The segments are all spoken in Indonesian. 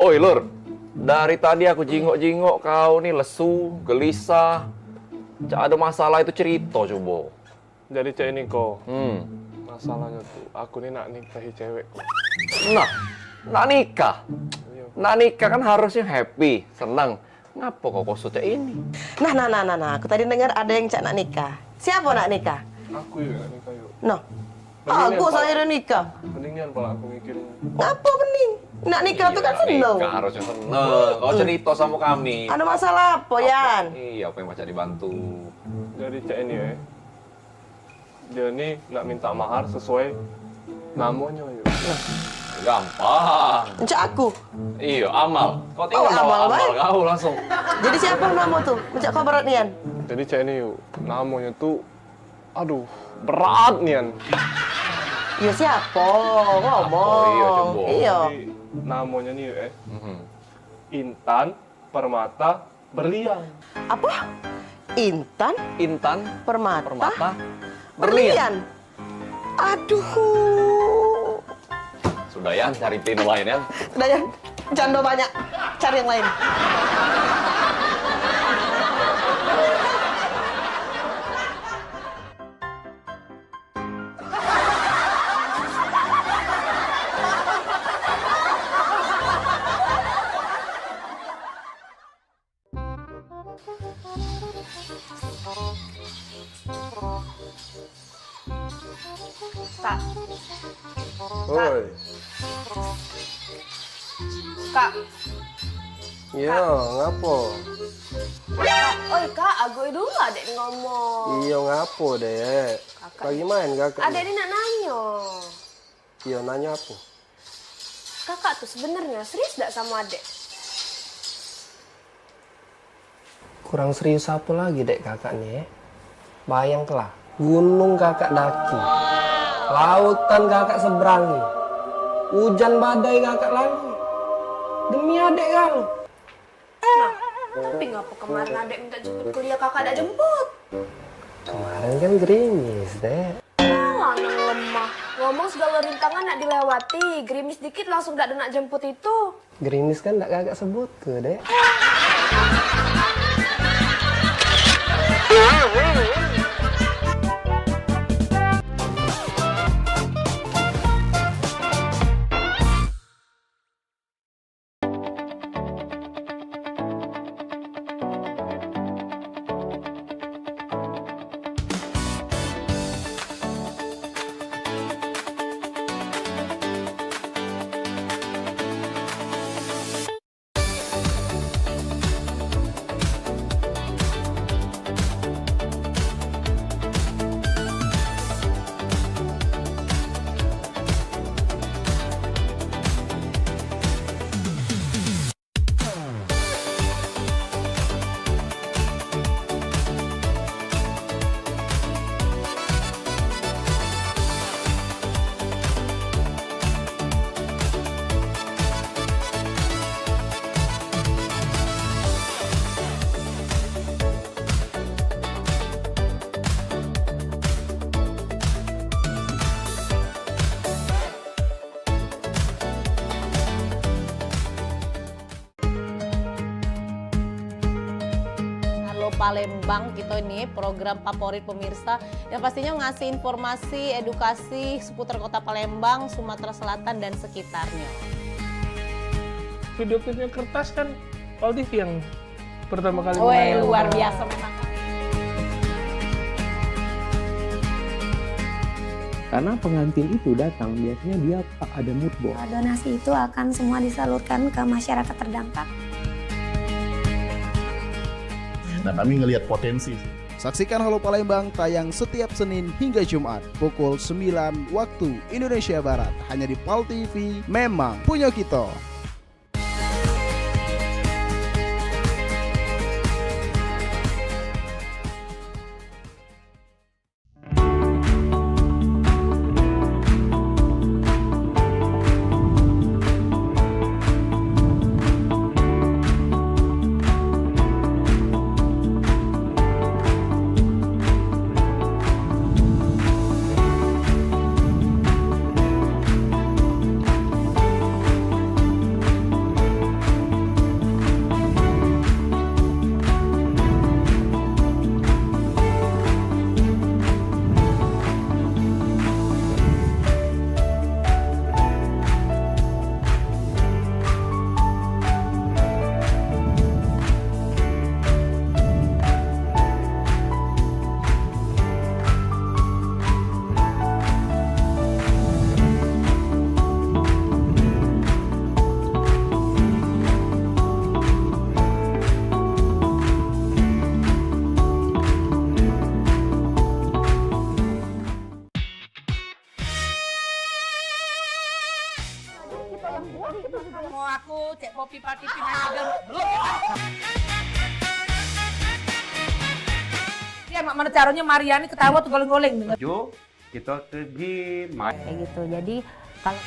Oi Lur, dari tadi aku jingok-jingok kau nih lesu, gelisah. Cak ada masalah itu cerita coba. Jadi cek ini kok. Hmm. Masalahnya tuh, aku nih nak nikahi cewek kok. Nah, nak nikah. Iya. Nak nikah kan harusnya happy, senang. Ngapa kok cak ini? Nah. Aku tadi dengar ada yang cak nak nikah. Siapa nak nikah? Aku yuk nak nikah yuk. No. Mendingan, Aku Pak. saya udah nikah. Mendingan pala aku mikirin. Ngapa bening? Nak nikah tuh kan Nak seneng. nikah harusnya seneng. Kau cerita sama kami. Ada masalah apa, Yan? Iya, apa yang baca dibantu? Jadi cek ini ya. Dia nih nak minta mahar sesuai namanya yuk. Gampang. Cak aku. Iya, amal. Kau tinggal Oh, bawa amal, amal baik. kau langsung. Jadi siapa nama tuh? Cak kau berat Yan. Jadi cek ini yuk. Namanya tuh, aduh, berat nian. Ya siapa? Ngomong. Apa? Iya, coba. Iya. Jadi, namanya nih yuk Mhm. Intan Permata Berlian. Apa? Intan Intan Permata, Permata Berlian. Aduh. Sudah ya, cari pin lain ya. Udah Yan. Janda banyak. Cari yang lain. Kak, Oi. kak, Iya, ngapo? oi kak, aku itu nggak ada yang ngomong. Iya, ngapo dek? Kakak. Lagi main kakak? Ada ini nak nanya. Iya, nanya apa? Kakak tuh sebenarnya serius gak sama adek? Kurang serius apa lagi dek kakak nih? Bayangkanlah, gunung kakak daki, lautan kakak seberangi, hujan badai kakak lagi. Demi adek kalau. Nah, tapi ngapa kemarin adek minta jemput kuliah kakak ada jemput? Kemarin kan gerimis dek. Malah nang lemah. Ngomong segala rintangan nak dilewati, gerimis dikit langsung gak ada nak jemput itu. Gerimis kan gak kakak sebut ke dek. Halo Palembang, kita ini program favorit pemirsa yang pastinya ngasih informasi, edukasi seputar kota Palembang, Sumatera Selatan dan sekitarnya. Video klipnya kertas kan Pal TV yang pertama kali Woi, menayangkan. luar biasa memang. Karena pengantin itu datang, biasanya dia ada mood board. Donasi itu akan semua disalurkan ke masyarakat terdampak. Dan kami ngelihat potensi. Saksikan Halo Palembang tayang setiap Senin hingga Jumat pukul 9 waktu Indonesia Barat. Hanya di Pal TV, memang punya kita. Mau aku cek kopi pati pindah belum. Dia mak mana caranya Mariani ketawa tuh goleng-goleng. Jo, kita pergi main. Kayak gitu. Jadi kalau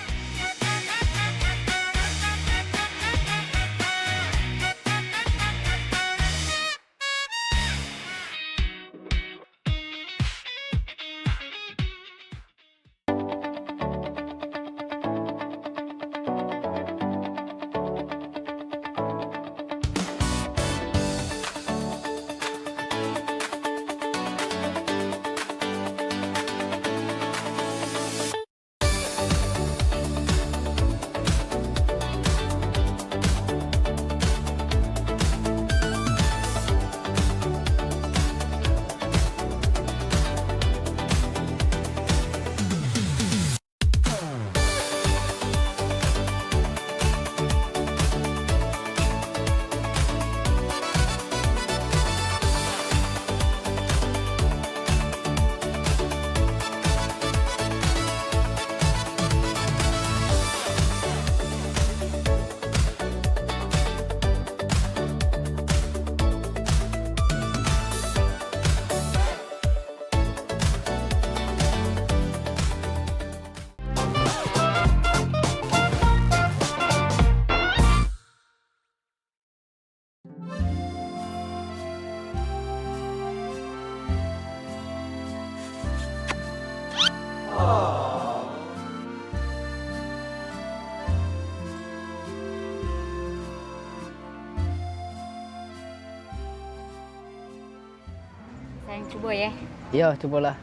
sayang coba ya. Iya, cobalah.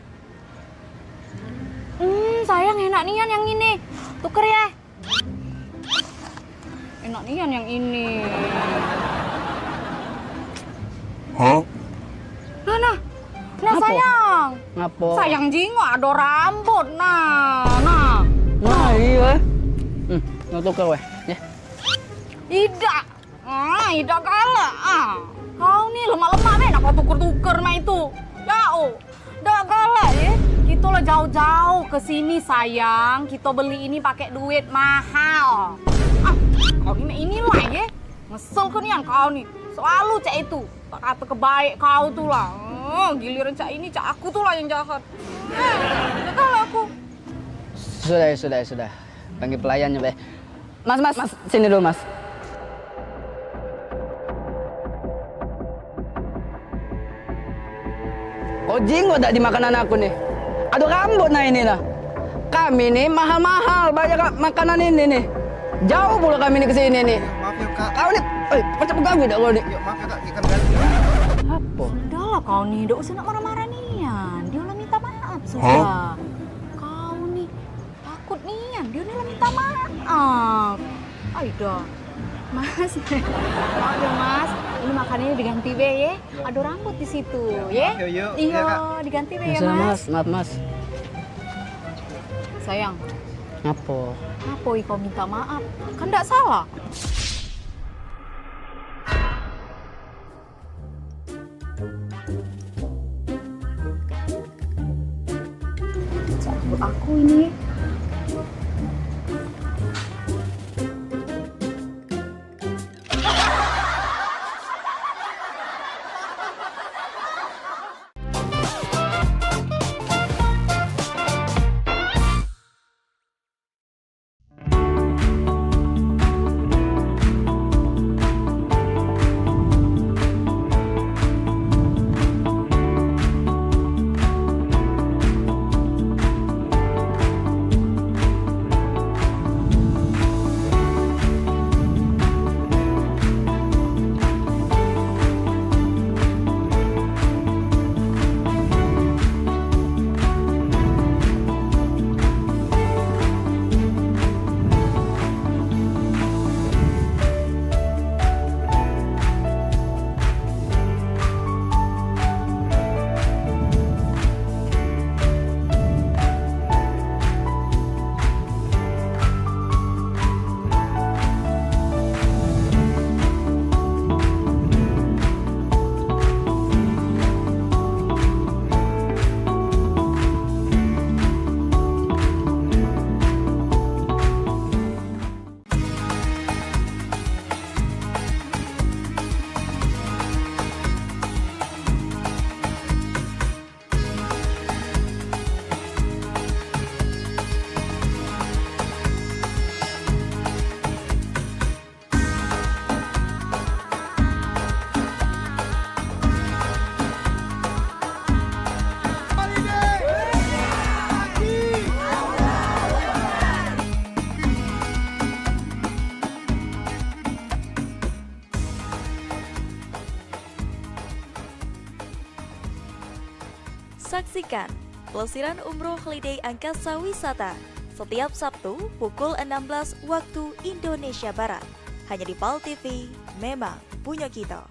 Sayang enak nian yang ini. Tuker ya. Enak nian yang ini. Hah? Nah, Ngapo? sayang. Ngapo? Sayang jingo ada rambut. Nah. iya. Nggak tuker weh. Ya. Ida. Ida kala. Kau nih lemak-lemak men, apa tuker-tuker mah itu? Ya dah kala ya. Kita lah jauh-jauh ke sini sayang. Kita beli ini pakai duit mahal. Kau inilah ya. Ngesel kan yang kau nih. Selalu cak itu. Tak kata kebaik kau tuh lah. Giliran cak ini cak aku tuh lah yang jahat. Dah kala aku. Sudah. Panggil pelayannya, Be. Mas, sini dulu, Mas. Oh, jinggo tak di makanan aku nih. Aduh, rambut nah ini nah. Kami nih mahal-mahal bayar makanan ini nih. Jauh pula kami nih ke sini nih. Maaf ya, Kak. Kau nih, macam pengganggu dah kau nih. Maaf ya, Kak. Ikan ganti. Apa? Sudahlah kau nih, tidak usah nak marah-marah nian. Dia lah minta maaf sudah. Kau nih takut nian, dia lah minta maaf. Aida, Mas, maaf ya Mas. Ini makanannya diganti be ya. Ada rambut di situ ya. Iya, diganti be ya Mas. Maaf, Mas. Sayang, Apa? kau minta maaf? Kan tidak salah. Aku ini menyaksikan Pelesiran Umroh Holiday Angkasa Wisata setiap Sabtu pukul 16 waktu Indonesia Barat. Hanya di PAL TV, memang punya kita.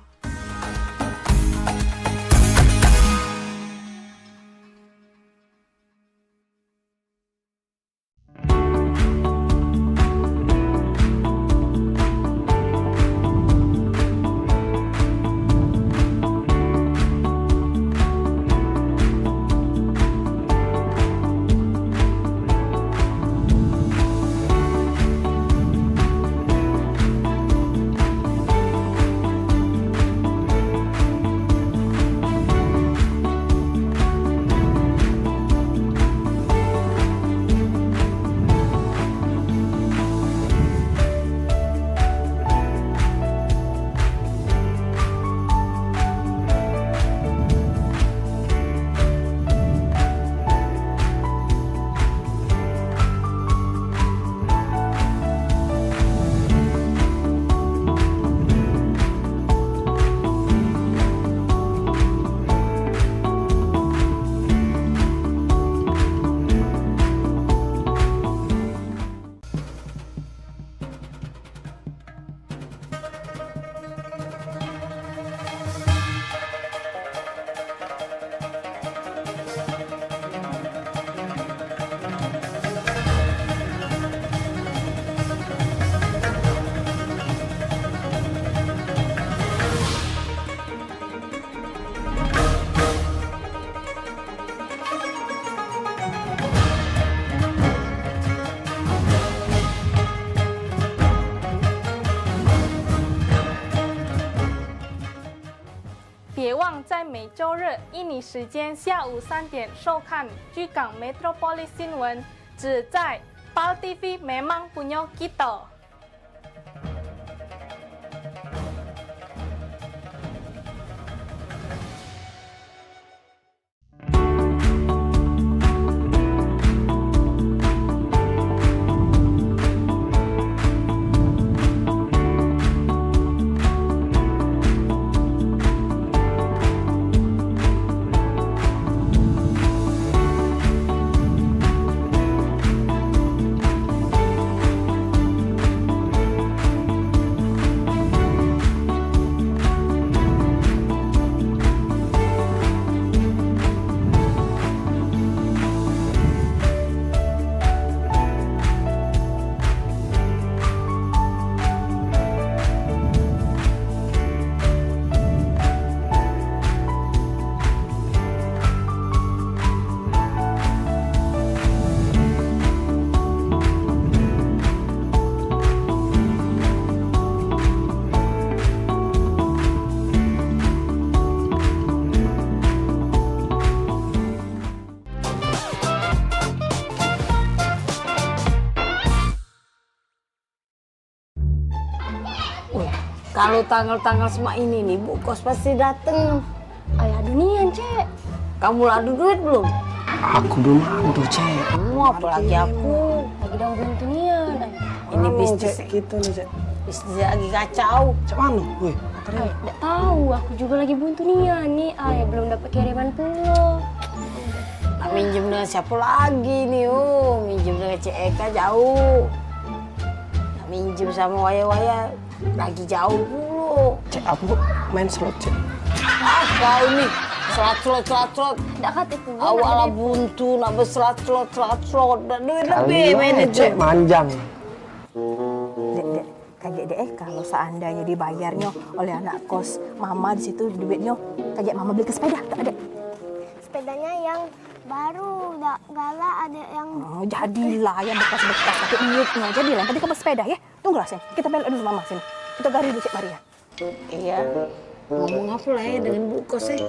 别忘在每周日印尼时间下午3点收看居港 Metropolis 新闻，只在PAL TV memang punya kita。Kalau tanggal-tanggal semua ini nih, Bu Kos pasti dateng. Ayah dunian, Cek. Kamu adu duit belum? Aku belum adu, Cek. Kamu apalagi aku. Lagi dalam buntu nian. Ini bisnis kita nih, Cek. Bisnis lagi kacau. Cek mana? Wih, Nggak tahu, aku juga lagi buntu nian nih. Ayah belum dapat kiriman pulau. Nak minjem dengan siapa lagi nih, minjem dengan Cek Eka jauh. Nak minjem sama waya-waya lagi jauh dulu. Cek, aku main slot, Cek. Kau nih, slot. Nggak kata itu. Awalnya buntu, nak berslot. Dan duit lebih main itu. Cek, manjang. Dek, kayak deh kalau seandainya dibayarnya oleh anak kos mama di situ duitnya kayak mama beli ke sepeda, tak ada. Sepedanya yang baru, galak ada yang... Oh, jadilah yang bekas-bekas pakai duitnya. Jadilah, nanti kamu sepeda ya. Tunggulah, Sen. Kita balik dulu mama sini. Kita gari dulu, Cik Maria. Iya. Ngomong apa lah ya dengan Bu Kos ya?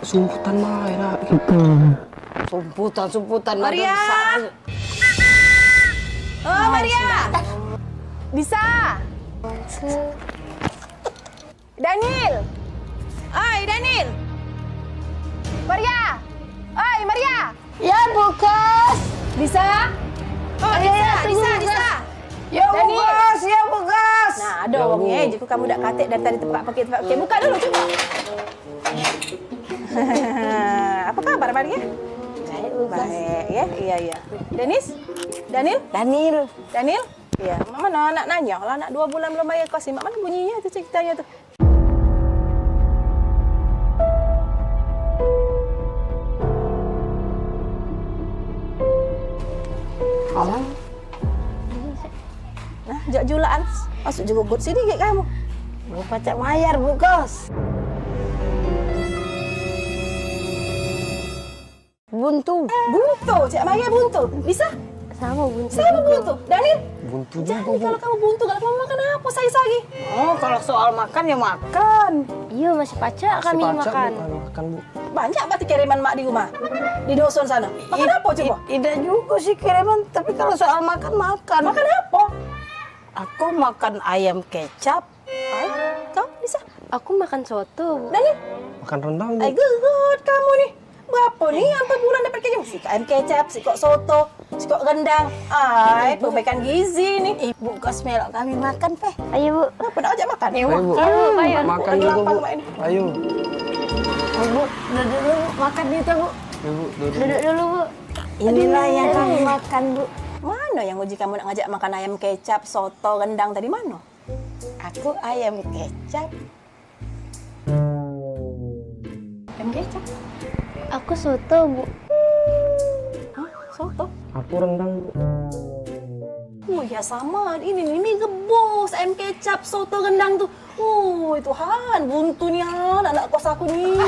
Sumputan mah ya. Sumputan. Maria! Oh, Maria! Bisa? Daniel! Oi, Daniel! Maria! Oi, Maria! Ya, Bu Kos! Bisa? Oh, bisa. Ya, Bu Kos, ya, Bu Kos! Nah, ada orangnya. Jika kamu udah katik dari tadi tempat pakai. Buka dulu, coba. Apa kabar Maria? Baik ya, iya. Daniel? Iya, mana anak nanya, kalau anak 2 bulan belum bayar kos, mana bunyinya itu ceritanya tuh. Nah, julaan, masuk juga buat sini kayak kamu. Bu pacak mayar bu kos. Buntu. Cek Maya buntu. Bisa? Sama buntu. Daniel? Buntu Jadi juga. kalau kamu buntu, kalau kamu makan apa lagi? Oh, kalau soal makan ya makan. Iya masih pacak kami makan. Makan bu. Banyak berarti kiriman mak di rumah, di dusun sana. Makan apa coba? Tidak juga sih kiriman, tapi kalau soal makan. Makan apa? Aku makan ayam kecap. Kau bisa? Aku makan soto. Daniel? Makan rendang bu. Good kamu nih. Berapa nih sampai bulan dapat kecap? Si ayam kecap, si kok soto, si kok rendang. Perbaikan gizi nih. Ibu kos melok kami makan Peh. Ayo bu. Kenapa nak ajak makan? Ayo bu. Ayo. Makan juga bu. Ayo. Bu, duduk dulu makan itu bu. Ibu duduk. Duduk dulu bu. Inilah yang kami makan bu. Mana yang uji kamu nak ngajak makan ayam kecap, soto, rendang tadi mana? Aku ayam kecap. Ayam kecap? Aku soto bu. Hah? Soto? Aku rendang bu. Oh ya sama, ini mie gebos, ayam kecap, soto, rendang tuh. Tuhan, buntu nih anak kos aku nih.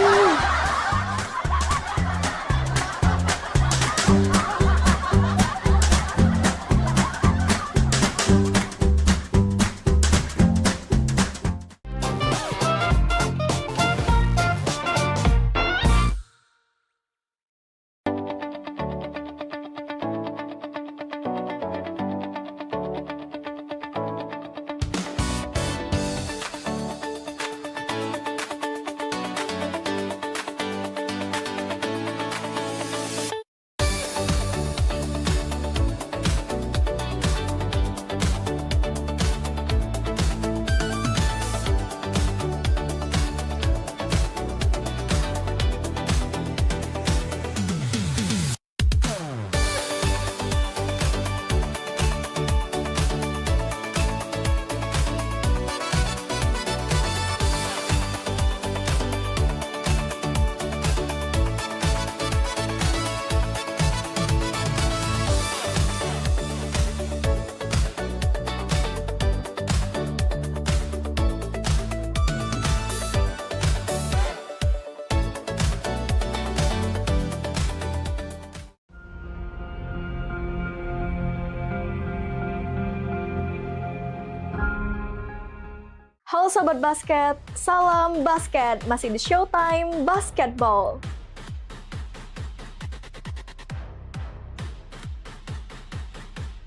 Halo Sobat Basket, salam basket, masih di Showtime Basketball.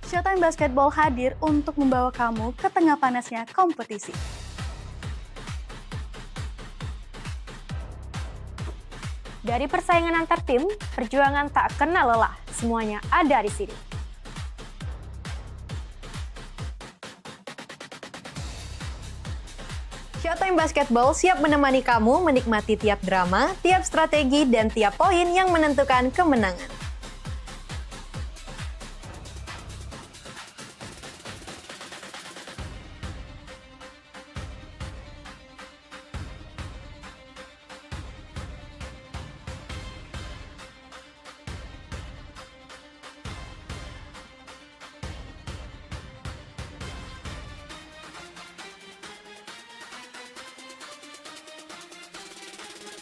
Showtime Basketball hadir untuk membawa kamu ke tengah panasnya kompetisi. Dari persaingan antar tim, perjuangan tak kenal lelah, semuanya ada di sini. Showtime Basketball siap menemani kamu menikmati tiap drama, tiap strategi, dan tiap poin yang menentukan kemenangan.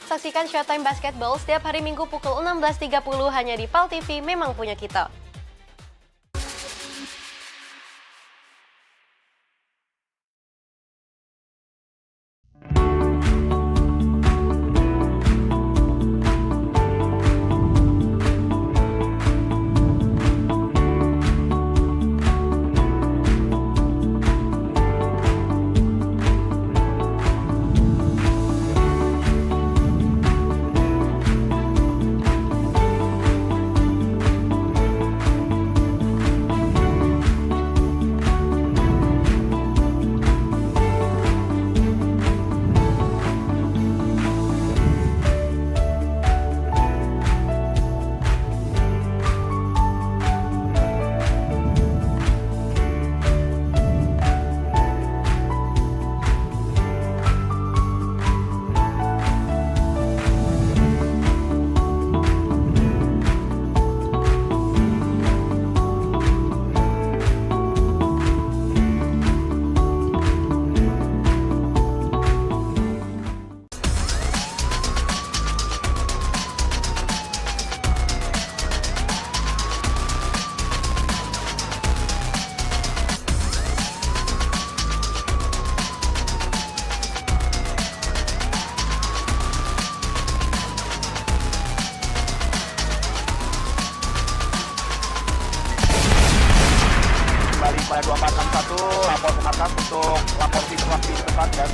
Saksikan Showtime Basketball setiap hari Minggu pukul 16.30 hanya di PAL TV, memang punya kita. 2461 lapor ke markas untuk lapor situasi di tempat dan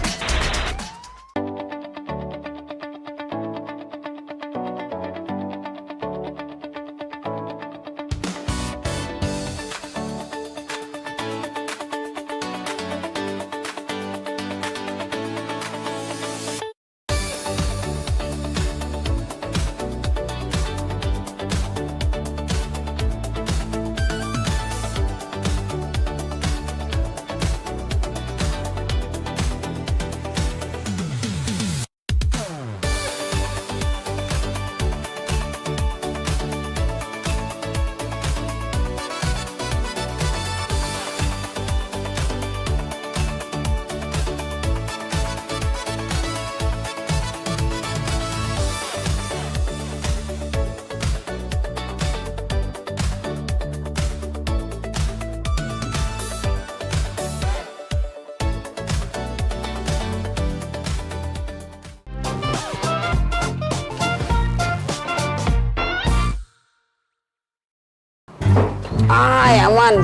Aman.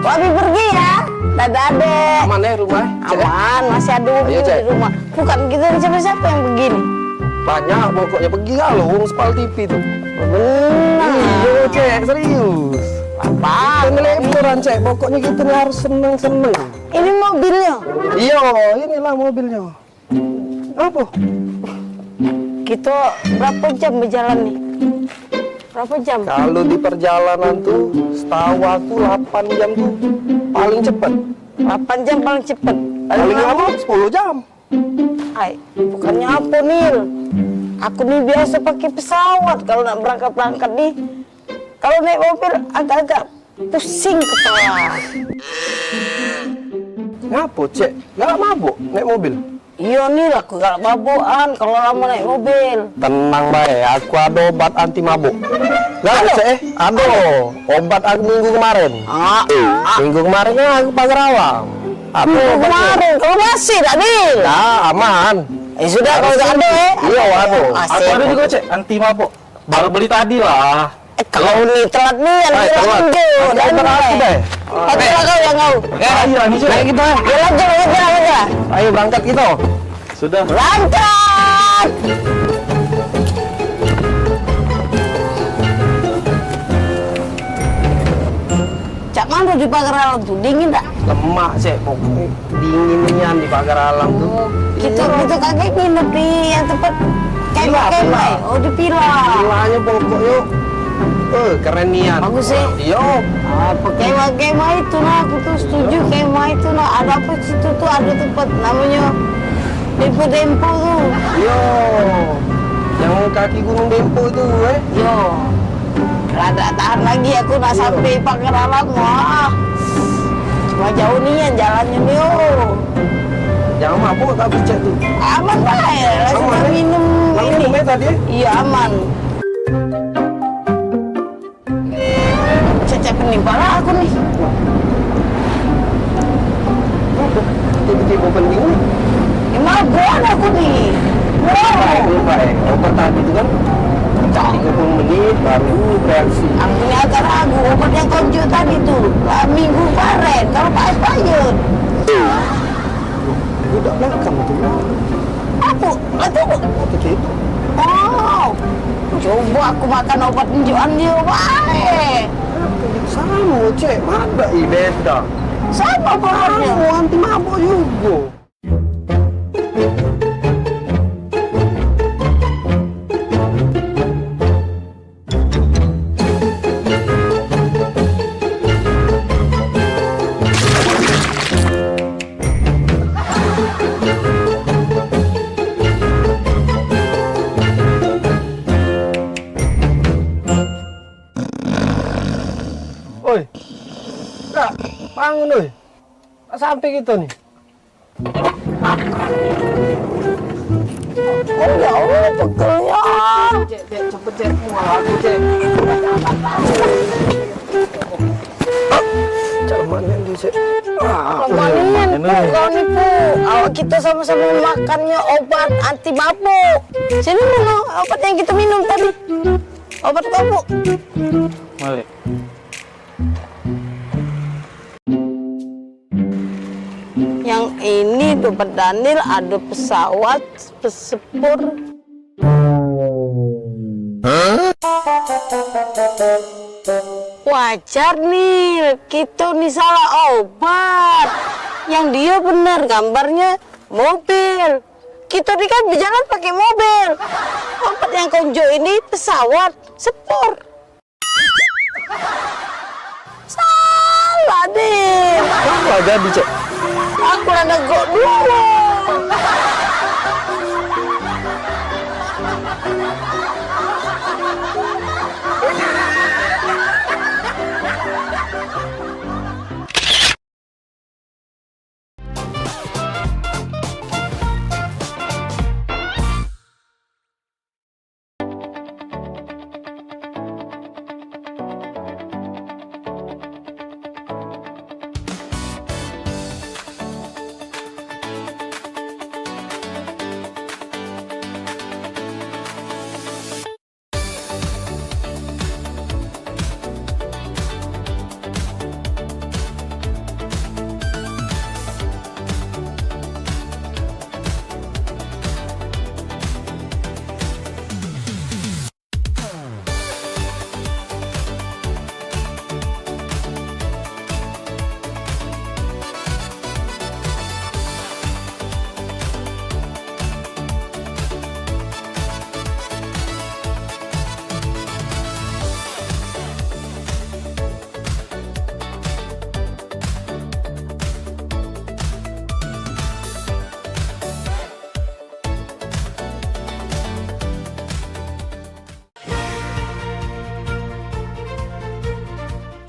Wabi pergi ya. Dadah adek. Aman ya rumah? Aman, masih ada mobil di rumah. Bukan kita siapa-siapa yang begini. Banyak pokoknya pergi kalau Spal TV tuh. Benar. Iya cek, serius. Apa? Kita liburan cek, pokoknya kita nih harus seneng-seneng. Ini mobilnya? Iya, inilah mobilnya. Apa? Kita berapa jam berjalan nih? Berapa jam? Kalau di perjalanan tuh, setahu aku 8 jam tuh paling cepet. 8 jam paling cepet. Paling lama 10 jam. Ay, bukannya apa Nil? Aku nih biasa pakai pesawat kalau nak berangkat nih. Kalau naik mobil agak-agak pusing kepala. Ngapa cek? Gak mabuk naik mobil? Iya Nil, aku gak mabukan kalau lama naik mobil. Tenang baik, aku ada obat anti mabuk. Gak cek? Ada obat aku minggu kemarin. Minggu kemarin kan aku pagar awam. Minggu kemarin, kalau masih tak Nil? Nah, aman. Sudah kalau gak ada Iya, ada. aku ada juga cek anti mabuk. Baru beli tadi lah. Kalau nih telat nih yang telat. dan aku deh. Hati kau yang kau. Ayo kita. Ya lanjut. Ayo berangkat kita. Sudah. Berangkat. Cak mana di pagar alam tuh dingin tak? Lemak cek, pokoknya dinginnya di pagar alam tuh. Kita kakek nginep di yang tempat kemah. Oh di Pila. Pilanya pokoknya keren nian. Bagus sih. Iya. Kemah itu nah, aku tuh setuju kemah itu nah. Ada apa situ tuh ada tempat namanya Dempo tuh. Iya. Yang kaki gunung Dempo itu Iya. Rada tahan lagi aku nak sampai pagar alam wah. Cuma jauh nih yang jalannya nih Jangan mabuk gak bisa tuh. Aman baik. Langsung minum ini. Tadi? Iya aman. Cecep pala aku nih. Tiba-tiba penting nih. Mabuk aku nih. Baik. Obat tadi itu kan 30 menit baru reaksi. Aku ini agak ragu obat yang konjuk tadi tuh. Minggu kemarin kalau Pak Espayun. Budak belakang tuh. Apa? Itu. Oh. Coba aku makan obat tunjukan dia baik. Sama cek, mana beda. Sama obatnya. Anti mabuk juga. Oi, Kak, bangun oi. Sampai kita nih. Oh ya Allah, pegelnya. Cek, cepet cek, aku cek. Cuman yang di cek. Kemanian kau nih Pu. Awak kita sama-sama makannya obat anti mabuk. Sini mana obat yang kita minum tadi? Obat kau Pu. Balik. ini dompet Daniel ada pesawat pesepur. Wajar nih, kita nih salah obat. Yang dia benar gambarnya mobil. Kita nih kan berjalan pakai mobil. Obat yang konjo ini pesawat sepur. Salah deh. Apa jadi, Cek? Aku udah negok dulu.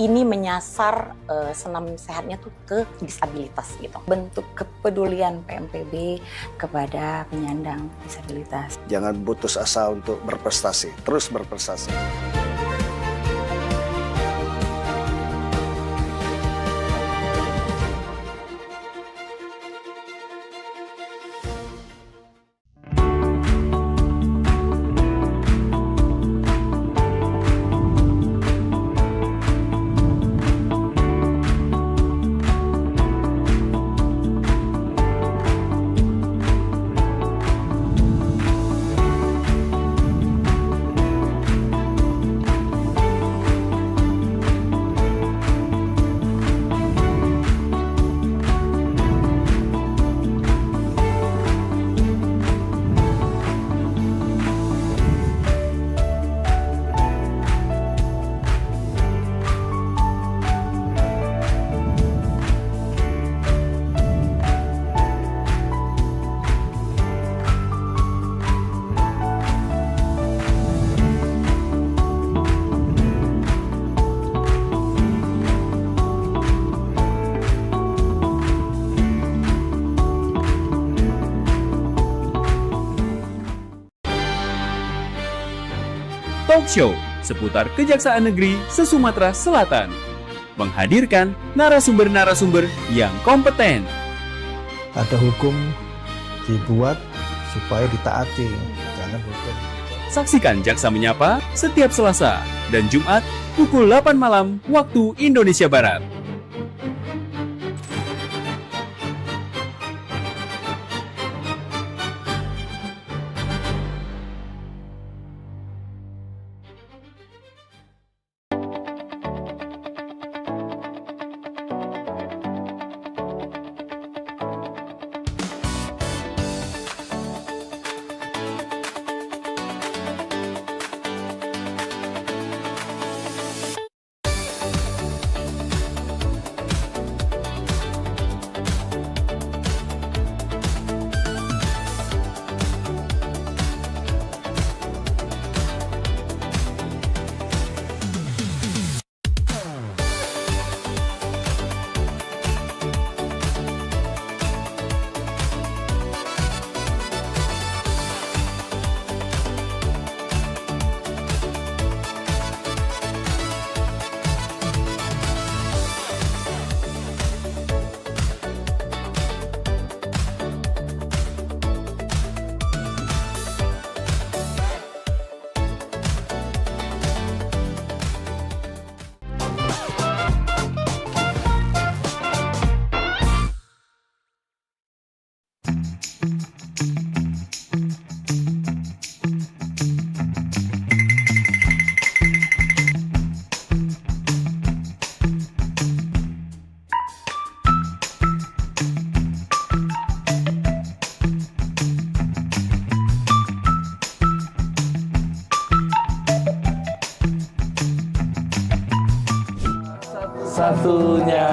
Ini menyasar senam sehatnya tuh ke disabilitas gitu. Bentuk kepedulian PMPB kepada penyandang disabilitas. Jangan putus asa untuk berprestasi, terus berprestasi. Talk Show seputar Kejaksaan Negeri se-Sumatera Selatan. Menghadirkan narasumber-narasumber yang kompeten. Ada hukum dibuat supaya ditaati, jangan hukum. Saksikan Jaksa Menyapa setiap Selasa dan Jumat pukul 8 malam waktu Indonesia Barat. satu-satunya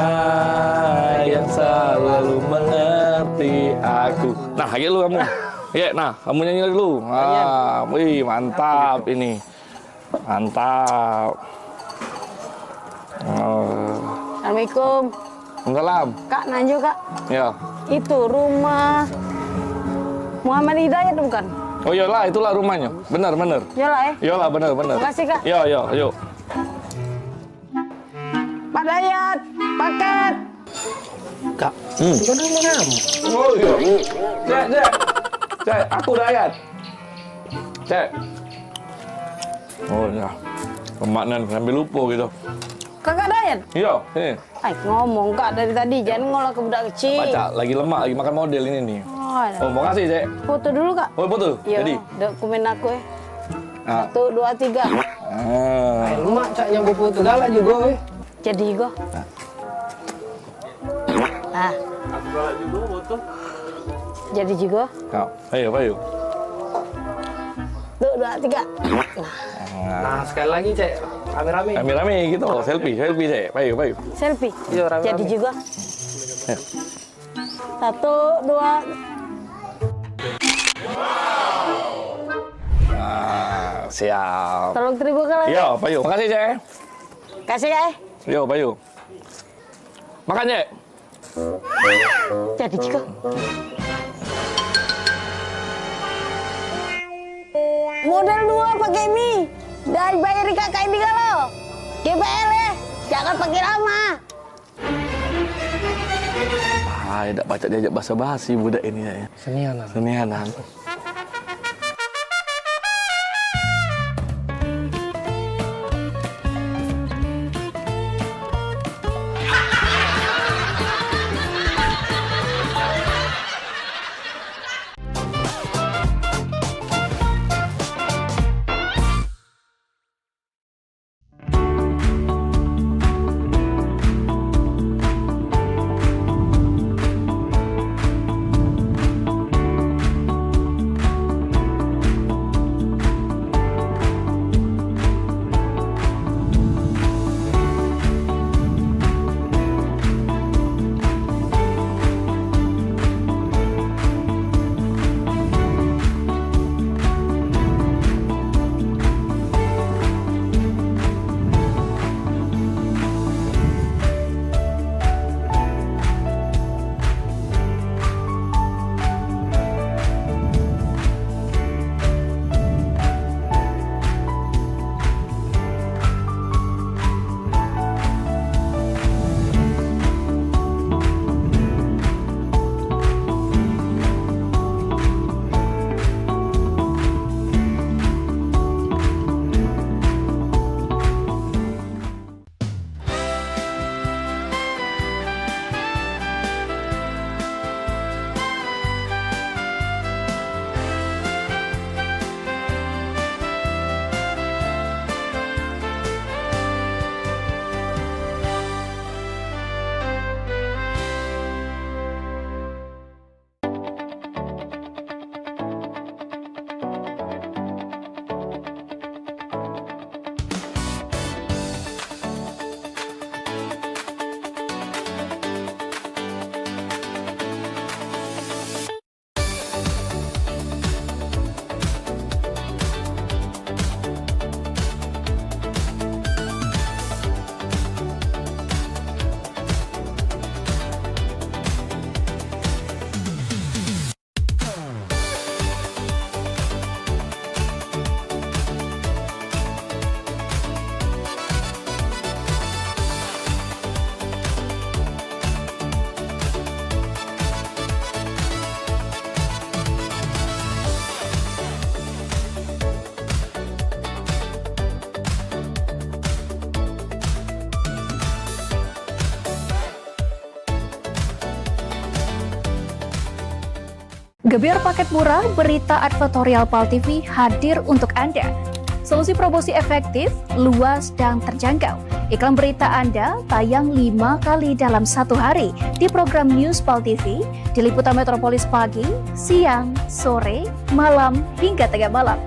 yang selalu mengerti aku. Nah, ayo lu kamu. Ya, nah, kamu nyanyi dulu. Ah, wih, mantap ini. Mantap. Assalamualaikum. Salam. Kak, nanya Kak. Ya. Itu rumah Muhammad Hidayat bukan? Oh iyalah, itulah rumahnya. Benar. Iyalah ya. Iyalah, benar. Makasih Kak. Yo. Pak Dayat, paket. Kak, itu nama kamu. Oh iya. Cek, aku Dayat. Cek. Oh ya. Pemaknan sambil lupa gitu. Kakak Dayat? Iya, sini. Ngomong Kak dari tadi, jangan ngolah ke budak kecil. Baca, lagi lemak, lagi makan model ini nih. Oh, makasih, Cek. Foto dulu Kak. Oh, foto? Iya, Jadi? dokumen aku ya. Nah. 1, 2, 3. Lemak Cak yang foto galak juga. Jadi go. Aku galak juga foto. Jadi juga. Ayo. 1, 2, 3. Nah, sekali lagi Cek, rame-rame. Rame-rame gitu, selfie Cek. Ayo. Selfie. Iya, rame-rame. Jadi juga. 1, 2. Nah, siap. Tolong terima kasih. Yo, Payu. Makasih, Cek. Kasih ya. Yo, Payu. Makan, Cek. Jadi juga. Model 2 pakai mie. Dari bayari kakak ini kalau. GPL ya. Jangan pakai lama. Tidak baca diajak basa-basi budak ini ya. Senianan. Gebyar paket murah, berita advertorial PAL TV hadir untuk Anda. Solusi promosi efektif, luas, dan terjangkau. Iklan berita Anda tayang 5 kali dalam 1 hari di program News PAL TV, di liputan Metropolis pagi, siang, sore, malam, hingga tengah malam.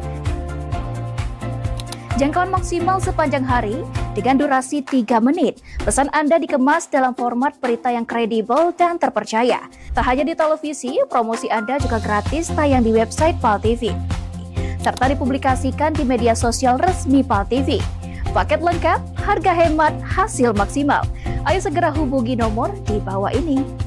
Jangkauan maksimal sepanjang hari dengan durasi 3 menit. Pesan Anda dikemas dalam format berita yang kredibel dan terpercaya. Tak hanya di televisi, promosi Anda juga gratis tayang di website PAL TV, serta dipublikasikan di media sosial resmi PAL TV. Paket lengkap, harga hemat, hasil maksimal. Ayo segera hubungi nomor di bawah ini.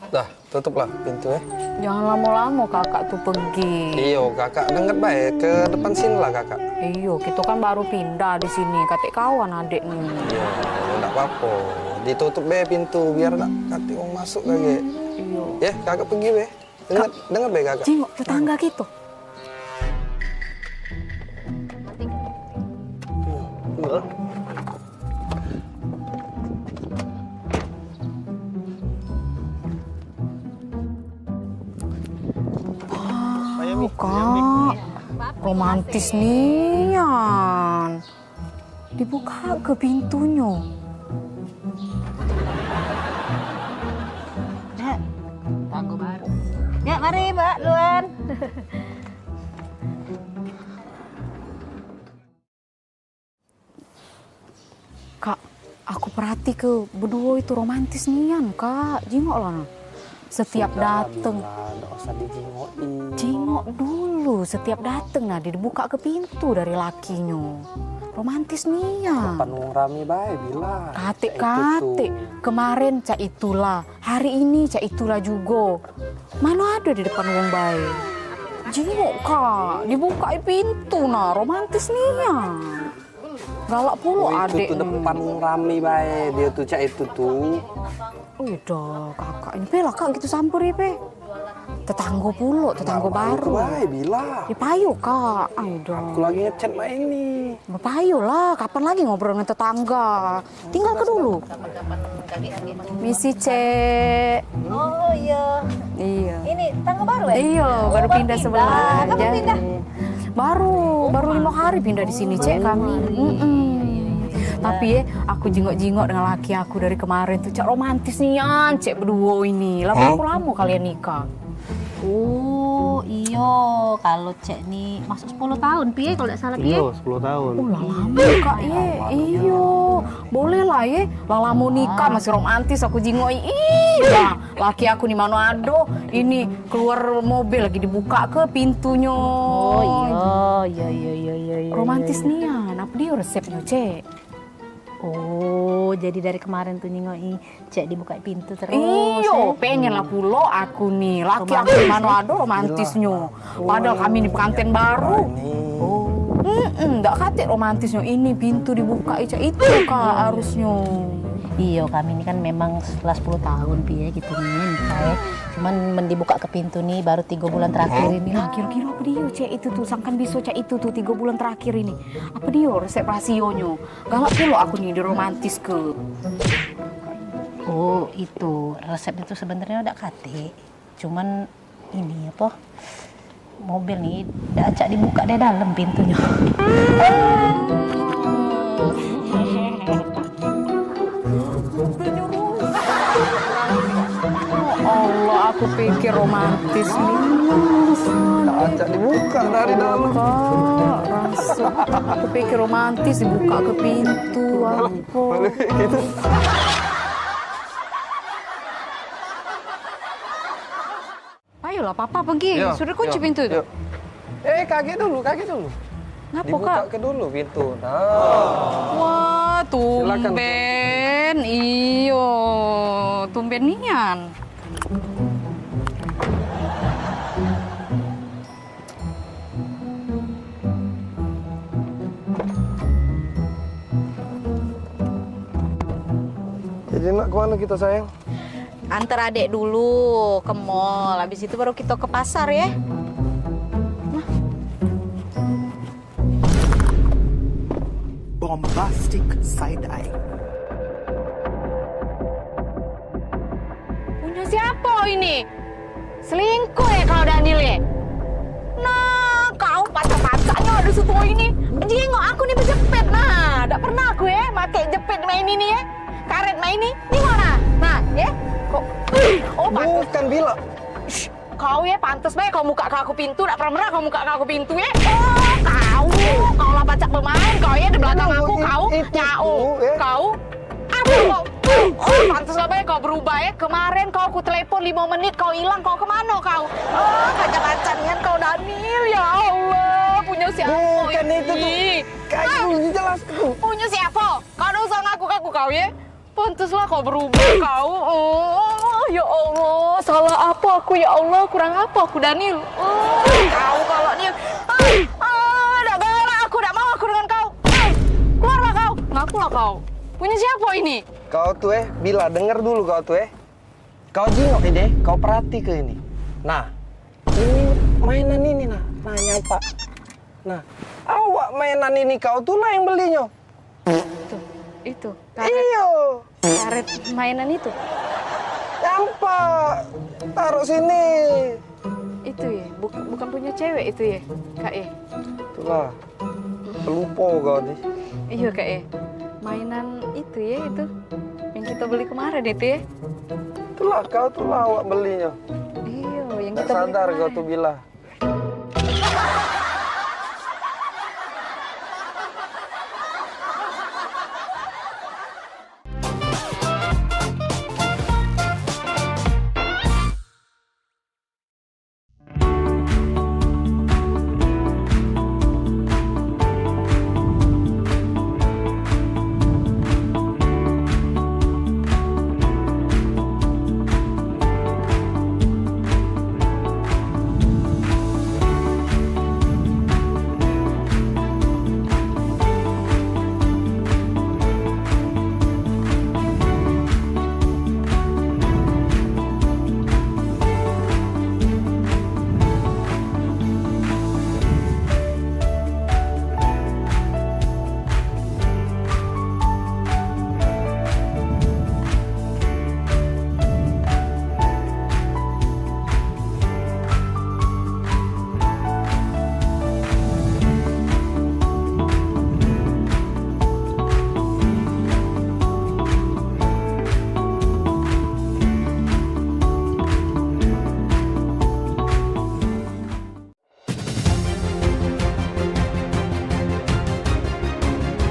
Dah, tutuplah pintu ya. Jangan lama-lama kakak tuh pergi. Iyo, kakak dengar baik ke depan sini lah kakak. Iyo, kita kan baru pindah di sini. Katik kawan adik nih. Iya, enggak apa-apa. Ditutup be pintu biar enggak katik mau masuk lagi. Iyo. Ya, kakak pergi be. Dengar be kakak. Jengok tetangga gitu. Iya. Kak, romantis nian. Dibuka ke pintunya. Tanggo baru. Ya, mari Mbak, duluan. Kak, aku perhati ke berdua itu romantis nian, Kak. Jengok lah. Setiap dateng. Enggak usah dijingokin. Jingok dulu, setiap dateng nah dibuka ke pintu dari lakinya. Romantis nih ya. Depan wong rame bae bilang. Kate, kemarin cak itulah, hari ini cak itulah juga. Mana ada di depan wong bae. Jingok Kak, dibuka pintu nah, romantis nih ya. Galak pula adek. Itu depan wong rame bae, dia tuh cak itu tuh. Udah kakak ini pela kak gitu sampur ya pe. Tetangga pula, tetangga baru. Bae bilang. Payo kak, ayo Aku lagi ngechat mbak ini. Payo lah, kapan lagi ngobrol dengan tetangga? Tinggal ke dulu. Misi cek. Oh iya. Iya. Ini tangga baru ya? Iya, baru pindah sebelah. Kapan pindah? Baru 5 hari pindah di sini cek kami. Tapi ya, aku jingok-jingok dengan laki aku dari kemarin tuh cak romantis nian, cek berdua ini. Lama kalian nikah? Oh iyo, kalau cek nih masuk 10 tahun, piye kalau tidak salah piye? Iya, 10 tahun. Oh lama kak ye, iyo. Boleh lah ye, lama nikah masih romantis aku jingoi. Iya, laki aku nih Manado, ini keluar mobil lagi dibuka ke pintunya. Oh iya. Romantis nian, apa dia resepnya cek? Oh, jadi dari kemarin tuh nyingoi cek dibuka pintu terus. Iyo, pengen lah pulo aku nih. Laki aku di Manado romantisnya. Padahal kami di pengantin baru. Oh. Enggak kate romantisnya. Ini pintu dibuka itu kak harusnya. Iya, kami ini kan memang setelah 10 tahun piye gitu nih nikah. Cuman dibuka ke pintu nih baru 3 bulan terakhir ini. Nah, kira-kira apa dia cek itu tuh sangkan bisa cek itu tuh 3 bulan terakhir ini. Apa dia resep rasionya? Galak pula aku nih di romantis ke. Oh, itu resepnya tuh sebenarnya udah kate. Cuman ini apa? Mobil nih udah acak dibuka dari dalam pintunya. Allah, Aku pikir romantis nih. Kaca dibuka dari dalam. Rasa. Aku pikir romantis dibuka ke pintu. Apa? Gitu. Ayolah, Papa pergi. Yo, Sudah kunci yo, pintu itu. yo. Kaki dulu. Ngapa, Dibuka Kak? ke dulu pintu. Nah. Wah, Silakan. tumben. Iyo, tumben nian. Jadi nak kemana kita sayang? Antar adik dulu ke mall. Habis itu baru kita ke pasar ya. Bombastic side eye. Punya siapa ini? Selingkuh ya kau Daniel ya? Nah, kau pacar-pacarnya ada situ ini. Jengok aku nih berjepit. Nah, tidak pernah aku ya pakai jepit main ini ya. Karet main ini. Ini mana? Nah, ya. Kok? Oh, pantas. Bukan Bila. Shh, kau ya pantas baik kau buka ke aku pintu. Tidak pernah kau buka ke aku pintu ya. Oh, kau lah pacak pemain. Kau ya di belakang aku. Kau nyau. Kau. Oh, pantas lah baik kau berubah ya. Kemarin kau aku telepon 5 menit kau hilang. Kau kemana kau? Oh, kaca-kacanya kau Daniel. Ya Allah, punya siapa? Bukan itu tuh. Kayak jelas tuh. Punya siapa? Kau udah usah ngaku-ngaku kau ya. Pantaslah kau berubah kau. Oh, ya Allah, salah apa aku ya Allah? Kurang apa aku Daniel? Oh, kau kalau dia. Dah galak aku, tidak mau aku dengan kau. Keluarlah kau. Ngakulah kau. Punya siapa ini? Kau tuh Bila, denger dulu kau tuh Kau jengok ini, kau perhati ke ini. Nah, ini mainan ini nah nyapa. Nah, awak mainan ini kau tuh lah yang belinya. Itu. Iyo. Karet mainan itu. Nyampa. Taruh sini. Itu ya, bukan punya cewek itu ya, Kak ya. Itulah. Pelupo kau nih. Iya Kak ya. Mainan itu ya itu. Yang kita beli kemarin itu ya. Itulah kau tuh lah awak belinya. Iya, yang Nggak kita beli sadar kemarin. kau tuh Bila.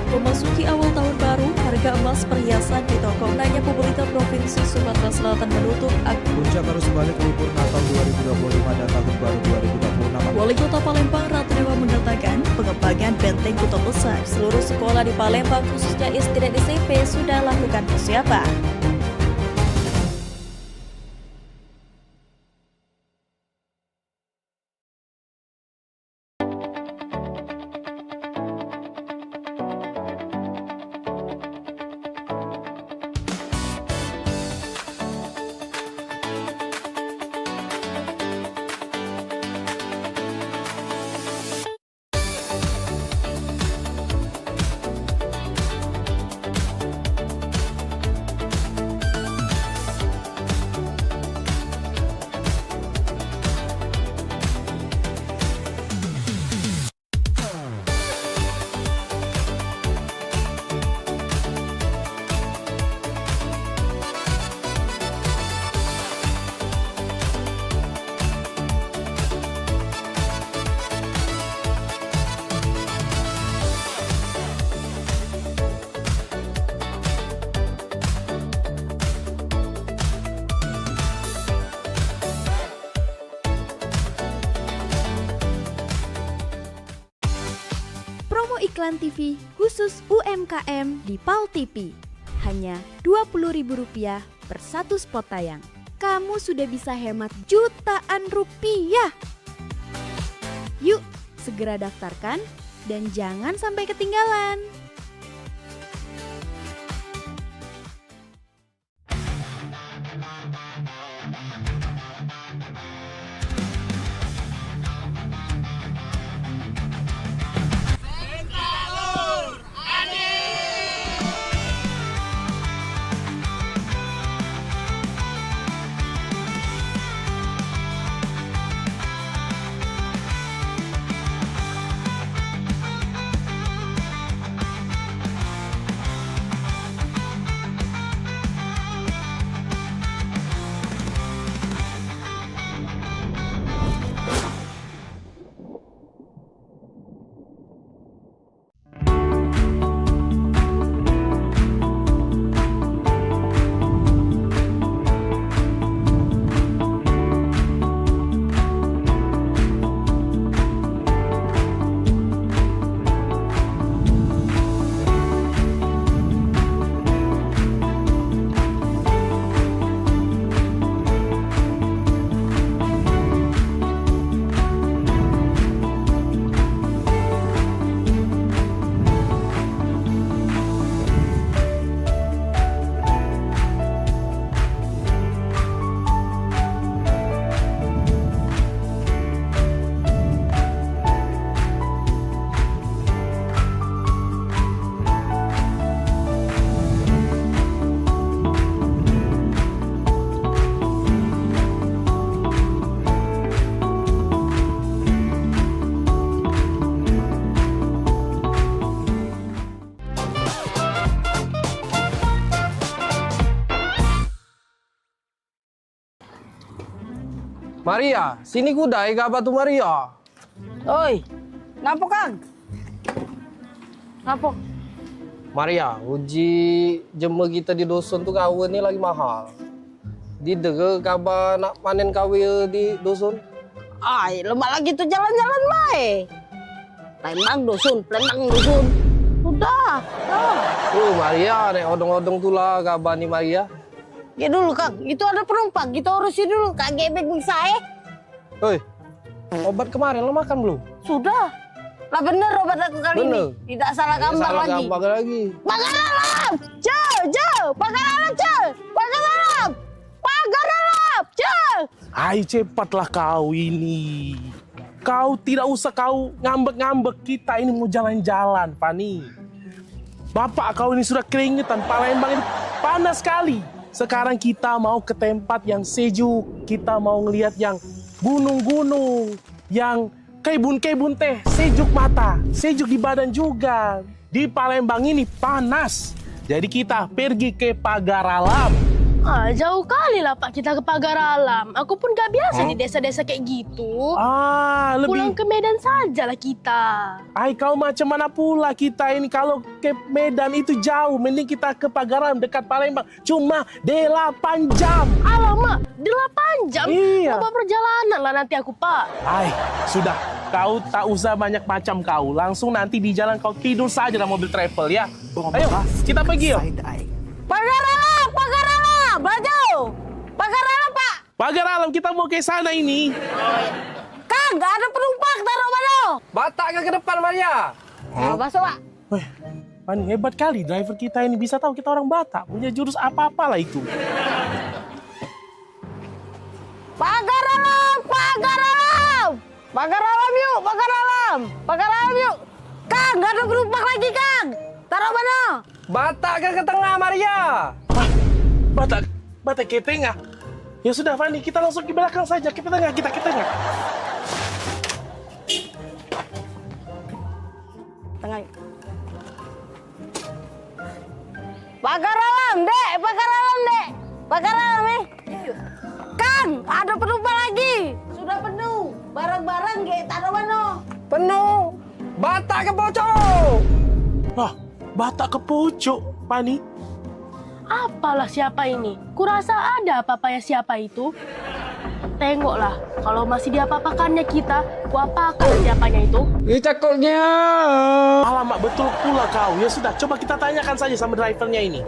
Memasuki awal tahun baru, harga emas perhiasan di toko Nanya Pemerintah Provinsi Sumatera Selatan menutup Puncak arus balik libur Natal 2025 dan Tahun Baru 2026. Wali Kota Palembang Ratu Dewa mengatakan pengembangan benteng Kota Besar seluruh sekolah di Palembang khususnya SD dan SMP sudah lakukan persiapan. iklan TV khusus UMKM di PAL TV. Hanya Rp20.000 per satu spot tayang. Kamu sudah bisa hemat jutaan rupiah. Yuk, segera daftarkan dan jangan sampai ketinggalan. Maria, sini kudai gaba tu Maria. Oi, ngapa Kang? Ngapa? Maria, uji jema kita di dusun tu kawin ni lagi mahal. Di dege gaba nak panen kawin di dusun? Ai, lemak lagi tu jalan-jalan baik. Plembang dusun. Sudah. Maria, nek odong-odong tu lah gaba ni Maria. Ya dulu Kang, itu ada penumpang, kita urusin dulu. Kak gebek saya. Hei, obat kemarin lo makan belum? Sudah. Lah bener obat aku kali ini. Tidak salah gambar lagi. Pagar alam! Pagar alam, Pagar alam! Pagar alam! Ai, cepatlah kau ini. Kau tidak usah kau ngambek-ngambek. Kita ini mau jalan-jalan, Fani. Bapak kau ini sudah keringetan, Palembang ini panas sekali. Sekarang kita mau ke tempat yang sejuk, kita mau ngelihat yang gunung-gunung, yang kebun-kebun teh, sejuk mata, sejuk di badan juga. Di Palembang ini panas, jadi kita pergi ke Pagar Alam. Jauh kali lah Pak kita ke Pagar Alam. Aku pun gak biasa di desa-desa kayak gitu. Pulang ke Medan saja lah kita. Ai, kau macam mana pula kita ini kalau ke Medan itu jauh. Mending kita ke Pagar Alam dekat Palembang. Cuma 8 jam. Alamak, 8 jam? Iya. Apa perjalanan lah nanti aku Pak. Ai, sudah. Kau tak usah banyak macam kau. Langsung nanti di jalan kau tidur saja dalam mobil travel ya. Ayo, kita pergi yuk. Pagar Alam, Pagar Alam, baju. Pagar Alam Pak. Pagar Alam, kita mau ke sana ini. Kang, gak ada penumpang, taruh mana? Batak ke depan Maria. Masuk Pak. Pani, hebat kali driver kita ini bisa tahu kita orang Batak. Punya jurus apa-apa lah itu. Pagar Alam, Pagar Alam. Pagar Alam yuk, Pagar Alam. Pagar Alam yuk. Kang, gak ada penumpang lagi Kang. Taruh mana? Batak ke tengah Maria. Batak ke tengah. Ya sudah Fani, kita langsung ke belakang saja. Ke tengah, kita ke tengah. Tengah. Pagar Alam, Dek. Pagar Alam, Dek. Pagar Alam, Kang, ada penumpang lagi. Sudah penuh. Barang-barang ge taruh mana? Penuh. Batak ke pojok. Wah, Batak ke pojok, Pani. Apalah siapa ini? Kurasa ada apa-apa ya siapa itu? Tengoklah, kalau masih diapa-apakannya kita, kuapakan nanti apanya itu. Cakoknya. Alamak, betul pula kau. Ya sudah, coba kita tanyakan saja sama drivernya ini.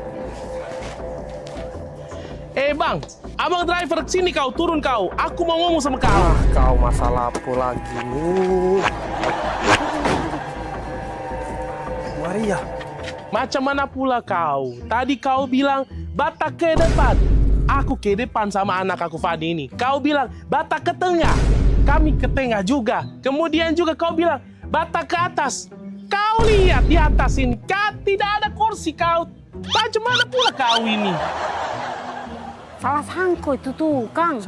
Bang, abang driver, sini kau, turun kau. Aku mau ngomong sama kau. Kau masalah apa lagi nih? Maria. Macam mana pula kau? Tadi kau bilang batak ke depan. Aku ke depan sama anak aku Fadi ini. Kau bilang batak ke tengah. Kami ke tengah juga. Kemudian juga kau bilang batak ke atas. Kau lihat di atas ini, tidak ada kursi kau. Macam mana pula kau ini? Salah sangko itu tuh, Kang.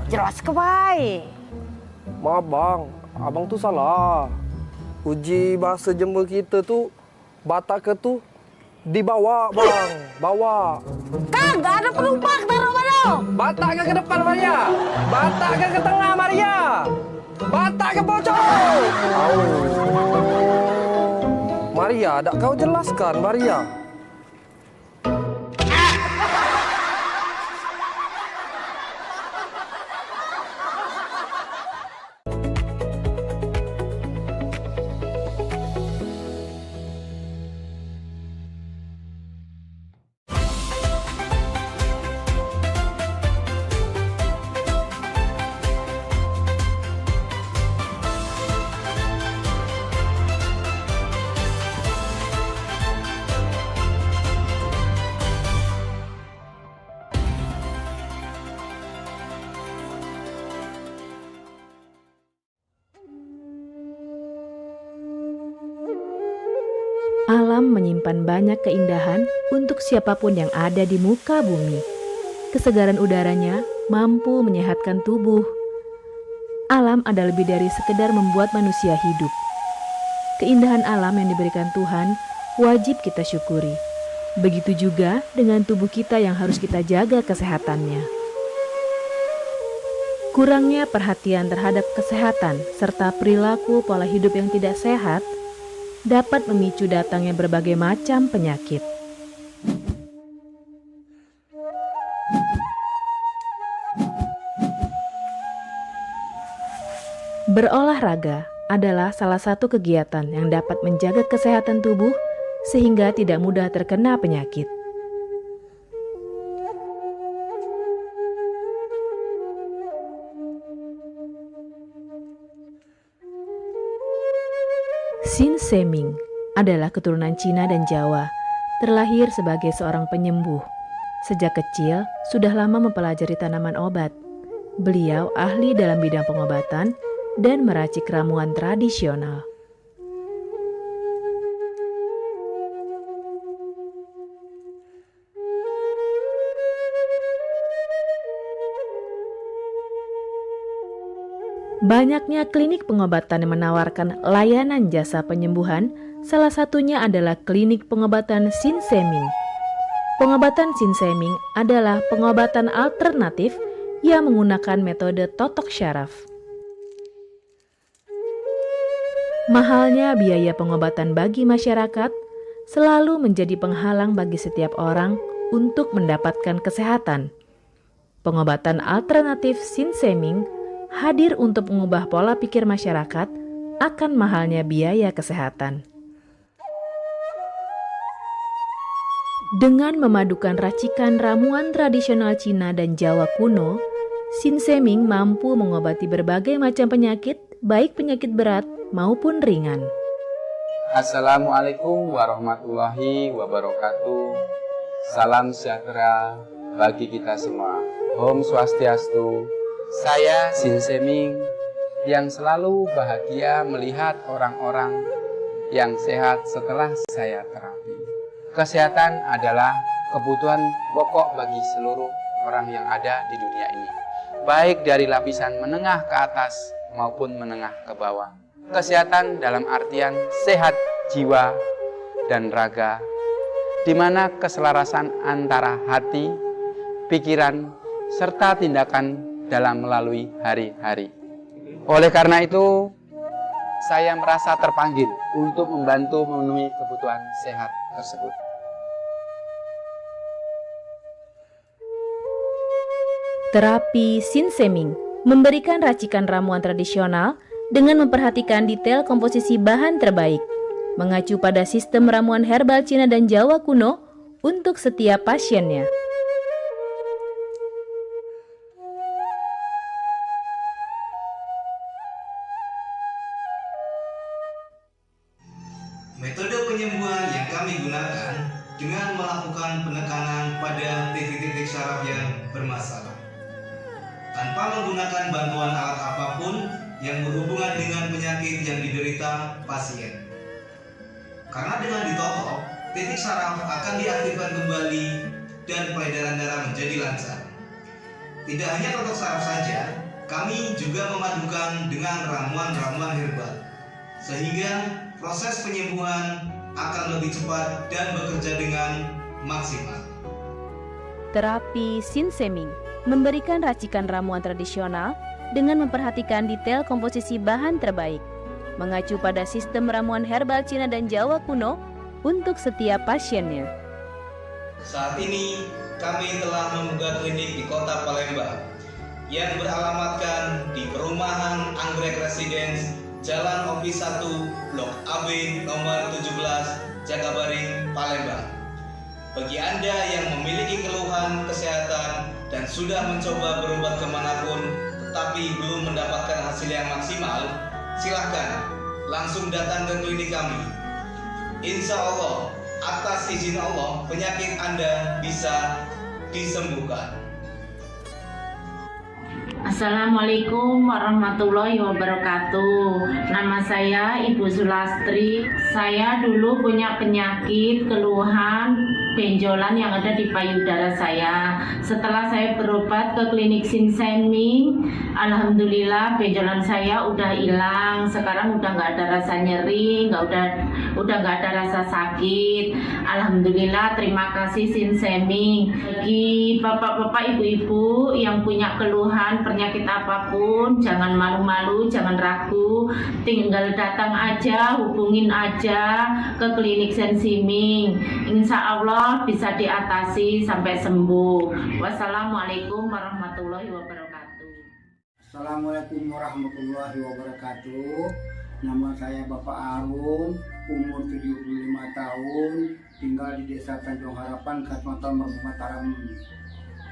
Jelas ke baik. Maaf bang, abang tuh salah. Uji bahasa Jember kita tuh batak ke tuh dibawa bang, bawa. Kang, gak ada penumpang, taruh mana? Batak ke depan Maria, batak ke tengah Maria, batak ke pojok. Maria, ada kau jelaskan Maria. Alam menyimpan banyak keindahan untuk siapapun yang ada di muka bumi. Kesegaran udaranya mampu menyehatkan tubuh. Alam ada lebih dari sekedar membuat manusia hidup. Keindahan alam yang diberikan Tuhan wajib kita syukuri. Begitu juga dengan tubuh kita yang harus kita jaga kesehatannya. Kurangnya perhatian terhadap kesehatan serta perilaku pola hidup yang tidak sehat dapat memicu datangnya berbagai macam penyakit. Berolahraga adalah salah satu kegiatan yang dapat menjaga kesehatan tubuh sehingga tidak mudah terkena penyakit. Sin Seming adalah keturunan Cina dan Jawa, terlahir sebagai seorang penyembuh. Sejak kecil, sudah lama mempelajari tanaman obat. Beliau ahli dalam bidang pengobatan dan meracik ramuan tradisional. Banyaknya klinik pengobatan yang menawarkan layanan jasa penyembuhan, salah satunya adalah klinik pengobatan Sin Seming. Pengobatan Sin Seming adalah pengobatan alternatif yang menggunakan metode totok syaraf. Mahalnya biaya pengobatan bagi masyarakat selalu menjadi penghalang bagi setiap orang untuk mendapatkan kesehatan. Pengobatan alternatif Sin Seming hadir untuk mengubah pola pikir masyarakat akan mahalnya biaya kesehatan. Dengan memadukan racikan ramuan tradisional Cina dan Jawa kuno, Sin Seming mampu mengobati berbagai macam penyakit, baik penyakit berat maupun ringan. Assalamualaikum warahmatullahi wabarakatuh. Salam sejahtera bagi kita semua. Om Swastiastu. Saya Sin Seming yang selalu bahagia melihat orang-orang yang sehat setelah saya terapi. Kesehatan adalah kebutuhan pokok bagi seluruh orang yang ada di dunia ini, baik dari lapisan menengah ke atas maupun menengah ke bawah. Kesehatan dalam artian sehat jiwa dan raga, di mana keselarasan antara hati, pikiran, serta tindakan dalam melalui hari-hari. Oleh karena itu, saya merasa terpanggil untuk membantu memenuhi kebutuhan sehat tersebut. Terapi Sin Seming memberikan racikan ramuan tradisional dengan memperhatikan detail komposisi bahan terbaik, mengacu pada sistem ramuan herbal Cina dan Jawa kuno untuk setiap pasiennya. Metode penyembuhan yang kami gunakan dengan melakukan penekanan pada titik-titik syaraf yang bermasalah, tanpa menggunakan bantuan alat apapun yang berhubungan dengan penyakit yang diderita pasien. Karena dengan ditotok, titik syaraf akan diaktifkan kembali dan peredaran darah menjadi lancar. Tidak hanya totok syaraf saja, kami juga memadukan dengan ramuan-ramuan herbal, sehingga proses penyembuhan akan lebih cepat dan bekerja dengan maksimal. Terapi Sinseming memberikan racikan ramuan tradisional dengan memperhatikan detail komposisi bahan terbaik, mengacu pada sistem ramuan herbal Cina dan Jawa kuno untuk setiap pasiennya. Saat ini kami telah membuka klinik di Kota Palembang yang beralamatkan di Perumahan Anggrek Residence, Jalan Opi 1, Blok AB nomor 17, Jakabaring, Palembang. Bagi Anda yang memiliki keluhan kesehatan dan sudah mencoba berobat kemanapun tetapi belum mendapatkan hasil yang maksimal, silahkan langsung datang ke klinik kami. Insya Allah, atas izin Allah, penyakit Anda bisa disembuhkan. Assalamualaikum warahmatullahi wabarakatuh. Nama saya Ibu Sulastri. Saya dulu punya penyakit keluhan benjolan yang ada di payudara saya. Setelah saya berobat ke klinik Sinseming, alhamdulillah benjolan saya udah hilang. Sekarang udah nggak ada rasa nyeri, udah nggak ada rasa sakit. Alhamdulillah, terima kasih Sinseming. Bagi bapak-bapak, ibu-ibu yang punya keluhan penyakit apapun, jangan malu-malu, jangan ragu, tinggal datang aja, hubungin aja ke klinik Sinseming. Insya Allah bisa diatasi sampai sembuh. Wassalamualaikum warahmatullahi wabarakatuh. Assalamualaikum warahmatullahi wabarakatuh. Nama saya Bapak Arun, umur 75 tahun, tinggal di Desa Tanjung Harapan, Kecamatan Merbau Mataram.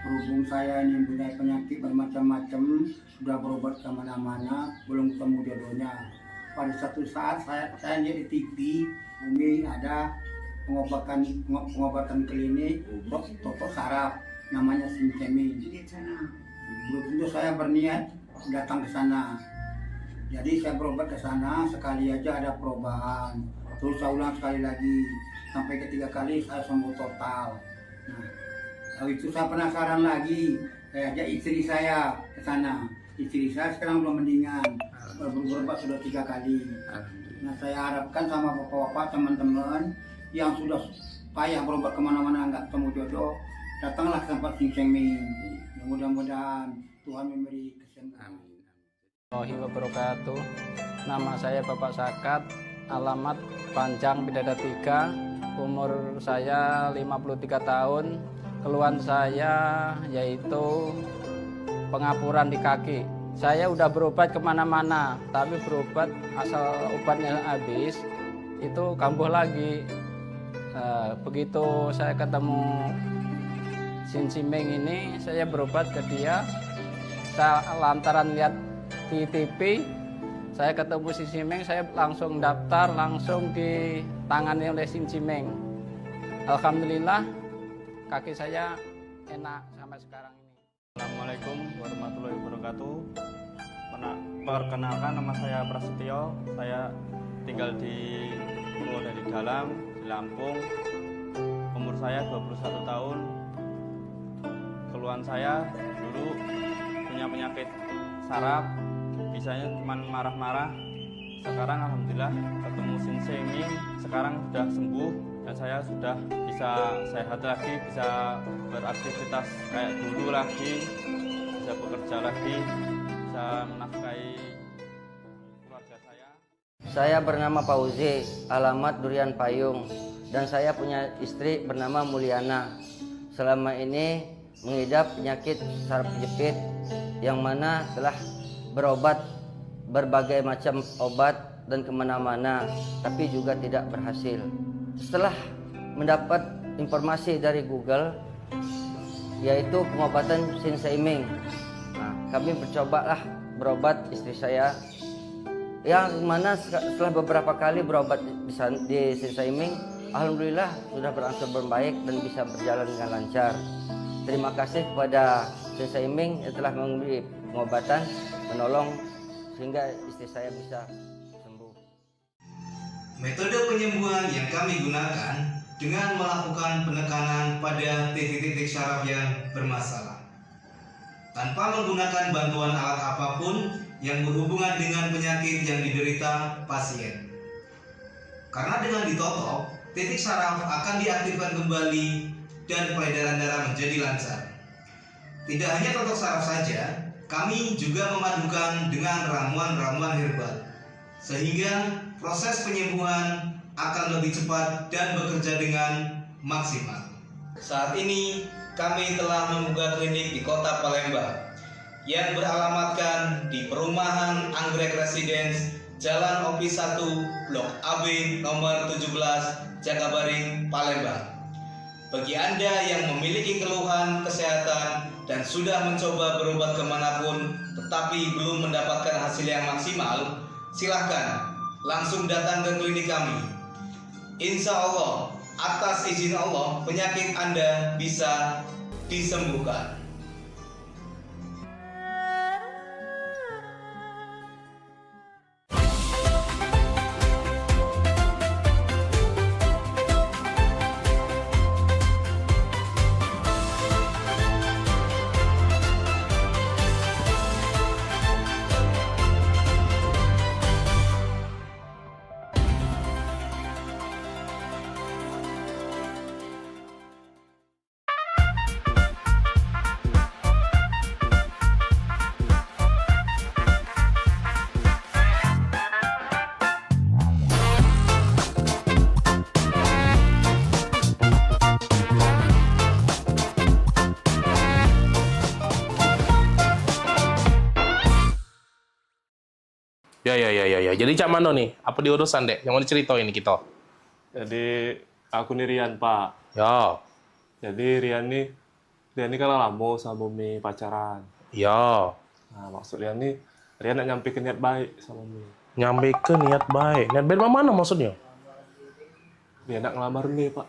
Berhubung saya ini mempunyai penyakit bermacam-macam, sudah berobat kemana-mana, belum ketemu jodohnya. Pada satu saat saya lihat di TV, Umi ada pengobatan klinik totok saraf, namanya Sinseming. Belum tentu saya berniat datang ke sana. Jadi saya berobat ke sana, sekali aja ada perubahan. Terus saya ulang sekali lagi, sampai ketiga kali saya sembuh total. Nah, kalau itu saya penasaran lagi, saya ajak istri saya ke sana. Istri saya sekarang belum mendingan, berobat sudah 3 kali. Nah, saya harapkan sama bapak-bapak, teman-teman yang sudah payah berobat kemana-mana nggak ketemu jodoh, datanglah ke tempat Sinseming. Mudah-mudahan Tuhan memberi kesembuhan. Warahmatullahi wabarakatuh. Nama saya Bapak Sakat, alamat Panjang Bidada 3, umur saya 53 tahun. Keluhan saya yaitu pengapuran di kaki. Saya udah berobat kemana-mana, tapi berobat asal obatnya habis, itu kambuh lagi. Begitu saya ketemu Sinseming ini, saya berobat ke dia. Saya lantaran lihat di TV, saya ketemu Sinseming, saya langsung daftar, langsung ditangani oleh Sinseming. Alhamdulillah, kaki saya enak sampai sekarang ini. Assalamualaikum warahmatullahi wabarakatuh. Perkenalkan, nama saya Prasetyo. Saya tinggal di Pulau Dari Dalam, di Lampung. Umur saya 21 tahun. Keluhan saya dulu punya penyakit saraf, bisanya cuma marah-marah. Sekarang alhamdulillah ketemu Sinseming, sekarang sudah sembuh dan saya sudah bisa sehat lagi, bisa beraktivitas kayak dulu lagi, bisa bekerja lagi, bisa menafkahi keluarga saya. Saya bernama Fauzi, alamat Durian Payung, dan saya punya istri bernama Mulyana. Selama ini mengidap penyakit saraf kejepit yang mana telah berobat berbagai macam obat dan kemana-mana, tapi juga tidak berhasil. Setelah mendapat informasi dari Google, yaitu pengobatan Sinseiming, nah, kami mencobalah berobat istri saya, yang mana setelah beberapa kali berobat di Sinseiming, alhamdulillah sudah berangsur membaik dan bisa berjalan dengan lancar. Terima kasih kepada Sinseiming yang telah memberi pengobatan, menolong sehingga istri saya bisa sembuh. Metode penyembuhan yang kami gunakan dengan melakukan penekanan pada titik-titik syaraf yang bermasalah, tanpa menggunakan bantuan alat apapun yang berhubungan dengan penyakit yang diderita pasien. Karena dengan ditotok, titik syaraf akan diaktifkan kembali dan peredaran darah menjadi lancar. Tidak hanya totok saraf saja, kami juga memadukan dengan ramuan-ramuan herbal, sehingga proses penyembuhan akan lebih cepat dan bekerja dengan maksimal. Saat ini kami telah membuka klinik di Kota Palembang yang beralamatkan di Perumahan Anggrek Residence, Jalan Opi 1, Blok AB nomor 17, Jakabaring, Palembang. Bagi Anda yang memiliki keluhan kesehatan dan sudah mencoba berobat kemanapun tetapi belum mendapatkan hasil yang maksimal, silahkan langsung datang ke klinik kami. Insya Allah, atas izin Allah, penyakit Anda bisa disembuhkan. Ya. Jadi cak mano nih? Apa diurusan dek? Yang mau diceritain kita? Jadi aku nih Rian Pak. Ya. Jadi Rian nih kan lama sama Bumi pacaran. Ya. Nah maksud Rian nak nyampein niat baik sama Bumi. Nyampein niat baik? Niat baik mana maksudnya? Dia nak ngelamar Bumi Pak.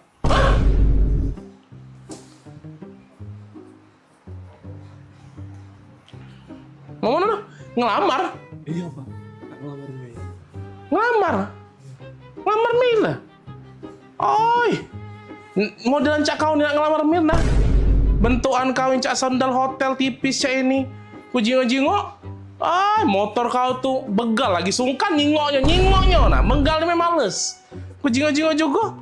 Mau mana? Ngelamar? Iya Pak. Ngelamar Mei. Ngelamar Mirna? Oi, modelan cak kau nih ngelamar Mirna. Bentukan kau yang cak sandal hotel tipis cak ini. Kujingo-jingo. Motor kau tuh begal lagi sungkan nyingoknya. Nah, menggal ini males. Kujingo-jingo juga.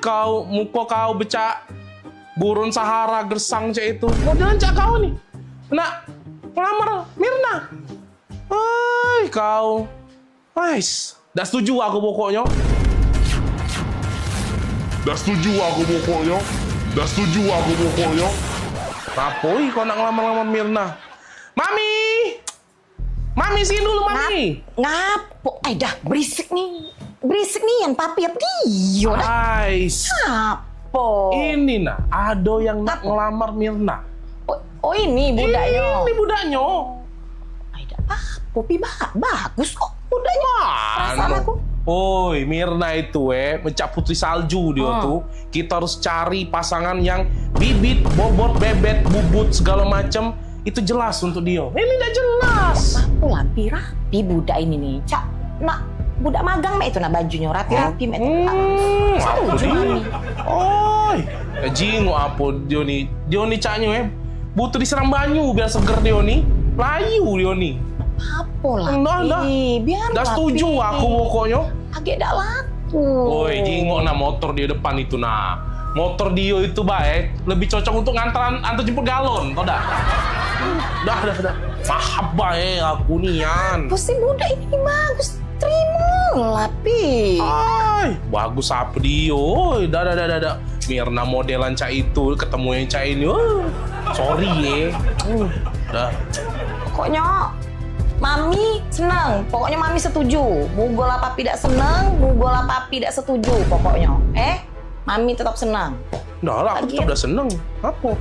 Kau muka kau becak burun Sahara gersang cak itu. Modelan cak kau nih. Nak ngelamar Mirna. Kau. Dah setuju aku pokoknya. Rapoi kau nak ngelamar Mirna. Mami sini dulu Mami. Ngapo? Dah berisik nih yang papi apa dia? Ngapo? Ini nah, ada yang nak ngelamar Mirna. Oh ini budaknya. Ini budaknya. Popi bagus kok budaknya. Perasaan aku. Oi, Mirna itu mencak putri salju dia tuh. Kita harus cari pasangan yang bibit, bobot, bebet, bubut segala macam itu jelas untuk dia. Ini enggak jelas. Aku rapi budak ini nih. Cak, nak budak magang mek itu nak bajunya rapi-rapi mek itu. Aku nih. Oi, jingo apa dia nih caknya butuh disiram banyu biar seger dia nih. Layu dia nih. Apa lapi? Biar dah setuju aku pokoknya. Agak dak laku. Woi, jingok nah motor di depan itu nah. Motor dia itu baik, lebih cocok untuk antar jemput galon, tau dah? Dah. Maaf baik aku nian. Pasti budak ini bagus. Terima lapi. Bagus apa dia? Dah. Mirna modelan cak itu ketemu yang cak ini. Sorry Dah. Pokoknya Mami senang, pokoknya Mami setuju. Mugol apa tidak senang, mugol apa tidak setuju pokoknya. Mami tetap senang. Dah lah, aku tetap udah seneng. Apa?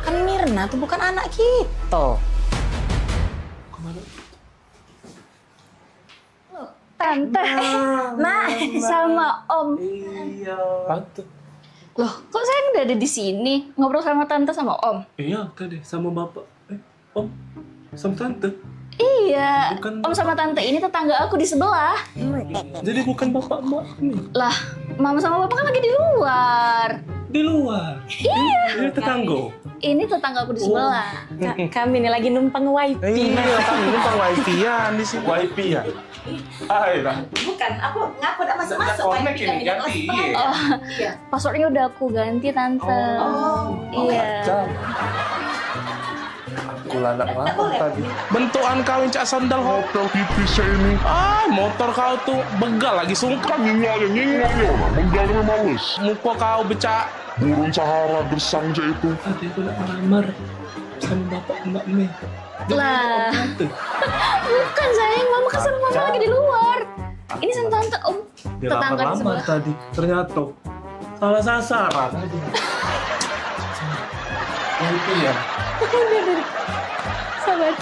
Kan Mirna tuh bukan anak kita. Tante, Nak, sama Om. Iya. Tante. Loh, kok saya udah ada di sini ngobrol sama Tante sama Om? Iya, tadi sama bapak. Om, sama tante. Iya, Om sama Tante ini tetangga aku di sebelah. Jadi bukan bapak mbak nih. Lah, Mama sama Bapak kan lagi di luar. Di luar? Iya. Ini tetangga. Ini tetangga aku di sebelah. Kami ini lagi numpang wifi. Iya, kami numpang wifi-an di sini. Wifi ya? Ayolah. Bukan, aku ngaku udah masuk-masuk. Connect ini ganti. Oh, passwordnya udah aku ganti Tante. Iya. Aku lanak tadi. Bentukan kawin cak sandal hotel tipis ini. Motor kau tuh begal lagi sungkan. Nyingnya. Begalnya males. Muka kau becak. Burung Sahara gersang cak itu. Tadi aku nak melamar sama bapak mbak Mei. Lah. Bukan sayang, Mama kan sama Mama lagi di luar. Ini sama Tante Om. Dia Tetangga di lamar sebelah. tadi. Ternyata salah sasaran. Wifi ya? Udah. Sabar.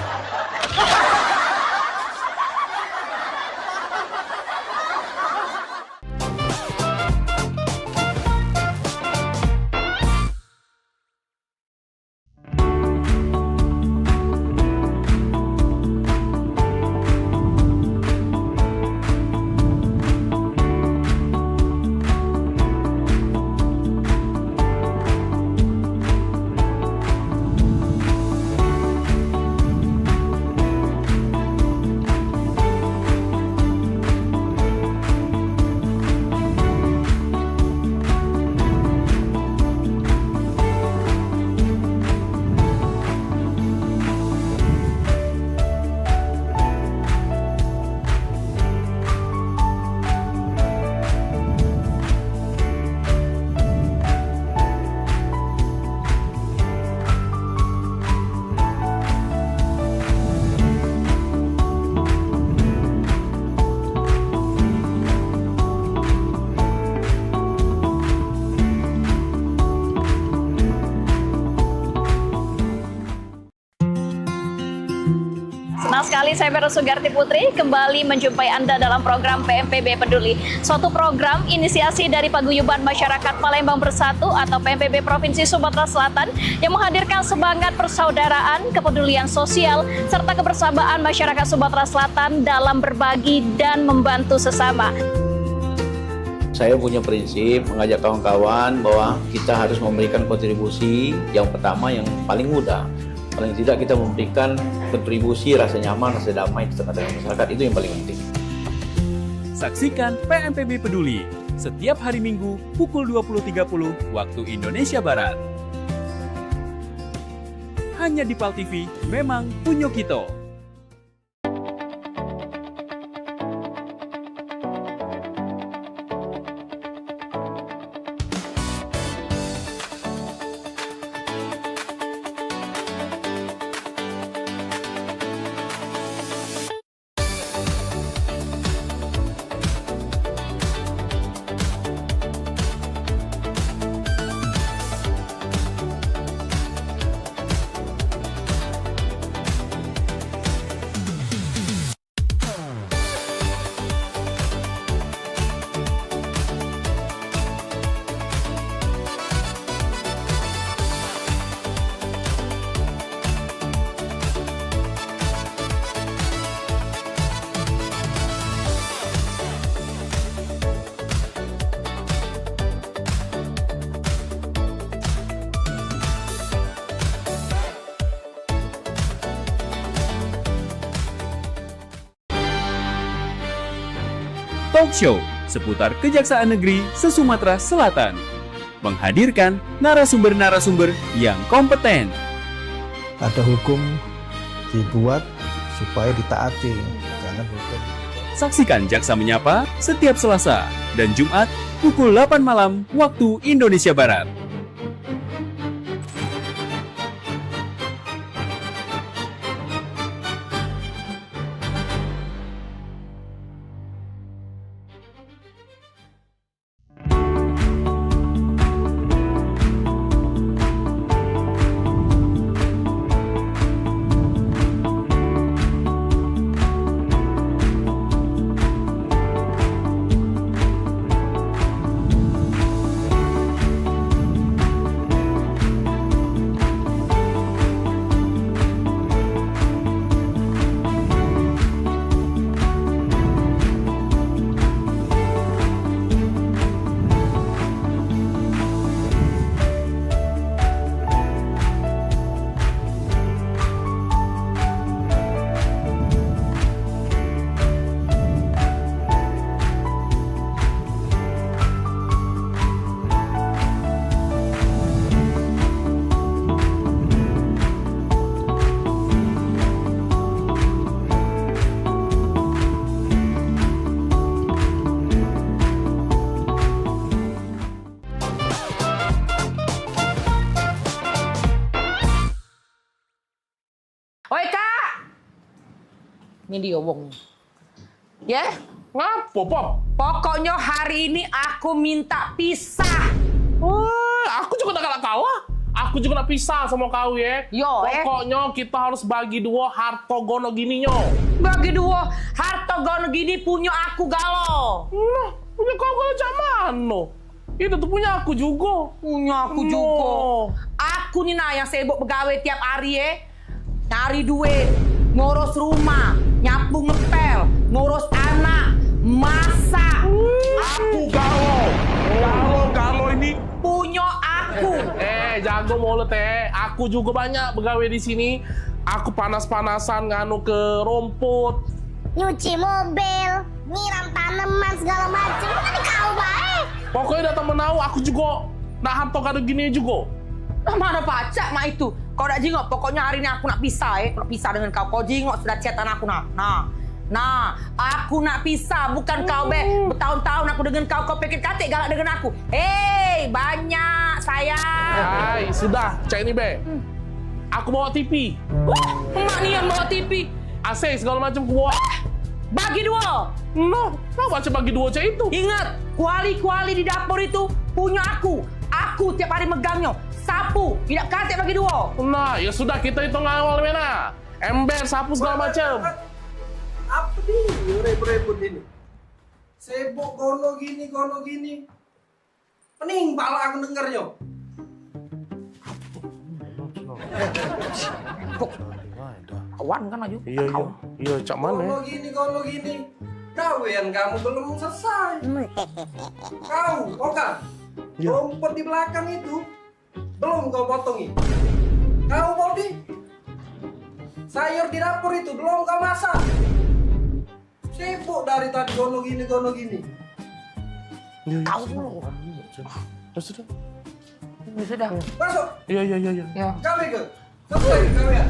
Senang sekali saya Vera Sugarti Putri kembali menjumpai Anda dalam program PMPB Peduli. Suatu program inisiasi dari Paguyuban Masyarakat Palembang Bersatu atau PMPB Provinsi Sumatera Selatan yang menghadirkan semangat persaudaraan, kepedulian sosial, serta kebersamaan masyarakat Sumatera Selatan dalam berbagi dan membantu sesama. Saya punya prinsip mengajak kawan-kawan bahwa kita harus memberikan kontribusi yang pertama yang paling mudah. Paling tidak kita memberikan kontribusi rasa nyaman, rasa damai di tengah-tengah masyarakat, itu yang paling penting. Saksikan PMPB Peduli setiap hari Minggu pukul 20.30 waktu Indonesia Barat. Hanya di PAL TV, memang punya kita. Talk Show seputar Kejaksaan Negeri se-Sumatera Selatan. Menghadirkan narasumber-narasumber yang kompeten. Ada hukum dibuat supaya ditaati, jangan hukum. Saksikan Jaksa Menyapa setiap Selasa dan Jumat pukul 8 malam waktu Indonesia Barat. Ini dia wong. Ya? Ngapo, Pop? Pokoknya hari ini aku minta pisah. Aku juga gak kalah. Aku juga nak pisah sama kau ya. Pokoknya kita harus bagi dua harta gono gini nyo. Bagi dua harta gono gini punya aku galo. Nah, punya kau galo zaman no. Itu tuh punya aku juga. Punya aku juga. Aku nih yang sibuk begawe tiap hari ya. Cari duit, ngurus rumah, nyapu ngepel, ngurus anak, masak. Aku galo ini punya aku. Jago mulut aku juga banyak begawe di sini. Aku panas-panasan nganu ke rumput, nyuci mobil, nyiram tanaman segala macam. Kan kau baik. Pokoknya datang menau aku juga nak harta kado gini juga. Mana pacak mak itu? Kau nak jingok, pokoknya hari ini aku nak pisah nak pisah dengan kau. Kau jingok sudah chatan aku Nah, aku nak pisah, bukan kau bertahun-tahun aku dengan kau pikir katik galak dengan aku. Banyak sayang. Hai, sudah, cek ini Aku bawa TV. Emak nih yang bawa TV. AC segala macam aku bawa. Bagi dua. No, macam bagi dua cek itu. Ingat, kuali-kuali di dapur itu punya aku. Aku tiap hari megangnya. Sapu, tidak katik bagi dua. Nah, ya sudah kita hitung awal mana. Ember, sapu segala macam. Apa nih rebut-rebut ini? Sibuk gono gini. Pening pala aku dengernya. Kawan kan aja. Iya, cak mana? Gono gini. Kawian kamu belum selesai. Kau, Oka. Rumput di belakang itu belum kau potongi. Kau Bodi, sayur di dapur itu belum kau masak. Sibuk dari tadi gono gini. Kau dulu. Sudah. Sudah. Masuk. Iya. Kami ke. Selesai kalian.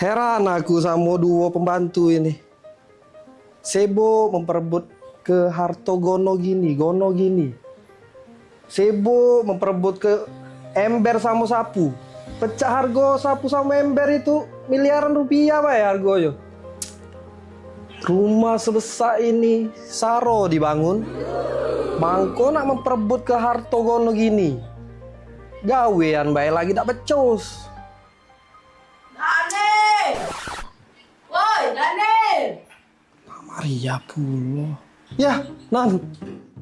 Heran aku sama dua pembantu ini. Sibuk memperebut ke harta gono gini. Sibuk memperebut ke ember sama sapu. Pecah harga sapu sama ember itu miliaran rupiah Pak ya harganya. Rumah sebesar ini saro dibangun. Mangko nak memperebut ke harta gono gini. Gawean bae lagi tak becus. Daniel! Woi, Daniel! Maria pula. Ya, Nan.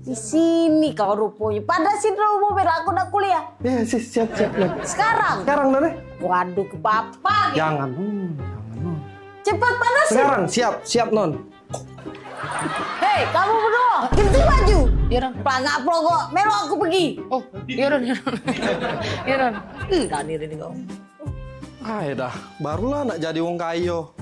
Di sini kau rupanya. Pada sini mobil aku udah kuliah. Ya, siap. Sekarang, Nan. Waduh, ke papa. Jangan. Cepat panasin. Sekarang, siap, Non. Hei, kamu berdua, ganti baju. Pelangak pelogok, melo aku pergi. Iya Ron. Daniel ini kau. Dah, barulah nak jadi wong kayo.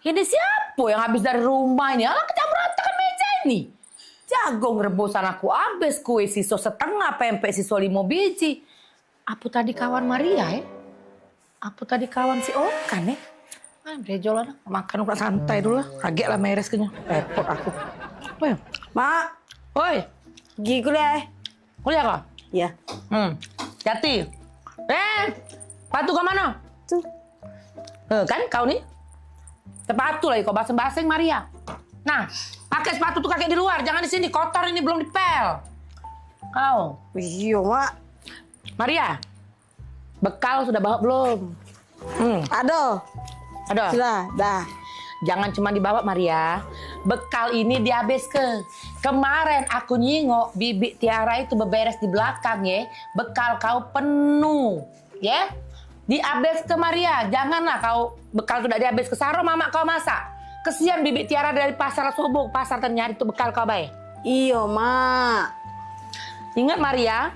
Ini siapa yang habis dari rumah ini? Alah, kita berantakan meja ini. Jagung rebusan aku habis, kue siso setengah, pempek siso 5 biji. Apa tadi kawan Maria ya? Apa tadi kawan si Okan ya? Brejolan, makan udah santai dulu lah. Kaget lah meres kenyang. Repot aku. Woi, Mak. Woi. Pergi kuliah. Kuliah kah? Iya. Jati. Sepatu ke mana? Tuh. Kan kau nih. Sepatu lagi kau baseng-baseng Maria. Nah, pakai sepatu tuh kaki di luar, jangan di sini, kotor ini belum dipel. Kau. Iya, Mak. Maria. Bekal sudah bawa belum? Ada. Sudah, dah. Jangan cuma dibawa Maria. Bekal ini dihabis ke. Kemarin aku nyingok Bibi Tiara itu beberes di belakang ya. Bekal kau penuh, ya. Dihabis ke Maria. Janganlah kau bekal sudah dihabis ke Saro mama kau masak. Kesian Bibi Tiara dari pasar subuh, pasar ternyari itu bekal kau baik. Iya, Mak. Ingat Maria,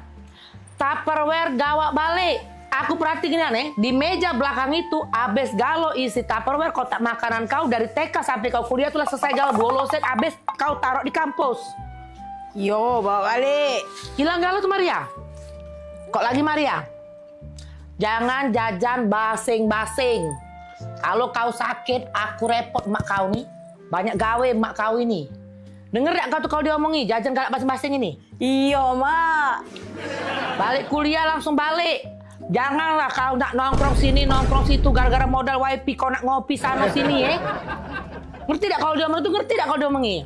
Tupperware gawak balik. Aku perhatiin nih, di meja belakang itu abis galo isi Tupperware kotak makanan kau dari TK sampai kau kuliah tuh selesai galo boloset abis kau taruh di kampus. Yo, bawa balik. Hilang galo tuh Maria. Kok lagi Maria? Jangan jajan basing-basing. Kalau kau sakit, aku repot mak kau nih. Banyak gawe mak kau ini. Denger gak kau tuh kalau diomongi jajan galak basing-basing ini? Iya, Mak. Balik kuliah langsung balik. Janganlah kau nak nongkrong sini, nongkrong situ gara-gara modal wifi kau nak ngopi sana sini ya. Ngerti tak kalau diomongi itu? Ngerti tak kalau diomongi?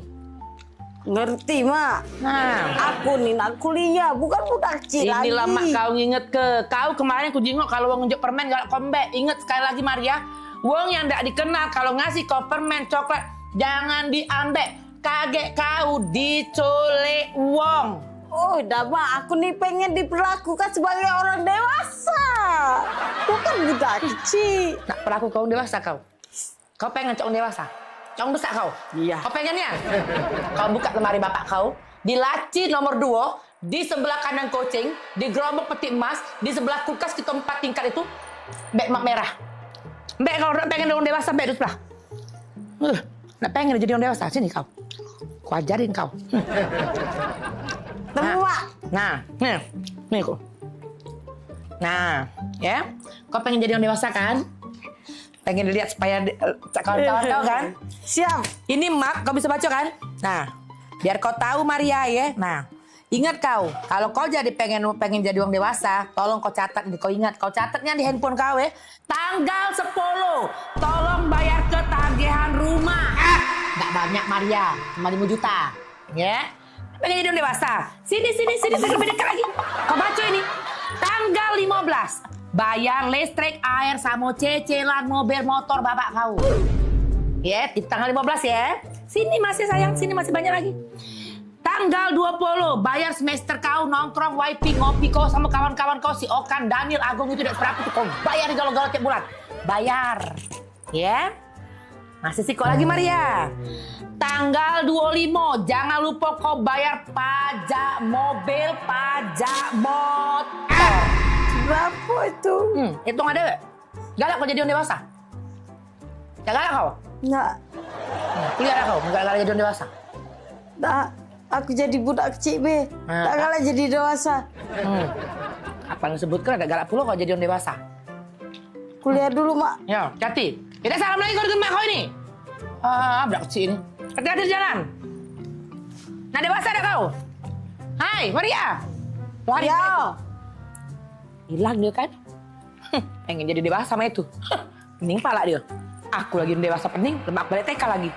Ngerti, Mak. Nah, aku nih nak kuliah, bukan budak kecil lagi. Inilah mak kau nginget ke. Kau kemarin ku jingok kalau wong ngunjuk permen galak kombek. Ingat sekali lagi Maria, wong yang ndak dikenal kalau ngasih kau permen coklat jangan diambek. Kaget kau diculik wong. Oh, dah Mak, aku nih pengen diperlakukan sebagai orang dewasa. Bukan budak kecil. Nak perlaku kau dewasa kau. Kau pengen cowok dewasa? Cowok besar kau? Iya. Kau pengennya? Kau buka lemari bapak kau, di laci nomor 2, di sebelah kanan kucing, di gerobak peti emas, di sebelah kulkas kita 4 tingkat itu, beg mak merah. Beg kalau pengen orang dewasa, beg itu sebelah. Nak pengen jadi orang dewasa, sini kau. Ku ajarin kau. Nah, nih kok. Nah, ya, kau pengen jadi orang dewasa kan? Pengen dilihat supaya kawan-kawan kau kan? Siap. Ini mak, kau bisa baca kan? Nah, biar kau tahu Maria ya. Nah, ingat kau, kalau kau jadi pengen jadi orang dewasa, tolong kau catat, kau ingat, kau catatnya di handphone kau ya. Tanggal 10, tolong bayar ketagihan rumah. Nggak banyak Maria, cuma 5 juta, ya. Pengen jadi orang dewasa. Sini, lebih dekat lagi. Kau baca ini. Tanggal 15. Bayar listrik, air, sama cicilan mobil motor bapak kau. Ya, di tanggal 15 ya. Sini masih sayang, sini masih banyak lagi. Tanggal 20, bayar semester kau, nongkrong, wifi, ngopi kau sama kawan-kawan kau. Si Okan, Daniel, Agung itu tidak seberapa tuh. Kau bayar di galau-galau tiap bulan. Bayar. Ya. Masih sih kok lagi Maria. Tanggal 25, jangan lupa kau bayar pajak mobil, pajak motor. Berapa itu? Hitung ada gak? Galak kau jadi orang dewasa? Ya galak kau? Enggak. Tidak ada kau, enggak galak jadi orang dewasa? Nah, aku jadi budak kecil, Be. Tak galak jadi dewasa. Apa yang sebutkan ada galak pula kau jadi orang dewasa? Kuliah dulu, Mak. Ya, hati. Kita salam lagi kau dengan mak kau ini. Budak kecil ini. Hati-hati di jalan. Nah, dewasa ada kau? Hai, Maria. Ya. Hilang dia kan? Pengen jadi dewasa sama itu. Pening pala dia. Aku lagi dewasa pening, lemak balik TK lagi.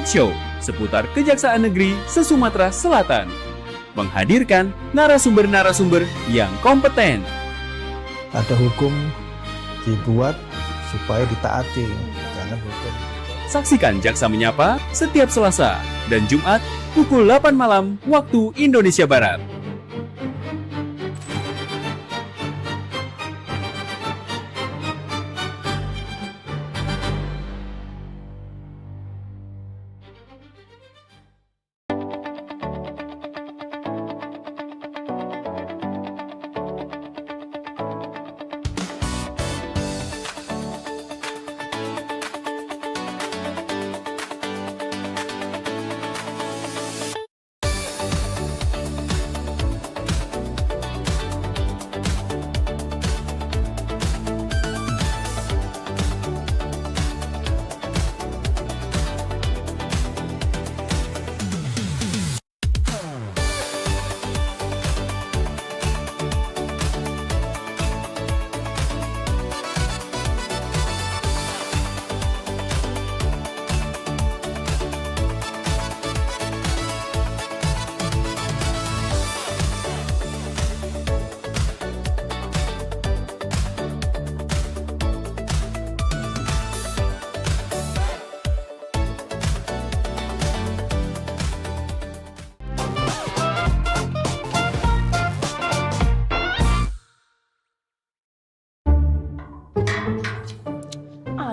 talk show seputar Kejaksaan Negeri se-Sumatera Selatan. Menghadirkan narasumber-narasumber yang kompeten. Ada hukum dibuat supaya ditaati, jangan hukum. Saksikan Jaksa Menyapa setiap Selasa dan Jumat pukul 8 malam waktu Indonesia Barat.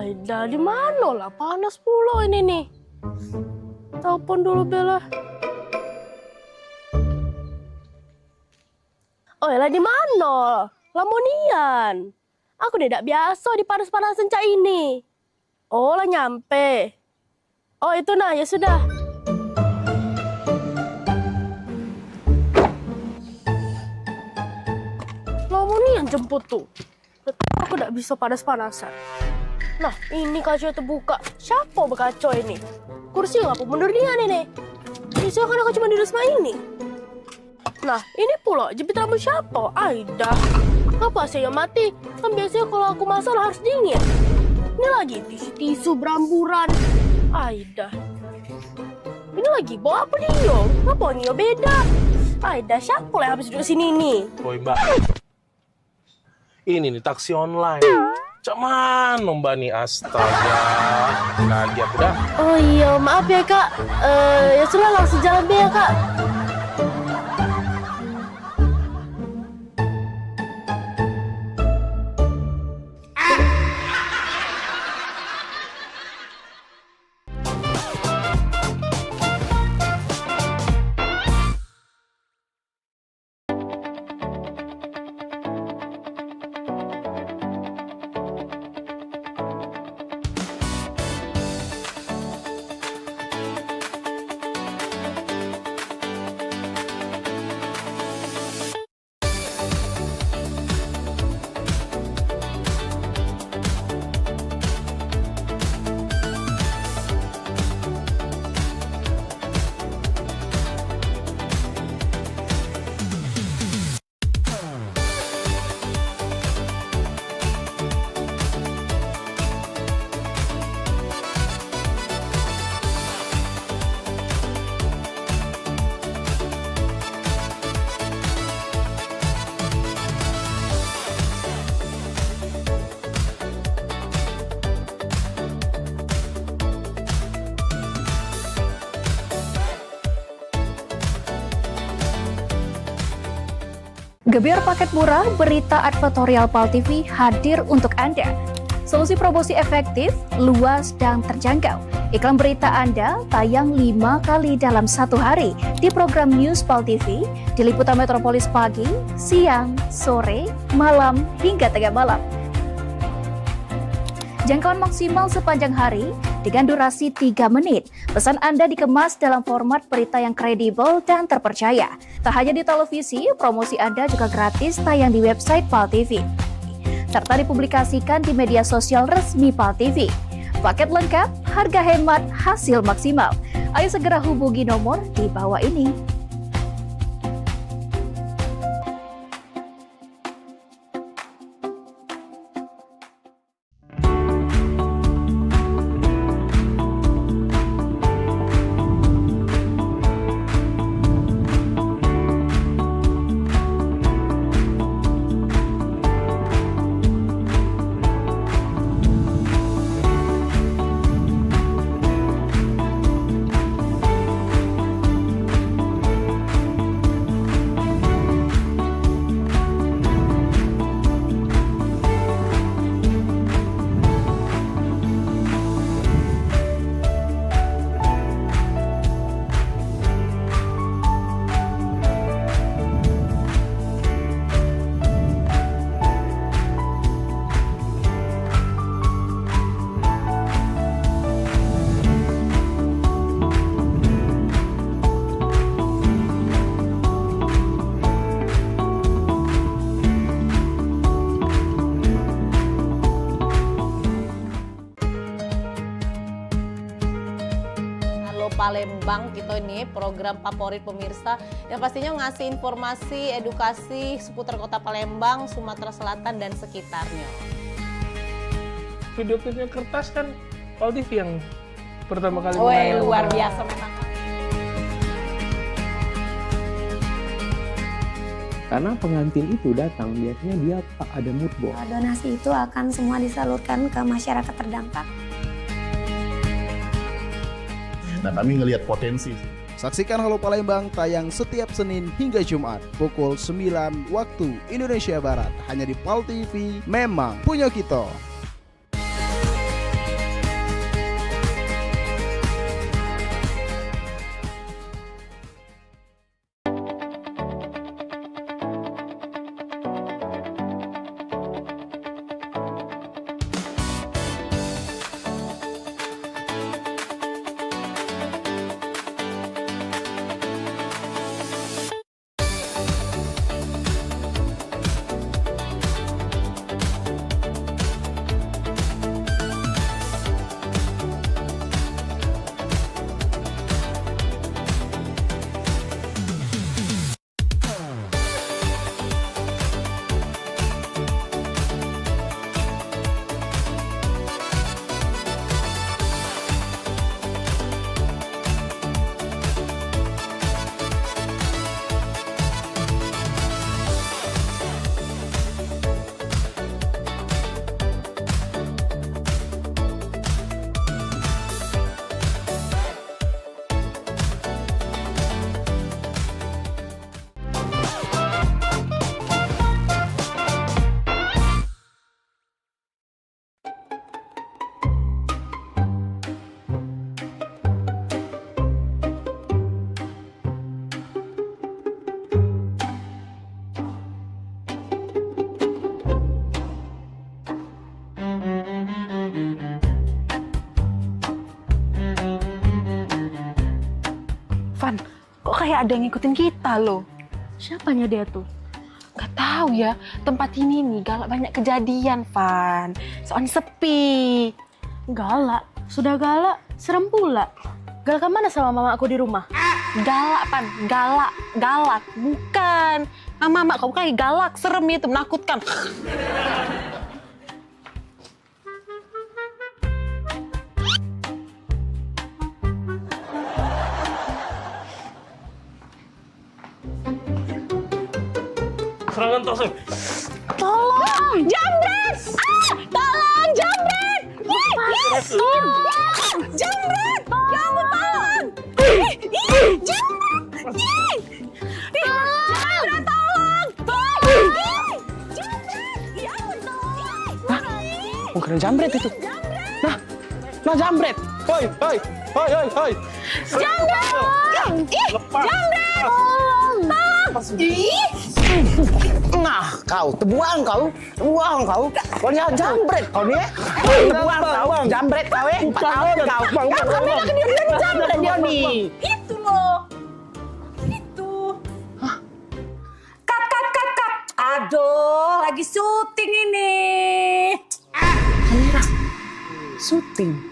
Aida, di mana lah? Panas pula ini nih. Telepon dulu Bella. Oh, lah di mana? Lamonian. Aku tidak biasa di panas-panasan cak ini. Oh, lah nyampe. Oh, itu nah, ya sudah. Lamonian jemput tuh. Aku tidak bisa panas-panasan. Nah, ini kaca terbuka. Siapa berkaca ini? Kursi ngapa mundur dia nih? Bisa kan aku cuma duduk sama ini. Nah, ini pula jepit rambut siapa? Aida. Apa sih yang mati? Kan biasanya kalau aku masak harus dingin. Ini lagi tisu-tisu beramburan. Aida. Ini lagi bawa apa Nio? Apa Nio beda? Aida, siapa lah yang habis duduk sini nih? Oi Mbak, ini nih taksi online. Cak mana Mbak nih, astaga. Lagi aku dah. Oh iya, maaf ya Kak. Ya sudah langsung jalan deh ya Kak. Gebyar paket murah, berita advertorial PAL TV hadir untuk Anda. Solusi promosi efektif, luas, dan terjangkau. Iklan berita Anda tayang 5 kali dalam satu hari di program News PAL TV, di liputan Metropolis pagi, siang, sore, malam, hingga tengah malam. Jangkauan maksimal sepanjang hari dengan durasi 3 menit. Pesan Anda dikemas dalam format berita yang kredibel dan terpercaya. Tak hanya di televisi, promosi Anda juga gratis tayang di website PAL TV, serta dipublikasikan di media sosial resmi PAL TV. Paket lengkap, harga hemat, hasil maksimal. Ayo segera hubungi nomor di bawah ini. Palembang kita ini program favorit pemirsa yang pastinya ngasih informasi, edukasi seputar kota Palembang, Sumatera Selatan dan sekitarnya. Video-video kertas kan Pal TV yang pertama kali. Wih, luar biasa memang. Karena pengantin itu datang, biasanya dia ada mood board. Donasi itu akan semua disalurkan ke masyarakat terdampak. Dan kami ngelihat potensi. Saksikan Halo Palembang tayang setiap Senin hingga Jumat pukul 9 waktu Indonesia Barat. Hanya di Pal TV, memang punya kita. Van, kok kayak ada yang ngikutin kita loh? Siapanya dia tuh? Gak tahu ya, tempat ini nih galak banyak kejadian, Van. Soalnya sepi. Galak? Sudah galak, serem pula. Galak mana sama mama aku di rumah? Galak, Van. Galak. Bukan. Mama kamu kayak galak, serem itu, menakutkan. Serangan tosok. Tolong, jambret! Tolong, jambret! Tolong, jambret! Ya ampun, tolong! Jambret! Jambret, tolong! Jambret! Ya ampun, tolong! Bukan jambret itu. Nah jambret. Hoi. Jambret! Jambret! Nah, kau tebuang kau. Kau ni jambret kau ni. Tebuang kau, jambret kau 4 tahun kau. Kami nak dia jambret dia ni. Itu loh. Itu. Kat. Aduh, lagi syuting ini. Kamera. Syuting.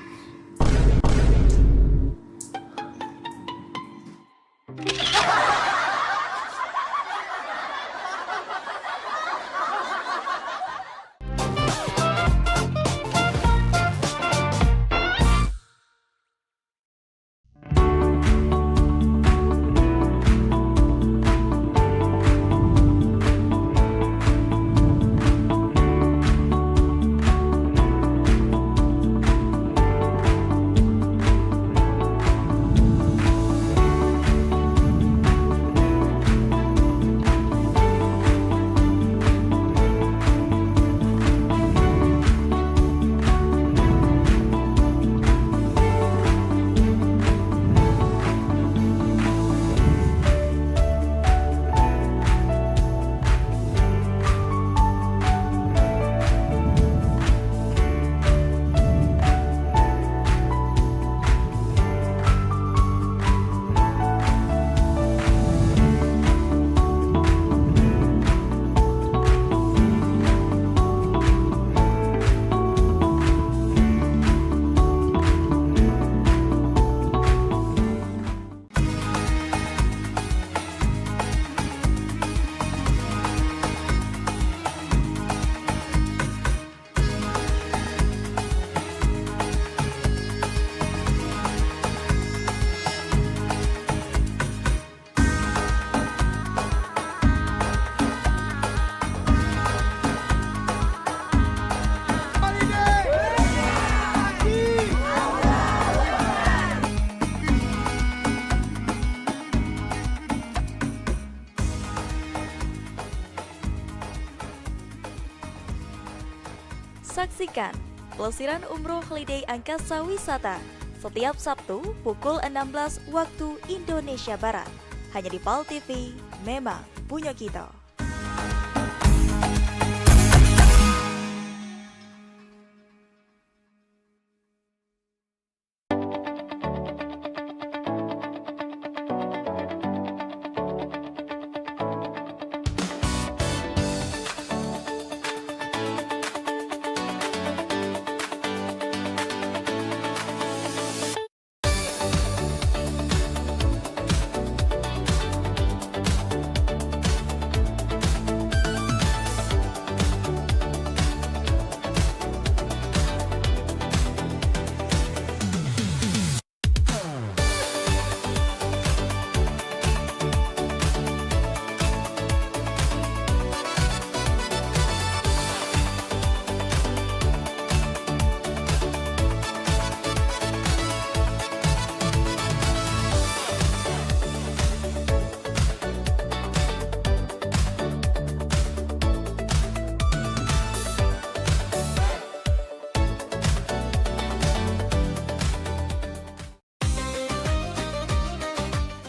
Saksikan Pelesiran Umroh Holiday Angkasa Wisata setiap Sabtu pukul 16 waktu Indonesia Barat. Hanya di PAL TV, memang punya kita.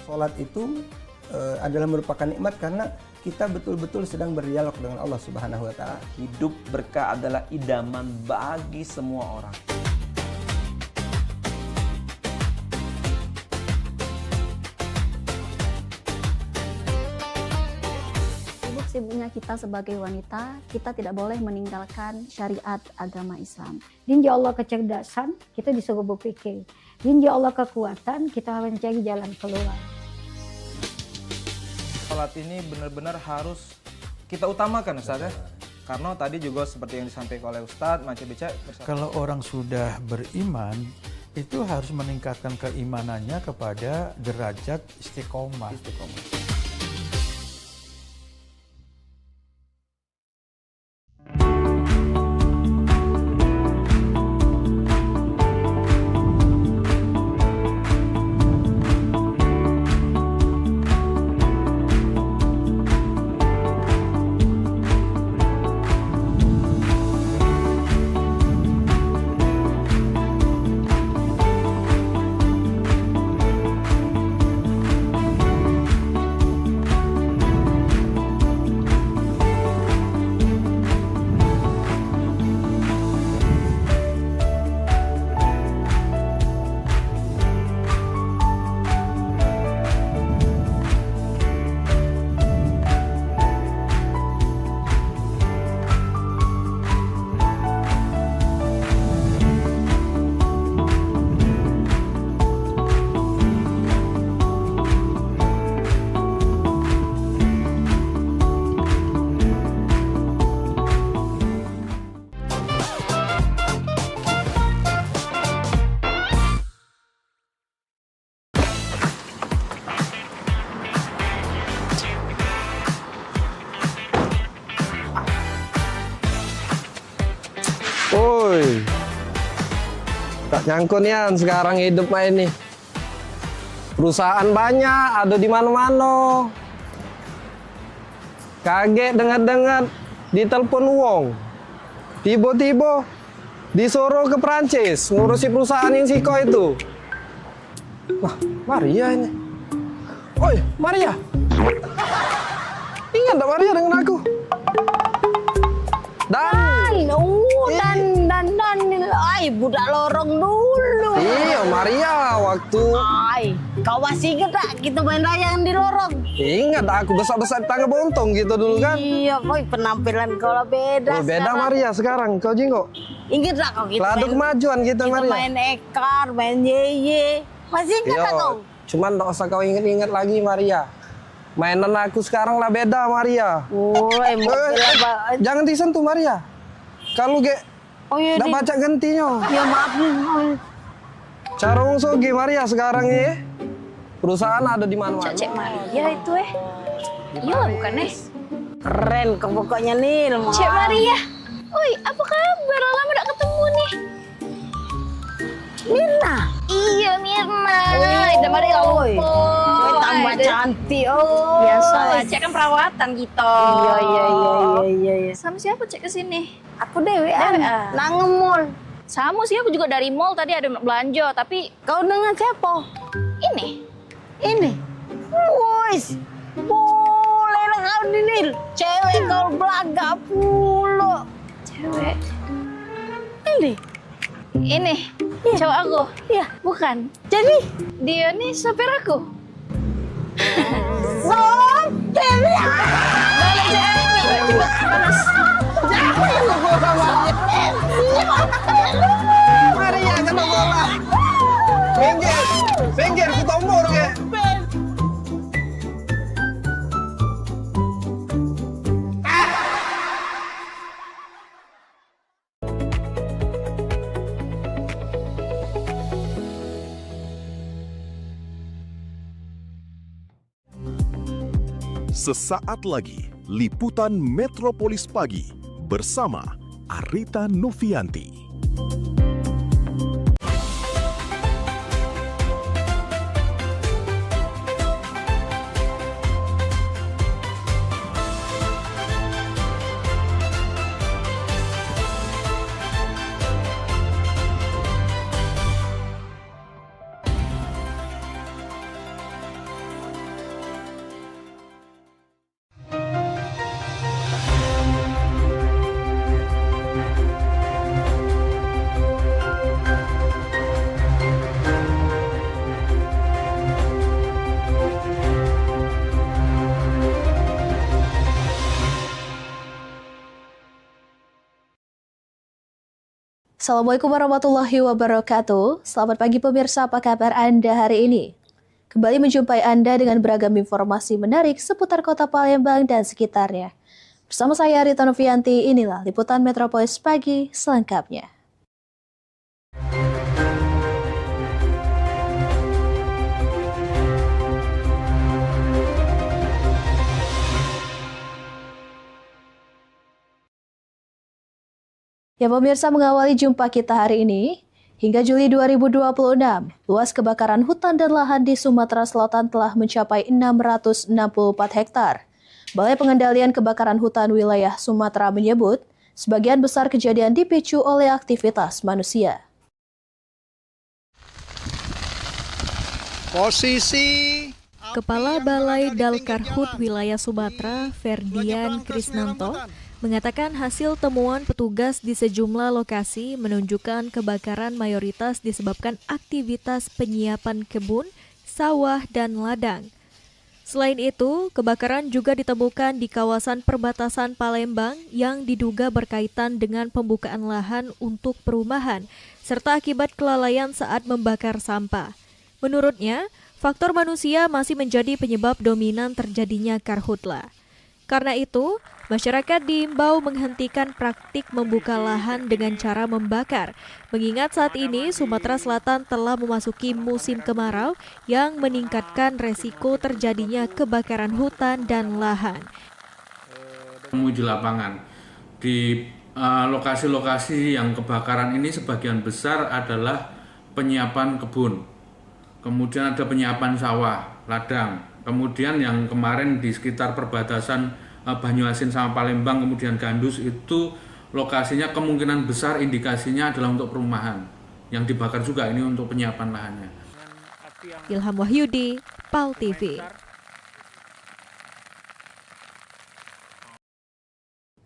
Sholat itu adalah merupakan nikmat karena kita betul-betul sedang berdialog dengan Allah Subhanahu wa Ta'ala. Hidup berkah adalah idaman bagi semua orang. Sibuknya kita sebagai wanita, kita tidak boleh meninggalkan syariat agama Islam. Din ya Allah kecerdasan, kita disuruh berpikir. Din ya Allah kekuatan, kita harus mencari jalan keluar. Sholat ini benar-benar harus kita utamakan, Ustaz ya. Karena tadi juga seperti yang disampaikan oleh Ustaz, Macam Beca. Kalau orang sudah beriman, itu harus meningkatkan keimanannya kepada derajat istiqomah. Woi, tak nyangkut Yan sekarang hidup mah ini. Perusahaan banyak, ada di mana-mana. Kaget dengar-dengar ditelepon wong. Tiba-tiba disuruh ke Prancis ngurusi perusahaan yang Siko itu. Wah, Maria ini. Oi, Maria. Ingat tak Maria dengan aku? Ay, budak lorong dulu. Iya, Maria waktu. Ay, kau masih ingat tak kita main layangan di lorong? Ingat aku besar-besar tangga bontong gitu dulu kan? Iya, boy, penampilan kau lah beda. Oh, beda Maria sekarang, kau jinggo. Ingat tak kau kita Ladu kemajuan kita Maria. main ekar, main yeye. Masih ingat tak kau? Cuman tak usah kau ingat-ingat lagi Maria. Mainan aku sekarang lah beda Maria. Jangan disentuh Maria. Kalau nggak baca gentinya. Ya maaf nih. Cara Sogi Maria sekarang ya. Perusahaan ada di mana-mana. Cek Maria itu Iya lah bukan Keren kok pokoknya nih. Cek Maria. Oi, apa kabar? Lama gak ketemu nih. Mirna. Iya Mirna. Udah mari kau. tambah cantik. Oh. Biasa lah, Cek kan perawatan gitu. Iya. Sama siapa Cek kesini? Aku dewean. Nang nge-mall. Sama sih, aku juga dari mall tadi ada belanja, tapi... Kau dengan siapa? Ini. Wis. Boleh lah kau Nil. Cewek kau belaga pula. Cewek? Ini. Cowok aku? Iya. Bukan? Jadi? Dia nih sopir aku. Sopir ya? Panas. Mari ya kena bola. Pinggir, ku tombol ke. Sesaat lagi, liputan Metropolis Pagi bersama Arita Novianti. Assalamualaikum warahmatullahi wabarakatuh. Selamat pagi pemirsa, apa kabar Anda hari ini? Kembali menjumpai Anda dengan beragam informasi menarik seputar kota Palembang dan sekitarnya. Bersama saya Arita Novianti, inilah liputan Metropolis Pagi selengkapnya. Ya pemirsa, mengawali jumpa kita hari ini, hingga Juli 2026, luas kebakaran hutan dan lahan di Sumatera Selatan telah mencapai 664 hektar. Balai Pengendalian Kebakaran Hutan Wilayah Sumatera menyebut, sebagian besar kejadian dipicu oleh aktivitas manusia. Kepala Balai Dalkarhut Wilayah Sumatera, Ferdian Krisnanto, mengatakan hasil temuan petugas di sejumlah lokasi menunjukkan kebakaran mayoritas disebabkan aktivitas penyiapan kebun, sawah, dan ladang. Selain itu, kebakaran juga ditemukan di kawasan perbatasan Palembang yang diduga berkaitan dengan pembukaan lahan untuk perumahan, serta akibat kelalaian saat membakar sampah. Menurutnya, faktor manusia masih menjadi penyebab dominan terjadinya karhutla. Karena itu, masyarakat diimbau menghentikan praktik membuka lahan dengan cara membakar, mengingat saat ini Sumatera Selatan telah memasuki musim kemarau yang meningkatkan resiko terjadinya kebakaran hutan dan lahan. Di lapangan, di lokasi-lokasi yang kebakaran ini sebagian besar adalah penyiapan kebun, kemudian ada penyiapan sawah, ladang. Kemudian yang kemarin di sekitar perbatasan Banyuasin sama Palembang, kemudian Gandus, itu lokasinya kemungkinan besar indikasinya adalah untuk perumahan. Yang dibakar juga ini untuk penyiapan lahannya. Ilham Wahyudi, PAL TV.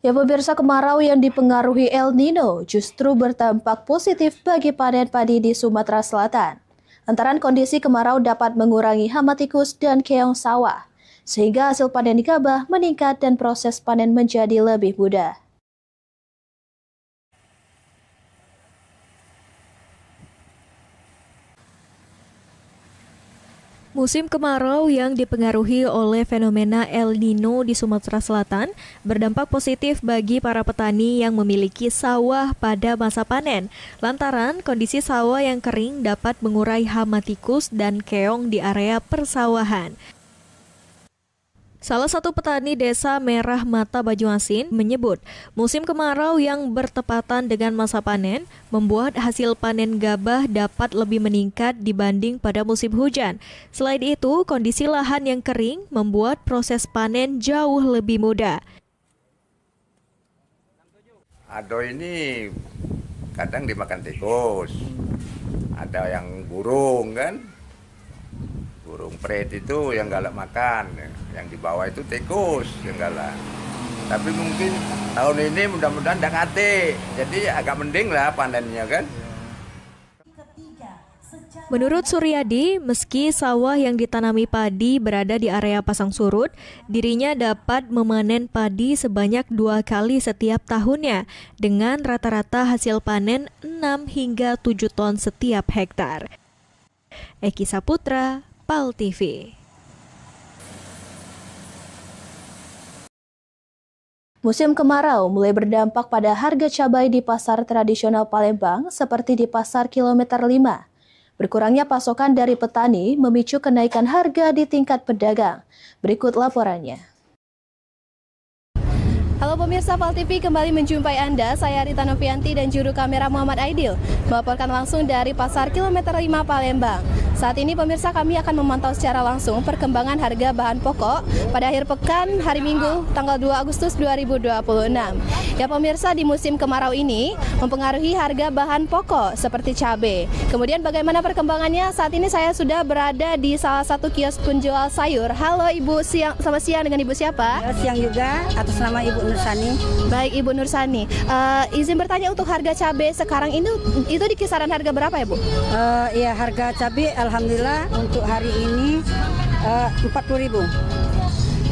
Ya pemirsa, kemarau yang dipengaruhi El Nino justru berdampak positif bagi panen padi di Sumatera Selatan. Lantaran kondisi kemarau dapat mengurangi hama tikus dan keong sawah, sehingga hasil panen di gabah meningkat dan proses panen menjadi lebih mudah. Musim kemarau yang dipengaruhi oleh fenomena El Nino di Sumatera Selatan berdampak positif bagi para petani yang memiliki sawah pada masa panen, lantaran kondisi sawah yang kering dapat mengurai hama tikus dan keong di area persawahan. Salah satu petani desa Merah Mata Banyuasin menyebut musim kemarau yang bertepatan dengan masa panen membuat hasil panen gabah dapat lebih meningkat dibanding pada musim hujan. Selain itu, kondisi lahan yang kering membuat proses panen jauh lebih mudah. Ado ini kadang dimakan tikus, ada yang burung kan. Burung pret itu yang galak makan, yang di bawah itu tikus yang galak. Tapi mungkin tahun ini mudah-mudahan tidak kate, jadi agak mending lah panennya kan. Menurut Suryadi, meski sawah yang ditanami padi berada di area pasang surut, dirinya dapat memanen padi sebanyak 2 kali setiap tahunnya dengan rata-rata hasil panen 6 hingga 7 ton setiap hektar. Eki Saputra, PAL TV. Musim kemarau mulai berdampak pada harga cabai di pasar tradisional Palembang seperti di pasar kilometer 5. Berkurangnya pasokan dari petani memicu kenaikan harga di tingkat pedagang. Berikut laporannya. Halo pemirsa PAL TV, kembali menjumpai Anda. Saya Rita Novianti dan juru kamera Muhammad Aidil melaporkan langsung dari pasar kilometer 5 Palembang. Saat ini pemirsa, kami akan memantau secara langsung perkembangan harga bahan pokok pada akhir pekan hari Minggu tanggal 2 Agustus 2026. Ya pemirsa, di musim kemarau ini mempengaruhi harga bahan pokok seperti cabai. Kemudian bagaimana perkembangannya? Saat ini saya sudah berada di salah satu kios penjual sayur. Halo Ibu, selamat siang, dengan Ibu siapa? Ya, siang juga, atas nama Ibu Nursani. Baik Ibu Nursani, izin bertanya untuk harga cabai sekarang ini itu di kisaran harga berapa ya Bu? Ya, harga cabai alhamdulillah untuk hari ini 40.000.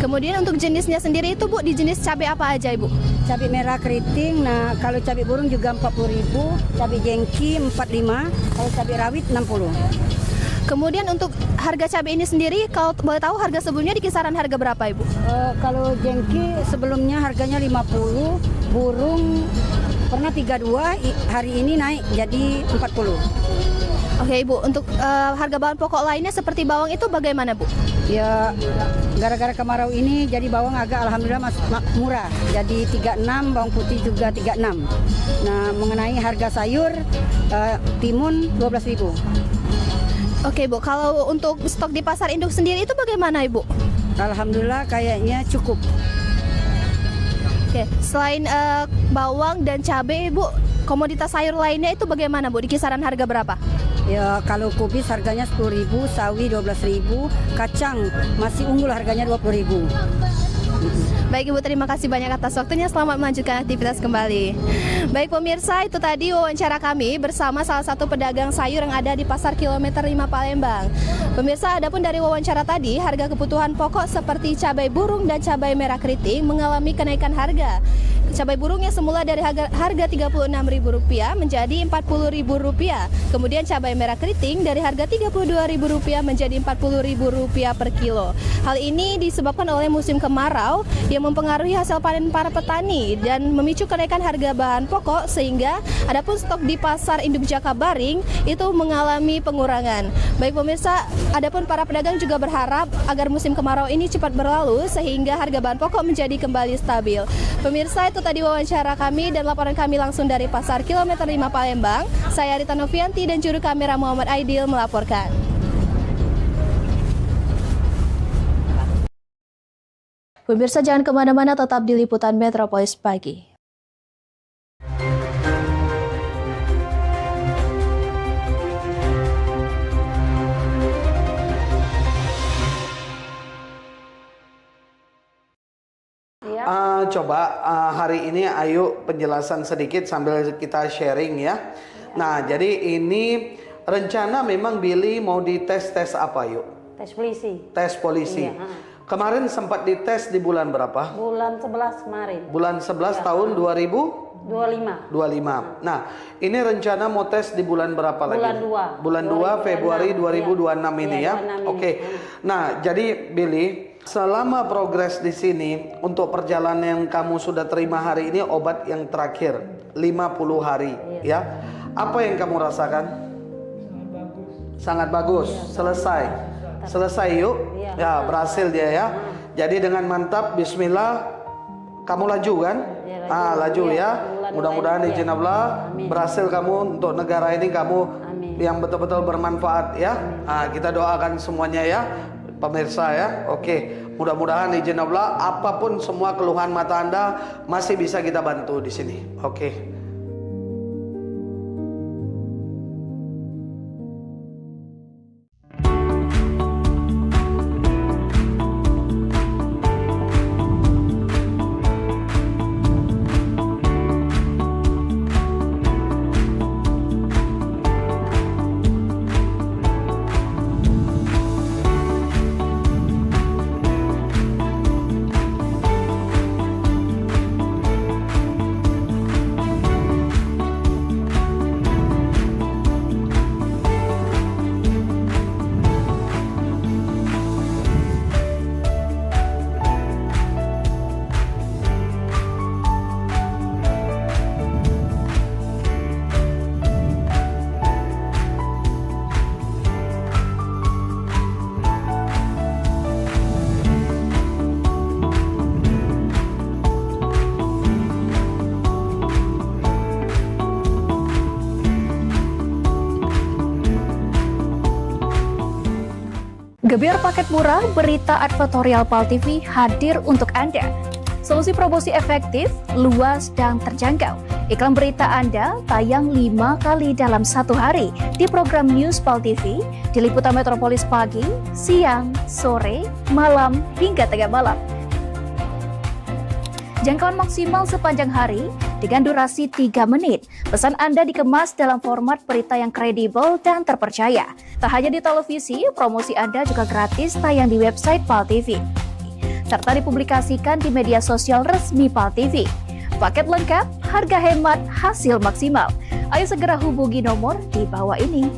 Kemudian untuk jenisnya sendiri itu Bu, di jenis cabai apa aja Ibu? Cabai merah keriting, nah kalau cabai burung juga 40.000, cabai jengki 45, kalau cabai rawit 60. Kemudian untuk harga cabai ini sendiri, kalau boleh tahu harga sebelumnya di kisaran harga berapa Ibu? Kalau jengki sebelumnya harganya 50, burung pernah 32, hari ini naik jadi 40. Oke Ibu, untuk harga bahan pokok lainnya seperti bawang itu bagaimana Bu? Ya, gara-gara kemarau ini jadi bawang agak alhamdulillah murah. Jadi 36, bawang putih juga 36. Nah, mengenai harga sayur, timun 12.000. Oke Bu, kalau untuk stok di pasar induk sendiri itu bagaimana Ibu? Alhamdulillah kayaknya cukup. Oke, selain bawang dan cabai Bu, komoditas sayur lainnya itu bagaimana Bu? Di kisaran harga berapa? Ya, kalau kubis harganya 10.000, sawi 12.000, kacang masih unggul harganya 20.000. Baik Ibu, terima kasih banyak atas waktunya. Selamat melanjutkan aktivitas kembali. Baik pemirsa, itu tadi wawancara kami bersama salah satu pedagang sayur yang ada di pasar kilometer 5 Palembang. Pemirsa, adapun dari wawancara tadi, harga kebutuhan pokok seperti cabai burung dan cabai merah keriting mengalami kenaikan harga. Cabai burung yang semula dari harga Rp36.000 menjadi Rp40.000. Kemudian cabai merah keriting dari harga Rp32.000 menjadi Rp40.000 per kilo. Hal ini disebabkan oleh musim kemarau yang mempengaruhi hasil panen para petani dan memicu kenaikan harga bahan pokok, sehingga adapun stok di pasar induk Jakabaring itu mengalami pengurangan. Baik pemirsa, adapun para pedagang juga berharap agar musim kemarau ini cepat berlalu sehingga harga bahan pokok menjadi kembali stabil. Pemirsa, itu tadi wawancara kami dan laporan kami langsung dari pasar kilometer 5 Palembang. Saya Rita Novianti dan juru kamera Muhammad Aidil melaporkan. Pemirsa, jangan kemana-mana, tetap di Liputan Metropolis Pagi. Coba hari ini ayo penjelasan sedikit sambil kita sharing ya. Nah, jadi ini rencana memang Billy mau dites apa yuk? Tes polisi. Tes polisi. Iya. Kemarin sempat dites di bulan berapa? Bulan 11 kemarin. Bulan 11 ya, tahun 2025. Nah, ini rencana mau tes di bulan berapa lagi? Bulan 2 Februari 2026 ini ya. Oke. Nah, jadi Billy, selama progres di sini untuk perjalanan yang kamu sudah terima hari ini, obat yang terakhir 50 hari ya. Apa yang kamu rasakan? Sangat bagus. Selesai yuk. Ya, berhasil dia ya. Jadi dengan mantap, bismillah, kamu laju kan? Laju ya. Mudah-mudahan izin Allah berhasil kamu untuk negara ini, kamu yang betul-betul bermanfaat ya. Kita doakan semuanya ya, pemirsa ya. Oke, mudah-mudahan izin Allah apapun semua keluhan mata Anda masih bisa kita bantu di sini. Oke. Gebyar paket murah, berita advertorial PAL TV hadir untuk Anda. Solusi promosi efektif, luas, dan terjangkau. Iklan berita Anda tayang 5 kali dalam 1 hari di program News PAL TV, di liputan Metropolis pagi, siang, sore, malam, hingga tengah malam. Jangkauan maksimal sepanjang hari dengan durasi 3 menit. Pesan Anda dikemas dalam format berita yang kredibel dan terpercaya. Tak hanya di televisi, promosi Anda juga gratis tayang di website PAL TV, serta dipublikasikan di media sosial resmi PAL TV. Paket lengkap, harga hemat, hasil maksimal. Ayo segera hubungi nomor di bawah ini.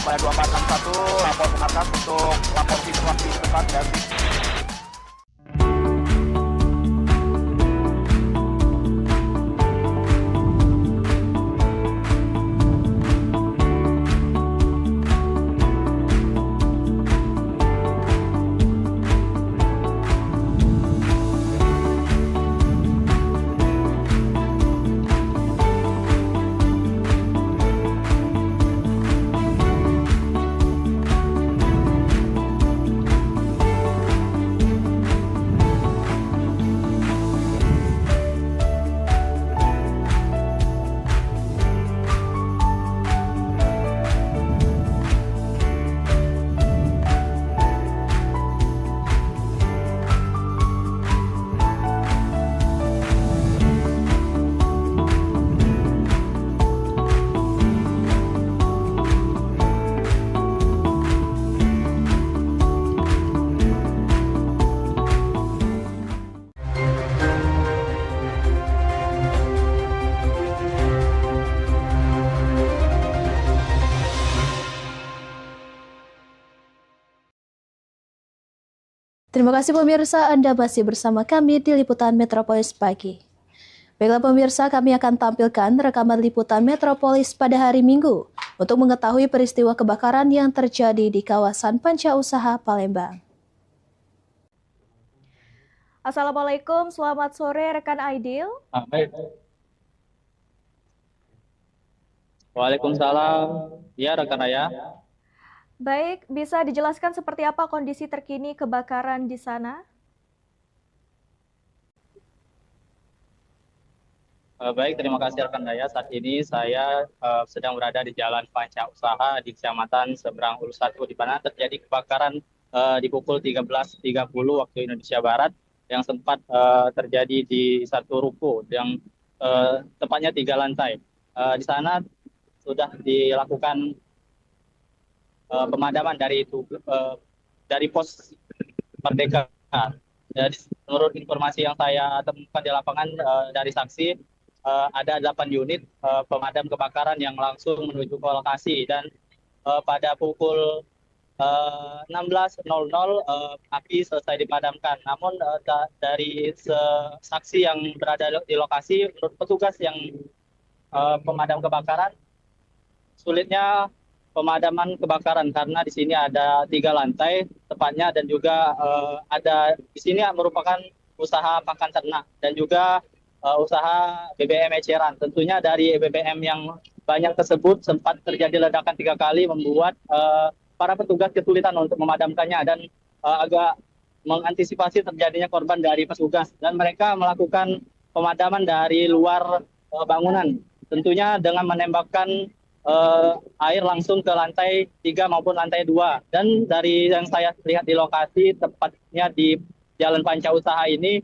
Pada 2461 lapor ke atas untuk lapor situasi depan dan Terima kasih pemirsa, Anda masih bersama kami di Liputan Metropolis Pagi. Baiklah pemirsa, kami akan tampilkan rekaman Liputan Metropolis pada hari Minggu untuk mengetahui peristiwa kebakaran yang terjadi di kawasan Panca Usaha Palembang. Assalamualaikum, selamat sore rekan Aidil. Waalaikumsalam. Ya, rekan Raya. Baik, bisa dijelaskan seperti apa kondisi terkini kebakaran di sana? Baik, terima kasih rekan Raya. Saat ini saya sedang berada di Jalan Panca Usaha di Kecamatan Seberang Hulu 1, di mana terjadi kebakaran di pukul 13.30 waktu Indonesia Barat yang sempat terjadi di satu ruko yang tepatnya 3 lantai. Di sana sudah dilakukan pemadaman dari pos Merdeka. Jadi menurut informasi yang saya temukan di lapangan dari saksi, ada 8 unit pemadam kebakaran yang langsung menuju ke lokasi, dan pada pukul 16.00 api selesai dipadamkan. Namun dari saksi yang berada di lokasi, menurut petugas yang pemadam kebakaran, sulitnya pemadaman kebakaran karena di sini ada 3 lantai tepatnya, dan juga ada di sini merupakan usaha pakan ternak dan juga usaha BBM eceran. Tentunya dari BBM yang banyak tersebut sempat terjadi ledakan 3 kali, membuat para petugas kesulitan untuk memadamkannya dan agak mengantisipasi terjadinya korban dari petugas, dan mereka melakukan pemadaman dari luar bangunan, tentunya dengan menembakkan air langsung ke lantai 3 maupun lantai 2. Dan dari yang saya lihat di lokasi, tepatnya di Jalan Panca Usaha ini,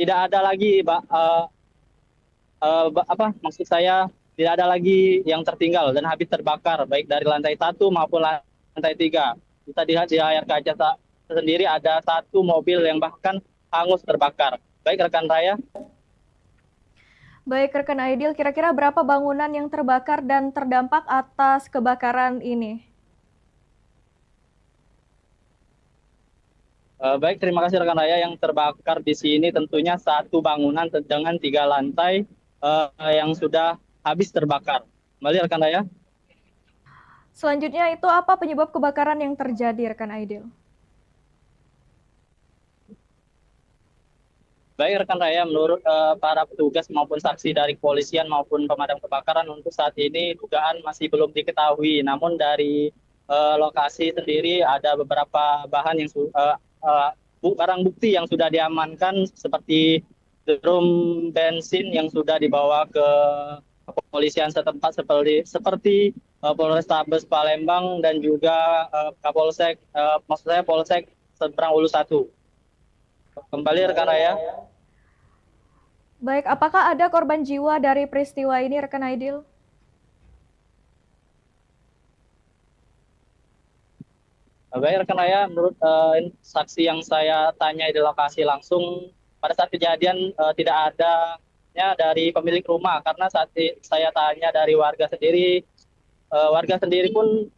tidak ada lagi maksud saya tidak ada lagi yang tertinggal dan habis terbakar, baik dari lantai 1 maupun lantai 3. Bisa dilihat di layar kaca sendiri ada 1 mobil yang bahkan hangus terbakar. Baik rekan Raya. Baik rekan Aidil, kira-kira berapa bangunan yang terbakar dan terdampak atas kebakaran ini? Baik, terima kasih rekan Raya. Yang terbakar di sini tentunya 1 bangunan dengan 3 lantai yang sudah habis terbakar. Kembali rekan Raya. Selanjutnya itu apa penyebab kebakaran yang terjadi rekan Aidil? Baik rekan Raya, menurut para petugas maupun saksi dari kepolisian maupun pemadam kebakaran, untuk saat ini dugaan masih belum diketahui. Namun dari lokasi sendiri ada beberapa bahan yang barang bukti yang sudah diamankan, seperti drum bensin yang sudah dibawa ke kepolisian setempat seperti Polrestabes Palembang dan juga Kapolsek, Polsek Seberang Hulu 1. Kembali rekan Raya. Baik, apakah ada korban jiwa dari peristiwa ini rekan Aidil? Baik rekan Raya, menurut saksi yang saya tanya di lokasi langsung, pada saat kejadian tidak ada dari pemilik rumah, karena saat saya tanya dari warga sendiri pun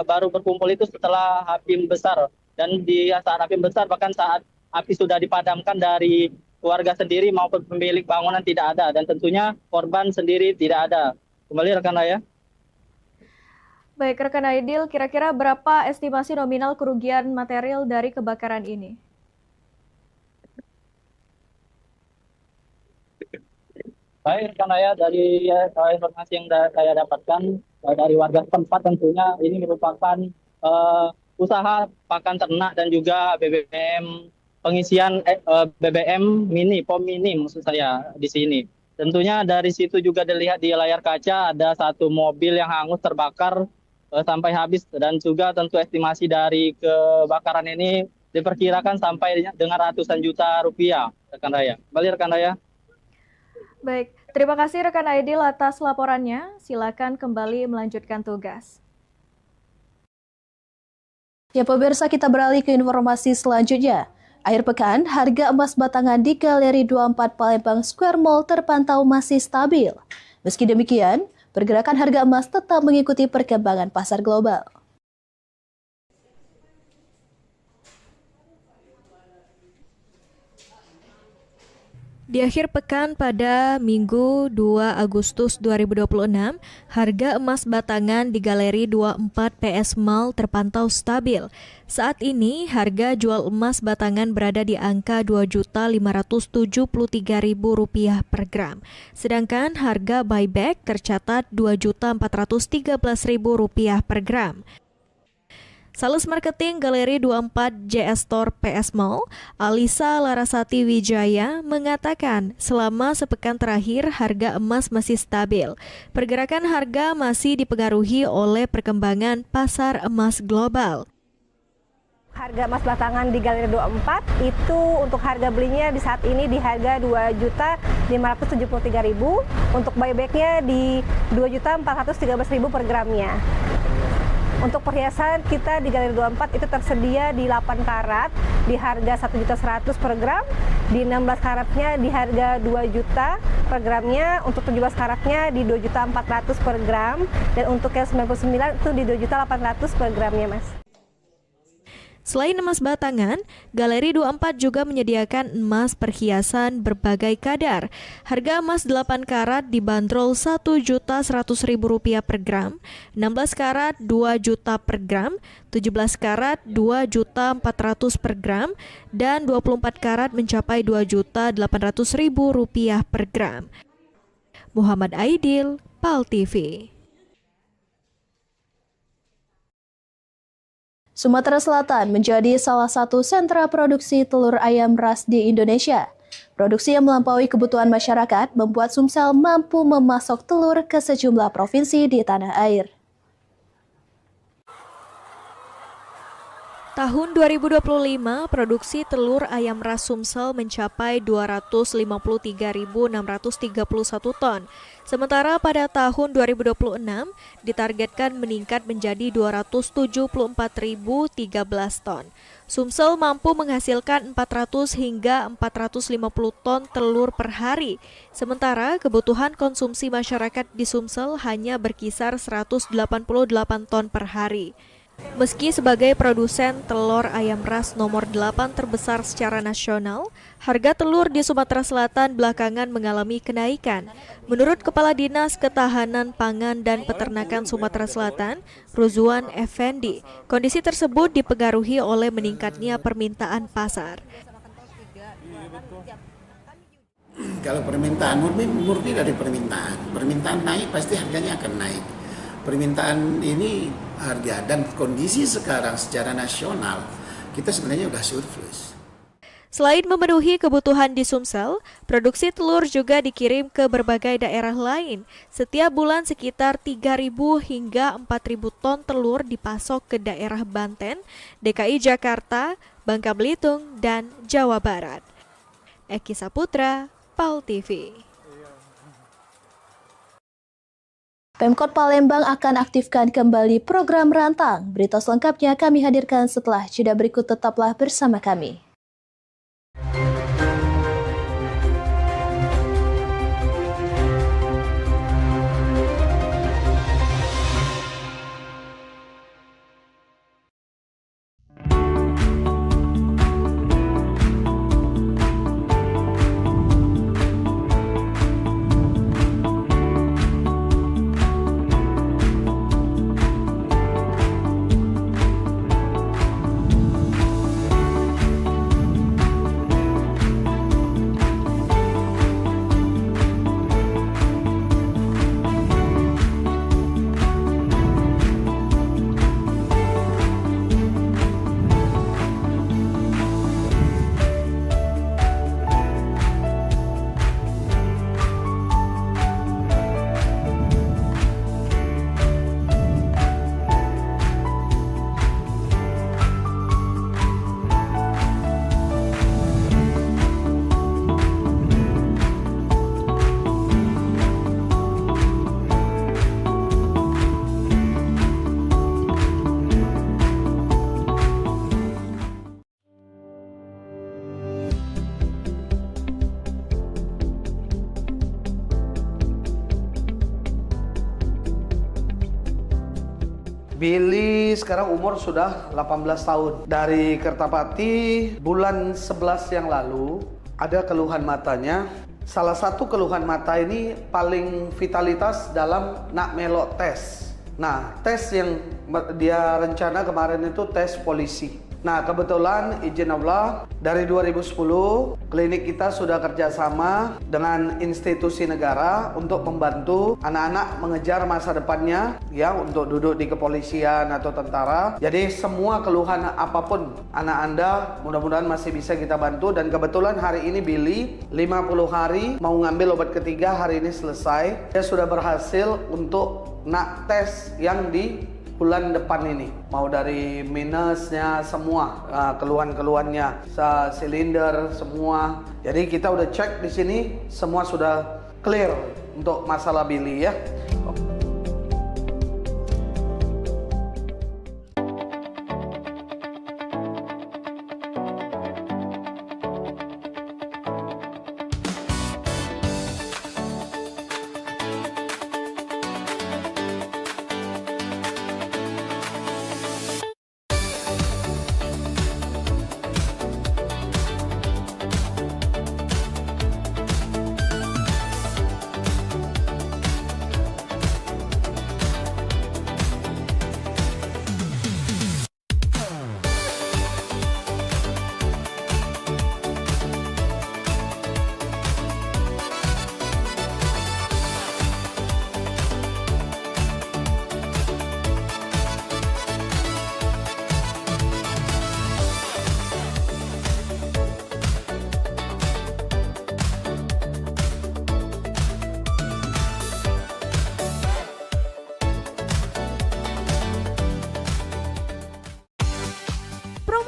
baru berkumpul itu setelah api besar, dan di saat api besar bahkan saat api sudah dipadamkan, dari warga sendiri maupun pemilik bangunan tidak ada, dan tentunya korban sendiri tidak ada. Kembali rekan Raya. Baik rekan Aidil, kira-kira berapa estimasi nominal kerugian material dari kebakaran ini? Baik rekan Raya, dari informasi yang saya dapatkan dari warga setempat, tentunya ini merupakan usaha pakan ternak dan juga BBM pengisian BBM mini, POM mini maksud saya di sini. Tentunya dari situ juga dilihat di layar kaca ada 1 mobil yang hangus terbakar sampai habis, dan juga tentu estimasi dari kebakaran ini diperkirakan sampai dengan ratusan juta rupiah rekan Raya. Kembali rekan Raya. Baik, terima kasih rekan Aidil atas laporannya. Silakan kembali melanjutkan tugas. Ya pemirsa, kita beralih ke informasi selanjutnya. Akhir pekan, harga emas batangan di Galeri 24 Palembang Square Mall terpantau masih stabil. Meski demikian, pergerakan harga emas tetap mengikuti perkembangan pasar global. Di akhir pekan pada Minggu 2 Agustus 2026, harga emas batangan di Galeri 24 PS Mall terpantau stabil. Saat ini, harga jual emas batangan berada di angka Rp2.573.000 per gram. Sedangkan harga buyback tercatat Rp2.413.000 per gram. Sales Marketing Galeri 24 JS Store PS Mall, Alisa Larasati Wijaya, mengatakan selama sepekan terakhir harga emas masih stabil. Pergerakan harga masih dipengaruhi oleh perkembangan pasar emas global. Harga emas batangan di Galeri 24 itu untuk harga belinya di saat ini di harga Rp2.573.000, untuk buybacknya di Rp2.413.000 per gramnya. Untuk perhiasan kita di Galeri 24 itu tersedia di 8 karat di harga Rp1.100.000 per gram, di 16 karatnya di harga Rp2 juta per gramnya, untuk 17 karatnya di Rp2.400.000 per gram, dan untuk yang 99 itu di Rp2.800.000 per gramnya, Mas. Selain emas batangan, Galeri 24 juga menyediakan emas perhiasan berbagai kadar. Harga emas 8 karat dibanderol Rp1.100.000 per gram, 16 karat Rp2 juta per gram, 17 karat Rp2.400.000 per gram, dan 24 karat mencapai Rp2.800.000 per gram. Muhammad Aidil, PAL TV. Sumatera Selatan menjadi salah satu sentra produksi telur ayam ras di Indonesia. Produksi yang melampaui kebutuhan masyarakat membuat Sumsel mampu memasok telur ke sejumlah provinsi di tanah air. Tahun 2025, produksi telur ayam ras Sumsel mencapai 253.631 ton. Sementara pada tahun 2026 ditargetkan meningkat menjadi 274.013 ton. Sumsel mampu menghasilkan 400 hingga 450 ton telur per hari. Sementara kebutuhan konsumsi masyarakat di Sumsel hanya berkisar 188 ton per hari. Meski sebagai produsen telur ayam ras nomor 8 terbesar secara nasional, harga telur di Sumatera Selatan belakangan mengalami kenaikan. Menurut Kepala Dinas Ketahanan Pangan dan Peternakan Sumatera Selatan, Ruzwan Effendi, kondisi tersebut dipengaruhi oleh meningkatnya permintaan pasar. Kalau permintaan murni dari permintaan naik pasti harganya akan naik. Permintaan ini harga dan kondisi sekarang secara nasional kita sebenarnya udah surplus. Selain memenuhi kebutuhan di Sumsel, produksi telur juga dikirim ke berbagai daerah lain. Setiap bulan sekitar 3.000 hingga 4.000 ton telur dipasok ke daerah Banten, DKI Jakarta, Bangka Belitung, dan Jawa Barat. Eki Saputra, PAL TV. Pemkot Palembang akan aktifkan kembali program Rantang. Berita selengkapnya kami hadirkan setelah jeda berikut, tetaplah bersama kami. Billy sekarang umur sudah 18 tahun. Dari Kertapati bulan 11 yang lalu ada keluhan matanya. Salah satu keluhan mata ini paling vitalitas dalam nak melok tes. Nah, tes yang dia rencana kemarin itu tes polisi. Nah, kebetulan izin Allah dari 2010 klinik kita sudah kerjasama dengan institusi negara untuk membantu anak-anak mengejar masa depannya ya, untuk duduk di kepolisian atau tentara. Jadi semua keluhan apapun anak Anda mudah-mudahan masih bisa kita bantu. Dan kebetulan hari ini Billy 50 hari mau ngambil obat ketiga, hari ini selesai. Dia sudah berhasil untuk nak tes yang di bulan depan ini, mau dari minusnya semua, keluhan-keluhannya, silinder semua. Jadi kita udah cek di sini, semua sudah clear untuk masalah Billy ya.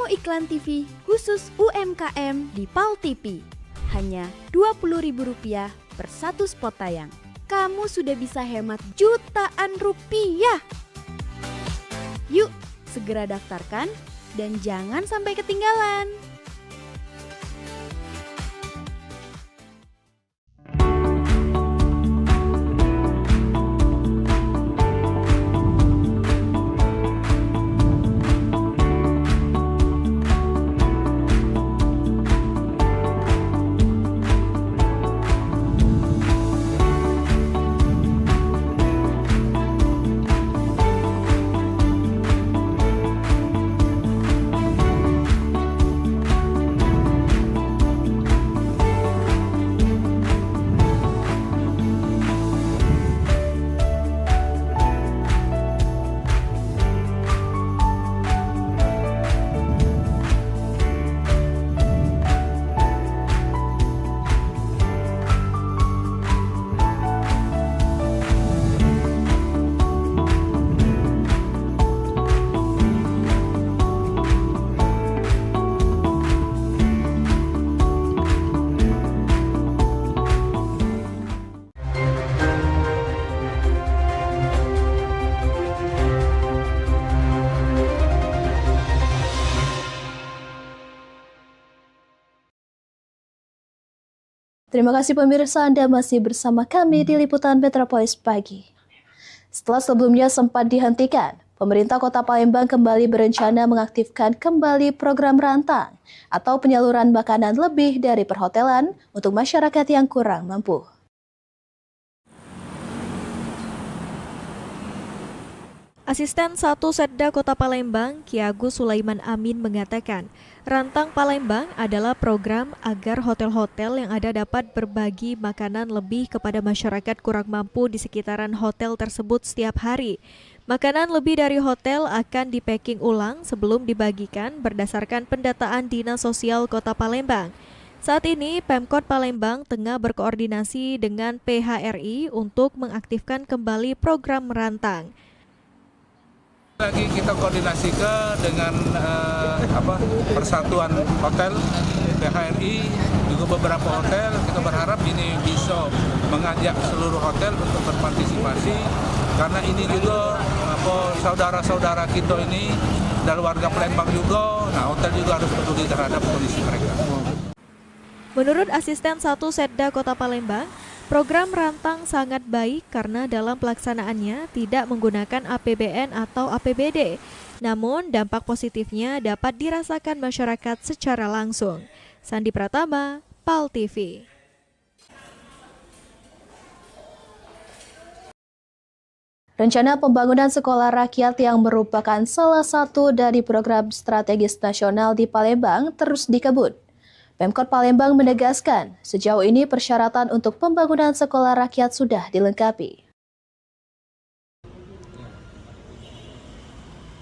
Iklan TV khusus UMKM di PAL TV. Hanya Rp20.000 per satu spot tayang. Kamu sudah bisa hemat jutaan rupiah. Yuk, segera daftarkan dan jangan sampai ketinggalan. Terima kasih pemirsa, Anda masih bersama kami di Liputan Metropolis Pagi. Setelah sebelumnya sempat dihentikan, pemerintah Kota Palembang kembali berencana mengaktifkan kembali program Rantang atau penyaluran makanan lebih dari perhotelan untuk masyarakat yang kurang mampu. Asisten 1 Setda Kota Palembang, Ki Agus Sulaiman Amin mengatakan, Rantang Palembang adalah program agar hotel-hotel yang ada dapat berbagi makanan lebih kepada masyarakat kurang mampu di sekitaran hotel tersebut setiap hari. Makanan lebih dari hotel akan di-packing ulang sebelum dibagikan berdasarkan pendataan Dinas Sosial Kota Palembang. Saat ini, Pemkot Palembang tengah berkoordinasi dengan PHRI untuk mengaktifkan kembali program Rantang. Lagi kita koordinasikan dengan Persatuan Hotel, PHRI, juga beberapa hotel. Kita berharap ini bisa mengajak seluruh hotel untuk berpartisipasi, karena ini juga saudara-saudara kita ini dari warga Palembang juga. Nah, hotel juga harus peduli terhadap kondisi mereka. Menurut Asisten 1 Setda Kota Palembang, program Rantang sangat baik karena dalam pelaksanaannya tidak menggunakan APBN atau APBD. Namun dampak positifnya dapat dirasakan masyarakat secara langsung. Sandi Pratama, PAL TV. Rencana pembangunan sekolah rakyat yang merupakan salah satu dari program strategis nasional di Palembang terus dikebut. Pemkot Palembang menegaskan, sejauh ini persyaratan untuk pembangunan sekolah rakyat sudah dilengkapi.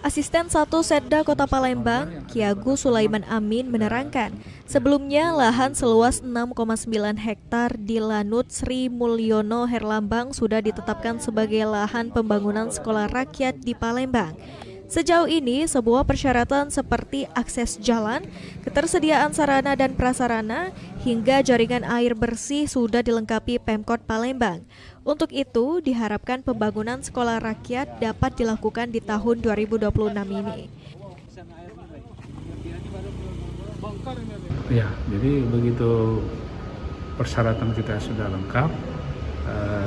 Asisten 1 Setda Kota Palembang, Ki Agus Sulaiman Amin menerangkan, sebelumnya lahan seluas 6,9 hektar di Lanut Sri Mulyono Herlambang sudah ditetapkan sebagai lahan pembangunan sekolah rakyat di Palembang. Sejauh ini, sebuah persyaratan seperti akses jalan, ketersediaan sarana dan prasarana, hingga jaringan air bersih sudah dilengkapi Pemkot Palembang. Untuk itu, diharapkan pembangunan sekolah rakyat dapat dilakukan di tahun 2026 ini. Ya, jadi begitu persyaratan kita sudah lengkap,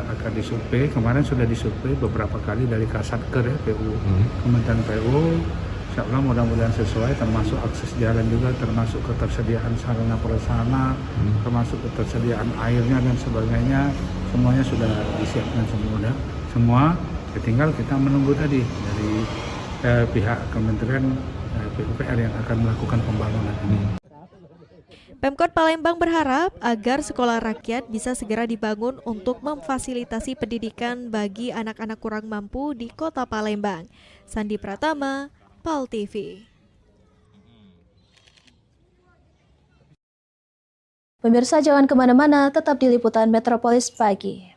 akan disurvei. Kemarin sudah disurvei beberapa kali dari Kasatker ya, PU, Kementerian PU. Insyaallah mudah-mudahan sesuai, termasuk akses jalan juga, termasuk ketersediaan sarana prasarana, termasuk ketersediaan airnya dan sebagainya, semuanya sudah disiapkan semua. Tinggal kita menunggu tadi dari pihak Kementerian PUPR yang akan melakukan pembangunan ini. Pemkot Palembang berharap agar sekolah rakyat bisa segera dibangun untuk memfasilitasi pendidikan bagi anak-anak kurang mampu di Kota Palembang. Sandi Pratama, PAL TV. Pemirsa jangan kemana-mana, tetap di Liputan Metropolis Pagi.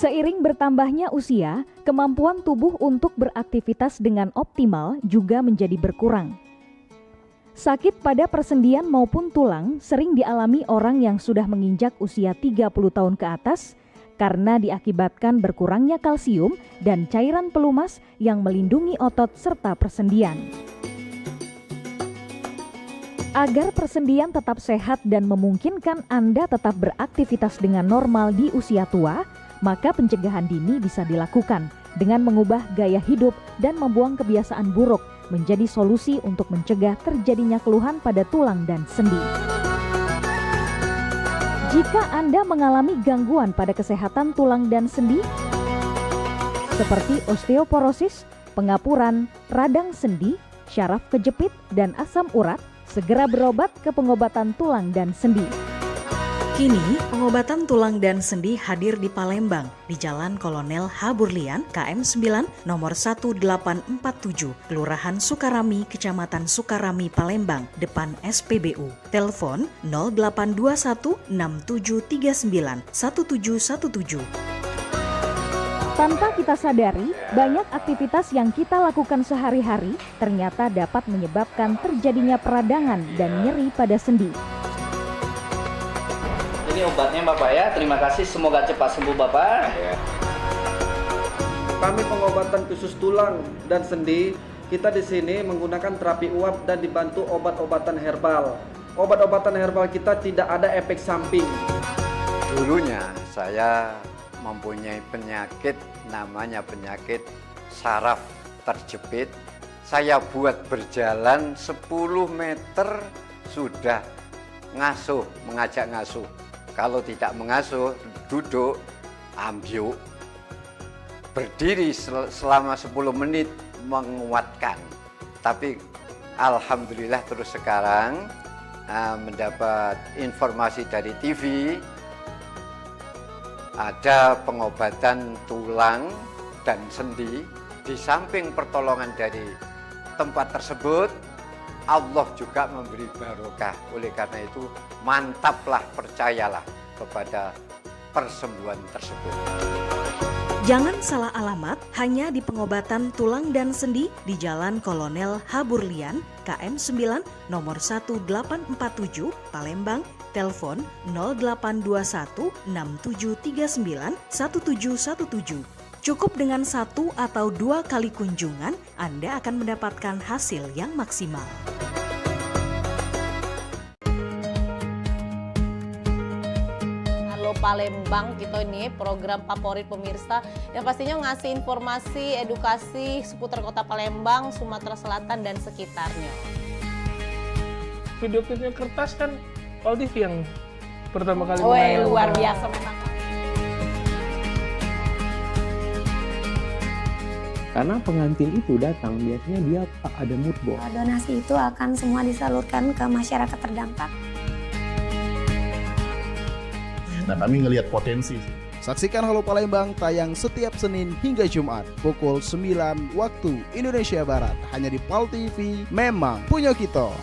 Seiring bertambahnya usia, kemampuan tubuh untuk beraktivitas dengan optimal juga menjadi berkurang. Sakit pada persendian maupun tulang sering dialami orang yang sudah menginjak usia 30 tahun ke atas karena diakibatkan berkurangnya kalsium dan cairan pelumas yang melindungi otot serta persendian. Agar persendian tetap sehat dan memungkinkan Anda tetap beraktivitas dengan normal di usia tua, maka pencegahan dini bisa dilakukan dengan mengubah gaya hidup dan membuang kebiasaan buruk menjadi solusi untuk mencegah terjadinya keluhan pada tulang dan sendi. Jika Anda mengalami gangguan pada kesehatan tulang dan sendi, seperti osteoporosis, pengapuran, radang sendi, syaraf kejepit, dan asam urat, segera berobat ke pengobatan tulang dan sendi. Kini, pengobatan tulang dan sendi hadir di Palembang, di Jalan Kolonel H. Burlian, KM 9, nomor 1847, Kelurahan Sukarami, Kecamatan Sukarami, Palembang, depan SPBU. Telepon 0821 6739 1717. Tanpa kita sadari, banyak aktivitas yang kita lakukan sehari-hari ternyata dapat menyebabkan terjadinya peradangan dan nyeri pada sendi. Ini obatnya Bapak ya, terima kasih, semoga cepat sembuh Bapak. Kami pengobatan khusus tulang dan sendi, kita di sini menggunakan terapi uap dan dibantu obat-obatan herbal. Obat-obatan herbal kita tidak ada efek samping. Dulunya saya mempunyai penyakit namanya penyakit saraf terjepit saya buat berjalan 10 meter sudah ngasuh, mengajak ngasuh. Kalau tidak mengasuh, duduk, ambyuk, berdiri selama 10 menit menguatkan. Tapi alhamdulillah terus sekarang mendapat informasi dari TV, ada pengobatan tulang dan sendi. Di samping pertolongan dari tempat tersebut, Allah juga memberi barokah. Oleh karena itu, mantaplah, percayalah kepada persembuhan tersebut. Jangan salah alamat, hanya di pengobatan tulang dan sendi di Jalan Kolonel Haburlian, KM 9, nomor 1847, Palembang, telepon 0821 6739 1717. Cukup dengan 1 atau 2 kali kunjungan, Anda akan mendapatkan hasil yang maksimal. Palembang kita ini program favorit pemirsa yang pastinya ngasih informasi, edukasi seputar kota Palembang, Sumatera Selatan dan sekitarnya. Video klipnya kertas kan Pal TV yang pertama kali. Wih, luar biasa memang. Karena pengantin itu datang biasanya dia ada mood board. Donasi itu akan semua disalurkan ke masyarakat terdampak. Nah, kami ngelihat potensi. Saksikan Halo Palembang tayang setiap Senin hingga Jumat pukul 9 waktu Indonesia Barat hanya di Pal TV. Memang punya kita.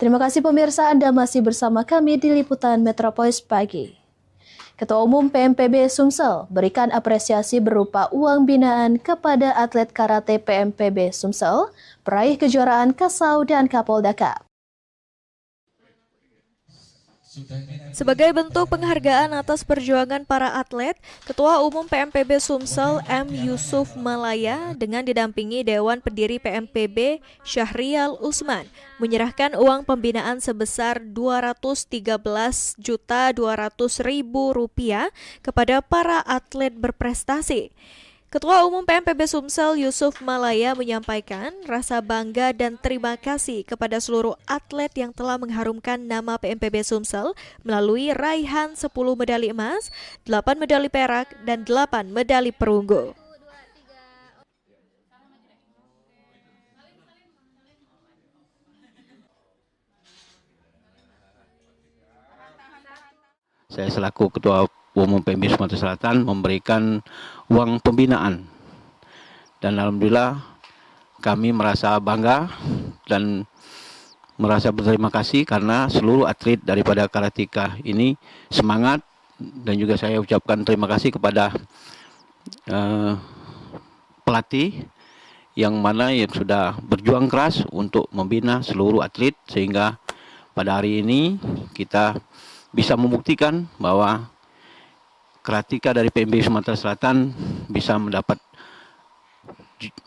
Terima kasih pemirsa, Anda masih bersama kami di Liputan Metropolis Pagi. Ketua Umum PMPB Sumsel berikan apresiasi berupa uang binaan kepada atlet karate PMPB Sumsel, peraih kejuaraan Kasau dan Kapolda Cup. Sebagai bentuk penghargaan atas perjuangan para atlet, Ketua Umum PMPB Sumsel M. Yusuf Malaya dengan didampingi Dewan Pendiri PMPB Syahrial Usman menyerahkan uang pembinaan sebesar Rp213.200.000 kepada para atlet berprestasi. Ketua Umum PMPB Sumsel Yusuf Malaya menyampaikan rasa bangga dan terima kasih kepada seluruh atlet yang telah mengharumkan nama PMPB Sumsel melalui raihan 10 medali emas, 8 medali perak, dan 8 medali perunggu. Saya selaku Ketua Umum PMB Sumatera Selatan memberikan uang pembinaan dan alhamdulillah kami merasa bangga dan merasa berterima kasih karena seluruh atlet daripada Karateka ini semangat, dan juga saya ucapkan terima kasih kepada pelatih yang mana yang sudah berjuang keras untuk membina seluruh atlet sehingga pada hari ini kita bisa membuktikan bahwa Karateka dari PMB Sumatera Selatan bisa mendapat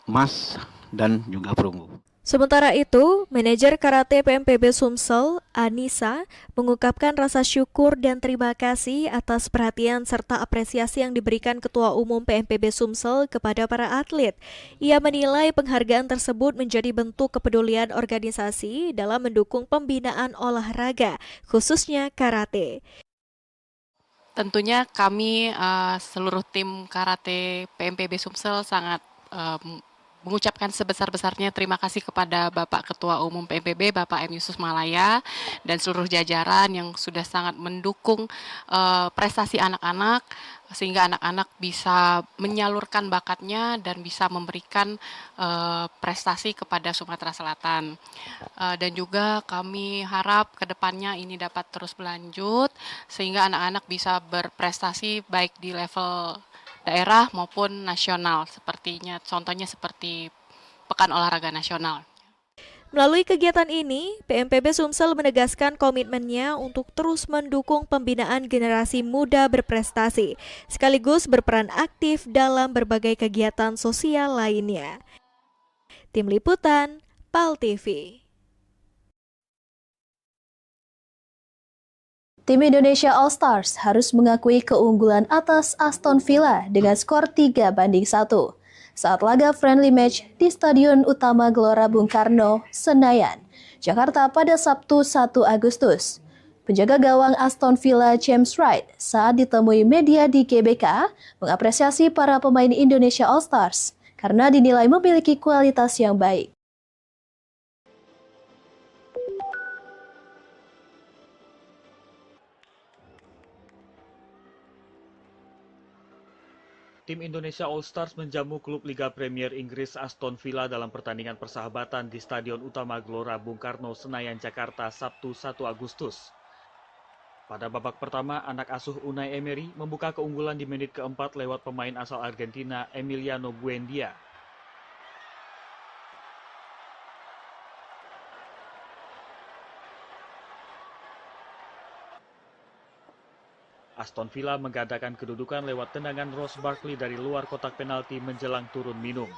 emas dan juga perunggu. Sementara itu, manajer karate PMPB Sumsel, Anissa, mengungkapkan rasa syukur dan terima kasih atas perhatian serta apresiasi yang diberikan Ketua Umum PMPB Sumsel kepada para atlet. Ia menilai penghargaan tersebut menjadi bentuk kepedulian organisasi dalam mendukung pembinaan olahraga, khususnya karate. Tentunya kami seluruh tim karate PMPB Sumsel sangat mengucapkan sebesar-besarnya terima kasih kepada Bapak Ketua Umum PMPB, Bapak M. Yusuf Malaya, dan seluruh jajaran yang sudah sangat mendukung prestasi anak-anak, sehingga anak-anak bisa menyalurkan bakatnya dan bisa memberikan prestasi kepada Sumatera Selatan. Dan juga kami harap ke depannya ini dapat terus berlanjut, sehingga anak-anak bisa berprestasi baik di level daerah maupun nasional, contohnya seperti Pekan Olahraga Nasional. Melalui kegiatan ini, PMPB Sumsel menegaskan komitmennya untuk terus mendukung pembinaan generasi muda berprestasi, sekaligus berperan aktif dalam berbagai kegiatan sosial lainnya. Tim Liputan, PAL TV. Tim Indonesia All Stars harus mengakui keunggulan atas Aston Villa dengan skor 3-1 saat laga friendly match di Stadion Utama Gelora Bung Karno, Senayan, Jakarta pada Sabtu 1 Agustus. Penjaga gawang Aston Villa James Wright saat ditemui media di GBK mengapresiasi para pemain Indonesia All Stars karena dinilai memiliki kualitas yang baik. Tim Indonesia All Stars menjamu klub Liga Premier Inggris Aston Villa dalam pertandingan persahabatan di Stadion Utama Gelora Bung Karno, Senayan, Jakarta, Sabtu 1 Agustus. Pada babak pertama, anak asuh Unai Emery membuka keunggulan di menit keempat lewat pemain asal Argentina Emiliano Buendia. Aston Villa menggandakan kedudukan lewat tendangan Ross Barkley dari luar kotak penalti menjelang turun minum.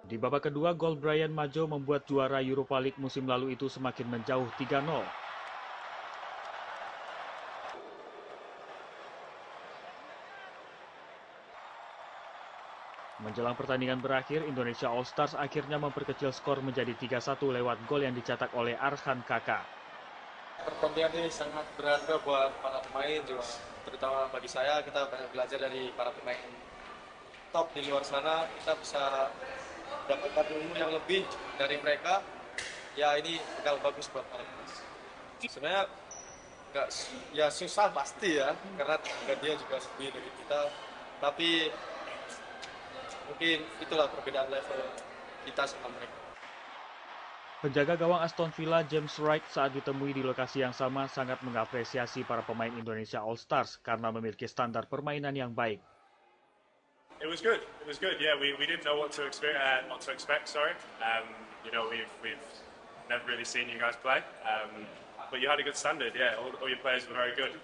Di babak kedua, gol Brian Majo membuat juara Europa League musim lalu itu semakin menjauh 3-0. Menjelang pertandingan berakhir, Indonesia All Stars akhirnya memperkecil skor menjadi 3-1 lewat gol yang dicetak oleh Arhan Kaka. Pertandingan ini sangat berharga buat para pemain, juga terutama bagi saya. Kita banyak belajar dari para pemain top di luar sana. Kita bisa dapatkan ilmu yang lebih dari mereka. Ya, ini bakal bagus buat para pemain. Sebenarnya nggak, ya susah pasti ya, karena dia juga lebih dari kita. Tapi mungkin itulah perbedaan level kita sama mereka. Penjaga gawang Aston Villa James Wright saat ditemui di lokasi yang sama sangat mengapresiasi para pemain Indonesia All Stars karena memiliki standar permainan yang baik. It was good. Yeah, we didn't know what to expect. You know, we've never really seen you guys play, but you had a good standard. Yeah, all your players were very good.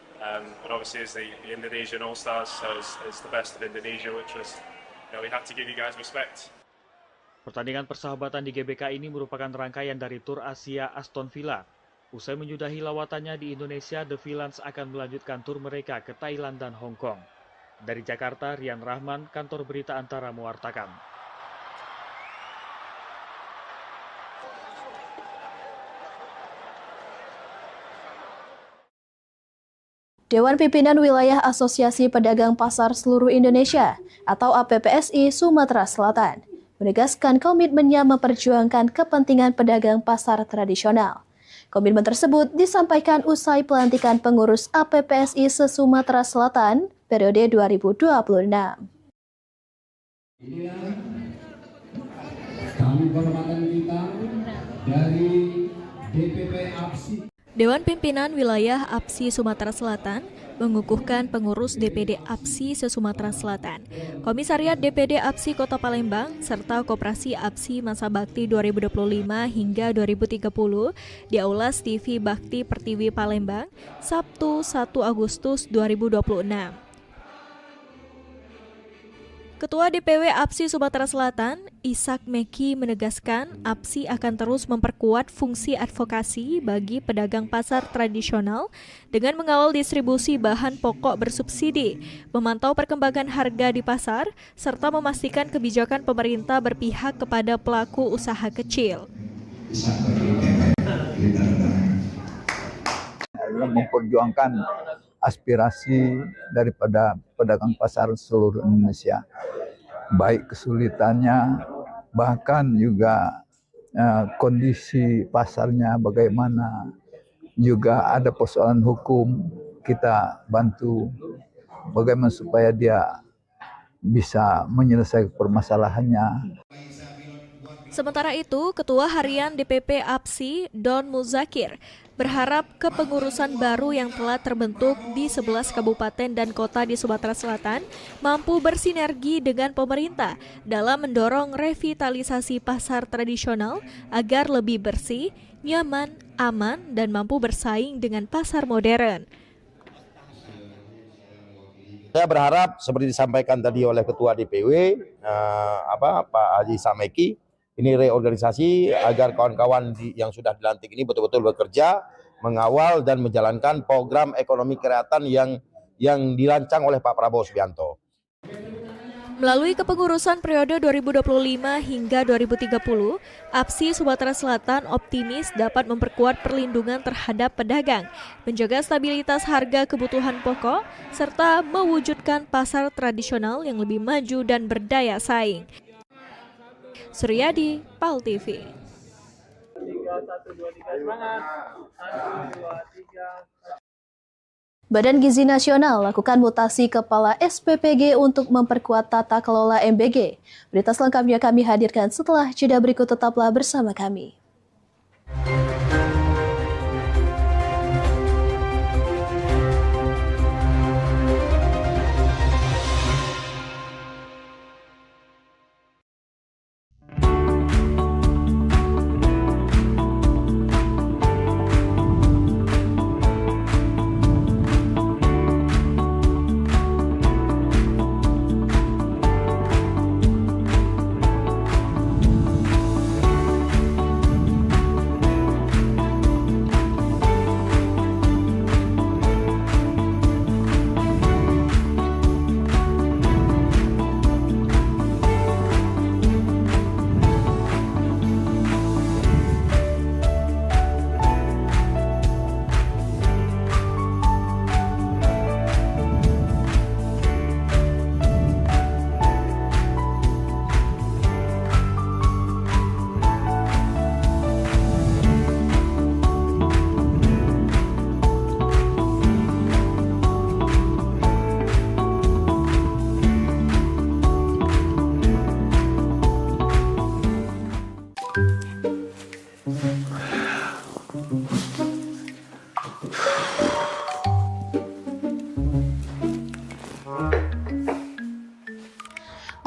But obviously, it's the Indonesian All Stars, so it's the best of Indonesia, which was. We have to give you guys respect. Pertandingan persahabatan di GBK ini merupakan rangkaian dari Tur Asia Aston Villa. Usai menyudahi lawatannya di Indonesia, The Villains akan melanjutkan tur mereka ke Thailand dan Hong Kong. Dari Jakarta, Rian Rahman, Kantor Berita Antara mewartakan. Dewan Pimpinan Wilayah Asosiasi Pedagang Pasar Seluruh Indonesia atau APPSI Sumatera Selatan menegaskan komitmennya memperjuangkan kepentingan pedagang pasar tradisional. Komitmen tersebut disampaikan usai pelantikan pengurus APPSI se-Sumatera Selatan periode 2026. Inilah kami hormatan kita dari DPP APSI. Dewan Pimpinan Wilayah APSI Sumatera Selatan mengukuhkan pengurus DPD APSI se-Sumatera Selatan, Komisariat DPD APSI Kota Palembang, serta Koperasi APSI Masa Bakti 2025 hingga 2030 di Aula TV Bakti Pertiwi Palembang, Sabtu 1 Agustus 2026. Ketua DPW APSI Sumatera Selatan, Ishak Meki menegaskan APSI akan terus memperkuat fungsi advokasi bagi pedagang pasar tradisional dengan mengawal distribusi bahan pokok bersubsidi, memantau perkembangan harga di pasar, serta memastikan kebijakan pemerintah berpihak kepada pelaku usaha kecil. Memperjuangkan aspirasi daripada pedagang pasar seluruh Indonesia, baik kesulitannya, bahkan juga kondisi pasarnya bagaimana, juga ada persoalan hukum, kita bantu bagaimana supaya dia bisa menyelesaikan permasalahannya. Sementara itu, Ketua Harian DPP APSI, Don Muzakir, berharap kepengurusan baru yang telah terbentuk di 11 kabupaten dan kota di Sumatera Selatan mampu bersinergi dengan pemerintah dalam mendorong revitalisasi pasar tradisional agar lebih bersih, nyaman, aman, dan mampu bersaing dengan pasar modern. Saya berharap seperti disampaikan tadi oleh Ketua DPW Pak Haji Sameki, ini reorganisasi agar kawan-kawan yang sudah dilantik ini betul-betul bekerja, mengawal dan menjalankan program ekonomi kerakyatan yang dirancang oleh Pak Prabowo Subianto. Melalui kepengurusan periode 2025 hingga 2030, APSI Sumatera Selatan optimis dapat memperkuat perlindungan terhadap pedagang, menjaga stabilitas harga kebutuhan pokok, serta mewujudkan pasar tradisional yang lebih maju dan berdaya saing. Suryadi, PAL TV. Badan Gizi Nasional lakukan mutasi kepala SPPG untuk memperkuat tata kelola MBG. Berita selengkapnya kami hadirkan setelah jeda berikut, tetaplah bersama kami.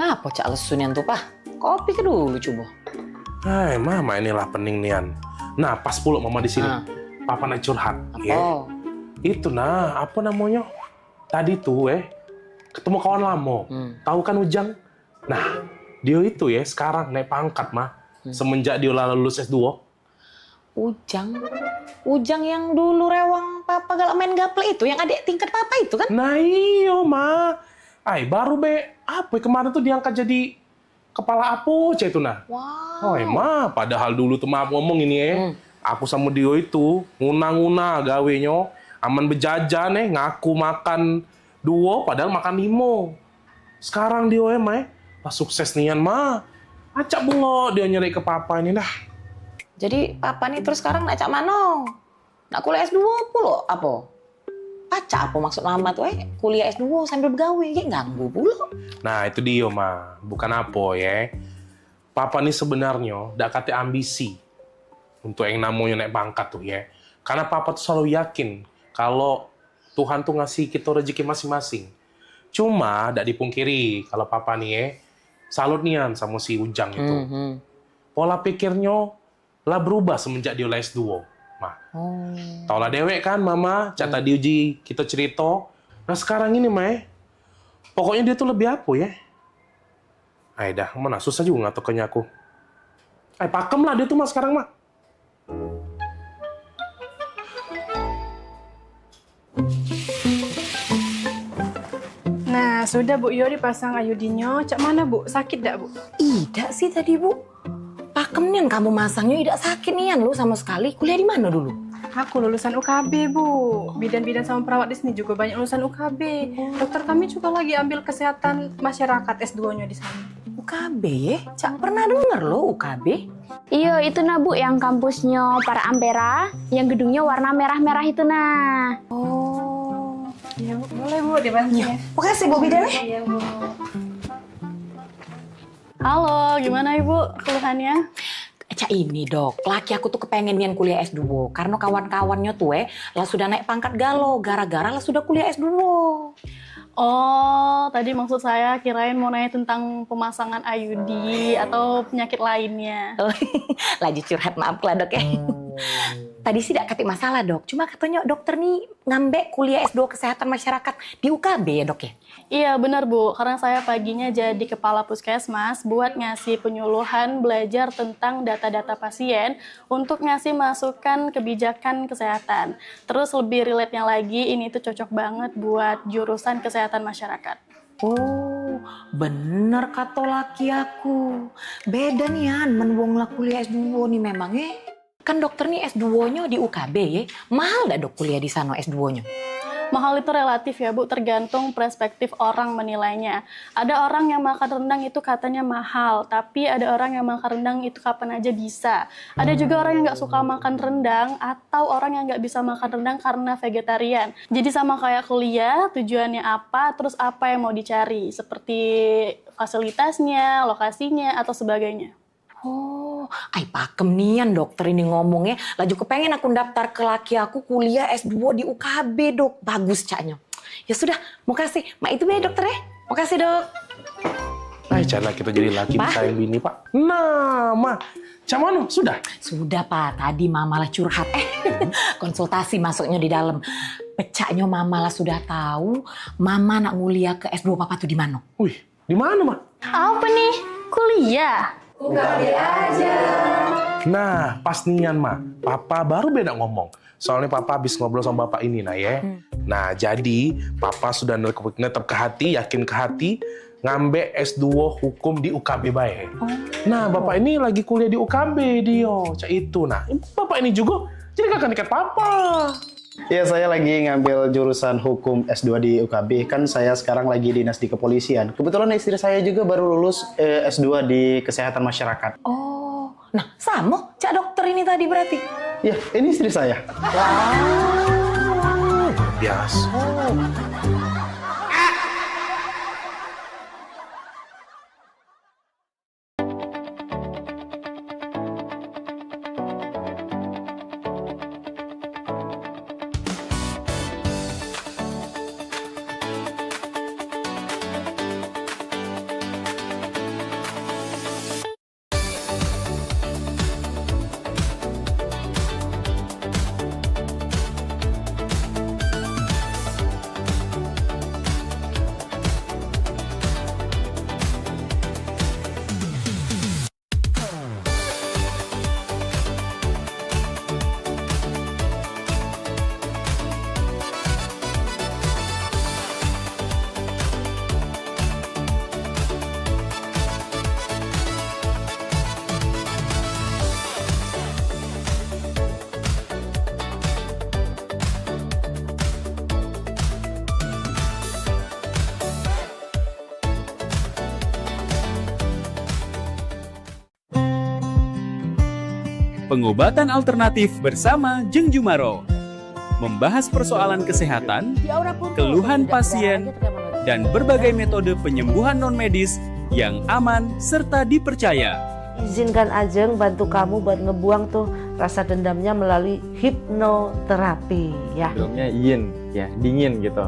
Ngapa cak lesunian tuh, Pak? Kopi ke dulu coba. Hai, mama inilah pening nian. Nah, pas pula mama di sini. Papa naik curhat. Apa? Ya. Itu nah, apa namanya? Tadi tuh ketemu kawan lama. Tahu kan Ujang? Nah, dia itu sekarang naik pangkat, mah. Semenjak dia lulus S2. Ujang yang dulu rewang papa galak main gaple itu, yang adik tingkat papa itu kan? Nah iyo, ma. Baru apa kemarin tuh diangkat jadi kepala Apoce itu nah. Wow. Ma, padahal dulu tuh maaf ngomong ini aku sama Dio itu nguna-nguna gawenya, aman bejajan ngaku makan 2 padahal makan 5. Sekarang Dio pas sukses nian mah. Acak bungo dia nyari ke papa ini dah. Jadi papa nih terus sekarang nak cak mano? Nak kuliah S2 pula apa? Pacar apa maksud mama tuh kuliah S2 sambil bergawe, ganggu pula. Nah itu dia mah, bukan apa Papa nih sebenarnya dak kate ambisi untuk yang namanya naik pangkat tuh Karena papa tuh selalu yakin kalau Tuhan tuh ngasih kita rezeki masing-masing. Cuma tidak dipungkiri kalau papa nih salut nian sama si Ujang itu. Pola pikirnya lah berubah semenjak dia S2. Mah. Tau lah dewek kan mama, cata diuji kita cerita. Nah sekarang ini mah pokoknya dia tuh lebih apa ya? Dah, mana susah juga ngatokannya aku. Pakem lah dia tuh mah sekarang mah. Nah, sudah Bu Yo dipasang ayudinyo. Cak mana Bu? Sakit dak Bu? Tidak sih tadi Bu. Pakem nian kamu masangnya tidak sakit nian lu sama sekali. Kuliah di mana dulu? Aku lulusan UKB Bu. Bidan-bidan sama perawat di sini juga banyak lulusan UKB. Dokter kami juga lagi ambil kesehatan masyarakat S2-nya di sana. UKB ya? Cak pernah denger lo UKB? Iya, itu nah Bu, yang kampusnya para Ampera, yang gedungnya warna merah-merah itu nah. Oh, iya Bu, boleh Bu dibantu ya. Makasih Bu Bidan. Iya Bu. Halo, gimana Ibu keluhannya? Cak ini dok, laki aku tuh kepengen nian kuliah S2 karena kawan-kawannya tuh lah sudah naik pangkat galau gara-gara lah sudah kuliah S2. Oh, tadi maksud saya kirain mau nanya tentang pemasangan IUD atau penyakit lainnya. Lagi curhat, maaf lah dok ya. Tadi sih tidak katik masalah dok, cuma katanya dokter nih ngambek kuliah S2 kesehatan masyarakat di UKB ya dok ya? Iya benar Bu, karena saya paginya jadi kepala puskesmas buat ngasih penyuluhan belajar tentang data-data pasien untuk ngasih masukan kebijakan kesehatan. Terus lebih relate-nya lagi, ini tuh cocok banget buat jurusan kesehatan masyarakat. Oh, bener kata laki aku. Beda nian, menwong lah kuliah S2 nih memangnya. Kan dokter nih S2-nya di UKB ya, mahal dah dok kuliah di sana S2-nya? Mahal itu relatif ya Bu, tergantung perspektif orang menilainya. Ada orang yang makan rendang itu katanya mahal, tapi ada orang yang makan rendang itu kapan aja bisa. Ada juga orang yang nggak suka makan rendang, atau orang yang nggak bisa makan rendang karena vegetarian. Jadi sama kayak kuliah, tujuannya apa, terus apa yang mau dicari, seperti fasilitasnya, lokasinya, atau sebagainya. Oh, pakem nian dokter ini ngomongnya. Laju kepengen aku daftar ke laki aku kuliah S2 di UKB dok. Bagus caknya. Ya sudah, mau kasih. Mak itu ya dokter ya. Mau kasih dok. Cara kita jadi laki sayang bini Pak. Nah, Ma. Cak mana? Sudah? Sudah Pak, tadi mama lah curhat. Konsultasi masuknya di dalam. Pecahnya mama lah sudah tahu. Mama nak nguliah ke S2 papa tuh di mana? Wih, di mana Ma? Apa nih? Kuliah? UKB aja. Nah, pas nian Ma, Papa baru beda ngomong. Soalnya Papa habis ngobrol sama Bapak ini nah ya. Nah, jadi Papa sudah netep ke hati, yakin ke hati, ngambil S2 hukum di UKB bae. Nah, Bapak ini lagi kuliah di UKB dia, cak itu. Nah, Bapak ini juga jadi kakak tingkat Papa. Iya, saya lagi ngambil jurusan hukum S2 di UKB. Kan saya sekarang lagi dinas di kepolisian. Kebetulan istri saya juga baru lulus S2 di kesehatan masyarakat. Oh, nah sama cak dokter ini tadi berarti? Ya, ini istri saya. Wow. Biasa. Pengobatan alternatif bersama Jeng Jumaro. Membahas persoalan kesehatan, keluhan pasien, dan berbagai metode penyembuhan non-medis yang aman serta dipercaya. Izinkan Ajeng bantu kamu buat ngebuang tuh rasa dendamnya melalui hipnoterapi ya. Sebelumnya izin ya dingin gitu.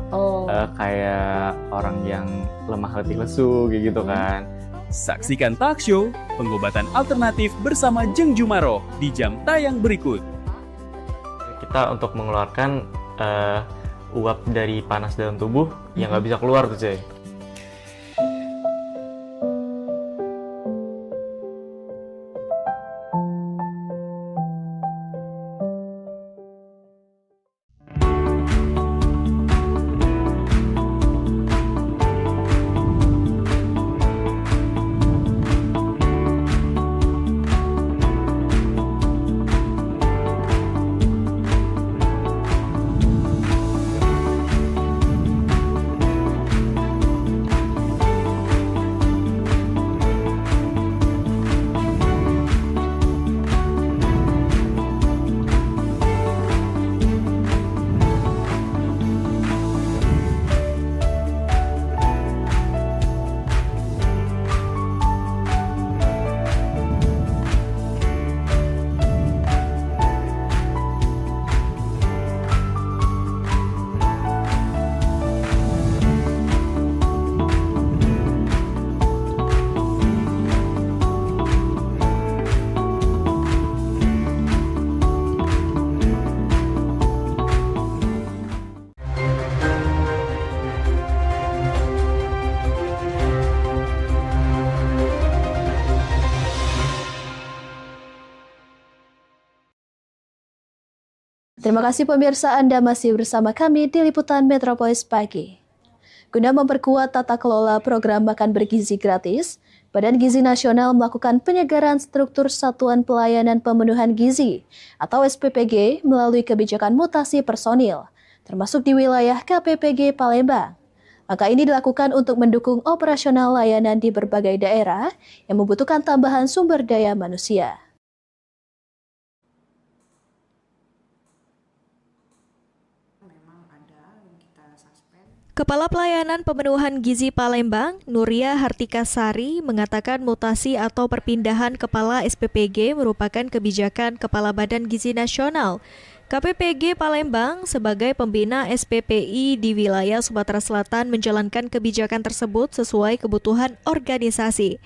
Kayak orang yang lemah letih lesu gitu kan. Saksikan talk show Pengobatan Alternatif bersama Jeng Jumaro di jam tayang berikut. Kita untuk mengeluarkan uap dari panas dalam tubuh yang nggak bisa keluar tuh cuy. Terima kasih pemirsa, Anda masih bersama kami di Liputan Metropolis Pagi. Guna memperkuat tata kelola program makan bergizi gratis, Badan Gizi Nasional melakukan penyegaran struktur Satuan Pelayanan Pemenuhan Gizi atau SPPG melalui kebijakan mutasi personil, termasuk di wilayah KPPG Palembang. Langkah ini dilakukan untuk mendukung operasional layanan di berbagai daerah yang membutuhkan tambahan sumber daya manusia. Kepala Pelayanan Pemenuhan Gizi Palembang, Nuria Hartika Sari, mengatakan mutasi atau perpindahan kepala SPPG merupakan kebijakan Kepala Badan Gizi Nasional. KPPG Palembang sebagai pembina SPPI di wilayah Sumatera Selatan menjalankan kebijakan tersebut sesuai kebutuhan organisasi.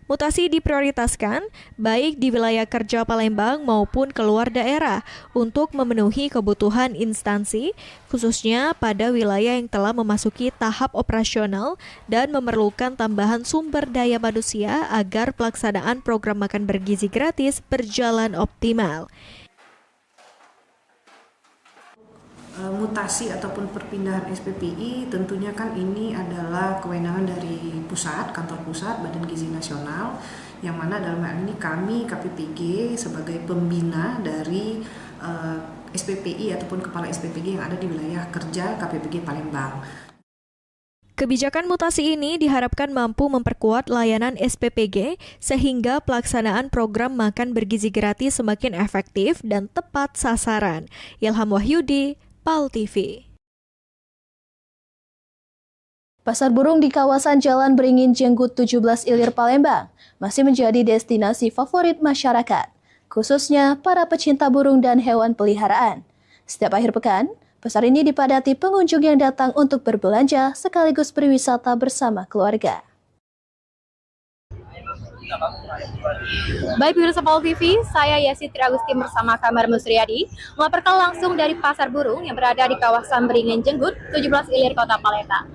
Mutasi diprioritaskan baik di wilayah kerja Palembang maupun keluar daerah untuk memenuhi kebutuhan instansi, khususnya pada wilayah yang telah memasuki tahap operasional dan memerlukan tambahan sumber daya manusia agar pelaksanaan program makan bergizi gratis berjalan optimal. Mutasi ataupun perpindahan SPPI tentunya kan ini adalah kewenangan dari pusat, kantor pusat Badan Gizi Nasional, yang mana dalam hal ini kami KPPG sebagai pembina dari SPPI ataupun kepala SPPG yang ada di wilayah kerja KPPG Palembang. Kebijakan mutasi ini diharapkan mampu memperkuat layanan SPPG sehingga pelaksanaan program makan bergizi gratis semakin efektif dan tepat sasaran. Ilham Wahyudi, PAL TV. Pasar burung di kawasan Jalan Beringin Jenggut 17 Ilir Palembang masih menjadi destinasi favorit masyarakat, khususnya para pecinta burung dan hewan peliharaan. Setiap akhir pekan, pasar ini dipadati pengunjung yang datang untuk berbelanja sekaligus berwisata bersama keluarga. Baik pemirsa PAL TV, saya Yasitri Agustin bersama kamera Musriyadi melaporkan langsung dari Pasar Burung yang berada di kawasan Beringin Jenggut 17 Ilir Kota Palembang.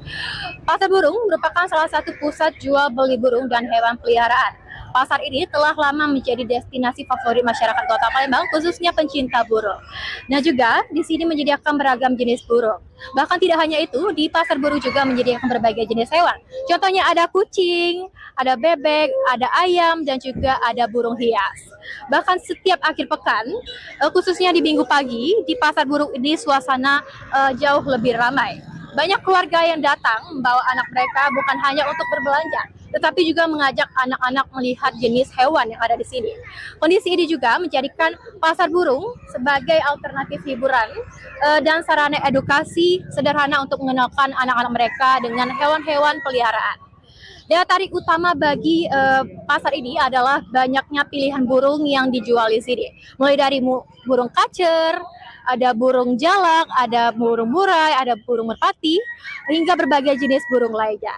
Pasar Burung merupakan salah satu pusat jual beli burung dan hewan peliharaan. Pasar ini telah lama menjadi destinasi favorit masyarakat Kota Palembang, khususnya pencinta burung. Nah juga di sini menyediakan beragam jenis burung. Bahkan tidak hanya itu, di Pasar Burung juga menyediakan berbagai jenis hewan. Contohnya ada kucing, ada bebek, ada ayam, dan juga ada burung hias. Bahkan setiap akhir pekan, khususnya di minggu pagi, di Pasar Burung ini suasana jauh lebih ramai. Banyak keluarga yang datang membawa anak mereka bukan hanya untuk berbelanja, tetapi juga mengajak anak-anak melihat jenis hewan yang ada di sini. Kondisi ini juga menjadikan Pasar Burung sebagai alternatif hiburan dan sarana edukasi sederhana untuk mengenalkan anak-anak mereka dengan hewan-hewan peliharaan. Daya tarik utama bagi pasar ini adalah banyaknya pilihan burung yang dijual di sini. Mulai dari burung kacer, ada burung jalak, ada burung murai, ada burung merpati, hingga berbagai jenis burung lainnya.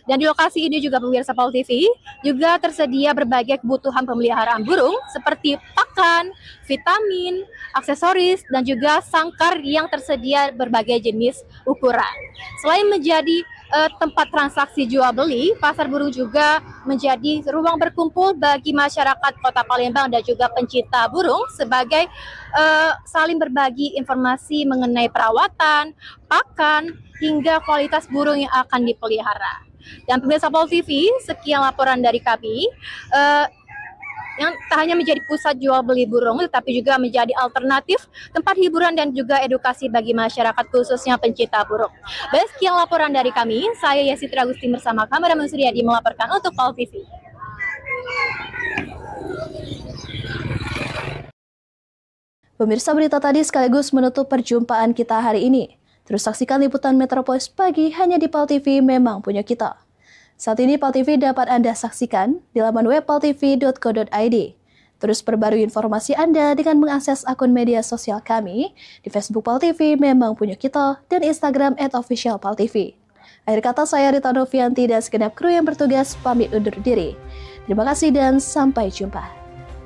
Dan di lokasi ini juga pemirsa PAL TV juga tersedia berbagai kebutuhan pemeliharaan burung seperti pakan, vitamin, aksesoris, dan juga sangkar yang tersedia berbagai jenis ukuran. Selain menjadi tempat transaksi jual beli, pasar burung juga menjadi ruang berkumpul bagi masyarakat Kota Palembang dan juga pencinta burung sebagai saling berbagi informasi mengenai perawatan, pakan, hingga kualitas burung yang akan dipelihara. Dan pemirsa PAL TV, sekian laporan dari kami yang tak hanya menjadi pusat jual beli burung, tetapi juga menjadi alternatif tempat hiburan dan juga edukasi bagi masyarakat khususnya pencinta burung. Baik, sekian laporan dari kami. Saya Yesi Triagusti bersama kameramen Suryadi melaporkan untuk PAL TV. Pemirsa, berita tadi sekaligus menutup perjumpaan kita hari ini. Terus saksikan liputan Metropolis pagi hanya di PAL TV, memang punya kita. Saat ini PAL TV dapat Anda saksikan di laman web paltv.co.id. Terus perbarui informasi Anda dengan mengakses akun media sosial kami di Facebook PAL TV, memang punya kita, dan Instagram @officialpaltv. Akhir kata, saya Rita Novianti dan segenap kru yang bertugas pamit undur diri. Terima kasih dan sampai jumpa.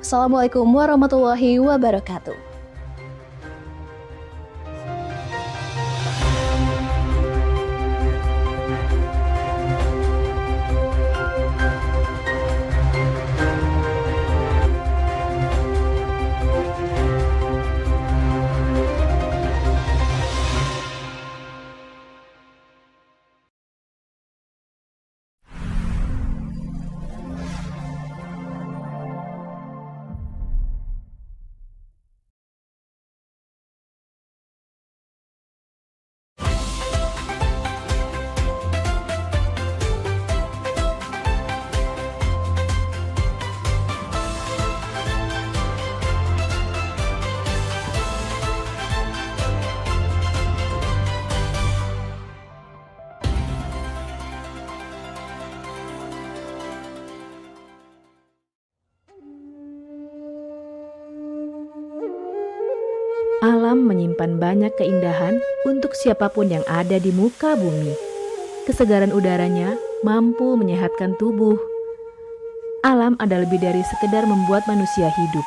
Assalamualaikum warahmatullahi wabarakatuh. Alam menyimpan banyak keindahan untuk siapapun yang ada di muka bumi. Kesegaran udaranya mampu menyehatkan tubuh. Alam ada lebih dari sekedar membuat manusia hidup.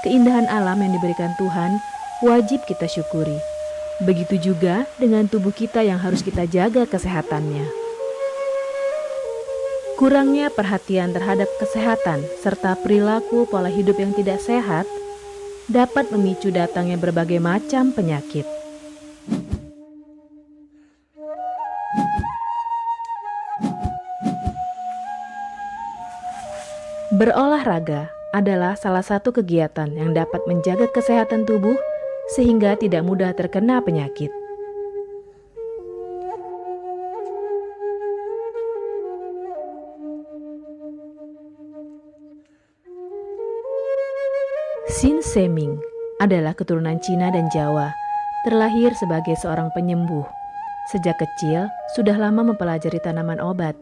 Keindahan alam yang diberikan Tuhan wajib kita syukuri. Begitu juga dengan tubuh kita yang harus kita jaga kesehatannya. Kurangnya perhatian terhadap kesehatan serta perilaku pola hidup yang tidak sehat dapat memicu datangnya berbagai macam penyakit. Berolahraga adalah salah satu kegiatan yang dapat menjaga kesehatan tubuh sehingga tidak mudah terkena penyakit. Sin Seming adalah keturunan Cina dan Jawa, terlahir sebagai seorang penyembuh. Sejak kecil, sudah lama mempelajari tanaman obat.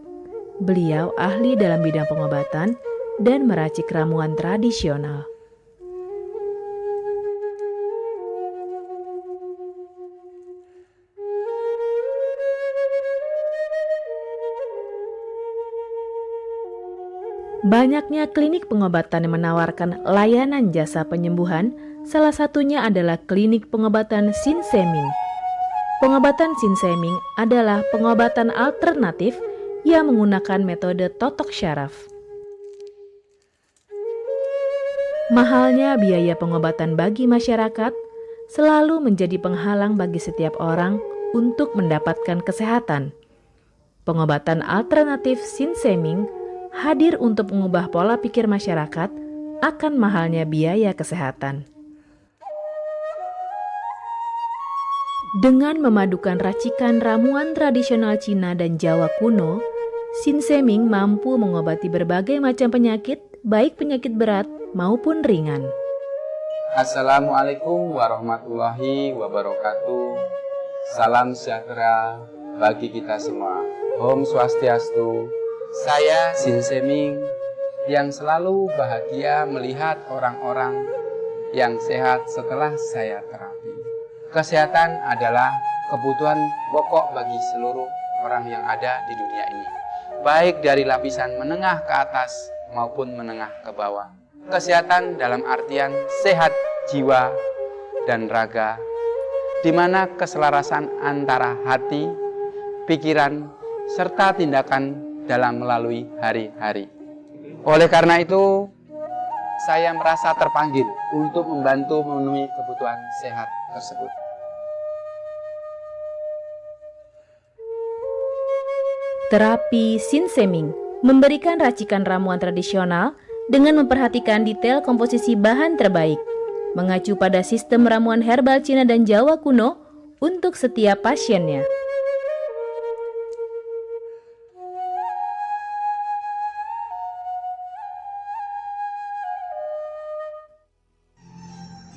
Beliau ahli dalam bidang pengobatan dan meracik ramuan tradisional. Banyaknya klinik pengobatan yang menawarkan layanan jasa penyembuhan, salah satunya adalah klinik pengobatan Sin Seming. Pengobatan Sin Seming adalah pengobatan alternatif yang menggunakan metode totok syaraf. Mahalnya biaya pengobatan bagi masyarakat selalu menjadi penghalang bagi setiap orang untuk mendapatkan kesehatan. Pengobatan alternatif Sin Seming hadir untuk mengubah pola pikir masyarakat akan mahalnya biaya kesehatan. Dengan memadukan racikan ramuan tradisional Cina dan Jawa kuno, Sin Seming mampu mengobati berbagai macam penyakit, baik penyakit berat maupun ringan. Assalamualaikum warahmatullahi wabarakatuh. Salam sejahtera bagi kita semua. Om Swastiastu. Saya Sin Seming yang selalu bahagia melihat orang-orang yang sehat setelah saya terapi. Kesehatan adalah kebutuhan pokok bagi seluruh orang yang ada di dunia ini, baik dari lapisan menengah ke atas maupun menengah ke bawah. Kesehatan dalam artian sehat jiwa dan raga, di mana keselarasan antara hati, pikiran, serta tindakan dalam melalui hari-hari. Oleh karena itu, saya merasa terpanggil untuk membantu memenuhi kebutuhan sehat tersebut. Terapi Sinseming memberikan racikan ramuan tradisional dengan memperhatikan detail komposisi bahan terbaik, mengacu pada sistem ramuan herbal Cina dan Jawa kuno untuk setiap pasiennya.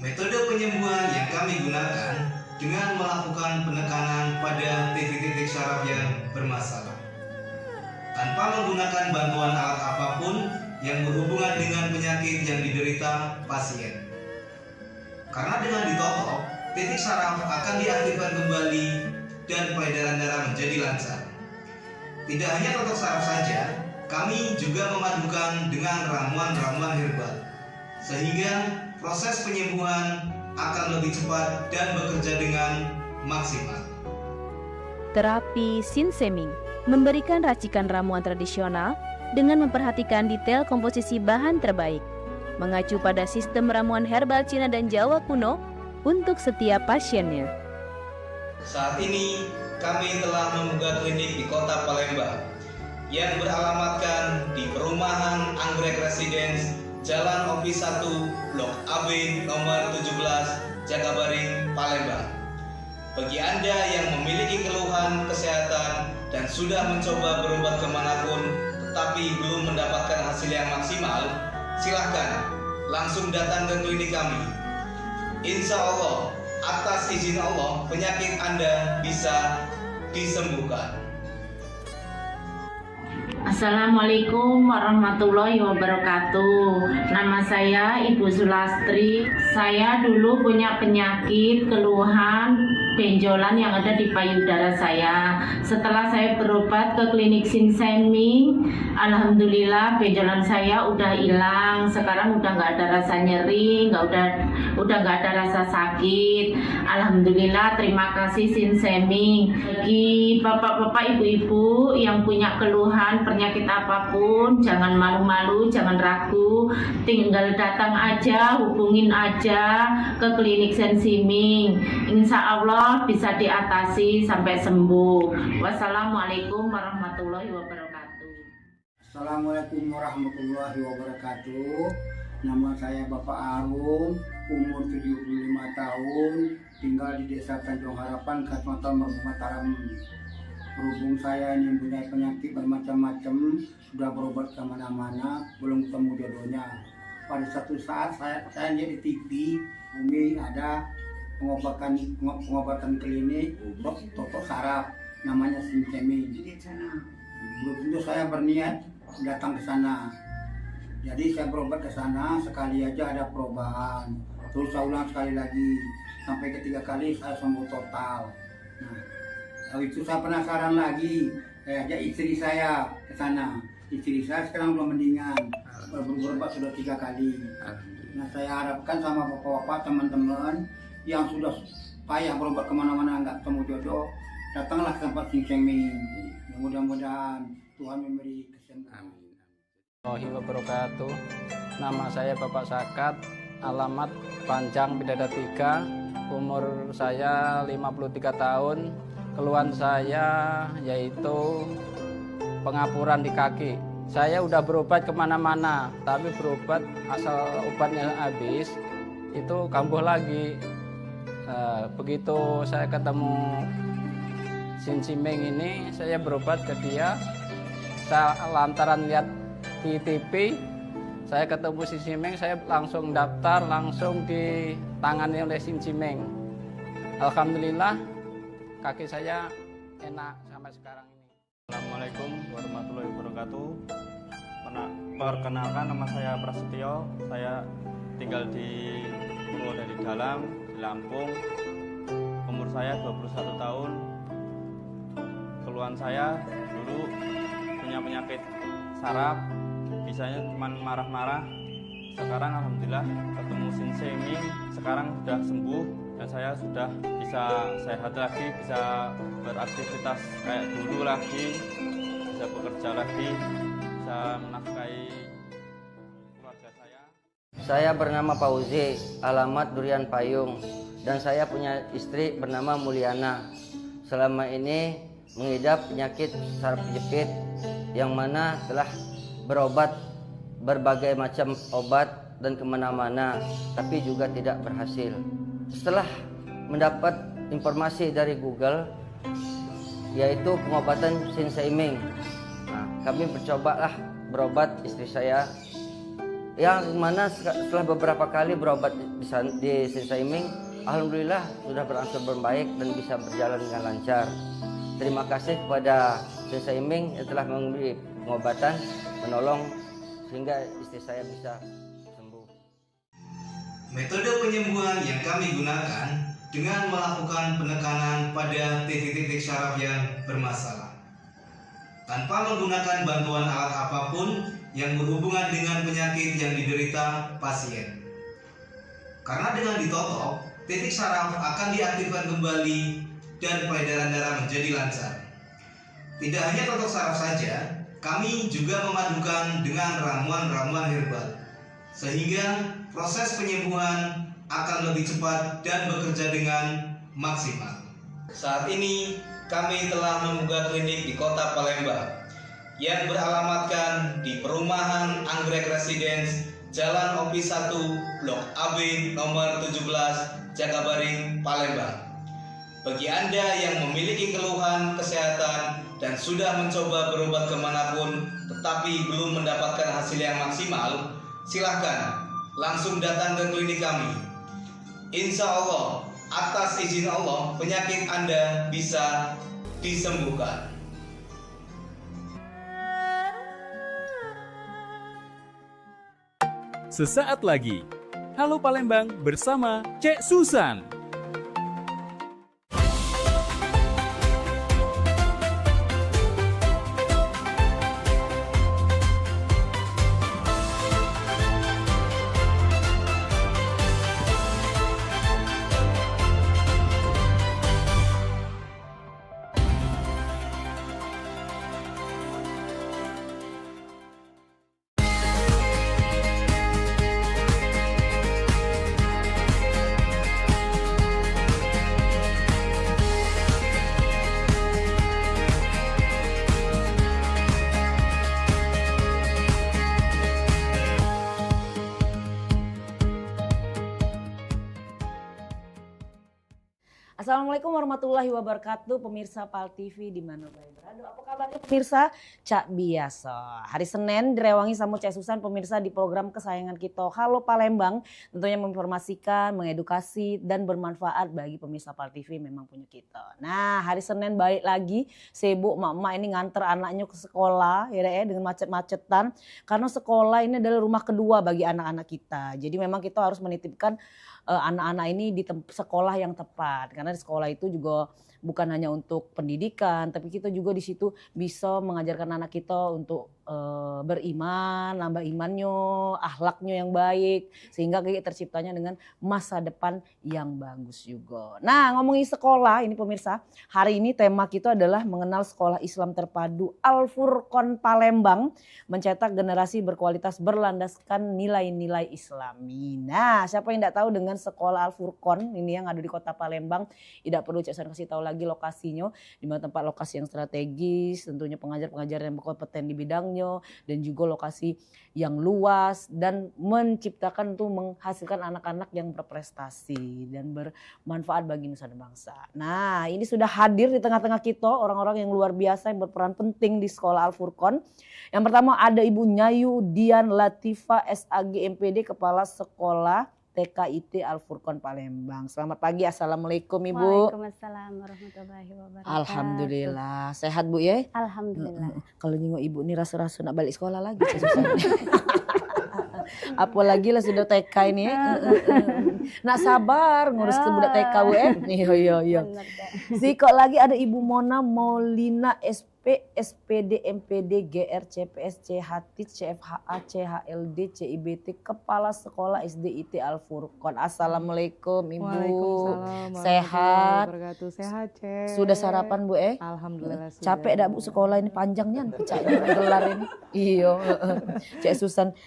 Metode penyembuhan yang kami gunakan dengan melakukan penekanan pada titik-titik saraf yang bermasalah, tanpa menggunakan bantuan alat apapun yang berhubungan dengan penyakit yang diderita pasien. Karena dengan ditotok, titik saraf akan diaktifkan kembali dan peredaran darah menjadi lancar. Tidak hanya totok saraf saja, kami juga memadukan dengan ramuan-ramuan herbal, sehingga proses penyembuhan akan lebih cepat dan bekerja dengan maksimal. Terapi Sinseming memberikan racikan ramuan tradisional dengan memperhatikan detail komposisi bahan terbaik, mengacu pada sistem ramuan herbal Cina dan Jawa kuno untuk setiap pasiennya. Saat ini kami telah membuka klinik di Kota Palembang yang beralamatkan di Perumahan Anggrek Residence, Jalan Office 1, Blok AB nomor 17, Jagabaring, Palembang. Bagi Anda yang memiliki keluhan kesehatan dan sudah mencoba berobat kemanapun tetapi belum mendapatkan hasil yang maksimal, silahkan langsung datang ke klinik kami. Insya Allah, atas izin Allah, penyakit Anda bisa disembuhkan. Assalamualaikum warahmatullahi wabarakatuh. Nama saya Ibu Sulastri. Saya dulu punya penyakit keluhan benjolan yang ada di payudara saya. Setelah saya berobat ke klinik Sinseming, alhamdulillah benjolan saya udah hilang. Sekarang udah nggak ada rasa nyeri, udah nggak ada rasa sakit. Alhamdulillah, terima kasih Sinseming. Bagi bapak-bapak, ibu-ibu yang punya keluhan penyakit apapun, jangan malu-malu, jangan ragu, tinggal datang aja, hubungin aja ke klinik Sinseming. Insya Allah bisa diatasi sampai sembuh. Wassalamualaikum warahmatullahi wabarakatuh. Assalamualaikum warahmatullahi wabarakatuh. Nama saya Bapak Arum, umur 75 tahun, tinggal di Desa Tanjung Harapan, Kecamatan Mataram. Berhubung saya ini mempunyai penyakit bermacam-macam, sudah berobat kemana-mana, belum ketemu jodohnya. Pada satu saat saya lihat di TV, Umi ada pengobatan klinik untuk totok saraf, namanya Sinseming. Belum tentu saya berniat datang ke sana. Jadi saya berobat ke sana, sekali aja ada perubahan. Terus saya ulang sekali lagi, sampai ketiga kali saya sembuh total. Nah, kalau itu saya penasaran lagi, saya ajak istri saya ke sana. Istri saya sekarang udah mendingan, berobat sudah 3 kali. Nah, saya harapkan sama bapak-bapak, teman-teman yang sudah payah berobat kemana-mana nggak ketemu jodoh, datanglah ke tempat Sinseming. Mudah-mudahan Tuhan memberi kesembuhan. Wabarakatuh. Nama saya Bapak Sakat, alamat Panjang Bidada 3, umur saya 53 tahun. Keluhan saya yaitu pengapuran di kaki. Saya udah berobat kemana-mana, tapi berobat asal obatnya habis, itu kambuh lagi. Begitu saya ketemu Sinseming ini, saya berobat ke dia. Saya lantaran lihat di TV, saya ketemu Sinseming, saya langsung daftar, langsung ditangani oleh Sinseming. Alhamdulillah, kaki saya enak sampai sekarang ini. Assalamualaikum warahmatullahi wabarakatuh. Perkenalkan, nama saya Prasetyo, saya tinggal di aku dari dalam di Lampung. Umur saya 21 tahun. Keluhan saya dulu punya penyakit saraf, bisanya cuma marah-marah. Sekarang alhamdulillah ketemu Sensei Ming, sekarang sudah sembuh dan saya sudah bisa sehat lagi, bisa beraktivitas kayak dulu lagi, bisa bekerja lagi, bisa menafkahi keluarga saya. Saya bernama Fauzi, alamat Durian Payung, dan saya punya istri bernama Mulyana. Selama ini mengidap penyakit saraf kejepit yang mana telah berobat berbagai macam obat dan kemana-mana, tapi juga tidak berhasil. Setelah mendapat informasi dari Google, yaitu pengobatan Sensei Ming, kami mencobalah berobat istri saya, yang mana setelah beberapa kali berobat di Sensei Ming, alhamdulillah sudah berangsur membaik dan bisa berjalan dengan lancar. Terima kasih kepada Sensei Ming yang telah memberi pengobatan, menolong sehingga istri saya bisa sembuh. Metode penyembuhan yang kami gunakan dengan melakukan penekanan pada titik-titik syaraf yang bermasalah, tanpa menggunakan bantuan alat apapun yang berhubungan dengan penyakit yang diderita pasien. Karena dengan ditotok, titik syaraf akan diaktifkan kembali dan peredaran darah menjadi lancar. Tidak hanya totok saraf saja, kami juga memadukan dengan ramuan-ramuan herbal, sehingga proses penyembuhan akan lebih cepat dan bekerja dengan maksimal. Saat ini kami telah membuka klinik di Kota Palembang yang beralamatkan di Perumahan Anggrek Residence, Jalan OP 1, Blok AB nomor 17, Jakabaring, Palembang. Bagi Anda yang memiliki keluhan kesehatan dan sudah mencoba berobat kemanapun tetapi belum mendapatkan hasil yang maksimal, silahkan langsung datang ke klinik kami. Insya Allah, atas izin Allah, penyakit Anda bisa disembuhkan. Sesaat lagi, Halo Palembang bersama Cek Susan. Assalamualaikum warahmatullahi wabarakatuh, pemirsa PAL TV di mana berada. Apa kabarnya pemirsa? Cak biasa. Hari Senin direwangi sama Cek Susan pemirsa di program kesayangan kita Halo Palembang. Tentunya menginformasikan, mengedukasi dan bermanfaat bagi pemirsa PAL TV memang punya kita. Nah, hari Senin balik lagi sibuk emak-emak ini nganter anaknya ke sekolah ya dengan macet-macetan. Karena sekolah ini adalah rumah kedua bagi anak-anak kita. Jadi memang kita harus menitipkan anak-anak ini di sekolah yang tepat, karena di sekolah itu juga bukan hanya untuk pendidikan, tapi kita juga di situ bisa mengajarkan anak kita untuk beriman, nambah imannya, akhlaknya yang baik, sehingga kayak terciptanya dengan masa depan yang bagus juga. Nah, ngomongin sekolah ini pemirsa, hari ini tema kita adalah mengenal sekolah Islam terpadu Al-Furqon Palembang, mencetak generasi berkualitas berlandaskan nilai-nilai Islami. Nah, siapa yang tidak tahu dengan sekolah Al-Furqon ini yang ada di Kota Palembang, tidak perlu Cek Susan kasih tahu lagi lokasinya, di mana tempat lokasi yang strategis, tentunya pengajar-pengajar yang berkompeten di bidangnya, dan juga lokasi yang luas dan menciptakan untuk menghasilkan anak-anak yang berprestasi dan bermanfaat bagi nusa dan bangsa. Nah, ini sudah hadir di tengah-tengah kita orang-orang yang luar biasa yang berperan penting di sekolah Al-Furqon. Yang pertama ada Ibu Nyayu Dian Latifa SAG MPD, Kepala Sekolah TKIT Al-Furqon Palembang. Selamat pagi, Assalamualaikum Ibu. Waalaikumsalam warahmatullahi wabarakatuh. Alhamdulillah, sehat Bu ya? Alhamdulillah. Kalau nyinggung Ibu nih rasa-rasa nak balik sekolah lagi. Apalagi lah sudah TK ini. Nak sabar ngurus ke budak TK Iya. Si kok lagi ada Ibu Mona Maulina SP, SPD, MPD, GR, CPS, CHT, CFHA, CHLD, CIBT, Kepala Sekolah SDIT Al-Furqon. Assalamualaikum Ibu. Waalaikumsalam. Sehat. Sehat, Cek. Sudah sarapan Bu Alhamdulillah sudah. Capek dah Bu sekolah ini panjangnya pecahnya gelar ini. Iya. Cek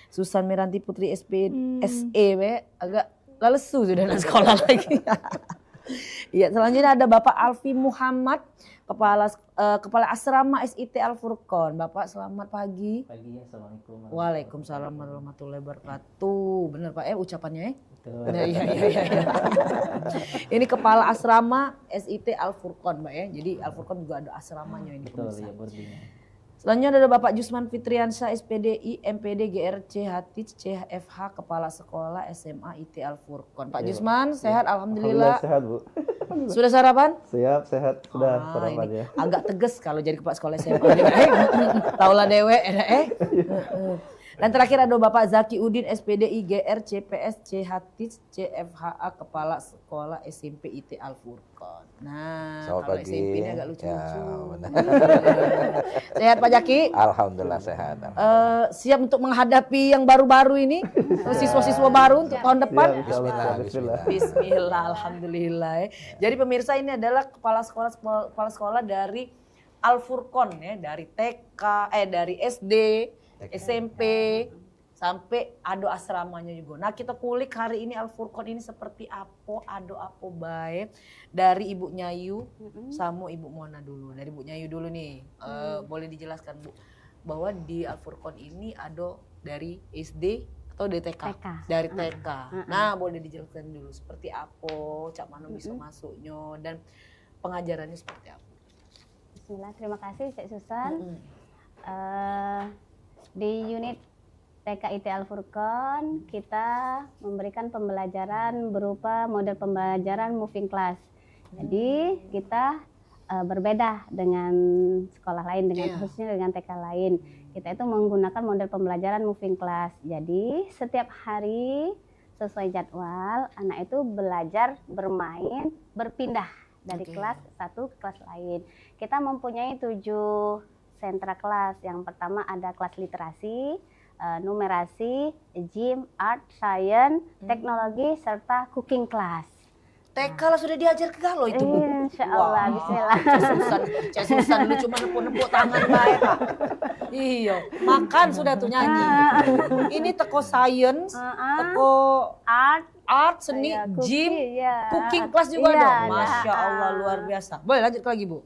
Susan Meranti Putri SP SE agak lesu sudah nak sekolah lagi. Iya, selanjutnya ada Bapak Alfi Muhammad, Kepala Asrama SIT Al-Furqon. Bapak selamat pagi. Pagi, Assalamualaikum. Waalaikumsalam warahmatullahi wabarakatuh. Benar Pak ucapannya Betul. Nah, iya. Ini Kepala Asrama SIT Al-Furqon Mbak Jadi Al-Furqon juga ada asramanya ini. Betul, ya boardingnya. Selanjutnya ada Bapak Jusman Fitriansyah SPDI, MPD, GRC, Hatij, CFH, Kepala Sekolah SMA IT Al-Furqon. Pak Jusman sehat Alhamdulillah. Sehat Bu. Sudah sarapan? Siap, sehat. Sudah sarapan ya. Agak tegas kalau jadi kepala sekolah SMA. Taulah dewe Dan terakhir ada Bapak Zaki Udin SPDI, GR, CPS, CHT, CFHA, Kepala Sekolah SMP IT Al-Furqon. Nah, Selamat kalau pagi. SMP ini agak lucu-lucu. Ya, benar. Sehat Pak Jaki? Alhamdulillah sehat. Siap untuk menghadapi yang baru-baru ini, siswa-siswa baru untuk tahun depan? Ya, Bismillah. Bismillah, alhamdulillah. Jadi pemirsa ini adalah kepala sekolah dari Al-Furqon dari TK, dari SD, SMP, sampai ado asramanya juga. Nah kita kulik hari ini Al-Furqon ini seperti apa, ado apa baik dari Ibu Nyayu sama Ibu Mona dulu. Dari Ibu Nyayu dulu nih, boleh dijelaskan Bu, bahwa di Al-Furqon ini ado dari SD atau dari TK? Dari TK. Nah boleh dijelaskan dulu seperti apa, cak mana bisa masuknya dan pengajarannya seperti apa? Bismillah, terima kasih Cek Susan. Di unit TKIT Al-Furqon kita memberikan pembelajaran berupa model pembelajaran moving class. Jadi kita berbeda dengan sekolah lain, khususnya dengan TK lain. Kita itu menggunakan model pembelajaran moving class. Jadi setiap hari sesuai jadwal anak itu belajar bermain berpindah dari kelas satu ke kelas lain. Kita mempunyai 7 sentra kelas. Yang pertama ada kelas literasi, numerasi, gym, art, science, teknologi, serta cooking class. TK lah sudah diajar ke galau itu Bu? Insya Allah, bismillah. Cek Susan dulu cuma nepuk-nepuk tangan baik Pak. Iya, makan sudah tuh nyanyi. Ini teko science, teko art, seni, gym, cooking class juga ada. Masya Allah luar biasa. Boleh lanjut lagi Bu.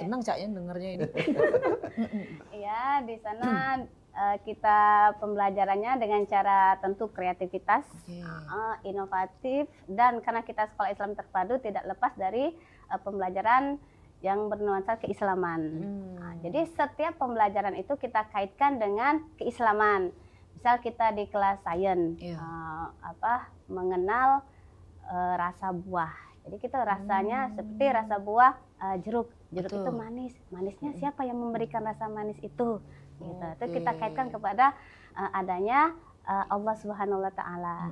Senang caknya dengarnya ini. Iya, di sana kita pembelajarannya dengan cara tentu kreativitas, inovatif, dan karena kita sekolah Islam terpadu tidak lepas dari pembelajaran yang bernuansa keislaman. Jadi setiap pembelajaran itu kita kaitkan dengan keislaman. Misal kita di kelas sains, mengenal rasa buah. Jadi kita rasanya seperti rasa buah jeruk. Jeruk itu manis. Manisnya siapa yang memberikan rasa manis itu? Gitu. Itu kita kaitkan kepada adanya Allah Subhanahu wa taala.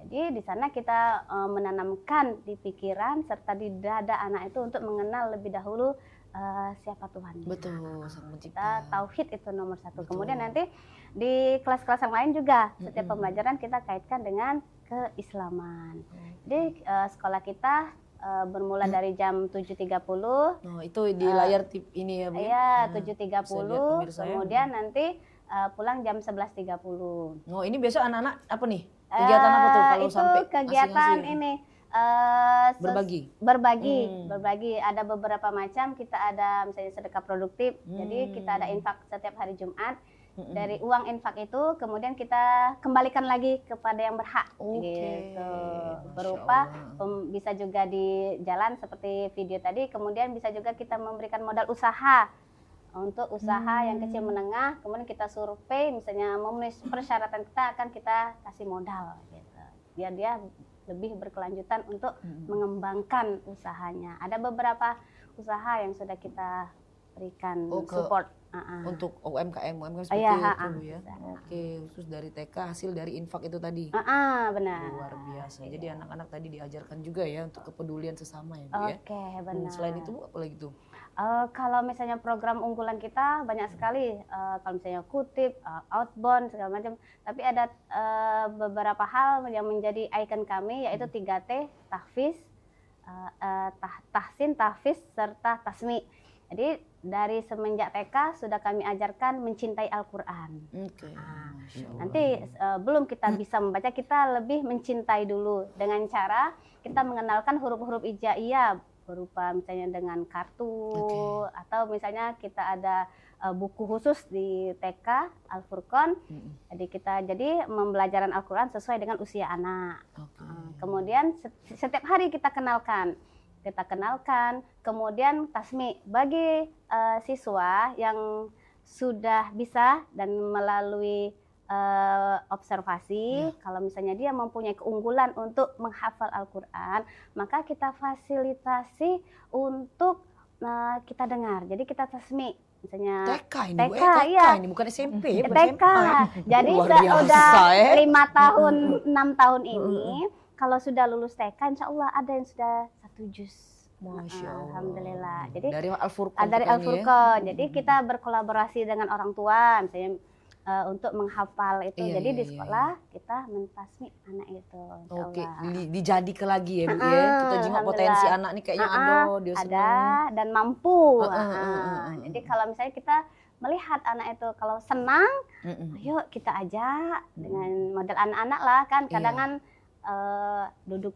Jadi di sana kita menanamkan di pikiran serta di dada anak itu untuk mengenal lebih dahulu siapa Tuhan. Betul, Sang Pencipta. Kita tauhid itu nomor 1. Kemudian nanti di kelas-kelas yang lain juga setiap pembelajaran kita kaitkan dengan keislaman. Jadi sekolah kita bermula dari jam 7.30. Oh, itu di layar tip ini ya Bu? Iya, 7.30. Kemudian nanti pulang jam 11.30. Oh, ini besok anak-anak apa nih? Kegiatan apa tuh kalau itu sampai kegiatan ngasih-ngasih? ini Berbagi. Berbagi. Ada beberapa macam. Kita ada misalnya sedekah produktif. Jadi kita ada infak setiap hari Jumat. Dari uang infak itu kemudian kita kembalikan lagi kepada yang berhak, gitu. Berupa bisa juga di jalan seperti video tadi. Kemudian bisa juga kita memberikan modal usaha untuk usaha yang kecil menengah. Kemudian kita survei, misalnya memenuhi persyaratan kita akan kita kasih modal, gitu. Biar dia lebih berkelanjutan untuk mengembangkan usahanya. Ada beberapa usaha yang sudah kita berikan support. Untuk UMKM seperti Iya, itu ya. Oke, khusus dari TK hasil dari infak itu tadi. Benar. Luar biasa. Jadi anak-anak tadi diajarkan juga ya untuk kepedulian sesama ya, Bu ya. Oke, benar. Selain itu Bu, apa lagi tuh? Kalau misalnya program unggulan kita banyak sekali, kalau misalnya kutip, outbound segala macam. Tapi ada beberapa hal yang menjadi ikon kami, yaitu 3T, tahfiz, tahsin, tahfiz, serta tasmi. Jadi dari semenjak TK sudah kami ajarkan mencintai Al-Quran. Nanti belum kita bisa membaca, kita lebih mencintai dulu dengan cara kita mengenalkan huruf-huruf hijaiyah berupa misalnya dengan kartu atau misalnya kita ada buku khusus di TK Al-Furqan. Jadi pembelajaran Al-Quran sesuai dengan usia anak. Kemudian setiap hari kita kenalkan, kemudian tasmi bagi siswa yang sudah bisa dan melalui observasi, kalau misalnya dia mempunyai keunggulan untuk menghafal Al-Quran, maka kita fasilitasi untuk kita dengar. Jadi kita tasmi, misalnya TK ini, TK, iya. Ini bukan SMP, bukan TK. SMA. Jadi sudah 5 tahun, 6 tahun ini, kalau sudah lulus TK, insya Allah ada yang sudah 1 juz. Masya Allah. Alhamdulillah. Jadi dari Al-Furqan. Dari Al-Furqan. Jadi kita berkolaborasi dengan orang tua, misalnya untuk menghafal itu. Jadi di sekolah kita mentasmi anak itu. Oke, dijadikan lagi ya Bu ya. Kita juga potensi anak nih kayaknya dia ada senang dan mampu. Jadi kalau misalnya kita melihat anak itu kalau senang, yuk kita ajak dengan model anak-anak lah kan. Kadang kan duduk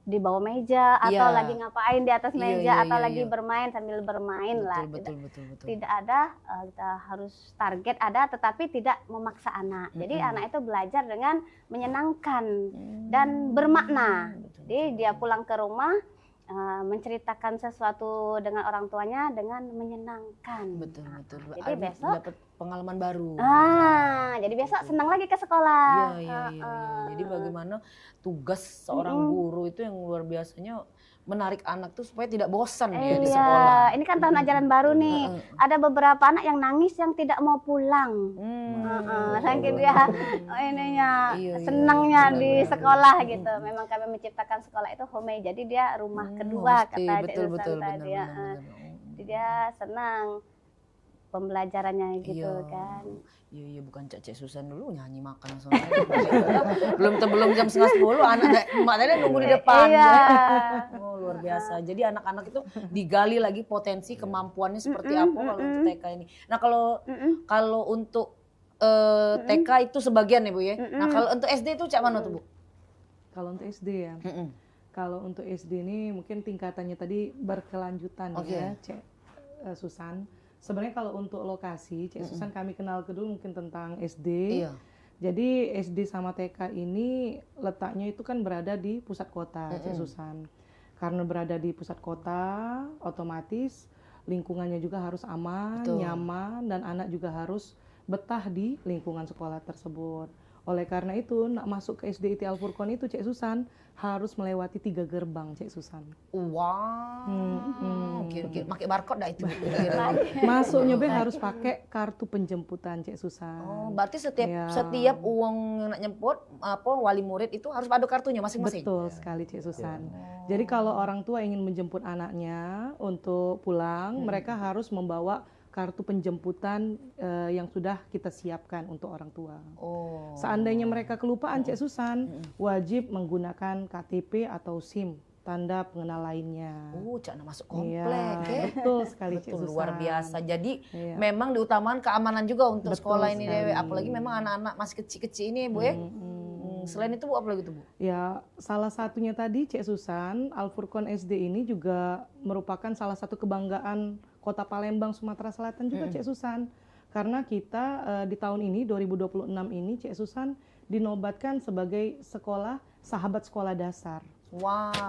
di bawah meja atau lagi ngapain di atas meja atau lagi bermain sambil bermain lah. Betul. Tidak ada kita harus target ada, tetapi tidak memaksa anak. Jadi anak itu belajar dengan menyenangkan dan bermakna. Jadi dia pulang ke rumah menceritakan sesuatu dengan orang tuanya dengan menyenangkan. Betul. Jadi besok dapat pengalaman baru. Jadi besok senang lagi ke sekolah. Iya. Jadi bagaimana tugas seorang guru itu yang luar biasanya menarik anak tuh supaya tidak bosan dia di sekolah. Ini kan tahun ajaran baru nih. Ada beberapa anak yang nangis yang tidak mau pulang. Saking dia senangnya di sekolah gitu. Memang kami menciptakan sekolah itu home, jadi dia rumah kedua kata betul, tadi. Jadi dia senang pembelajarannya gitu kan. Iya, bukan Cek Susan dulu nyanyi makan langsung. belum jam 9:30 anak emak tadi nunggu di depan. Oh, luar biasa. Jadi anak-anak itu digali lagi potensi kemampuannya seperti apa kalau untuk TK ini. Nah, kalau untuk TK itu sebagian ya Bu ya. Nah, kalau untuk SD itu cak mana tuh Bu? Kalau untuk SD ya. Kalau untuk SD ini mungkin tingkatannya tadi berkelanjutan ya, Cek Susan. Sebenarnya kalau untuk lokasi, Cek Susan kami kenal dulu mungkin tentang SD. Jadi SD sama TK ini letaknya itu kan berada di pusat kota, Cek Susan. Karena berada di pusat kota, otomatis lingkungannya juga harus aman, nyaman, dan anak juga harus betah di lingkungan sekolah tersebut. Oleh karena itu, nak masuk ke SD IT Al-Furqan itu, Cek Susan, harus melewati 3 gerbang, Cek Susan. Oke. Pakai barcode dah itu. Masuknya harus pakai kartu penjemputan, Cek Susan. Berarti setiap uang yang nak nyemput, wali murid itu harus ada kartunya masing-masing. Betul sekali, Cek Susan. Jadi kalau orang tua ingin menjemput anaknya untuk pulang, mereka harus membawa kartu penjemputan yang sudah kita siapkan untuk orang tua. Seandainya mereka kelupaan, Cek Susan, wajib menggunakan KTP atau SIM, tanda pengenal lainnya. Cak masuk komplek. Betul sekali, Cek Susan. Luar biasa. Jadi memang diutamakan keamanan juga untuk sekolah ini, Dewe. Apalagi memang anak-anak masih kecil-kecil ini, Bu ya. Selain itu Bu, apa lagi tuh Bu? Ya, salah satunya tadi, Cek Susan, Al-Furqan SD ini juga merupakan salah satu kebanggaan Kota Palembang, Sumatera Selatan juga, Cek Susan. Karena kita di tahun ini, 2026 ini, Cek Susan dinobatkan sebagai sekolah sahabat sekolah dasar.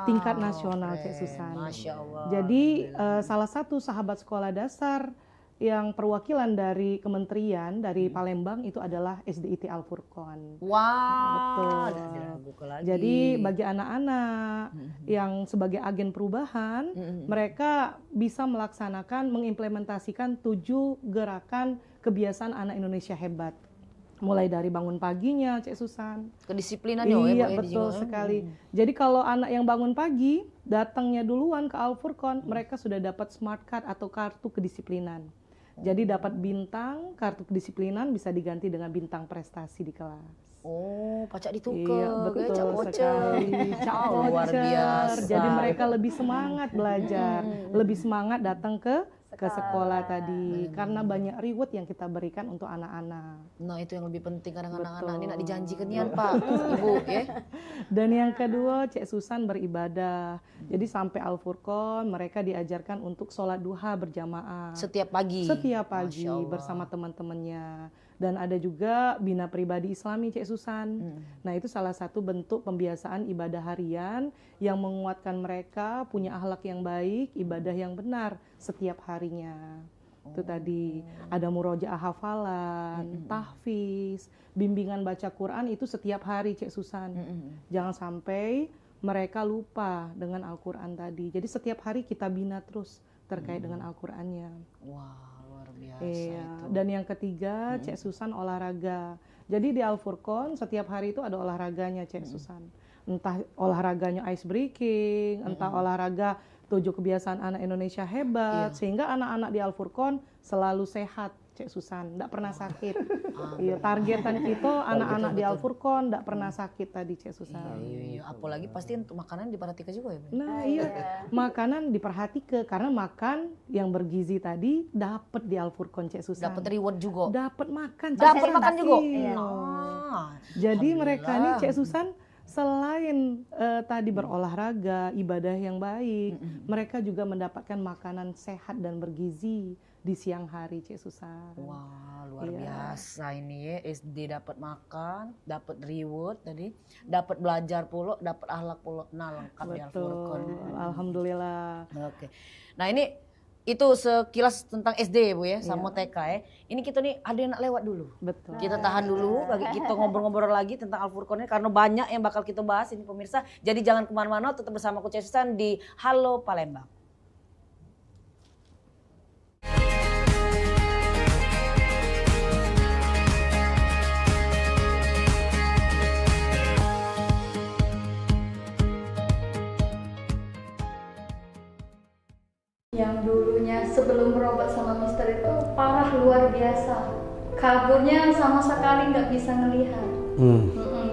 Tingkat nasional, Cek Susan. Masya Allah. Jadi salah satu sahabat sekolah dasar yang perwakilan dari kementerian dari Palembang itu adalah SDIT Al Furqon. Wah, betul. Jadi bagi anak-anak yang sebagai agen perubahan, mereka bisa melaksanakan, mengimplementasikan 7 gerakan kebiasaan anak Indonesia hebat. Mulai dari bangun paginya, Cek Susan. Kedisiplinan Iya, betul sekali. Jadi kalau anak yang bangun pagi, datangnya duluan ke Al Furqon, mereka sudah dapat smart card atau kartu kedisiplinan. Jadi dapat bintang, kartu kedisiplinan bisa diganti dengan bintang prestasi di kelas. Oh, pacak ditukar. Iya, betul sekali. Luar biasa. Jadi mereka lebih semangat belajar, lebih semangat datang ke sekolah tadi karena banyak reward yang kita berikan untuk anak-anak. Nah, itu yang lebih penting kadang anak-anak ini nak dijanjikan nian, Pak, Ibu, ya. Dan yang kedua, Cek Susan beribadah. Jadi sampai Al Furqon mereka diajarkan untuk sholat duha berjamaah. Setiap pagi. Setiap pagi bersama teman-temannya. Dan ada juga bina pribadi Islami, Cek Susan. Nah, itu salah satu bentuk pembiasaan ibadah harian yang menguatkan mereka punya akhlak yang baik, ibadah yang benar setiap harinya. Itu tadi ada murojaah hafalan, tahfiz, bimbingan baca Quran itu setiap hari, Cek Susan. Jangan sampai mereka lupa dengan Al-Quran tadi. Jadi setiap hari kita bina terus terkait dengan Al-Qurannya. Wah, luar biasa Iya. itu. Dan yang ketiga, Cek Susan olahraga. Jadi di Al Furqon setiap hari itu ada olahraganya, Cek Susan. Entah olahraganya ice breaking, entah olahraga 7 kebiasaan anak Indonesia hebat, sehingga anak-anak di Al Furqon selalu sehat, Cek Susan, tidak pernah sakit. Iya, targetan kita anak-anak di Al Furqon tidak pernah sakit tadi, Cek Susan. Iya, apalagi pasti untuk makanan diperhatikan juga ya. Nah, iya, makanan diperhatikan karena makan yang bergizi tadi dapat di Al Furqon, Cek Susan. Dapat reward juga. Dapat makan, Cek Dapat Susan. makan juga. Iya. Nah, Jadi mereka nih, alhamdulillah. Cek Susan, selain tadi berolahraga, ibadah yang baik, mereka juga mendapatkan makanan sehat dan bergizi di siang hari, Cek Susan. Wah, luar Iya. biasa ini ya. SD dapat makan, dapat reward tadi, dapat belajar pula, dapat akhlak pula. Nah, lengkap di Al Furqon. Alhamdulillah. Oke. Nah, ini itu sekilas tentang SD ya, Bu ya, sama TK ya. Ini kita nih ada yang nak lewat dulu. Betul. Kita tahan dulu bagi kita ngobrol-ngobrol lagi tentang Al Furqon ini karena banyak yang bakal kita bahas ini pemirsa. Jadi jangan kemana-mana, tetap bersama Coach Susan di Halo Palembang. Yang dulunya sebelum berobat sama Mister itu parah luar biasa, kaburnya sama sekali nggak bisa ngelihat.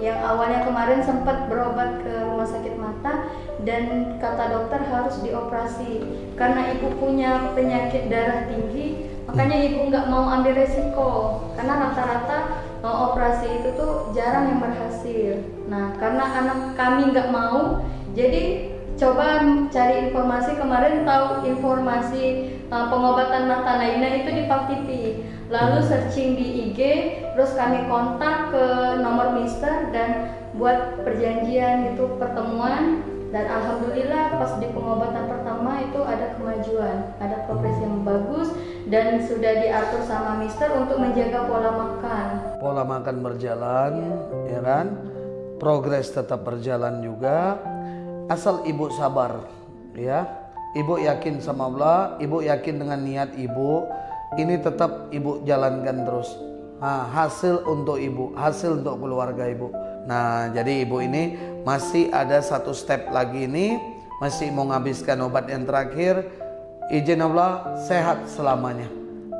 Yang awalnya kemarin sempat berobat ke rumah sakit mata dan kata dokter harus dioperasi karena ibu punya penyakit darah tinggi, makanya ibu nggak mau ambil resiko karena rata-rata operasi itu tuh jarang yang berhasil. Nah, karena anak kami nggak mau, jadi coba cari informasi, kemarin tahu informasi pengobatan mata Naina itu di Pak TV. Lalu searching di IG, terus kami kontak ke nomor Mister dan buat perjanjian itu pertemuan. Dan alhamdulillah pas di pengobatan pertama itu ada kemajuan, ada progres yang bagus dan sudah diatur sama Mister untuk menjaga pola makan. Pola makan berjalan, ya kan? Progres tetap berjalan juga. Asal ibu sabar, ya. Ibu yakin sama Allah, ibu yakin dengan niat ibu, ini tetap ibu jalankan terus. Nah, hasil untuk ibu, hasil untuk keluarga ibu. Nah, jadi ibu ini masih ada satu step lagi ini, masih mau menghabiskan obat yang terakhir. Izin Allah sehat selamanya,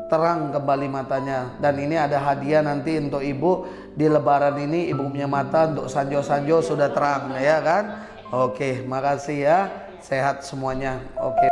terang kembali matanya. Dan ini ada hadiah nanti untuk ibu di Lebaran ini, ibu punya mata untuk sanjo-sanjo sudah terang, ya kan? Oke, makasih ya. Sehat semuanya. Oke.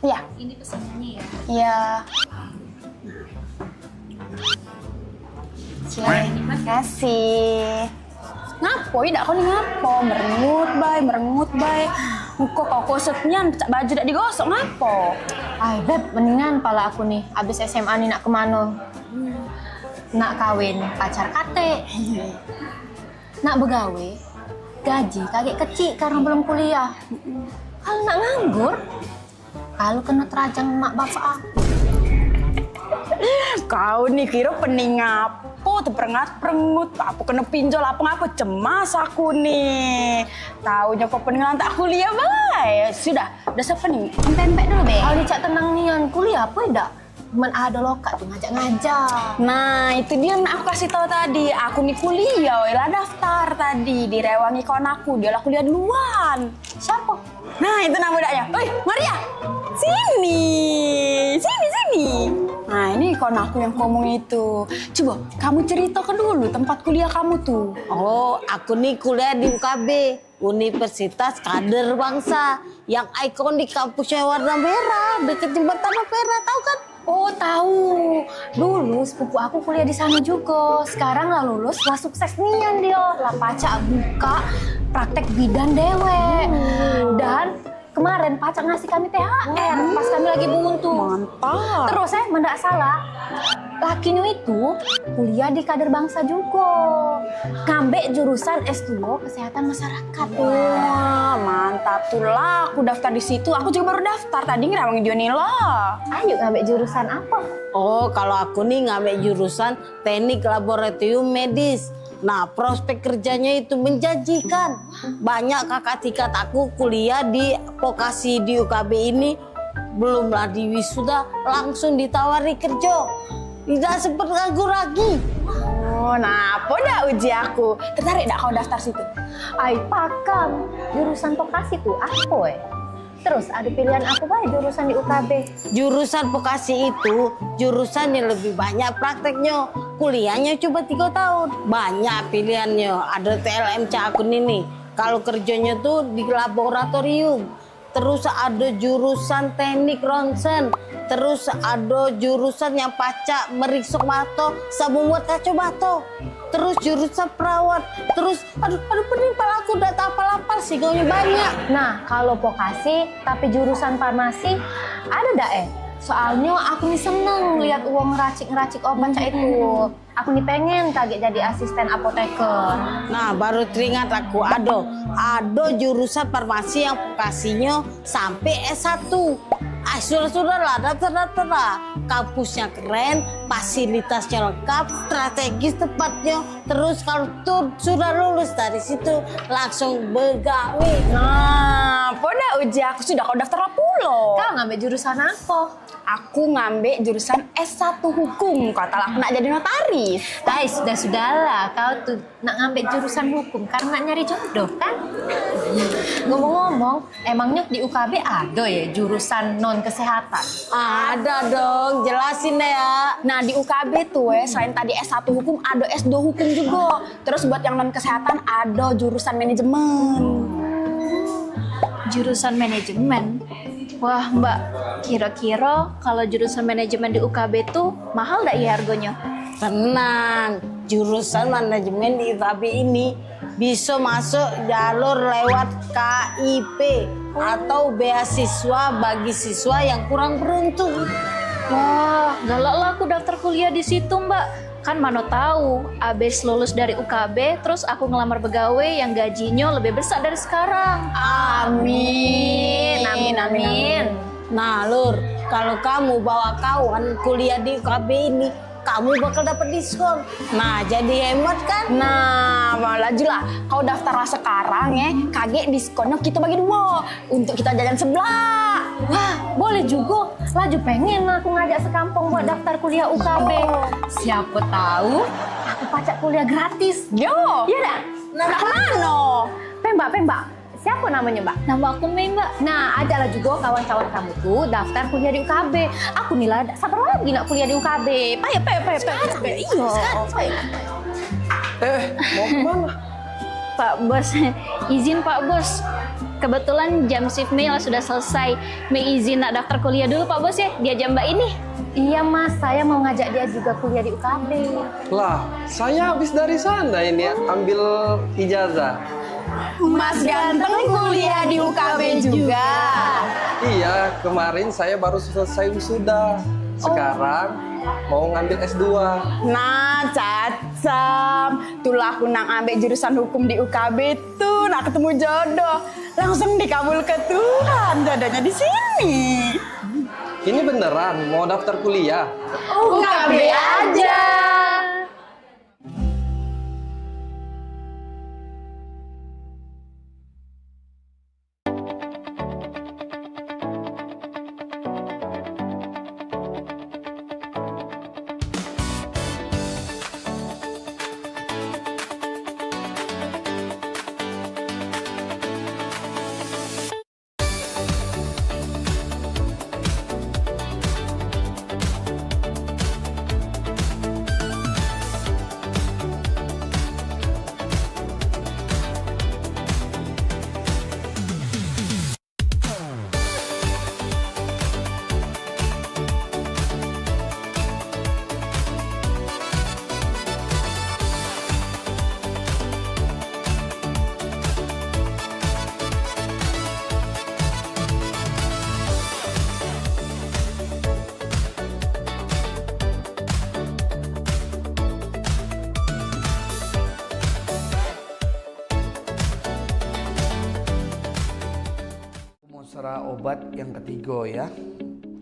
Iya. Ini pesanannya ya. Iya. Terima kasih. Ngapo tidak kau ni ngapo? Merengut bay. Kok kau kosotnya baju tak digosok ngapo? Ay beb, mendingan pala aku nih abis SMA nih nak kemana? Nak kawin pacar kate. Nak begawe, gaji kagak kecil karena belum kuliah. Kalau nak nganggur, kalau kena terajang mak bapak aku. Kau nih kira pening ngapo tuh perengut apa kena pinjol apa ngapa cemas aku nih. Taunya kok pening tak kuliah baik. Sudah sepening. Empek dulu be. Kalau dicak tenang nian kuliah apa enggak? Cuman ada lokat tuh ngajak-ngajak. Nah itu dia yang aku kasih tahu tadi. Aku nih kuliah, lah daftar tadi direwangi kawan aku. Dia lah kuliah duluan. Siapa? Nah itu nama budaknya. Oi Maria, sini. Nah ini kawan aku yang ngomong itu. Coba kamu ceritakan dulu tempat kuliah kamu tuh. Oh aku nih kuliah di UKB, Universitas Kader Bangsa, yang ikon di kampusnya warna merah, deket jembatan Ampera, tahu kan? Oh tahu. Dulu sepupu aku kuliah di sana juga. Sekarang lah lulus, lah sukses nian dia. Lah pacak buka praktek bidan dewe. Dan kemarin pacak ngasih kami THR pas kami lagi buntu. Mantap. Terus mendak salah, lakinya itu kuliah di Kader Bangsa juga. Ngambil jurusan S2 Kesehatan Masyarakat. Wah, mantap tuh lah. Aku daftar di situ. Aku juga baru daftar tadi ngerawangin dia nih lah. Ayo ngambil jurusan apa? Oh, kalau aku nih ngambil jurusan Teknik Laboratorium Medis. Nah, prospek kerjanya itu menjanjikan. Banyak kakak tingkat aku kuliah di vokasi di UKB ini, belumlah di wisuda langsung ditawari kerja. Tidak sempat ragu lagi. Oh, nah apa dah uji aku? Tertarik dak kau daftar situ? Ay, pakam. Jurusan vokasi tuh apa Terus ada pilihan apa baik jurusan di UKB? Jurusan vokasi itu jurusan yang lebih banyak prakteknya. Kuliahnya cuma 3 tahun. Banyak pilihannya. Ada TLMC aku ini. Kalau kerjanya tuh di laboratorium. Terus ada jurusan teknik ronsen. Terus ada jurusan yang pacak meriksok mato sama buat kaca bato. Terus jurusan perawat. Terus aduh pening pala aku udah tapal-apal sih gaunya banyak. Nah kalau vokasi tapi jurusan farmasi ada dak Soalnya aku nih seneng lihat uang ngeracik obat itu. Aku nih pengen kaget jadi asisten apoteker. Nah baru teringat aku ada jurusan farmasi yang vokasinya sampai S1. Sudah lah, daftar lah. Kampusnya keren, fasilitasnya lengkap, strategis tepatnya. Terus kalau tuh sudah lulus dari situ langsung begawe. Nah, dah uji aku sudah kau daftar pulo. Kau ngambil jurusan apa? Aku ngambil jurusan S1 Hukum. Kata aku nak jadi notaris. Sudahlah. Kau tuh nak ngambil jurusan hukum karena nak nyari jodoh kan? Ngomong-ngomong, emangnya di UKB ada ya jurusan non kesehatan? Ada dong, jelasin deh ya. Nah di UKB tuh selain tadi S1 Hukum ada S2 Hukum juga. Terus buat yang non kesehatan ada jurusan manajemen. Jurusan manajemen? Wah Mbak, kira-kira kalau jurusan manajemen di UKB tuh mahal gak ya harganya? Tenang, jurusan manajemen di UKB ini bisa masuk jalur lewat KIP atau beasiswa bagi siswa yang kurang beruntung. Wah, galak lah aku daftar kuliah di situ Mbak. Kan mana tahu, abis lulus dari UKB, terus aku ngelamar pegawai yang gajinya lebih besar dari sekarang. Amin. Nah Lur, kalau kamu bawa kawan kuliah di UKB ini, kamu bakal dapat diskon. Nah, jadi hemat kan? Nah, malah lah. Kau daftarlah sekarang kaget diskonnya kita bagi 2 untuk kita jajan sebelah. Wah, boleh juga. Laju pengen aku ngajak sekampung buat daftar kuliah UKB. Siapa tahu aku pacak kuliah gratis. Yo. Iya dah. Nah, mana? Pembak. Siapa namanya Mbak? Nama aku Mei Mbak. Nah, ajaklah juga kawan-kawan kamu tuh daftar kuliah di UKB. Aku nih lah, sabar lagi nak kuliah di UKB. Payah. Iya. Mau kemana? Pak Bos, izin Pak Bos. Kebetulan jam shift Mei sudah selesai. Mei izin nak daftar kuliah dulu Pak Bos ya, dia jam Mbak ini. Iya Mas, saya mau ngajak dia juga kuliah di UKB. Lah, saya habis dari sana ini ambil ijazah. Mas ganteng kuliah di UKB juga. Iya, kemarin saya baru selesai wisuda. Sekarang mau ngambil S2. Nah, Cacam, tulah aku nang ambil jurusan hukum di UKB tuh, nak ketemu jodoh. Langsung dikabul ke Tuhan, jodohnya di sini. Ini beneran mau daftar kuliah? UKB aja. Serah obat yang ketiga ya.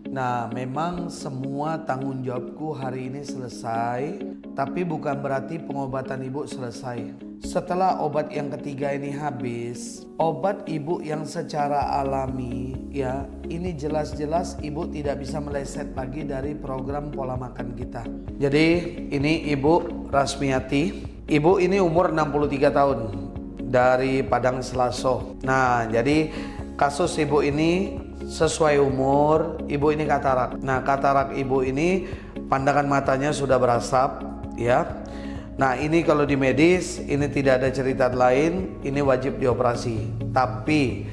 Nah, memang semua tanggung jawabku hari ini selesai, tapi bukan berarti pengobatan ibu selesai. Setelah obat yang ketiga ini habis, obat ibu yang secara alami ya, ini jelas-jelas ibu tidak bisa meleset lagi dari program pola makan kita. Jadi ini Ibu Rasmiati. Ibu ini umur 63 tahun dari Padang Selaso. Nah, jadi kasus ibu ini sesuai umur, ibu ini katarak. Nah, katarak ibu ini pandangan matanya sudah berasap ya. Nah, ini kalau di medis ini tidak ada cerita lain, ini wajib dioperasi. Tapi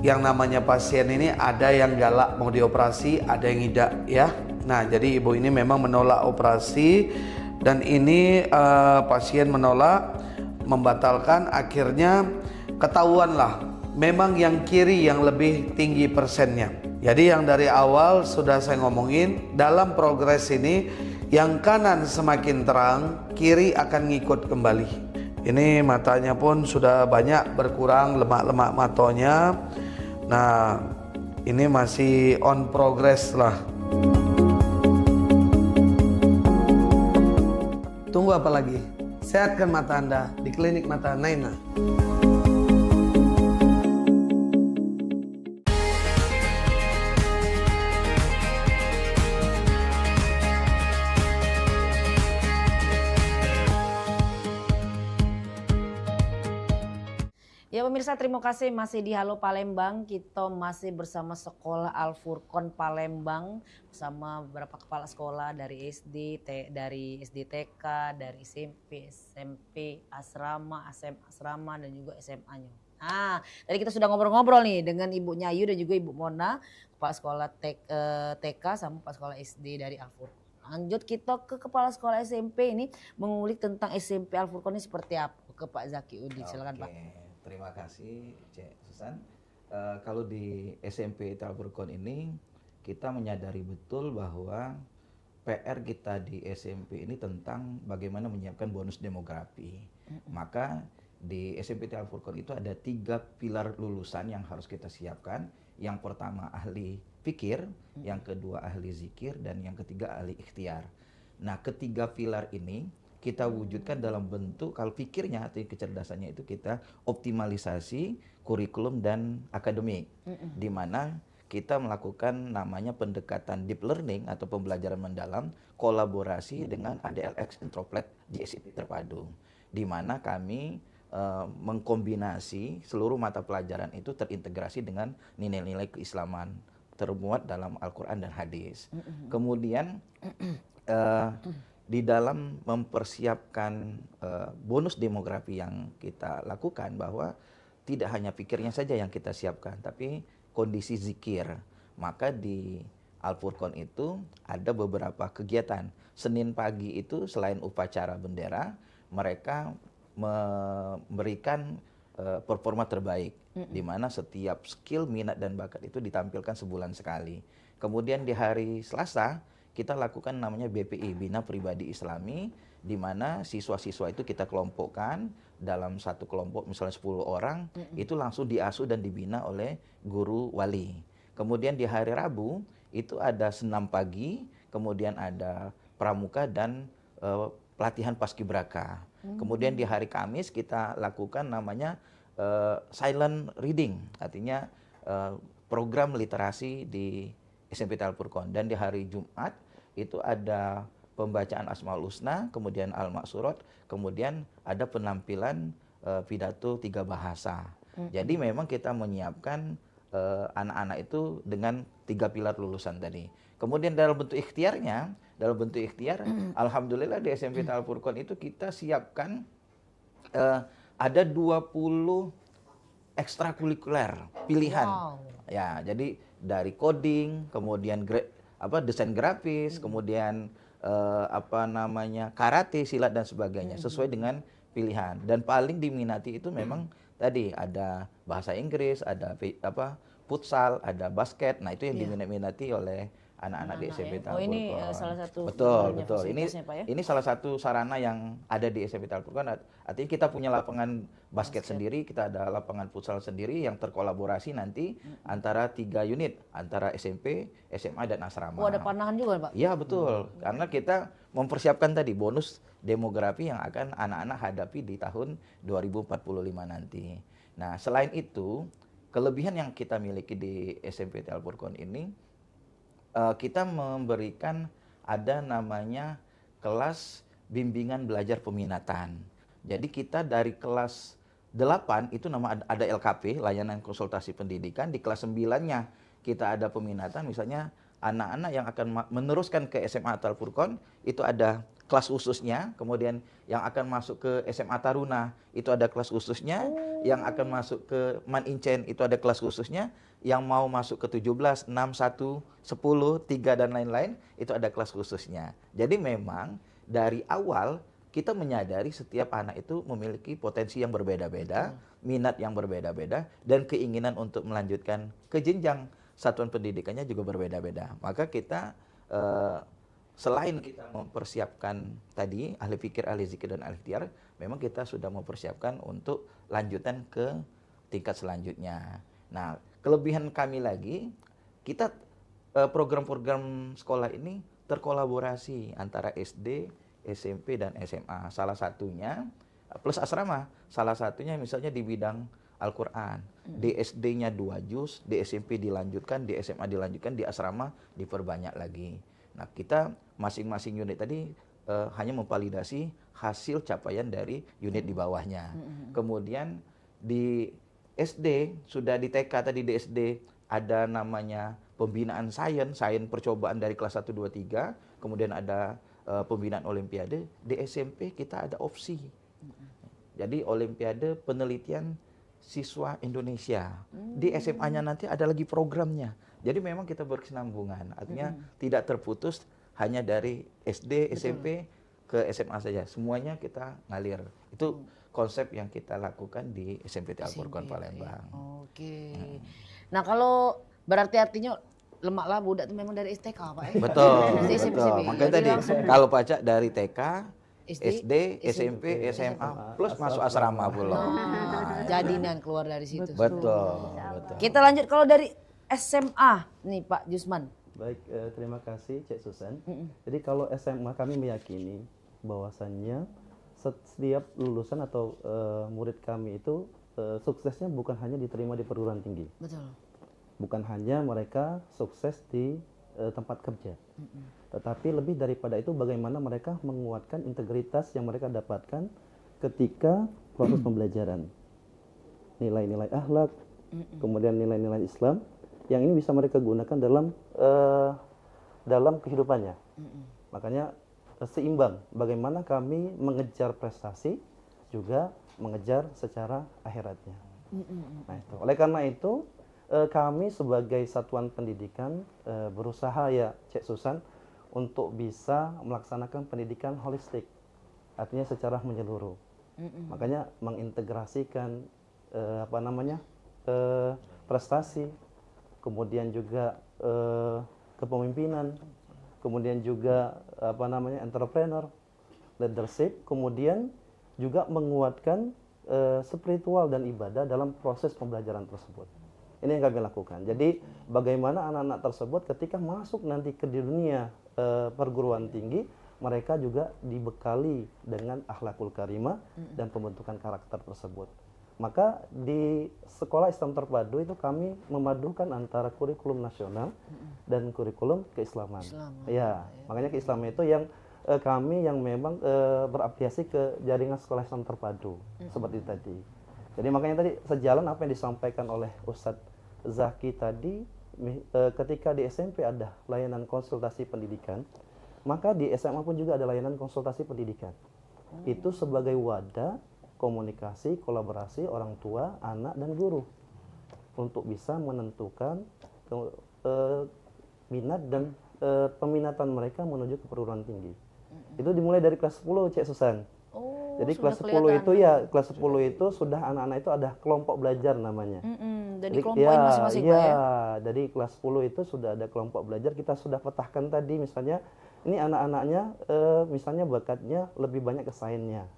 yang namanya pasien ini ada yang galak mau dioperasi, ada yang tidak ya. Nah, jadi ibu ini memang menolak operasi dan ini pasien menolak, membatalkan, akhirnya ketahuanlah memang yang kiri yang lebih tinggi persennya. Jadi yang dari awal sudah saya ngomongin, dalam progres ini yang kanan semakin terang, kiri akan ngikut kembali. Ini matanya pun sudah banyak berkurang lemak-lemak matanya. Nah, ini masih on progress lah. Tunggu apa lagi? Sehatkan mata Anda di klinik mata Naina. Ya pemirsa, terima kasih masih di Halo Palembang. Kita masih bersama Sekolah Al Furqon Palembang bersama beberapa kepala sekolah dari SD, dari SD TK, dari SMP, asrama, SMA asrama dan juga SMA-nya. Nah, tadi kita sudah ngobrol-ngobrol nih dengan Ibu Nyayu dan juga Ibu Mona, kepala sekolah TK sama kepala sekolah SD dari Al Furqon. Lanjut kita ke kepala sekolah SMP ini mengulik tentang SMP Al Furqon ini seperti apa. Ke Pak Zaki Udi, silakan Pak. Terima kasih Cek Susan. Kalau di SMP Al Furqon ini kita menyadari betul bahwa PR kita di SMP ini tentang bagaimana menyiapkan bonus demografi. Maka di SMP Al Furqon itu ada 3 pilar lulusan yang harus kita siapkan. Yang pertama ahli fikir, yang kedua ahli zikir, dan yang ketiga ahli ikhtiar. Nah, ketiga pilar ini kita wujudkan dalam bentuk, kalau pikirnya atau kecerdasannya itu kita optimalisasi kurikulum dan akademik, di mana kita melakukan namanya pendekatan deep learning atau pembelajaran mendalam kolaborasi dengan ADLX Introplet GSIP terpadu, di mana kami mengkombinasi seluruh mata pelajaran itu terintegrasi dengan nilai-nilai keislaman termuat dalam Al-Quran dan hadis. Kemudian di dalam mempersiapkan bonus demografi yang kita lakukan, bahwa tidak hanya pikirnya saja yang kita siapkan, tapi kondisi zikir. Maka di Al-Furqan itu ada beberapa kegiatan. Senin pagi itu selain upacara bendera, mereka memberikan performa terbaik, di mana setiap skill, minat, dan bakat itu ditampilkan sebulan sekali. Kemudian di hari Selasa, kita lakukan namanya BPI, Bina Pribadi Islami, di mana siswa-siswa itu kita kelompokkan dalam satu kelompok, misalnya 10 orang, itu langsung diasuh dan dibina oleh guru wali. Kemudian di hari Rabu, itu ada senam pagi, kemudian ada pramuka dan pelatihan paskibraka. Kemudian di hari Kamis kita lakukan namanya silent reading, artinya program literasi di SMP Al-Furqan. Dan di hari Jumat itu ada pembacaan Asmaul Husna, kemudian Al-Maksurat, kemudian ada penampilan pidato 3 bahasa. Jadi memang kita menyiapkan anak-anak itu dengan 3 pilar lulusan tadi. Kemudian dalam bentuk ikhtiar, alhamdulillah di SMP Al-Furqan itu kita siapkan ada 20 ekstrakurikuler pilihan. Wow. Ya, jadi dari coding, kemudian desain grafis, kemudian karate, silat dan sebagainya, sesuai dengan pilihan. Dan paling diminati itu memang tadi ada bahasa Inggris, ada futsal, ada basket. Nah, itu yang diminati oleh anak-anak di SMP Al-Furqan. Oh, ini salah satu betul. fasilitasnya, Pak, ya? Ini salah satu sarana yang ada di SMP Al-Furqan. Artinya kita punya lapangan basket sendiri, kita ada lapangan futsal sendiri yang terkolaborasi nanti antara 3 unit, antara SMP, SMA dan asrama. Oh, ada panahan juga, Pak? Iya, betul. Karena kita mempersiapkan tadi bonus demografi yang akan anak-anak hadapi di tahun 2045 nanti. Nah, selain itu, kelebihan yang kita miliki di SMP Al-Furqan ini, kita memberikan ada namanya kelas bimbingan belajar peminatan. Jadi kita dari kelas 8 itu ada LKP, layanan konsultasi pendidikan. Di kelas 9-nya kita ada peminatan, misalnya anak-anak yang akan meneruskan ke SMA Al-Furqan itu ada kelas khususnya, kemudian yang akan masuk ke SMA Taruna itu ada kelas khususnya, yang akan masuk ke Man Incen itu ada kelas khususnya, yang mau masuk ke 17, 6, 1, 10, 3 dan lain-lain itu ada kelas khususnya. Jadi memang dari awal kita menyadari setiap anak itu memiliki potensi yang berbeda-beda, minat yang berbeda-beda, dan keinginan untuk melanjutkan ke jenjang satuan pendidikannya juga berbeda-beda. Maka kita selain kita mempersiapkan tadi ahli fikir, ahli zikir, dan ahli ikhtiar, memang kita sudah mempersiapkan untuk lanjutan ke tingkat selanjutnya. Nah, kelebihan kami lagi, kita program-program sekolah ini terkolaborasi antara SD, SMP, dan SMA. Salah satunya, plus asrama, salah satunya misalnya di bidang Al-Quran. Di SD-nya 2 juz, di SMP dilanjutkan, di SMA dilanjutkan, di asrama diperbanyak lagi. Nah, kita masing-masing unit tadi hanya memvalidasi hasil capaian dari unit di bawahnya. Kemudian di SD, sudah di TK tadi di SD, ada namanya pembinaan sains percobaan dari kelas 1, 2, 3. Kemudian ada pembinaan olimpiade. Di SMP kita ada opsi. Jadi olimpiade penelitian siswa Indonesia. Di SMA-nya nanti ada lagi programnya. Jadi memang kita berkesinambungan, artinya tidak terputus hanya dari SD, SMP ke SMA saja. Semuanya kita ngalir. Itu konsep yang kita lakukan di SMP Al-Furqan Palembang. Oke. Nah, kalau berarti artinya lemak labu itu memang dari STK, Pak, ya? Betul, betul. Makanya tadi kalau pajak dari TK, SD, SMP, SMA, plus masuk asrama pula. Jadinan keluar dari situ. Betul. Kita lanjut kalau dari SMA nih Pak Jusman. Baik, terima kasih Cek Susan. Jadi kalau SMA kami meyakini bahwasannya setiap lulusan atau murid kami itu suksesnya bukan hanya diterima di perguruan tinggi. Betul. Bukan hanya mereka sukses di tempat kerja. Tetapi lebih daripada itu bagaimana mereka menguatkan integritas yang mereka dapatkan ketika proses pembelajaran. Nilai-nilai akhlak, kemudian nilai-nilai Islam yang ini bisa mereka gunakan dalam kehidupannya. Makanya seimbang bagaimana kami mengejar prestasi juga mengejar secara akhiratnya. Nah, itu. Oleh karena itu kami sebagai satuan pendidikan berusaha ya Cek Susan untuk bisa melaksanakan pendidikan holistik, artinya secara menyeluruh. Makanya mengintegrasikan prestasi, kemudian juga kepemimpinan, kemudian juga entrepreneur, leadership, kemudian juga menguatkan spiritual dan ibadah dalam proses pembelajaran tersebut. Ini yang kami lakukan. Jadi bagaimana anak-anak tersebut ketika masuk nanti ke dunia perguruan tinggi, mereka juga dibekali dengan akhlakul karimah dan pembentukan karakter tersebut. Maka di sekolah Islam terpadu itu kami memadukan antara kurikulum nasional dan kurikulum keislaman. Ya, makanya keislaman itu yang kami yang memang berafiliasi ke jaringan sekolah Islam terpadu seperti tadi. Jadi makanya tadi sejalan apa yang disampaikan oleh Ustadz Zaki tadi, ketika di SMP ada layanan konsultasi pendidikan, maka di SMA pun juga ada layanan konsultasi pendidikan. Itu sebagai wadah komunikasi, kolaborasi orang tua, anak, dan guru untuk bisa menentukan minat dan peminatan mereka menuju ke perguruan tinggi. Itu dimulai dari kelas 10, Cek Susan. Jadi kelas 10 itu kelas 10 itu sudah anak-anak itu ada kelompok belajar namanya. Jadi kelompokin masing-masing Pak ya? Dari kelas 10 itu sudah ada kelompok belajar, kita sudah petahkan tadi misalnya ini anak-anaknya misalnya bakatnya lebih banyak ke sainsnya.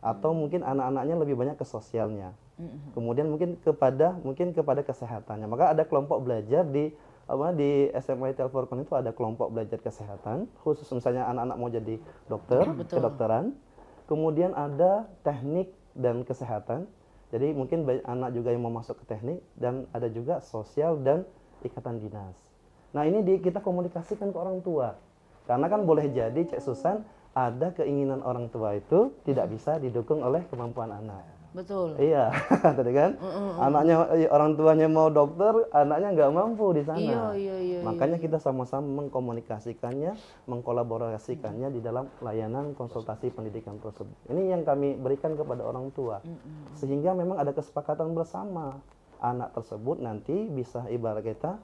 Atau mungkin anak-anaknya lebih banyak ke sosialnya. Kemudian mungkin kepada kesehatannya. Maka ada kelompok belajar di SMA ITL Furqan itu ada kelompok belajar kesehatan, khusus misalnya anak-anak mau jadi dokter, kedokteran. Kemudian ada teknik dan kesehatan. Jadi mungkin anak juga yang mau masuk ke teknik, dan ada juga sosial dan ikatan dinas. Nah, ini kita komunikasikan ke orang tua. Karena kan boleh jadi Cek Susan ada keinginan orang tua itu tidak bisa didukung oleh kemampuan anak. Betul. Iya, tadi kan anaknya orang tuanya mau dokter, anaknya nggak mampu di sana. Iya. Makanya kita sama-sama mengkomunikasikannya, mengkolaborasikannya di dalam layanan konsultasi pendidikan tersebut. Ini yang kami berikan kepada orang tua, sehingga memang ada kesepakatan bersama anak tersebut nanti bisa ibarat kita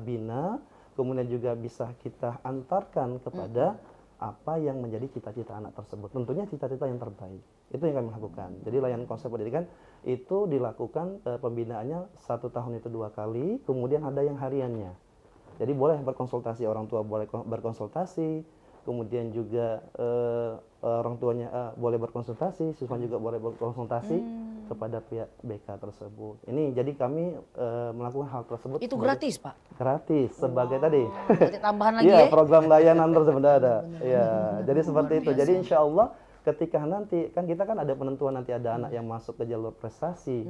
bina, kemudian juga bisa kita antarkan kepada apa yang menjadi cita-cita anak tersebut. Tentunya cita-cita yang terbaik. Itu yang kami lakukan. Jadi layanan konsep pendidikan itu dilakukan pembinaannya 1 tahun itu 2 kali, kemudian ada yang hariannya. Jadi boleh berkonsultasi, orang tua boleh berkonsultasi, kemudian juga orang tuanya boleh berkonsultasi, siswa juga boleh berkonsultasi kepada pihak BK tersebut. Ini jadi kami melakukan hal tersebut. Itu gratis, Pak? Gratis, sebagai tadi. Berarti tambahan lagi ya? ya? Program layanan tersebut ada. Ya, jadi seperti itu. Jadi insya Allah ketika nanti, kan kita kan ada penentuan nanti ada anak yang masuk ke jalur prestasi,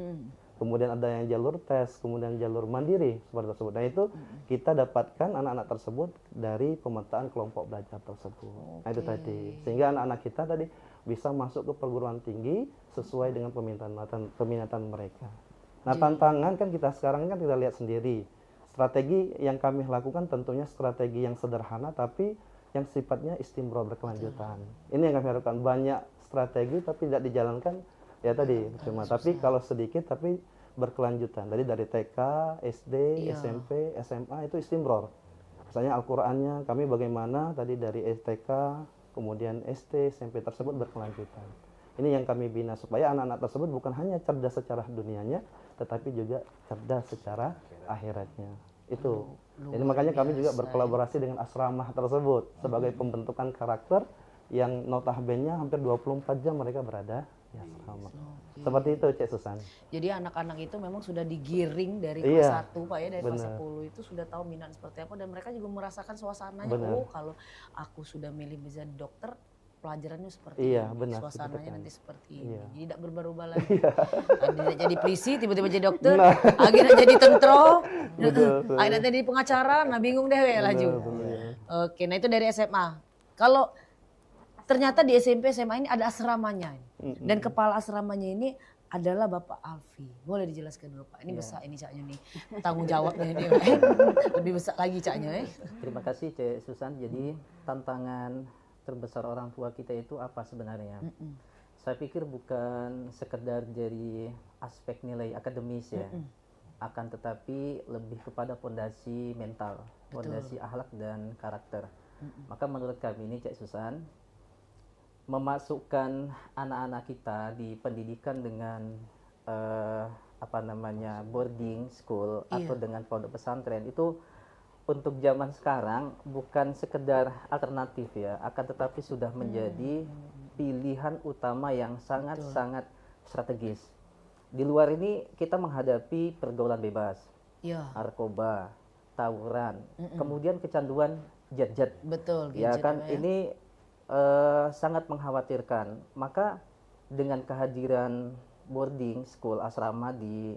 kemudian ada yang jalur tes, kemudian jalur mandiri, seperti tersebut. Nah itu kita dapatkan anak-anak tersebut dari pemetaan kelompok belajar tersebut. Nah itu tadi, sehingga anak-anak kita tadi bisa masuk ke perguruan tinggi sesuai dengan peminatan mereka. Nah tantangan kan kita sekarang kan kita lihat sendiri, strategi yang kami lakukan tentunya strategi yang sederhana tapi yang sifatnya istimror, berkelanjutan. Ini yang kami harapkan, banyak strategi tapi tidak dijalankan ya tadi cuma, tapi kalau sedikit tapi berkelanjutan. Dari TK, SD, SMP, SMA itu istimror. Misalnya Al-Qur'annya kami bagaimana tadi dari TK, kemudian SD, SMP tersebut berkelanjutan. Ini yang kami bina supaya anak-anak tersebut bukan hanya cerdas secara dunianya, tetapi juga cerdas secara akhiratnya. Itu. Jadi makanya kami juga berkolaborasi dengan asrama tersebut sebagai pembentukan karakter yang notabene hampir 24 jam mereka berada di asrama. Seperti itu Cek Susan. Jadi anak-anak itu memang sudah digiring dari kelas 1 Pak ya, dari kelas 10 itu sudah tahu minat seperti apa, dan mereka juga merasakan suasananya. Oh kalau aku sudah milih bisa dokter, pelajarannya seperti ini, suasananya nanti seperti ini. Jadi tidak berubah-ubah lagi. Tadi jadi polisi, tiba-tiba jadi dokter, akhirnya jadi tentara, akhirnya jadi pengacara, nah bingung deh laju. Oke, nah itu dari SMA. Kalau ternyata di SMP SMA ini ada asramanya, dan kepala asramanya ini adalah Bapak Alfi. Boleh dijelaskan dulu Pak, ini besar ini Caknya nih, tanggung jawabnya ini lebih besar lagi Caknya. Terima kasih Cek Susan. Jadi tantangan terbesar orang tua kita itu apa sebenarnya? Saya pikir bukan sekedar dari aspek nilai akademis ya, akan tetapi lebih kepada fondasi mental, fondasi akhlak dan karakter. Maka menurut kami ini Cek Susan, memasukkan anak-anak kita di pendidikan dengan boarding school atau dengan pondok pesantren itu untuk zaman sekarang bukan sekedar alternatif ya, akan tetapi sudah menjadi pilihan utama yang sangat-sangat strategis. Di luar ini kita menghadapi pergaulan bebas, narkoba, tawuran, kemudian kecanduan gadget. Betul, ya gadget kan ya. ini sangat mengkhawatirkan. Maka dengan kehadiran boarding school asrama di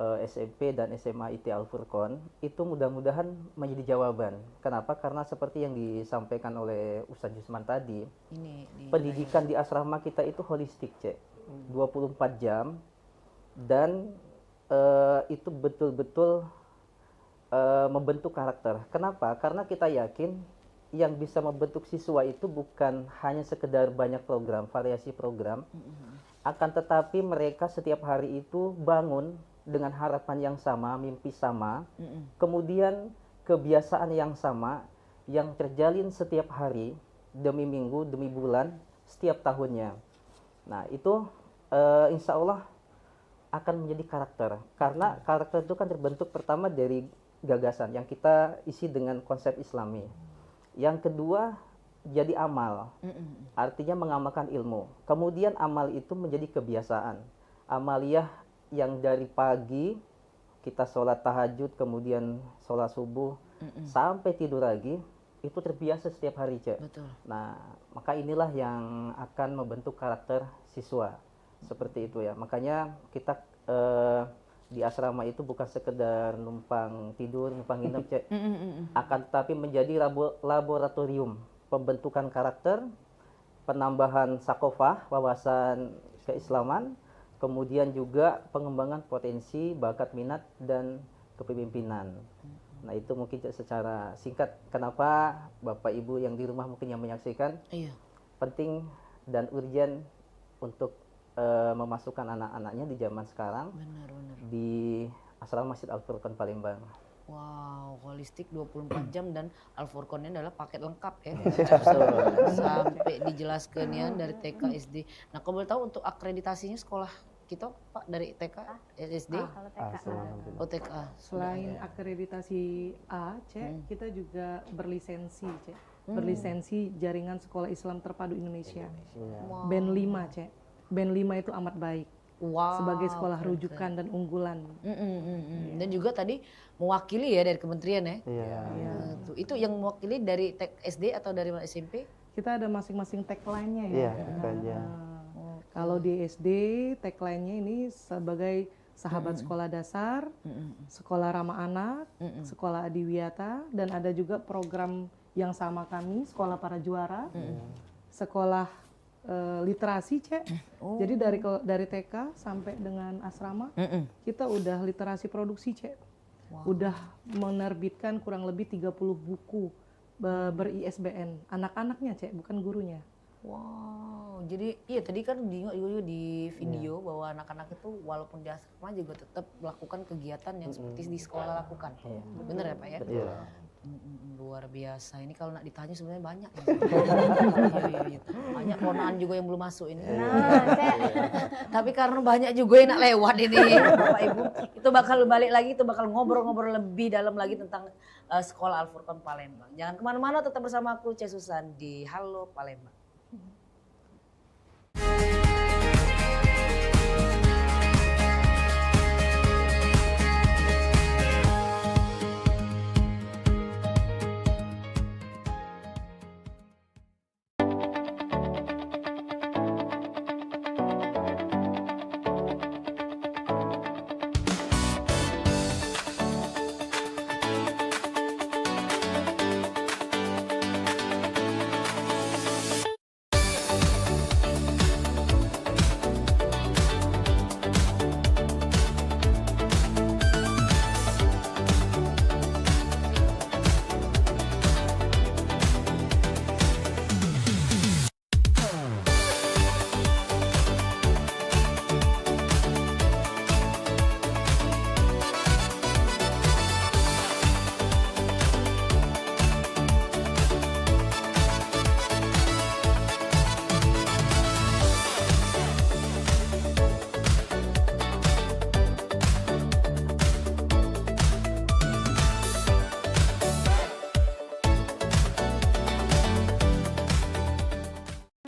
SMP dan SMA IT Al-Furqon itu mudah-mudahan menjadi jawaban. Kenapa? Karena seperti yang disampaikan oleh Ustadz Jusman tadi, pendidikan di asrama kita itu holistik, Cek. 24 jam dan itu betul-betul membentuk karakter. Kenapa? Karena kita yakin yang bisa membentuk siswa itu bukan hanya sekedar banyak program, variasi program, akan tetapi mereka setiap hari itu bangun dengan harapan yang sama, mimpi sama, kemudian kebiasaan yang sama yang terjalin setiap hari, demi minggu, demi bulan, setiap tahunnya. Nah itu insya Allah akan menjadi karakter, karena karakter itu kan terbentuk pertama dari gagasan yang kita isi dengan konsep Islami. Yang kedua jadi amal, artinya mengamalkan ilmu. Kemudian amal itu menjadi kebiasaan, amaliyah yang dari pagi kita sholat tahajud, kemudian sholat subuh, sampai tidur lagi, itu terbiasa setiap hari, Cek. Nah, maka inilah yang akan membentuk karakter siswa, seperti itu ya. Makanya kita di asrama itu bukan sekedar numpang tidur, numpang nginep, Cek. Akan tetapi menjadi laboratorium pembentukan karakter, penambahan sakofah, wawasan keislaman, kemudian juga pengembangan potensi, bakat, minat, dan kepemimpinan. Nah itu mungkin secara singkat kenapa Bapak Ibu yang di rumah mungkin yang menyaksikan penting dan urgent untuk memasukkan anak-anaknya di zaman sekarang di asrama Masjid Al-Furqon Palembang. Wow, holistik 24 jam dan Al-Furqon ini adalah paket lengkap ya. Sampai dijelaskan ya dari TK SD. Nah, kalau boleh tahu untuk akreditasinya sekolah kita Pak dari TK SD? Oh TK. Selain akreditasi A, Cek, kita juga berlisensi, Cek. Berlisensi Jaringan Sekolah Islam Terpadu Indonesia. Band 5, Cek. Band 5 itu amat baik. Sebagai sekolah rujukan dan unggulan. Dan juga tadi mewakili ya dari kementerian ya. Itu yang mewakili dari SD atau dari SMP? Kita ada masing-masing tagline-nya ya. Iya, tagline-nya. Kalau di SD, tagline-nya ini sebagai sahabat sekolah dasar, sekolah ramah anak, sekolah adiwiyata, dan ada juga program yang sama kami, sekolah para juara, sekolah literasi, Cek. Jadi dari TK sampai dengan asrama, kita udah literasi produksi, Cek. Udah menerbitkan kurang lebih 30 buku ber-ISBN. Anak-anaknya, Cek, bukan gurunya. Wow, jadi iya tadi kan di video bahwa anak-anak itu walaupun di asrama juga tetap melakukan kegiatan yang seperti di sekolah lakukan. Bener ya Pak ya? Luar biasa. Ini kalau nak ditanya sebenarnya banyak. Banyak ponaan juga yang belum masuk ini. Tapi karena banyak juga yang nak lewat ini, Bapak Ibu, itu bakal balik lagi, itu bakal ngobrol-ngobrol lebih dalam lagi tentang sekolah Al-Furqon Palembang. Jangan kemana-mana, tetap bersama aku Cek Susan di Halo Palembang.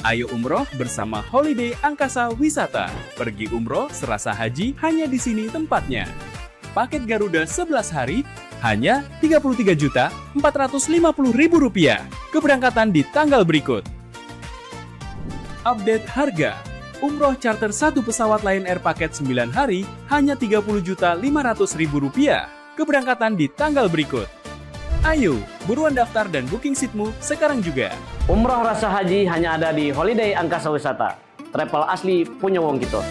Ayo umroh bersama Holiday Angkasa Wisata. Pergi umroh serasa haji hanya di sini tempatnya. Paket Garuda 11 hari hanya Rp33.450.000. Keberangkatan di tanggal berikut. Update harga. Umroh charter 1 pesawat Lion Air paket 9 hari hanya Rp30.500.000. Keberangkatan di tanggal berikut. Ayo, buruan daftar dan booking seatmu sekarang juga. Umroh rasa haji hanya ada di Holiday Angkasa Wisata. Travel asli punya wong gitu.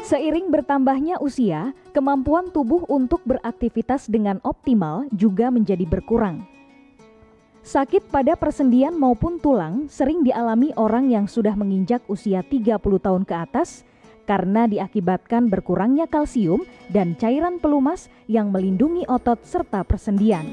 Seiring bertambahnya usia, kemampuan tubuh untuk beraktivitas dengan optimal juga menjadi berkurang. Sakit pada persendian maupun tulang sering dialami orang yang sudah menginjak usia 30 tahun ke atas karena diakibatkan berkurangnya kalsium dan cairan pelumas yang melindungi otot serta persendian.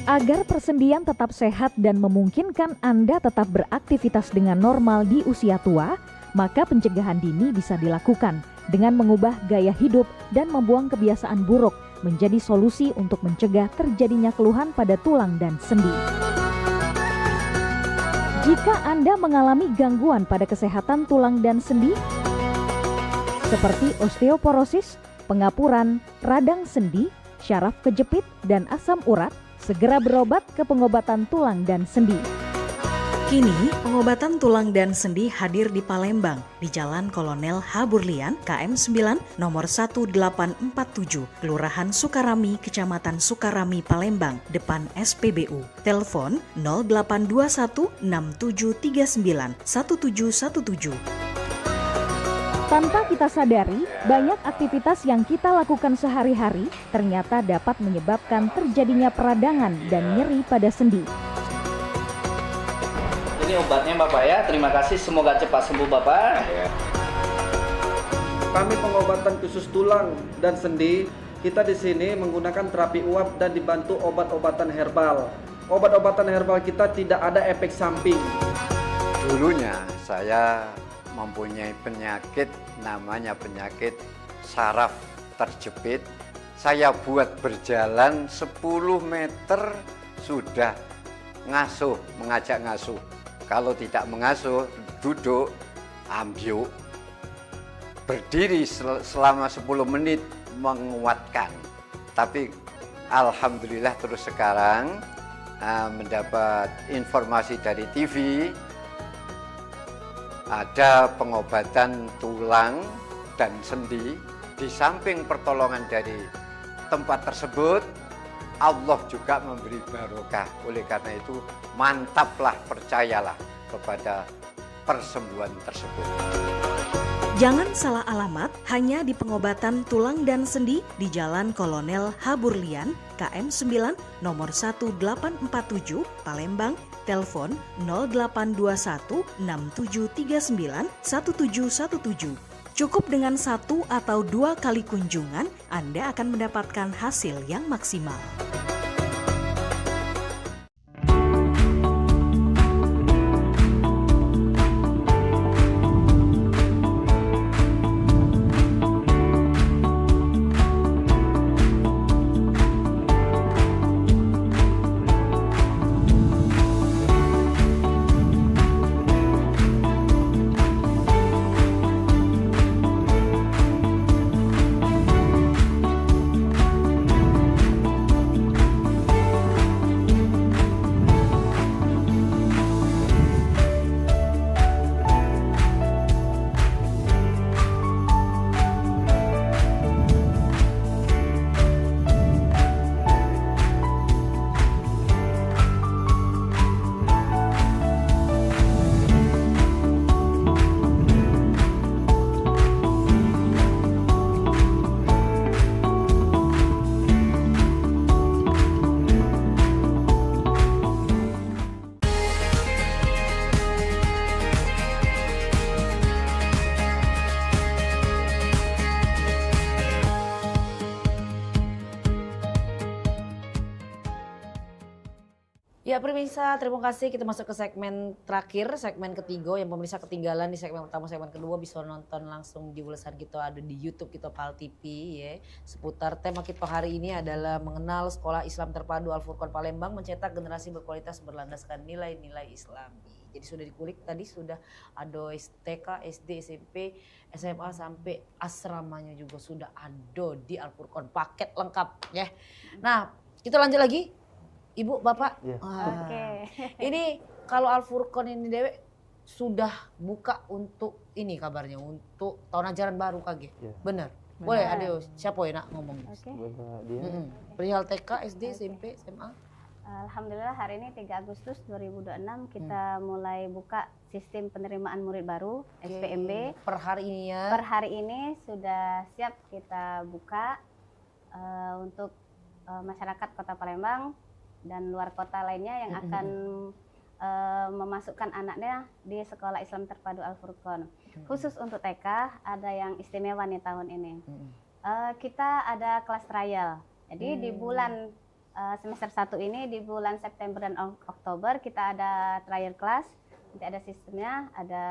Agar persendian tetap sehat dan memungkinkan Anda tetap beraktivitas dengan normal di usia tua, maka pencegahan dini bisa dilakukan dengan mengubah gaya hidup dan membuang kebiasaan buruk menjadi solusi untuk mencegah terjadinya keluhan pada tulang dan sendi. Jika Anda mengalami gangguan pada kesehatan tulang dan sendi, seperti osteoporosis, pengapuran, radang sendi, syaraf kejepit, dan asam urat, segera berobat ke pengobatan tulang dan sendi. Kini, pengobatan tulang dan sendi hadir di Palembang, di Jalan Kolonel H. Burlian, KM 9, nomor 1847, Kelurahan Sukarami, Kecamatan Sukarami, Palembang, depan SPBU. Telepon 0821 6739 1717. Tanpa kita sadari, banyak aktivitas yang kita lakukan sehari-hari ternyata dapat menyebabkan terjadinya peradangan dan nyeri pada sendi. Ini obatnya Bapak ya, terima kasih, semoga cepat sembuh Bapak. Kami pengobatan khusus tulang dan sendi. Kita di sini menggunakan terapi uap dan dibantu obat-obatan herbal. Obat-obatan herbal kita tidak ada efek samping. Dulunya saya mempunyai penyakit namanya penyakit saraf terjepit. Saya buat berjalan 10 meter sudah ngasuh, mengajak ngasuh. Kalau tidak mengasuh, duduk, ambyuk, berdiri selama 10 menit menguatkan. Tapi alhamdulillah terus sekarang mendapat informasi dari TV, ada pengobatan tulang dan sendi. Di samping pertolongan dari tempat tersebut, Allah juga memberi barokah. Oleh karena itu, mantaplah, percayalah kepada persembuhan tersebut. Jangan salah alamat, hanya di pengobatan tulang dan sendi di Jalan Kolonel H. Burlian, KM 9, nomor 1847, Palembang. Telepon 0821 6739 1717. Cukup dengan 1 atau 2 kali kunjungan, Anda akan mendapatkan hasil yang maksimal. Ya pemirsa, terima kasih. Kita masuk ke segmen terakhir, segmen ketiga. Yang pemirsa ketinggalan di segmen pertama, segmen kedua bisa nonton langsung di ulasan kita ada di YouTube kita PAL TV ya. Seputar tema kita hari ini adalah mengenal Sekolah Islam Terpadu Al-Furqon Palembang, mencetak generasi berkualitas berlandaskan nilai-nilai Islami. Jadi sudah dikulik tadi, sudah ada TK, SD, SMP, SMA sampai asramanya juga sudah ada di Al-Furqon, paket lengkap ya. Nah, kita lanjut lagi. Ibu, Bapak. Ya. Oke. Ini kalau Al-Furqon ini Dewe sudah buka untuk ini kabarnya, untuk tahun ajaran baru KG. Ya. Benar. Boleh, ada siapa yang nak ngomong? Oke. Perihal TK, SD, SMP, SMA. Alhamdulillah hari ini 3 Agustus 2026 kita mulai buka sistem penerimaan murid baru SPMB. Per hari ini ya. Per hari ini sudah siap kita buka untuk masyarakat Kota Palembang dan luar kota lainnya yang akan memasukkan anaknya di Sekolah Islam Terpadu Al-Furqon. Khusus untuk TK ada yang istimewa nih tahun ini. Kita ada kelas trial. Jadi di bulan semester 1 ini di bulan September dan Oktober kita ada trial class. Nanti ada sistemnya, ada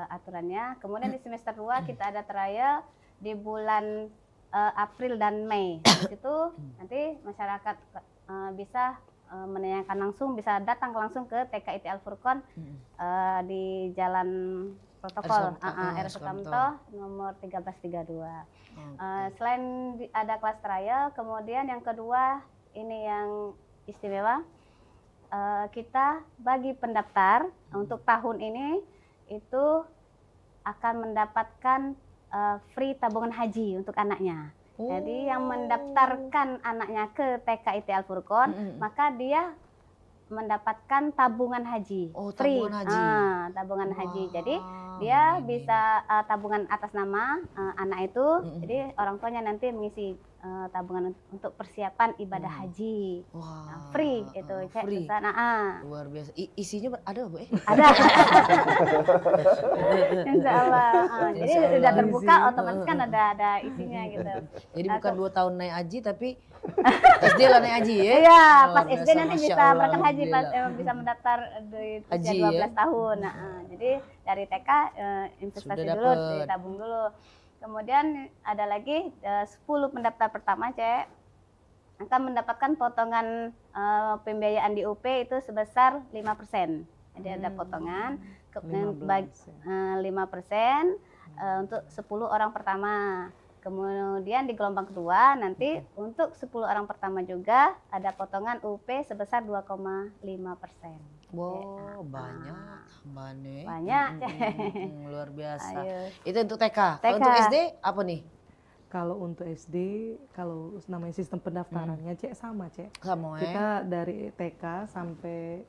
aturannya. Kemudian di semester 2 kita ada trial di bulan April dan Mei. Di situ nanti masyarakat bisa menanyakan langsung, bisa datang langsung ke TK IT Al-Furqon di Jalan Protokol R. Sukamto nomor 1332. Selain ada kelas trial, kemudian yang kedua ini yang istimewa, kita bagi pendaftar untuk tahun ini itu akan mendapatkan free tabungan haji untuk anaknya. Jadi yang mendaftarkan anaknya ke TK IT Al-Furqon, maka dia mendapatkan tabungan haji, free. Tabungan haji. Tabungan haji. Jadi dia bisa tabungan atas nama anak itu. Jadi orang tuanya nanti mengisi tabungan untuk persiapan ibadah haji. Free itu, Cek. Free. Luar biasa. Isinya ada apa? Ada. Insya Allah. Jadi sudah terbuka, otomatis kan ada isinya gitu. Jadi bukan 2 tahun naik haji, tapi SD lah naik haji ya? Iya, pas SD nanti bisa berangkat haji, pas bisa mendaftar di usia 12 tahun. Jadi dari TK investasi dulu, ditabung dulu. Kemudian ada lagi 10 pendaftar pertama, Cek, akan mendapatkan potongan pembiayaan di UP itu sebesar 5%. Jadi ada potongan 5% untuk 10 orang pertama. Kemudian di gelombang kedua nanti untuk 10 orang pertama juga ada potongan UP sebesar 2,5%. Wow, banyak tambahannya. Banyak. Luar biasa. Ayo. Itu untuk TK. Kalau untuk SD apa nih? Kalau untuk SD, kalau namanya sistem pendaftarannya Cek sama Cek. Sama ya. Kita dari TK sampai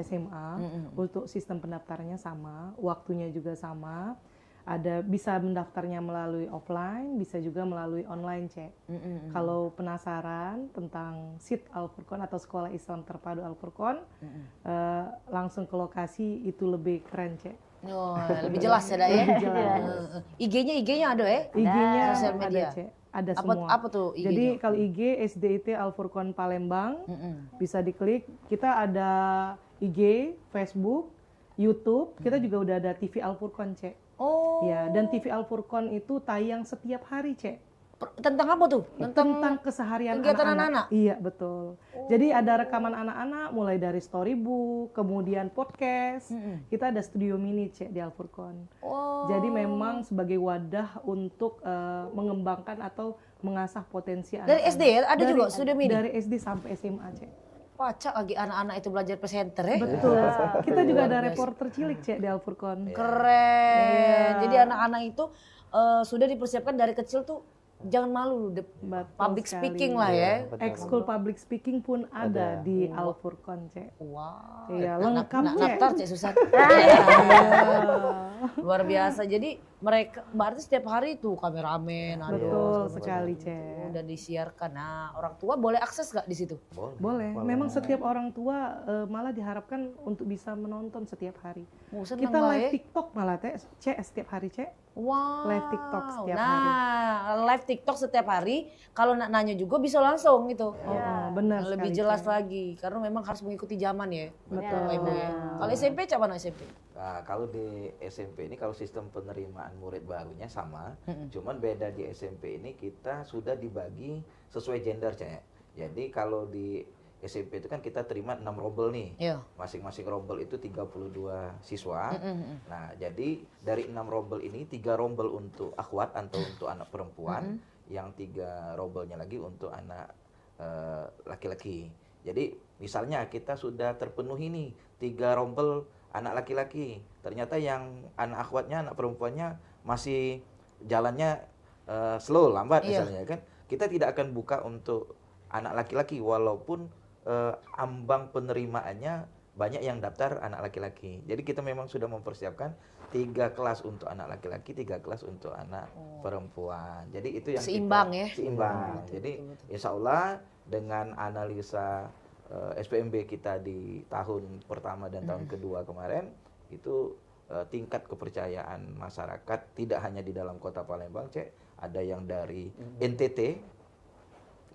SMA untuk sistem pendaftarannya sama, waktunya juga sama. Ada bisa mendaftarnya melalui offline, bisa juga melalui online, Cek. Kalau penasaran tentang SIT Al-Furqon atau Sekolah Islam Terpadu Al-Furqon, langsung ke lokasi itu lebih keren, Cek. Oh, lebih jelas ya, Dak ya. Lebih jelas. IG-nya ada ya? IG-nya sosial media. ada, Cek. Ada semua. Apa tuh IG-nya? Jadi kalau IG SDIT Al-Furqon Palembang bisa diklik. Kita ada IG, Facebook, YouTube. Kita juga udah ada TV Al-Furqon, Cek. Oh. Ya, dan TV Al-Furqon itu tayang setiap hari, Cek. Tentang apa tuh? Tentang keseharian kegiatan anak-anak. Iya, betul. Jadi ada rekaman anak-anak mulai dari storybook, kemudian podcast. Kita ada studio mini, Cek, di Al-Furqon. Jadi memang sebagai wadah untuk mengembangkan atau mengasah potensi anak-anak. Dari SD ya? Ada juga studio mini? Dari SD sampai SMA, Cek. Pacak lagi anak-anak itu belajar presenter ya? Betul. Kita juga ada reporter cilik, Cek, di Al-Furqon. Keren. Jadi anak-anak itu sudah dipersiapkan dari kecil tuh jangan malu public speaking lah ya. Ekskul public speaking pun ada di Al-Furqon, Cek. Wow. Iya, lengkap, Cek. Naftar, Cek, Susan. Luar biasa. Jadi mereka berarti setiap hari tuh kameramen ada. Betul sekali, Cek. udah disiarkan. Nah, orang tua boleh akses nggak di situ? Boleh. Memang setiap orang tua malah diharapkan untuk bisa menonton setiap hari. Seneng Kita lah, live ya. TikTok malah Teh, setiap hari Wow. Live TikTok setiap hari. Nah, live TikTok setiap hari. Kalau nak nanya juga bisa langsung gitu. Benar Lebih sekali, jelas Cek. lagi karena memang harus mengikuti zaman ya. Betul. Bapak Ibu ya. Kalau SMP coba SMP. Nah, kalau di SMP ini kalau sistem penerimaan murid barunya sama, cuman beda di SMP ini kita sudah dibagi sesuai gender, Cek. Jadi kalau di SMP itu kan kita terima 6 rombel nih. Iya. Masing-masing rombel itu 32 siswa. Nah, jadi dari 6 rombel ini 3 rombel untuk akhwat atau untuk anak perempuan, yang 3 rombelnya lagi untuk anak laki-laki. Jadi misalnya kita sudah terpenuhi nih 3 rombel anak laki-laki. Ternyata yang anak akhwatnya, anak perempuannya masih jalannya slow, lambat misalnya kan. Kita tidak akan buka untuk anak laki-laki walaupun ambang penerimaannya banyak yang daftar anak laki-laki. Jadi kita memang sudah mempersiapkan 3 kelas untuk anak laki-laki, 3 kelas untuk anak perempuan. Jadi itu yang Seimbang kita, ya? Seimbang. Jadi insya Allah dengan analisa SPMB kita di tahun pertama dan tahun kedua kemarin itu tingkat kepercayaan masyarakat tidak hanya di dalam kota Palembang, Cek, ada yang dari NTT,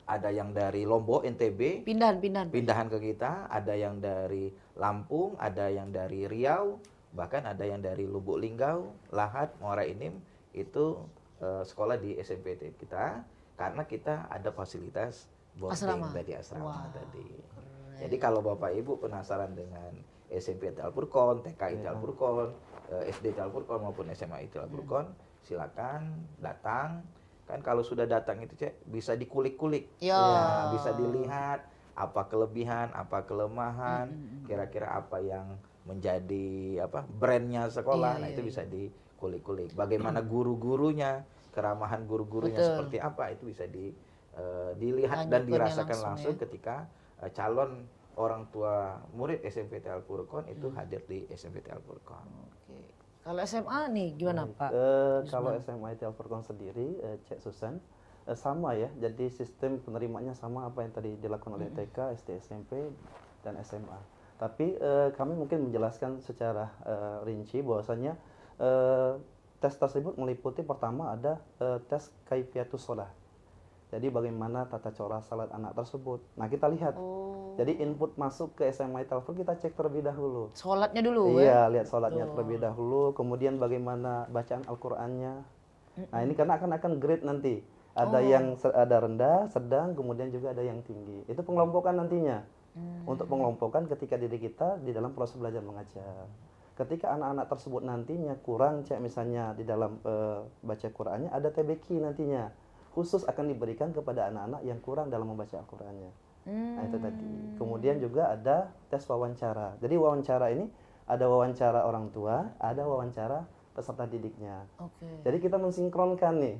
ada yang dari Lombok, NTB, pindahan ke kita, ada yang dari Lampung, ada yang dari Riau, bahkan ada yang dari Lubuk Linggau, Lahat, Muara Enim, itu sekolah di SMPT kita, karena kita ada fasilitas boarding tadi, asrama tadi. Jadi kalau Bapak Ibu penasaran dengan SMP IT Al-Furqon, TK IT Al-Furqon, SD IT Al-Furqon maupun SMA IT Al-Furqon, silakan datang. Kan kalau sudah datang itu, Cek, bisa dikulik-kulik. Ya, bisa dilihat apa kelebihan, apa kelemahan, kira-kira apa yang menjadi brandnya sekolah. Nah, itu bisa dikulik-kulik. Bagaimana guru-gurunya, keramahan guru-gurunya seperti apa, itu bisa dilihat dan dirasakan langsung ketika calon orang tua murid SMPT Al-Furqon itu hadir di SMPT Al-Furqon. Kalau SMA nih gimana Pak? Kalau SMA IT Al-Furqon sendiri, Cek Susan, sama ya. Jadi sistem penerimanya sama apa yang tadi dilakukan oleh TK, SD, SMP, dan SMA. Tapi kami mungkin menjelaskan secara rinci bahwasanya tes tersebut meliputi pertama ada tes kaifiatus shalah. Jadi bagaimana tata cara salat anak tersebut. Nah, kita lihat. Jadi input masuk ke SMA IT Al-Furqon kita cek terlebih dahulu. Sholatnya dulu ya? Iya, lihat sholatnya terlebih dahulu. Kemudian bagaimana bacaan Al-Qur'annya. Nah, ini karena akan grade nanti. Ada yang ada rendah, sedang, kemudian juga ada yang tinggi. Itu pengelompokan nantinya. Untuk pengelompokan ketika diri kita di dalam proses belajar mengajar. Ketika anak-anak tersebut nantinya kurang, cek misalnya di dalam baca Qur'annya ada TBQ nantinya. Khusus akan diberikan kepada anak-anak yang kurang dalam membaca Al-Qur'annya. Nah, itu tadi. Kemudian juga ada tes wawancara. Jadi wawancara ini ada wawancara orang tua, ada wawancara peserta didiknya. Jadi kita mensinkronkan nih.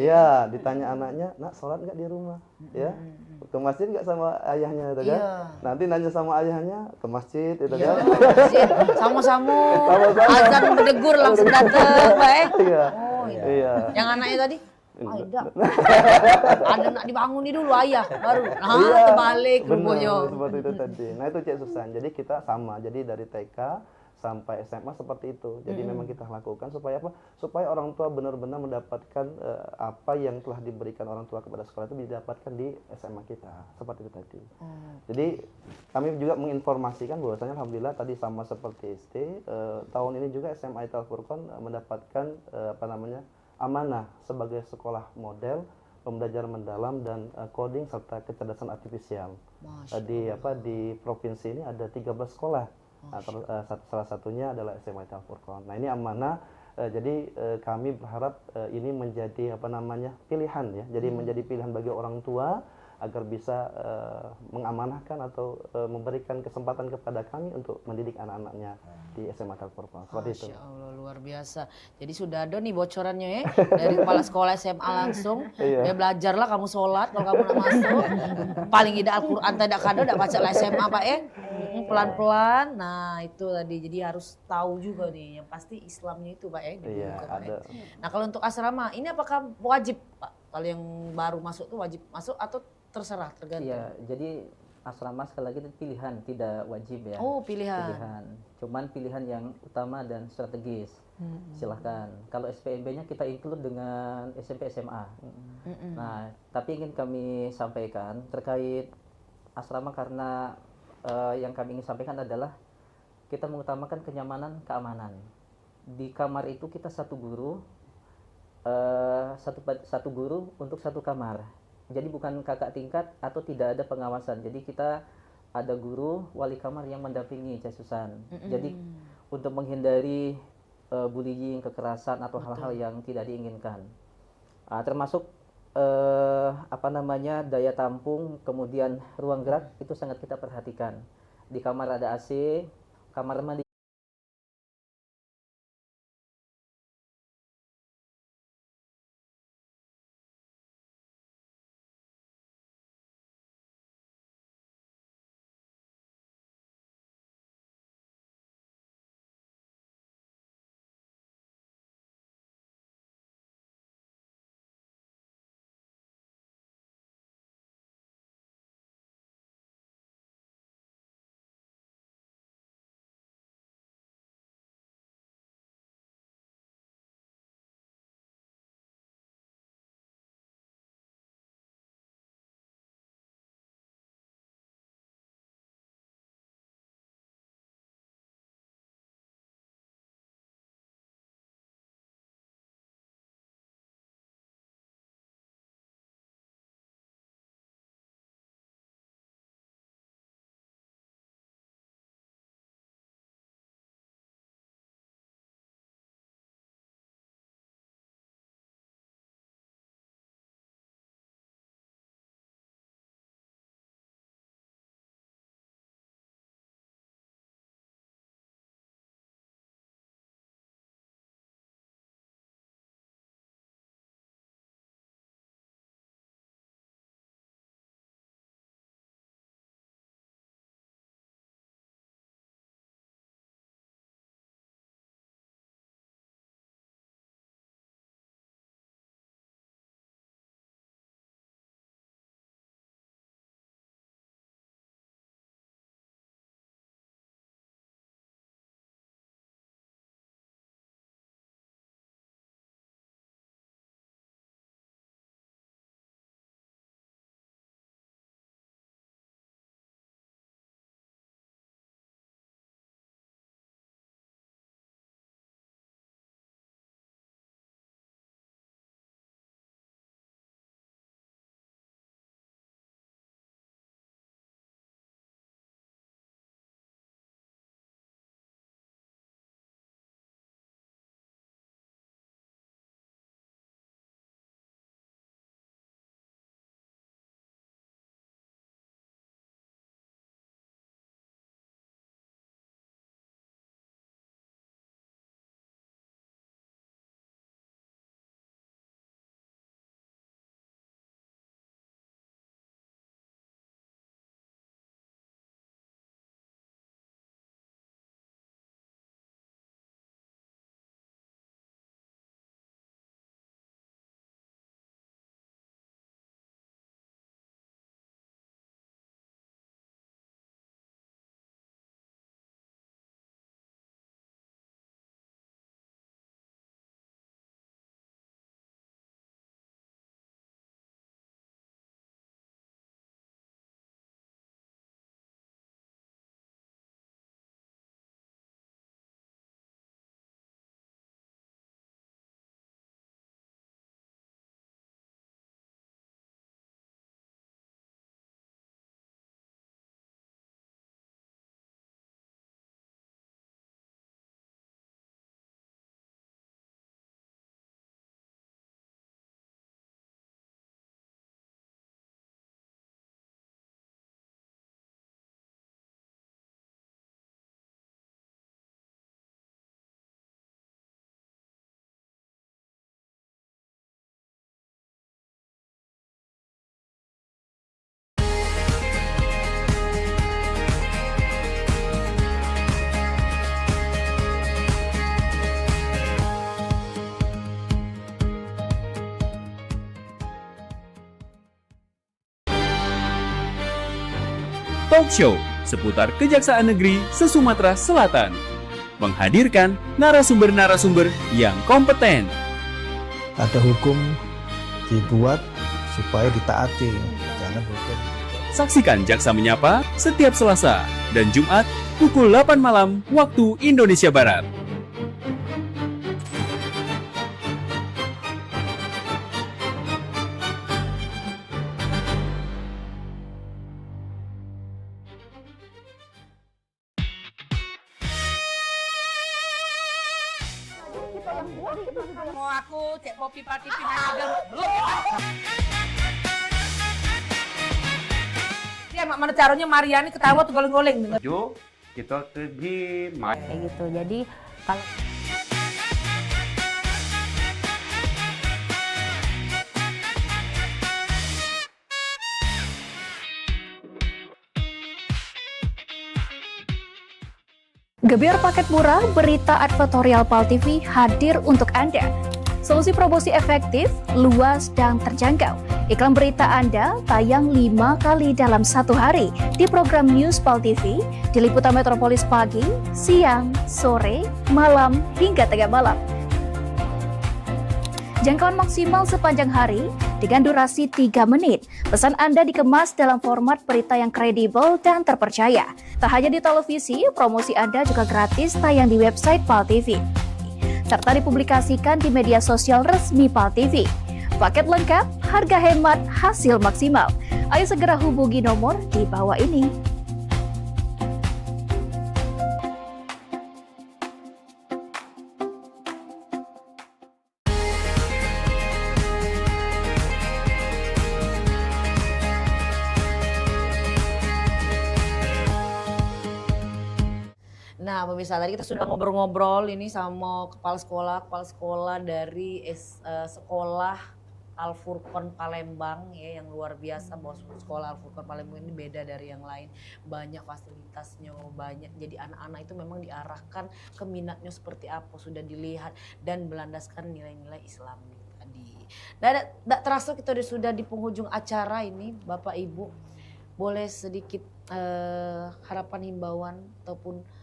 Ya, ditanya anaknya, nak sholat nggak di rumah? Ya, ke masjid nggak sama ayahnya, gitu kan? Nanti nanya sama ayahnya ke masjid, itu kan? Sama-sama. Azan berdegur langsung datang, baik. Iya. Yang anaknya tadi? Ada nak dibangunin dulu ayah baru terbalik rupanya. Seperti itu tadi. Nah, itu Cek Susan. Jadi kita sama. Jadi dari TK sampai SMA seperti itu. Jadi memang kita lakukan supaya apa? Supaya orang tua benar-benar mendapatkan apa yang telah diberikan orang tua kepada sekolah itu didapatkan di SMA kita. Seperti itu tadi. Jadi kami juga menginformasikan bahwasanya alhamdulillah tadi sama seperti SD, tahun ini juga SMA IT Al-Furqon mendapatkan amanah sebagai sekolah model pembelajaran mendalam dan coding serta kecerdasan artifisial. Di provinsi ini ada 13 sekolah. Salah satunya adalah SMA IT Al-Furqon. Nah, ini amanah. Jadi kami berharap ini menjadi pilihan ya. Jadi menjadi pilihan bagi orang tua agar bisa mengamanahkan atau memberikan kesempatan kepada kami untuk mendidik anak-anaknya di SMA Al-Furqon. Seperti itu. Masya Allah, luar biasa. Jadi sudah ada nih bocorannya ya dari kepala sekolah SMA langsung. Ya belajarlah kamu sholat kalau kamu nak masuk. Paling tidak Al-Quran tidak kado, tidak baca SMA Pak ya. Pelan-pelan. Nah itu tadi, jadi harus tahu juga nih. Yang pasti Islamnya itu Pak ya. Iya, ada. Nah kalau untuk asrama, ini apakah wajib Pak? Kalau yang baru masuk tuh wajib masuk atau terserah tergantung? Iya, jadi asrama sekali lagi itu pilihan, tidak wajib ya. Oh, pilihan. Cuman pilihan yang utama dan strategis. Silahkan. Kalau SPMB-nya kita include dengan SMP SMA. Nah, tapi ingin kami sampaikan terkait asrama karena yang kami ingin sampaikan adalah kita mengutamakan kenyamanan, keamanan. Di kamar itu kita satu guru, satu guru untuk satu kamar. Jadi bukan kakak tingkat atau tidak ada pengawasan. Jadi kita ada guru wali kamar yang mendampingi Cek Susan. Jadi untuk menghindari bullying, kekerasan atau hal-hal yang tidak diinginkan. Termasuk daya tampung, kemudian ruang gerak itu sangat kita perhatikan. Di kamar ada AC, kamar mandi talk show seputar Kejaksaan Negeri se-Sumatera Selatan. Menghadirkan narasumber-narasumber yang kompeten. Ada hukum dibuat supaya ditaati, jangan hukum. Saksikan Jaksa Menyapa setiap Selasa dan Jumat pukul 8 malam waktu Indonesia Barat. Mau aku cek kopi pati pindah belum. Dia mana caranya Mariani ketawa tuh goleng-goleng. Jo, kita pergi main. Kayak gitu. Jadi kalau Gebyar paket murah berita advertorial PAL TV hadir untuk Anda. Solusi promosi efektif, luas, dan terjangkau. Iklan berita Anda tayang 5 kali dalam 1 hari di program News PAL TV, di liputan Metropolis pagi, siang, sore, malam, hingga tengah malam. Jangkauan maksimal sepanjang hari dengan durasi 3 menit. Pesan Anda dikemas dalam format berita yang kredibel dan terpercaya. Tak hanya di televisi, promosi Anda juga gratis tayang di website PAL TV, serta dipublikasikan di media sosial resmi PAL TV. Paket lengkap, harga hemat, hasil maksimal. Ayo segera hubungi nomor di bawah ini. Nah, pemirsa, tadi kita sudah ngobrol-ngobrol ini sama kepala sekolah dari sekolah Al-Furqon Palembang ya, yang luar biasa. Bahwa sekolah Al-Furqon Palembang ini beda dari yang lain, banyak fasilitasnya, banyak. Jadi anak-anak itu memang diarahkan ke minatnya seperti apa, sudah dilihat dan berlandaskan nilai-nilai Islami tadi. Dan tidak terasa kita sudah di penghujung acara ini, Bapak Ibu. Boleh sedikit harapan, himbauan ataupun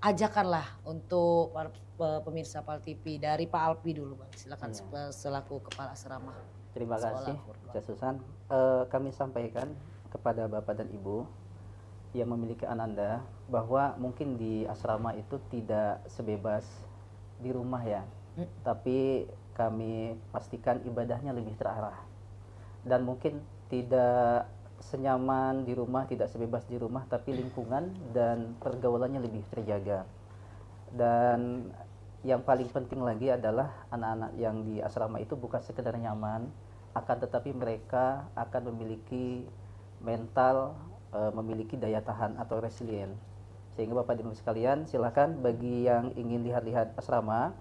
ajakanlah untuk para pemirsa PAL TV dari Pak Alpi dulu, Bang. Silakan selaku kepala asrama. Terima kasih, Cak Susan. Kami sampaikan kepada Bapak dan Ibu yang memiliki ananda bahwa mungkin di asrama itu tidak sebebas di rumah ya, tapi kami pastikan ibadahnya lebih terarah dan mungkin tidak senyaman di rumah, tidak sebebas di rumah, tapi lingkungan dan pergaulannya lebih terjaga. Dan yang paling penting lagi adalah anak-anak yang di asrama itu bukan sekedar nyaman, akan tetapi mereka akan memiliki mental, memiliki daya tahan atau resilient. Sehingga Bapak dan Ibu sekalian, silakan bagi yang ingin lihat-lihat asrama,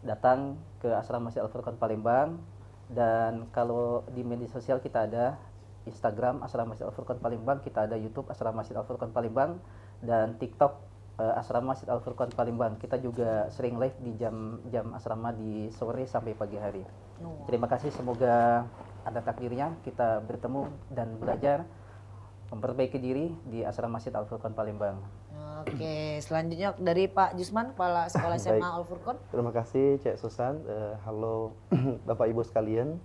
datang ke Asrama Masjid Al-Furqon Palembang. Dan kalau di media sosial kita ada Instagram Asrama Masjid Al-Furqon Palembang, kita ada YouTube Asrama Masjid Al-Furqon Palembang, dan TikTok Asrama Masjid Al-Furqon Palembang. Kita juga sering live di jam asrama di sore sampai pagi hari. Terima kasih, semoga ada takdirnya kita bertemu dan belajar memperbaiki diri di Asrama Masjid Al-Furqon Palembang. Oke, selanjutnya dari Pak Jusman, Kepala Sekolah SMA Al-Furqon. Terima kasih, Cek Susan. Halo Bapak Ibu sekalian.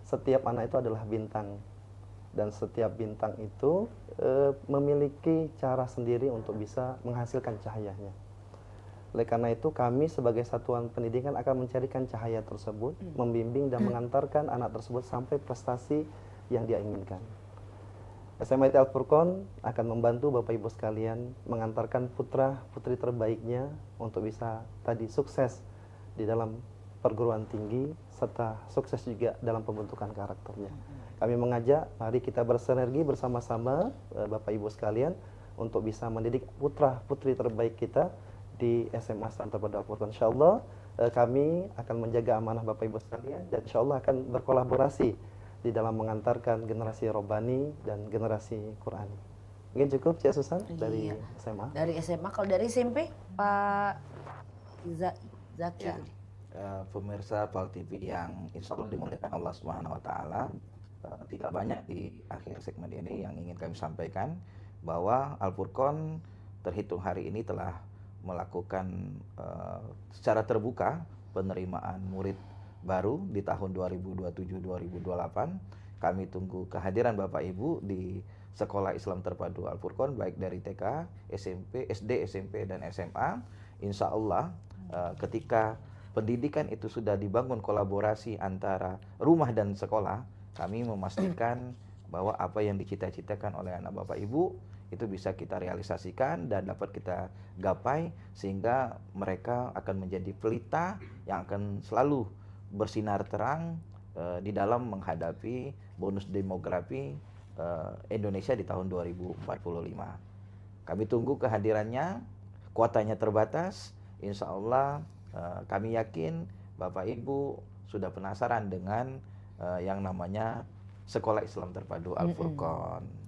Setiap anak itu adalah bintang. Dan setiap bintang itu memiliki cara sendiri untuk bisa menghasilkan cahayanya. Oleh karena itu kami sebagai satuan pendidikan akan mencarikan cahaya tersebut, membimbing dan mengantarkan anak tersebut sampai prestasi yang dia inginkan. SMA Al-Furqon akan membantu Bapak Ibu sekalian mengantarkan putra-putri terbaiknya untuk bisa tadi sukses di dalam perguruan tinggi serta sukses juga dalam pembentukan karakternya. Kami mengajak, mari kita bersinergi bersama-sama Bapak Ibu sekalian untuk bisa mendidik putra-putri terbaik kita di SMA Santo Pada Al-Furqon. Insyaallah kami akan menjaga amanah Bapak Ibu sekalian dan insyaallah akan berkolaborasi di dalam mengantarkan generasi Robbani dan generasi Qurani. Mungkin cukup Cik Susan dari SMA. Dari SMA, kalau dari SMP Pak Zaki. Ya. Pemirsa PAL TV yang insya Allah dimuliakan Allah Subhanahu Wa Taala, tidak banyak di akhir segmen ini yang ingin kami sampaikan. bahwa Al-Furqon terhitung hari ini telah melakukan secara terbuka penerimaan murid baru di tahun 2027-2028. Kami tunggu kehadiran Bapak Ibu di Sekolah Islam Terpadu Al-Furqon baik dari TK, SMP, SD, SMP, dan SMA. Insya Allah ketika pendidikan itu sudah dibangun kolaborasi antara rumah dan sekolah, kami memastikan bahwa apa yang dicita-citakan oleh anak Bapak Ibu itu bisa kita realisasikan dan dapat kita gapai, sehingga mereka akan menjadi pelita yang akan selalu bersinar terang di dalam menghadapi bonus demografi Indonesia di tahun 2045. Kami tunggu kehadirannya, kuotanya terbatas, insya Allah kami yakin Bapak Ibu sudah penasaran dengan yang namanya Sekolah Islam Terpadu Al-Furqon.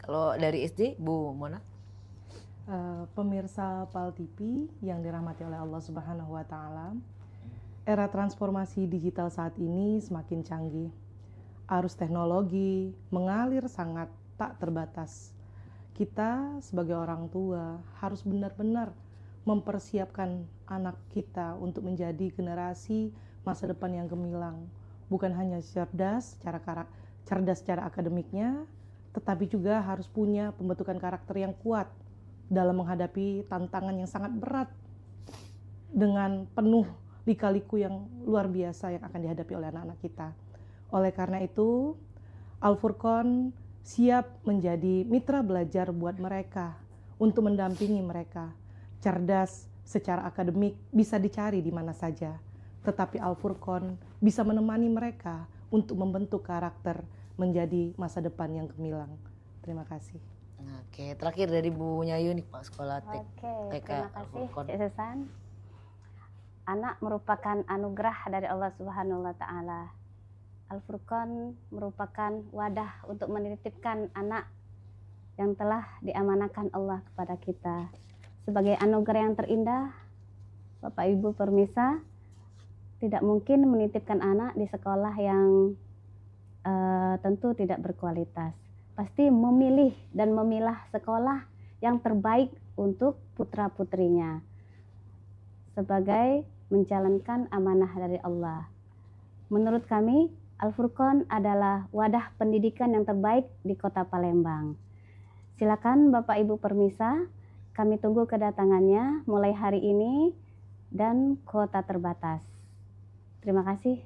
Kalau dari SD, Bu Mona? Pemirsa PAL TV yang dirahmati oleh Allah Subhanahu wa Ta'ala, era transformasi digital saat ini semakin canggih. Arus teknologi mengalir sangat tak terbatas. Kita sebagai orang tua harus benar-benar mempersiapkan anak kita untuk menjadi generasi masa depan yang gemilang. Bukan hanya cerdas secara akademiknya, tetapi juga harus punya pembentukan karakter yang kuat dalam menghadapi tantangan yang sangat berat dengan penuh lika-liku yang luar biasa yang akan dihadapi oleh anak-anak kita. Oleh karena itu, Al-Furqon siap menjadi mitra belajar buat mereka untuk mendampingi mereka. Cerdas secara akademik bisa dicari di mana saja, tetapi Al-Furqon bisa menemani mereka untuk membentuk karakter menjadi masa depan yang gemilang. Terima kasih. Oke, terakhir dari Bu Nyayu nih Pak Sekolah TK terima kasih Al-Furqon. Cik Susan. Anak merupakan anugerah dari Allah Subhanahu wa Ta'ala. Al-Furqon merupakan wadah untuk menitipkan anak yang telah diamanakan Allah kepada kita. Sebagai anugerah yang terindah, Bapak Ibu permisa, tidak mungkin menitipkan anak di sekolah yang tentu tidak berkualitas. Pasti memilih dan memilah sekolah yang terbaik untuk putra-putrinya sebagai menjalankan amanah dari Allah. Menurut kami, Al-Furqon adalah wadah pendidikan yang terbaik di Kota Palembang. Silakan Bapak Ibu permisa, kami tunggu kedatangannya mulai hari ini dan kuota terbatas. Terima kasih.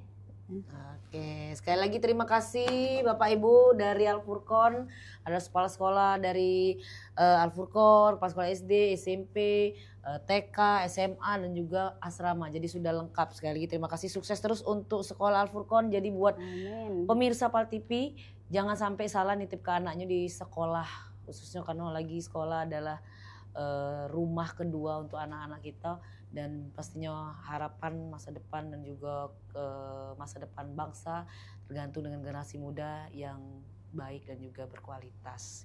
Oke, sekali lagi terima kasih Bapak Ibu dari Al-Furqon. Ada kepala sekolah dari Al-Furqon, kepala sekolah SD, SMP, TK, SMA, dan juga asrama. Jadi sudah lengkap. Sekali lagi terima kasih, sukses terus untuk sekolah Al-Furqon. Jadi buat pemirsa PAL TV, jangan sampai salah nitip ke anaknya di sekolah. Khususnya karena lagi sekolah adalah rumah kedua untuk anak-anak kita. Dan pastinya harapan masa depan dan juga masa depan bangsa tergantung dengan generasi muda yang baik dan juga berkualitas.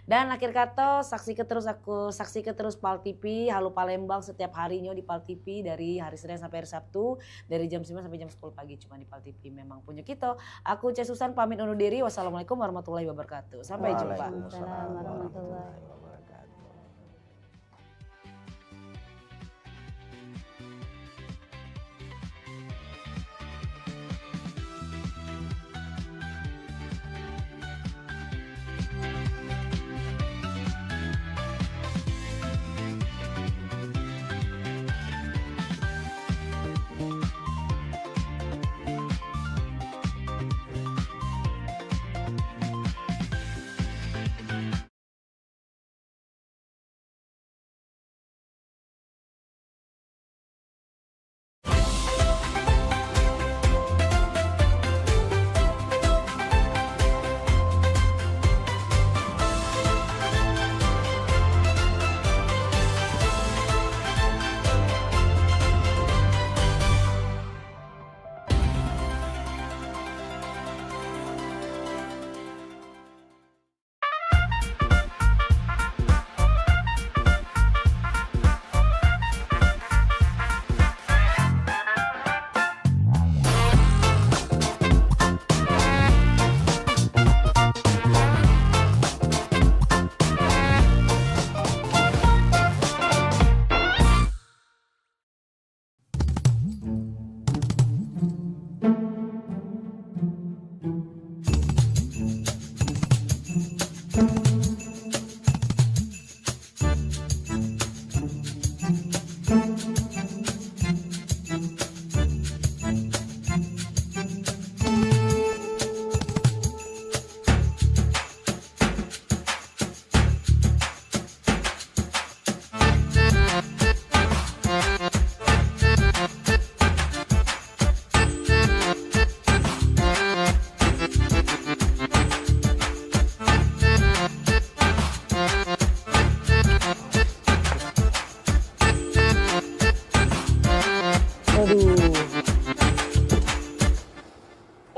Dan akhir kata, saksikan terus PAL TV, Halo Palembang setiap harinya di PAL TV dari hari Senin sampai hari Sabtu dari jam 9 sampai jam 10 pagi cuma di PAL TV memang punya kita. Aku Cik Susan pamit undur diri. Wassalamualaikum warahmatullahi wabarakatuh. Sampai jumpa. Waalaikumsalam warahmatullahi wabarakatuh.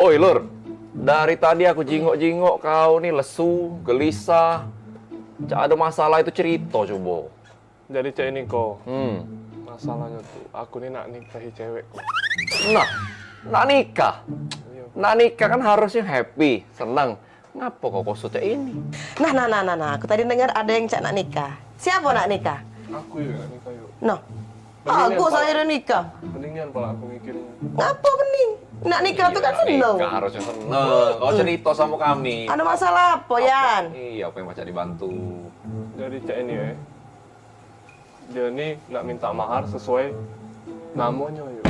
Oi Lur, dari tadi aku jingok-jingok kau nih lesu, gelisah. Cak ada masalah itu cerita coba. Jadi cek ini kok. Masalahnya tuh, aku nih nak nikahi cewek kok. Nah, nak nikah. Nak nikah kan harusnya happy, senang. Ngapa kok kosutnya ini? Nah, aku tadi dengar ada yang cak nak nikah. Siapa nak nikah? Aku yuk nak nikah yuk. No. Aku saya udah nikah. Mendingan pala aku mikirin. Ngapa mending? Nak nikah tuh kan seneng. Nikah harusnya seneng. Kau cerita sama kami. Ada masalah apa, Yan? Iya, apa yang macam dibantu? Jadi cek ini ya. Dia nih nak minta mahar sesuai namanya yuk.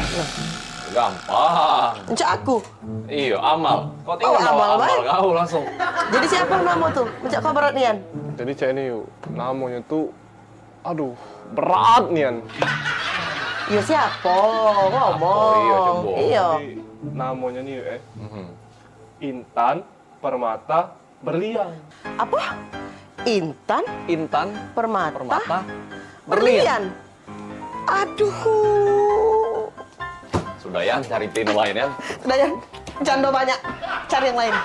Gampang. Cak aku. Iya, Amal. Kau tinggal bawa Amal kau langsung. Jadi siapa nama tuh? Cak kau berat nian. Jadi cek ini yuk. Namanya tuh, aduh, berat nian. Iya siapa? Ngomong. Iya, coba. Iya. Jadi, namanya nih Intan Permata Berlian. Apa? Intan Permata Berlian. Aduh. Sudah ya, cari tim lain ya. Sudah ya, janda banyak. Cari yang lain.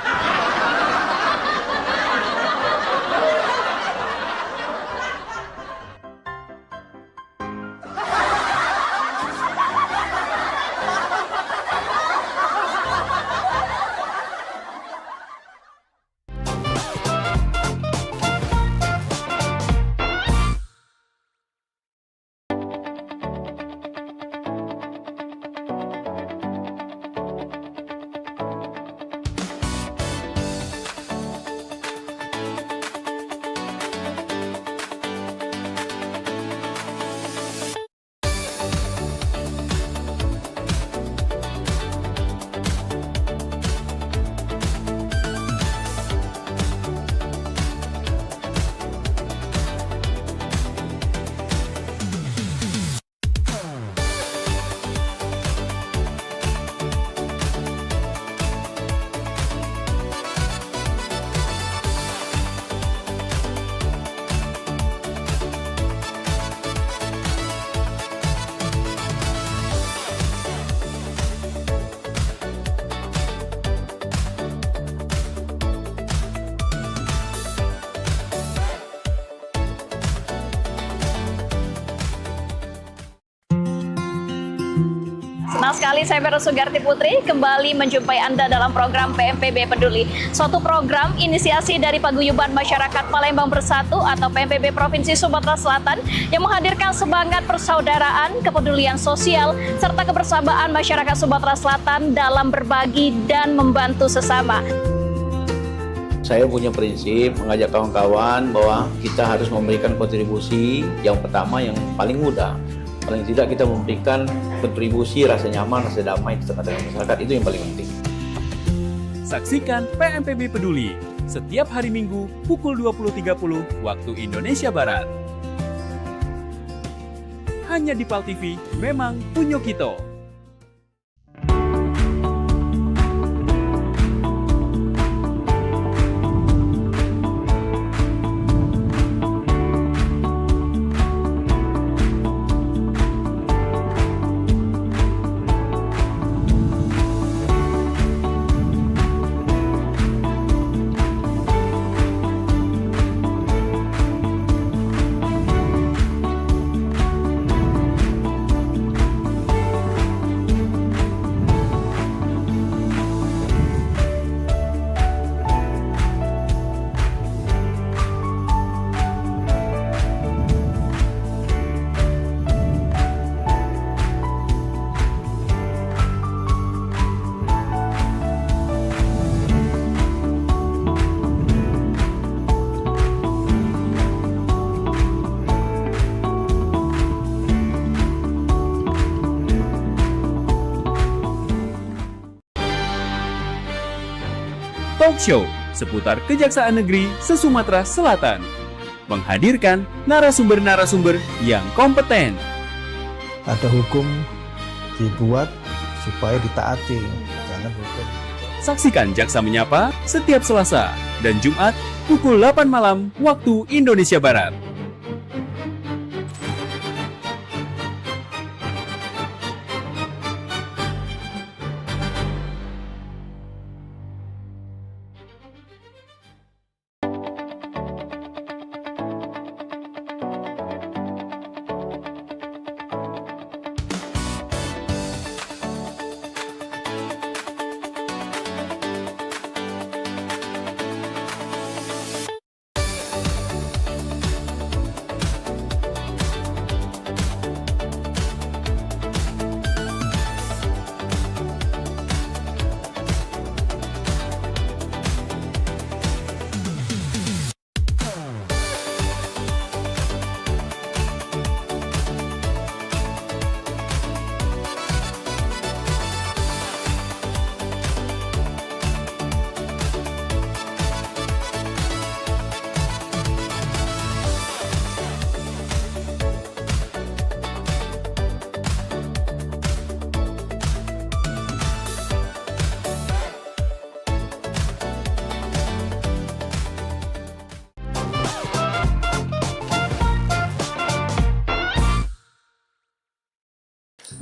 Senang sekali saya Vera Sugarti Putri kembali menjumpai Anda dalam program PMPB Peduli. Suatu program inisiasi dari Paguyuban Masyarakat Palembang Bersatu atau PMPB Provinsi Sumatera Selatan yang menghadirkan semangat persaudaraan, kepedulian sosial, serta kebersamaan masyarakat Sumatera Selatan dalam berbagi dan membantu sesama. Saya punya prinsip mengajak kawan-kawan bahwa kita harus memberikan kontribusi yang pertama yang paling mudah. Paling tidak kita memberikan kontribusi rasa nyaman, rasa damai di tengah-tengah masyarakat, itu yang paling penting. Saksikan PMPB Peduli setiap hari Minggu pukul 20.30 waktu Indonesia Barat. Hanya di PAL TV, memang punya kita. Talk Show seputar Kejaksaan Negeri se-Sumatera Selatan. Menghadirkan narasumber-narasumber yang kompeten. Ada hukum dibuat supaya ditaati, jangan hukum. Saksikan Jaksa Menyapa setiap Selasa dan Jumat pukul 8 malam waktu Indonesia Barat.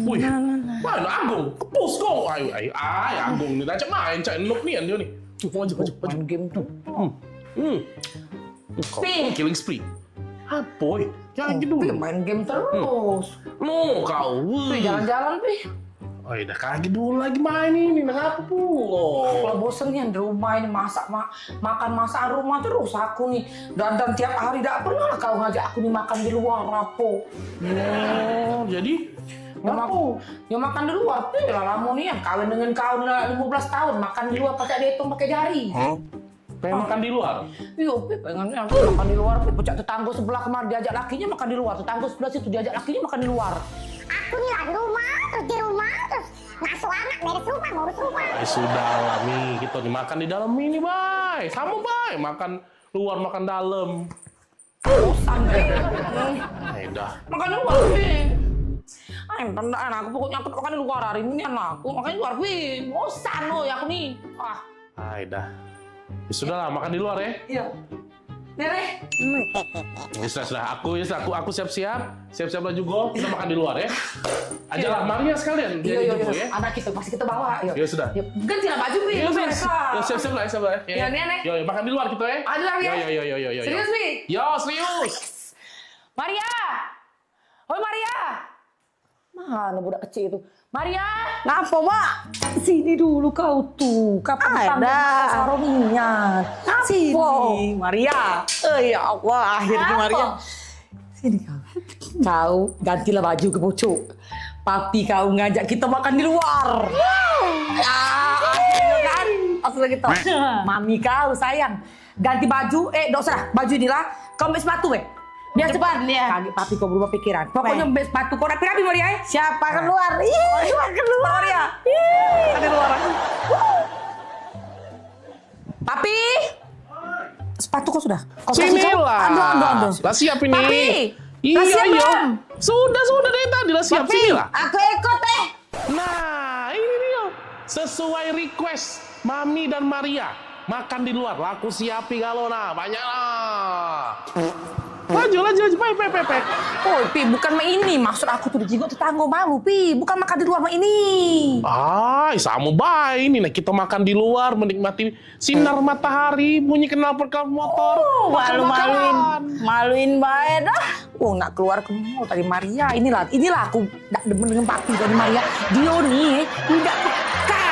Wih, mana Agung? Kepus kok. Ayo, Agung ini aja main, cak nuk nih dia nih. Maju. Main game tuh. Killing spree. Boy, jangan gitu. Main game terus. Kau. Jalan-jalan, Pi. Oh, udah kaget dulu lagi main ini, kenapa pula? Kalau bosen nih di rumah ini makan masakan rumah terus aku nih. Dan tiap hari tidak pernah kau ngajak aku nih makan di luar, rapo. Jadi? Ya makan di luar, lah lamu nih yang kawin dengan kau 15 tahun, makan di luar pakai dihitung pakai jari. Pengen makan di luar? Iya, pengen makan di luar. Pecah tetangga sebelah kemarin diajak lakinya makan di luar, tetangga sebelah situ diajak lakinya makan di luar. Aku nih lah di rumah, terus ngasuh anak, beres rumah, ngurus rumah. Sudah lah, Mi. Kita dimakan di dalam ini, Bay. Sama, Bay. Makan luar, makan dalam. Bosan deh. Udah. Makan di luar, Pi. Aku pokoknya aku makan di luar hari ini anakku. Makan di luar, Pi. Bosan loh ya aku nih. Udah. Ya sudah lah, makan di luar ya. Iya. Nere. Sudah. Aku siap-siap. Siap-siap lah juga. Kita makan di luar ya. Ajalah Maria sekalian. Iya. Ya. Anak kita pasti kita bawa. Ya sudah. Gantilah baju, Pi. Ya, siap-siap lah. Ya, Nenek. Yo, makan di luar kita ya. Ajalah ya. Yo. Serius, Pi? Yo, serius. Maria. Hoi, Maria. Mana budak kecil itu? Maria. Ngapa, Mak? Sini dulu kau tuh. Kapan sarungnya? Sini, Maria. Ya Allah, akhirnya Maria. Sini kau. Kau gantilah baju ke pucuk. Papi kau ngajak kita makan di luar. Akhirnya kan. Langsung kita. Mami kau sayang. Ganti baju. Dok usah. Baju inilah. Kau ambil sepatu, biar cepat. Kaget papi kau berubah pikiran. Pokoknya ambil sepatu kau rapi-rapi, Maria. Siapa keluar? Keluar. Maria. Keluar. Papi. Sepatu kau sudah? Sinilah. Lah siap ini. Papi. Iya. Sudah dari tadi lah siap. Sinilah. Aku ikut Nah, ini dia. Sesuai request Mami dan Maria. Makan di luar. Laku siapi kalau banyak lah. Maju, Pe. Oh, Pi, bukan main ini. Maksud aku tuh dijigo tetangga malu, Pi. Bukan makan di luar main ini. Sama baik ini. Nah, kita makan di luar, menikmati sinar matahari, bunyi knalpot motor. Maluin baik dah. Nak keluar ke mall tadi Maria. Inilah aku tidak demen dengan papi tadi Maria. Dia nih tidak peka.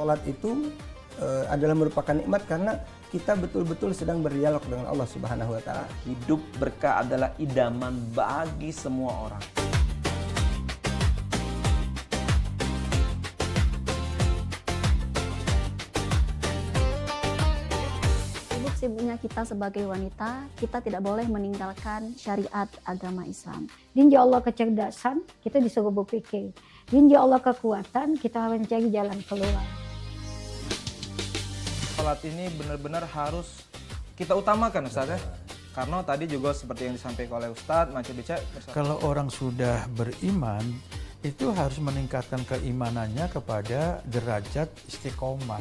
Sholat itu adalah merupakan nikmat karena kita betul-betul sedang berdialog dengan Allah Subhanahu wa Ta'ala. Hidup berkah adalah idaman bagi semua orang. Sibuknya kita sebagai wanita, kita tidak boleh meninggalkan syariat agama Islam. Insya Allah kecerdasan, kita disuruh berpikir. Insya Allah kekuatan, kita mencari jalan keluar. Sholat ini benar-benar harus kita utamakan, Ustaz ya. Karena tadi juga seperti yang disampaikan oleh Ustadz, Macam Bica. Kalau orang sudah beriman, itu harus meningkatkan keimanannya kepada derajat istiqomah.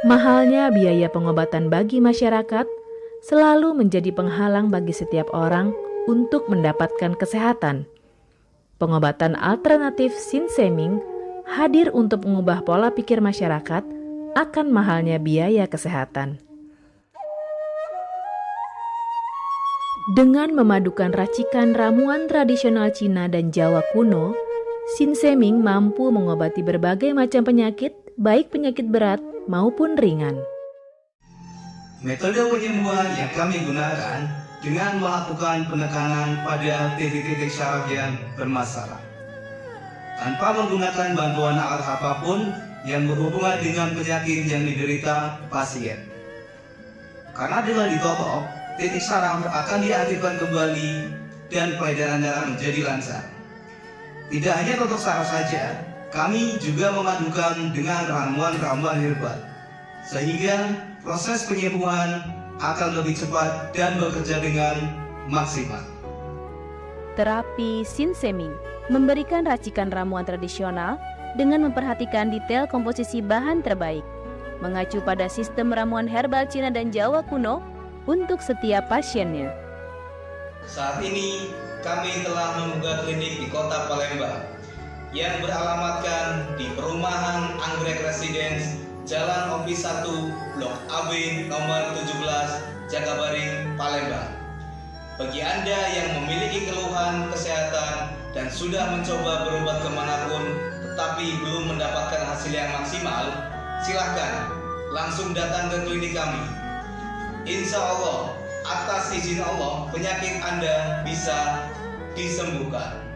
Mahalnya biaya pengobatan bagi masyarakat selalu menjadi penghalang bagi setiap orang untuk mendapatkan kesehatan. Pengobatan alternatif Sinseming hadir untuk mengubah pola pikir masyarakat akan mahalnya biaya kesehatan. Dengan memadukan racikan ramuan tradisional Cina dan Jawa kuno, Sinseming mampu mengobati berbagai macam penyakit, baik penyakit berat maupun ringan. Metode penyembuhan yang kami gunakan dengan melakukan penekanan pada titik-titik syaraf yang bermasalah, tanpa menggunakan bantuan alat apapun yang berhubungan dengan penyakit yang diderita pasien. Karena dengan ditotok, titik saraf akan diaktifkan kembali dan peredaran darah menjadi lancar. Tidak hanya totok saraf saja, kami juga memadukan dengan ramuan-ramuan herbal, sehingga proses penyembuhan akan lebih cepat dan bekerja dengan maksimal. Terapi Sinseming memberikan racikan ramuan tradisional dengan memperhatikan detail komposisi bahan terbaik, mengacu pada sistem ramuan herbal Cina dan Jawa kuno untuk setiap pasiennya. Saat ini kami telah membuka klinik di Kota Palembang yang beralamatkan di Perumahan Anggrek Residence, Jalan Office 1, Blok AB nomor 17, Jagabaring, Palembang. Bagi Anda yang memiliki keluhan kesehatan dan sudah mencoba berobat kemanapun tetapi belum mendapatkan hasil yang maksimal, silahkan langsung datang ke klinik kami. Insya Allah, atas izin Allah, penyakit Anda bisa disembuhkan.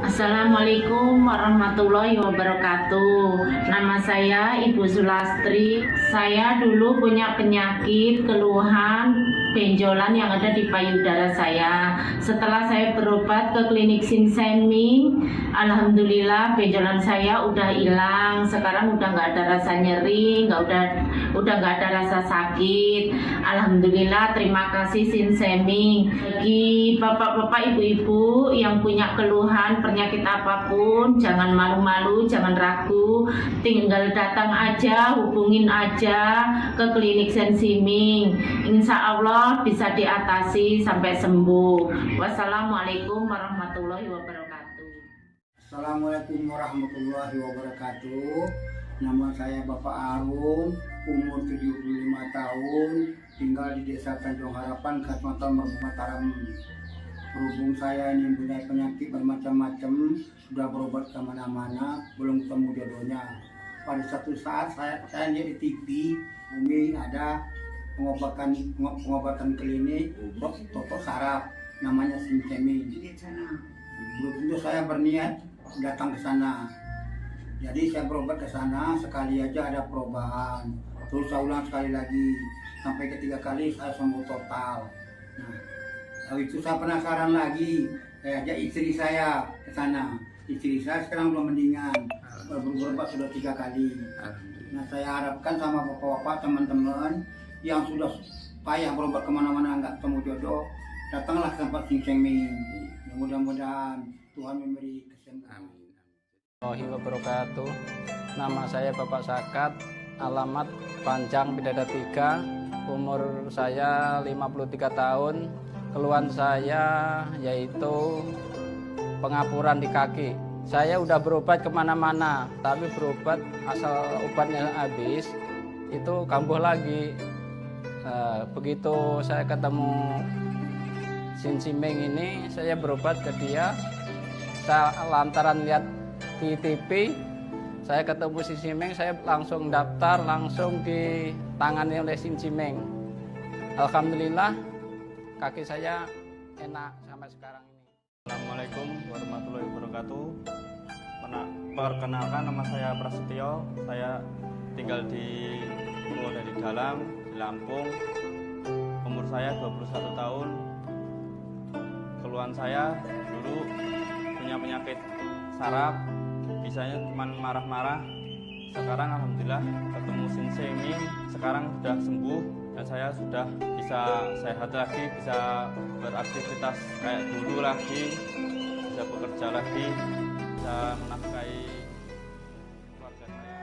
Assalamualaikum warahmatullahi wabarakatuh. Nama saya Ibu Sulastri. Saya dulu punya penyakit keluhan benjolan yang ada di payudara saya. Setelah saya berobat ke klinik Sinseming, alhamdulillah benjolan saya udah hilang. Sekarang udah nggak ada rasa nyeri, udah nggak ada rasa sakit. Alhamdulillah, terima kasih Sinseming. Bagi bapak-bapak, ibu-ibu yang punya keluhan penyakit apapun, jangan malu-malu, jangan ragu, tinggal datang aja, hubungin aja ke klinik Sinseming. Insya Allah bisa diatasi sampai sembuh. Wassalamualaikum warahmatullahi wabarakatuh. Assalamualaikum warahmatullahi wabarakatuh. Nama saya Bapak Arun, umur 75 tahun, tinggal di Desa Tanjung Harapan, Kecamatan Mataram. Berhubung saya ini mempunyai penyakit bermacam-macam, sudah berobat kemana-mana, belum ketemu jodohnya. Pada satu saat saya lihat di TV, Umi ada pengobatan klinik totok saraf, namanya Sinseming. Belum tentu saya berniat datang ke sana. Jadi saya berobat ke sana, sekali aja ada perubahan. Terus saya ulang sekali lagi, sampai ketiga kali saya sembuh total. Nah, lalu itu saya penasaran lagi, saya ajak istri saya ke sana. Istri saya sekarang udah mendingan, berobat sudah 3 kali. Nah, saya harapkan sama bapak-bapak, teman-teman yang sudah payah berobat kemana-mana nggak ketemu jodoh, datanglah ke tempat Sinseming. Mudah-mudahan Tuhan memberi kesembuhan. Warahmatullahi wabarakatuh. Nama saya Bapak Sakat, alamat Panjang Bidada 3, umur saya 53 tahun. Keluhan saya yaitu pengapuran di kaki. Saya udah berobat kemana-mana, tapi berobat asal obatnya habis, itu kambuh lagi. Begitu saya ketemu Sinseming ini, saya berobat ke dia. Saya lantaran lihat di TV, saya ketemu Sinseming, saya langsung daftar, langsung ditangani oleh Sinseming. Alhamdulillah, kaki saya enak sampai sekarang ini. Assalamualaikum warahmatullahi wabarakatuh. Perkenalkan, nama saya Prasetyo. Saya tinggal di Purwodadi Dalam, di Lampung. Umur saya 21 tahun. Keluhan saya dulu punya penyakit saraf, bisanya cuma marah-marah. Sekarang alhamdulillah ketemu Sinseming, sekarang sudah sembuh dan saya sudah bisa sehat lagi, bisa beraktivitas kayak dulu lagi, bisa bekerja lagi, bisa menafkahi keluarga saya.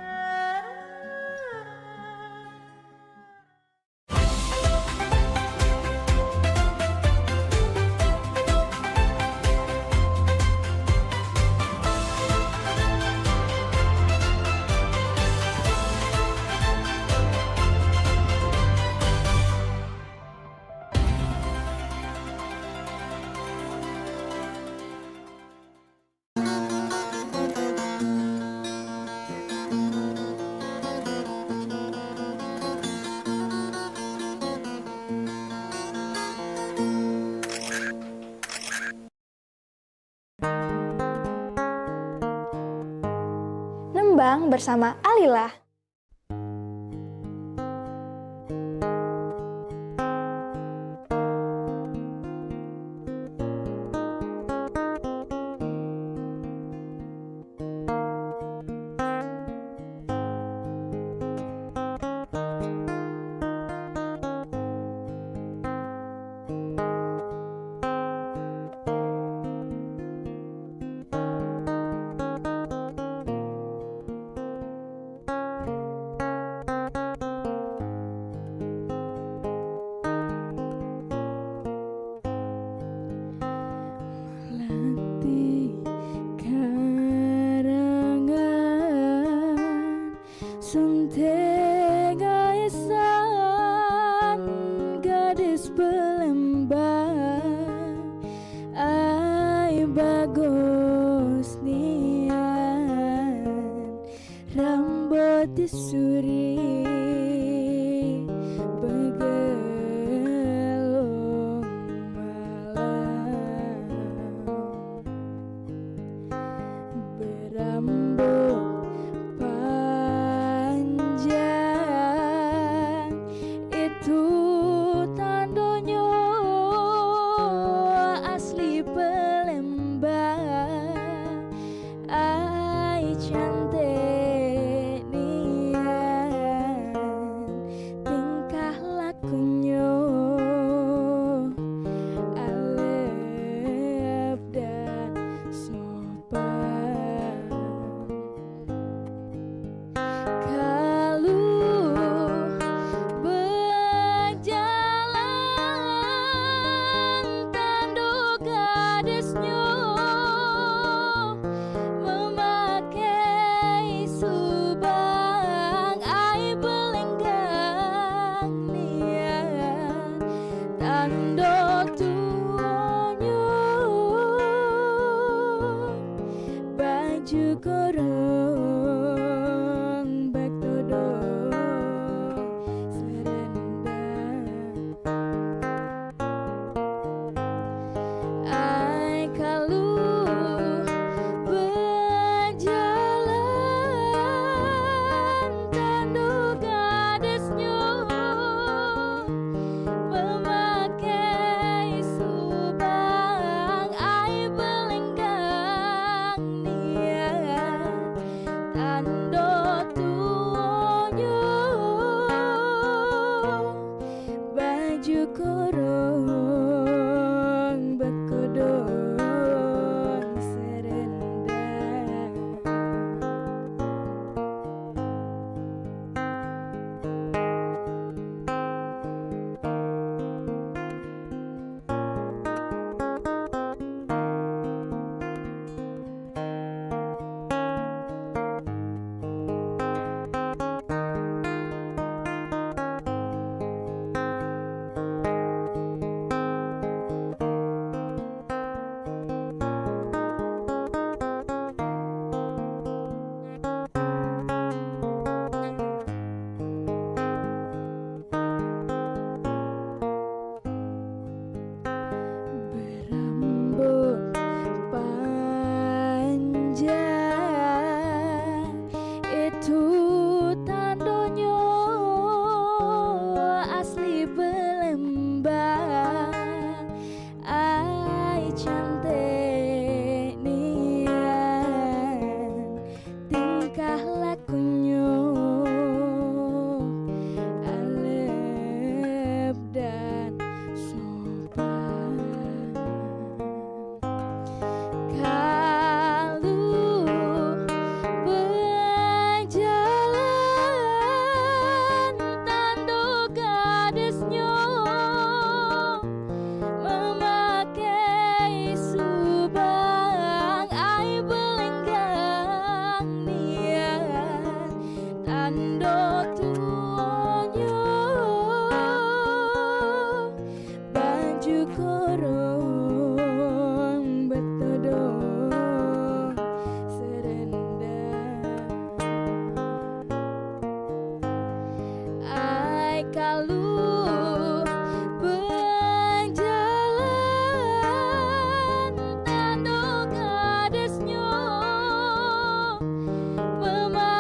Palembang bersama Alila. Mama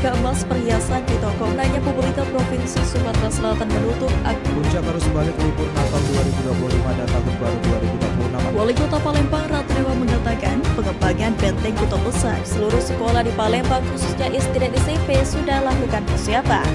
harga emas perhiasan di toko. Nanya pemerintah Provinsi Sumatera Selatan menutup Puncak arus balik libur Natal 2025 dan Tahun Baru 2026. Wali Kota Palembang Ratnewa mengatakan pengembangan benteng Kota Besar seluruh sekolah di Palembang khususnya SD dan SMP sudah lakukan persiapan.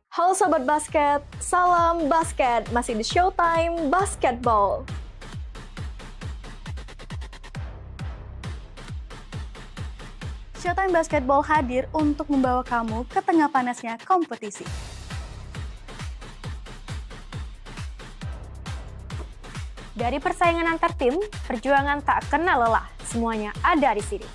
Halo Sobat Basket, salam basket, masih di Showtime Basketball. Showtime Basketball hadir untuk membawa kamu ke tengah panasnya kompetisi. Dari persaingan antar tim, perjuangan tak kenal lelah, semuanya ada di sini.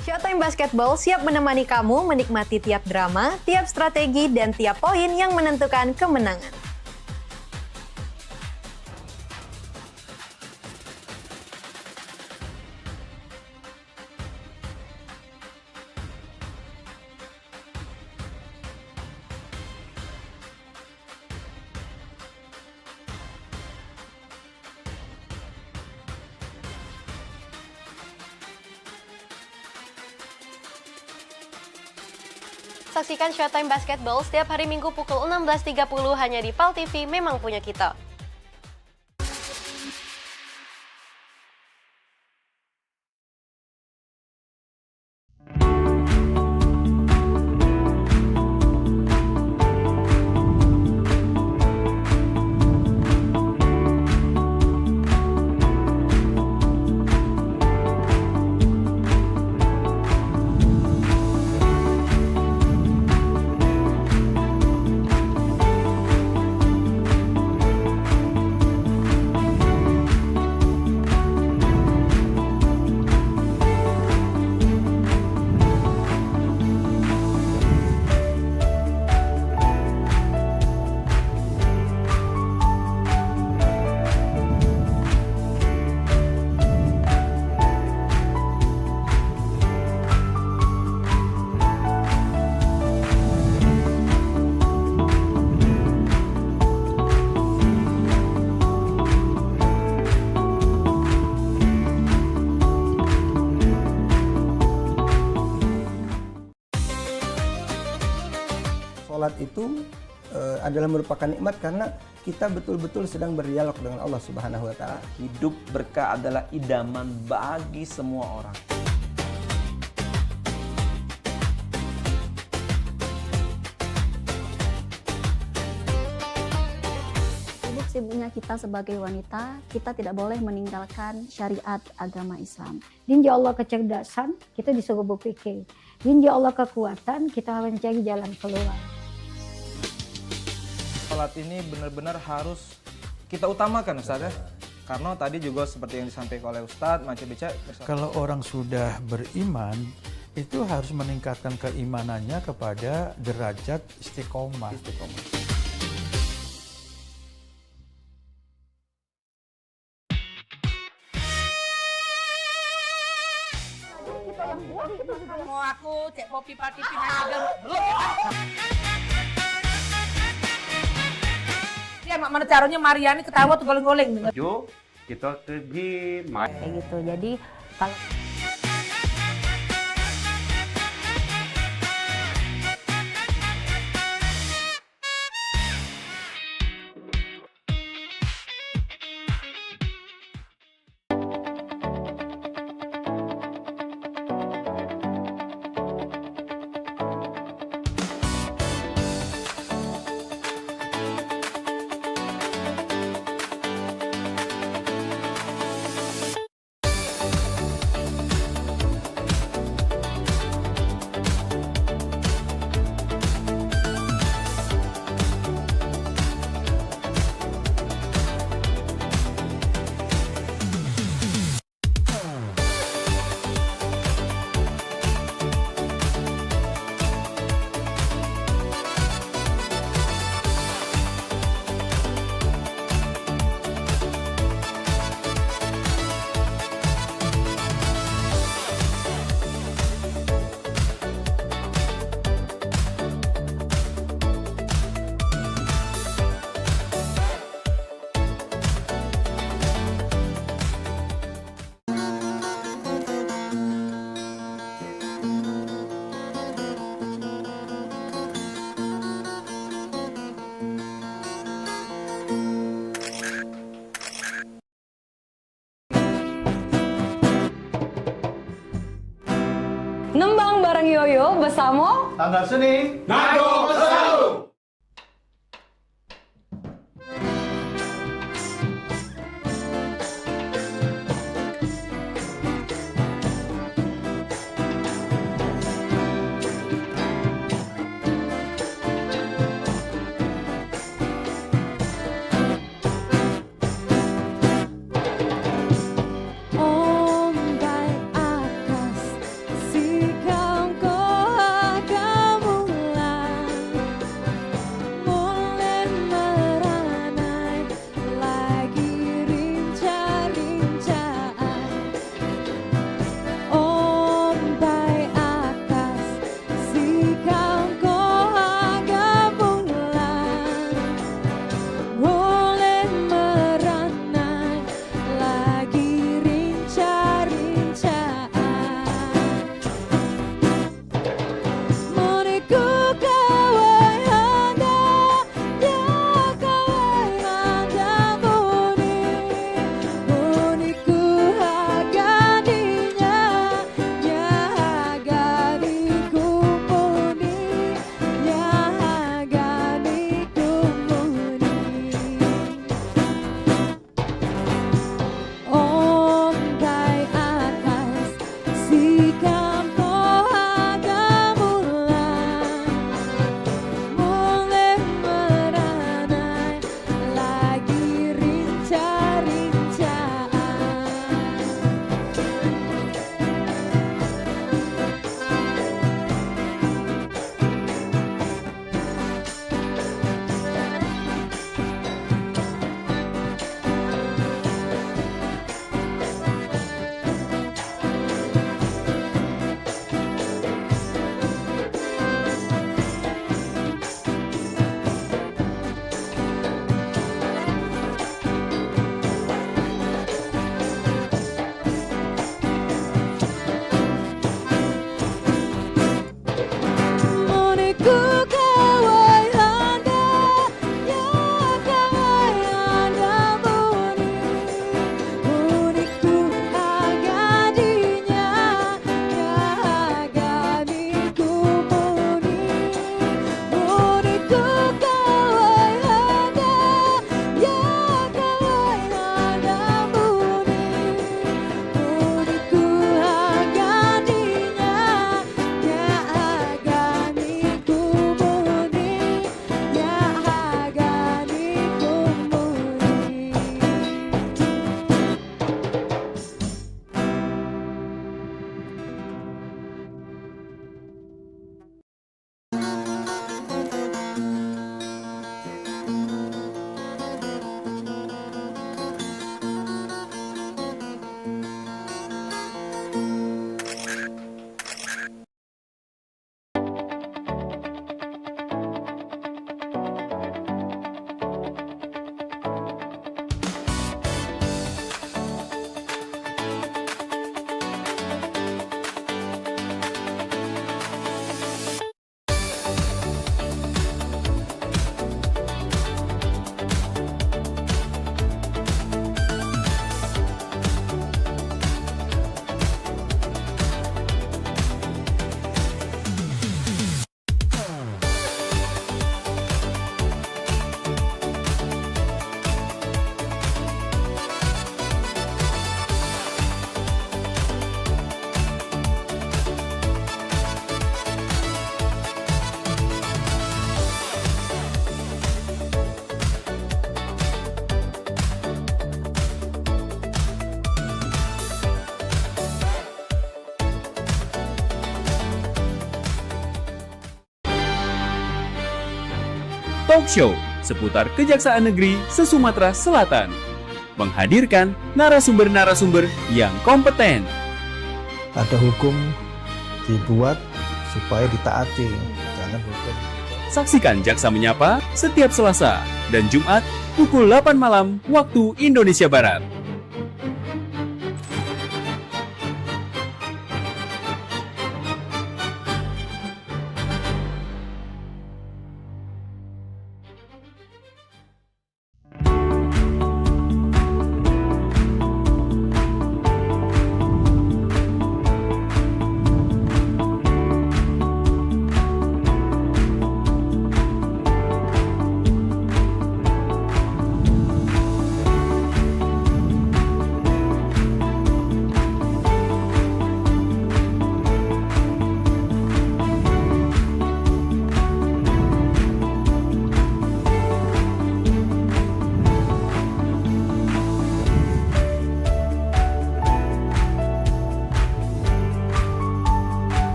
Showtime Basketball siap menemani kamu menikmati tiap drama, tiap strategi, dan tiap poin yang menentukan kemenangan. Saksikan Showtime Basketball setiap hari Minggu pukul 16.30 hanya di PAL TV, memang punya kita. Salat itu adalah merupakan nikmat karena kita betul-betul sedang berdialog dengan Allah Subhanahu wa taala. Hidup berkah adalah idaman bagi semua orang. Sibuknya kita sebagai wanita, kita tidak boleh meninggalkan syariat agama Islam. Insya Allah kecerdasan, kita disuruh berpikir. Insya Allah kekuatan, kita mencari jalan keluar. Salat ini benar-benar harus kita utamakan, Ustaz ya. Karena tadi juga seperti yang disampaikan oleh Ustaz, macam bicara. Kalau orang sudah beriman, itu harus meningkatkan keimanannya kepada derajat istiqomah. Mau aku cek kopi pati pindah belum. Dia mak mana caranya Mariani ketawa tuh goleng-goleng dengan. Jo, kita pergi main. Kayak gitu. Jadi kalau Nembang bareng Yoyo bersama Tanggal seni Nago selalu. Talk Show seputar Kejaksaan Negeri se-Sumatera Selatan. Menghadirkan narasumber-narasumber yang kompeten. Ada hukum dibuat supaya ditaati, jangan hukum. Saksikan Jaksa Menyapa setiap Selasa dan Jumat pukul 8 malam waktu Indonesia Barat.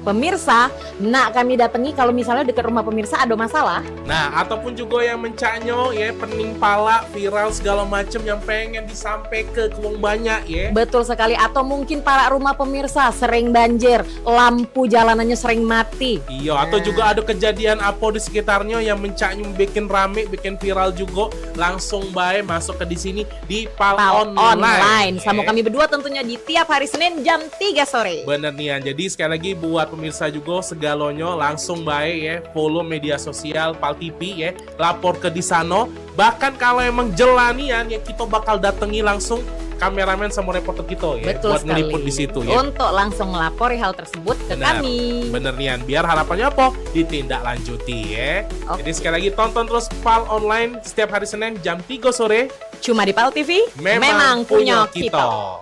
Pemirsa, nak kami datangi kalau misalnya dekat rumah pemirsa ada masalah. Nah, ataupun juga yang mencaknyo ya, pening pala, viral segala macam yang pengen disampaikan ke wong banyak ya. Betul sekali, atau mungkin para rumah pemirsa sering banjir, lampu jalanannya sering mati. Iya, atau juga ada kejadian apa di sekitarnya yang mencaknyo bikin rame, bikin viral juga, langsung baik masuk ke di sini di Pal Online. Sama kami berdua tentunya di tiap hari Senin jam 3 sore. Bener nih, jadi sekali lagi buat pemirsa juga segalonyo langsung baik ya, follow media sosial Pal TV ya, lapor ke di sana. Bahkan kalau emang jelanian ya, kita bakal datangi langsung kameramen sama reporter kita ya. Betul buat sekali. ngeliput di situ ya. Untuk langsung melapori hal tersebut ke kami. Bener nian, biar harapannya apa? Ditindaklanjuti ya. Jadi sekali lagi tonton terus Pal Online setiap hari Senin jam 3 sore. Cuma di Pal TV, memang punya kita.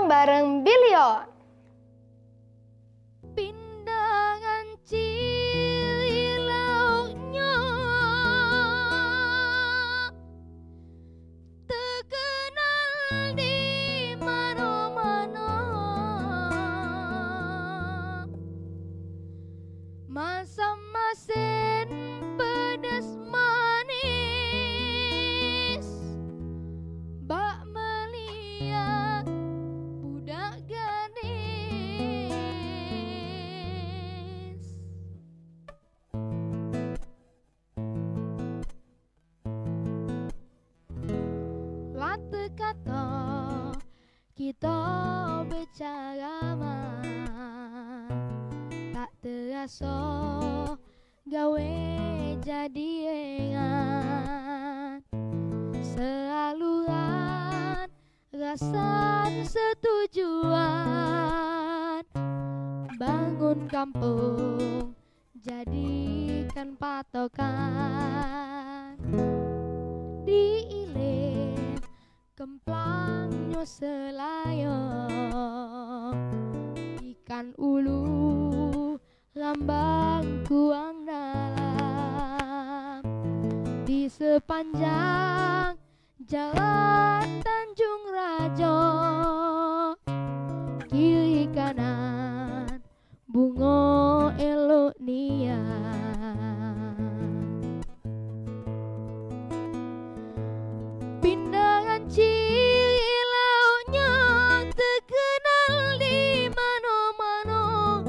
Bareng Billion. Pindangan cililaunya terkenal di mana-mana. Masam-masin pedas manis, bak melihat budak gadis. Lata kata kita bicara tak terasa gawe jadi ingat sealuran rasa setujuan bangun kampung jadikan patokan diiling kemplangnya selayong ikan ulu lambang kuang dalam di sepanjang jalan Tanjung Raja kiri kanan bunga elok nian. Pindangan cilaunya terkenal di mana-mana.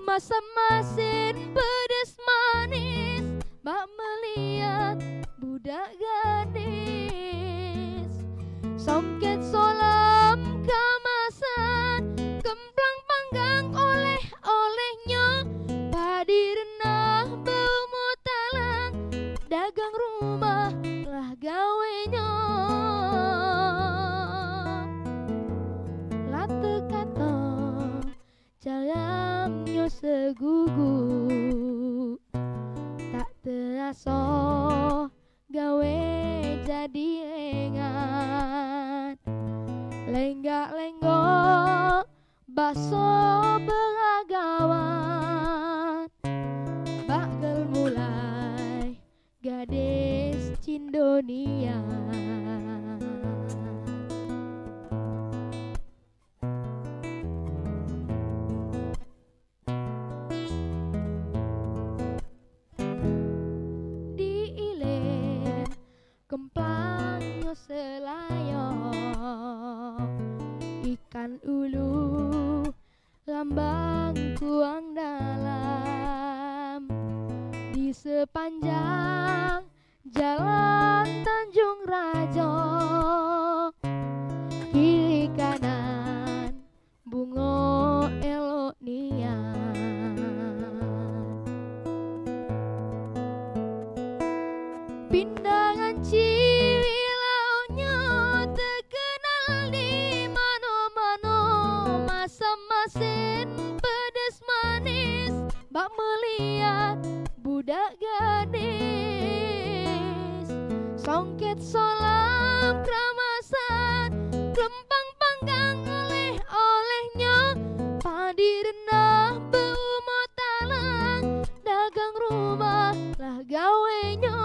Masam-masin pedas manis bak melihat budak gadis. Songket solam kamasan kemplang panggang oleh-olehnya. Padi renah berumur talang dagang rumah lah gawenya. Lata kata jalannya segugu tak terasa gawe jadi ingat lenggak-lenggok baso beragawan bakal mulai gadis Cindonia. lengkuang dalam di sepanjang jalan Tanjung Rajo, kiri kanan bungo elok nian, pindangan Ciwilaunya terkenal di mano-mano, masam-masin pedas manis bak melihat budak gadis, songket solam keramasan, rempang panggang oleh-olehnya, padi rendah berumur talang, dagang rumah lah gawenya.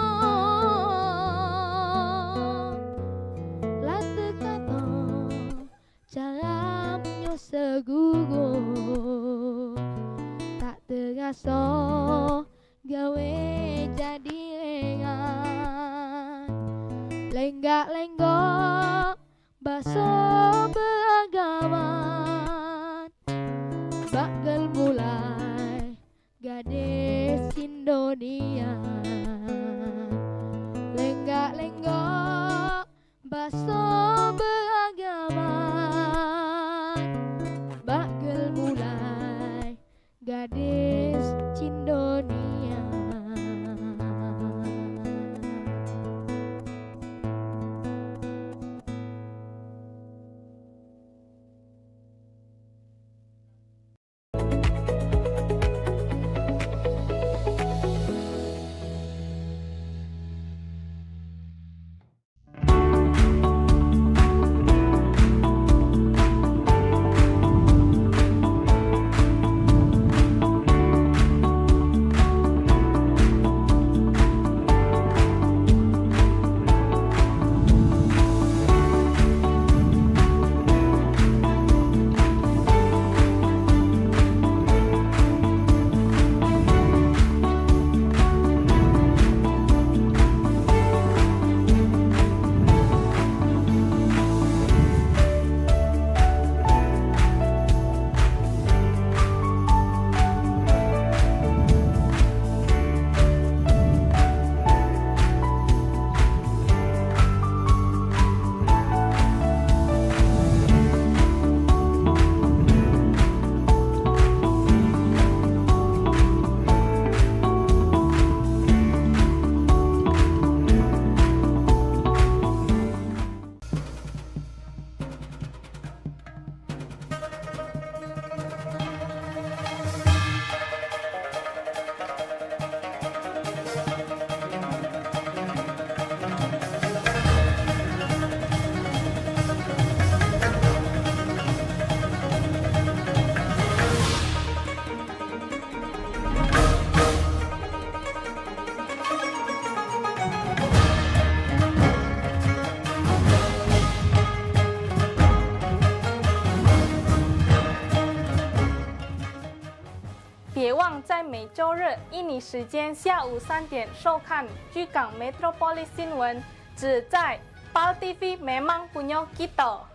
Lata kata caramnya seguguh, tak terasa gawe jadi lengan, lenggak-lenggok baso beragaman, bakal mulai gadis Indonesia, lenggak-lenggok baso beragaman, bakal mulai gadis Cindonia.别忘在每周日印尼时间下午3点收看居港 Metropolis 新闻，只在 PAL TV memang punya kita。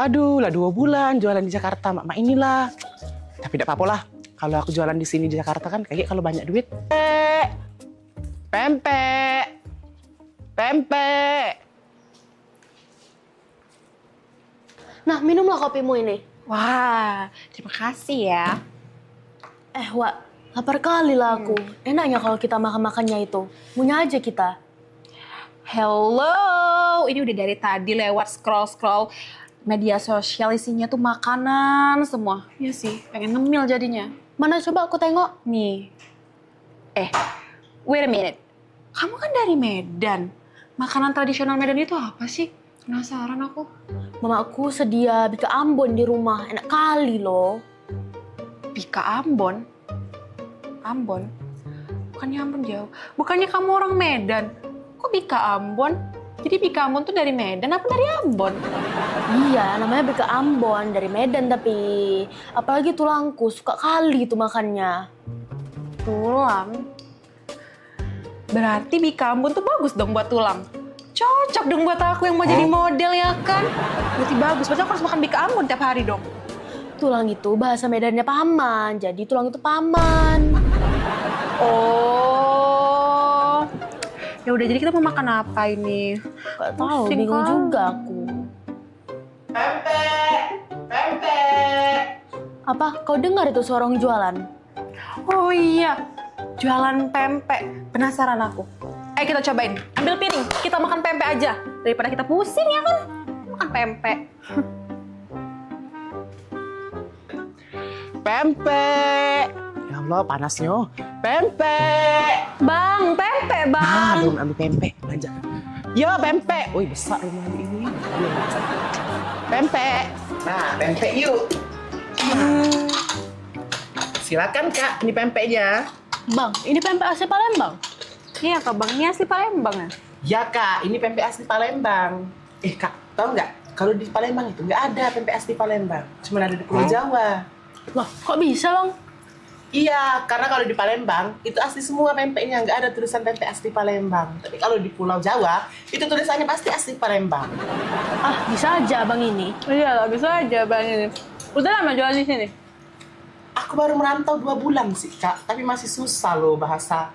Aduh lah 2 bulan jualan di Jakarta, mak inilah. Tapi tidak apa-apa lah. Kalau aku jualan di sini di Jakarta kan kayak kalau banyak duit. Pempek. Nah, minumlah kopimu ini. Wah, terima kasih ya. Wak, lapar kali lah aku. Enaknya kalau kita makan-makannya itu. Punya aja kita. Hello, ini udah dari tadi lewat scroll media sosial isinya tuh makanan semua. Iya sih, pengen ngemil jadinya. Mana coba aku tengok. Nih. Wait a minute. Kamu kan dari Medan. Makanan tradisional Medan itu apa sih? Penasaran aku. Mamaku sedia bika Ambon di rumah. Enak kali loh. Bika Ambon? Ambon? Bukannya Ambon jauh. Bukannya kamu orang Medan. Kok Bika Ambon? Jadi Bika Ambon tuh dari Medan apa dari Ambon? Iya, namanya Bika Ambon. Dari Medan tapi. Apalagi tulangku, suka kali itu makannya. Tulang? Berarti Bika Ambon tuh bagus dong buat tulang. Cocok dong buat aku yang mau jadi model ya kan? Berarti bagus, berarti aku harus makan Bika Ambon tiap hari dong. Tulang itu bahasa Medannya paman, jadi tulang itu paman. Oh. Ya udah, jadi kita mau makan apa ini? Gak tahu, bingung juga aku. Pempek. Apa? Kau dengar itu suara orang jualan? Oh iya, jualan pempek. Penasaran aku. Ayo kita cobain. Ambil piring, kita makan pempek aja. Daripada kita pusing ya kan? Makan pempek. Pempek. Ya Allah, panasnya. Pempek. Bang, pempek bang. Belum ambil pempek, belanja. Yo, pempek. Wih, besar rumah ini. Pempek. Nah, pempek yuk. Silakan Kak, ini pempeknya. Bang, ini pempek asli Palembang? Iya Kak, Bang. Ini asli Palembang ya? Ya Kak, ini pempek asli Palembang. Kak, tahu nggak? Kalau di Palembang itu nggak ada pempek asli Palembang. Cuma ada di Pulau Jawa. Loh, kok bisa Bang? Iya, karena kalau di Palembang itu asli semua pempeknya, nggak ada tulisan pempek asli Palembang. Tapi kalau di Pulau Jawa itu tulisannya pasti asli Palembang. Ah, bisa aja Bang ini. Iya lah, bisa aja Bang ini. Udah lama jualan di sini? Aku baru merantau 2 bulan sih Kak, tapi masih susah loh bahasa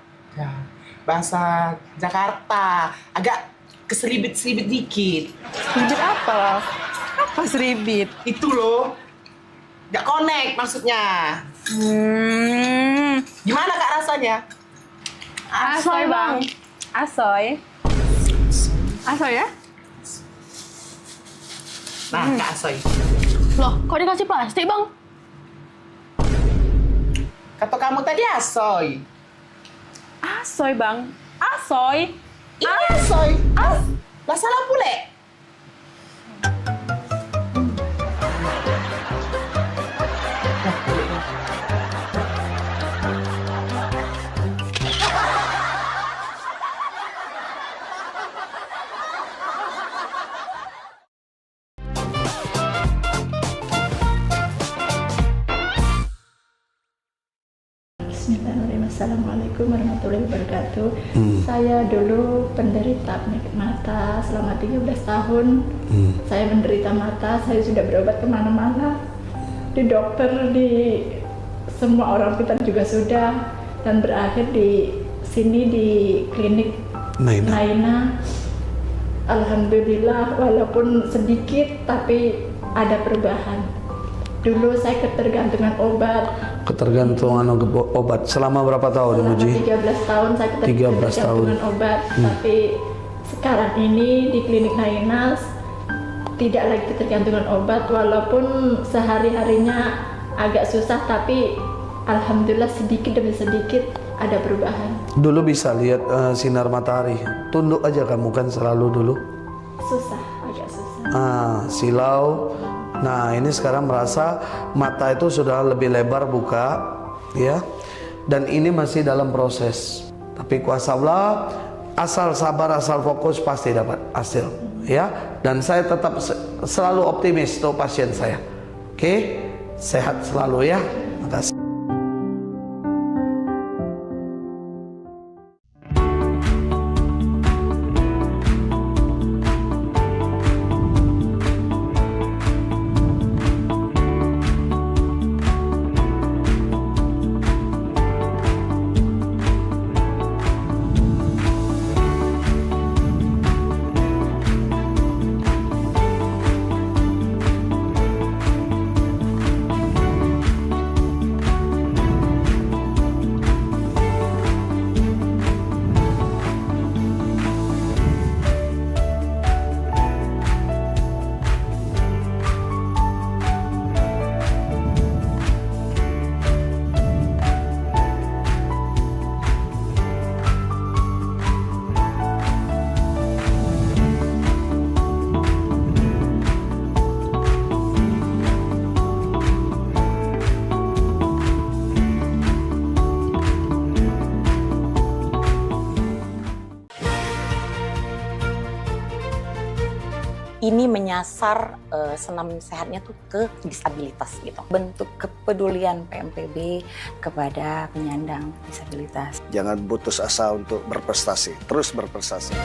Jakarta. Agak keselibit-selibit dikit. Selibit apa? Apa selibit? Itu loh. Nggak connect maksudnya. Gimana Kak rasanya? Asoy Bang. Asoy. Asoy ya? Nah, Kak Asoy. Loh, kok dikasih plastik Bang? Kata kamu tadi asoy. Asoy Bang. Asoy. Ini asoy. Lah salah pule. Bismillahirrahmanirrahim. Assalamualaikum warahmatullahi wabarakatuh. Saya dulu penderita penyakit mata selama 13 tahun. Saya menderita mata, saya sudah berobat kemana-mana. Di dokter, di semua orang pintar juga sudah. Dan berakhir di sini di klinik Naina. Alhamdulillah, walaupun sedikit tapi ada perubahan. Dulu saya ketergantungan obat. Ketergantungan obat selama berapa tahun, Ibu Ji? 13 tahun saya ketergantungan obat. Tapi sekarang ini di klinik Nainas tidak lagi ketergantungan obat, walaupun sehari-harinya agak susah, tapi alhamdulillah sedikit demi sedikit ada perubahan. Dulu bisa lihat sinar matahari, tunduk aja kamu kan selalu dulu. Susah, agak susah. Silau. Nah, ini sekarang merasa mata itu sudah lebih lebar buka, ya. Dan ini masih dalam proses. Tapi kuasa Allah, asal sabar, asal fokus pasti dapat hasil, ya. Dan saya tetap selalu optimis untuk pasien saya. Oke, sehat selalu ya. Makasih. ini menyasar senam sehatnya tuh ke disabilitas gitu. Bentuk kepedulian PMPB kepada penyandang disabilitas. Jangan putus asa untuk berprestasi, terus berprestasi.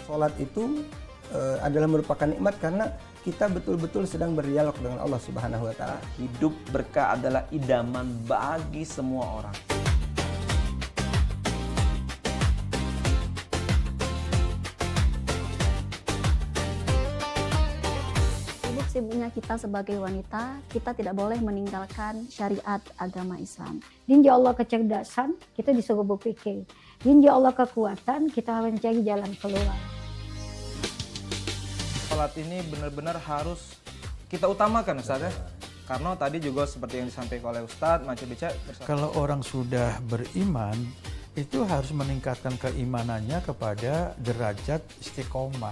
Sholat itu adalah merupakan nikmat karena kita betul-betul sedang berdialog dengan Allah Subhanahu wa Ta'ala. Hidup berkah adalah idaman bagi semua orang. Sibuknya kita sebagai wanita, kita tidak boleh meninggalkan syariat agama Islam. Insya Allah kecerdasan, kita disuruh berpikir. Insya Allah kekuatan, kita harus mencari jalan keluar. Sholat ini benar-benar harus kita utamakan, Ustaz ya. Karena tadi juga seperti yang disampaikan oleh Ustaz, Macam Beca. Kalau orang sudah beriman, itu harus meningkatkan keimanannya kepada derajat istiqomah.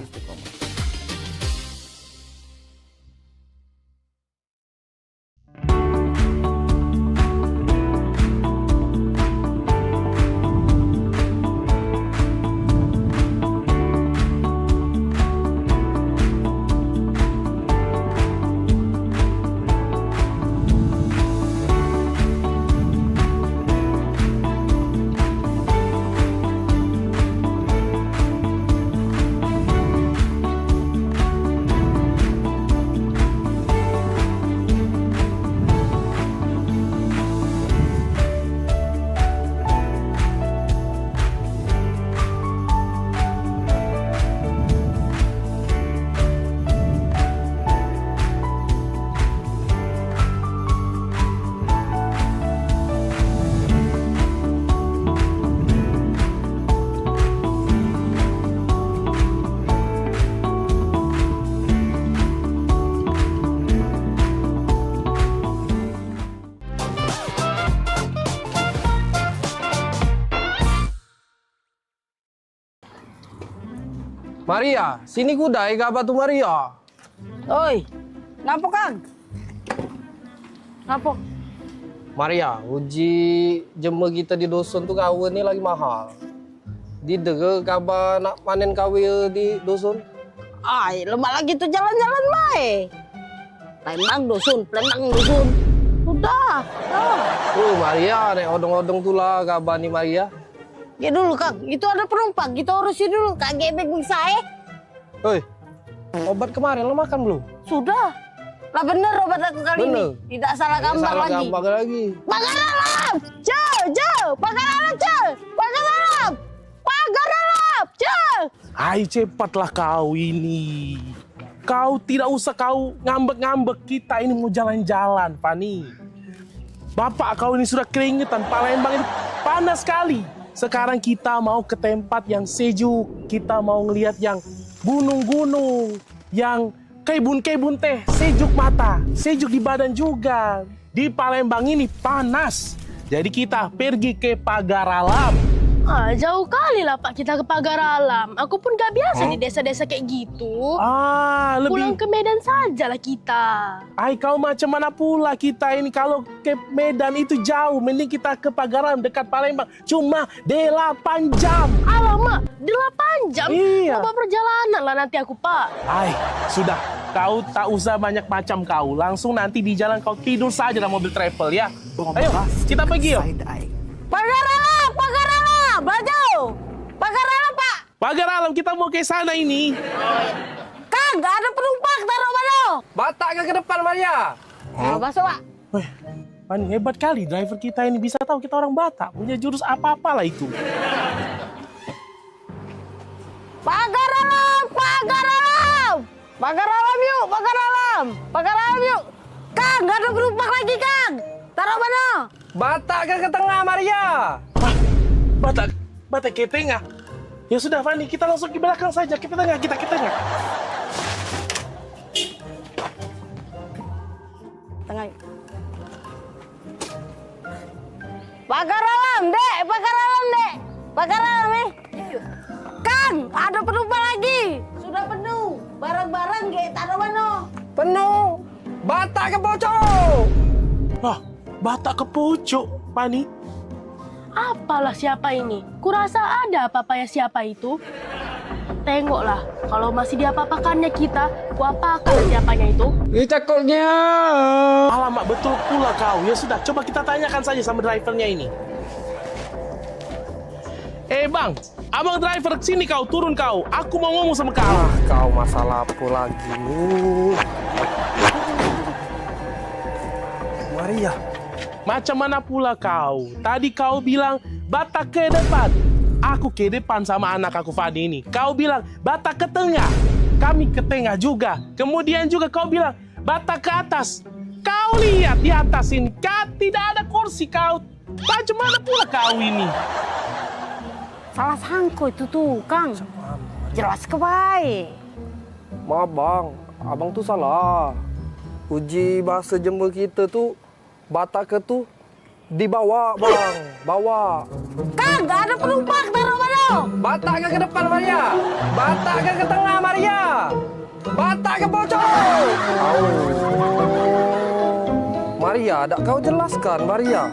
Maria, sini kudai gak tu Maria? Oi, ngapa Kang? Ngapa? Maria, uji jemur kita di dusun tu kawin ni lagi mahal. Di dega kabar nak panen kawin di dusun? Ay, lemak lagi tu jalan-jalan baik. Palembang dusun. Sudah. Maria, nek odong-odong tu lah kabar ni Maria. Ya dulu Kang, itu ada penumpang, kita urusin dulu. Kak gebek bisa Hei, obat kemarin lo makan belum? Sudah. Lah bener obat aku kali ini. Tidak salah gambar lagi. Pagar alam! Jauh! Pagar alam, Pagar alam! Hai, cepatlah kau ini. Kau tidak usah kau ngambek-ngambek, kita ini mau jalan-jalan, Fani. Bapak kau ini sudah keringetan, Palembang ini panas sekali. Sekarang kita mau ke tempat yang sejuk, kita mau ngelihat yang gunung-gunung, yang kebun-kebun teh, sejuk mata, sejuk di badan juga. Di Palembang ini panas, jadi kita pergi ke Pagar Alam. Jauh kali lah Pak kita ke Pagar Alam. Aku pun gak biasa di desa-desa kayak gitu. Pulang ke Medan sajalah kita. Kau macam mana pula kita ini, kalau ke Medan itu jauh, mending kita ke Pagar Alam dekat Palembang. Cuma 8 jam. Alamak, 8 jam? Iya. Apa perjalanan lah nanti aku Pak. Sudah. Kau tak usah banyak macam kau. Langsung nanti di jalan kau tidur saja dalam mobil travel ya. Ayo, kita pergi yuk. Pagar Alam, Pagar Alam, baju. Pagar Alam Pak. Pagar Alam, kita mau ke sana ini. Kang, gak ada penumpang, taruh mana? Batak ke depan Maria. Masuk Pak. Pani, hebat kali driver kita ini, bisa tahu kita orang Batak. Punya jurus apa-apalah itu. Pagar Alam, Pagar Alam. Pagar Alam yuk, Pagar Alam. Pagar Alam yuk. Kang, gak ada penumpang lagi Kang. Taruh mana? Batak ke tengah Maria. Batak ke tengah. Ya sudah Fani, kita langsung ke belakang saja. Kita tengah, kita ke tengah. Tengah. Pagar Alam, Dek. Pagar Alam, Dek. Pagar Alam, Kang, ada penumpang lagi. Sudah penuh. Barang-barang gak taruh mana? Penuh. Batak ke pojok. Batak ke pojok, Pani. Apalah siapa ini? Kurasa ada apa-apanya siapa itu. Tengoklah, kalau masih diapa-apakannya kita, kuapakan siapanya itu. Cakapnya. Alamak, betul pula kau. Ya sudah, coba kita tanyakan saja sama drivernya ini. Bang, abang driver, sini kau, turun kau. Aku mau ngomong sama kau. Kau masalah apa lagi nih? Maria, macam mana pula kau? Tadi kau bilang Batak ke depan. Aku ke depan sama anak aku Fadi ini. Kau bilang Batak ke tengah. Kami ke tengah juga. Kemudian juga kau bilang Batak ke atas. Kau lihat di atas ini, tidak ada kursi kau. Macam mana pula kau ini? Salah sangko itu tuh, Kang. Jelas ke baik. Maaf bang, abang tuh salah. Uji bahasa Jember kita tuh Batak ke tuh dibawa bang, bawa. Kang, gak ada penumpang, taruh mana? Batak ke depan Maria, Batak ke tengah Maria, Batak ke pojok. Maria, tak kau jelaskan Maria.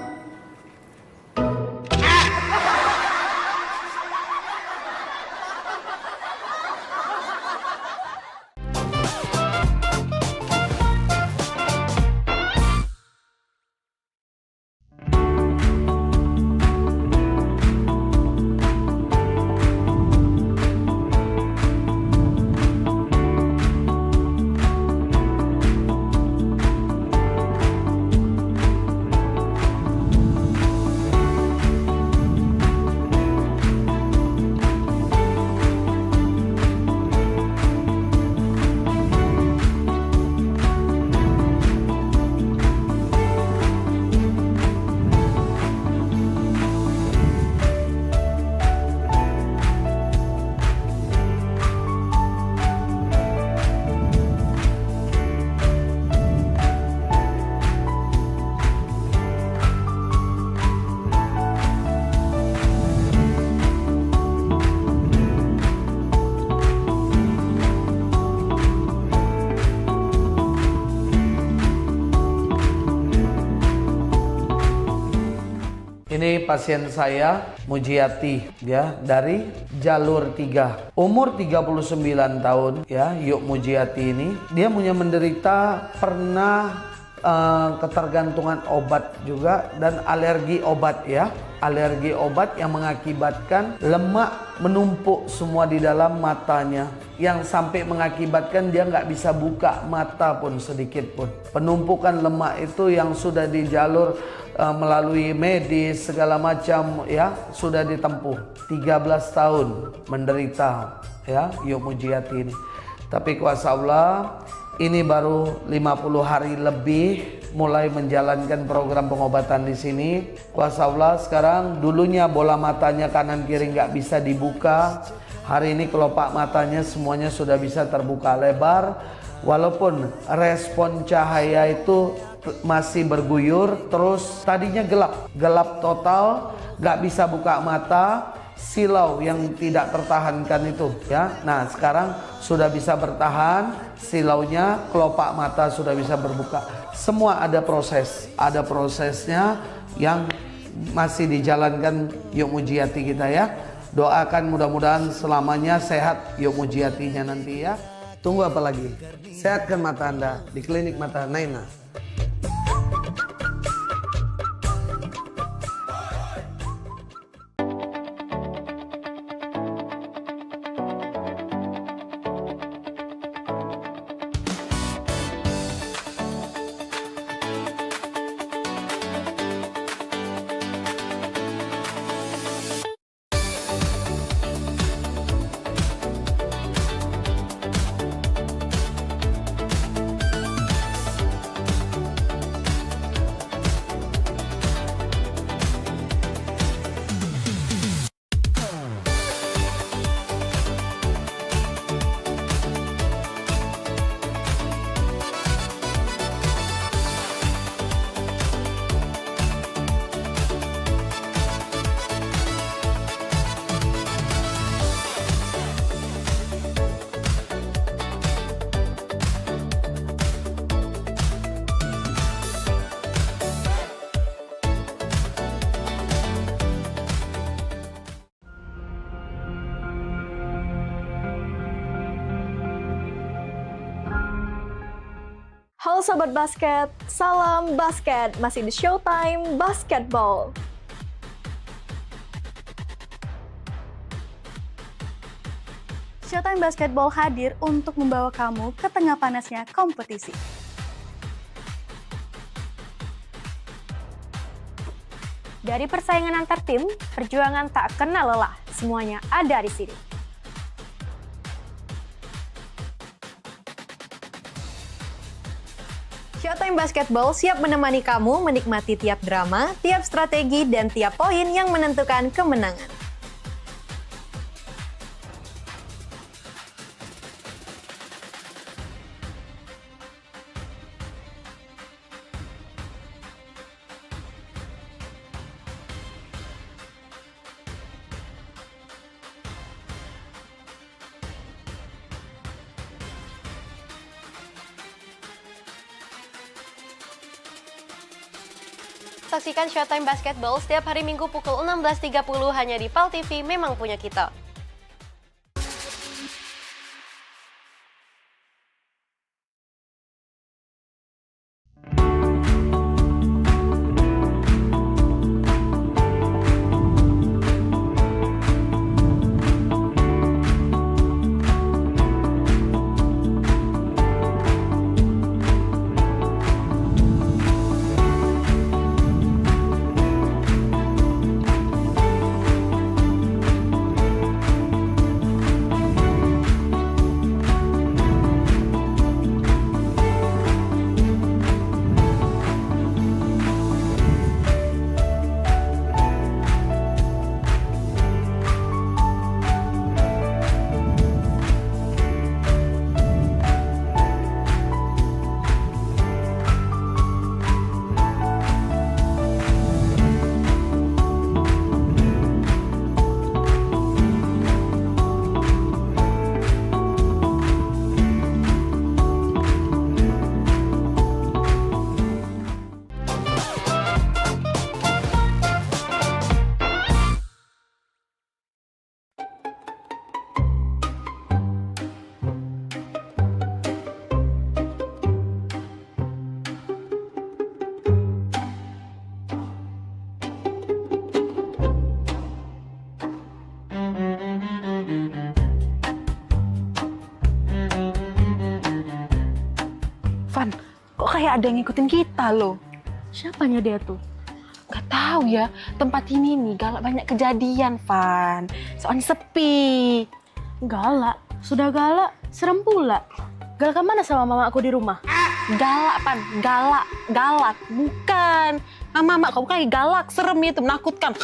Ini pasien saya Mujiati ya, dari jalur 3. Umur 39 tahun ya, Yuk Mujiati ini. Dia punya menderita pernah ketergantungan obat juga dan alergi obat ya. Alergi obat yang mengakibatkan lemak menumpuk semua di dalam matanya, yang sampai mengakibatkan dia nggak bisa buka mata pun sedikit pun. Penumpukan lemak itu yang sudah di jalur melalui medis segala macam ya, sudah ditempuh. 13 tahun menderita ya Yuk Mujiati ini. Tapi kuasa Allah, ini baru 50 hari lebih mulai menjalankan program pengobatan di sini. Kuasa Allah sekarang, dulunya bola matanya kanan kiri nggak bisa dibuka. Hari ini kelopak matanya semuanya sudah bisa terbuka lebar. Walaupun respon cahaya itu masih berguyur, terus tadinya gelap total, nggak bisa buka mata. silau yang tidak tertahankan itu ya. Nah sekarang sudah bisa bertahan silaunya, kelopak mata sudah bisa berbuka. Semua ada prosesnya yang masih dijalankan Yuk Mujiati kita ya. Doakan mudah-mudahan selamanya sehat Yuk Mujiatinya nanti ya. Tunggu apa lagi? Sehatkan mata Anda di klinik mata Naina. Halo Sobat Basket, salam basket, masih di Showtime Basketball. Showtime Basketball hadir untuk membawa kamu ke tengah panasnya kompetisi. Dari persaingan antar tim, perjuangan tak kenal lelah, semuanya ada di sini. Showtime Basketball siap menemani kamu menikmati tiap drama, tiap strategi, dan tiap poin yang menentukan kemenangan. Saksikan Showtime Basketball setiap hari Minggu pukul 16.30 hanya di PAL TV, memang punya kita. Van, kok kayak ada yang ngikutin kita loh? Siapanya dia tuh? Gak tahu ya, tempat ini nih galak banyak kejadian, Van. Soalnya sepi. Galak? Sudah galak, serem pula. Galak mana sama mama aku di rumah? Galak, Van. Galak. Bukan. Mama kamu kayak galak, serem itu, menakutkan.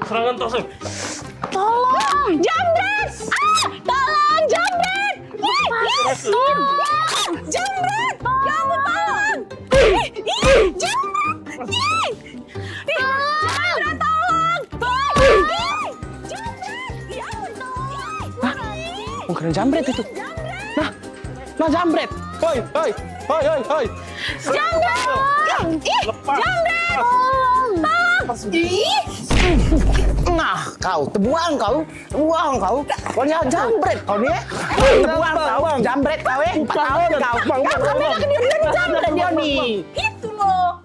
Serangan tos. Tolong! Jambret! Ah! Tolong! Jambret! Tolong! Jambret! Ya ampun, tolong! Jambret! Jambret, tolong! Tolong! Jambret! Ya ampun, tolong! Bukan jambret itu. Nah jambret. Hoi. Jambret! Lepas. Jambret! Nah, kau tebuang kau. Pokoknya jambret kau nih. Tebuang kau, jambret kau 4 tahun kau. Kami lagi dia jambret dia nih. Itu loh.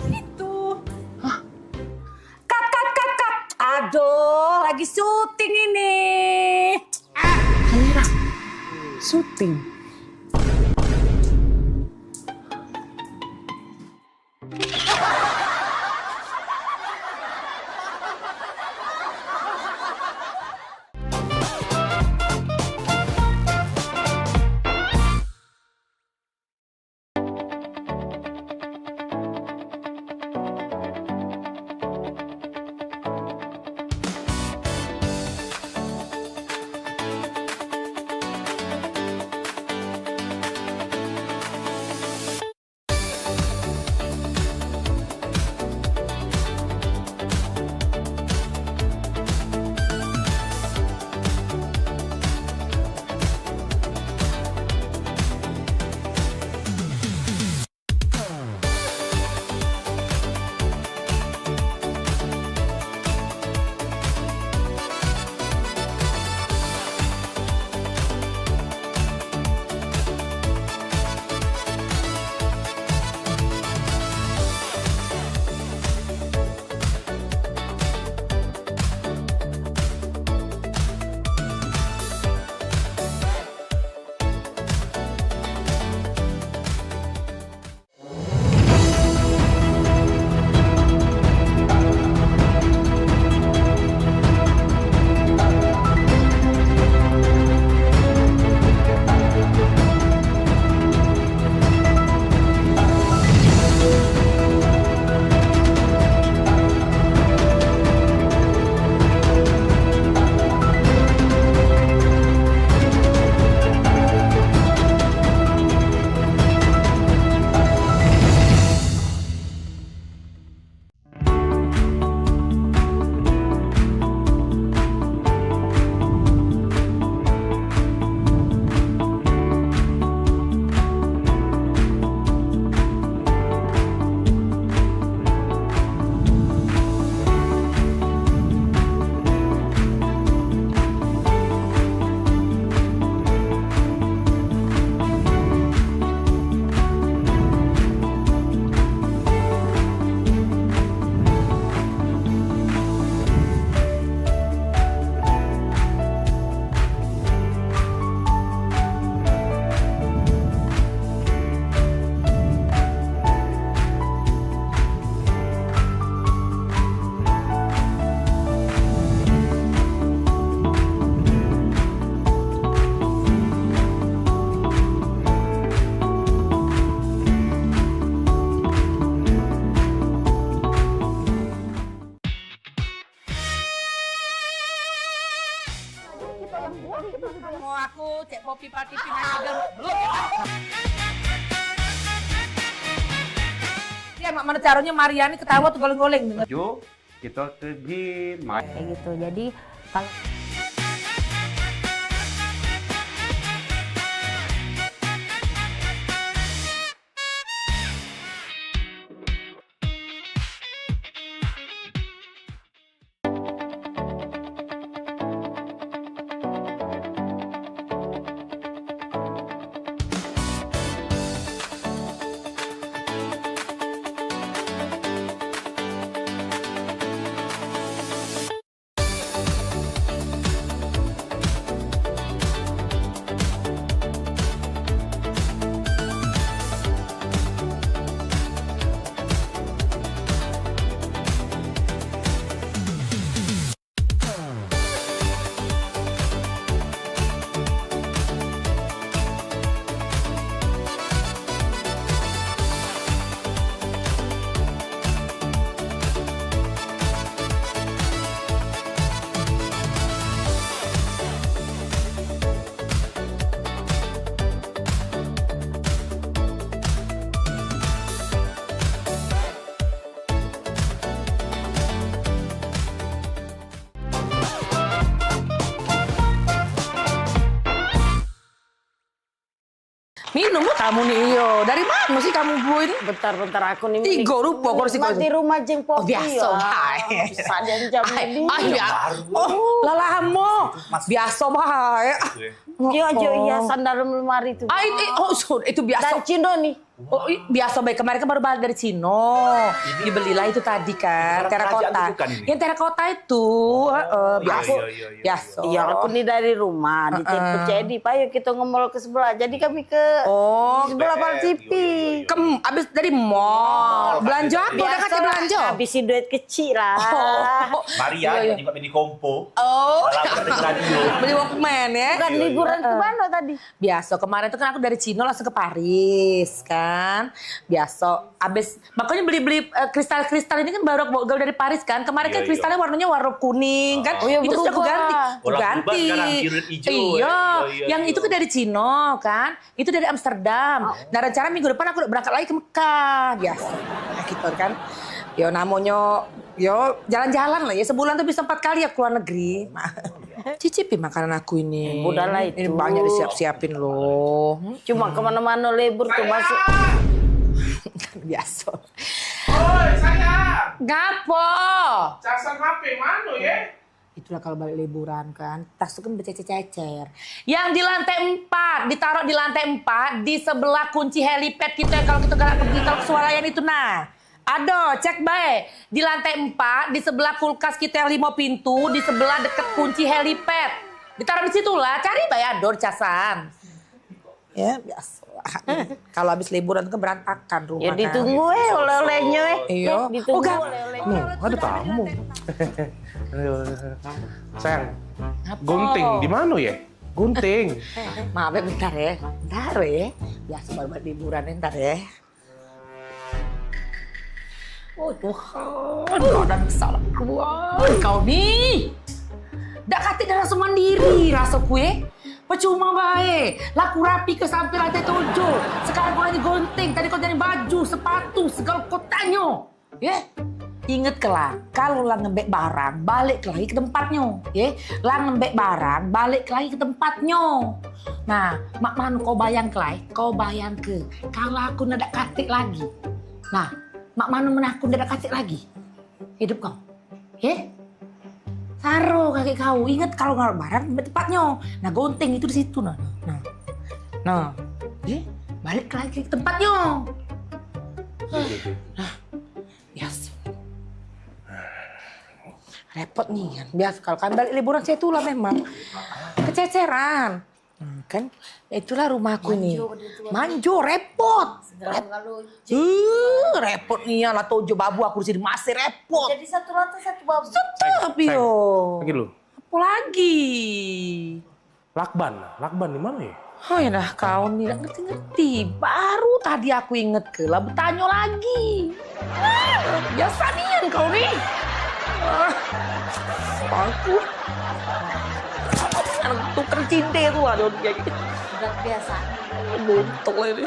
Itu. Kat. Aduh, lagi syuting ini. Kamera. Syuting. Mau aku cek Poppy Party pindah belum. Ya mana caranya Mariani ketawa tuh goleng-goleng. Yuk, kita ke gym. Kayak gitu. Jadi kalau Minum kamu nih, iyo. Dari mana sih kamu bu ini? Bentar aku nih. 3 rupiah kursi Di rumah jeng Popi. Biasa, bae. Sadan jam ini. Oh, lalamo. Biasa bae. Iya, sandal lemari itu. Itu biasa. Dari Cino nih. Oh, biasa baik. Kemarin kan baru balik dari Cino. Dibelilah itu tadi kan, terakota. Yang terakota itu, biasa. Biasa. Iya, aku nih dari rumah di Cedi. Pak, yuk kita ngomol ke sebelah. Jadi kami ke sebelah Pal TV. Abis dari mall. Belanja apa? Udah kasih belanja? Habisin duit kecil lah. Maria yang di Kompo. Beli Walkman ya. Bukan liburan ke mana tadi? Biasa, kemarin tuh kan aku dari Cino langsung ke Paris kan. Biasa, abis makanya beli kristal-kristal ini kan baru gaul dari Paris kan. Kemarin kan kristalnya warnanya warna kuning kan. Itu sudah aku ganti. Ganti. Iya, yang itu kan dari Cino kan. Itu dari Amsterdam. Nah rencana minggu depan aku berangkat lagi ke Mekah. Biasa, nah, gitu kan. Yo namanya, yo jalan-jalan lah ya. Sebulan tuh bisa 4 kali ya keluar negeri. Cicipi makanan aku ini. Udahlah itu. Ini banyak disiap-siapin loh. Cuma kemana-mana libur tuh masuk. Biasa. Oi, sayang. Gapo? Casan HP mana ya? Itulah kalau balik liburan kan, tas itu kan bercecer-cecer. Yang di lantai 4, ditaruh di lantai 4, di sebelah kunci helipad kita kalau kita gak pergi kalau kesualayan itu nah. Aduh, cek baik. Di lantai 4, di sebelah kulkas kita yang 5 pintu, di sebelah deket kunci helipad. Ditaruh di situ lah, cari baik ador casan. Ya, biasa. Kalau habis liburan kan berantakan rumah. Ya ditunggu oleh-olehnya Iya. Ditunggu oleh-olehnya. Ada tamu. Sayang, gunting di mana ya? Gunting. Maaf ya, bentar ya. Bentar ya. Biasa baru liburan ya, bentar ya. Oh Tuhan, dan salah keluar. Kau nih. Dak kati dah langsung mandiri rasa kue. Percuma baik. Laku rapi ke sampai lantai 7. Sekarang kau hanya gonting. Tadi kau jadi baju, sepatu, segala kau tanya. Ya. Ingat kelah, kalau lah ngembek barang, balik lagi ke tempatnya. Ya. Lah ngembek barang, balik lagi ke tempatnya. Nah, mak manu kau bayang kelai, kau bayang ke. Kalau aku nak katik lagi. Nah, mak manu menakut nak katik lagi. Hidup kau. Ya. Taruh kaki kau. Ingat kalau nggak barang tempatnya. Nah gonting itu di situ nah. Nah, balik lagi ke tempatnya. Nah, biasa. Repot nih kan. Biasa kalau kan balik liburan saya itulah memang kececeran. Kan itulah rumahku nih. Manjo repot. Repot nih ya lah tojo babu aku di sini masih repot. Jadi satu lantai satu babu. Tapi yo. Lagi lu. Apa lagi? Lakban di mana ya? Oh ya dah kau nih gak ngerti-ngerti. Baru tadi aku inget ke lah bertanya lagi. Biasa nih kau nih. Aku. Tuh tercinta tuh ada kayak gitu. Udah biasa. Buntung ini.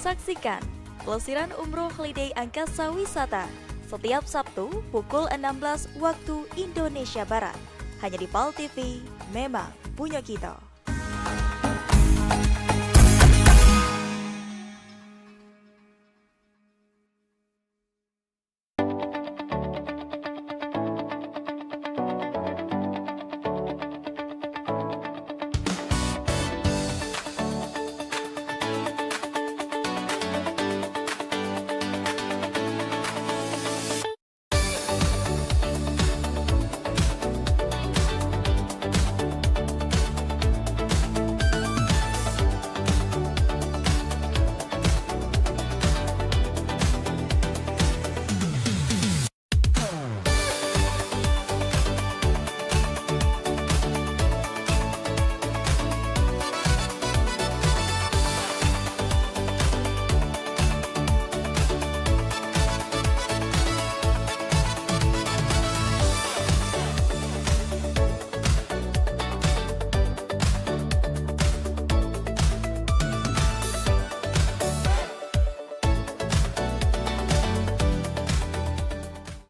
Saksikan Pelesiran Umroh Holiday Angkasa Wisata setiap Sabtu pukul 16 waktu Indonesia Barat. Hanya di PAL TV, memang punya kita.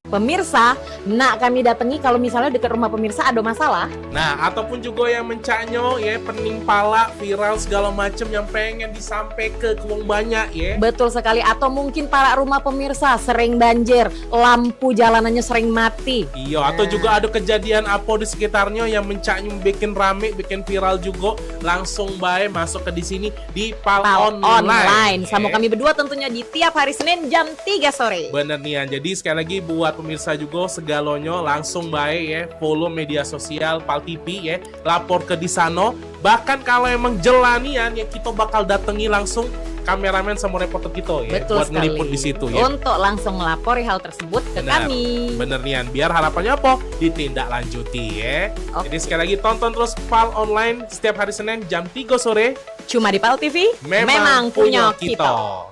Pemirsa, nak kami datangi kalau misalnya dekat rumah pemirsa ada masalah. Nah, ataupun juga yang mencaknyo ya, pening pala, viral segala macam yang pengen disampaikan ke wong banyak ya. Betul sekali, atau mungkin para rumah pemirsa sering banjir, lampu jalanannya sering mati. Iya, atau juga ada kejadian apa di sekitarnya yang mencaknyo bikin rame, bikin viral juga, langsung bae masuk ke di sini di PAL Online. Sama kami berdua tentunya di tiap hari Senin jam 3 sore. Bener nih, jadi sekali lagi buat pemirsa juga segalonyo langsung baik ya, follow media sosial PAL TV ya, lapor ke di sana. Bahkan kalau emang jelanian ya, kita bakal datangi langsung kameramen sama reporter kita ya. Betul buat ngeliput di situ ya. Untuk langsung melapori hal tersebut ke kami. Bener nian, biar harapannya apa? Ditindaklanjuti ya. Jadi sekali lagi tonton terus PAL Online setiap hari Senin jam 3 sore. Cuma di PAL TV, memang punya kita.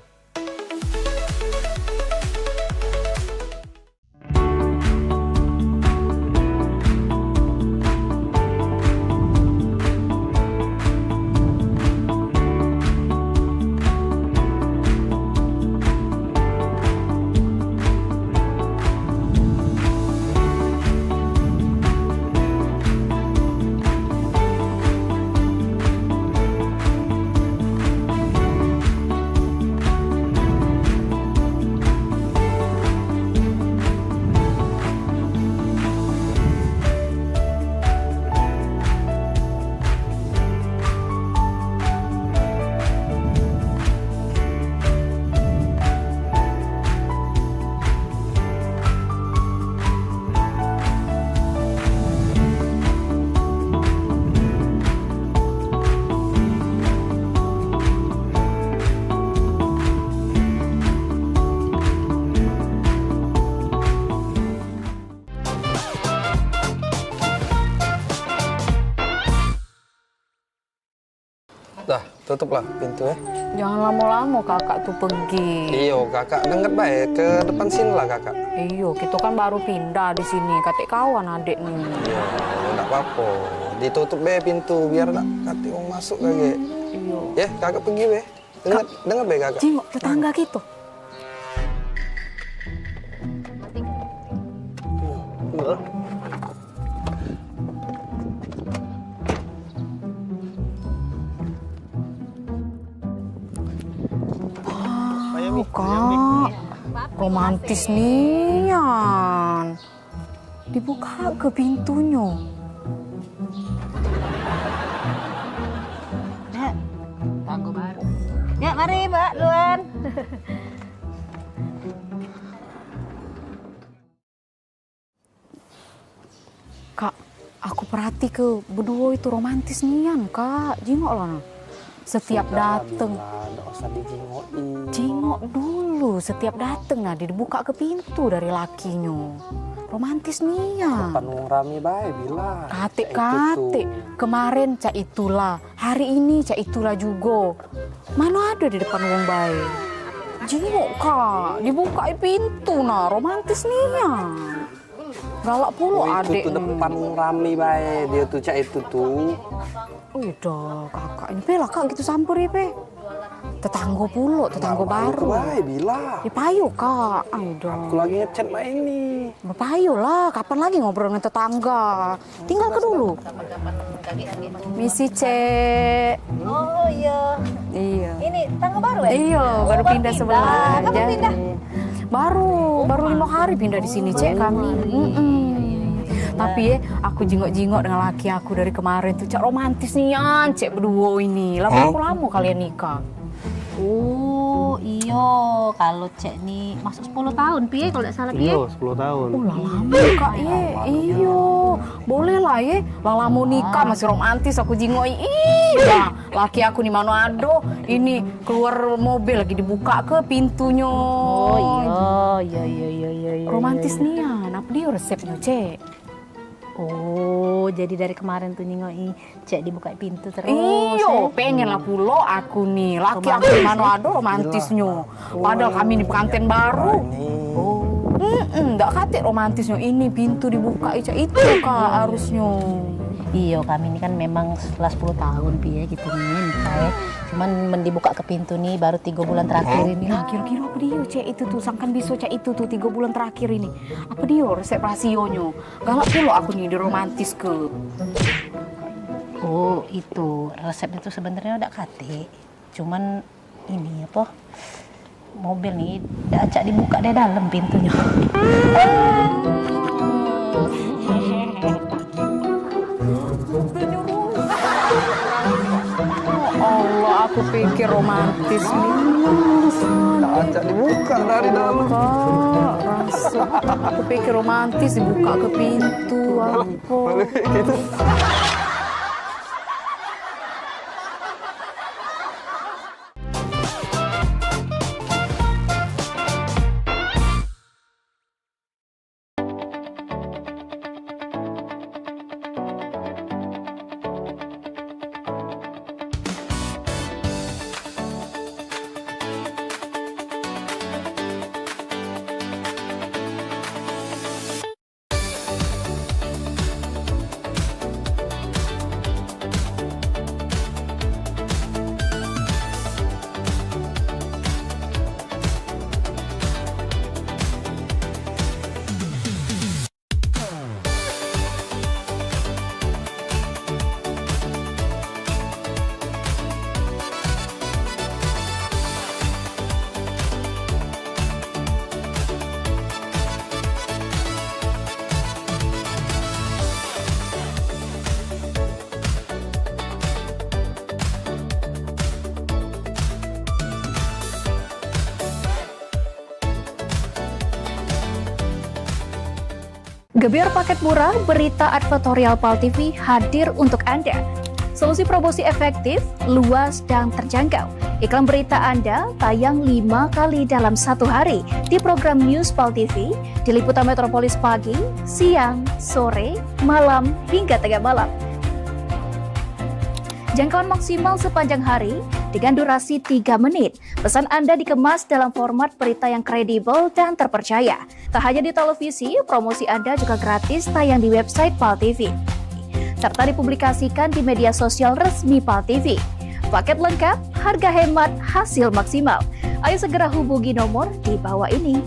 Dah, tutuplah pintu ya. Jangan lama-lama kakak tuh pergi. Iyo, kakak denger baik ke depan sini lah kakak. Iyo, kita kan baru pindah di sini. Katik kawan adik nih. Iya, enggak apa-apa. Ditutup be pintu biar nak katik mau masuk lagi. Iyo. Ya, kakak pergi be. Dengar be kakak. Jingok tetangga gitu. Kak, romantis nian. Dibuka ke pintunya. Nek, tanggo baru. Ya, mari Mbak, duluan. Kak, aku perhati ke berdua itu romantis nian, Kak. Jingok lah. Setiap dateng. Nggak usah dijingokin. Jingok dulu, setiap dateng nah dibuka ke pintu dari lakinya. Romantis nih ya. Depan wong rame bae bilang. Kate, kemarin cak itulah, hari ini cak itulah juga. Mana ada di depan wong bae. Jingok kak, dibuka pintu nah, romantis nih ya. Galak pula adek. Itu tuh depan wong rame bae, dia tuh cak itu tuh. Oh iya kakak, ini pe lah kak gitu sampur ya pe. Tetangga pula, tetangga baru. Baik, bila. Ya payu kak, ayo dong. Aku lagi ngechat mak ini. Payu lah, kapan lagi ngobrol dengan tetangga? Tinggal ke dulu. Misi Cek. Oh iya. Iya. Ini tangga baru ya? Iya, baru pindah sebelah. Kapan Jadi- pindah? Baru 5 hari pindah di sini Cek kami. Tapi ya, aku jingok-jingok dengan laki aku dari kemarin tuh, Cek romantis nian, Cek berdua ini. Lama kalian nikah. Oh iya, kalau Cek nih masuk 10 tahun, piye kalau tidak salah piye? Iya, 10 tahun. Oh lama kak ye, iyo, boleh lah ye, lama nikah masih romantis aku jingoi. Iya, laki aku di Manado, ini keluar mobil lagi dibuka ke pintunya. Oh iya. Romantis nian, apa dia resepnya Cek? Oh, jadi dari kemarin tuh nyingoi Cek dibuka pintu terus. Iyo, pengen lah pulo aku nih, laki aku di Manado romantisnya. Padahal kami di pengantin baru. Nggak kate romantisnya, ini pintu dibuka itu kak harusnya. Iya, kami ini kan memang setelah 10 tahun piye gitu nih nikah ya. Cuman dibuka ke pintu nih baru 3 bulan terakhir ini. Nah, kira-kira apa dia Cek itu tuh, sangkan bisa Cek itu tuh 3 bulan terakhir ini. Apa dia resep rasionya? Galak pula aku nih di romantis ke. Oh, itu resepnya tuh sebenarnya udah kate. Cuman ini apa? Mobil nih acak dibuka dari dalam pintunya. Allah, aku pikir romantis nih. Acak dibuka dari dalam. Rasa. Aku pikir romantis dibuka ke pintu. Apa? Gebyar paket murah, berita advertorial PAL TV hadir untuk Anda. Solusi promosi efektif, luas, dan terjangkau. Iklan berita Anda tayang 5 kali dalam 1 hari di program News PAL TV, di liputan Metropolis pagi, siang, sore, malam, hingga tengah malam. Jangkauan maksimal sepanjang hari dengan durasi 3 menit. Pesan Anda dikemas dalam format berita yang kredibel dan terpercaya. Tak hanya di televisi, promosi Anda juga gratis tayang di website PAL TV, serta dipublikasikan di media sosial resmi PAL TV. Paket lengkap, harga hemat, hasil maksimal. Ayo segera hubungi nomor di bawah ini.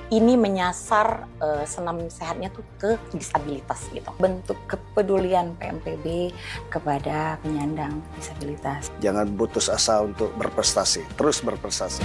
ini menyasar senam sehatnya tuh ke disabilitas gitu. Bentuk kepedulian PMPB kepada penyandang disabilitas. Jangan putus asa untuk berprestasi, terus berprestasi.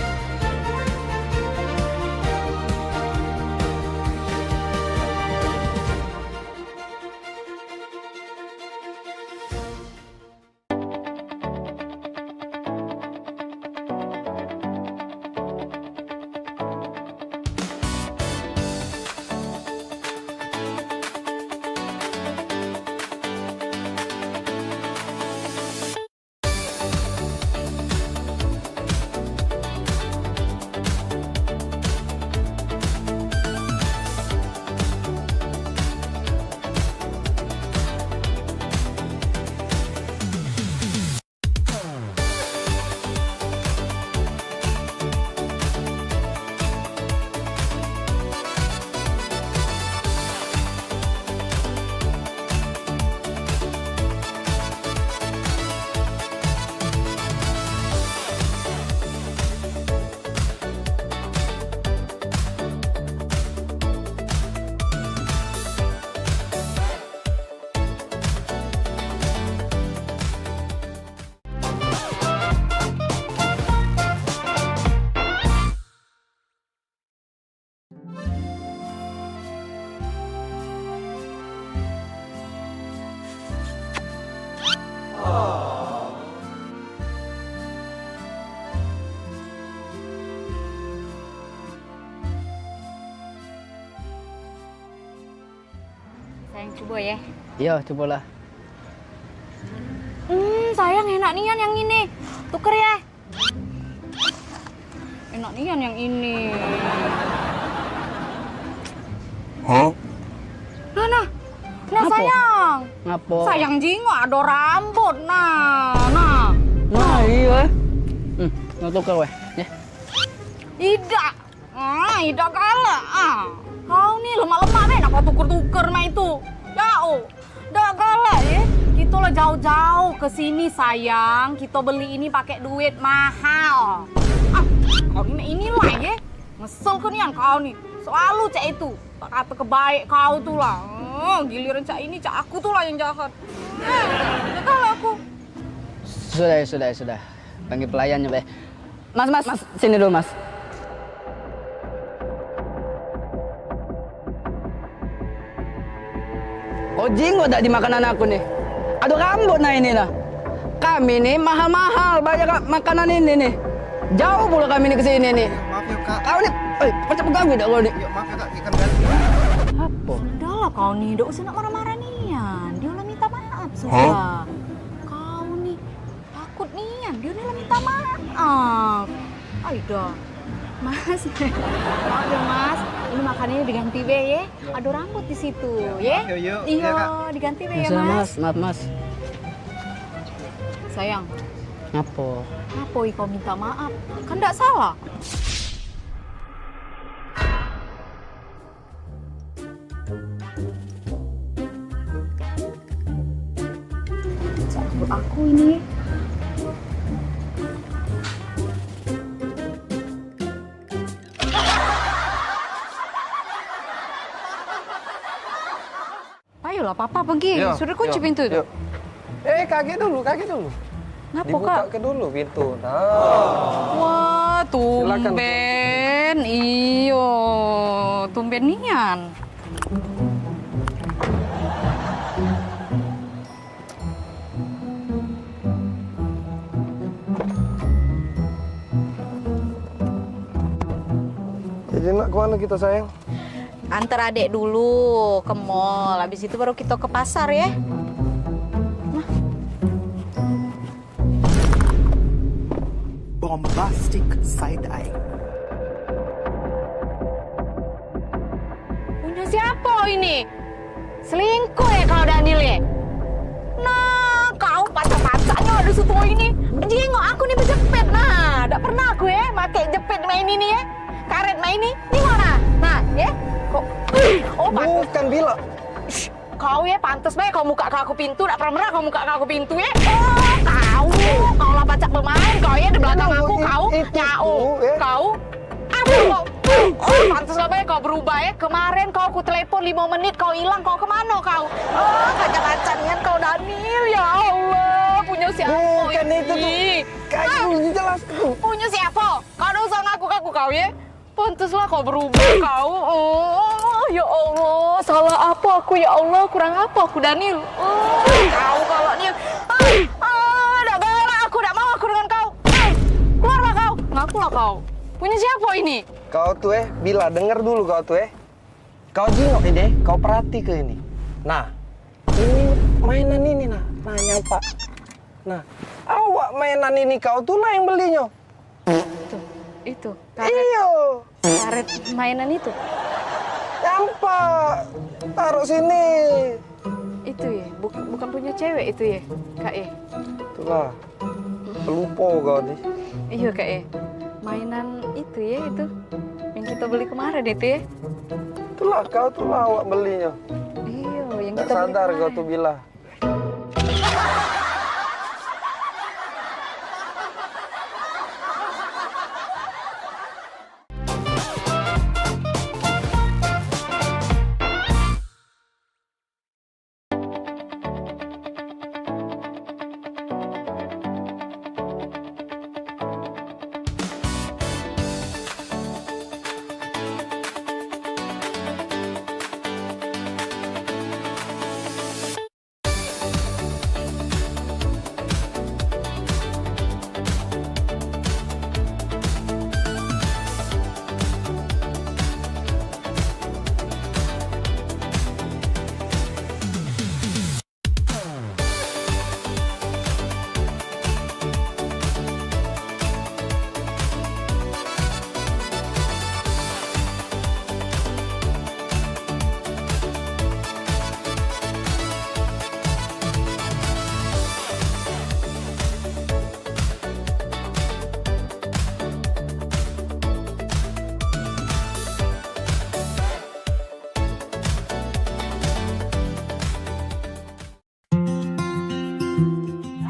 Sayang coba ya. Iya, cobalah. Sayang enak nian yang ini. Tuker ya. Enak nian yang ini. Hah? Nah Ngapo? sayang. Ngapo? Sayang jingo ada rambut nah. Nah, iya. Tuker weh. Ya. Ida. Ida kalah. Kau nih lemah-lemah deh, kenapa tuker-tuker mah itu? Jauh. Dah kalah ya. Kita lah jauh-jauh ke sini sayang. Kita beli ini pakai duit mahal. Kau ini lah ya. Ngesel ke nian kau nih. Selalu cak itu. Tak kata kebaik kau tuh lah. Giliran cak ini cak aku tuh lah yang jahat. Dah kalah aku. Sudah. Panggil pelayannya, Beh. Mas, sini dulu, Mas. Oh, jinggo tak di makanan aku nih. Aduh, rambut nah ini nah. Kami nih mahal-mahal banyak makanan ini nih. Jauh pula kami nih ke sini nih. Maaf ya, Kak. Kau nih, macam pengganggu dah kau nih. Maaf ya, Kak. Ikan ganti. Apa? Udah lah kau nih, udah usah nak marah-marah nian. Dia lah minta maaf sudah. Kau nih takut nian, dia lah minta maaf. Aida, Mas, maaf ya Mas, ini makanannya diganti be ya. Ada rambut di situ ya. Iya, diganti be ya Mas. Maaf Mas. Sayang, Apa? kau minta maaf? Kan tidak salah. Cabut aku ini. Ayolah, Papa pergi. Sudah kunci pintu itu. Kaget dulu. Ngapa, Dibuka Kak? ke dulu pintu. Nah. Wah, Silakan, tumben. Iyo, tumben nian. Jadi nak kemana kita sayang? Antar adek dulu ke mall. Habis itu baru kita ke pasar ya. Bombastic side eye. Punya siapa ini? Selingkuh ya kalau Daniel ya? Nah, kau pacar-pacarnya ada situ ini. Jengok aku nih berjepit. Nah, tidak pernah aku ya pakai jepit main ini ya. Karet main ini. Ini mana? Nah, ya. Kok? Oh, bukan bila. Kau ya pantas baik kau muka aku pintu. Tidak pernah kau muka aku pintu ya. Oh, kau lah pacak bermain. Kau ya di belakang aku. Kau nyau. Kau. Aku kok. Oh, pantas pantaslah baik kau berubah ya. Kemarin kau ku telepon 5 menit kau hilang, kau kemana kau? Oh, kacang-kacangan kau Daniel, ya Allah. Punya siapa Bukan ini? itu tuh. Kayu jelas tuh. Punya siapa? Kau udah usah ngaku-ngaku kau ya. Pantaslah kau berubah kau. Oh, ya Allah. Salah apa aku ya Allah? Kurang apa aku Daniel? Oh, kau kalau Daniel. Dah galak aku, dah mau aku dengan kau. Keluarlah kau. Ngakulah kau. Punya siapa ini? Kau tuh Bila denger dulu kau tuh Kau jingok ini, kau perhati ke ini. Nah, ini mainan ini nah nyapa. Nah, awak mainan ini kau tuh lah yang belinya. Itu. Iyo. Karet mainan itu. Nyapa. Taruh sini. Itu ya, bukan punya cewek itu ya, Kak ya. Itulah. Pelupo kau nih. Iya Kak ya. Mainan itu ya itu yang kita beli kemarin itu ya. Itulah kau tuh lah awak belinya. Iya, yang Tak kita beli sadar kemarin. kau tuh Bila.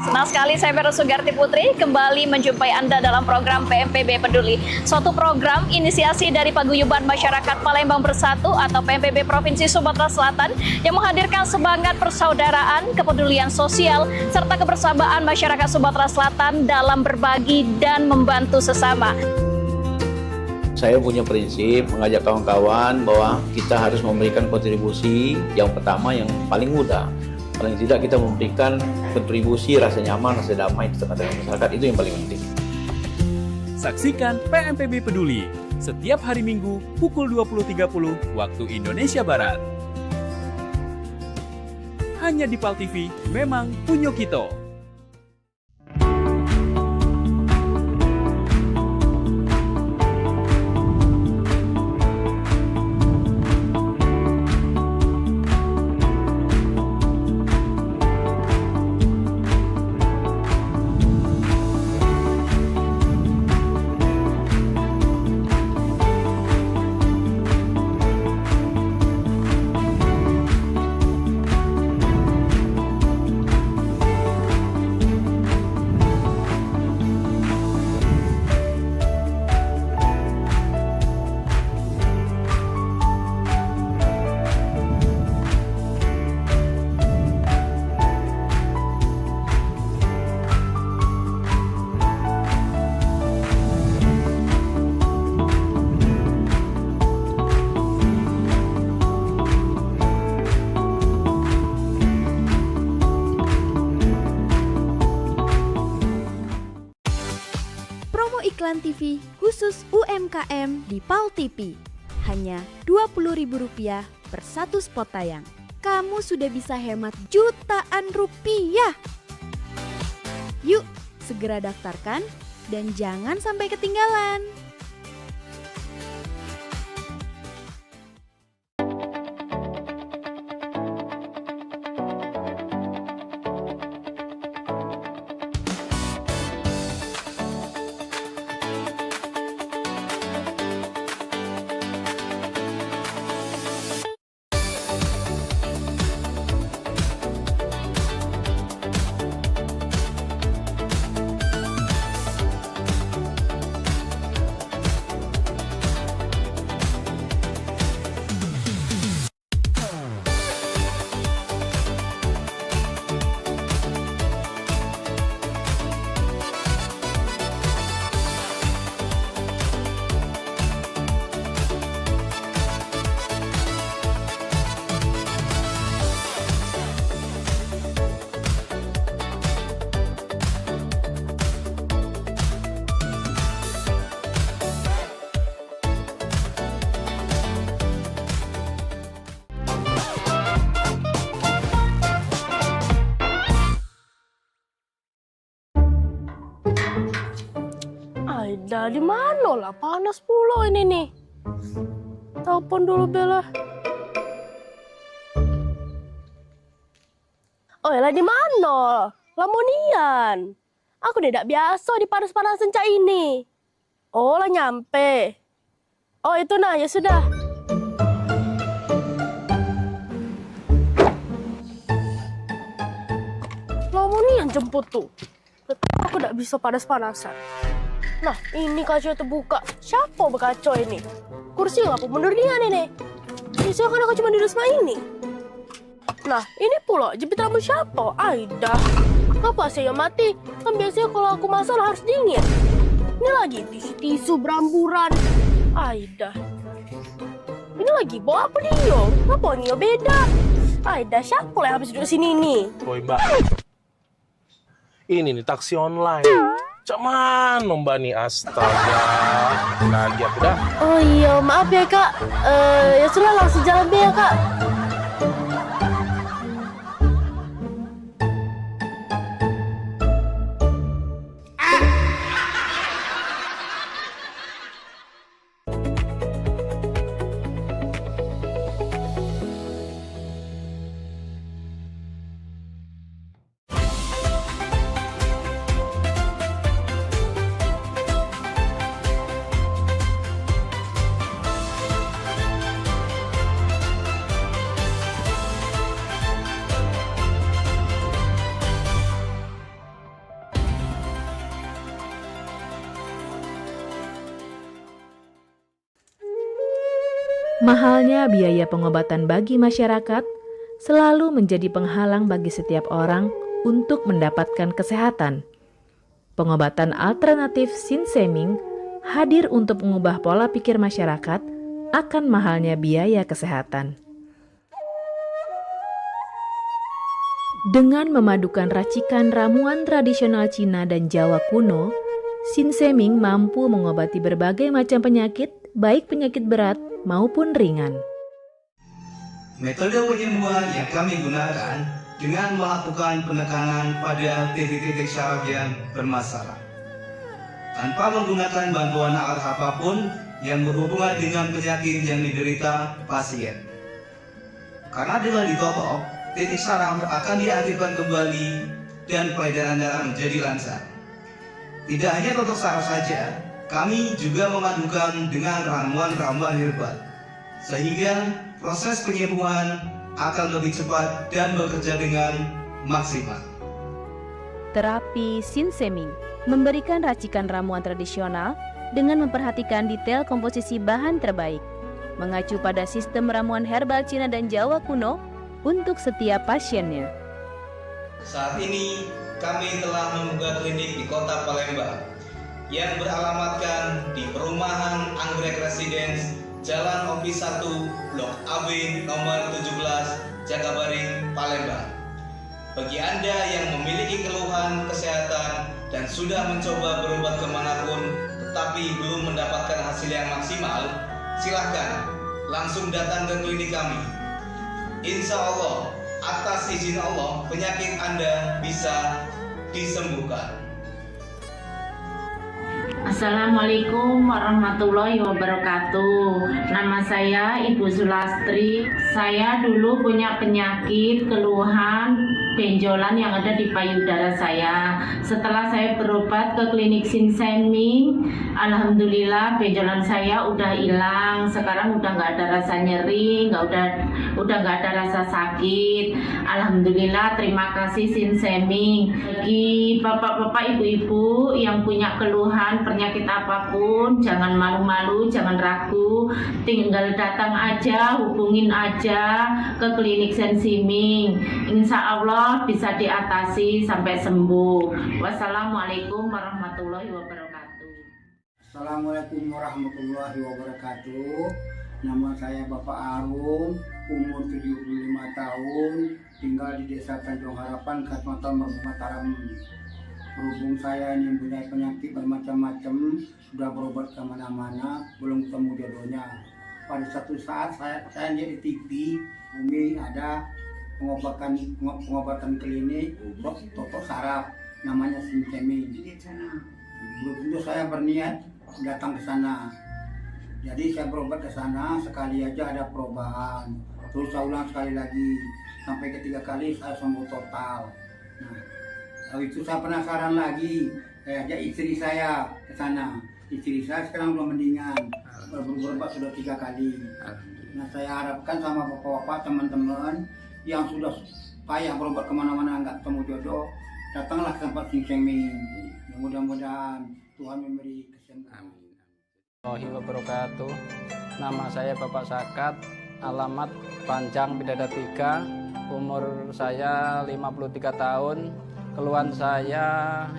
Senang sekali saya Vera Sugarti Putri kembali menjumpai Anda dalam program PMPB Peduli. Suatu program inisiasi dari Paguyuban Masyarakat Palembang Bersatu atau PMPB Provinsi Sumatera Selatan yang menghadirkan semangat persaudaraan, kepedulian sosial, serta kebersamaan masyarakat Sumatera Selatan dalam berbagi dan membantu sesama. Saya punya prinsip mengajak kawan-kawan bahwa kita harus memberikan kontribusi yang pertama yang paling mudah. Paling tidak kita memberikan kontribusi rasa nyaman, rasa damai di tengah-tengah masyarakat, itu yang paling penting. Saksikan PMPB Peduli setiap hari Minggu pukul 20.30 waktu Indonesia Barat. Hanya di PAL TV, memang punya kita. Iklan TV khusus UMKM di PAL TV. Hanya Rp20.000 per satu spot tayang. Kamu sudah bisa hemat jutaan rupiah. Yuk, segera daftarkan dan jangan sampai ketinggalan. Aida, di mana lah? Panas pula ini nih. Telepon dulu Bella. Oh, lah di mana? Lamonian. Aku tidak biasa di panas-panasan cak ini. Oh, lah nyampe. Oh, itu nah, ya sudah. Lamonian jemput tuh. Aku tidak bisa panas-panasan. Nah, ini kaca terbuka. Siapa berkaca ini? Kursi ngapa mundur ini? Biasanya kan aku cuma di rumah ini. Nah, ini pula jepit rambut siapa? Aida. Ngapa saya mati? Kan biasanya kalau aku masak harus dingin. Ini lagi tisu beramburan. Aida. Ini lagi bawa apa dia? Ngapa Nio beda? Aida, siapa yang habis duduk sini nih? Woi Mbak, ini nih taksi online. Cak mana Mbak nih, astaga. Nagih aku dah. Oh iya, maaf ya Kak. Ya sudah langsung jalan deh ya Kak. Mahalnya biaya pengobatan bagi masyarakat selalu menjadi penghalang bagi setiap orang untuk mendapatkan kesehatan. Pengobatan alternatif Sinseming hadir untuk mengubah pola pikir masyarakat akan mahalnya biaya kesehatan. Dengan memadukan racikan ramuan tradisional Cina dan Jawa kuno, Sinseming mampu mengobati berbagai macam penyakit, baik penyakit berat maupun ringan. Metode penyembuhan yang kami gunakan dengan melakukan penekanan pada titik-titik syaraf yang bermasalah, tanpa menggunakan bantuan alat apapun yang berhubungan dengan penyakit yang diderita pasien. Karena dengan ditotok, titik saraf akan diaktifkan kembali dan peredaran darah menjadi lancar. Tidak hanya totok saraf saja, kami juga memadukan dengan ramuan-ramuan herbal, sehingga proses penyembuhan akan lebih cepat dan bekerja dengan maksimal. Terapi Sinseming memberikan racikan ramuan tradisional dengan memperhatikan detail komposisi bahan terbaik, mengacu pada sistem ramuan herbal Cina dan Jawa kuno untuk setiap pasiennya. Saat ini kami telah membuka klinik di Kota Palembang yang beralamatkan di Perumahan Anggrek Residence, Jalan Opi 1, Blok AB nomor 17, Jakabaring, Palembang. Bagi Anda yang memiliki keluhan kesehatan dan sudah mencoba berobat kemanapun tetapi belum mendapatkan hasil yang maksimal, silahkan langsung datang ke klinik kami. Insya Allah, atas izin Allah, penyakit Anda bisa disembuhkan. Assalamualaikum warahmatullahi wabarakatuh. Nama saya Ibu Sulastri. Saya dulu punya penyakit keluhan benjolan yang ada di payudara saya. Setelah saya berobat ke klinik Sinseming, alhamdulillah benjolan saya udah hilang. Sekarang udah nggak ada rasa nyeri, udah nggak ada rasa sakit. Alhamdulillah, terima kasih Sinseming. Bagi bapak-bapak, ibu-ibu yang punya keluhan penyakit apapun, jangan malu-malu, jangan ragu, tinggal datang aja, hubungin aja ke klinik Sinseming. Insya Allah bisa diatasi sampai sembuh. Wassalamualaikum warahmatullahi wabarakatuh. Assalamualaikum warahmatullahi wabarakatuh. Nama saya Bapak Arum, umur 75 tahun, tinggal di Desa Tanjung Harapan, Kecamatan Mataram. Berhubung saya ini mempunyai penyakit bermacam-macam, sudah berobat kemana-mana, belum ketemu jodohnya. Pada satu saat saya lihat di TV, Umi ada pengobatan klinik totok saraf, namanya Sinseming. Belum tentu saya berniat datang ke sana. Jadi saya berobat ke sana, sekali aja ada perubahan. Terus saya ulang sekali lagi, sampai ketiga kali saya sembuh total. Nah, lalu itu saya penasaran lagi, saya ajak istri saya ke sana. Istri saya sekarang belum mendingan, berobat sudah 3 kali. Nah, saya harapkan sama bapak-bapak, teman-teman yang sudah payah berobat kemana-mana nggak ketemu jodoh, datanglah ke tempat Sing Seng Ming. Mudah-mudahan Tuhan memberi kesembuhan. Warahmatullahi wabarakatuh. Nama saya Bapak Sakat, alamat Panjang Bidada 3, umur saya 53 tahun. Keluhan saya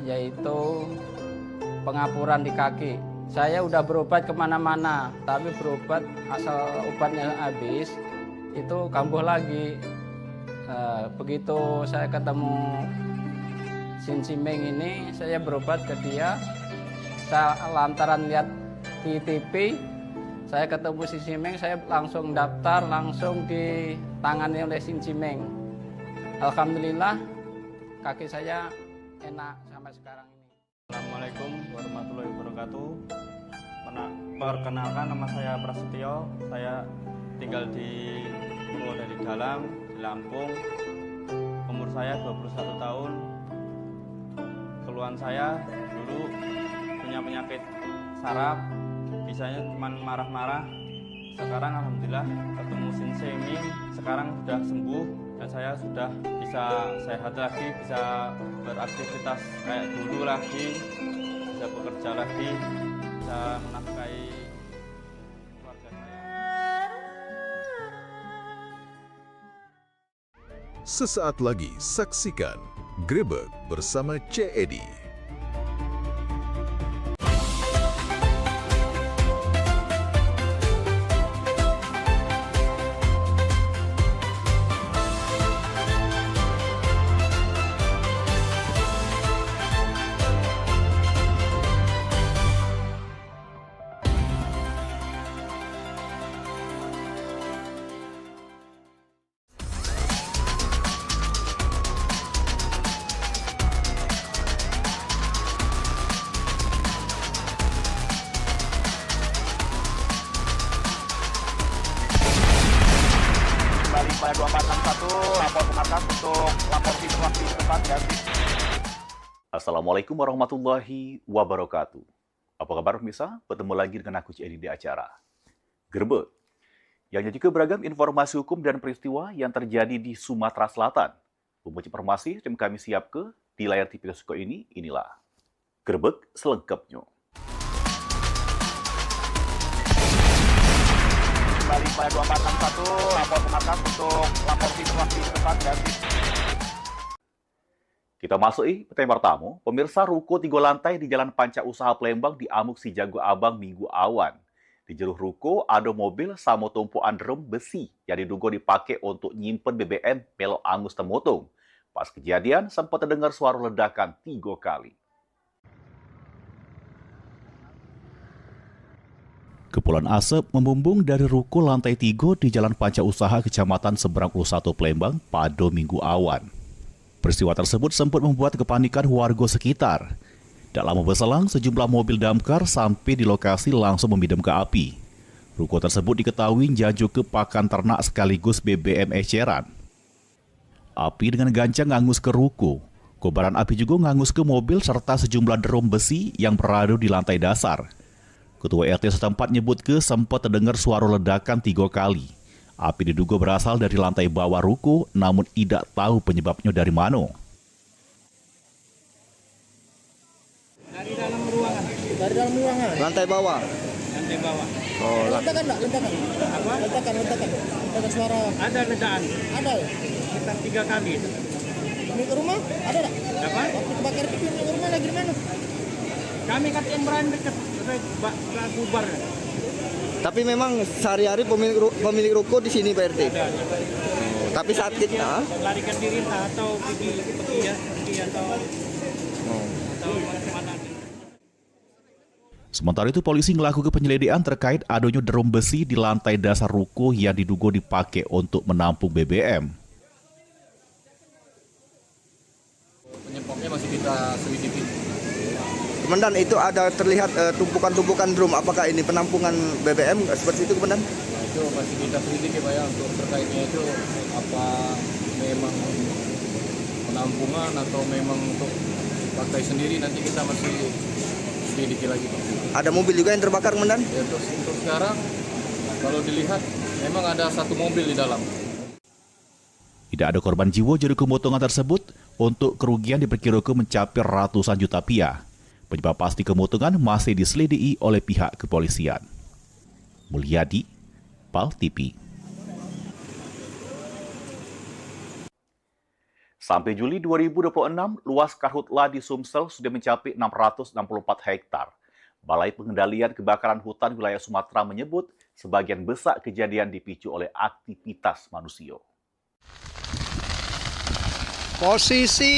yaitu pengapuran di kaki. Saya udah berobat kemana-mana, tapi berobat asal obatnya habis, itu kambuh lagi. Begitu saya ketemu Sing Seng Ming ini, saya berobat ke dia. Saya lantaran lihat di TV, saya ketemu Sing Seng Ming, saya langsung daftar, langsung ditangani oleh Sing Seng Ming. Alhamdulillah, kaki saya enak sampai sekarang ini. Assalamualaikum warahmatullahi wabarakatuh. Perkenalkan, nama saya Prasetyo. Saya tinggal di Purwodadi Dalam, di Lampung. Umur saya 21 tahun. Keluhan saya dulu punya penyakit saraf, bisanya cuma marah-marah. Sekarang alhamdulillah ketemu Sing Seng Ming, sekarang sudah sembuh dan saya sudah bisa sehat lagi, bisa beraktivitas kayak dulu lagi, bisa bekerja lagi, bisa menafkahi keluarga saya. Sesaat lagi saksikan Grebek bersama Cik Edi. Pada 2461 lapor ke markas untuk lapor situasi tempat ganti. Assalamualaikum warahmatullahi wabarakatuh. Apa kabar pemirsa? Bertemu lagi dengan aku Cik Edi di acara Grebek yang juga beragam informasi hukum dan peristiwa yang terjadi di Sumatera Selatan. Membaca informasi yang kami siapkan di layar TV Suko ini, inilah Grebek selengkapnya. Kembali pada 2461 lapor ke markas untuk lapor situasi tempat ganti. Kita masuk tema pertama. Pemirsa, ruko 3 lantai di Jalan Panca Usaha Palembang diamuk si Jago Abang minggu awan. Di jero ruko ada mobil sama tumpuan drum besi yang diduga dipakai untuk nyimpen BBM melo angus temotong. Pas kejadian sempat terdengar suara ledakan 3 kali. Kepulan asap membumbung dari ruko lantai 3 di Jalan Panca Usaha Kecamatan Seberang U1 Palembang pada minggu awan. Peristiwa tersebut sempat membuat kepanikan warga sekitar. Tak lama berselang, sejumlah mobil damkar sampai di lokasi langsung memadam ke api. Ruko tersebut diketahui jajuk ke pakan ternak sekaligus BBM eceran. Api dengan gancang ngangus ke ruko. Kobaran api juga ngangus ke mobil serta sejumlah drum besi yang berada di lantai dasar. Ketua RT setempat nyebut ke sempat terdengar suara ledakan 3 kali. Api diduga berasal dari lantai bawah ruko, namun tidak tahu penyebabnya dari mana. Dari dalam ruangan. Dari dalam ruangan. Lantai bawah. Lantai bawah. Oh, ledakan enggak? Ledakan. Apa? Ledakan suara. Ada ledakan. Ada ya? Sekitar 3 kali. Ini ke rumah? Ada enggak? Apa? Waktu kebakar itu ke rumah lagi di mana? Kami kat yang berani dekat bubar. Tapi memang sehari-hari pemilik ruko di sini Pak RT. Tapi saat kita larikan diri atau pergi atau mana. Sementara itu polisi melakukan penyelidikan terkait adanya drum besi di lantai dasar ruko yang diduga dipakai untuk menampung BBM. Penyebabnya masih kita selidiki. Komandan, itu ada terlihat tumpukan-tumpukan drum. Apakah ini penampungan BBM seperti itu, Komandan? Nah, itu masih kita selidiki Pak ya, untuk terkaitnya itu apa memang penampungan atau memang untuk pakai sendiri, nanti kita masih selidiki lagi Pak. Ada mobil juga yang terbakar, Komandan? Ya, untuk sekarang kalau dilihat memang ada satu mobil di dalam. Tidak ada korban jiwa dari kemotongan tersebut. Untuk kerugian diperkirakan mencapai ratusan juta rupiah. Penyebab pasti kemotongan masih diselidiki oleh pihak kepolisian. Mulyadi, PAL TV. Sampai Juli 2026, luas karhutla di Sumsel sudah mencapai 664 hektar. Balai Pengendalian Kebakaran Hutan Wilayah Sumatera menyebut sebagian besar kejadian dipicu oleh aktivitas manusia. Posisi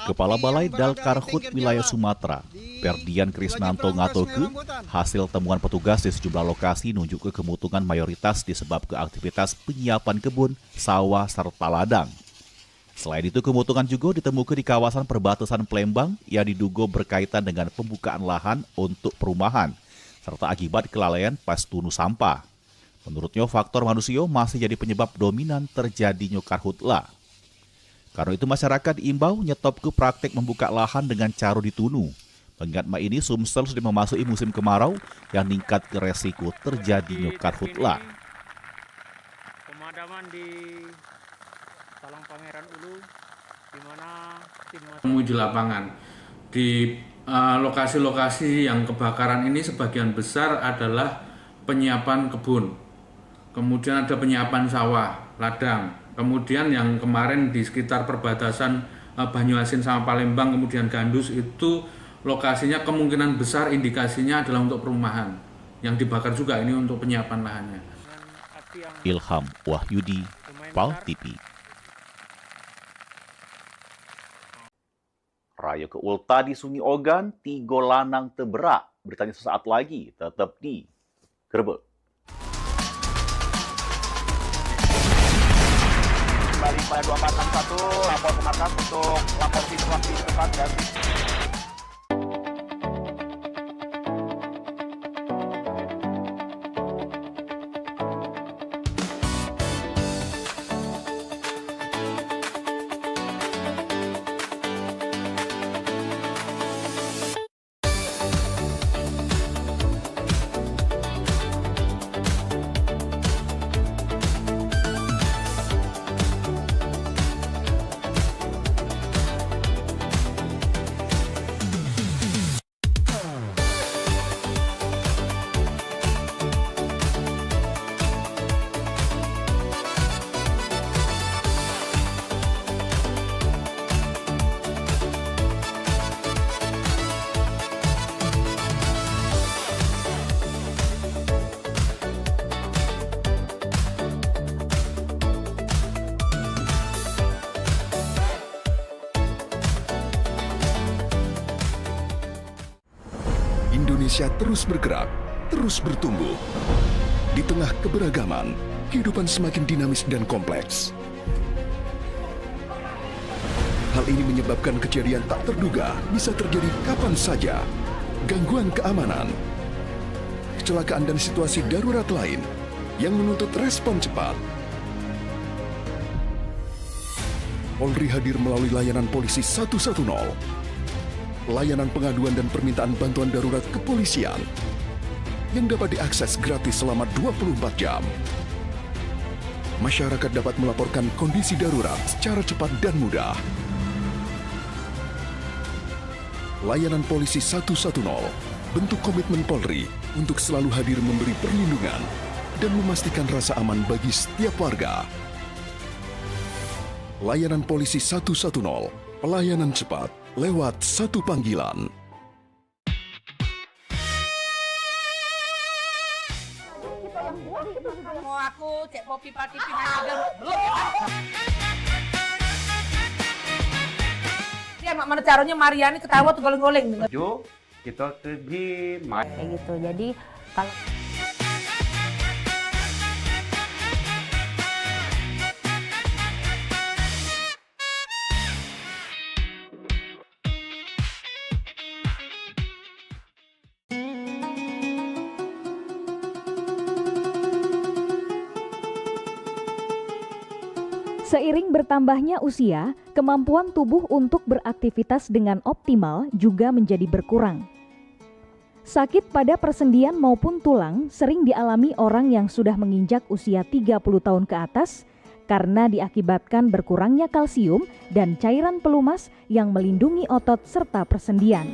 Kepala Balai Dalkarhut Wilayah Sumatera, Perdian Krisnanto ngatoke, hasil temuan petugas di sejumlah lokasi nunjuk ke kemutungan mayoritas disebabkan aktivitas penyiapan kebun, sawah, serta ladang. Selain itu, kemutungan juga ditemukan di kawasan perbatasan Palembang yang diduga berkaitan dengan pembukaan lahan untuk perumahan, serta akibat kelalaian pas tunu sampah. Menurutnya, faktor manusia masih jadi penyebab dominan terjadinya karhutla. Karena itu masyarakat diimbau nyetop ke praktek membuka lahan dengan cara ditunu. Mengingat ini Sumsel sudah memasuki musim kemarau yang meningkat ke resiko terjadinya karhutla. Pemadaman di Talang Pangeran Ulu, di mana menuju lapangan. Di lokasi-lokasi yang kebakaran ini sebagian besar adalah penyiapan kebun. Kemudian ada penyiapan sawah, ladang. Kemudian yang kemarin di sekitar perbatasan Banyuasin sama Palembang, kemudian Gandus, itu lokasinya kemungkinan besar indikasinya adalah untuk perumahan. Yang dibakar juga ini untuk penyiapan lahannya. Ilham Wahyudi, PAL TV. Raya ke Ulta di Sungai Ogan, 3 lanang teberak. Beritanya sesaat lagi, tetap di Grebek. Kembali pada 2461, lapor ke markas untuk lapor situasi tempat dan Indonesia terus bergerak, terus bertumbuh. Di tengah keberagaman, kehidupan semakin dinamis dan kompleks. Hal ini menyebabkan kejadian tak terduga bisa terjadi kapan saja. Gangguan keamanan, kecelakaan dan situasi darurat lain yang menuntut respon cepat. Polri hadir melalui layanan Polisi 110. Layanan pengaduan dan permintaan bantuan darurat kepolisian yang dapat diakses gratis selama 24 jam. Masyarakat dapat melaporkan kondisi darurat secara cepat dan mudah. Layanan Polisi 110 bentuk komitmen Polri untuk selalu hadir memberi perlindungan dan memastikan rasa aman bagi setiap warga. Layanan Polisi 110, pelayanan cepat lewat satu panggilan. Mau aku cek kopi pati pindah belum. Dia mana caranya Mariani ketawa tuh goleng-goleng. Yuk, kita pergi main. Kayak gitu. Jadi kalau Seiring bertambahnya usia, kemampuan tubuh untuk beraktivitas dengan optimal juga menjadi berkurang. Sakit pada persendian maupun tulang sering dialami orang yang sudah menginjak usia 30 tahun ke atas karena diakibatkan berkurangnya kalsium dan cairan pelumas yang melindungi otot serta persendian.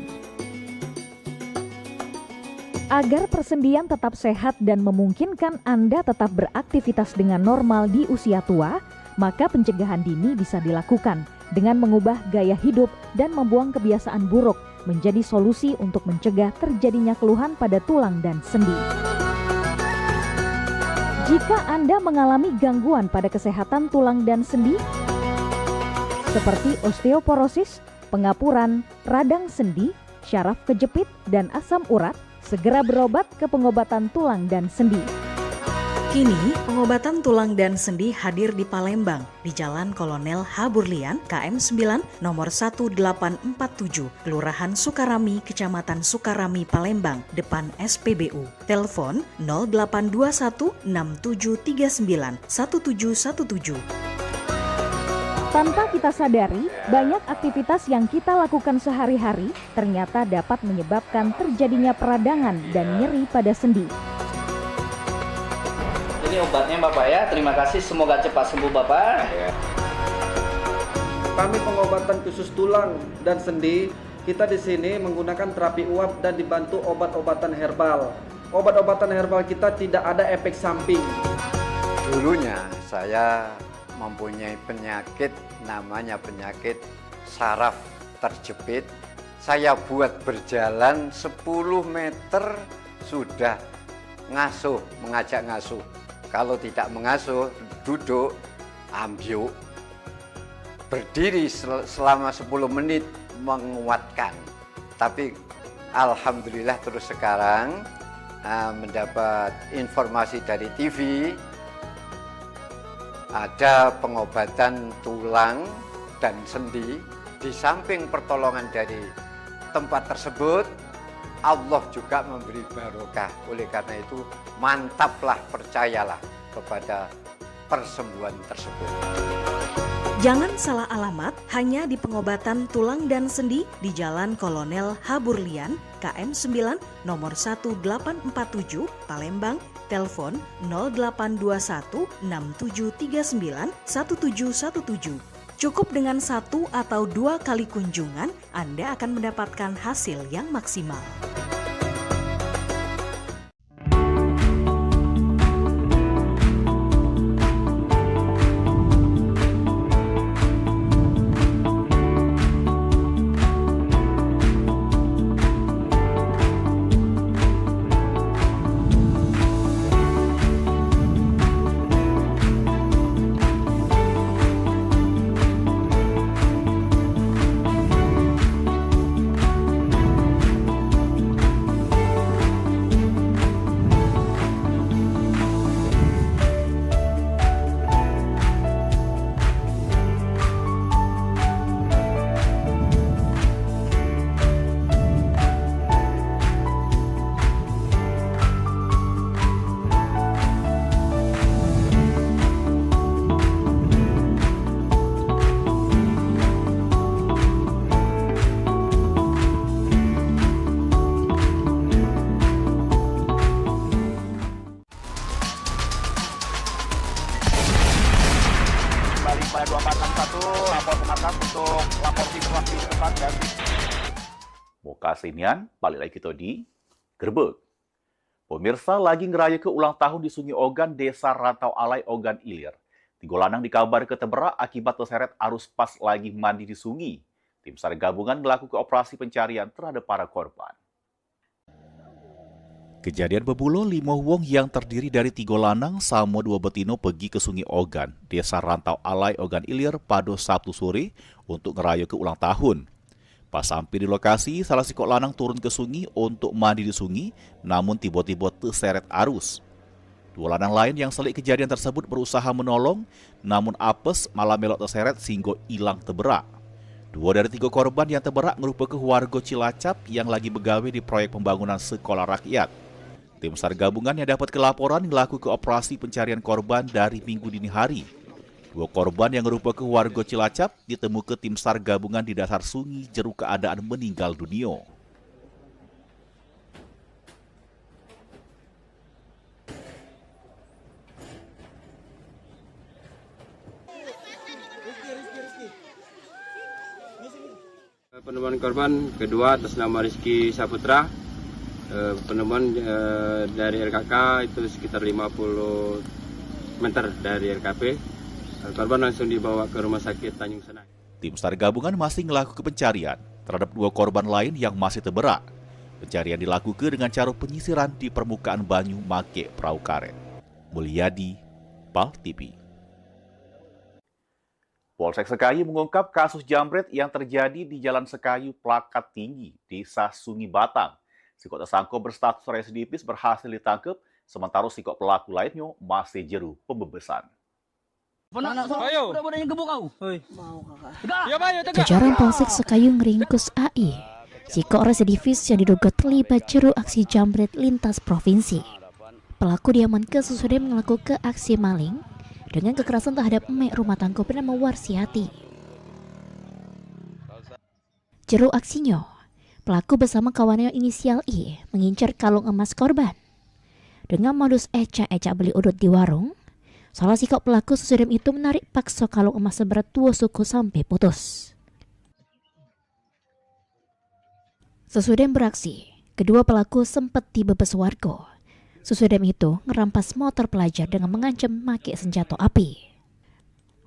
Agar persendian tetap sehat dan memungkinkan Anda tetap beraktivitas dengan normal di usia tua, maka pencegahan dini bisa dilakukan dengan mengubah gaya hidup dan membuang kebiasaan buruk menjadi solusi untuk mencegah terjadinya keluhan pada tulang dan sendi. Jika Anda mengalami gangguan pada kesehatan tulang dan sendi, seperti osteoporosis, pengapuran, radang sendi, syaraf kejepit, dan asam urat, segera berobat ke pengobatan tulang dan sendi. Kini, pengobatan tulang dan sendi hadir di Palembang, di Jalan Kolonel H. Burlian, KM 9, nomor 1847, Kelurahan Sukarami, Kecamatan Sukarami, Palembang, depan SPBU. Telepon 0821 6739 1717. Tanpa kita sadari, banyak aktivitas yang kita lakukan sehari-hari ternyata dapat menyebabkan terjadinya peradangan dan nyeri pada sendi. Ini obatnya Bapak ya, terima kasih, semoga cepat sembuh Bapak. Kami pengobatan khusus tulang dan sendi, kita di sini menggunakan terapi uap dan dibantu obat-obatan herbal. Obat-obatan herbal kita tidak ada efek samping. Dulunya saya mempunyai penyakit namanya penyakit saraf terjepit. Saya buat berjalan 10 meter sudah mengajak ngasuh. Kalau tidak mengasuh, duduk, ambyuk, berdiri selama 10 menit menguatkan. Tapi alhamdulillah terus sekarang mendapat informasi dari TV, ada pengobatan tulang dan sendi. Di samping pertolongan dari tempat tersebut, Allah juga memberi barokah. Oleh karena itu, mantaplah, percayalah kepada persembuhan tersebut. Jangan salah alamat, hanya di pengobatan tulang dan sendi di Jalan Kolonel H. Burlian, KM 9, nomor 1847, Palembang, telepon 0821 6739 1717. Cukup dengan 1 atau 2 kali kunjungan, Anda akan mendapatkan hasil yang maksimal. Pada 2461 lapor ke markas untuk lapor situasi tempat dan Moka Sinian, balik lagi kita di Grebek. Pemirsa lagi ngeraya ke ulang tahun di Sungai Ogan, Desa Rantau Alai, Ogan Ilir. 3 lanang dikabar keteberak akibat terseret arus pas lagi mandi di sungai. Tim SAR gabungan melakukan operasi pencarian terhadap para korban. Kejadian bebulo 5 wong yang terdiri dari 3 lanang sama 2 betino pergi ke Sungai Ogan, Desa Rantau Alai, Ogan Ilir pada Sabtu sore untuk ngeraya ke ulang tahun. Pas sampai di lokasi, salah si kok lanang turun ke sungai untuk mandi di sungai, namun tiba-tiba terseret arus. 2 lanang lain yang selik kejadian tersebut berusaha menolong, namun apes malah melok terseret sehingga hilang terberak. 2 dari 3 korban yang terberak merupakan warga Cilacap yang lagi begawe di proyek pembangunan sekolah rakyat. Tim SAR gabungan yang dapat kelaporan melakukan operasi pencarian korban dari Minggu dini hari. 2 korban yang merupakan warga Cilacap ditemukan tim SAR gabungan di dasar sungai jero keadaan meninggal dunia. Penemuan korban kedua atas nama Rizky Saputra. Penemuan dari RKK itu sekitar 50 meter dari RKP. Korban langsung dibawa ke rumah sakit Tanjung Senai. Tim SAR gabungan masih melakukan pencarian terhadap 2 korban lain yang masih terberak. Pencarian dilakukan dengan cara penyisiran di permukaan banyu make perahu karet. Mulyadi, PAL TV. Polsek Sekayu mengungkap kasus jambret yang terjadi di Jalan Sekayu Plakat Tinggi, Desa Sungi Batang. Sikok tersangka berstatus residivis berhasil ditangkap, sementara sikok pelaku lainnya masih jero pembebasan. Jajaran Polsek Sekayu meringkus AI, sikok residivis yang diduga terlibat jero aksi jambret lintas provinsi. Pelaku diamankan sesudah melakukan aksi maling dengan kekerasan terhadap emek rumah tangga bernama Warsiati. Jero aksinya, pelaku bersama kawannya inisial I mengincar kalung emas korban. Dengan modus ecak-ecak beli udut di warung, salah sikap pelaku sesudah itu menarik paksa kalung emas seberat 2 suku sampai putus. Sesudah beraksi, kedua pelaku sempat dibebas warga. Sesudah itu ngerampas motor pelajar dengan mengancam make senjata api.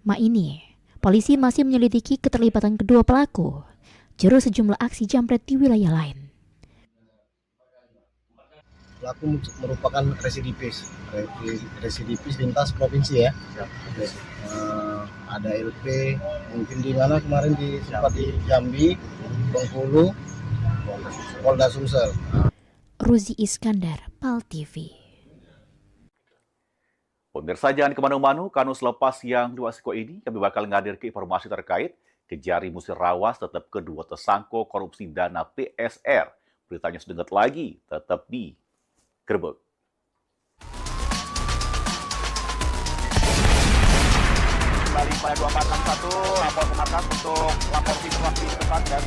Ini, polisi masih menyelidiki keterlibatan kedua pelaku jero sejumlah aksi jambret di wilayah lain. Pelaku merupakan residivis lintas provinsi ya. Ada LP, mungkin di mana kemarin sempat di Jambi, Bengkulu, Polda Sumsel. Ruzi Iskandar, PAL TV. Pemirsa jangan kemana-mana, karena selepas yang 2 siko ini kami bakal ngadir ke informasi terkait kejari musirawas tetap kedua tersangka korupsi dana PSR. Beritanya sedengat lagi, tetap di Grebek. Kembali pada 2461, lapor ke markas untuk lapor situasi tempat dan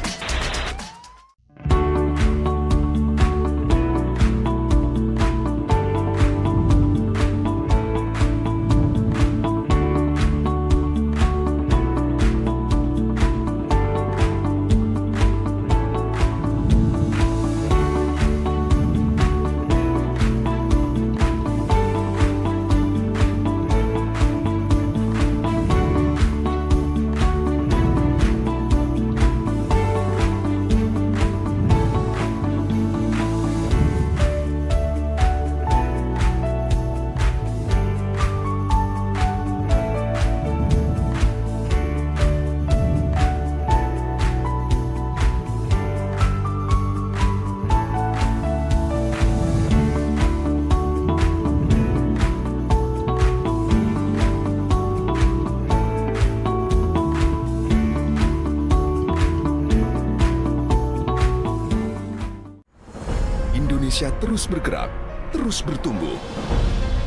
Indonesia terus bergerak, terus bertumbuh.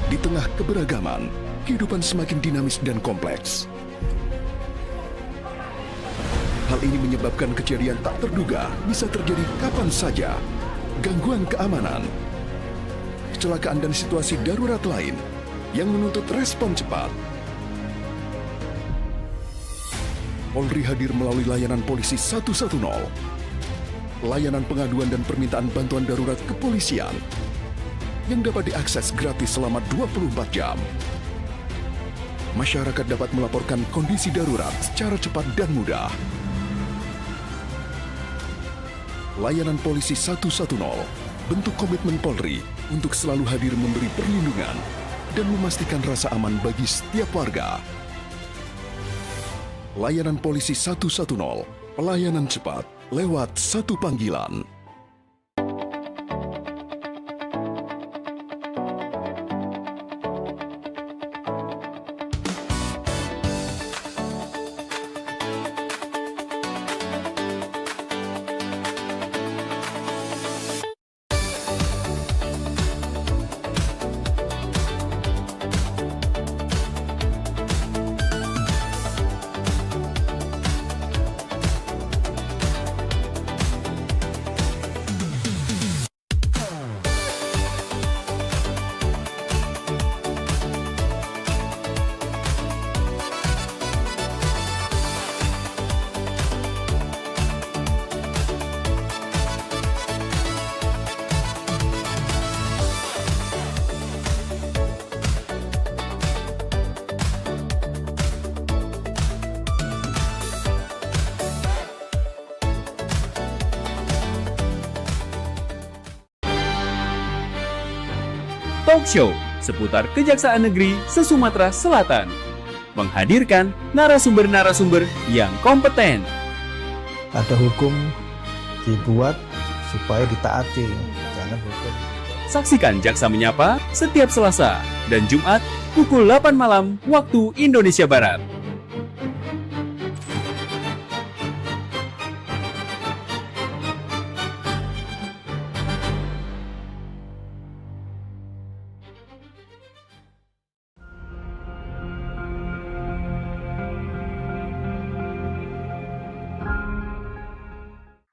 Di tengah keberagaman, kehidupan semakin dinamis dan kompleks. Hal ini menyebabkan kejadian tak terduga bisa terjadi kapan saja. Gangguan keamanan, kecelakaan dan situasi darurat lain yang menuntut respon cepat. Polri hadir melalui layanan polisi 110. Layanan pengaduan dan permintaan bantuan darurat kepolisian yang dapat diakses gratis selama 24 jam. Masyarakat dapat melaporkan kondisi darurat secara cepat dan mudah. Layanan polisi 110 bentuk komitmen Polri untuk selalu hadir memberi perlindungan dan memastikan rasa aman bagi setiap warga. Layanan polisi 110, pelayanan cepat lewat satu panggilan. talk show seputar Kejaksaan Negeri se-Sumatera Selatan. Menghadirkan narasumber-narasumber yang kompeten. Ada hukum dibuat supaya ditaati, jangan hukum. Saksikan Jaksa Menyapa setiap Selasa dan Jumat pukul 8 malam waktu Indonesia Barat.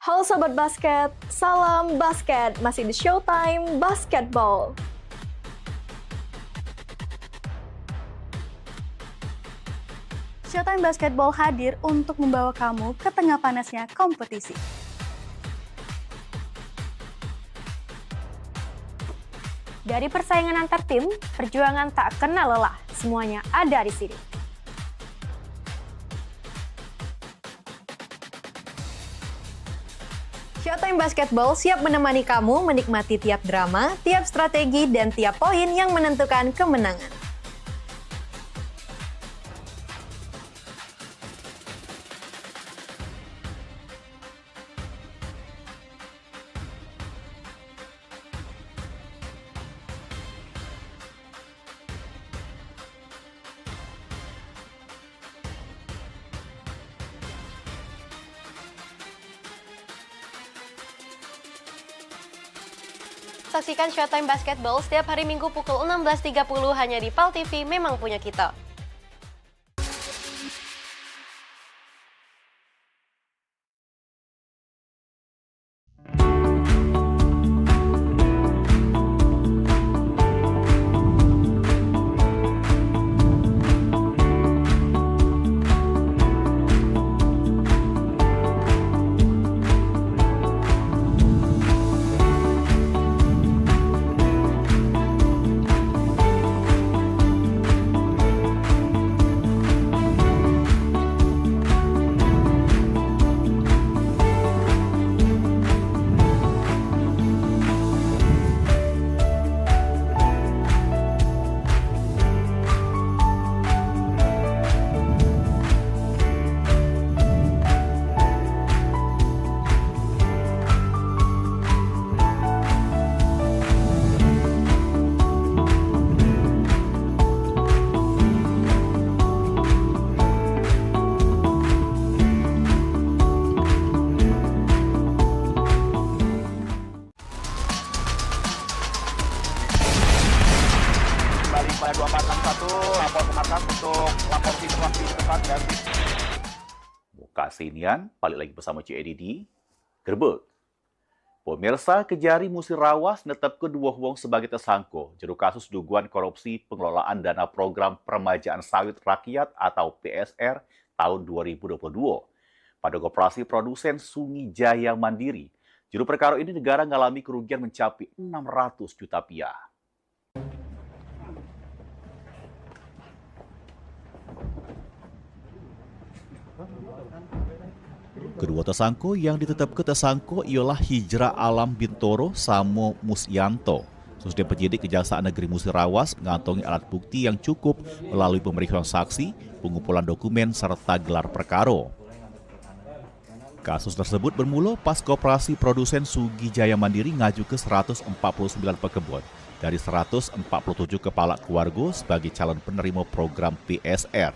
Halo Sobat Basket, salam basket, masih di Showtime Basketball. Showtime Basketball hadir untuk membawa kamu ke tengah panasnya kompetisi. Dari persaingan antar tim, perjuangan tak kenal lelah, semuanya ada di sini. Showtime Basketball siap menemani kamu menikmati tiap drama, tiap strategi, dan tiap poin yang menentukan kemenangan. Saksikan Showtime Basketball setiap hari Minggu pukul 16.30 hanya di PAL TV, memang punya kita. pada 2461 lapor ke markas untuk lapor situasi tempat dan Muka Sinian, balik lagi bersama CEDD, Gerbek. Pemirsa, Kejari Musirawas netap kedua wong sebagai tersangka jero kasus dugaan korupsi pengelolaan dana program permajaan sawit rakyat atau PSR tahun 2022 pada Koperasi Produsen Sungi Jaya Mandiri. Juru perkara ini negara mengalami kerugian mencapai 600 juta rupiah. Kedua tersangka yang ditetapkan tersangka ialah Hijrah Alam Bintoro Samo Musyanto. Sesudah penyidik Kejaksaan Negeri Musirawas mengantongi alat bukti yang cukup melalui pemeriksaan saksi, pengumpulan dokumen, serta gelar perkara. Kasus tersebut bermula pas Koperasi Produsen Sungi Jaya Mandiri ngaju ke 149 pekebun dari 147 kepala keluarga sebagai calon penerima program PSR.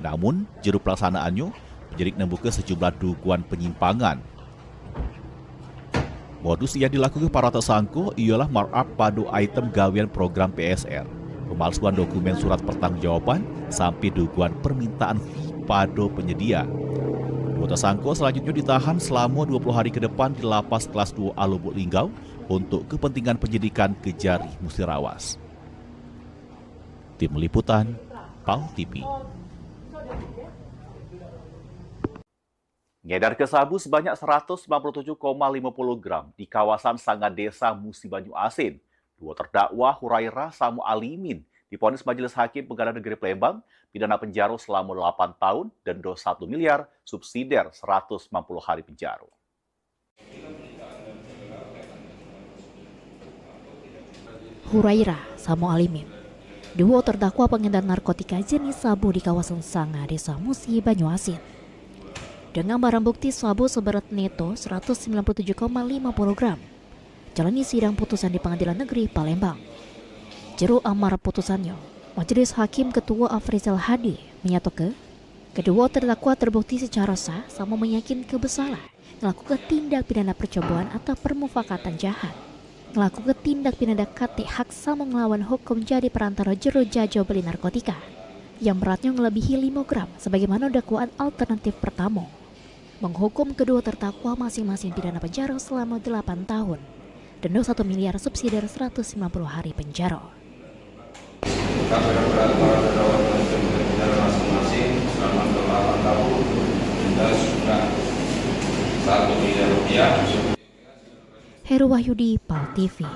Namun, juru pelaksanaannya penyidik membuka sejumlah dugaan penyimpangan. Modus yang dilakukan para tersangka ialah markup pada item gawian program PSR, pemalsuan dokumen surat pertanggungjawaban, sampai dugaan permintaan fee pada penyedia. Dua tersangka selanjutnya ditahan selama 20 hari ke depan di Lapas Kelas 2 A Lubuk Linggau untuk kepentingan penyidikan Kejari Musirawas. Tim Liputan, PAL TV. Ngedar ke sabu sebanyak 197,50 gram di kawasan Sangga Desa Musi Banyu Asin. Dua terdakwa Hurairah Samu Alimin divonis Majelis Hakim Pengadilan Negeri Palembang pidana penjara selama 8 tahun dan denda 1 miliar subsidiar 150 hari penjara. Hurairah Samo Alimin, duo terdakwa pengedar narkotika jenis sabu di kawasan Sanga, Desa Musi, Banyuasin. Dengan barang bukti sabu seberat neto 197,50 gram, jalani sidang putusan di Pengadilan Negeri Palembang. Juru amar putusannya, Majelis Hakim Ketua Afrizal Hadi menyatakan kedua terdakwa terbukti secara sah sama meyakinkan bersalah melakukan tindak pidana percobaan atau permufakatan jahat, melakukan tindak pidana kate hak sama melawan hukum jadi perantara jero jajo beli narkotika yang beratnya melebihi 5 gram sebagaimana dakwaan alternatif pertama, menghukum kedua terdakwa masing-masing pidana penjara selama 8 tahun, denda 1 miliar subsidiar 190 hari penjara. Masing-masing selama 8 tahun, denda sudah 1 miliar rupiah. Heru Wahyudi, PAL TV.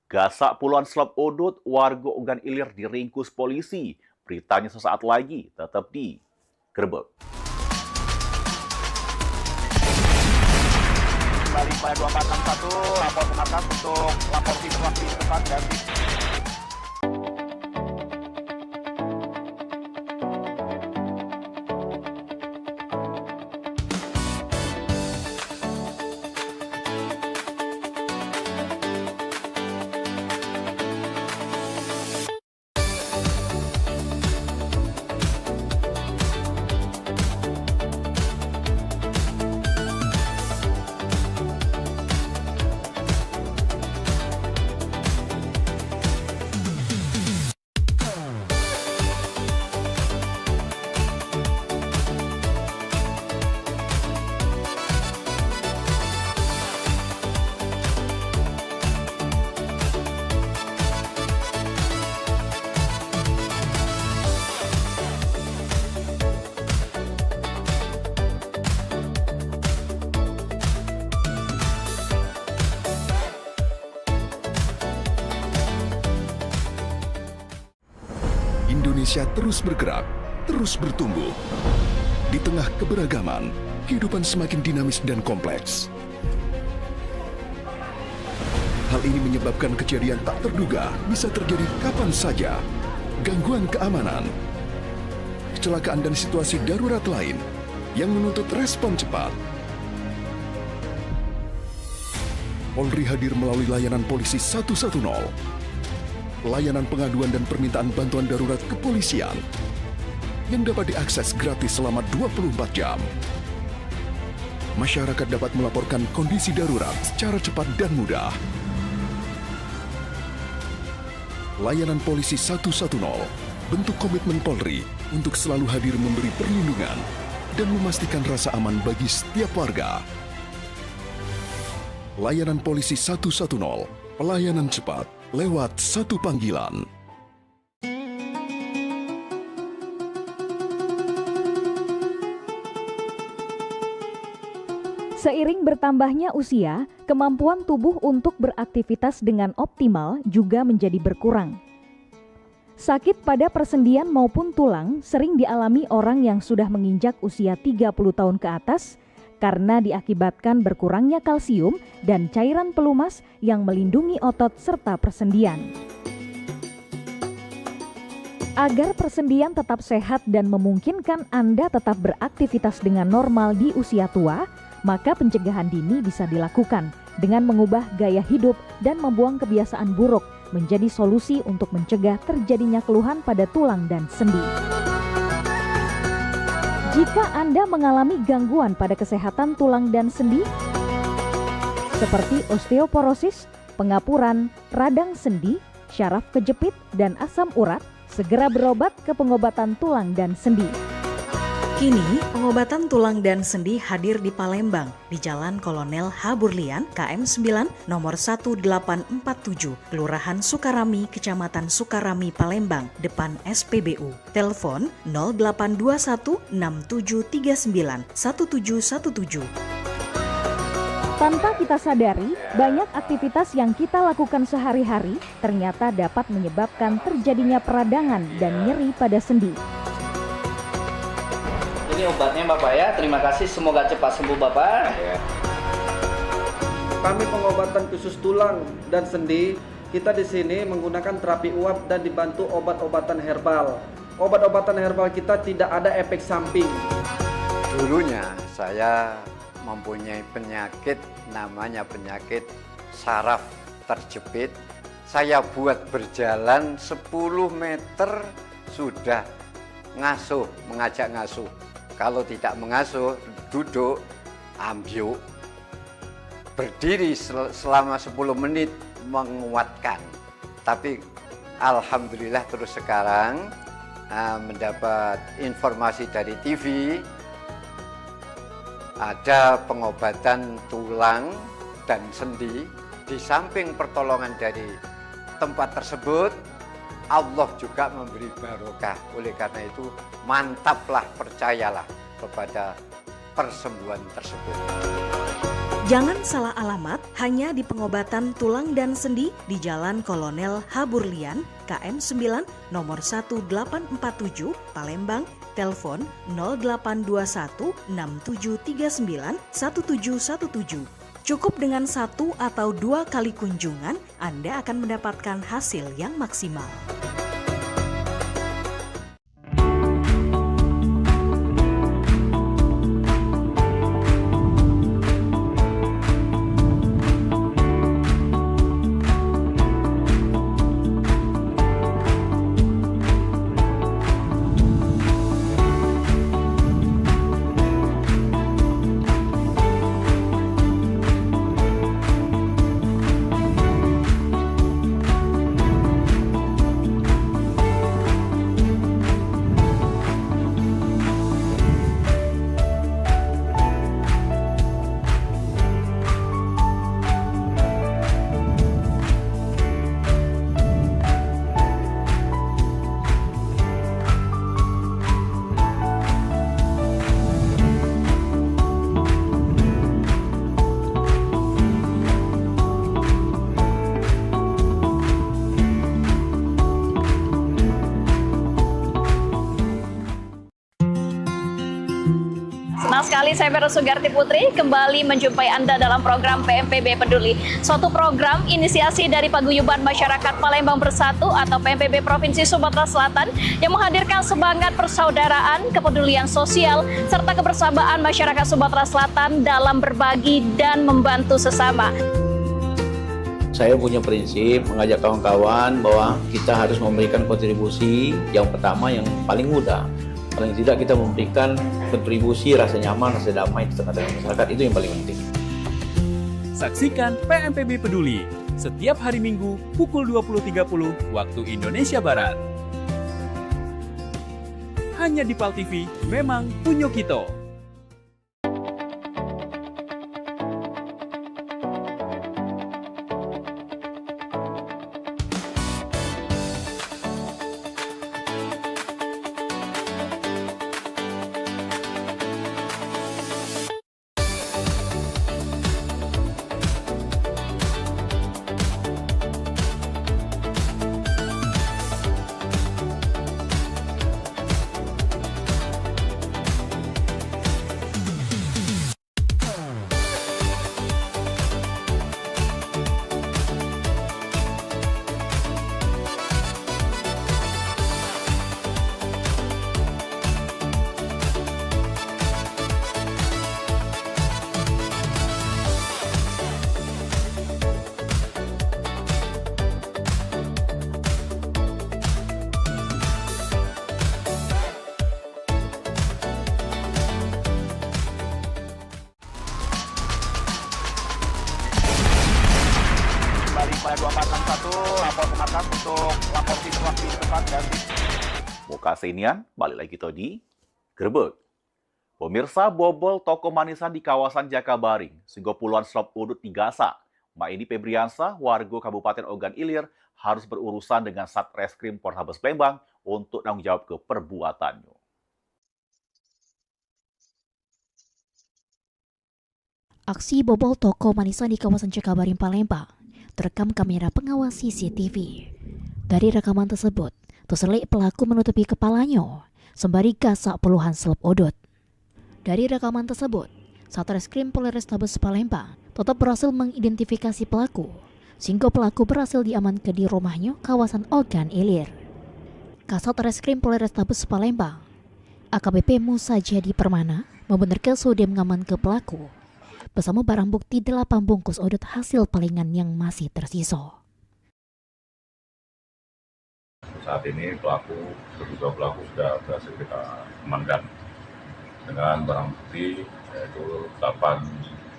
Gasak puluhan slop udut, warga Ogan Ilir diringkus polisi. Beritanya sesaat lagi, tetap di Gerbek. Kembali pada 2461, lapor ke markas untuk lapor situasi tempat dan Indonesia terus bergerak, terus bertumbuh. Di tengah keberagaman, kehidupan semakin dinamis dan kompleks. Hal ini menyebabkan kejadian tak terduga bisa terjadi kapan saja. Gangguan keamanan, kecelakaan dan situasi darurat lain yang menuntut respon cepat. Polri hadir melalui layanan polisi 110. Layanan pengaduan dan permintaan bantuan darurat kepolisian yang dapat diakses gratis selama 24 jam. Masyarakat dapat melaporkan kondisi darurat secara cepat dan mudah. Layanan polisi 110 bentuk komitmen Polri untuk selalu hadir memberi perlindungan dan memastikan rasa aman bagi setiap warga. Layanan polisi 110, pelayanan cepat lewat satu panggilan. Seiring bertambahnya usia, kemampuan tubuh untuk beraktivitas dengan optimal juga menjadi berkurang. Sakit pada persendian maupun tulang sering dialami orang yang sudah menginjak usia 30 tahun ke atas karena diakibatkan berkurangnya kalsium dan cairan pelumas yang melindungi otot serta persendian. Agar persendian tetap sehat dan memungkinkan Anda tetap beraktivitas dengan normal di usia tua, maka pencegahan dini bisa dilakukan dengan mengubah gaya hidup dan membuang kebiasaan buruk menjadi solusi untuk mencegah terjadinya keluhan pada tulang dan sendi. Jika Anda mengalami gangguan pada kesehatan tulang dan sendi, seperti osteoporosis, pengapuran, radang sendi, syaraf kejepit, dan asam urat, segera berobat ke pengobatan tulang dan sendi. Kini, pengobatan tulang dan sendi hadir di Palembang, di Jalan Kolonel H. Burlian, KM 9, nomor 1847, Kelurahan Sukarami, Kecamatan Sukarami, Palembang, depan SPBU. Telepon 0821 6739 1717. Tanpa kita sadari, banyak aktivitas yang kita lakukan sehari-hari ternyata dapat menyebabkan terjadinya peradangan dan nyeri pada sendi. Ini obatnya Bapak ya, terima kasih, semoga cepat sembuh Bapak. Kami pengobatan khusus tulang dan sendi. Kita di sini menggunakan terapi uap dan dibantu obat-obatan herbal. Obat-obatan herbal kita tidak ada efek samping. Dulunya saya mempunyai penyakit namanya penyakit saraf terjepit. Saya buat berjalan 10 meter sudah ngasuh, mengajak ngasuh. Kalau tidak mengasuh, duduk, ambyuk. Berdiri selama 10 menit menguatkan. Tapi alhamdulillah terus sekarang mendapat informasi dari TV, ada pengobatan tulang dan sendi. Di samping pertolongan dari tempat tersebut, Allah juga memberi barokah. Oleh karena itu, mantaplah, percayalah kepada persembuhan tersebut. Jangan salah alamat hanya di pengobatan tulang dan sendi di Jalan Kolonel Haburlian, KM 9, nomor 1847, Palembang, telepon 0821 6739 1717. Cukup dengan 1 atau 2 kali kunjungan, Anda akan mendapatkan hasil yang maksimal. Senang sekali saya Vera Sugarti Putri kembali menjumpai Anda dalam program PMPB Peduli. Suatu program inisiasi dari Paguyuban Masyarakat Palembang Bersatu atau PMPB Provinsi Sumatera Selatan yang menghadirkan semangat persaudaraan, kepedulian sosial, serta kebersamaan masyarakat Sumatera Selatan dalam berbagi dan membantu sesama. Saya punya prinsip mengajak kawan-kawan bahwa kita harus memberikan kontribusi yang pertama yang paling mudah. Paling tidak kita memberikan kontribusi rasa nyaman, rasa damai di tengah-tengah masyarakat, itu yang paling penting. Saksikan PMPB Peduli setiap hari Minggu pukul 20.30 waktu Indonesia Barat. Hanya di PAL TV, memang punya kita. Pada 2461 lapor ke markas untuk lapor situasi cepat dan Muka Senian, balik lagi kita di Grebek. Pemirsa bobol toko manisan di kawasan Jakabaring, sehingga puluhan slop udut digasa. Mbak Ini Febriansa, warga Kabupaten Ogan Ilir, harus berurusan dengan Satreskrim Polrestabes Palembang untuk tanggung jawab ke perbuatannya. Aksi bobol toko manisan di kawasan Jakabaring Palembang terekam kamera pengawas CCTV. Dari rekaman tersebut, terselik pelaku menutupi kepalanya sembari gasak puluhan selop odot. Dari rekaman tersebut, Satreskrim Polrestabes Palembang tetap berhasil mengidentifikasi pelaku, sehingga pelaku berhasil diamankan di rumahnya kawasan Ogan Ilir. Kasat Reskrim Polrestabes Palembang, AKBP Musa Jadi Permana, membenarkan sudah mengamankan pelaku bersama barang bukti 8 bungkus odot hasil palingan yang masih tersisa. Saat ini terduga pelaku sudah berhasil kita amankan dengan barang bukti yaitu 8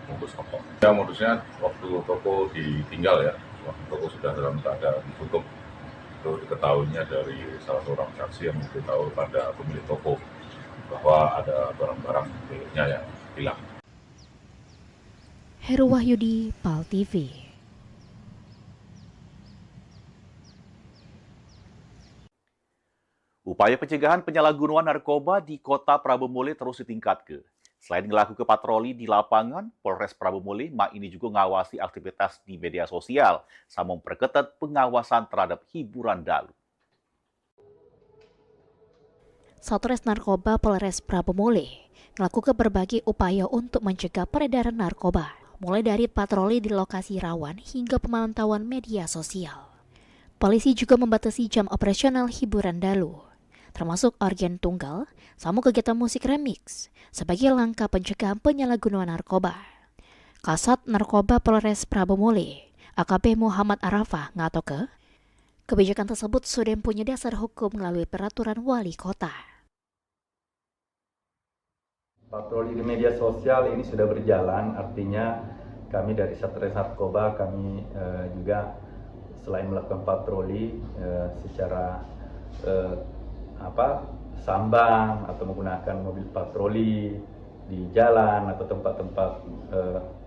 bungkus rokok. Ya, modusnya waktu toko ditinggal ya, waktu toko sudah dalam keadaan ditutup. Itu diketahuinya dari salah seorang saksi yang memberitahu pada pemilik toko bahwa ada barang-barang miliknya yang hilang. Heru Wahyudi, PAL TV. Upaya pencegahan penyalahgunaan narkoba di Kota Prabomole terus ditingkatkan. Selain melakukan patroli di lapangan, Polres Prabomole ini juga mengawasi aktivitas di media sosial, sama memperketat pengawasan terhadap hiburan dalu. Satres Narkoba Polres Prabomole melakukan berbagai upaya untuk mencegah peredaran narkoba, mulai dari patroli di lokasi rawan hingga pemantauan media sosial. Polisi juga membatasi jam operasional hiburan dalu, termasuk organ tunggal, sama kegiatan musik remix, sebagai langkah pencegahan penyalahgunaan narkoba. Kasat Narkoba Polres Prabomole, AKP Muhammad Arafah, ngatoke, kebijakan tersebut sudah punya dasar hukum melalui peraturan wali kota. Patroli di media sosial ini sudah berjalan, artinya kami dari Satres Narkoba, kami juga selain melakukan patroli secara sambang atau menggunakan mobil patroli di jalan atau tempat-tempat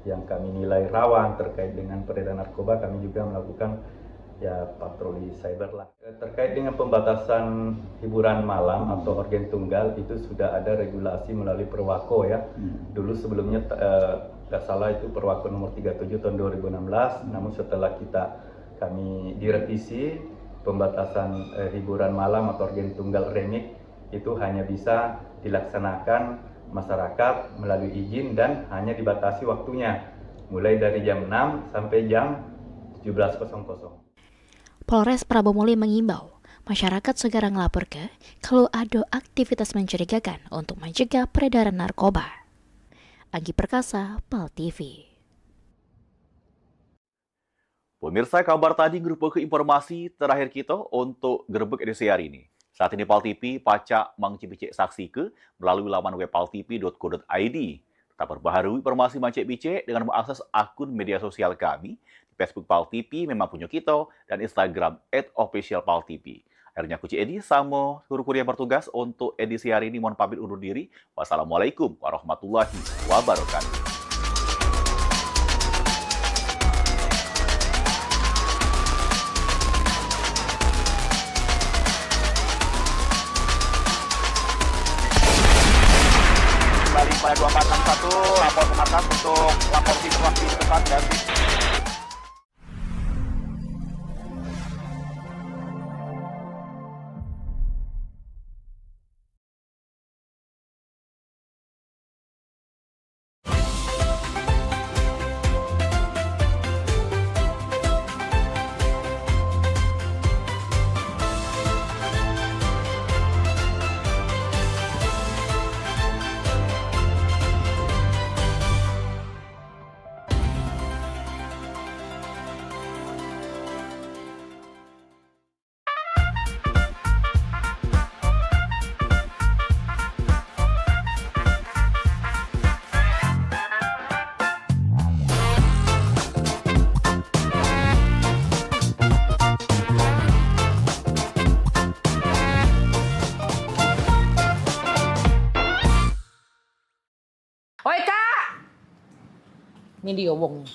yang kami nilai rawan terkait dengan peredaran narkoba, kami juga melakukan patroli cyber lah. Terkait dengan pembatasan hiburan malam atau organ tunggal, itu sudah ada regulasi melalui Perwako ya. Dulu sebelumnya tidak salah itu Perwako nomor 37 tahun 2016, namun setelah kami direvisi, pembatasan hiburan malam atau organ tunggal remix itu hanya bisa dilaksanakan masyarakat melalui izin dan hanya dibatasi waktunya mulai dari jam 6 sampai jam 17.00. Polres Prabomole mengimbau masyarakat segera ngelapor kalau ada aktivitas mencurigakan untuk mencegah peredaran narkoba. Anggi Perkasa, PAL TV. Pemirsa, kabar tadi merupakan informasi terakhir kita untuk Gerbek edisi hari ini. Saat ini PAL TV pacak mangcik-bicik saksi ke melalui laman web paltv.co.id. Tetap perbaharui informasi mangcik-bicik dengan mengakses akun media sosial kami di Facebook PAL TV memang punya kita dan Instagram @officialpaltv. Akhirnya aku Cik Edi sama seluruh yang bertugas untuk edisi hari ini mohon pamit undur diri. Wassalamualaikum warahmatullahi wabarakatuh. Pada 2461 lapor ke markas untuk lapor situasi depan dan ini dia wong.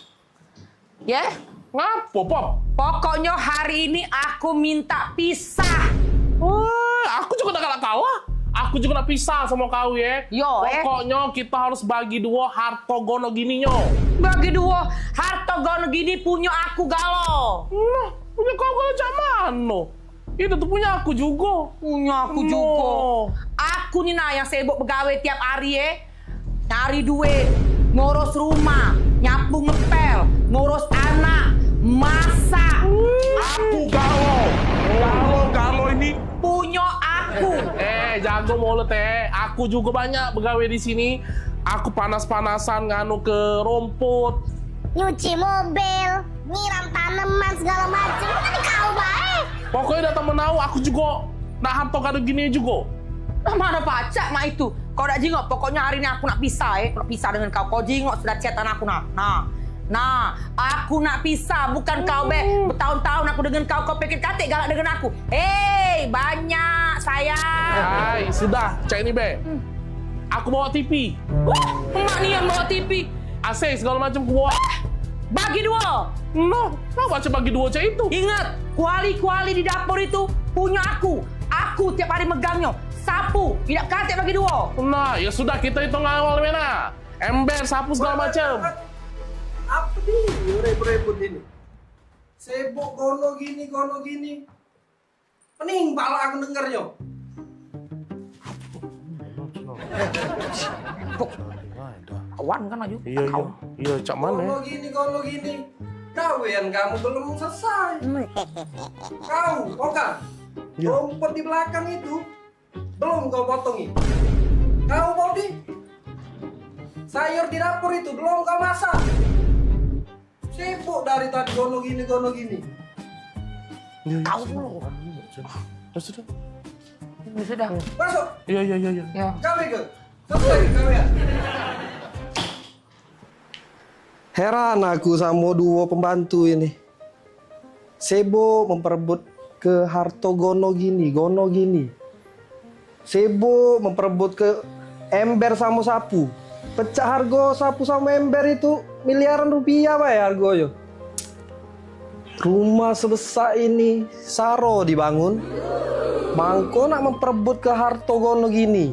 Ya, ngapo, Pop? Pokoknya hari ini aku minta pisah. Aku juga gak tahu. Aku juga nak pisah sama kau ya. Pokoknya kita harus bagi dua harta gono gini nyo. Bagi dua harta gono gini punya aku galo. Nah, punya kau galo mana? Itu tuh punya aku juga. Punya aku juga. Aku nih yang sibuk begawe tiap hari ya. Cari duit. ngurus rumah, nyapu ngepel, ngurus anak, masak. Aku Galo ini punya aku. Jago mulut Aku juga banyak pegawai di sini. Aku panas-panasan nganu ke rumput, nyuci mobil, nyiram tanaman segala macam. Kan kau baik. Pokoknya udah temen aku juga nak harto kado gini juga. Mana pacak mak itu? Kau nak jingok, pokoknya hari ini aku nak pisah Aku nak pisah dengan kau. Kau jingok sudah chatan aku Nah, aku nak pisah, bukan kau bertahun-tahun aku dengan kau pikir katik galak dengan aku. Banyak sayang. Sudah, cek ini Aku bawa TV. Emak ni yang bawa TV. AC segala macam aku bawa. Bagi dua. Macam bagi dua cek itu. Ingat, kuali-kuali di dapur itu punya aku. Aku tiap hari megangnya. Sapu, tidak katik bagi dua. Nah, ya sudah kita hitung awal mana. Ember, sapu segala macam. Apa nih repot-repot ini? Sibuk gono gini. Pening pala aku dengarnya. Kawan kan maju. Iya, cak mana? Gono gini. Kawian kamu belum selesai. Kau, Oka. Rumput di belakang itu belum kau potongi. Kau Bodi. Sayur di dapur itu belum kau masak. Sibuk dari tadi gono gini. Kau dulu. Sudah. Masuk. Iya. Kami ke. Selesai kalian. Heran aku sama dua pembantu ini. Sibuk memperebut ke harto gono gini. Sibuk memperebut ke ember sama sapu. Pecah harga sapu sama ember itu miliaran rupiah Pak ya harganya. Rumah sebesar ini saro dibangun. Mangko nak memperebut ke harto gono gini.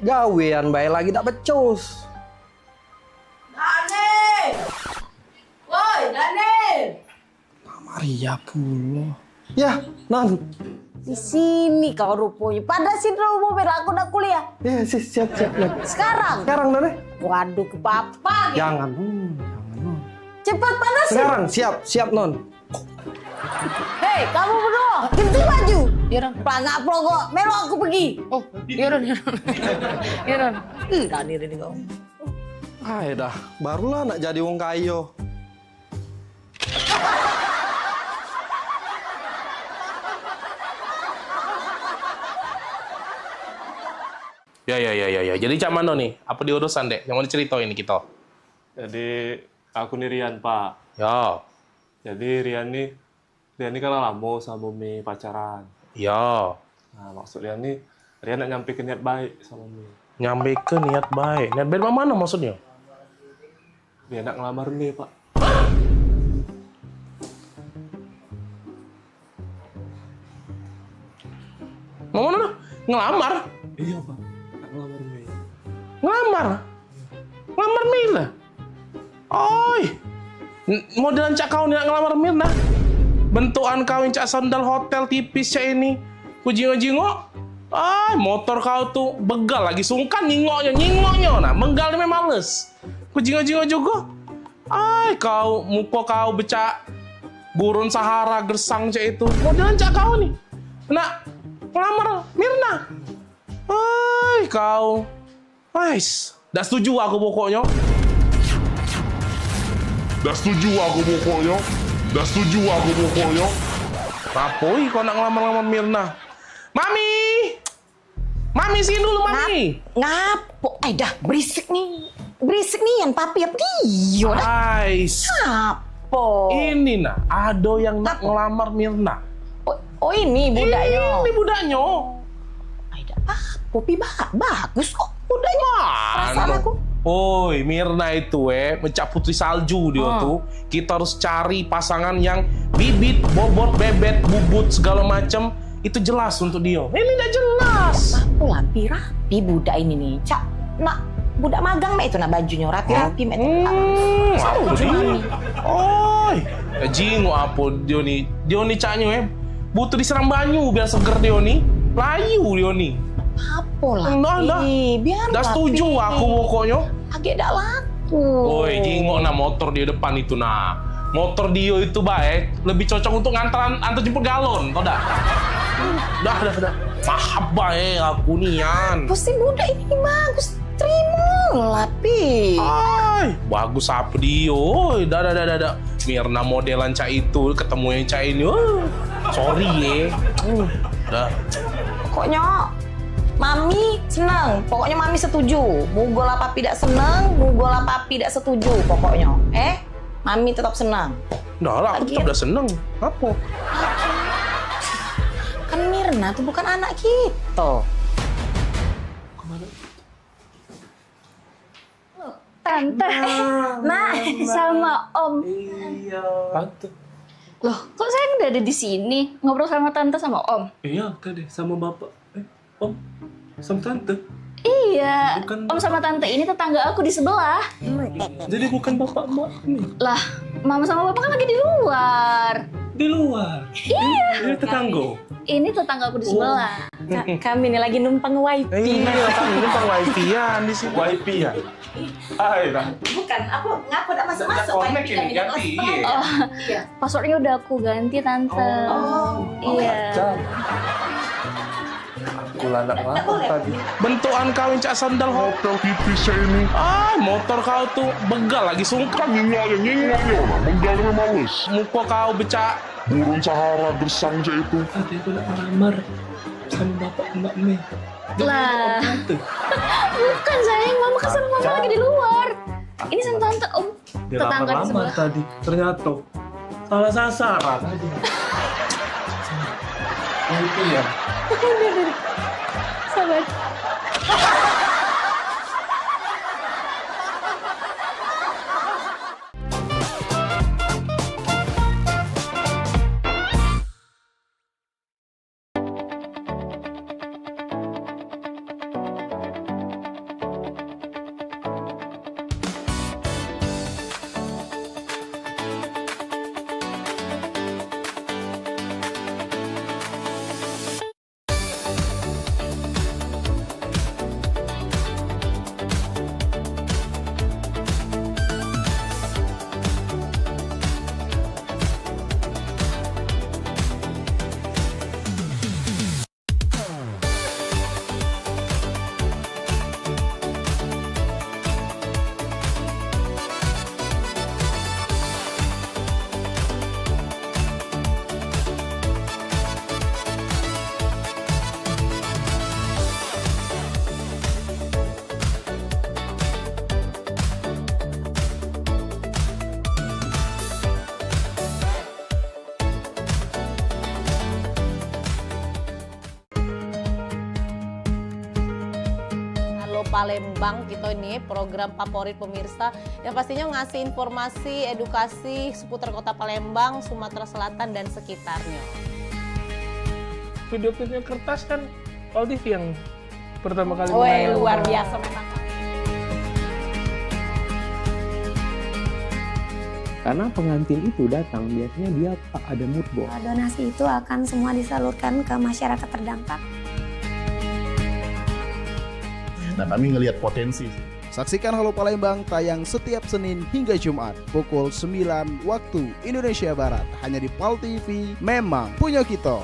Gawean bae lagi tak becus. Dani! Woi, Dani! Maria pula. Ya, Nan. Di sini kau rupanya. Pada sini mobil aku nak kuliah. Ya, siap. Sekarang, Dani. Waduh, ke papa. Jangan. Cepat panasin. Sekarang, siap, Non. Hei, kamu berdua, ganti baju. Ya, Ron. Pelangak pelongo, melo aku pergi. Oh, iya Ron. Dani ini kau. Dah, barulah nak jadi wong kayo. Ya. Jadi cak mana nih? Apa diurusan dek? Yang mau diceritain ini kita? Jadi aku nih Rian Pak. Ya. Jadi Rian ini kan lama sama Mimi pacaran. Ya. Nah maksud Rian nak nyampein niat baik sama Mimi. Nyampein niat baik? Niat baik mana maksudnya? Rian nak ngelamar Mimi Pak. Mau mana? Ngelamar? Iya Pak. Ngelamar Mimi. Ngelamar Mirna? Oi, modelan cak kau nak ngelamar Mirna? Bentukan kau yang cak sandal hotel tipis cak ini. Ku jingok. Motor kau tuh begal lagi sungkan nyingoknya. Nah, menggal memang males. Ku jingok juga. Kau muka kau becak gurun Sahara gersang cak itu. Modelan cak kau nih. Nak ngelamar Mirna. Kau. Dah setuju aku pokoknya. Rapoi kau nak ngelamar Mirna. Mami sini dulu Mami. Ngapo? Dah berisik nih yang papi apa dia dah. Ngapo? Ini ada yang nak ngelamar Mirna. Oh ini budaknya. Ini budaknya. Popi bagus kok budaknya. Perasaan aku. Mirna itu mencak putri salju dia tuh. Kita harus cari pasangan yang bibit, bobot, bebet, bubut segala macam itu jelas untuk dia. Ini udah jelas. Aku rapi budak ini nih. Cak, nak budak magang itu nak bajunya rapi-rapi mek. Jingo apa dia nih caknya butuh disiram banyu biar seger dia nih. Layu dia nih. Apa lah? Biar dah setuju aku pokoknya. Agak dak laku. Woi, jingok nah motor di depan itu nah. Motor Dio itu baik, lebih cocok untuk antar jemput galon, tau dah? Dah. Maaf baik aku nian. Pasti muda ini bagus. Terima lah, Pi. Ay, bagus apa Dio? Dah. Mirna modelan Cak itu ketemu yang Cak ini. Sorry ya. Dah. Pokoknya Mami senang. Pokoknya Mami setuju. Mugol apa tidak senang, mugol apa tidak setuju pokoknya. Mami tetap senang. Dah lah, aku tetap udah seneng. Apa? Kan Mirna tuh bukan anak kita. Tante, sama Om. Iya. Tante. Loh, kok saya udah ada di sini ngobrol sama Tante sama Om? Iya, tadi sama Bapak. Om, sama Tante. Iya, Om sama Tante ini tetangga aku di sebelah. Jadi bukan Bapak Mbak nih. Lah, Mama sama Bapak kan lagi di luar. Di luar? Iya. Ini tetangga. Ini tetangga aku di sebelah. Kami ini lagi numpang wifi. Iya, kami numpang wifi-an di sini. Wifi-an. Hai, dah. Bukan, aku ngaku udah masuk-masuk. Connect ini ganti. Iya. Passwordnya udah aku ganti, Tante. Iya. Aku lanak banget tadi. Bentukan kau yang Cak Sandal hotel tipis ini. Motor kau tuh begal lagi sungkan. Nyingok. Begal males. Muka kau becak. Burung Sahara gersang Cak itu. Tadi aku nak melamar sama Bapak Mbak Mei. Lah. Bukan sayang, Mama kan sama Mama lagi di luar. Ini sama Tante, Om. Tetangga di sebelah. Tadi ternyata salah sasaran tadi. Itu ya. Sabar. Palembang kita ini program favorit pemirsa yang pastinya ngasih informasi, edukasi seputar kota Palembang, Sumatera Selatan dan sekitarnya. Video-video kertas kan All TV yang pertama kali. Luar biasa memang. Karena pengantin itu datang biasanya dia ada mood board. Donasi itu akan semua disalurkan ke masyarakat terdampak. Nah, kami ngelihat potensi. Saksikan Halo Palembang tayang setiap Senin hingga Jumat pukul 9 waktu Indonesia Barat hanya di PAL TV. Memang punya kita.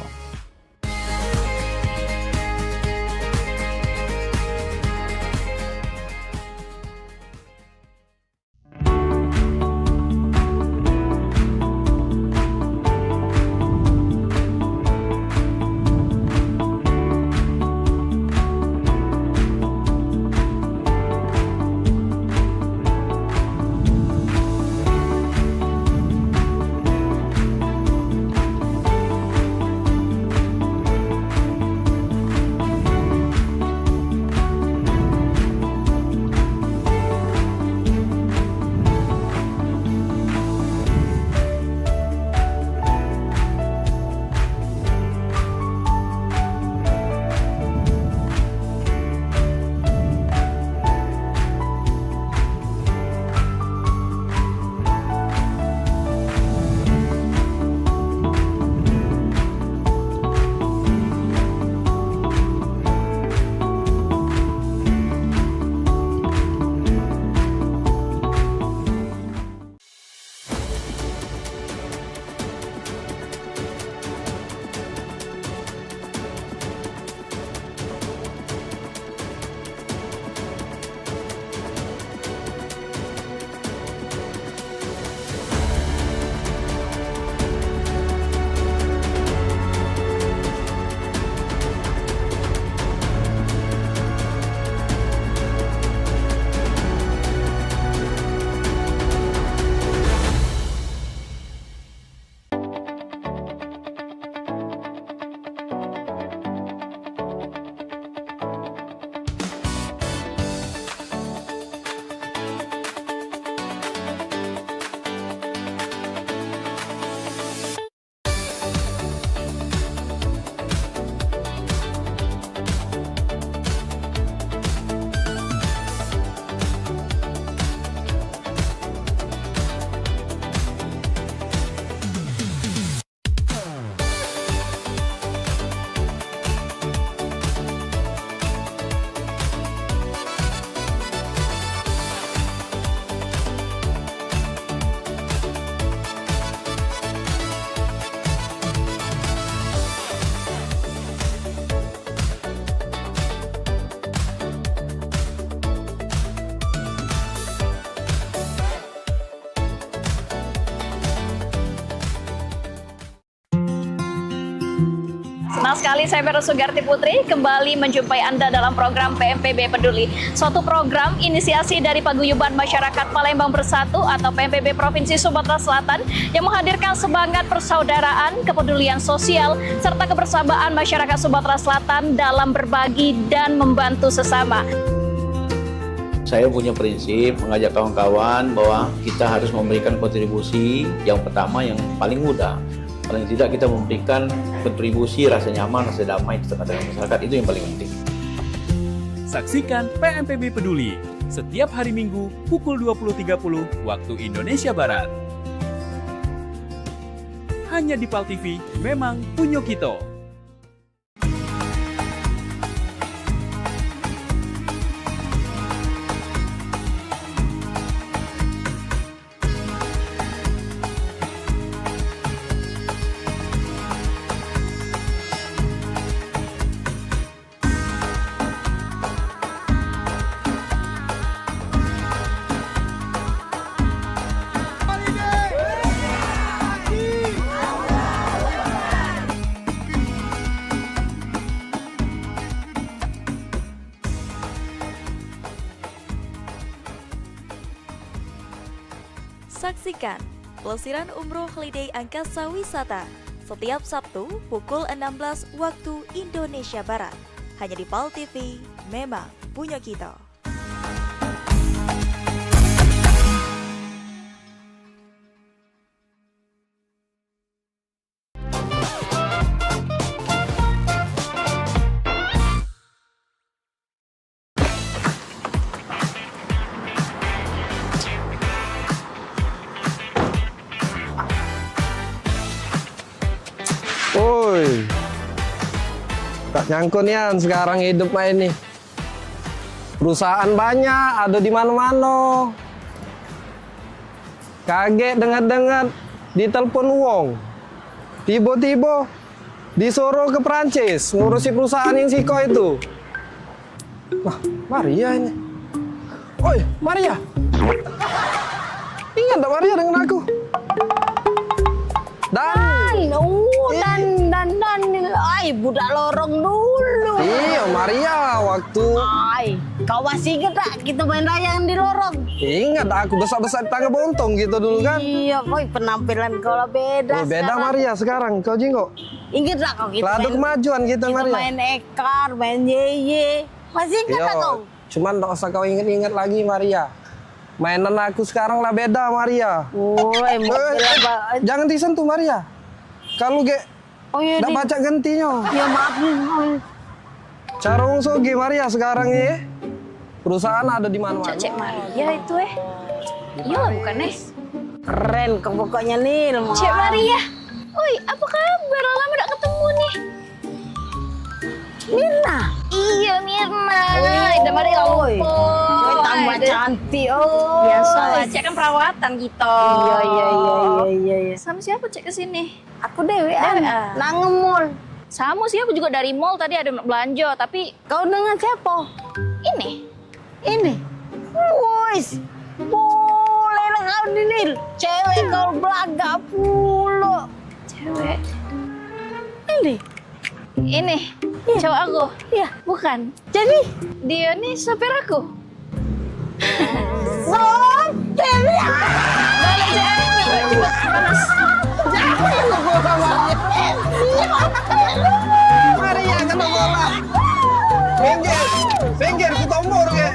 Senang sekali saya Vera Sugarti Putri kembali menjumpai Anda dalam program PMPB Peduli. Suatu program inisiasi dari Paguyuban Masyarakat Palembang Bersatu atau PMPB Provinsi Sumatera Selatan yang menghadirkan semangat persaudaraan, kepedulian sosial, serta kebersamaan masyarakat Sumatera Selatan dalam berbagi dan membantu sesama. Saya punya prinsip mengajak kawan-kawan bahwa kita harus memberikan kontribusi yang pertama yang paling mudah. Paling tidak kita memberikan kontribusi rasa nyaman, rasa damai di tengah-tengah masyarakat, itu yang paling penting. Saksikan PMPB Peduli setiap hari Minggu pukul 20.30 waktu Indonesia Barat. Hanya di PAL TV, memang punya kita. Saksikan pelesiran umroh holiday angkasa wisata setiap Sabtu pukul 16 waktu Indonesia Barat. Hanya di PAL TV, memang punya kita. Woi, tak nyangkut nian sekarang hidup mah ini. Perusahaan banyak, ada di mana-mana. Kaget dengar-dengar ditelepon wong. Tiba-tiba disuruh ke Perancis ngurusi perusahaan yang Siko itu. Wah, Maria ini. Oi, Maria. Ingat tak Maria dengan aku? Ay, budak lorong dulu. Iya, Maria, waktu... Ay, kau masih ingat tak kita main layang di lorong? Ingat, aku besar-besar tangga bontong gitu dulu kan? Iya, boy, penampilan kau lah beda. Oh, beda Maria sekarang, kau jinggo. Ingat tak kau kita Ladu main... kemajuan kita Maria. main ekar, main yeye. Masih ingat tak kau? Cuman tak usah kau ingat-ingat lagi Maria. Mainan aku sekarang lah beda Maria. Woi, jangan disentuh Maria. Kalau iya, dah baca gentinya. Ya maaf nih. Carung sogi Maria sekarang ya. Perusahaan ada di mana-mana. Cek Maria itu Iya lah bukan Keren kau pokoknya nih. Cek Maria. Oi, apa kabar? Lama gak ketemu nih. Mirna. Iya Mirna. Udah Maria lupa. Tambah cantik. Biasa lah, Cek kan perawatan gitu. Iya. Sama siapa Cek kesini? Aku Dewean. Nang nge-mall. Sama sih, aku juga dari mall tadi ada belanja, tapi... Kau dengan siapa? Ini? Wois, boleh lah kau dinil. Cewek kau belaga pula. Cewek? Ini? Cowok aku? Iya. Bukan? Jadi? Dia nih sopir aku. Sopir ya? Boleh cewek, coba panas. Maria kena bola. Minggir, kita umur ke.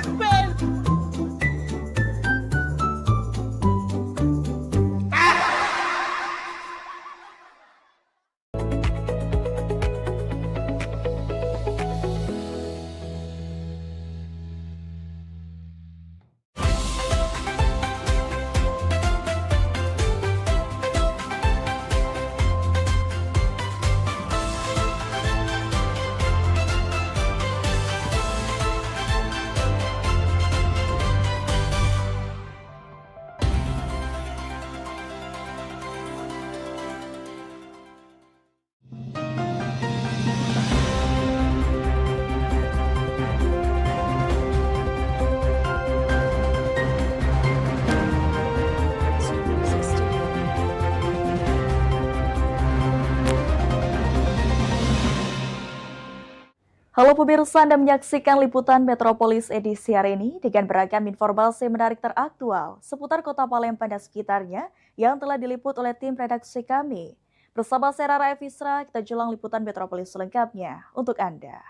Halo pemirsa, Anda menyaksikan liputan Metropolis edisi hari ini dengan beragam informasi menarik teraktual seputar kota Palembang dan sekitarnya yang telah diliput oleh tim redaksi kami. Bersama saya Rara Evisra, kita jelang liputan Metropolis selengkapnya untuk Anda.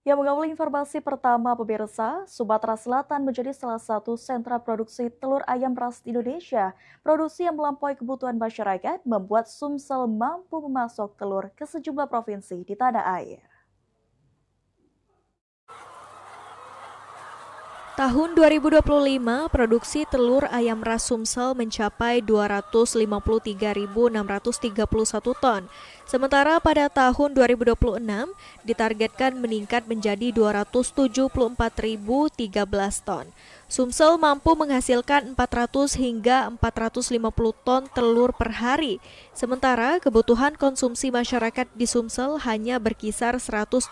Yang mengawali informasi pertama pemirsa, Sumatera Selatan menjadi salah satu sentra produksi telur ayam ras di Indonesia. Produksi yang melampaui kebutuhan masyarakat membuat Sumsel mampu memasok telur ke sejumlah provinsi di tanah air. Tahun 2025, produksi telur ayam ras Sumsel mencapai 253.631 ton. Sementara pada tahun 2026 ditargetkan meningkat menjadi 274.013 ton. Sumsel mampu menghasilkan 400 hingga 450 ton telur per hari. Sementara kebutuhan konsumsi masyarakat di Sumsel hanya berkisar 188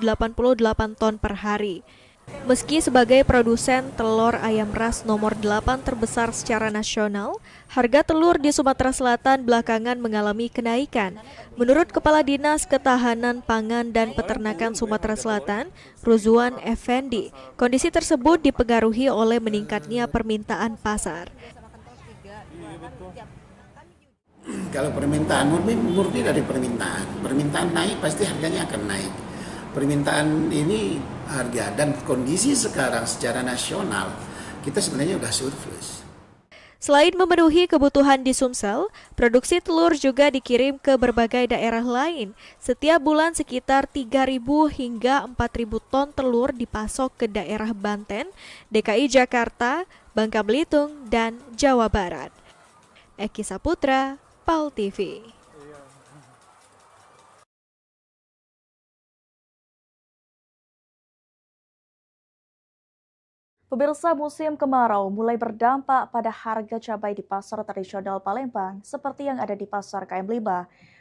ton per hari. Meski sebagai produsen telur ayam ras nomor 8 terbesar secara nasional, harga telur di Sumatera Selatan belakangan mengalami kenaikan. Menurut Kepala Dinas Ketahanan Pangan dan Peternakan Sumatera Selatan, Ruzwan Effendi, kondisi tersebut dipengaruhi oleh meningkatnya permintaan pasar. Kalau permintaan murni dari permintaan naik pasti harganya akan naik. Permintaan ini harga dan kondisi sekarang secara nasional kita sebenarnya sudah surplus. Selain memenuhi kebutuhan di Sumsel, produksi telur juga dikirim ke berbagai daerah lain. Setiap bulan sekitar 3.000 hingga 4.000 ton telur dipasok ke daerah Banten, DKI Jakarta, Bangka Belitung, dan Jawa Barat. Eki Saputra, PAL TV. Pemirsa, musim kemarau mulai berdampak pada harga cabai di pasar tradisional Palembang seperti yang ada di pasar KM5.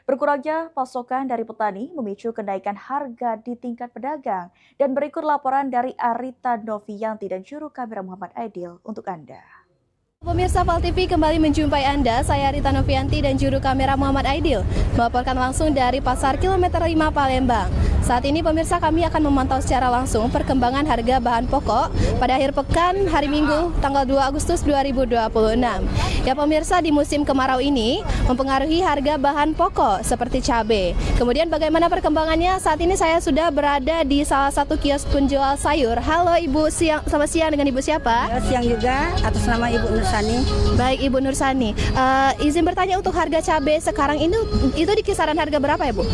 Berkurangnya pasokan dari petani memicu kenaikan harga di tingkat pedagang. Dan berikut laporan dari Arita Novianti dan juru kamera Muhammad Aidil untuk Anda. Pemirsa PAL TV kembali menjumpai Anda, saya Rita Novianti dan juru kamera Muhammad Aidil melaporkan langsung dari Pasar Kilometer 5 Palembang. Saat ini pemirsa kami akan memantau secara langsung perkembangan harga bahan pokok pada akhir pekan hari Minggu tanggal 2 Agustus 2026. Ya pemirsa, di musim kemarau ini mempengaruhi harga bahan pokok seperti cabai. Kemudian bagaimana perkembangannya? Saat ini saya sudah berada di salah satu kios penjual sayur. Halo Ibu, selamat siang, dengan Ibu siapa? Ya, siang juga, atas nama Ibu Nursani. Baik Ibu Nursani, izin bertanya untuk harga cabai sekarang ini itu di kisaran harga berapa ya Bu?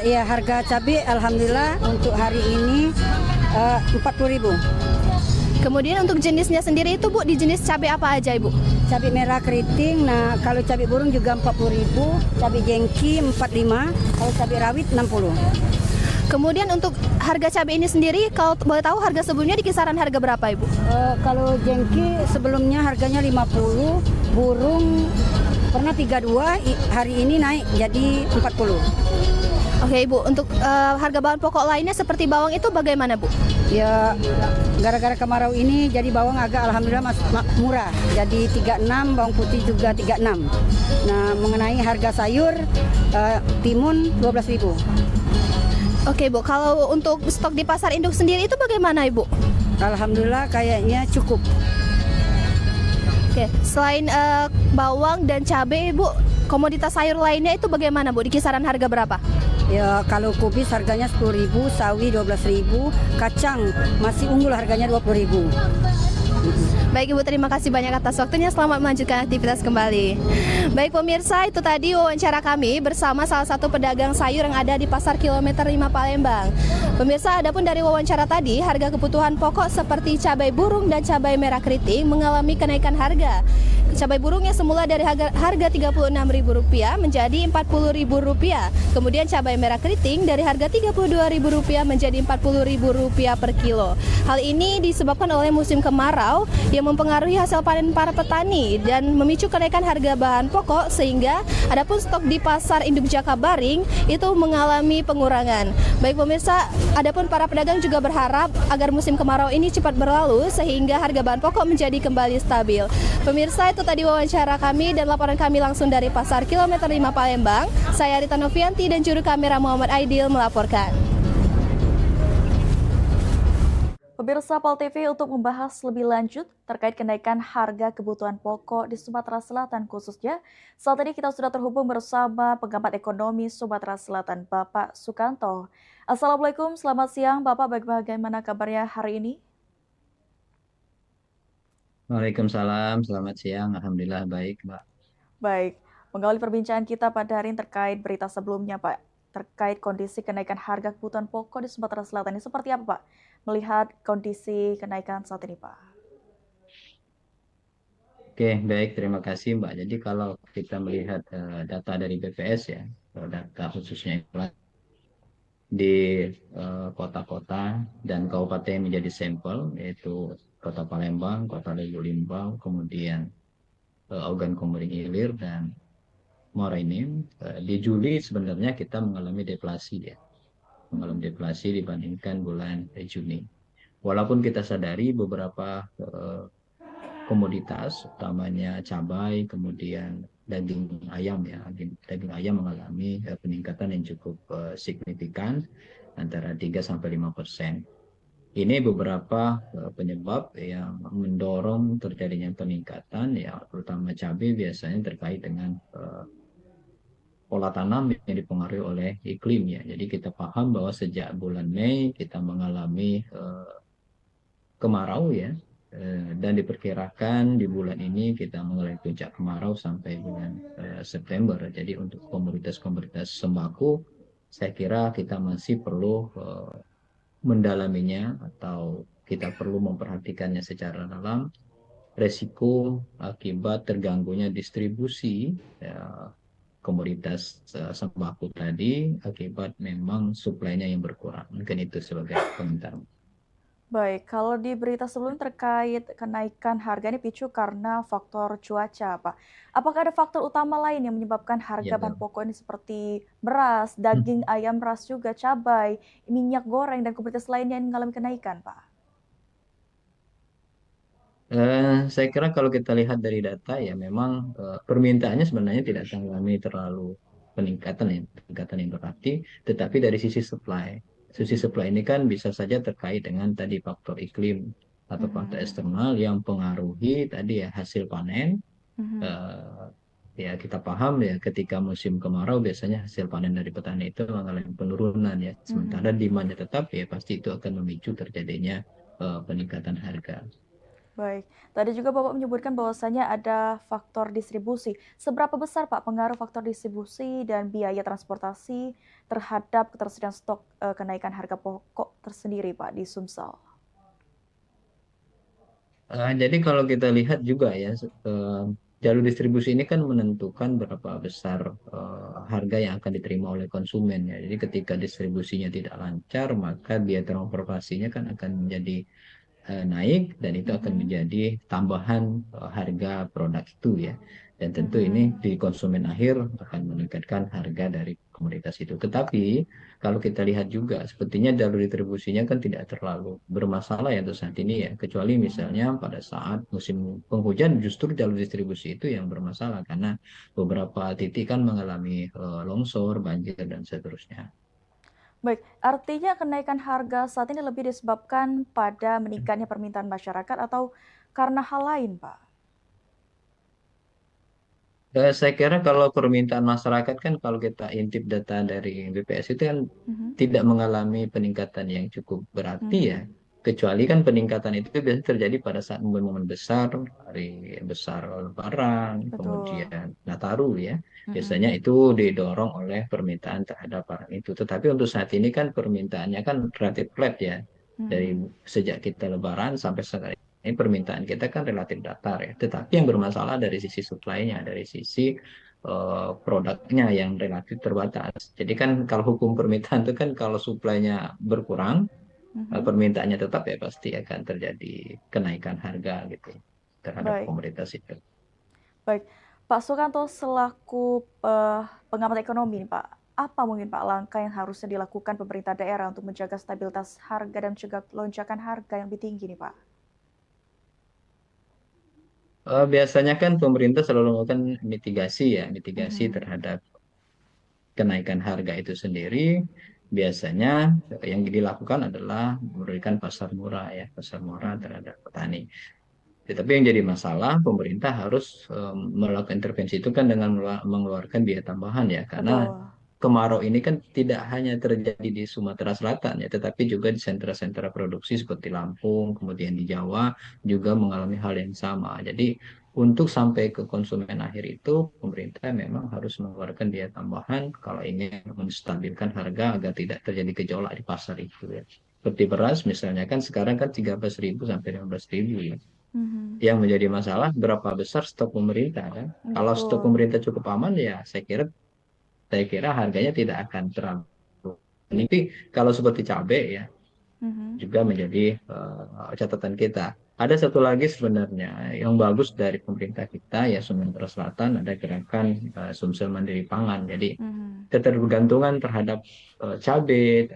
Iya, harga cabai alhamdulillah untuk hari ini 40.000. Kemudian untuk jenisnya sendiri itu Bu, di jenis cabai apa aja Ibu? Cabai merah keriting, nah kalau cabai burung juga 40.000, cabai jengki 45, kalau cabai rawit 60. Kemudian untuk harga cabai ini sendiri, kalau boleh tahu harga sebelumnya di kisaran harga berapa Ibu? Kalau jengki sebelumnya harganya 50, burung pernah 32, hari ini naik jadi 40. Oke Ibu, untuk harga bahan pokok lainnya seperti bawang itu bagaimana Bu? Ya, gara-gara kemarau ini jadi bawang agak alhamdulillah murah, jadi 36, bawang putih juga 36. Nah, mengenai harga sayur, timun 12.000. Oke Bu, kalau untuk stok di pasar induk sendiri itu bagaimana Ibu? Alhamdulillah kayaknya cukup. Oke, selain bawang dan cabai Bu, komoditas sayur lainnya itu bagaimana Bu? Di kisaran harga berapa? Ya, kalau kubis harganya 10.000, sawi 12.000, kacang masih unggul harganya 20.000. Baik Ibu, terima kasih banyak atas waktunya. Selamat melanjutkan aktivitas kembali. Baik pemirsa, itu tadi wawancara kami bersama salah satu pedagang sayur yang ada di Pasar Kilometer 5 Palembang. Pemirsa, adapun dari wawancara tadi, harga kebutuhan pokok seperti cabai burung dan cabai merah keriting mengalami kenaikan harga. Cabai burung yang semula dari harga Rp36.000 menjadi Rp40.000. Kemudian cabai merah keriting dari harga Rp32.000 menjadi Rp40.000 per kilo. Hal ini disebabkan oleh musim kemarau yang mempengaruhi hasil panen para petani dan memicu kenaikan harga bahan pokok, sehingga adapun stok di pasar induk Jakabaring itu mengalami pengurangan. Baik pemirsa, adapun para pedagang juga berharap agar musim kemarau ini cepat berlalu sehingga harga bahan pokok menjadi kembali stabil. Pemirsa, itu tadi wawancara kami dan laporan kami langsung dari Pasar Kilometer 5 Palembang. Saya Rita Novianti dan juru kamera Muhammad Aidil melaporkan. Pemirsa Pal TV, untuk membahas lebih lanjut terkait kenaikan harga kebutuhan pokok di Sumatera Selatan khususnya, saat ini kita sudah terhubung bersama pengamat ekonomi Sumatera Selatan, Bapak Sukanto. Assalamualaikum, selamat siang Bapak, bagaimana kabarnya hari ini? Waalaikumsalam, selamat siang. Alhamdulillah baik, Mbak. Baik, mengawali perbincangan kita pada hari ini terkait berita sebelumnya, Pak, terkait kondisi kenaikan harga kebutuhan pokok di Sumatera Selatan ini seperti apa, Pak? Melihat kondisi kenaikan saat ini, Pak. Oke, baik, terima kasih, Mbak. Jadi kalau kita melihat data dari BPS ya, data khususnya di kota-kota dan kabupaten yang menjadi sampel, yaitu Kota Palembang, Kota Legu Limbau, kemudian Ogan Komering Ilir, dan Muara Enim. Di Juli sebenarnya kita mengalami deflasi ya, mengalami deflasi dibandingkan bulan Juni. Walaupun kita sadari beberapa komoditas, utamanya cabai, kemudian daging ayam ya, daging ayam mengalami peningkatan yang cukup signifikan antara 3-5%. Ini beberapa penyebab yang mendorong terjadinya peningkatan ya, terutama cabai biasanya terkait dengan pola tanam yang dipengaruhi oleh iklim ya. Jadi kita paham bahwa sejak bulan Mei kita mengalami kemarau ya, dan diperkirakan di bulan ini kita mengalami puncak kemarau sampai bulan September. Jadi untuk komoditas-komoditas sembako saya kira kita masih perlu mendalaminya, atau kita perlu memperhatikannya secara dalam. Resiko akibat terganggunya distribusi ya, komoditas sembako tadi akibat memang suplainya yang berkurang. Mungkin itu sebagai komentar. Baik, kalau di berita sebelum terkait kenaikan harga ini picu karena faktor cuaca, Pak. Apakah ada faktor utama lain yang menyebabkan harga bahan pokok ini seperti beras, daging ayam ras juga, cabai, minyak goreng, dan komoditas lainnya yang mengalami kenaikan, Pak? Saya kira kalau kita lihat dari data ya memang permintaannya sebenarnya tidak mengalami terlalu peningkatan yang berarti, tetapi dari sisi supply. Sisi supply ini kan bisa saja terkait dengan tadi faktor iklim atau faktor eksternal yang pengaruhi tadi ya hasil panen. Ya kita paham ya ketika musim kemarau biasanya hasil panen dari petani itu mengalami penurunan ya. Sementara demandnya tetap ya pasti itu akan memicu terjadinya peningkatan harga. Baik, tadi juga Bapak menyebutkan bahwasanya ada faktor distribusi. Seberapa besar Pak pengaruh faktor distribusi dan biaya transportasi terhadap ketersediaan stok kenaikan harga pokok tersendiri Pak di Sumsel? Jadi kalau kita lihat juga ya, jalur distribusi ini kan menentukan berapa besar harga yang akan diterima oleh konsumen ya. Jadi ketika distribusinya tidak lancar, maka biaya transportasinya kan akan menjadi naik, dan itu akan menjadi tambahan harga produk itu ya, dan tentu ini di konsumen akhir akan meningkatkan harga dari komoditas itu. Tetapi kalau kita lihat juga sepertinya jalur distribusinya kan tidak terlalu bermasalah ya untuk saat ini ya, kecuali misalnya pada saat musim penghujan justru jalur distribusi itu yang bermasalah karena beberapa titik kan mengalami longsor, banjir, dan seterusnya. Baik, artinya kenaikan harga saat ini lebih disebabkan pada meningkatnya permintaan masyarakat atau karena hal lain, Pak? Saya kira kalau permintaan masyarakat kan kalau kita intip data dari BPS itu kan tidak mengalami peningkatan yang cukup berarti ya. Kecuali kan peningkatan itu biasanya terjadi pada saat momen-momen besar, hari besar Lebaran, kemudian Nataru ya. Biasanya itu didorong oleh permintaan terhadap barang itu. Tetapi untuk saat ini kan permintaannya kan relatif flat ya. Dari sejak kita Lebaran sampai sekarang Ini permintaan kita kan relatif datar ya. Tetapi yang bermasalah dari sisi supply-nya, dari sisi produknya yang relatif terbatas. Jadi kan kalau hukum permintaan itu kan kalau supply-nya berkurang, permintaannya tetap ya pasti akan terjadi kenaikan harga gitu terhadap komoditas itu. Baik, Pak Sukanto selaku pengamat ekonomi nih Pak, apa mungkin Pak langkah yang harusnya dilakukan pemerintah daerah untuk menjaga stabilitas harga dan mencegah lonjakan harga yang lebih tinggi nih Pak? Biasanya kan pemerintah selalu melakukan mitigasi terhadap kenaikan harga itu sendiri. Biasanya yang dilakukan adalah memberikan pasar murah terhadap petani. Tetapi yang jadi masalah pemerintah harus melakukan intervensi itu kan dengan mengeluarkan biaya tambahan ya, karena kemarau ini kan tidak hanya terjadi di Sumatera Selatan ya, tetapi juga di sentra-sentra produksi seperti Lampung, kemudian di Jawa juga mengalami hal yang sama. Jadi untuk sampai ke konsumen akhir itu pemerintah memang harus mengeluarkan biaya tambahan kalau ingin menstabilkan harga agar tidak terjadi gejolak di pasar itu ya. Seperti beras misalnya kan sekarang kan 13.000 sampai 15.000 ya. Yang menjadi masalah berapa besar stok pemerintah kan. Kalau stok pemerintah cukup aman ya saya kira harganya tidak akan terlalu. Ini kalau seperti cabai ya juga menjadi catatan kita. Ada satu lagi sebenarnya yang bagus dari pemerintah kita ya, Sumatera Selatan ada gerakan Sumsel Mandiri Pangan. Jadi ketergantungan terhadap cabai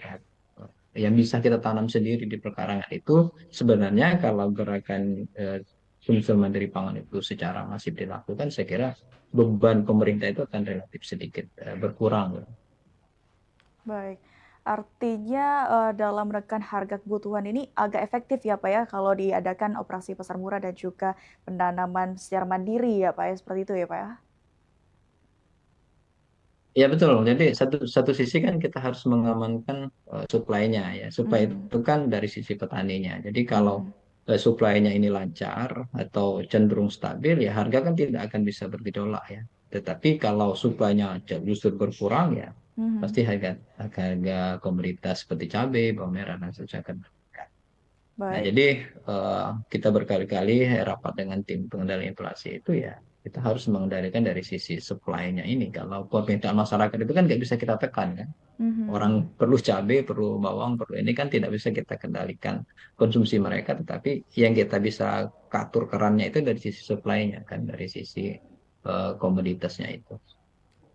yang bisa kita tanam sendiri di perkarangan itu sebenarnya kalau gerakan Sumsel Mandiri Pangan itu secara masif dilakukan, saya kira beban pemerintah itu akan relatif sedikit berkurang. Baik, artinya dalam menekan harga kebutuhan ini agak efektif ya Pak ya kalau diadakan operasi pasar murah dan juga penanaman secara mandiri ya Pak ya, seperti itu ya Pak ya? Ya betul, jadi satu sisi kan kita harus mengamankan supply-nya ya, supply itu kan dari sisi petaninya. Jadi kalau supply-nya ini lancar atau cenderung stabil ya harga kan tidak akan bisa bergejolak ya. Tetapi kalau supply-nya justru berkurang ya pasti harga komoditas seperti cabai, bawang merah dan sebagainya akan meningkat. Nah jadi kita berkali-kali rapat dengan tim pengendali inflasi itu ya kita harus mengendalikan dari sisi supply-nya ini. Kalau permintaan masyarakat itu kan nggak bisa kita tekan kan. Orang perlu cabai, perlu bawang, perlu ini kan tidak bisa kita kendalikan konsumsi mereka. Tetapi yang kita bisa atur kerannya itu dari sisi supply-nya kan, dari sisi komoditasnya itu.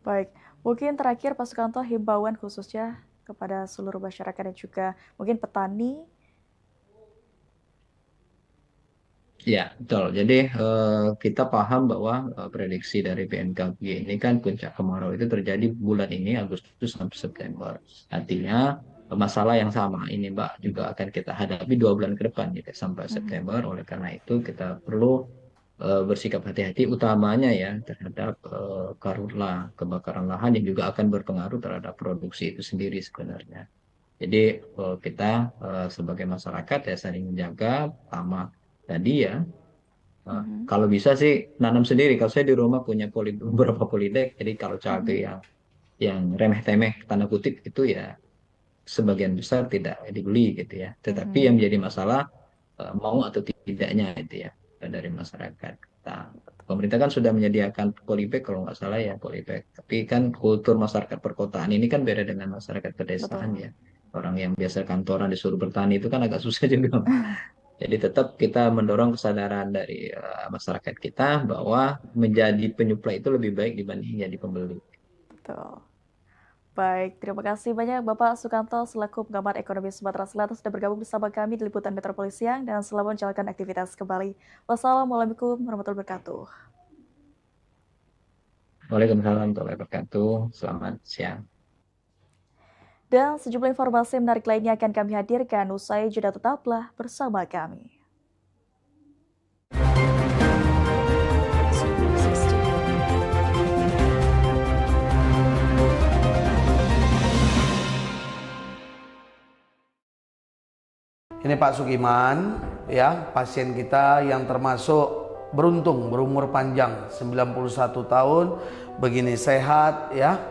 Baik, mungkin terakhir Pak Sukanto himbauan khususnya kepada seluruh masyarakat dan juga mungkin petani. Ya, betul. Jadi kita paham bahwa prediksi dari BMKG ini kan puncak kemarau itu terjadi bulan ini Agustus sampai September. Artinya masalah yang sama ini Mbak juga akan kita hadapi 2 bulan ke depan gitu, sampai September. Oleh karena itu kita perlu bersikap hati-hati utamanya ya terhadap karhutlah kebakaran lahan yang juga akan berpengaruh terhadap produksi itu sendiri sebenarnya. Jadi kita sebagai masyarakat ya saling menjaga pertama tadi ya, kalau bisa sih nanam sendiri. Kalau saya di rumah punya beberapa polybag, jadi kalau cabai yang remeh-temeh tanda kutip itu ya sebagian besar tidak dibeli gitu ya. Tetapi yang menjadi masalah mau atau tidaknya itu ya dari masyarakat. Nah, pemerintah kan sudah menyediakan polybag kalau nggak salah ya polybag. Tapi kan kultur masyarakat perkotaan ini kan beda dengan masyarakat pedesaan ya. Orang yang biasa kantoran disuruh bertani itu kan agak susah juga. Jadi tetap kita mendorong kesadaran dari masyarakat kita bahwa menjadi penyuplai itu lebih baik dibanding jadi pembeli. Betul. Baik, terima kasih banyak Bapak Sukanto selaku pengamat ekonomi Sumatera Selatan sudah bergabung bersama kami di Liputan Metropolis Siang dan selamat menjalankan aktivitas kembali. Wassalamualaikum warahmatullahi wabarakatuh. Waalaikumsalam warahmatullahi wabarakatuh. Selamat siang. Dan sejumlah informasi menarik lainnya akan kami hadirkan usai jeda, tetaplah bersama kami. Ini Pak Sukiman, ya, pasien kita yang termasuk beruntung, berumur panjang, 91 tahun, begini sehat, ya.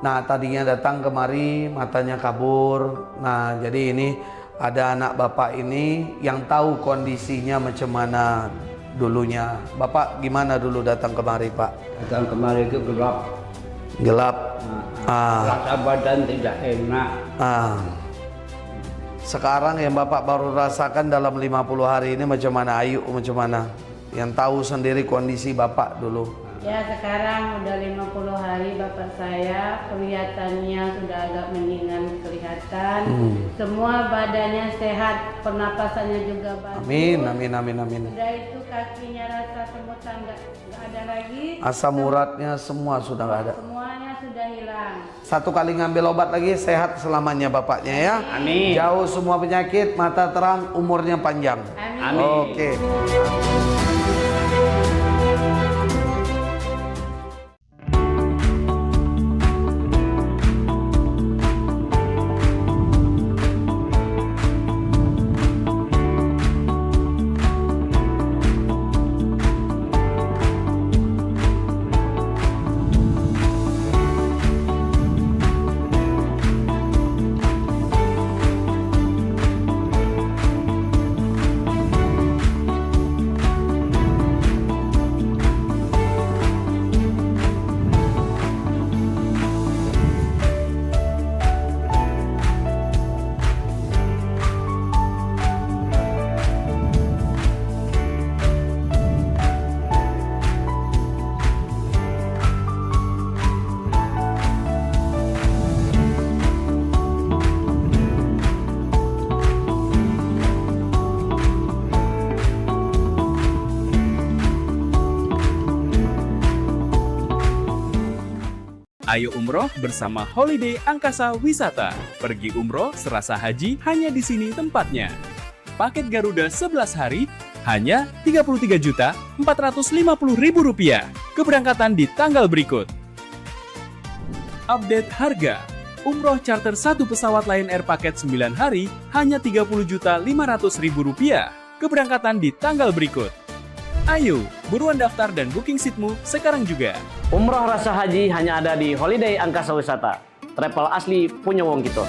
Nah, tadinya datang kemari, matanya kabur. Nah, jadi ini ada anak Bapak ini yang tahu kondisinya macam mana dulunya. Bapak gimana dulu datang kemari, Pak? Datang kemari itu gelap. Gelap. Rasa badan tidak enak. Sekarang yang Bapak baru rasakan dalam 50 hari ini macam mana? Ayu macam mana? Yang tahu sendiri kondisi Bapak dulu. Ya, sekarang udah 50 hari Bapak saya kelihatannya sudah agak mendingan kelihatan. Semua badannya sehat, pernapasannya juga bagus. Amin, amin, amin, amin. Sudah itu kakinya rasa semutan nggak ada lagi. Asam uratnya semua sudah nggak ada. Semuanya sudah hilang. Satu kali ngambil obat lagi, sehat selamanya Bapaknya ya. Amin. Jauh semua penyakit, mata terang, umurnya panjang. Amin. Oke. Ayo umroh bersama Holiday Angkasa Wisata. Pergi umroh serasa haji hanya di sini tempatnya. Paket Garuda 11 hari hanya Rp33.450.000. Keberangkatan di tanggal berikut. Update harga. Umroh charter 1 pesawat Lion Air paket 9 hari hanya Rp30.500.000. Keberangkatan di tanggal berikut. Ayo, buruan daftar dan booking seatmu sekarang juga. Umroh rasa haji hanya ada di Holiday Angkasa Wisata. Travel asli punya wong kita.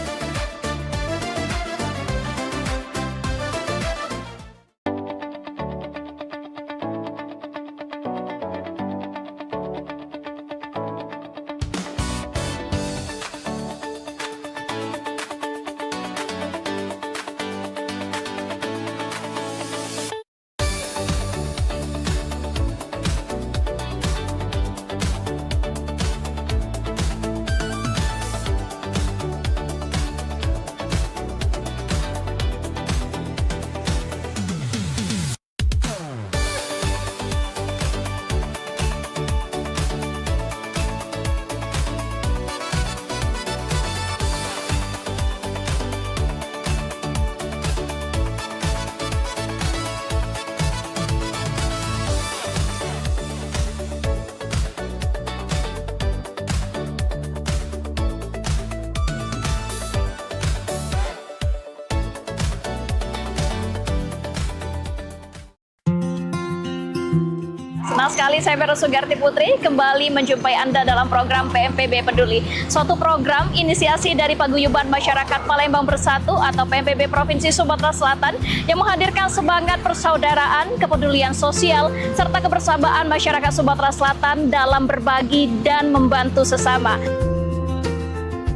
Senang sekali saya Vera Sugarti Putri kembali menjumpai Anda dalam program PMPB Peduli. Suatu program inisiasi dari Paguyuban Masyarakat Palembang Bersatu atau PMPB Provinsi Sumatera Selatan yang menghadirkan semangat persaudaraan, kepedulian sosial, serta kebersamaan masyarakat Sumatera Selatan dalam berbagi dan membantu sesama.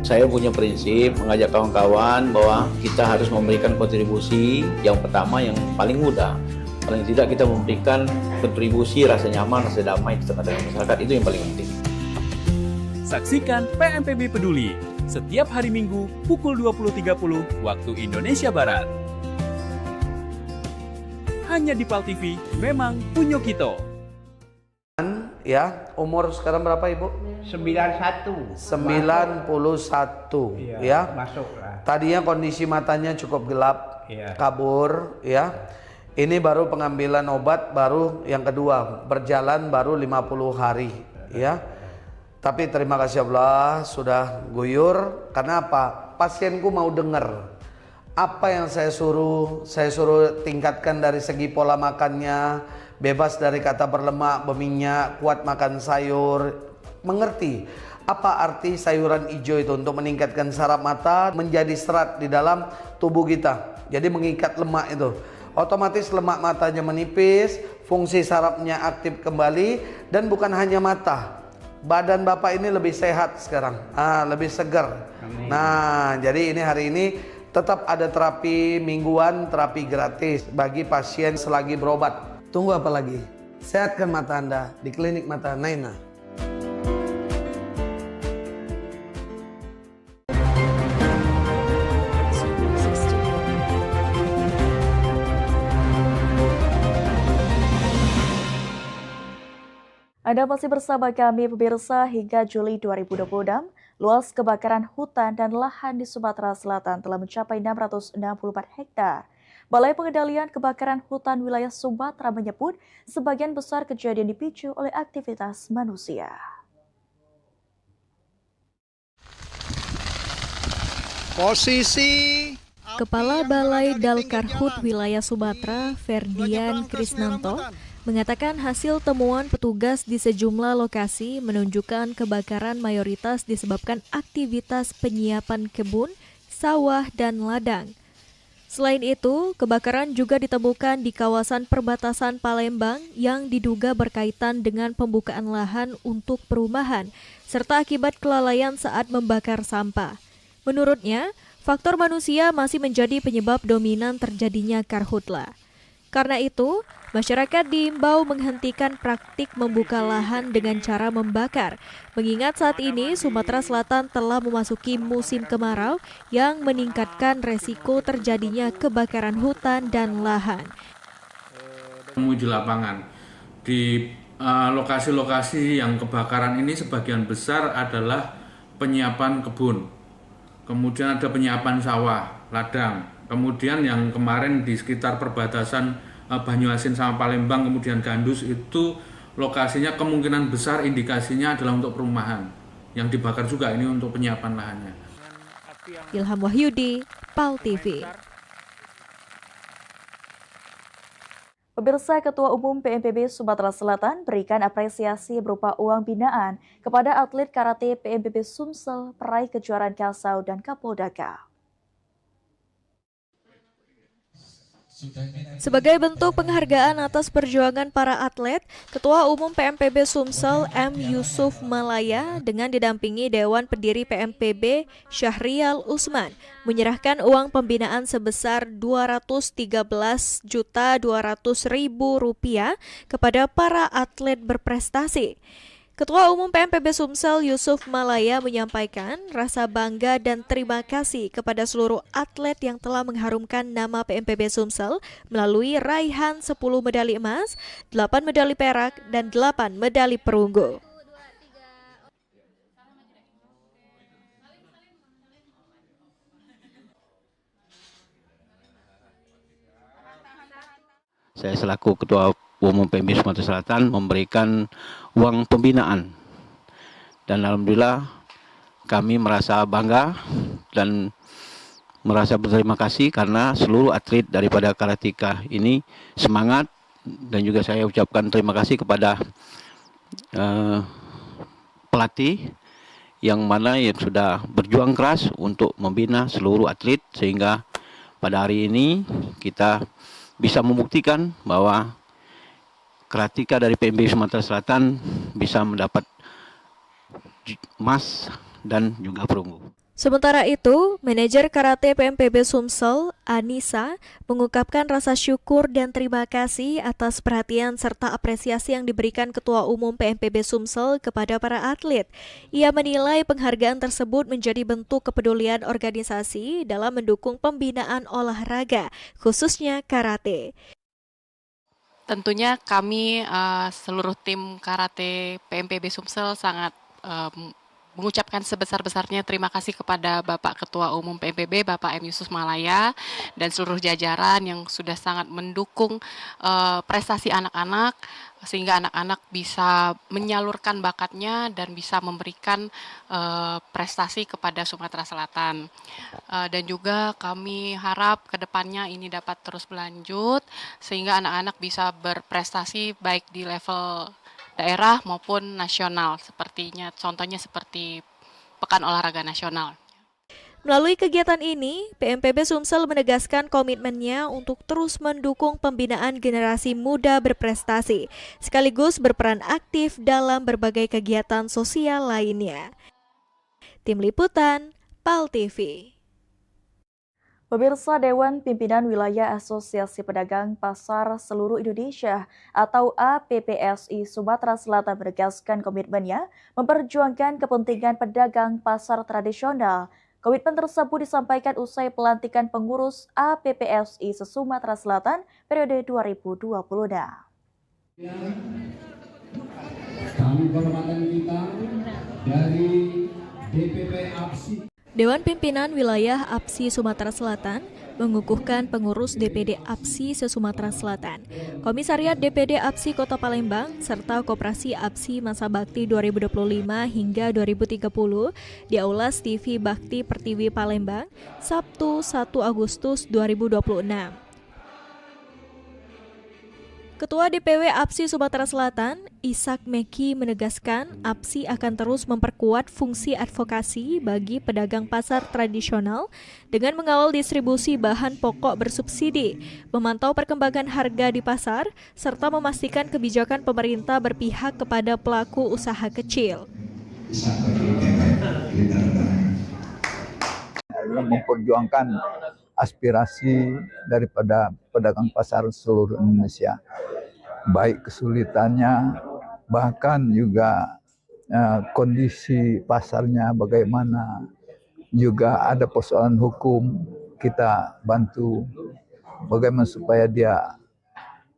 Saya punya prinsip mengajak kawan-kawan bahwa kita harus memberikan kontribusi yang pertama yang paling mudah. Paling tidak kita memberikan kontribusi rasa nyaman, rasa damai di tengah-tengah masyarakat, itu yang paling penting. Saksikan PMPB Peduli setiap hari Minggu pukul 20.30 waktu Indonesia Barat. Hanya di PAL TV, memang punya kita. Ya, umur sekarang berapa Ibu? 91. 91 ya. Masuklah. Tadinya kondisi matanya cukup gelap, Iya. kabur ya. Ini baru pengambilan obat baru yang kedua, berjalan baru 50 hari ya. Tapi terima kasih Allah sudah guyur. Karena apa? Pasienku mau dengar apa yang saya suruh tingkatkan dari segi pola makannya, bebas dari kata berlemak, berminyak, kuat makan sayur, mengerti apa arti sayuran hijau itu untuk meningkatkan saraf mata, menjadi serat di dalam tubuh kita. jadi mengikat lemak itu. Otomatis lemak matanya menipis, fungsi sarafnya aktif kembali, dan bukan hanya mata. Badan Bapak ini lebih sehat sekarang, lebih segar. Amin. Nah, jadi ini hari ini tetap ada terapi mingguan, terapi gratis bagi pasien selagi berobat. Tunggu apa lagi? Sehatkan mata Anda di Klinik Mata Naina. Anda masih bersama kami pemirsa. Hingga Juli 2026, luas kebakaran hutan dan lahan di Sumatera Selatan telah mencapai 664 hektar. Balai Pengendalian Kebakaran Hutan Wilayah Sumatera menyebut sebagian besar kejadian dipicu oleh aktivitas manusia. Posisi Kepala Balai Dalkarhut Wilayah Sumatera, Ferdian Krisnanto, mengatakan hasil temuan petugas di sejumlah lokasi menunjukkan kebakaran mayoritas disebabkan aktivitas penyiapan kebun, sawah, dan ladang. Selain itu, kebakaran juga ditemukan di kawasan perbatasan Palembang yang diduga berkaitan dengan pembukaan lahan untuk perumahan, serta akibat kelalaian saat membakar sampah. Menurutnya, faktor manusia masih menjadi penyebab dominan terjadinya karhutla. Karena itu, masyarakat diimbau menghentikan praktik membuka lahan dengan cara membakar, mengingat saat ini Sumatera Selatan telah memasuki musim kemarau yang meningkatkan resiko terjadinya kebakaran hutan dan lahan. Menuju lapangan di lokasi-lokasi yang kebakaran ini sebagian besar adalah penyiapan kebun, kemudian ada penyiapan sawah, ladang. Kemudian yang kemarin di sekitar perbatasan Banyuasin sama Palembang, kemudian Gandus, itu lokasinya kemungkinan besar indikasinya adalah untuk perumahan. Yang dibakar juga ini untuk penyiapan lahannya. Ilham Wahyudi, PAL TV. Pemirsa, Ketua Umum PMPB Sumatera Selatan berikan apresiasi berupa uang binaan kepada atlet karate PMPB Sumsel peraih kejuaraan Kalsau dan Kapoldaka. Sebagai bentuk penghargaan atas perjuangan para atlet, Ketua Umum PMPB Sumsel M. Yusuf Malaya dengan didampingi Dewan Pendiri PMPB Syahrial Usman menyerahkan uang pembinaan sebesar Rp213.200.000 kepada para atlet berprestasi. Ketua Umum PMPB Sumsel Yusuf Malaya menyampaikan rasa bangga dan terima kasih kepada seluruh atlet yang telah mengharumkan nama PMPB Sumsel melalui raihan 10 medali emas, 8 medali perak, dan 8 medali perunggu. Saya selaku Ketua Umum PMPB Sumatera Selatan memberikan uang pembinaan, dan alhamdulillah kami merasa bangga dan merasa berterima kasih karena seluruh atlet daripada Karateka ini semangat, dan juga saya ucapkan terima kasih kepada pelatih yang mana yang sudah berjuang keras untuk membina seluruh atlet sehingga pada hari ini kita bisa membuktikan bahwa Karateka dari PMPB Sumatera Selatan bisa mendapat emas dan juga perunggu. Sementara itu, manajer karate PMPB Sumsel, Anissa, mengungkapkan rasa syukur dan terima kasih atas perhatian serta apresiasi yang diberikan Ketua Umum PMPB Sumsel kepada para atlet. Ia menilai penghargaan tersebut menjadi bentuk kepedulian organisasi dalam mendukung pembinaan olahraga, khususnya karate. Tentunya kami seluruh tim karate PMPB Sumsel sangat mengucapkan sebesar-besarnya terima kasih kepada Bapak Ketua Umum PMPB, Bapak M. Yusuf Malaya, dan seluruh jajaran yang sudah sangat mendukung prestasi anak-anak, sehingga anak-anak bisa menyalurkan bakatnya dan bisa memberikan prestasi kepada Sumatera Selatan. Dan juga kami harap ke depannya ini dapat terus berlanjut, sehingga anak-anak bisa berprestasi baik di level daerah maupun nasional, contohnya seperti Pekan Olahraga Nasional. Melalui kegiatan ini, PMPB Sumsel menegaskan komitmennya untuk terus mendukung pembinaan generasi muda berprestasi, sekaligus berperan aktif dalam berbagai kegiatan sosial lainnya. Tim Liputan, PAL TV. Pemirsa, Dewan Pimpinan Wilayah Asosiasi Pedagang Pasar Seluruh Indonesia atau APPSI Sumatera Selatan menegaskan komitmennya memperjuangkan kepentingan pedagang pasar tradisional. Komitmen tersebut disampaikan usai pelantikan pengurus APPSI se-Sumatera Selatan periode 2020. Kami hormatan kita dari DPP APSI. Dewan Pimpinan Wilayah APSI Sumatera Selatan mengukuhkan pengurus DPD APSI se-Sumatera Selatan, Komisariat DPD APSI Kota Palembang, serta Koperasi APSI Masa Bakti 2025 hingga 2030 di Aula TV Bakti Pertiwi Palembang, Sabtu 1 Agustus 2026. Ketua DPW APSI Sumatera Selatan, Ishak Meki menegaskan APSI akan terus memperkuat fungsi advokasi bagi pedagang pasar tradisional dengan mengawal distribusi bahan pokok bersubsidi, memantau perkembangan harga di pasar, serta memastikan kebijakan pemerintah berpihak kepada pelaku usaha kecil. Memperjuangkan aspirasi daripada pedagang pasar seluruh Indonesia, baik kesulitannya, bahkan juga kondisi pasarnya bagaimana, juga ada persoalan hukum, kita bantu bagaimana supaya dia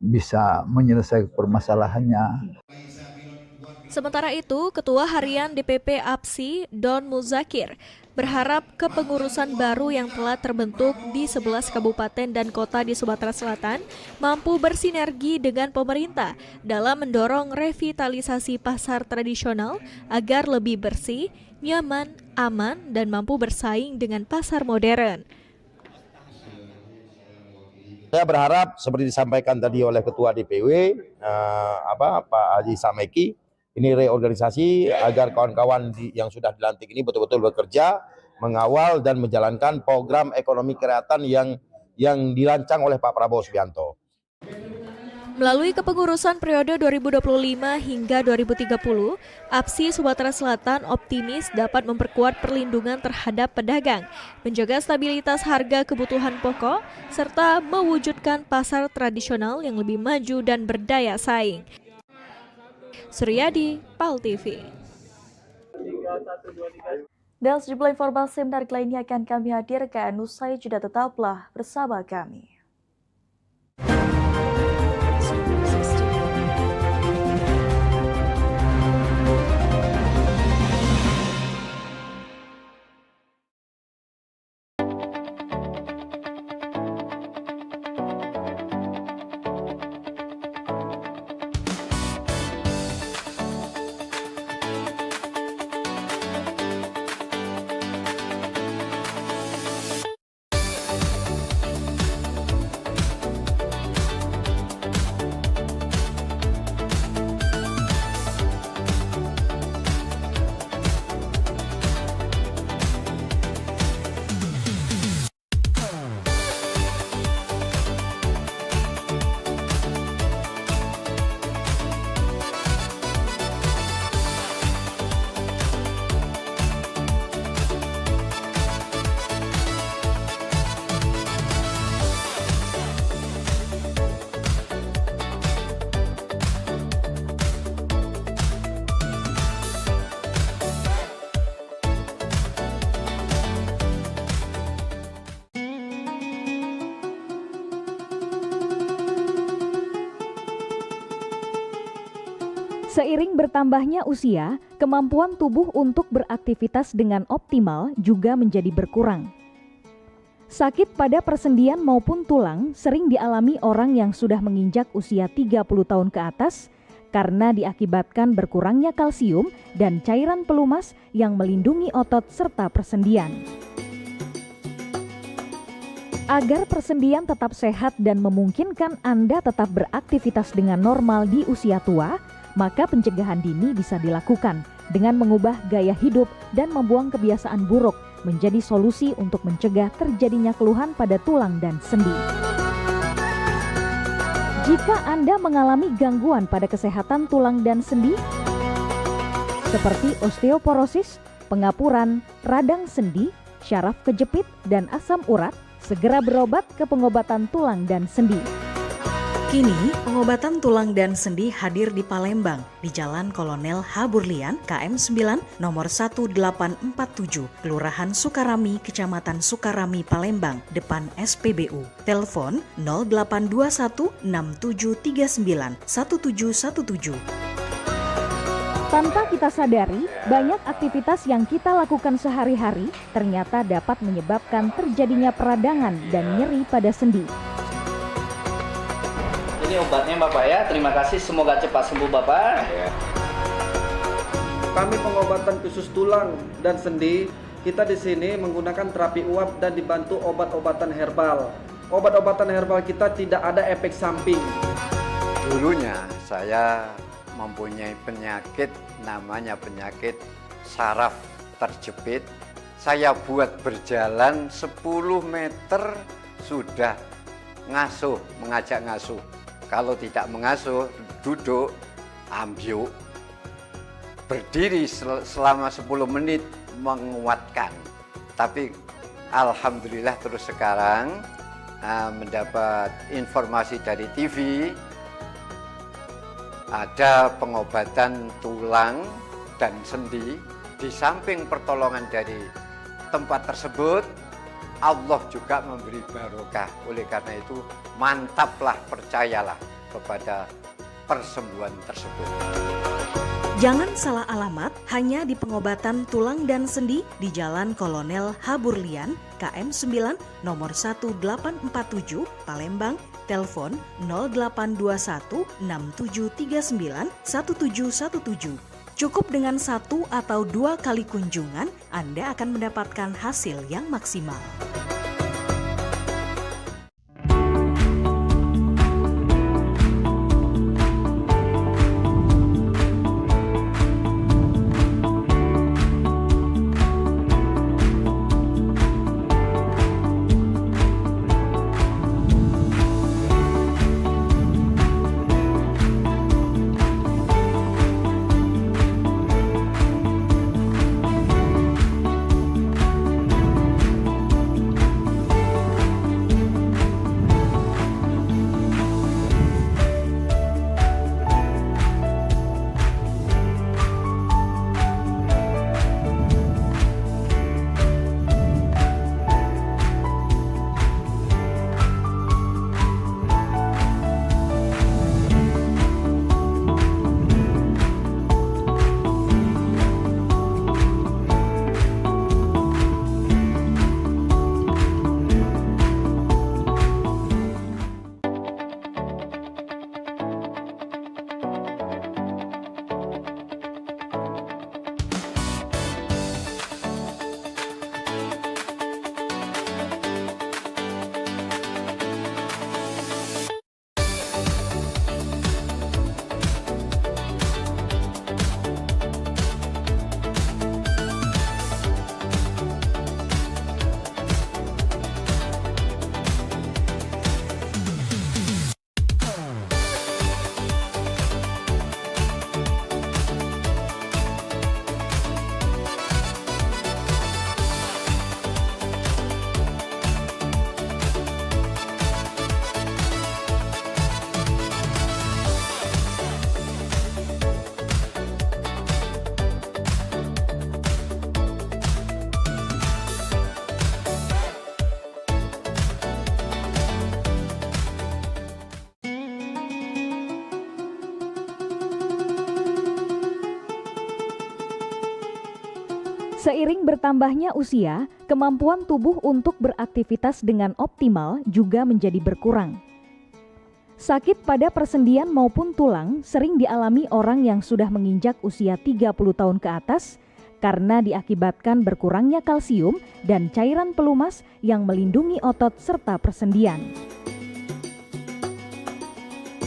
bisa menyelesaikan permasalahannya. Sementara itu, Ketua Harian DPP APSI, Don Muzakir, berharap kepengurusan baru yang telah terbentuk di 11 kabupaten dan kota di Sumatera Selatan mampu bersinergi dengan pemerintah dalam mendorong revitalisasi pasar tradisional agar lebih bersih, nyaman, aman, dan mampu bersaing dengan pasar modern. Saya berharap seperti disampaikan tadi oleh Ketua DPW Pak Haji Sameki, ini reorganisasi agar kawan-kawan yang sudah dilantik ini betul-betul bekerja, mengawal dan menjalankan program ekonomi kerakyatan yang dirancang oleh Pak Prabowo Subianto. Melalui kepengurusan periode 2025 hingga 2030, APSI Sumatera Selatan optimis dapat memperkuat perlindungan terhadap pedagang, menjaga stabilitas harga kebutuhan pokok, serta mewujudkan pasar tradisional yang lebih maju dan berdaya saing. Suryadi, PAL TV. Dan sejumlah informasi menarik lainnya akan kami hadirkan usai jeda, tetaplah bersama kami. Seiring bertambahnya usia, kemampuan tubuh untuk beraktivitas dengan optimal juga menjadi berkurang. Sakit pada persendian maupun tulang sering dialami orang yang sudah menginjak usia 30 tahun ke atas karena diakibatkan berkurangnya kalsium dan cairan pelumas yang melindungi otot serta persendian. Agar persendian tetap sehat dan memungkinkan Anda tetap beraktivitas dengan normal di usia tua, maka pencegahan dini bisa dilakukan dengan mengubah gaya hidup dan membuang kebiasaan buruk menjadi solusi untuk mencegah terjadinya keluhan pada tulang dan sendi. Jika Anda mengalami gangguan pada kesehatan tulang dan sendi, seperti osteoporosis, pengapuran, radang sendi, syaraf kejepit, dan asam urat, segera berobat ke pengobatan tulang dan sendi. Kini, pengobatan tulang dan sendi hadir di Palembang, di Jalan Kolonel H. Burlian, KM 9, nomor 1847, Kelurahan Sukarami, Kecamatan Sukarami, Palembang, depan SPBU. Telepon 0821 6739 1717. Tanpa kita sadari, banyak aktivitas yang kita lakukan sehari-hari ternyata dapat menyebabkan terjadinya peradangan dan nyeri pada sendi. Ini obatnya Bapak ya, terima kasih, semoga cepat sembuh Bapak. Kami pengobatan khusus tulang dan sendi, kita di sini menggunakan terapi uap dan dibantu obat-obatan herbal. Obat-obatan herbal kita tidak ada efek samping. Dulunya saya mempunyai penyakit namanya penyakit saraf terjepit. Saya buat berjalan 10 meter sudah ngasuh, mengajak ngasuh. Kalau tidak mengasuh, duduk, ambyuk, berdiri selama 10 menit menguatkan. Tapi alhamdulillah terus sekarang mendapat informasi dari TV, ada pengobatan tulang dan sendi. Di samping pertolongan dari tempat tersebut, Allah juga memberi barokah. Oleh karena itu, mantaplah, percayalah kepada persembuhan tersebut. Jangan salah alamat hanya di pengobatan tulang dan sendi di Jalan Kolonel H. Burlian, KM 9, nomor 1847, Palembang, telepon 0821 6739 1717. Cukup dengan 1 atau 2 kali kunjungan, Anda akan mendapatkan hasil yang maksimal. Seiring bertambahnya usia, kemampuan tubuh untuk beraktivitas dengan optimal juga menjadi berkurang. Sakit pada persendian maupun tulang sering dialami orang yang sudah menginjak usia 30 tahun ke atas karena diakibatkan berkurangnya kalsium dan cairan pelumas yang melindungi otot serta persendian.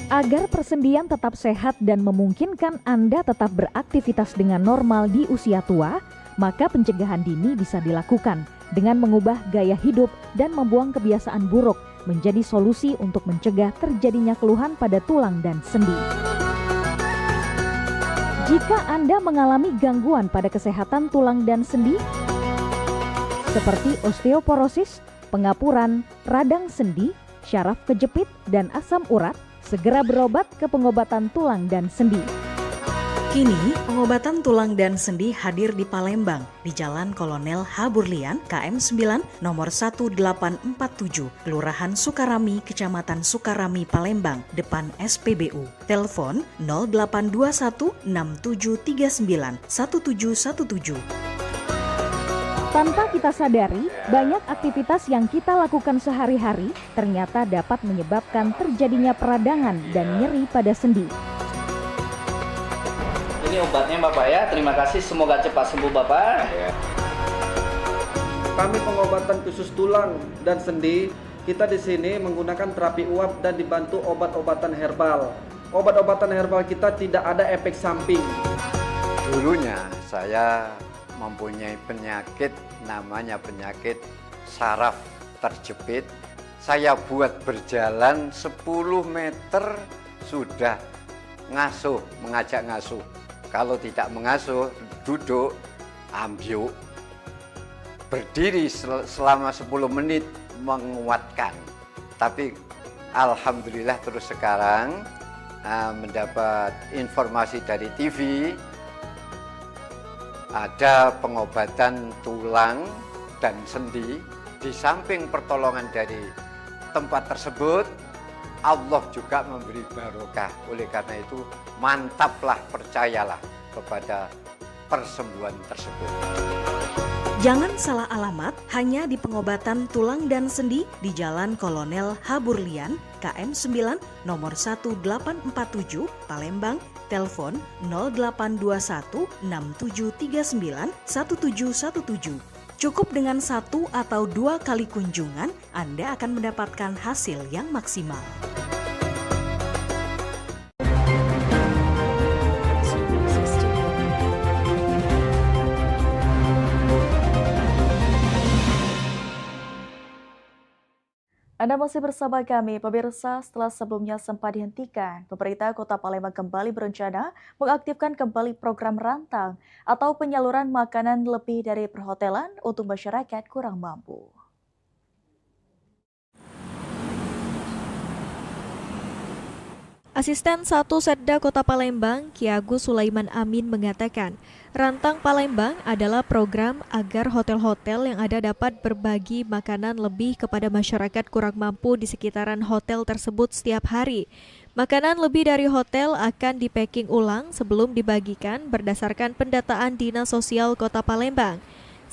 Agar persendian tetap sehat dan memungkinkan Anda tetap beraktivitas dengan normal di usia tua, maka pencegahan dini bisa dilakukan dengan mengubah gaya hidup dan membuang kebiasaan buruk menjadi solusi untuk mencegah terjadinya keluhan pada tulang dan sendi. Jika Anda mengalami gangguan pada kesehatan tulang dan sendi, seperti osteoporosis, pengapuran, radang sendi, syaraf kejepit, dan asam urat, segera berobat ke pengobatan tulang dan sendi. Kini, pengobatan tulang dan sendi hadir di Palembang, di Jalan Kolonel H. Burlian, KM 9, nomor 1847, Kelurahan Sukarami, Kecamatan Sukarami, Palembang, depan SPBU. Telepon 0821 6739 1717. Tanpa kita sadari, banyak aktivitas yang kita lakukan sehari-hari ternyata dapat menyebabkan terjadinya peradangan dan nyeri pada sendi. Ini obatnya Bapak ya, terima kasih, semoga cepat sembuh Bapak. Kami pengobatan khusus tulang dan sendi, kita di sini menggunakan terapi uap dan dibantu obat-obatan herbal. Obat-obatan herbal kita tidak ada efek samping. Dulunya saya mempunyai penyakit namanya penyakit saraf terjepit. Saya buat berjalan 10 meter sudah ngasuh, mengajak ngasuh. Kalau tidak mengasuh, duduk, ambyuk, berdiri selama 10 menit menguatkan. Tapi alhamdulillah terus sekarang mendapat informasi dari TV, ada pengobatan tulang dan sendi. Di samping pertolongan dari tempat tersebut, Allah juga memberi barokah. Oleh karena itu, mantaplah, percayalah kepada persembuhan tersebut. Jangan salah alamat hanya di pengobatan tulang dan sendi di Jalan Kolonel H. Burlian, KM 9, nomor 1847, Palembang. Telepon 0821 6739 1717. Cukup dengan 1 atau 2 kali kunjungan, Anda akan mendapatkan hasil yang maksimal. Anda masih bersama kami, pemirsa. Setelah sebelumnya sempat dihentikan, pemerintah Kota Palembang kembali berencana mengaktifkan kembali program rantang atau penyaluran makanan lebih dari perhotelan untuk masyarakat kurang mampu. Asisten 1 Setda Kota Palembang, Ki Agus Sulaiman Amin mengatakan, Rantang Palembang adalah program agar hotel-hotel yang ada dapat berbagi makanan lebih kepada masyarakat kurang mampu di sekitaran hotel tersebut setiap hari. Makanan lebih dari hotel akan dipacking ulang sebelum dibagikan berdasarkan pendataan Dinas Sosial Kota Palembang.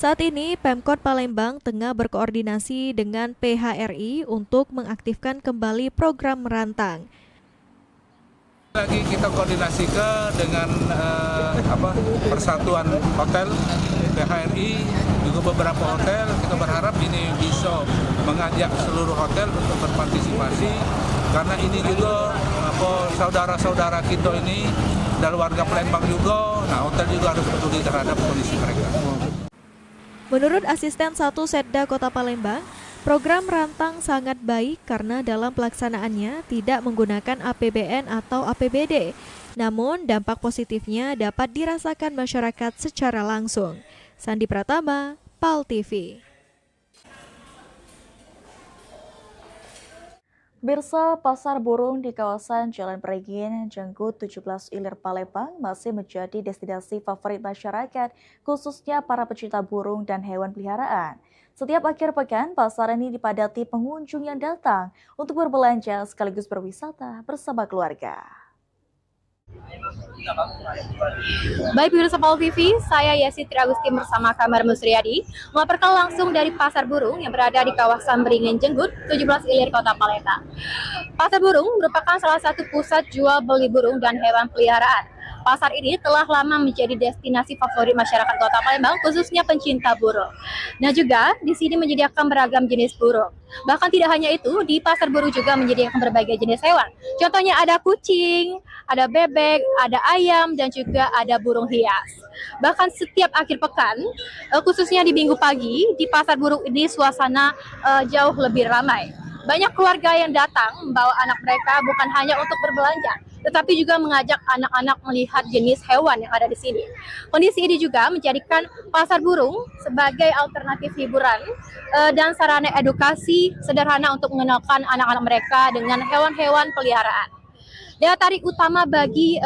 Saat ini, Pemkot Palembang tengah berkoordinasi dengan PHRI untuk mengaktifkan kembali program Rantang. Lagi kita koordinasikan dengan Persatuan Hotel, PHRI, juga beberapa hotel. Kita berharap ini bisa mengajak seluruh hotel untuk berpartisipasi, karena ini juga saudara-saudara kita ini dan warga Palembang juga. Nah, hotel juga harus peduli terhadap kondisi mereka. Menurut Asisten 1 Setda Kota Palembang, program Rantang sangat baik karena dalam pelaksanaannya tidak menggunakan APBN atau APBD. Namun dampak positifnya dapat dirasakan masyarakat secara langsung. Sandi Pratama, PAL TV. Birsa Pasar Burung di kawasan Jalan Peringin, Jenggut 17 Ilir Palembang masih menjadi destinasi favorit masyarakat, khususnya para pecinta burung dan hewan peliharaan. Setiap akhir pekan, pasar ini dipadati pengunjung yang datang untuk berbelanja sekaligus berwisata bersama keluarga. Baik pemirsa PAL TV, saya Yesi Triagustin bersama Kamar Musriyadi melaporkan langsung dari Pasar Burung yang berada di kawasan Beringin Jenggut 17 Ilir Kota Palembang. Pasar Burung merupakan salah satu pusat jual beli burung dan hewan peliharaan. Pasar ini telah lama menjadi destinasi favorit masyarakat Kota Palembang, khususnya pencinta burung. Nah juga di sini menyediakan beragam jenis burung. Bahkan tidak hanya itu, di Pasar Burung juga menyediakan berbagai jenis hewan. Contohnya ada kucing, ada bebek, ada ayam, dan juga ada burung hias. Bahkan setiap akhir pekan, khususnya di minggu pagi, di pasar burung ini suasana jauh lebih ramai. Banyak keluarga yang datang membawa anak mereka bukan hanya untuk berbelanja, tetapi juga mengajak anak-anak melihat jenis hewan yang ada di sini. Kondisi ini juga menjadikan pasar burung sebagai alternatif hiburan dan sarana edukasi sederhana untuk mengenalkan anak-anak mereka dengan hewan-hewan peliharaan. Daya tarik utama bagi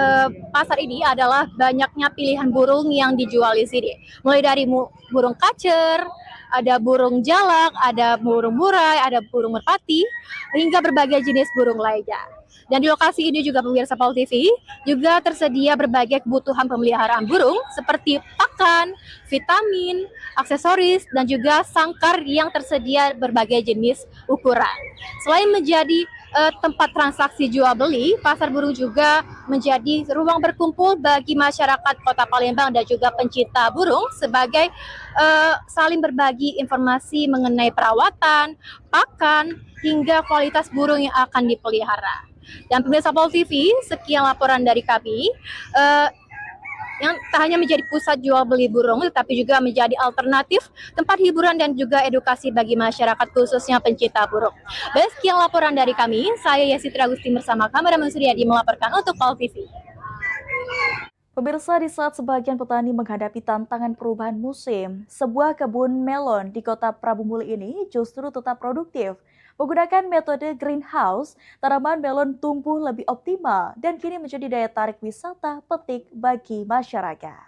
pasar ini adalah banyaknya pilihan burung yang dijual di sini. Mulai dari burung kacer, ada burung jalak, ada burung murai, ada burung merpati, hingga berbagai jenis burung lainnya. Dan di lokasi ini juga pemirsa PAL TV juga tersedia berbagai kebutuhan pemeliharaan burung seperti pakan, vitamin, aksesoris, dan juga sangkar yang tersedia berbagai jenis ukuran. Selain menjadi tempat transaksi jual beli, pasar burung juga menjadi ruang berkumpul bagi masyarakat Kota Palembang dan juga pencinta burung sebagai saling berbagi informasi mengenai perawatan, pakan, hingga kualitas burung yang akan dipelihara. Dan pemirsa PAL TV, sekian laporan dari kami yang tak hanya menjadi pusat jual beli burung, tetapi juga menjadi alternatif tempat hiburan dan juga edukasi bagi masyarakat khususnya pencinta burung. Dan sekian laporan dari kami, saya Yesitra Agustin bersama kameramen Suryadi melaporkan untuk PAL TV. Pemirsa, di saat sebagian petani menghadapi tantangan perubahan musim, sebuah kebun melon di kota Prabu Muli ini justru tetap produktif. Menggunakan metode greenhouse, tanaman melon tumbuh lebih optimal dan kini menjadi daya tarik wisata petik bagi masyarakat.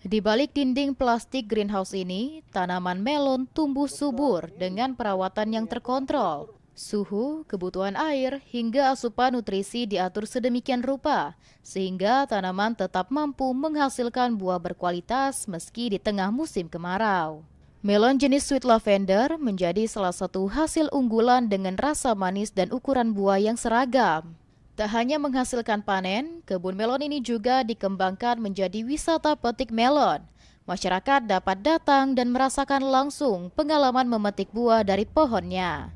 Di balik dinding plastik greenhouse ini, tanaman melon tumbuh subur dengan perawatan yang terkontrol. Suhu, kebutuhan air, hingga asupan nutrisi diatur sedemikian rupa, sehingga tanaman tetap mampu menghasilkan buah berkualitas meski di tengah musim kemarau. Melon jenis sweet lavender menjadi salah satu hasil unggulan dengan rasa manis dan ukuran buah yang seragam. Tak hanya menghasilkan panen, kebun melon ini juga dikembangkan menjadi wisata petik melon. Masyarakat dapat datang dan merasakan langsung pengalaman memetik buah dari pohonnya.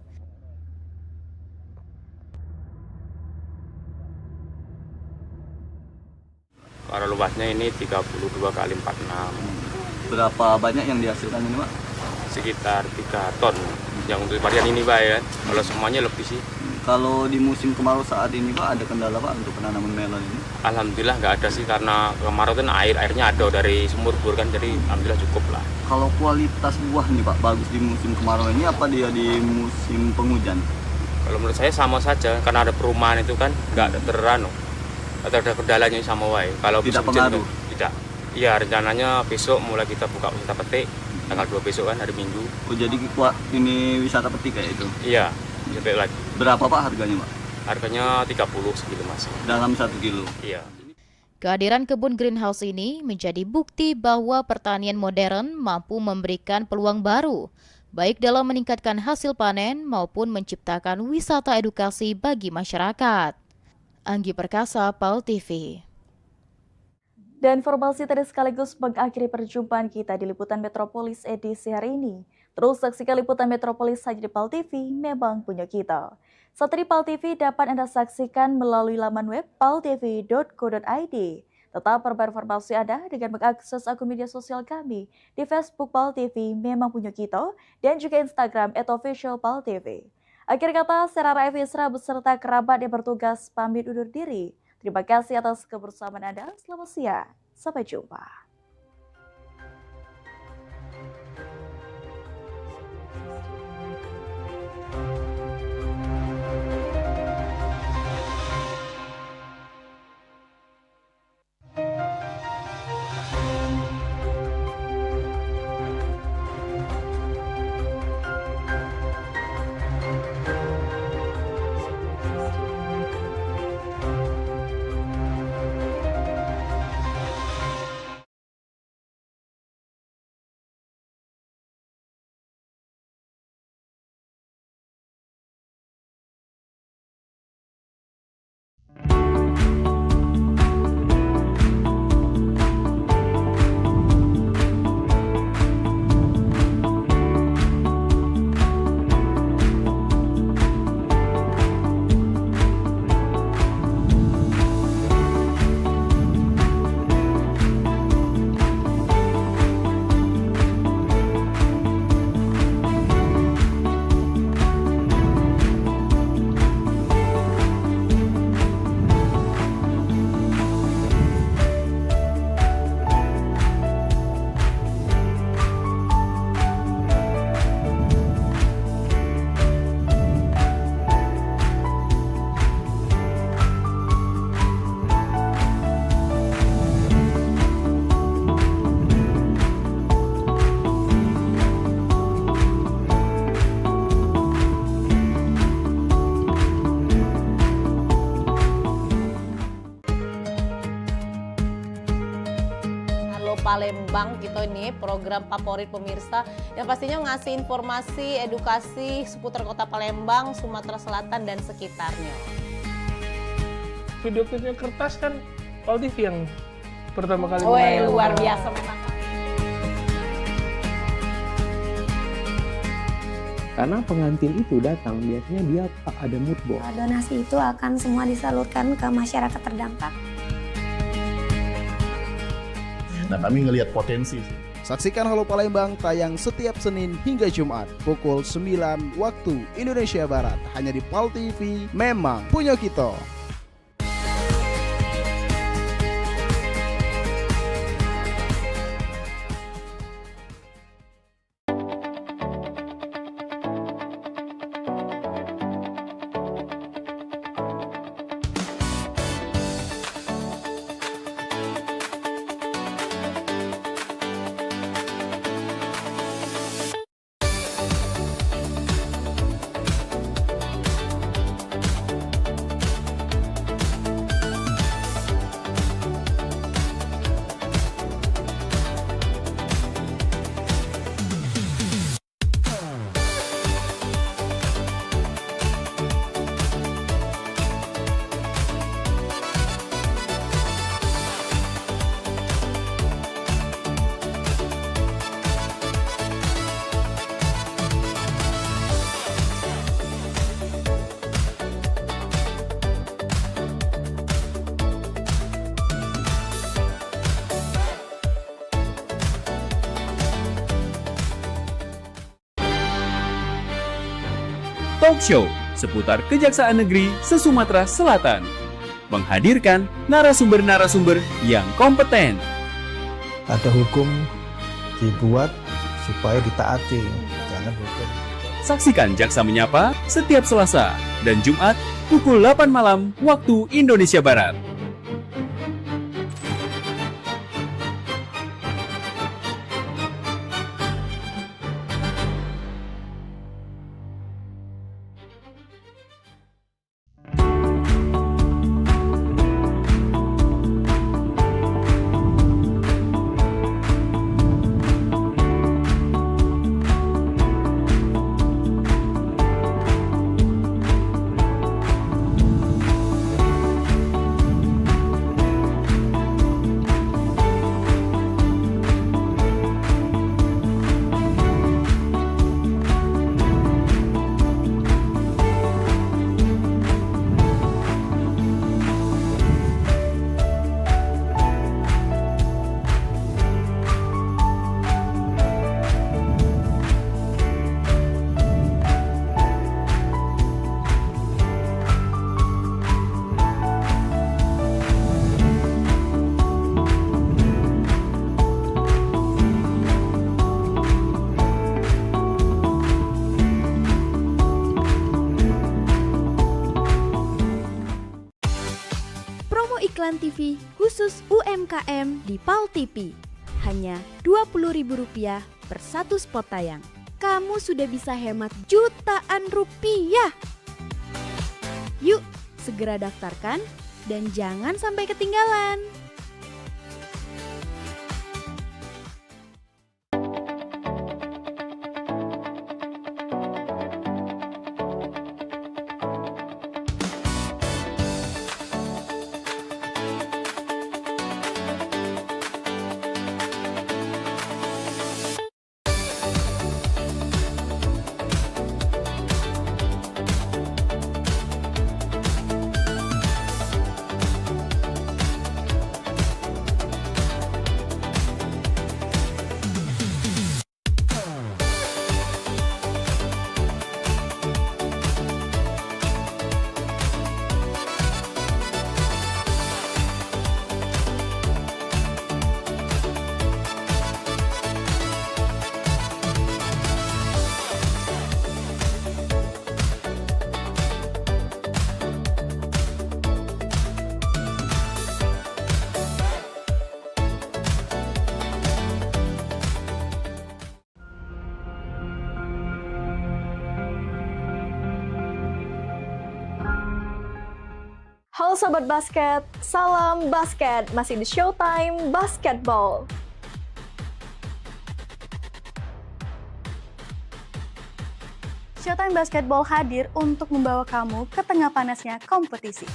Kalau luasnya ini 32 kali 46. Berapa banyak yang dihasilkan ini, Pak? Sekitar 3 ton yang untuk varian ini, Pak, ya. Kalau semuanya lebih sih. Kalau di musim kemarau saat ini, Pak, ada kendala, Pak, untuk penanaman melon ini? Alhamdulillah nggak ada sih, karena kemarau kan airnya ada dari sumur bor kan, jadi alhamdulillah cukup lah. Kalau kualitas buah nih, Pak, bagus di musim kemarau ini apa dia di musim penghujan? Kalau menurut saya sama saja, karena ada perumahan itu kan nggak ada terano atau ada kendalanya sama wae. Kalau tidak pengaruh? Tidak. Iya, rencananya besok mulai kita buka wisata petik, tanggal 2 besok kan, hari Minggu. Oh, jadi ini wisata petik kayak itu? Iya, petik lagi. Berapa, Pak, harganya, Pak? Harganya 30 sekilo, Mas. Dalam 1 kilo? Iya. Kehadiran kebun greenhouse ini menjadi bukti bahwa pertanian modern mampu memberikan peluang baru, baik dalam meningkatkan hasil panen maupun menciptakan wisata edukasi bagi masyarakat. Anggi Perkasa, PAL TV. Dan informasi tadi sekaligus mengakhiri perjumpaan kita di Liputan Metropolis edisi hari ini. Terus saksikan Liputan Metropolis saja di PAL TV, memang punya kita. Satri PAL TV dapat Anda saksikan melalui laman web paltv.co.id. Tetap perbarui informasi Anda dengan mengakses akun media sosial kami di Facebook PAL TV, memang punya kita, dan juga Instagram @officialpaltv. Akhir kata, saya Rara Evisra beserta kerabat yang bertugas pamit undur diri. Terima kasih atas kebersamaan Anda. Selamat siang. Sampai jumpa. Palembang gitu, ini program favorit pemirsa yang pastinya ngasih informasi, edukasi seputar kota Palembang, Sumatera Selatan dan sekitarnya. Video klipnya kertas kan Pal TV yang pertama kali luar biasa memang. Karena pengantin itu datang, biasanya dia ada mood board. Donasi itu akan semua disalurkan ke masyarakat terdampak. Nah, kami ngelihat potensi. Saksikan Halo Palembang tayang setiap Senin hingga Jumat pukul 9 waktu Indonesia Barat hanya di PAL TV. Memang punya kita. Talk Show seputar Kejaksaan Negeri se-Sumatera Selatan. Menghadirkan narasumber-narasumber yang kompeten. Ada hukum dibuat supaya ditaati, jangan hukum. Saksikan Jaksa Menyapa setiap Selasa dan Jumat pukul 8 malam waktu Indonesia Barat. Iklan TV khusus UMKM di PAL TV. Hanya Rp20.000 per satu spot tayang. Kamu sudah bisa hemat jutaan rupiah. Yuk, segera daftarkan dan jangan sampai ketinggalan. Halo Sobat Basket, salam basket, masih di Showtime Basketball. Showtime Basketball hadir untuk membawa kamu ke tengah panasnya kompetisi.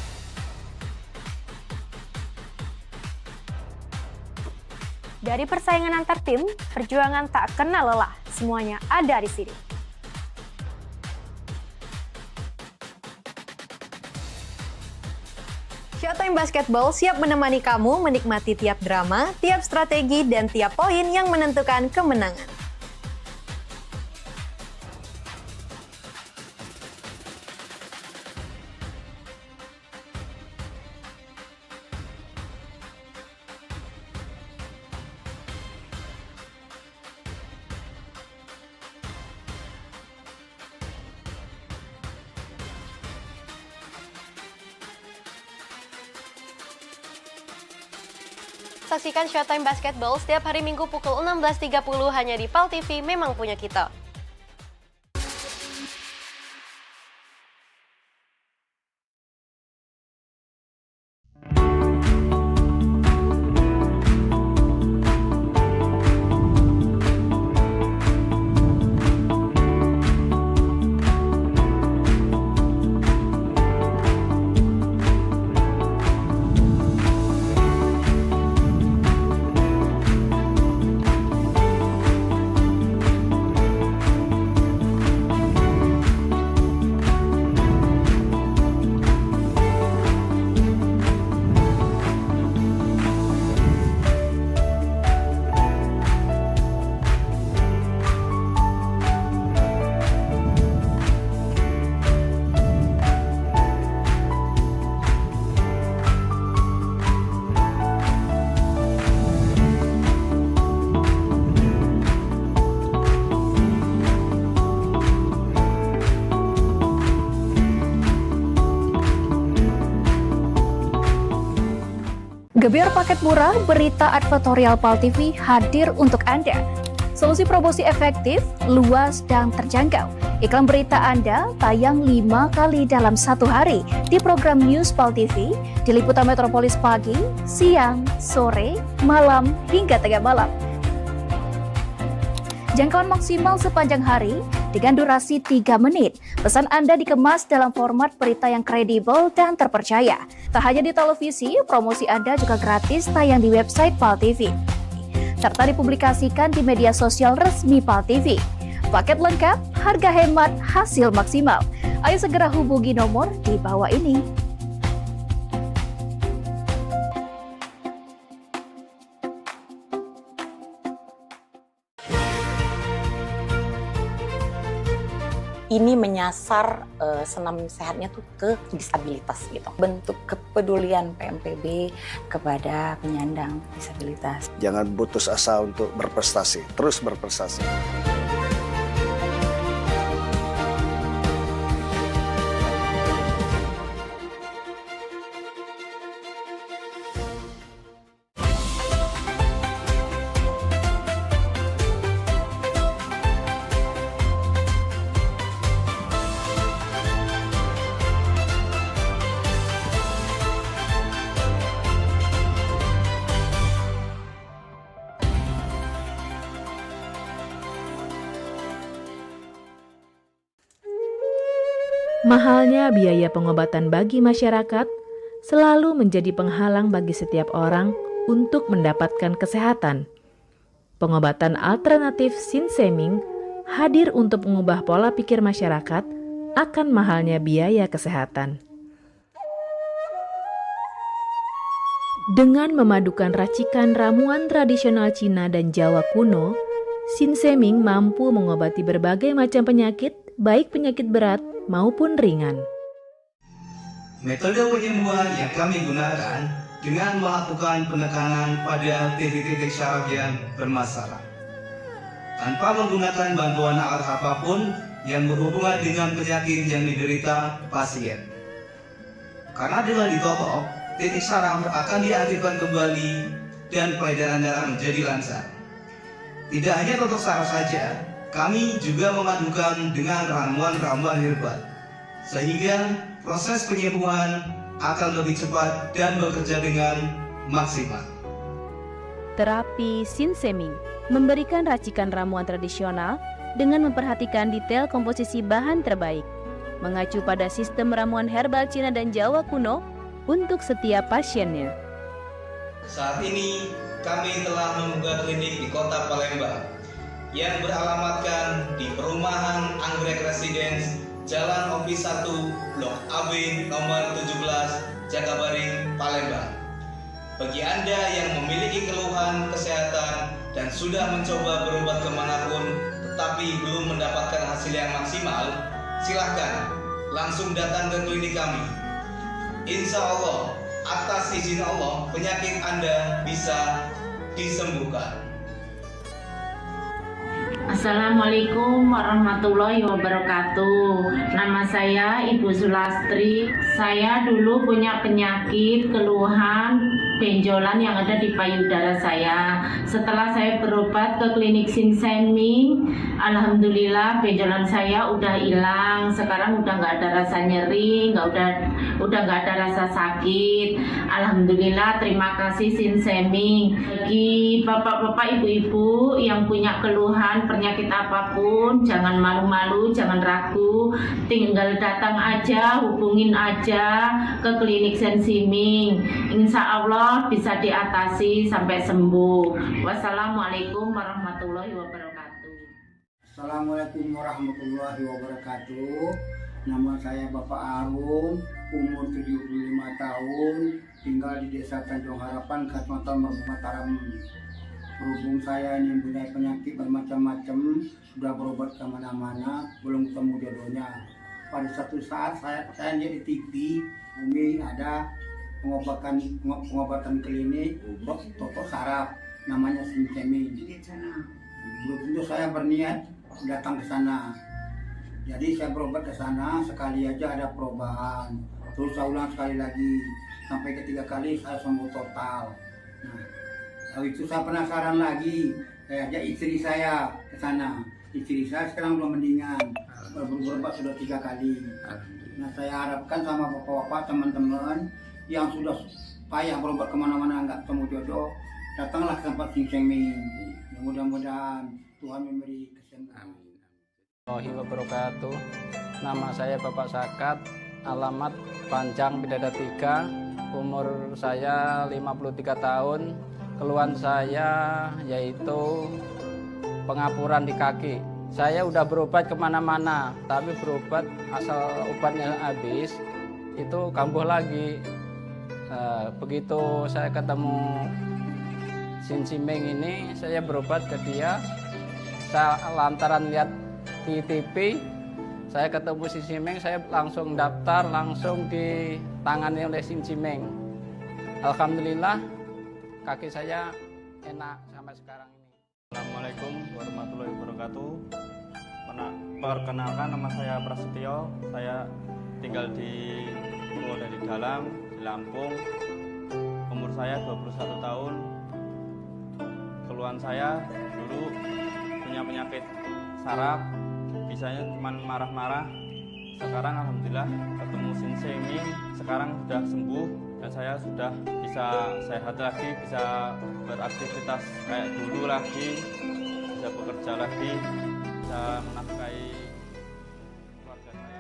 Dari persaingan antar tim, perjuangan tak kenal lelah. Semuanya ada di sini. Showtime Basketball siap menemani kamu menikmati tiap drama, tiap strategi, dan tiap poin yang menentukan kemenangan. Saksikan Showtime Basketball setiap hari Minggu pukul 16.30 hanya di PAL TV, memang punya kita. Gebyar paket murah, berita advertorial PAL TV hadir untuk Anda. Solusi promosi efektif, luas, dan terjangkau. Iklan berita Anda tayang 5 kali dalam 1 hari di program News PAL TV, di liputan Metropolis pagi, siang, sore, malam, hingga tengah malam. Jangkauan maksimal sepanjang hari dengan durasi 3 menit. Pesan Anda dikemas dalam format berita yang kredibel dan terpercaya. Tak hanya di televisi, promosi Anda juga gratis tayang di website PAL TV, serta dipublikasikan di media sosial resmi PAL TV. Paket lengkap, harga hemat, hasil maksimal. Ayo segera hubungi nomor di bawah ini. Ini menyasar senam sehatnya tuh ke disabilitas gitu. Bentuk kepedulian PMPB kepada penyandang disabilitas. Jangan putus asa untuk berprestasi, terus berprestasi. Mahalnya biaya pengobatan bagi masyarakat selalu menjadi penghalang bagi setiap orang untuk mendapatkan kesehatan. Pengobatan alternatif Sinseming hadir untuk mengubah pola pikir masyarakat akan mahalnya biaya kesehatan. Dengan memadukan racikan ramuan tradisional Cina dan Jawa kuno, Sinseming mampu mengobati berbagai macam penyakit, baik penyakit berat maupun ringan. Metode penyembuhan yang kami gunakan dengan melakukan penekanan pada titik-titik syaraf yang bermasalah, tanpa menggunakan bantuan alat apapun yang berhubungan dengan penyakit yang diderita pasien. Karena dengan ditotok, titik syaraf akan diaktifkan kembali dan peredaran darah menjadi lancar. Tidak hanya totok syaraf saja, kami juga memadukan dengan ramuan-ramuan herbal, sehingga proses penyembuhan akan lebih cepat dan bekerja dengan maksimal. Terapi Sinseming memberikan racikan ramuan tradisional dengan memperhatikan detail komposisi bahan terbaik, mengacu pada sistem ramuan herbal Cina dan Jawa kuno untuk setiap pasiennya. Saat ini kami telah membuka klinik di Kota Palembang yang beralamatkan di Perumahan Anggrek Residence, Jalan Opi 1, Blok AB nomor 17, Jakabaring, Palembang. Bagi Anda yang memiliki keluhan kesehatan dan sudah mencoba berobat kemanapun tetapi belum mendapatkan hasil yang maksimal, silahkan langsung datang ke klinik kami. Insya Allah, atas izin Allah, penyakit Anda bisa disembuhkan. Assalamualaikum warahmatullahi wabarakatuh. Nama saya Ibu Sulastri. Saya dulu punya penyakit keluhan benjolan yang ada di payudara saya. Setelah saya berobat ke klinik Sinseming, alhamdulillah benjolan saya udah hilang. Sekarang udah nggak ada rasa nyeri, udah nggak ada rasa sakit. Alhamdulillah, terima kasih Sinseming. Bagi bapak-bapak, ibu-ibu yang punya keluhan penyakit apapun, jangan malu-malu, jangan ragu, tinggal datang aja, hubungin aja ke klinik Sinseming. Insya Allah bisa diatasi sampai sembuh. Wassalamualaikum warahmatullahi wabarakatuh. Assalamualaikum warahmatullahi wabarakatuh. Nama saya Bapak Arum, umur 75 tahun, tinggal di Desa Tanjung Harapan, Kecamatan Mataram. Berhubung saya ini mempunyai penyakit bermacam-macam, sudah berobat kemana-mana, belum ketemu jodohnya. Pada satu saat saya lihat di TV, Umi ada pengobatan klinik totok saraf, namanya Sinseming. Belum tentu saya berniat datang ke sana. Jadi saya berobat ke sana, sekali aja ada perubahan. Terus saya ulang sekali lagi, sampai ketiga kali saya sembuh total. Nah, habis itu saya penasaran lagi, saya ajak istri saya ke sana. Istri saya sekarang belum mendingan, berobat sudah 3 kali. Nah, saya harapkan sama bapak-bapak, teman-teman yang sudah payah berobat kemana-mana nggak ketemu jodoh, datanglah ke tempat Sinseming. Mudah-mudahan Tuhan memberi kesembuhan. Warahmatullahi wabarakatuh. Nama saya Bapak Sakat, alamat Panjang Bidada 3, umur saya 53 tahun. Keluhan saya yaitu pengapuran di kaki. Saya udah berobat kemana-mana, tapi berobat asal obatnya habis, itu kambuh lagi. Begitu saya ketemu Sinseming ini, saya berobat ke dia. Saya lantaran lihat di TV, saya ketemu Sinseming, saya langsung daftar, langsung ditangani oleh Sinseming. Alhamdulillah, kaki saya enak sampai sekarang ini. Assalamualaikum warahmatullahi wabarakatuh. Perkenalkan, nama saya Prasetyo. Saya tinggal di Purwodadi Dalam, di Lampung. Umur saya 21 tahun. Keluhan saya dulu punya penyakit saraf, bisanya cuma marah-marah. Sekarang alhamdulillah ketemu Sinseming, sekarang sudah sembuh dan saya sudah bisa sehat lagi, bisa beraktivitas kayak dulu lagi, bisa bekerja lagi, bisa menafkahi keluarga saya.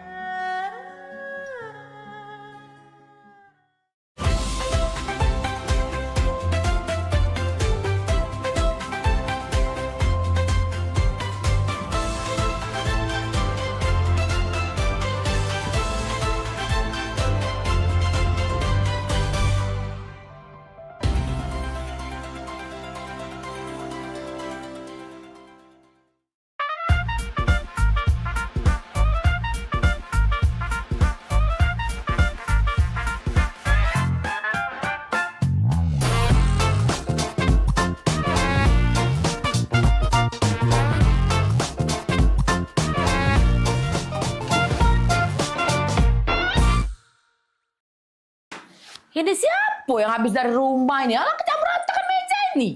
Ini siapa yang habis dari rumah ini? Alah, kecamberantakan meja ini.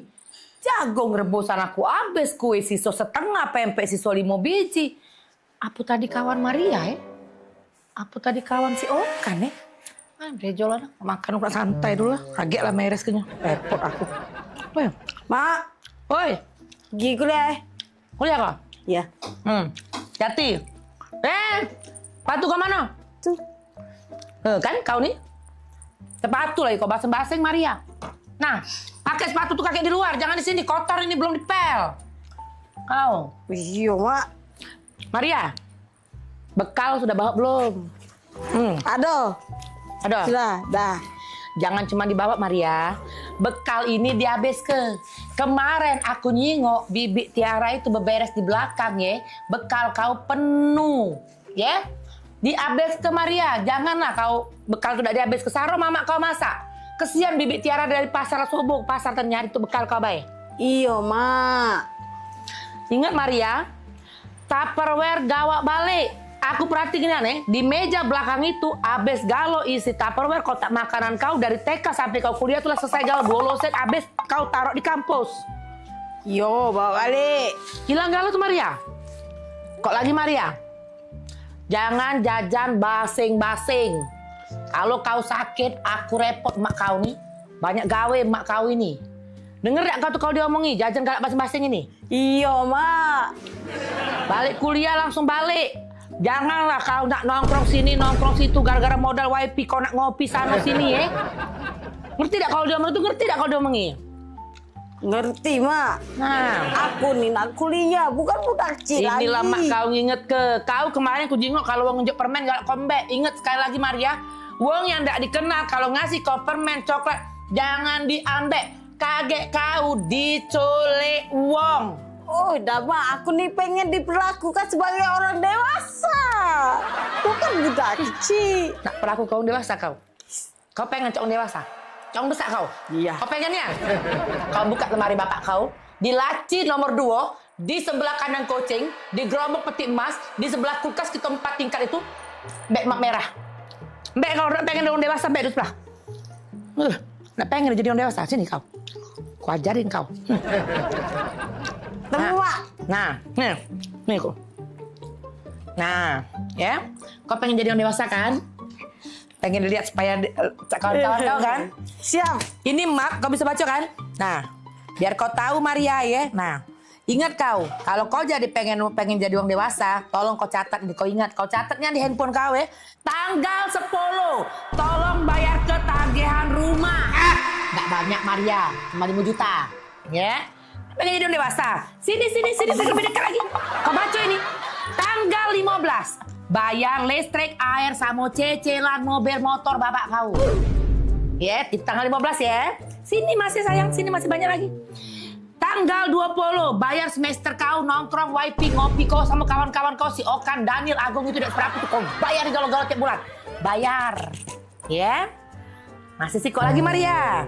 Jagung rebusan aku habis, kue siso setengah, pempek siso 5 biji. Apa tadi kawan Maria ya? Apa tadi kawan si Okan ya? Brejolan, makan udah santai dulu lah. Kaget lah meres kenya. Repot aku. Weh, Mak. Woi, gigi kuliah. Kuliah kok? Ya. Jati. Sepatu ke mana? Tuh. Kan kau nih. Sepatu lagi kau baseng-baseng Maria. Nah, pakai sepatu tuh kaki di luar, jangan di sini, kotor ini belum dipel. Kau. Iya, Mak. Maria. Bekal sudah bawa belum? Ada. Dah. Jangan cuma dibawa Maria. Bekal ini dihabis ke. Kemarin aku nyingok Bibi Tiara itu beberes di belakang ya. Bekal kau penuh. Ya. Dihabis ke Maria. Janganlah kau bekal sudah dihabis ke Saro mama kau masak. Kesian Bibi Tiara dari pasar subuh pasar ternyari itu bekal kau baik. Iya, Mak. Ingat Maria. Tupperware gawak balik. Aku perhatiin nih, di meja belakang itu abis galo isi Tupperware kotak makanan kau dari TK sampai kau kuliah tuh selesai galo 2 loset abis kau taruh di kampus. Yo, bawa balik. Hilang galo tuh Maria. Kok lagi Maria? Jangan jajan basing-basing. Kalau kau sakit, aku repot mak kau nih. Banyak gawe mak kau ini. Denger gak kau tuh kalau diomongi jajan galak basing-basing ini? Iya, Mak. Balik kuliah langsung balik. Janganlah kau nak nongkrong sini, nongkrong situ gara-gara modal wifi kau nak ngopi sana sini ya. Ngerti tak kalau diomongi itu? Ngerti tak kalau diomongi? Ngerti, Mak. Nah, aku nih nak kuliah, bukan budak kecil lagi. Inilah mak kau nginget ke. Kau kemarin ku jingok kalau wong nginjek permen galak kombek. Ingat sekali lagi Maria. Wong yang ndak dikenal kalau ngasih kau permen coklat jangan diambek. Kaget kau diculik wong. Oh, dah Mak, aku nih pengen diperlakukan sebagai orang dewasa. Bukan budak kecil. Nak perlaku kau dewasa kau. Kau pengen cowok dewasa? Cowok besar kau? Iya. Kau pengennya? Kau buka lemari bapak kau, di laci nomor 2, di sebelah kanan kucing, di gerobak peti emas, di sebelah kulkas kita 4 tingkat itu, beg mak merah. Beg kalau pengen orang dewasa, beg itu sebelah. Nak pengen jadi orang dewasa, sini kau. Ku ajarin kau. Nah, nih kok. Nah, ya, kau pengen jadi orang dewasa kan? Pengen dilihat supaya kawan-kawan kau kan? Siap. Ini map, kau bisa baca kan? Nah, biar kau tahu Maria ya. Nah, ingat kau, kalau kau jadi pengen jadi orang dewasa, tolong kau catat, kau ingat, kau catatnya di handphone kau ya. Tanggal 10, tolong bayar ke tagihan rumah. Nggak banyak Maria, cuma 5 juta. Ya, pengen jadi orang dewasa. Sini, lebih dekat lagi. Kau baca ini. Tanggal 15, bayar listrik, air, sama cicilan mobil motor bapak kau. Ya, di tanggal 15 ya. Sini masih sayang, sini masih banyak lagi. Tanggal 20, bayar semester kau, nongkrong, wifi, ngopi kau sama kawan-kawan kau, si Okan, Daniel, Agung itu tidak seberapa tuh kau bayar di galau-galau tiap bulan. Bayar. Ya. Masih sih kok lagi Maria.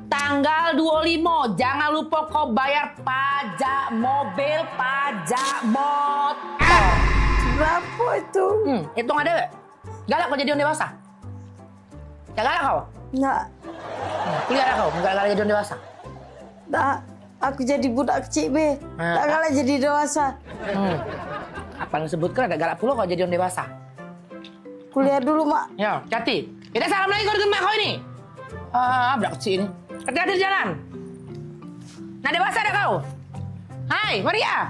Tanggal 25, jangan lupa kau bayar pajak mobil, pajak motor. Berapa itu? Hitung ada gak? Galak kau jadi orang dewasa? Ya galak kau? Nggak. Kuliah kau, nggak galak jadi orang dewasa? Nggak, aku jadi budak kecil, Be. Nggak galak jadi dewasa. Apa yang sebutkan ada galak pula kau jadi orang dewasa? Kuliah dulu, Mak. Ya, Jati. Kita salam lagi kau dengan mak kau ini. Budak kecil ini. Hati-hati di jalan. Nah, dewasa ada kau? Hai, Maria.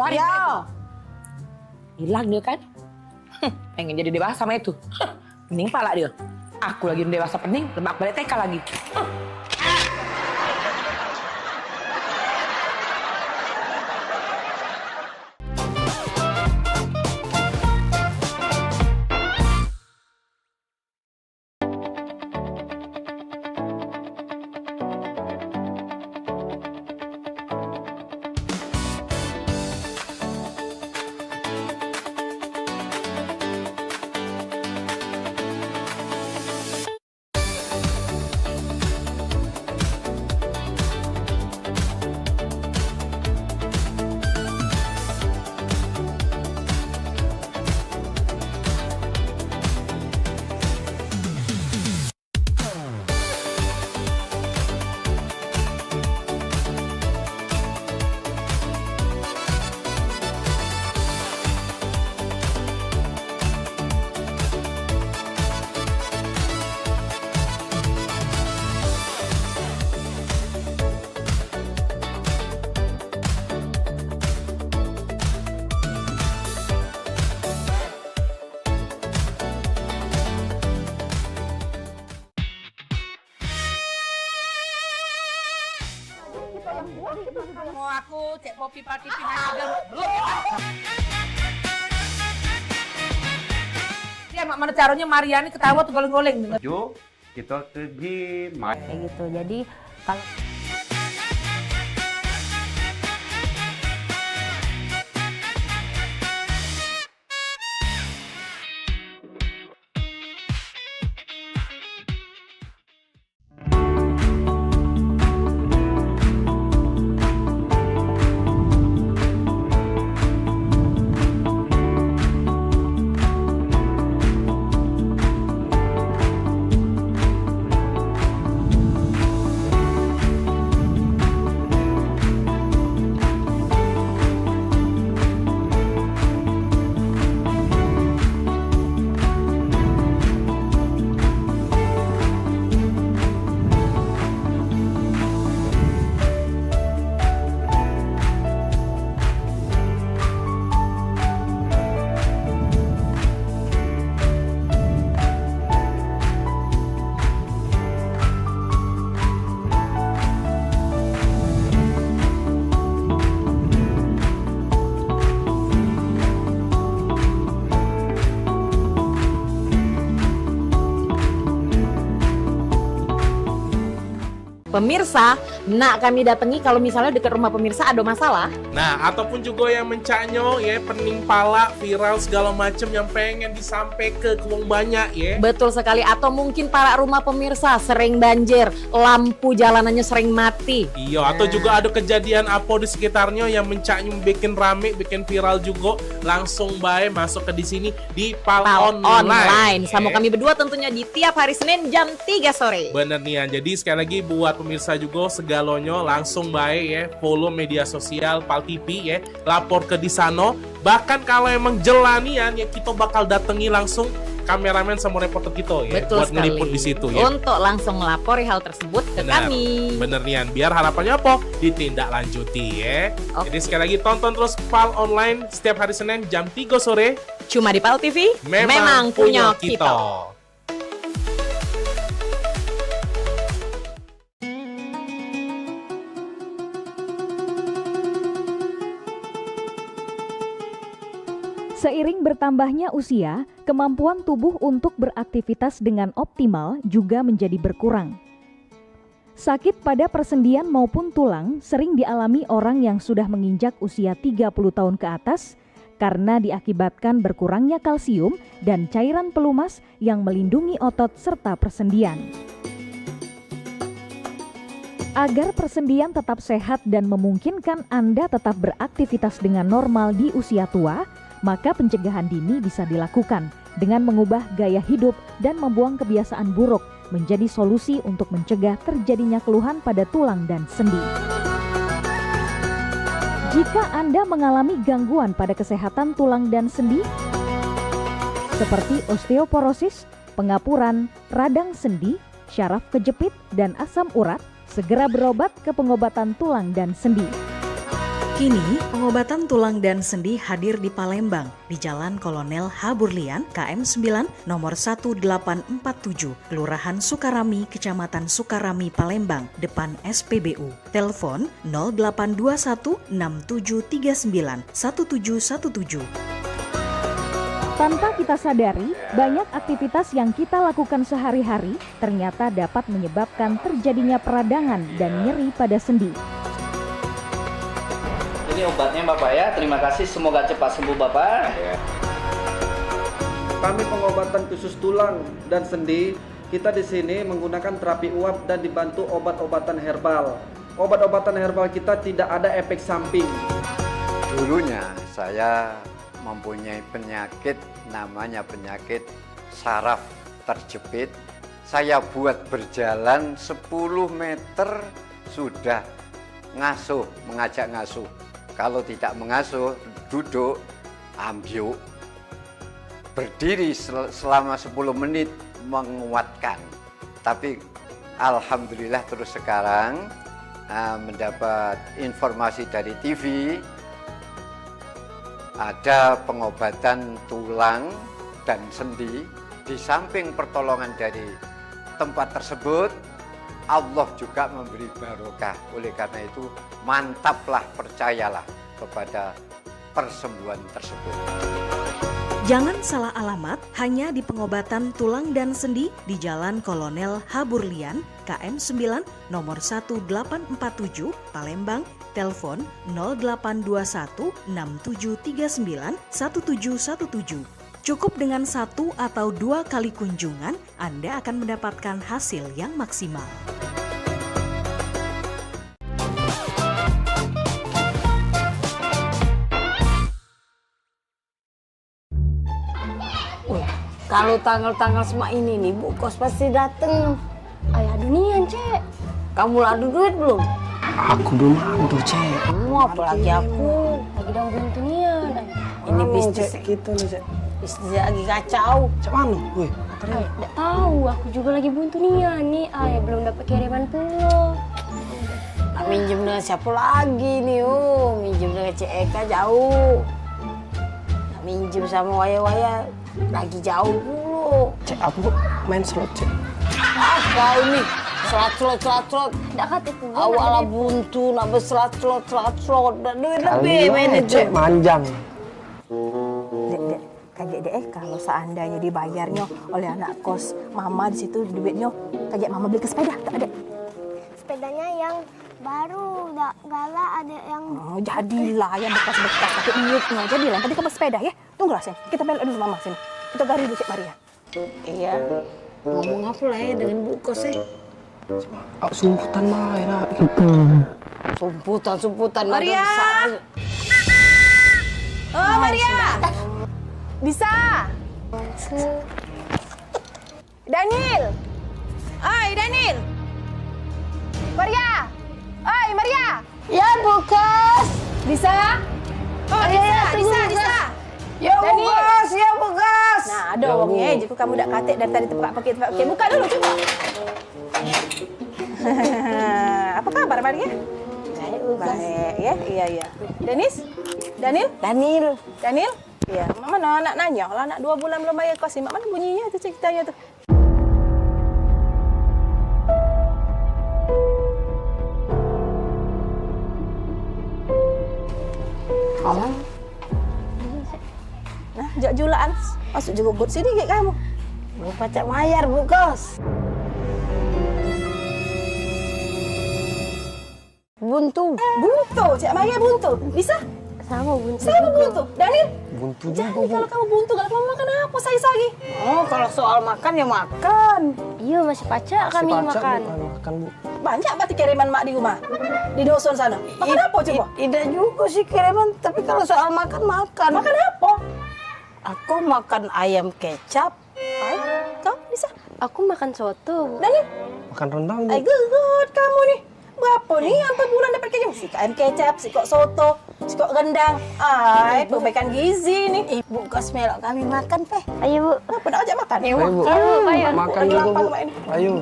Ya. Hilang dia kan? Pengen jadi dewasa sama itu. Pening pala dia. Aku lagi dewasa pening, lebak balik TK lagi. Mau aku cek kopi pati pindah belum. Dia mana caranya Mariani ketawa tuh goleng-goleng. Jo, kita pergi main. Kayak gitu. Jadi kalau pemirsa, nak kami datangi kalau misalnya dekat rumah pemirsa ada masalah. Nah, ataupun juga yang mencaknyo ya, pening pala, viral segala macam yang pengen disampaikan ke wong banyak ya. Betul sekali, atau mungkin para rumah pemirsa sering banjir, lampu jalanannya sering mati. Iya, atau juga ada kejadian apa di sekitarnya yang mencaknyo bikin rame, bikin viral juga, langsung bae masuk ke di sini di Pal Online. Sama kami berdua tentunya di tiap hari Senin jam 3 sore. Bener nih ya, jadi sekali lagi buat pemirsa juga segalonyo langsung baik ya, follow media sosial Pal TV ya, lapor ke di sana. Bahkan kalau emang jelanian ya, kita bakal datangi langsung kameramen sama reporter kita ya. Betul buat ngeliput di situ ya. Untuk langsung melapori hal tersebut ke kami. Bener nian, biar harapannya apa? Ditindaklanjuti ya. Jadi sekali lagi tonton terus Pal Online setiap hari Senin jam 3 sore. Cuma di Pal TV, memang punya kita. Seiring bertambahnya usia, kemampuan tubuh untuk beraktivitas dengan optimal juga menjadi berkurang. Sakit pada persendian maupun tulang sering dialami orang yang sudah menginjak usia 30 tahun ke atas karena diakibatkan berkurangnya kalsium dan cairan pelumas yang melindungi otot serta persendian. Agar persendian tetap sehat dan memungkinkan Anda tetap beraktivitas dengan normal di usia tua, maka pencegahan dini bisa dilakukan dengan mengubah gaya hidup dan membuang kebiasaan buruk menjadi solusi untuk mencegah terjadinya keluhan pada tulang dan sendi. Jika Anda mengalami gangguan pada kesehatan tulang dan sendi, seperti osteoporosis, pengapuran, radang sendi, syaraf kejepit, dan asam urat, segera berobat ke pengobatan tulang dan sendi. Kini, pengobatan tulang dan sendi hadir di Palembang, di Jalan Kolonel H. Burlian, KM 9, nomor 1847, Kelurahan Sukarami, Kecamatan Sukarami, Palembang, depan SPBU. Telepon 0821 6739 1717. Tanpa kita sadari, banyak aktivitas yang kita lakukan sehari-hari ternyata dapat menyebabkan terjadinya peradangan dan nyeri pada sendi. Ini obatnya Bapak ya, terima kasih, semoga cepat sembuh Bapak. Kami pengobatan khusus tulang dan sendi, kita di sini menggunakan terapi uap dan dibantu obat-obatan herbal. Obat-obatan herbal kita tidak ada efek samping. Dulunya saya mempunyai penyakit, namanya penyakit saraf terjepit. Saya buat berjalan 10 meter sudah ngasuh, mengajak ngasuh. Kalau tidak mengasuh, duduk, ambyuk, berdiri selama 10 menit menguatkan. Tapi alhamdulillah terus sekarang mendapat informasi dari TV, ada pengobatan tulang dan sendi. Di samping pertolongan dari tempat tersebut, Allah juga memberi barokah. Oleh karena itu, mantaplah, percayalah kepada persembuhan tersebut. Jangan salah alamat hanya di pengobatan tulang dan sendi di Jalan Kolonel Haburlian, KM 9, nomor 1847, Palembang, telepon 0821 6739 1717. Cukup dengan 1 atau 2 kali kunjungan, Anda akan mendapatkan hasil yang maksimal. Kalau tanggal-tanggal semua ini nih, Bu Kos pasti dateng. Ayah dunian, Cek. Kamu ada duit belum? Aku belum ada, Cek. Apalagi aku. Lagi dalam dunian. Ini bisnis gitu nih, Cek. Bisnis lagi kacau. Cek mana? Wih, Tidak tahu, aku juga lagi buntu nian nih. Ayah belum dapat kiriman pulau. Nak minjem dengan siapa lagi nih? Minjem dengan Cek Eka jauh. Nak minjem sama waya-waya lagi jauh dulu. Cek, aku main slot, Cek. Apa ini? Slot. Tidak kata itu. Awalnya buntu, nak berslot. Dan duit lebih main itu. Cek, manjang. Dek, kaget deh kalau seandainya dibayarnya oleh anak kos mama di situ duitnya, kaget mama beli ke sepeda, tak ada. Sepedanya yang baru, galak ada yang... Oh, jadilah yang bekas-bekas pakai duitnya, jadilah. Tadi kamu sepeda ya, tunggulah sini, kita belok dulu mama sini. Kita gari dulu Cik Maria. Iya, ngomong apa lah ya dengan Bu Kos ya? Sumputan mah ya, Sumputan. Maria! Oh, Maria! Bisa? Daniel! Oi, Daniel! Maria! Oi, Maria! Ya, Bu Kos! Bisa? Oh, bisa. Ya, Bu Kos, ya, Bu Kos! Nah, ada orangnya, jadi kamu dak katik dari tadi tempat pakai. Buka dulu, coba. Apa kabar, Maria? Baik, ya? Iya. Daniel? Iya, mana anak nanya, kalau anak 2 bulan belum bayar kos, mana bunyinya itu ceritanya tuh. Kamu? Nah, jualan masuk juga buat sini kayak kamu. Mau pacak mayar, Bu Kos. Buntu, Cik Maria buntu. Bisa? Sama buntu. Daniel? Buntu juga. Jadi kalau kamu buntu, kalau kamu makan apa lagi? Oh, kalau soal makan ya makan. Iya, masih pacak kami makan. Makan, Bu. Banyak berarti kiriman mak di rumah? Di dusun sana. Makan apa coba? Tidak juga sih kiriman, tapi kalau soal makan. Makan apa? Aku makan ayam kecap. Kau bisa? Aku makan soto. Daniel? Makan rendang, Bu. Good kamu nih. Berapa nih sampai bulan dapat kayak gini? Si ayam kecap, si kok soto, si kok rendang. Perbaikan gizi nih. Ibu Kos melok kami makan, Peh. Ayo, Bu. Kenapa nak ajak makan? Ayo, Bu. Ayo. Makan juga, Bu. Ayo.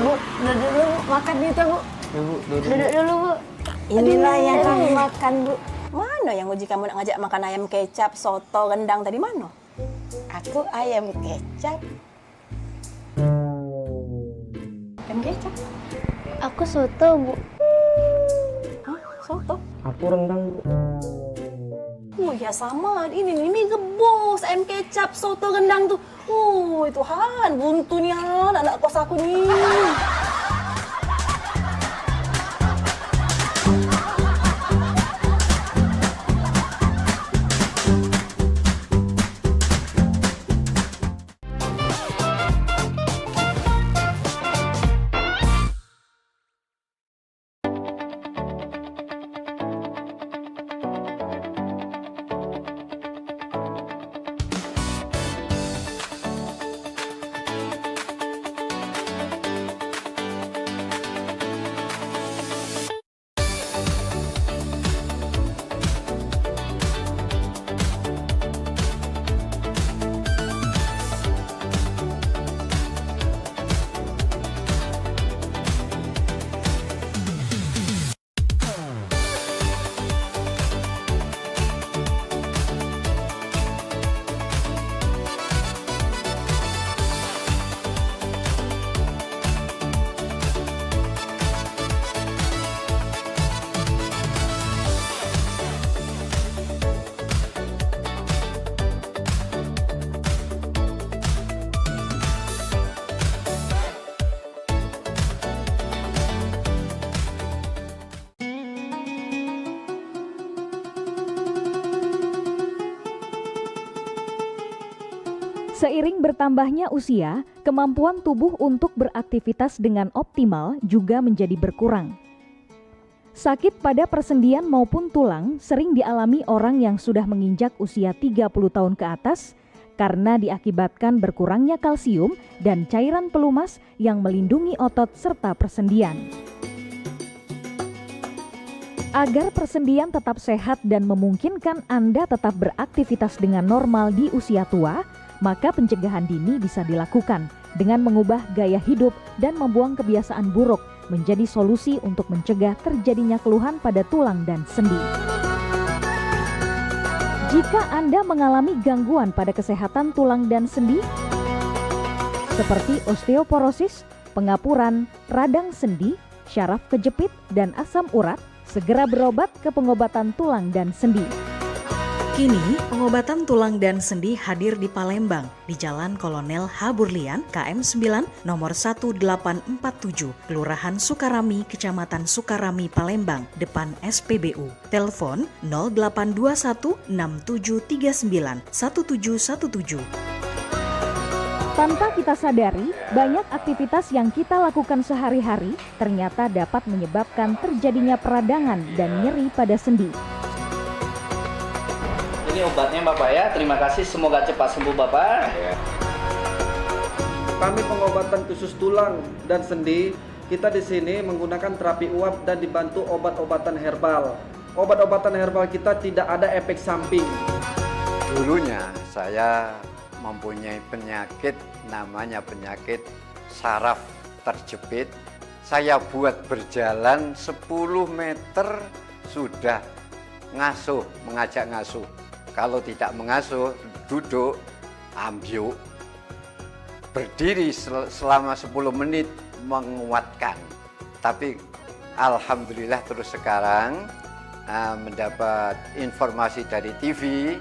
Bu, duduk dulu, makan gitu, Bu. Duduk dulu, Bu. Inilah yang kami makan, Bu. Mana yang uji kamu nak ngajak makan ayam kecap, soto, rendang tadi mana? Aku ayam kecap. Ayam kecap? Aku soto, Bu. Hah? Soto? Aku rendang, Bu. Oh ya sama, ini mie gebus, ayam kecap, soto, rendang tuh. Tuhan, buntu nih anak kos aku nih. Seiring bertambahnya usia, kemampuan tubuh untuk beraktivitas dengan optimal juga menjadi berkurang. Sakit pada persendian maupun tulang sering dialami orang yang sudah menginjak usia 30 tahun ke atas karena diakibatkan berkurangnya kalsium dan cairan pelumas yang melindungi otot serta persendian. Agar persendian tetap sehat dan memungkinkan Anda tetap beraktivitas dengan normal di usia tua, maka pencegahan dini bisa dilakukan dengan mengubah gaya hidup dan membuang kebiasaan buruk menjadi solusi untuk mencegah terjadinya keluhan pada tulang dan sendi. Jika Anda mengalami gangguan pada kesehatan tulang dan sendi, seperti osteoporosis, pengapuran, radang sendi, syaraf kejepit, dan asam urat, segera berobat ke pengobatan tulang dan sendi. Kini, pengobatan tulang dan sendi hadir di Palembang, di Jalan Kolonel H. Burlian, KM 9, nomor 1847, Kelurahan Sukarami, Kecamatan Sukarami, Palembang, depan SPBU. Telepon 0821 6739 1717. Tanpa kita sadari, banyak aktivitas yang kita lakukan sehari-hari ternyata dapat menyebabkan terjadinya peradangan dan nyeri pada sendi. Ini obatnya Bapak ya, terima kasih, semoga cepat sembuh Bapak. Kami pengobatan khusus tulang dan sendi, kita di sini menggunakan terapi uap dan dibantu obat-obatan herbal. Obat-obatan herbal kita tidak ada efek samping. Dulunya saya mempunyai penyakit namanya penyakit saraf terjepit. Saya buat berjalan 10 meter sudah ngasuh, mengajak ngasuh. Kalau tidak mengasuh, duduk, ambyuk, berdiri selama 10 menit menguatkan. Tapi alhamdulillah terus sekarang mendapat informasi dari TV,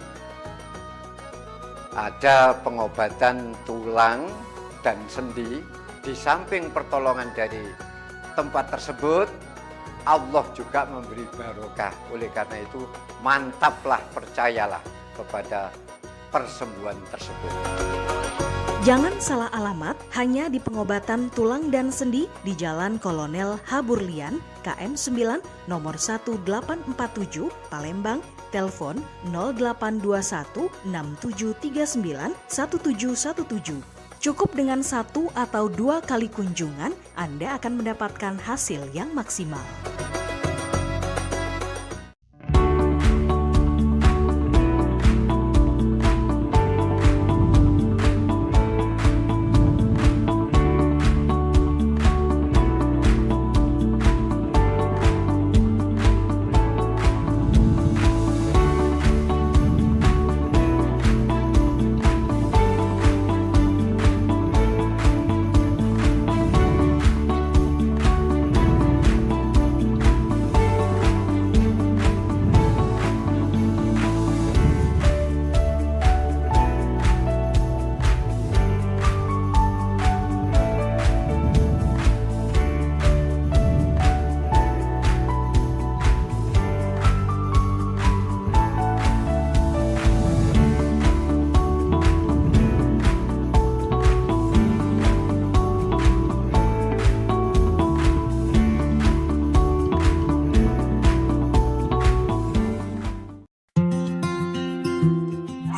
ada pengobatan tulang dan sendi. Di samping pertolongan dari tempat tersebut, Allah juga memberi barokah. Oleh karena itu, mantaplah, percayalah kepada persembuhan tersebut. Jangan salah alamat hanya di pengobatan tulang dan sendi di Jalan Kolonel H. Burlian, KM 9, nomor 1847, Palembang, telepon 0821 6739 1717. Cukup dengan 1 atau 2 kali kunjungan, Anda akan mendapatkan hasil yang maksimal.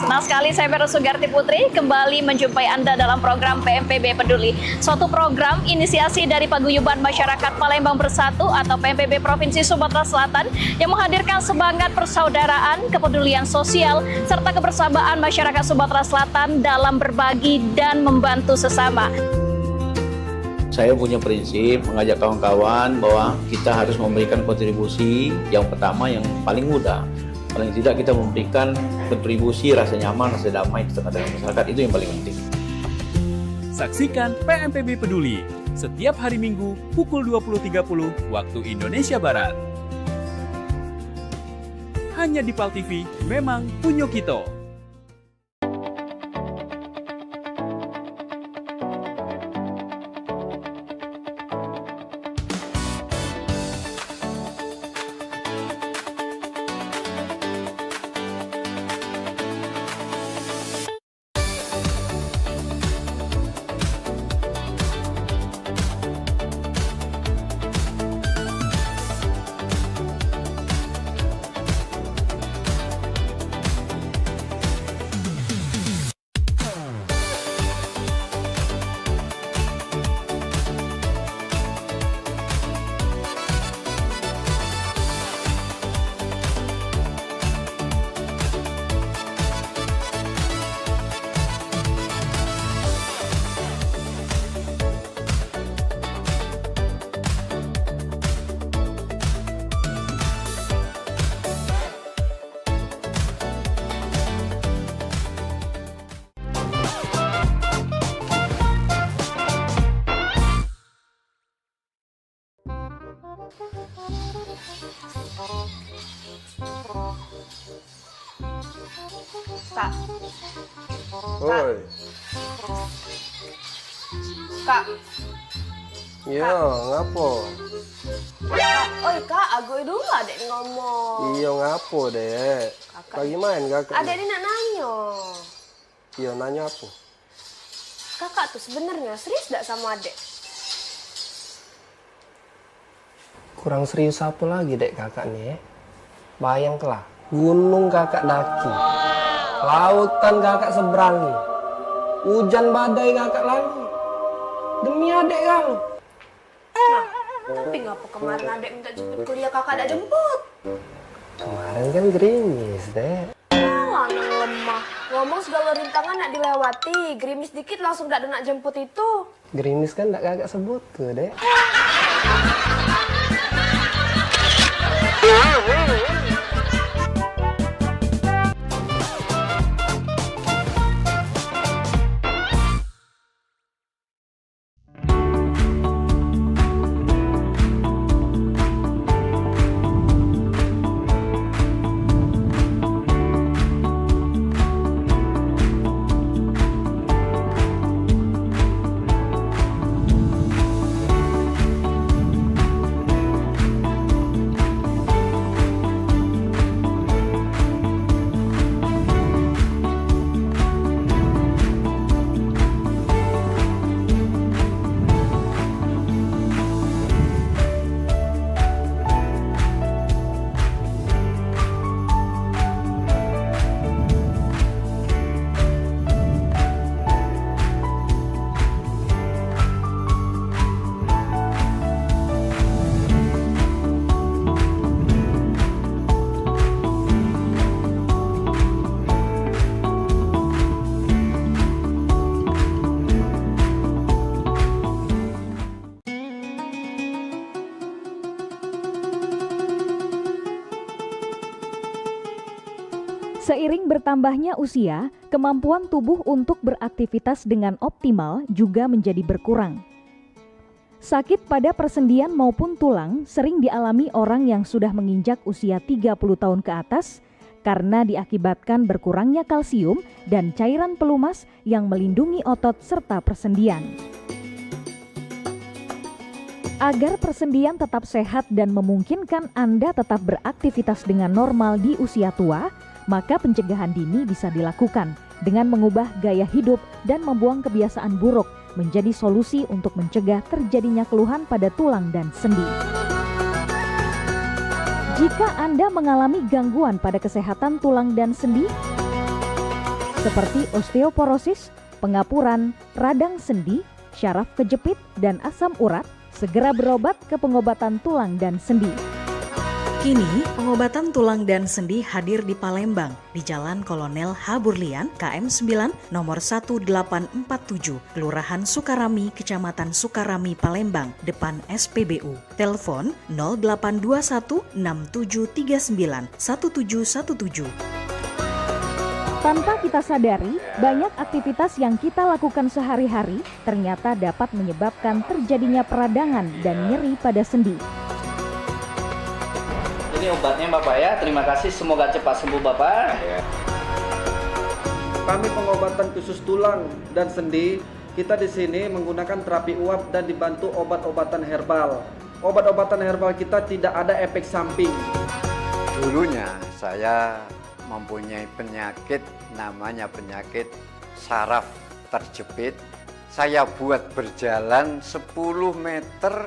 Senang sekali saya Vero Sugarti Putri kembali menjumpai Anda dalam program PMPB Peduli. Suatu program inisiasi dari Paguyuban Masyarakat Palembang Bersatu atau PMPB Provinsi Sumatera Selatan yang menghadirkan semangat persaudaraan, kepedulian sosial, serta kebersamaan masyarakat Sumatera Selatan dalam berbagi dan membantu sesama. Saya punya prinsip mengajak kawan-kawan bahwa kita harus memberikan kontribusi yang pertama yang paling mudah. Paling tidak kita memberikan kontribusi rasa nyaman, rasa damai di tengah-tengah masyarakat, itu yang paling penting. Saksikan PMPB Peduli setiap hari Minggu pukul 20.30 waktu Indonesia Barat. Hanya di PAL TV, memang punya kita. Kak. Oi. Kak. Iya, ngapo? Kak, oi kak, aku dulu adek ngomong. Iya, ngapo, Dek? Lagi main kakak? Adek ini nak nanya. Iya, nanya apa? Kakak tuh sebenarnya serius gak sama adek? Kurang serius apa lagi, Dek, kakak nih? Bayangkanlah, gunung kakak daki. Lautan kakak seberangi. Hujan badai kakak lagi. Demi adek kamu. Nah, tapi ngapa kemarin adek minta jemput kuliah kakak ada jemput? Kemarin kan gerimis, Dek. Alah, anak lemah. Ngomong segala rintangan nak dilewati. Gerimis dikit langsung gak ada nak jemput itu. Gerimis kan tak kakak sebut tuh, Dek. Seiring bertambahnya usia, kemampuan tubuh untuk beraktivitas dengan optimal juga menjadi berkurang. Sakit pada persendian maupun tulang sering dialami orang yang sudah menginjak usia 30 tahun ke atas karena diakibatkan berkurangnya kalsium dan cairan pelumas yang melindungi otot serta persendian. Agar persendian tetap sehat dan memungkinkan Anda tetap beraktivitas dengan normal di usia tua, maka pencegahan dini bisa dilakukan dengan mengubah gaya hidup dan membuang kebiasaan buruk menjadi solusi untuk mencegah terjadinya keluhan pada tulang dan sendi. Jika Anda mengalami gangguan pada kesehatan tulang dan sendi, seperti osteoporosis, pengapuran, radang sendi, syaraf kejepit, dan asam urat, segera berobat ke pengobatan tulang dan sendi. Kini, pengobatan tulang dan sendi hadir di Palembang, di Jalan Kolonel H. Burlian, KM 9, nomor 1847, Kelurahan Sukarami, Kecamatan Sukarami, Palembang, depan SPBU. Telepon 0821 6739 1717. Tanpa kita sadari, banyak aktivitas yang kita lakukan sehari-hari ternyata dapat menyebabkan terjadinya peradangan dan nyeri pada sendi. Ini obatnya Bapak ya, terima kasih, semoga cepat sembuh Bapak. Kami pengobatan khusus tulang dan sendi. Kita di sini menggunakan terapi uap dan dibantu obat-obatan herbal. Obat-obatan herbal kita tidak ada efek samping. Dulunya saya mempunyai penyakit namanya penyakit saraf terjepit. Saya buat berjalan 10 meter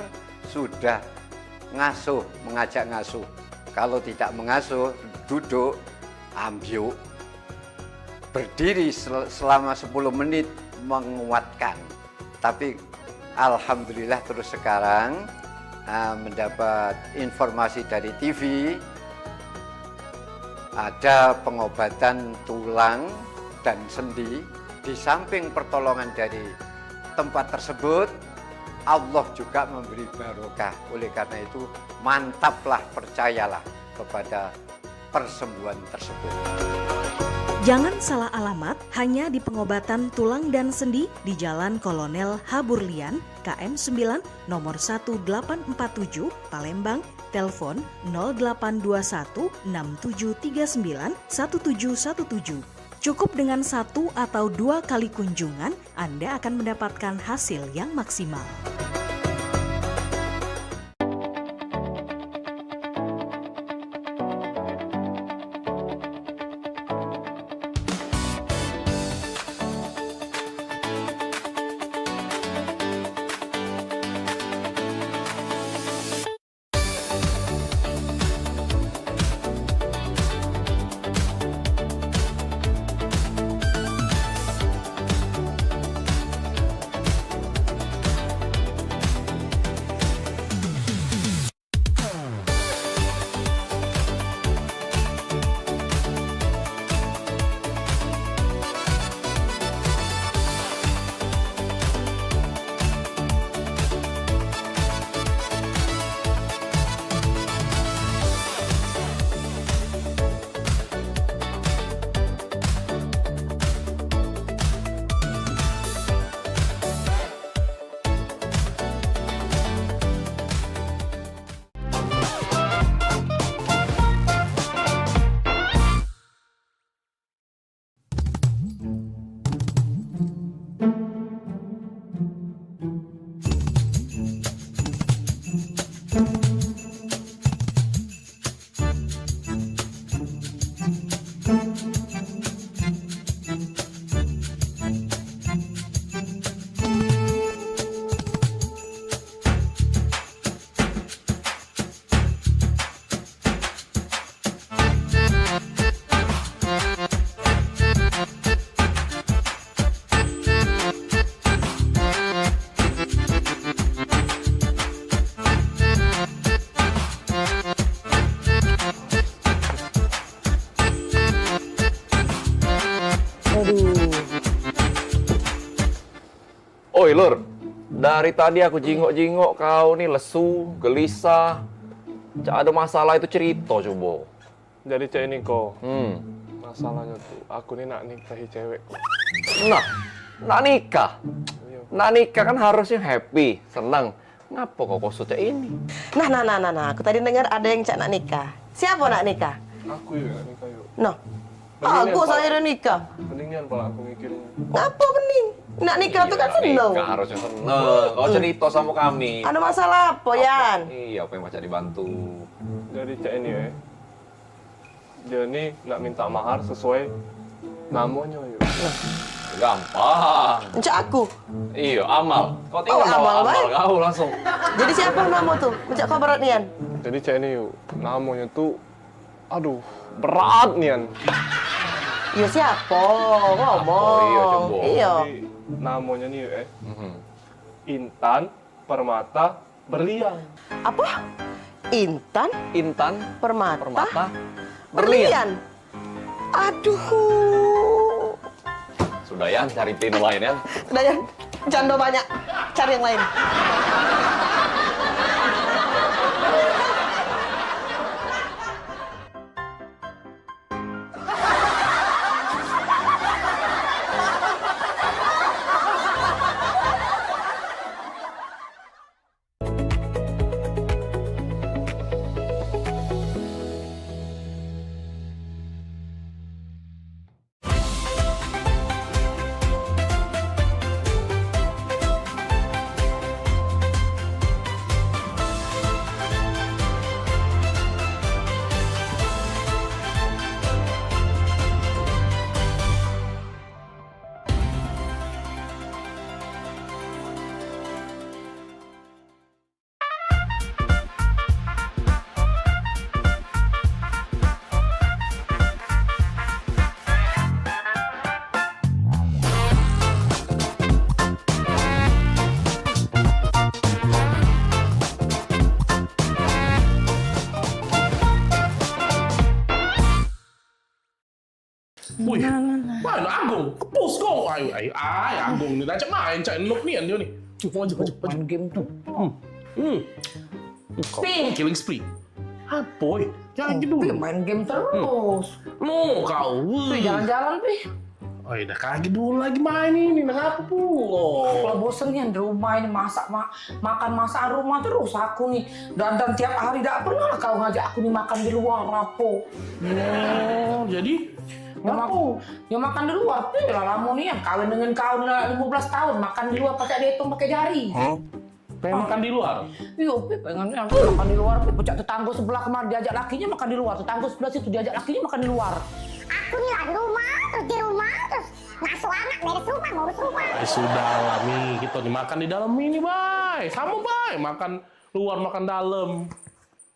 sudah ngasuh, mengajak ngasuh. Kalau tidak mengasuh, duduk, ambyuk, berdiri selama 10 menit menguatkan. Tapi alhamdulillah terus sekarang mendapat informasi dari TV, ada pengobatan tulang dan sendi. Di samping pertolongan dari tempat tersebut, Allah juga memberi barokah. Oleh karena itu, mantaplah, percayalah kepada persembuhan tersebut. Jangan salah alamat hanya di pengobatan tulang dan sendi di Jalan Kolonel Haburlian, KM 9, nomor 1847, Palembang, telepon 0821 6739 1717. Cukup dengan 1 atau 2 kali kunjungan, Anda akan mendapatkan hasil yang maksimal. Oi Lur, dari tadi aku jingok-jingok kau nih lesu, gelisah. Cak ada masalah itu cerita coba. Jadi cek ini kok. Masalahnya tuh, aku nih nak nikahi cewek. Nak nikah? Nak nikah kan harusnya happy, senang. Ngapa kok cek ini? Nah, aku tadi dengar ada yang cak nak nikah. Siapa nak nikah? Aku yuk nak nikah yuk. Nah, aku saya udah nikah. Mendingan pala aku mikirin. Ngapa mending? Nak nikah tuh kan seneng. Nikah harusnya seneng. Kau cerita sama kami. Ada masalah apa, Yan? Iya, apa yang macam dibantu? Jadi cek ini ya. Dia nih nak minta mahar sesuai namanya yuk. Gampang. Cak aku? Iya, Amal. Kau tinggal bawa Amal kau langsung. Jadi siapa nama tuh? Cak kau berat Nian? Jadi cek ini yuk. Namanya tuh, aduh, berat Nian. Iya siapa? Ngomong. Iya, coba. Iya. Namanya nih Intan Permata Berlian. Apa? Intan Permata Berlian. Aduh. Sudah ya, cari pin lain ya. Sudah ya, janda banyak. Cari yang lain. Wih, mana Agung? Kepus kok. Ay, Agung nih. Cak main, cak nuk nih dia nih. Maju. Spree. Killing spree. Apa? Jangan gitu. Main game terus. Mau kau. Jalan-jalan, Pi. Oh, udah kaget dulu lagi main ini, ngapa pula? Kalau bosen nih di rumah ini makan masakan rumah terus aku nih. Dan tiap hari tidak pernah kau ngajak aku nih makan di luar, rapo. Jadi? Ya makan di luar, Pi. Lalamu nih yang kawin dengan kau 15 tahun, makan di luar pakai dihitung pakai jari. Pengen makan di luar? Iya, Pi, pengennya makan di luar. Pi, pecah tetangga sebelah kemarin diajak lakinya makan di luar. Tetangga sebelah situ diajak lakinya makan di luar. Aku nih lah di rumah, terus ngasuh anak, beres rumah, ngurus rumah. Sudah lah, Mi. Kita dimakan di dalam ini, Bay. Sama, Bay. Makan luar, makan dalam.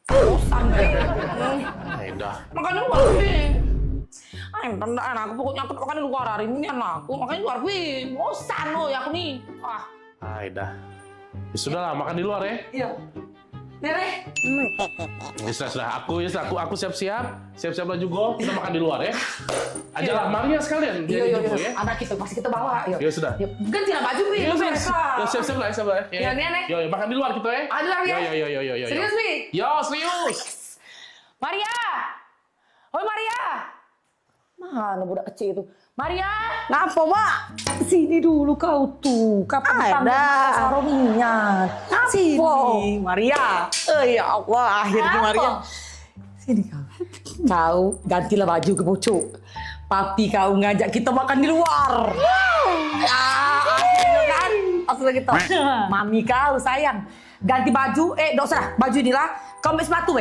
Bosan, deh. Udah. Makan di luar, Pi. Tendaan aku pokoknya aku makan di luar hari ini anakku. Makan di luar, Pi. Bosan loh ya aku nih. Udah. Ya sudah lah, makan di luar ya. Iya. Nenek. Sudah. Aku siap-siap lah juga. Kita makan di luar ya. Ajalah Maria sekalian. Iya. Anak kita pasti kita bawa. Ya sudah. Gantilah baju, Pi. Siap lah. Ya, Nenek. Yo, makan di luar kita ya. Ada lagi ya. Yo. Serius, Pi? Yo, serius. Maria. Oi, Maria. Mana budak kecil itu? Maria. Ngapa, Mak? Sini dulu kau tuh. Kapan panggil Sarominya? Sini, Maria. Ya Allah, akhirnya Maria. Sini kau. Kau gantilah baju ke pucuk. Papi kau ngajak kita makan di luar. Akhirnya kan. Langsung kita. Mami kau sayang. Ganti baju. Tidak usah. Baju inilah. Kau ambil sepatu,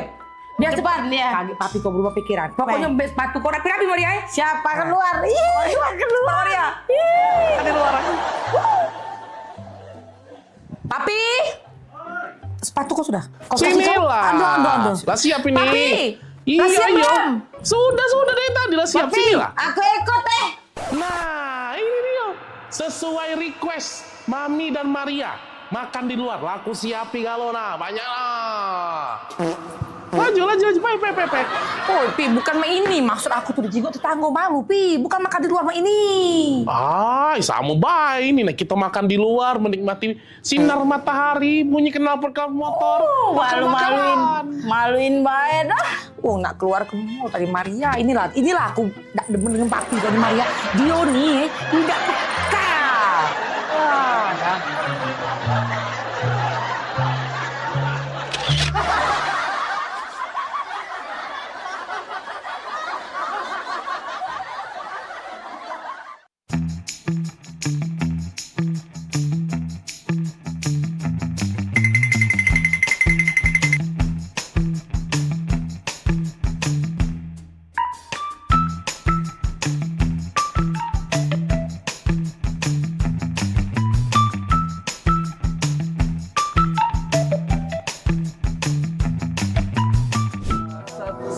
biar cepat ya. Kaget papi kau berubah pikiran. Pokoknya sepatu kau rapi-rapi, Maria. Siapa keluar? Keluar, Maria. Ada luar. Papi. Sepatu kau sudah? Sinilah. Ada. Lah siap ini. Papi. Iya. Sudah dari tadi lah siap. Sinilah. Aku ikut Nah, ini dia. Sesuai request Mami dan Maria. Makan di luar. Laku siapi kalau banyak lah. Laju, Pe. Oh, Pi, bukan mah ini. Maksud aku tuh dijigo tetangga malu, Pi. Bukan makan di luar mah ini. Sama baik ini. Nah, kita makan di luar, menikmati sinar matahari, bunyi knalpot motor. Maluin bae dah. Nak keluar ke mall tadi Maria. Inilah aku tak demen dengan papi tadi Maria. Dia nih tidak peka. Dah.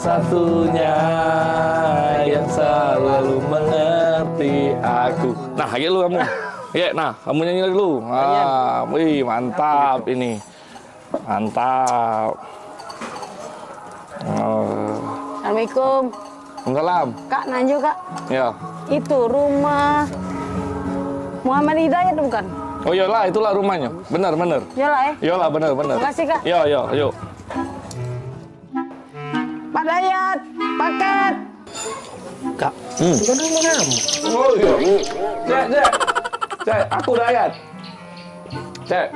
Satunya yang selalu mengerti aku. Nah, ayo lu kamu. Kamu nyanyi dulu. Wih, mantap ini. Mantap. Assalamualaikum. Waalaikumsalam. Kak, Nanjo, Kak. Ya. Itu rumah Muhammad Hidayat bukan? Oh iyalah, itulah rumahnya. Benar. Iyalah Iyalah, benar. Terima kasih, Kak. Yuk. Pak Dayat, paket. Kak, bukan rumah kamu. Oh iya. Cek, aku Dayat. Cek.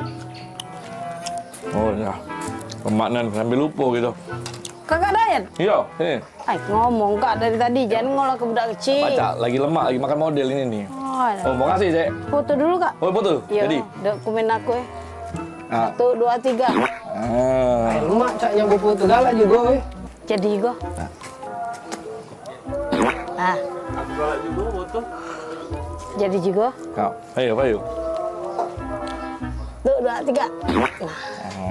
Oh ya. Pemaknan sambil lupa gitu. Kakak Dayat? Iya, sini. Ngomong Kak dari tadi, jangan ngolah ke budak kecil. Baca, lagi lemak, lagi makan model ini nih. Oh, makasih, Cek. Foto dulu, Kak. Oh, foto? Iya, Jadi? dokumen aku ya. 1, 2, 3. Lemak, Cak, yang foto galak juga, Jadi go. Aku galak juga foto. Jadi juga. Ayo. 1, 2, 3.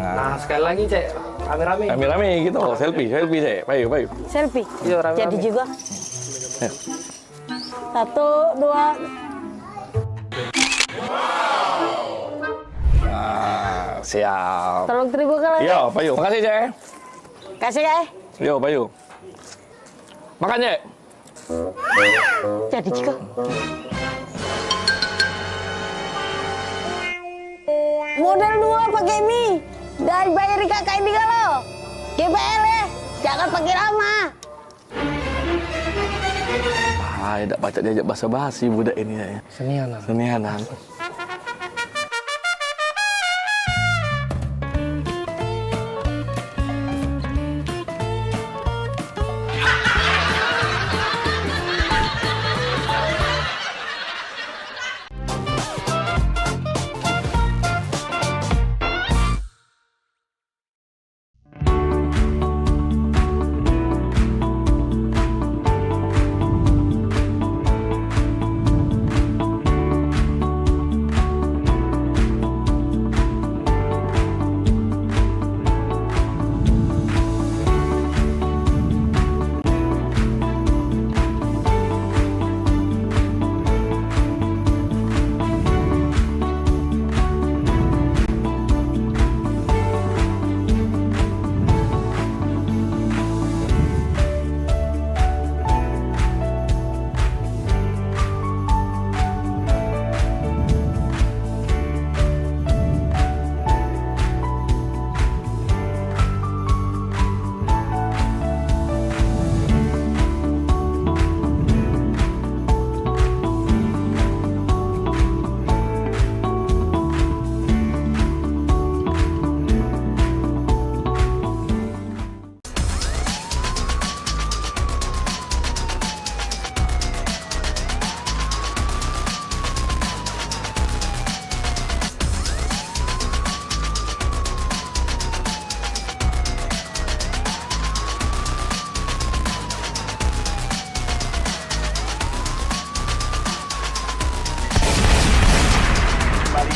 Nah, sekali lagi, Cek. Rame-rame. Rame-rame gitu, selfie, Cek. Ayo. Selfie. Iya, rame-rame. Jadi juga. 1, 2. Siap. Tolong terigu kalian. Iya, Payu. Makasih, Cek. Kasih ya. Yo, Payu. Makan, Cek. Jadi juga. Modal 2 pakai mie. Dari bayar kakak ini kalau. GPL ya. Jangan pakai lama. Tidak baca diajak basa-basi budak ini ya. Senianan. Senianan.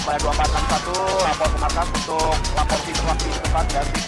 Pada 2461 lapor ke markas untuk lapor situasi tempat ganti.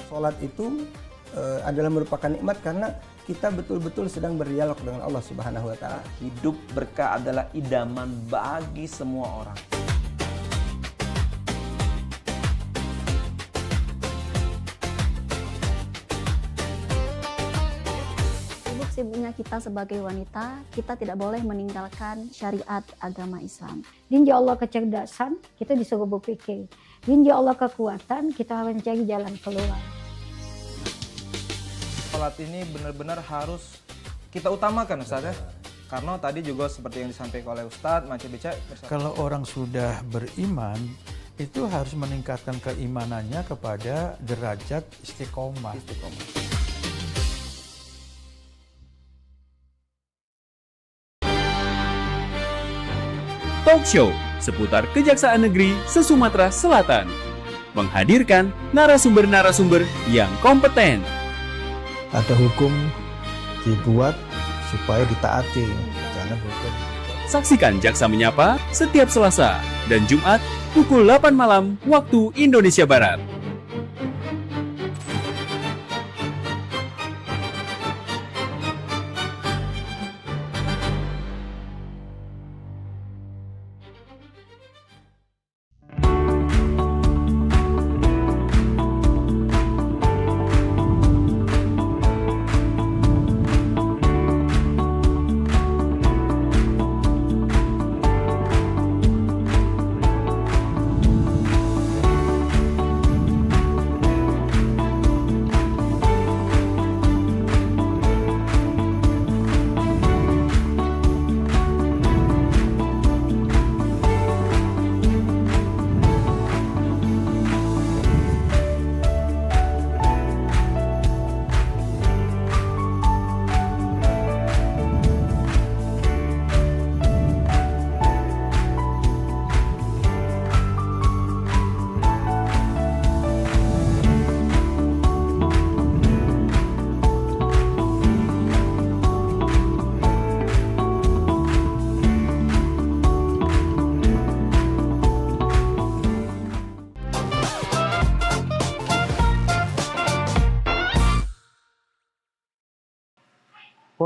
Sholat itu adalah merupakan nikmat karena kita betul-betul sedang berdialog dengan Allah Subhanahu wa Ta'ala. Hidup berkah adalah idaman bagi semua orang. Sibuknya kita sebagai wanita, kita tidak boleh meninggalkan syariat agama Islam. Insya Allah kecerdasan, kita disuruh berpikir. Insya Allah kekuatan, kita mencari jalan keluar. Sholat ini benar-benar harus kita utamakan, Ustaz ya. Karena tadi juga seperti yang disampaikan oleh Ustaz, Macam Beca. Kalau orang sudah beriman, itu harus meningkatkan keimanannya kepada derajat istiqomah. Talk Show seputar Kejaksaan Negeri se-Sumatera Selatan. Menghadirkan narasumber-narasumber yang kompeten. Ada hukum dibuat supaya ditaati, jangan hukum. Saksikan Jaksa Menyapa setiap Selasa dan Jumat pukul 8 malam waktu Indonesia Barat.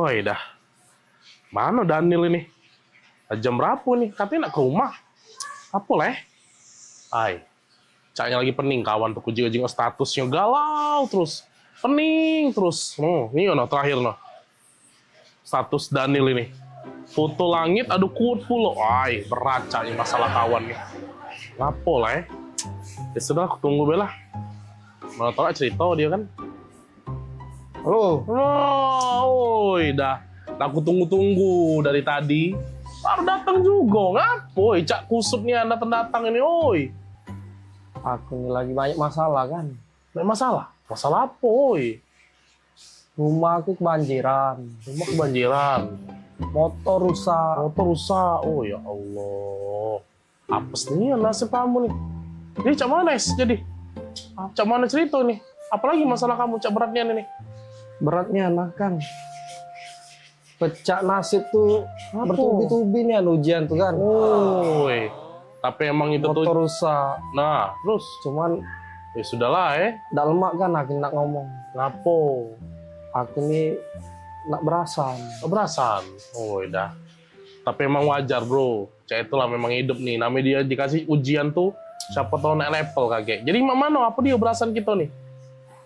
Woi dah. Mana Daniel ini? Jam berapa nih? Katanya nak ke rumah. Apa leh? Ay. Caknya lagi pening kawan tuh kujing-kujing statusnya galau terus. Pening terus. Ini no terakhir no. Status Daniel ini. Foto langit aduh kuat pula. Ay, berat caknya masalah kawan nih. Lapo lah ya sudah aku tunggu bela. Mau tahu cerita dia kan. Halo. Oi, dah. Aku tunggu-tunggu dari tadi. Baru datang juga, ngapo? Cak kusut nih anda datang ini, oi. Aku ini lagi banyak masalah kan. Banyak masalah? Masalah apa, oi? Rumah aku kebanjiran. Rumah kebanjiran. Motor rusak. Motor rusak. Oh ya Allah. Apes nih nasib kamu nih. Jadi cak mana jadi? Cak mana cerita nih? Apalagi masalah kamu cak beratnya nih? Beratnya anak kan. Pecah nasib tuh bertubi-tubi nih ujian tuh kan. Woi. Tapi emang itu motor tuh rusak. Nah, terus cuman ya sudahlah Nggak lemak kan aku nak ngomong. Ngapo? Aku ini nak berasan. Berasan. Oh, dah. Tapi emang wajar, Bro. Cak itulah memang hidup nih. Namanya dia dikasih ujian tuh siapa tahu naik level kakek. Jadi mana apa dia berasan kita nih?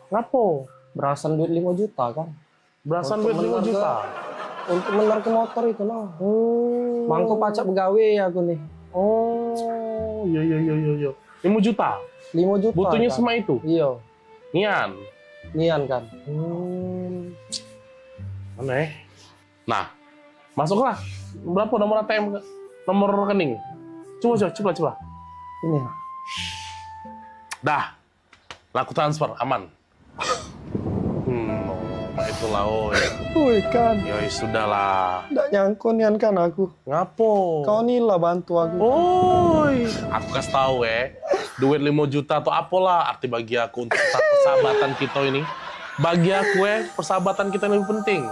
Ngapo? Berasan duit 5 juta kan. Berasan duit 5 juta. Untuk bener ke motor itu noh. Mangko pacak begawe aku nih. Oh, iya. 5 juta? 5 juta. Butuhnya kan? semua itu? Iya. Nian kan. Mana Nah, masuklah. Berapa nomor ATM? Nomor rekening? Coba. Ini. Dah. Laku transfer, aman. Itulah, Woi kan. Ya sudahlah. Nggak nyangkut nian kan aku. Ngapo? Kau inilah bantu aku. Aku kasih tahu duit 5 juta atau apalah arti bagi aku untuk persahabatan kita ini. Bagi aku persahabatan kita lebih penting.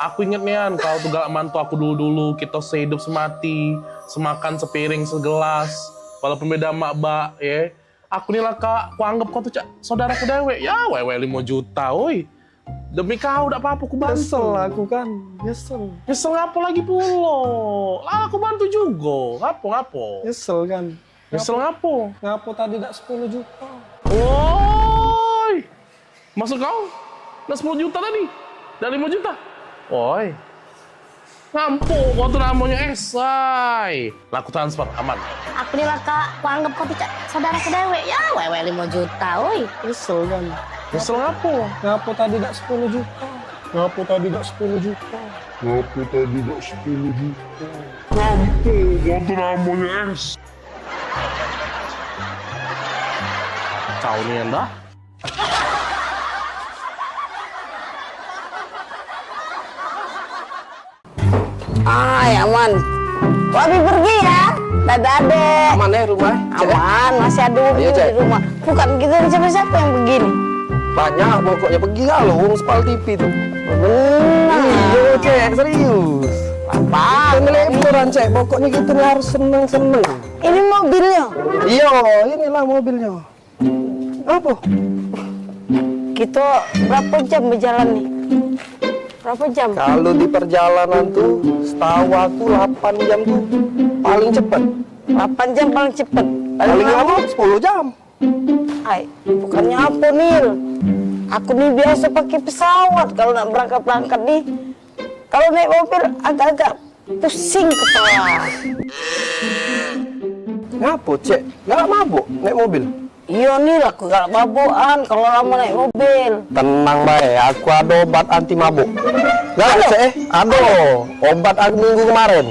Aku inget nian, kau tuh galak mantu aku dulu-dulu, kita sehidup semati, semakan sepiring segelas, walaupun beda mak Aku nih lah kak, aku anggap kau tuh saudara ku dewe. Ya, 5 juta, oi. Demi kau, udah apa-apa aku bantu. Nyesel aku kan, nyesel. Nyesel ngapo lagi pulo? Lah aku bantu juga. Ngapo? Nyesel kan. Nyesel ngapo? Ngapo tadi tak 10 juta. Woi. Maksud kau? Dah 10 juta tadi? Dah 5 juta? Woi. Ngampu, kau tuh namanya esai. Laku transfer, aman. Aku nih lah kak, aku anggap kau tuh saudara kedewe. Ya, 5 juta, woi. Nyesel kan. Nyesel ngapo? Ngapo tadi tak 10 juta? Ngapo tadi tak 10 juta? Ngapo tadi tak 10 juta? Ngampu, kau tuh namanya es. Kau nih anda? Aman. Wabi pergi ya. Dadah adek. Aman rumah? Aman, masih ada mobil di rumah. Bukan kita siapa-siapa yang begini. Banyak pokoknya pergi kalau Spal TV tuh. Benar. Iya cek, serius. Apa? Liburan cek, pokoknya kita harus seneng-seneng. Ini mobilnya? Iya, inilah mobilnya. Apa? Kita berapa jam berjalan nih? Berapa jam? Kalau di perjalanan tuh, setahu aku 8 jam tuh paling cepat. 8 jam paling cepat. Paling lama 10 jam. Ay, bukannya apa Nil? Aku nih biasa pakai pesawat kalau nak berangkat nih. Kalau naik mobil agak-agak pusing kepala. Ngapa cek? Galak mabuk naik mobil? Iya Nil, aku galak mabukan kalau lama naik mobil. Tenang baik, aku ada obat anti mabuk. Galak cek? Ada. Obat aku minggu kemarin.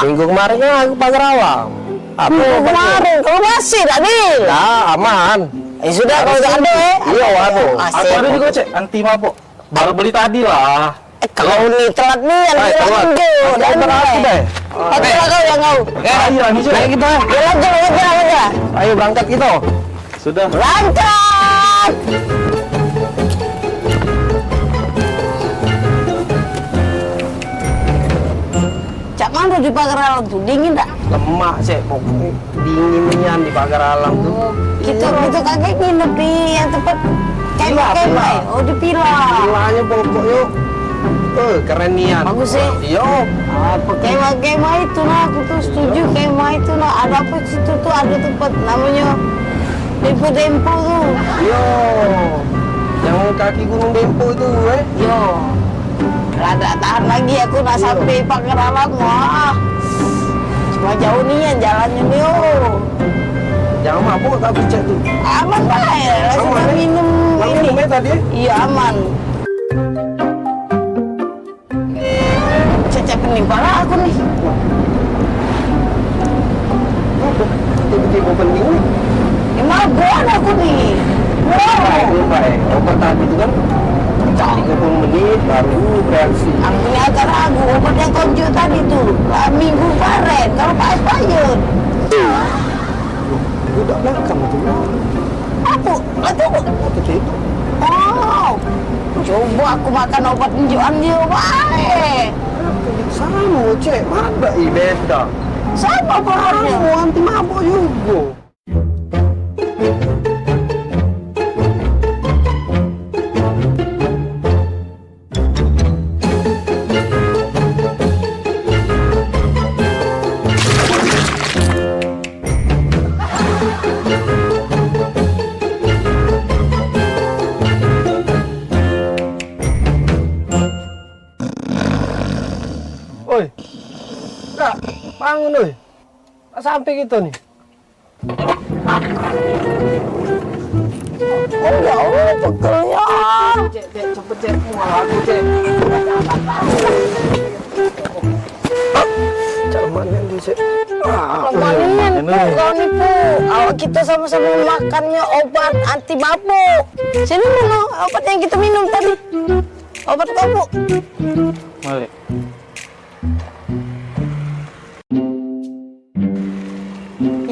Minggu kemarin kan aku pagar awam. Minggu kemarin, kalau masih tadi? Ya, aman. Sudah kalau nggak ada Iya, waduh. Aku ada juga cek, anti mabuk. Baru beli tadi lah. Kalau nih telat nih, yang bilang dulu. Dan berarti deh. Itulah kau yang kau. Ayo, ayo kita. Ayo. Ayo berangkat kita. Sudah. Berangkat. Cak mana di pagar alam tuh, dingin tak? Lemak cek, pokoknya dinginnya di pagar alam tuh. Kita kakek nginep di yang tempat kemah. Oh di pila. Pilanya pokoknya Keren nian. Bagus sih. Iya. Apa kemah itu nah, aku tuh setuju kemah itu nah. Ada apa situ tuh, ada tempat namanya Dempo tuh. Yo. Yang kaki Gunung Dempo itu, Yo. Rada tahan lagi aku nak sampai Pangeralan. Wah. Cuma jauh nih ya jalannya nih. Jangan mabuk tak bijak tuh. Aman baik. Langsung minum ini. Minumnya tadi? Iya aman. Cecep pala aku nih. Tiba-tiba penting nih. Mabuk aku nih. Baik. Obat tadi itu kan 30 menit baru bereaksi. Aku ini agak ragu, obat yang konjo tadi tuh minggu kemarin, kalau Pak Espayun. Udah belakang itu. Aku, itu. Oh, coba aku makan obat injuan dia, baik. Sama, Cek. Mana beda. Sama bahannya. Mau anti mabuk juga. Oi, Kak, bangun oi. Tak sampai kita nih. Oh ya Allah, pegelnya. Cek, cepet cek. Malah aku cek. Cuman yang di cek. Kemarin kau nipu. Awak kita sama-sama makannya obat anti mabuk. Sini mana obat yang kita minum tadi? Obat mabuk. Malik.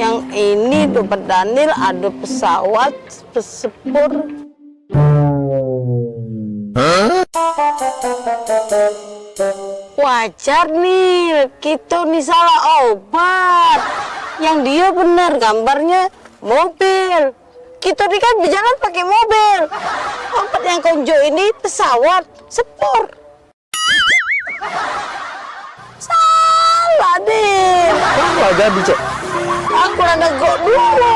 Yang ini dompet Daniel, ada pesawat, pesepur. Wajar nih, kita nih salah obat. Yang dia benar gambarnya mobil. Kita nih kan berjalan pakai mobil. Obat yang konjo ini pesawat, sepur. Salah deh. Apa jadi cek? Aku rada gok dulu.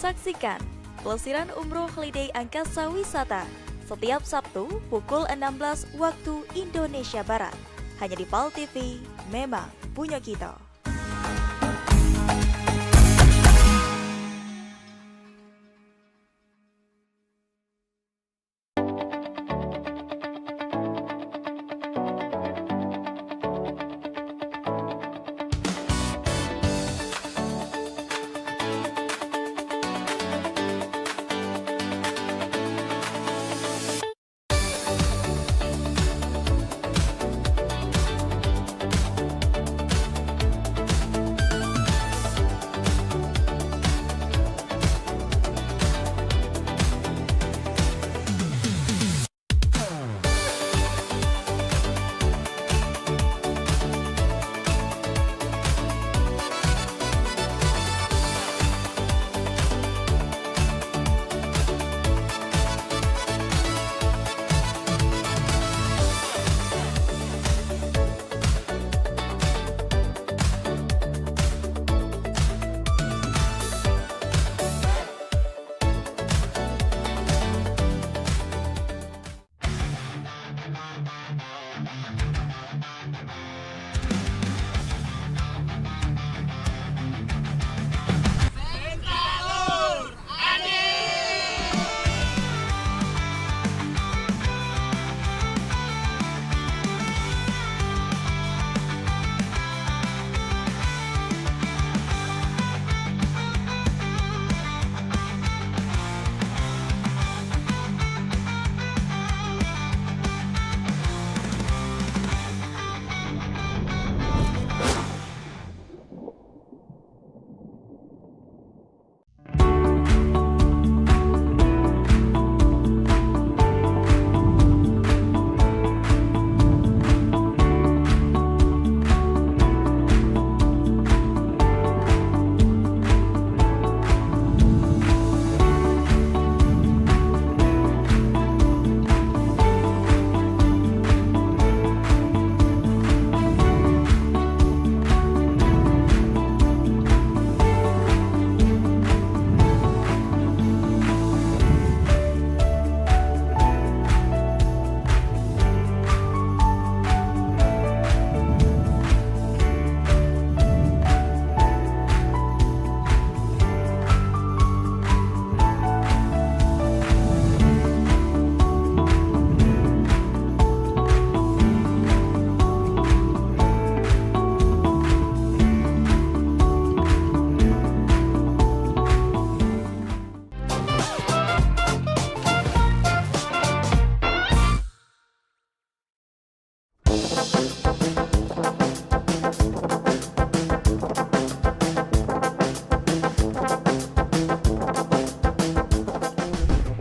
Saksikan pelesiran umroh holiday Angkasa Wisata setiap Sabtu pukul 16 waktu Indonesia Barat. Hanya di PAL TV, memang punya kita.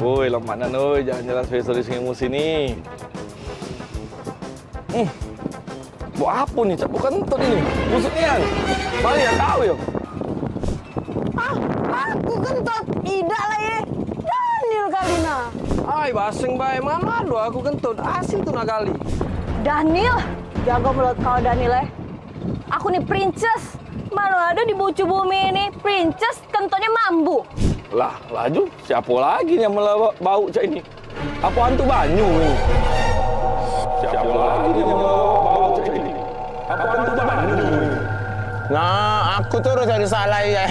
Woi, lamanan oi, jalan-jalan spesialis ilmu sini. Buat apa nih, Cak? Bukan entot ini. Busuknya. Mari ya kau yo. Aku kentut. Tidak lah ya. Daniel kali na. Ay, basing bae. Mana ada aku kentut. Asin tuh nak kali. Daniel. Jago mulut kau Daniel ya. Aku nih princess. Mana ada di bucu bumi ini. Princess kentutnya mambu. Lah, laju. Siapa lagi yang bau Cak ini? Apa hantu banyu ini? Siapa lagi yang bau Cak ini? Apa hantu banyu ini? Nah, aku terus jadi salah ya.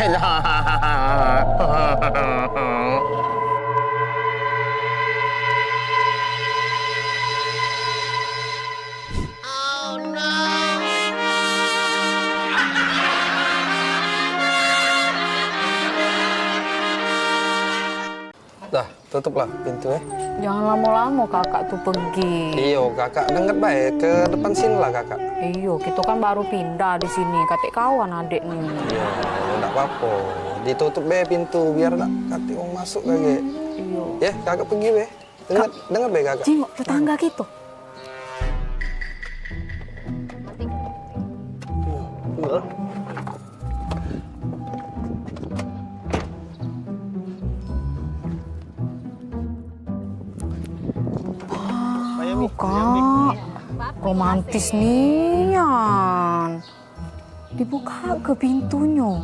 Dah, tutuplah pintu ya. Jangan lama-lama kakak tuh pergi. Iyo, kakak dengar baik ke depan sini lah kakak. Iyo, kita kan baru pindah di sini. Katik kawan adik nih. Iya, enggak apa-apa. Ditutup be pintu biar enggak katik orang masuk lagi. Iyo. Ya, kakak pergi be. Dengar be kakak. Jengok tetangga gitu. Kak, romantis nian. Dibuka ke pintunya.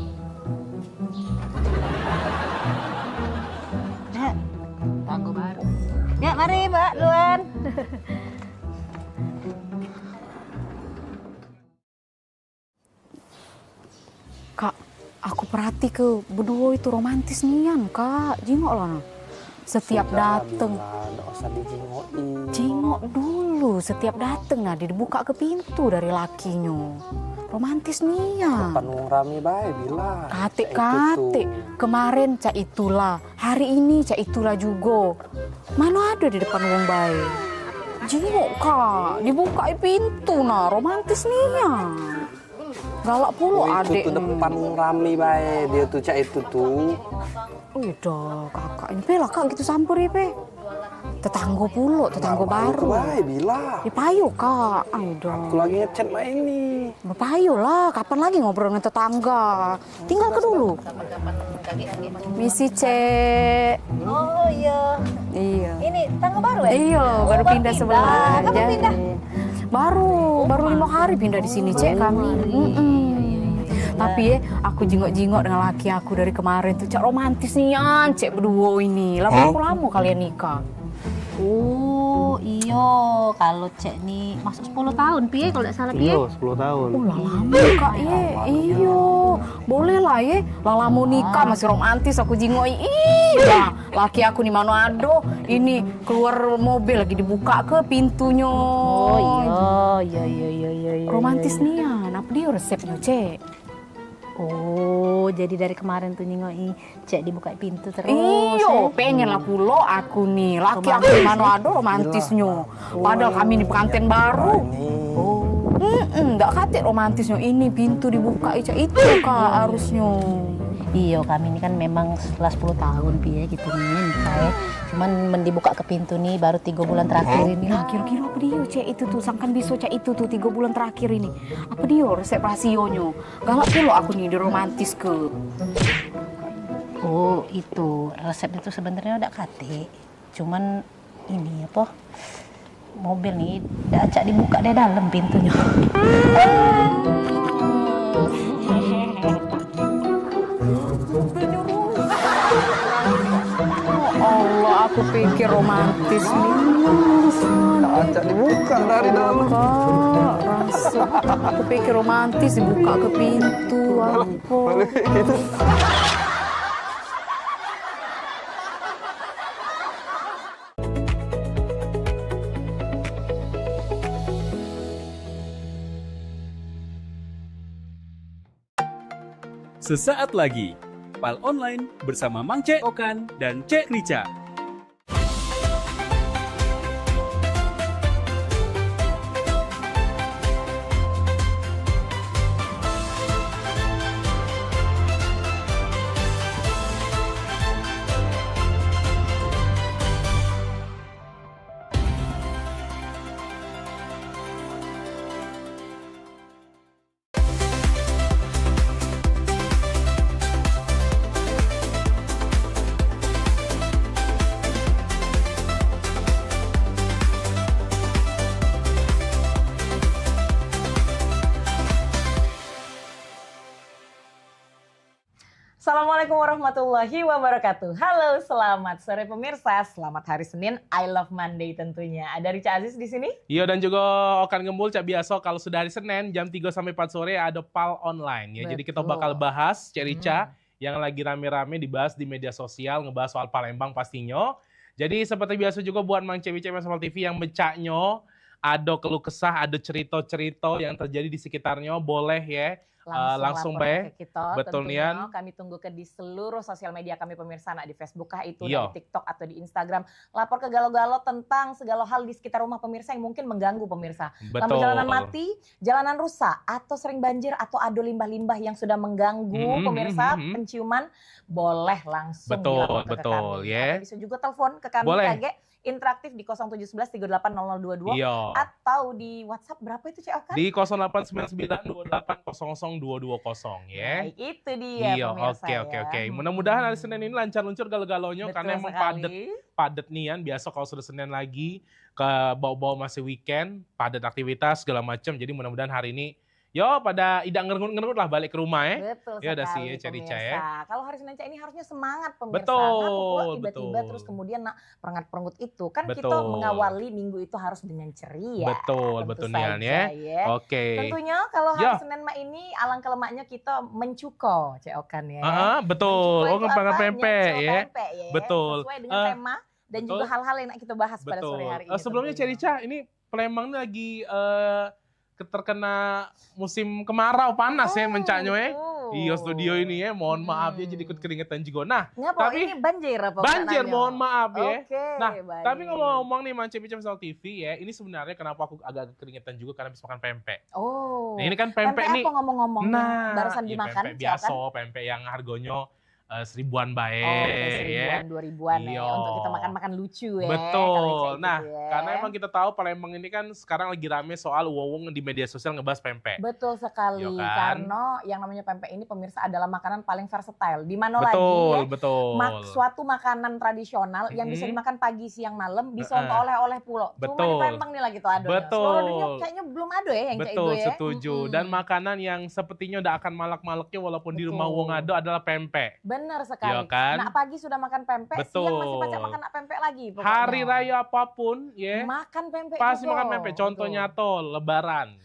Dek, tanggo baru. Ya, mari Mbak Luan. Kak, aku perhati ke berdua itu romantis nian, Kak. Jengok lah. Setiap dateng. Enggak usah dijingokin. Jingok dulu, setiap dateng nah dibuka ke pintu dari lakinya. Romantis nian. Depan wong rame bae bilang. Kate, kemarin cak itulah, hari ini cak itulah juga. Mana ada di depan wong bae. Jingok Kak, dibuka pintu nah, romantis nian. Galak pula adek. Itu tuh depan wong rame bae, dia tuh cak itu tuh. Udah kakak, ini lah kak gitu sampur ya pe. Tetangga pula, tetangga baru. Bae bilang. Ya payo kak, udah. Aku lagi ngechat mbak ini. Payo lah, kapan lagi ngobrol dengan tetangga? Tinggal ke dulu. Misi cek. Oh iya. Iya. Ini tangga baru ya? Iya, baru pindah sebelah. Kapan pindah? Baru 5 hari pindah di sini cek kami. Tapi ya, aku jingok-jingok dengan laki aku dari kemarin tuh cek romantis nian, cek berdua ini. Lama kalian nikah. Oh iyo, kalau cek nih masuk 10 tahun piye kalau tidak salah piye? Iya, 10 tahun. Lama kak ye, iyo. Boleh lah ye, lama nikah masih romantis aku jingoi. Iya, laki aku di Manado, ini keluar mobil lagi dibuka ke pintunya. Oh iya. Romantis nian, apa dia resepnya cek? Oh, jadi dari kemarin tuh nyingoi cek dibuka pintu terus. Iyo, pengen lah pulo aku nih. Laki aku di Manado romantisnya. Padahal kami di pengantin baru. Enggak kate romantisnya. Ini pintu dibuka itu kak harusnya. Iya, kami ini kan memang setelah 10 tahun piye gitu nih nikah ya. Cuman dibuka ke pintu nih baru 3 bulan terakhir ini. Nah, kira-kira apa dia cek itu tuh sangkan bisa cek itu tuh 3 bulan terakhir ini. Apa dia resep rasionya? Galak pula aku nih di romantis ke. Oh, itu resep itu sebenarnya udah kate. Cuman ini apa? Mobil nih udah acak dibuka dari dalam pintunya. Allah, aku pikir romantis nih. Acak dibuka dari dalam. Rasa aku pikir romantis dibuka ke pintu. Apa? Sesaat lagi, Pal Online bersama Mang Cek Okan dan Cek Rica. warahmatullahi wabarakatuh. Halo, selamat sore pemirsa. Selamat hari Senin. I love Monday tentunya. Ada Rica Aziz di sini. Iya, dan juga Okan Gembul, Cak Biaso. Kalau sudah hari Senin jam 3 sampai 4 sore ada PAL online ya. Jadi kita bakal bahas Cak Rica yang lagi rame-rame dibahas di media sosial, ngebahas soal Palembang pastinya. Jadi seperti biasa juga buat Mang Cewek-cewek Mas TV yang becaknya, ada keluh kesah, ada cerita-cerita yang terjadi di sekitarnya, boleh ya. Langsung baik. Betul Nian. Kami tunggu di seluruh sosial media kami pemirsa, di Facebook kah itu, di TikTok atau di Instagram. Lapor ke galau-galau tentang segala hal di sekitar rumah pemirsa yang mungkin mengganggu pemirsa. Lampu jalanan mati, jalanan rusak, atau sering banjir, atau ada limbah-limbah yang sudah mengganggu pemirsa, penciuman, boleh langsung dilaporkan ke kami. Ya. Bisa juga telepon ke kami KG interaktif di 0711 38 0022 atau di WhatsApp berapa itu Cek Okan? Di 0899 28 00 220 ya. Nah, itu dia pemirsa. Oke. Mudah-mudahan hari Senin ini lancar-luncur galau-galaunya karena emang padat nian. Biasa kalau sudah Senin lagi ke bau-bau masih weekend, padat aktivitas segala macam. Jadi mudah-mudahan hari ini pada idang ngerut-ngerut lah balik ke rumah ya. Betul ya sekali udah pemirsa. Ya. Kalau hari Senin ini harusnya semangat pemirsa. Betul. Tiba-tiba terus kemudian perengat-perenggut itu. Kan kita mengawali minggu itu harus dengan ceria. Betul Nian ya. Oke. Tentunya kalau hari Senin ini alangkah lemaknya kita mencuko Cek Okan ya. Betul. Pempek ya. Betul. Sesuai dengan tema dan juga hal-hal yang kita bahas pada sore hari ini. Sebelumnya Cek Rica, ini Palembang lagi terkena musim kemarau panas ya mencaknya ya. Iya studio ini ya, mohon maaf ya jadi ikut keringetan juga. Nah, tapi ini banjir apa? Banjir, mohon maaf ya. Nah, baik. tapi ngomong-ngomong nih Mang Cewek Soal TV ya, ini sebenarnya kenapa aku agak keringetan juga karena habis makan pempek. Nah, ini kan pempek nih. Apa ngomong-ngomong? Barusan dimakan. Pempek biasa, pempek yang harganya seribuan baik ya. 2000-an ya untuk kita makan-makan lucu ya. Betul. Nah, karena emang kita tahu Palembang ini kan sekarang lagi rame soal wowong di media sosial ngebahas pempek. Betul sekali. Karena yang namanya pempek ini pemirsa adalah makanan paling versatile. Di mana betul. Suatu makanan tradisional yang bisa dimakan pagi, siang, malam, bisa untuk oleh-oleh pulau. Cuma di Palembang nih lagi tuh ada. Seluruh dunia kayaknya belum ada ya yang kayak itu ya. Betul, setuju. Dan makanan yang sepertinya udah akan malak-malaknya walaupun di rumah wong ada adalah pempek. Benar sekali. Nak pagi sudah makan pempek, siang masih pacak makan pempek lagi. Pokoknya. Hari raya apapun, makan pempek pasti juga. Makan pempek. Contohnya Lebaran.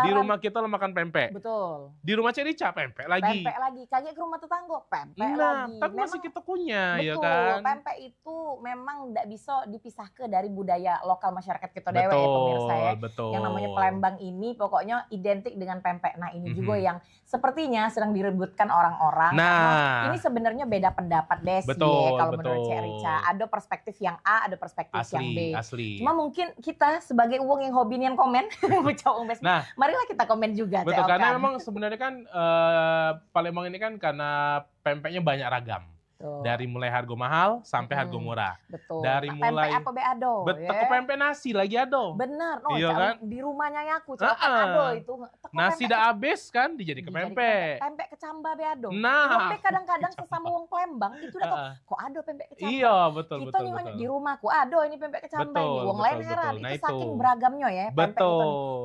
Di rumah kita makan pempek. Betul. Di rumah Cek Rica pempek lagi. Pempek lagi. Kayak ke rumah tetangga pempek lagi. Tapi masih kita punya, ya kan? Pempek itu memang tidak bisa dipisahkan dari budaya lokal masyarakat kita dewe ya pemirsa ya. Yang namanya Palembang ini pokoknya identik dengan pempek. Nah ini juga yang sepertinya sedang direbutkan orang-orang. Nah ini sebenarnya beda pendapat Desi kalau menurut Cek Rica. Ada perspektif yang A, ada perspektif yang B. Cuma mungkin kita sebagai uang yang hobi nian komen, marilah kita komen juga. Betul, karena memang sebenarnya kan Palembang ini kan karena pempeknya banyak ragam. Dari mulai harga mahal sampai harga murah. Betul. Dari mulai pempek apa be ado. Teko pempek nasi lagi ado. Benar. Kan? Di rumahnya aku ado itu. Nasi dah habis kan dijadikan pempek. Pempek kecamba be ado. Nah, kadang-kadang sesama wong Palembang itu udah kok ado pempek kecamba. Iya, betul. Kita nyuanya di rumahku ado ini pempek kecamba ini. Wong lain heran itu saking beragamnya ya pempek itu.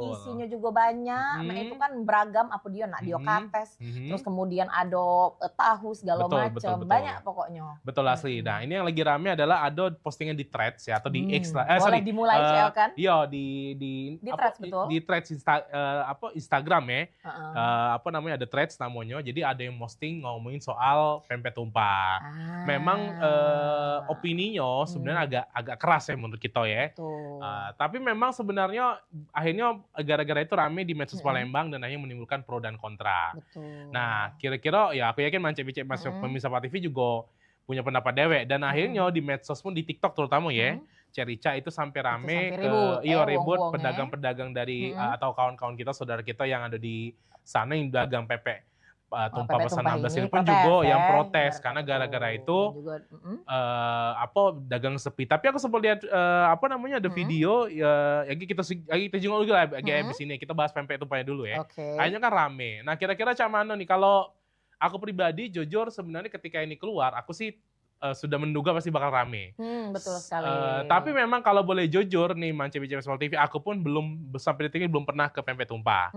Isinya juga banyak. Nah, itu kan beragam apa dia nak dio kates. Terus kemudian ada tahu segala macam. Banyak pokoknya. Betul asli. Nah, ini yang lagi rame adalah ada postingan di Threads ya atau di X lah. Boleh dimulai Cel kan? Iya, di Threads betul. Di Threads Instagram ya. Apa namanya ada Threads namanya. Jadi ada yang posting ngomongin soal pempek tumpah. Memang opininya sebenarnya agak keras ya menurut kita ya. Tapi memang sebenarnya akhirnya gara-gara itu rame di medsos Palembang dan akhirnya menimbulkan pro dan kontra. Nah, kira-kira ya aku yakin Cek pemirsa TV juga punya pendapat dewek dan akhirnya di medsos pun di TikTok terutama ya Cek Rica itu sampai rame ribut pedagang-pedagang dari atau kawan-kawan kita saudara kita yang ada di sana yang dagang pempek tumpah pesan 16 ini pun juga yang protes karena gara-gara itu dagang sepi. Tapi aku sempat lihat ada video ya kita juga lagi abis ini kita bahas pempek tumpahnya dulu ya. Akhirnya kan rame. Nah kira-kira cak mana nih kalau aku pribadi jujur sebenarnya ketika ini keluar aku sih sudah menduga pasti bakal rame. Betul sekali. Tapi memang kalau boleh jujur nih, Mang CBC Small TV, aku pun sampai detik ini belum pernah ke pempek tumpah.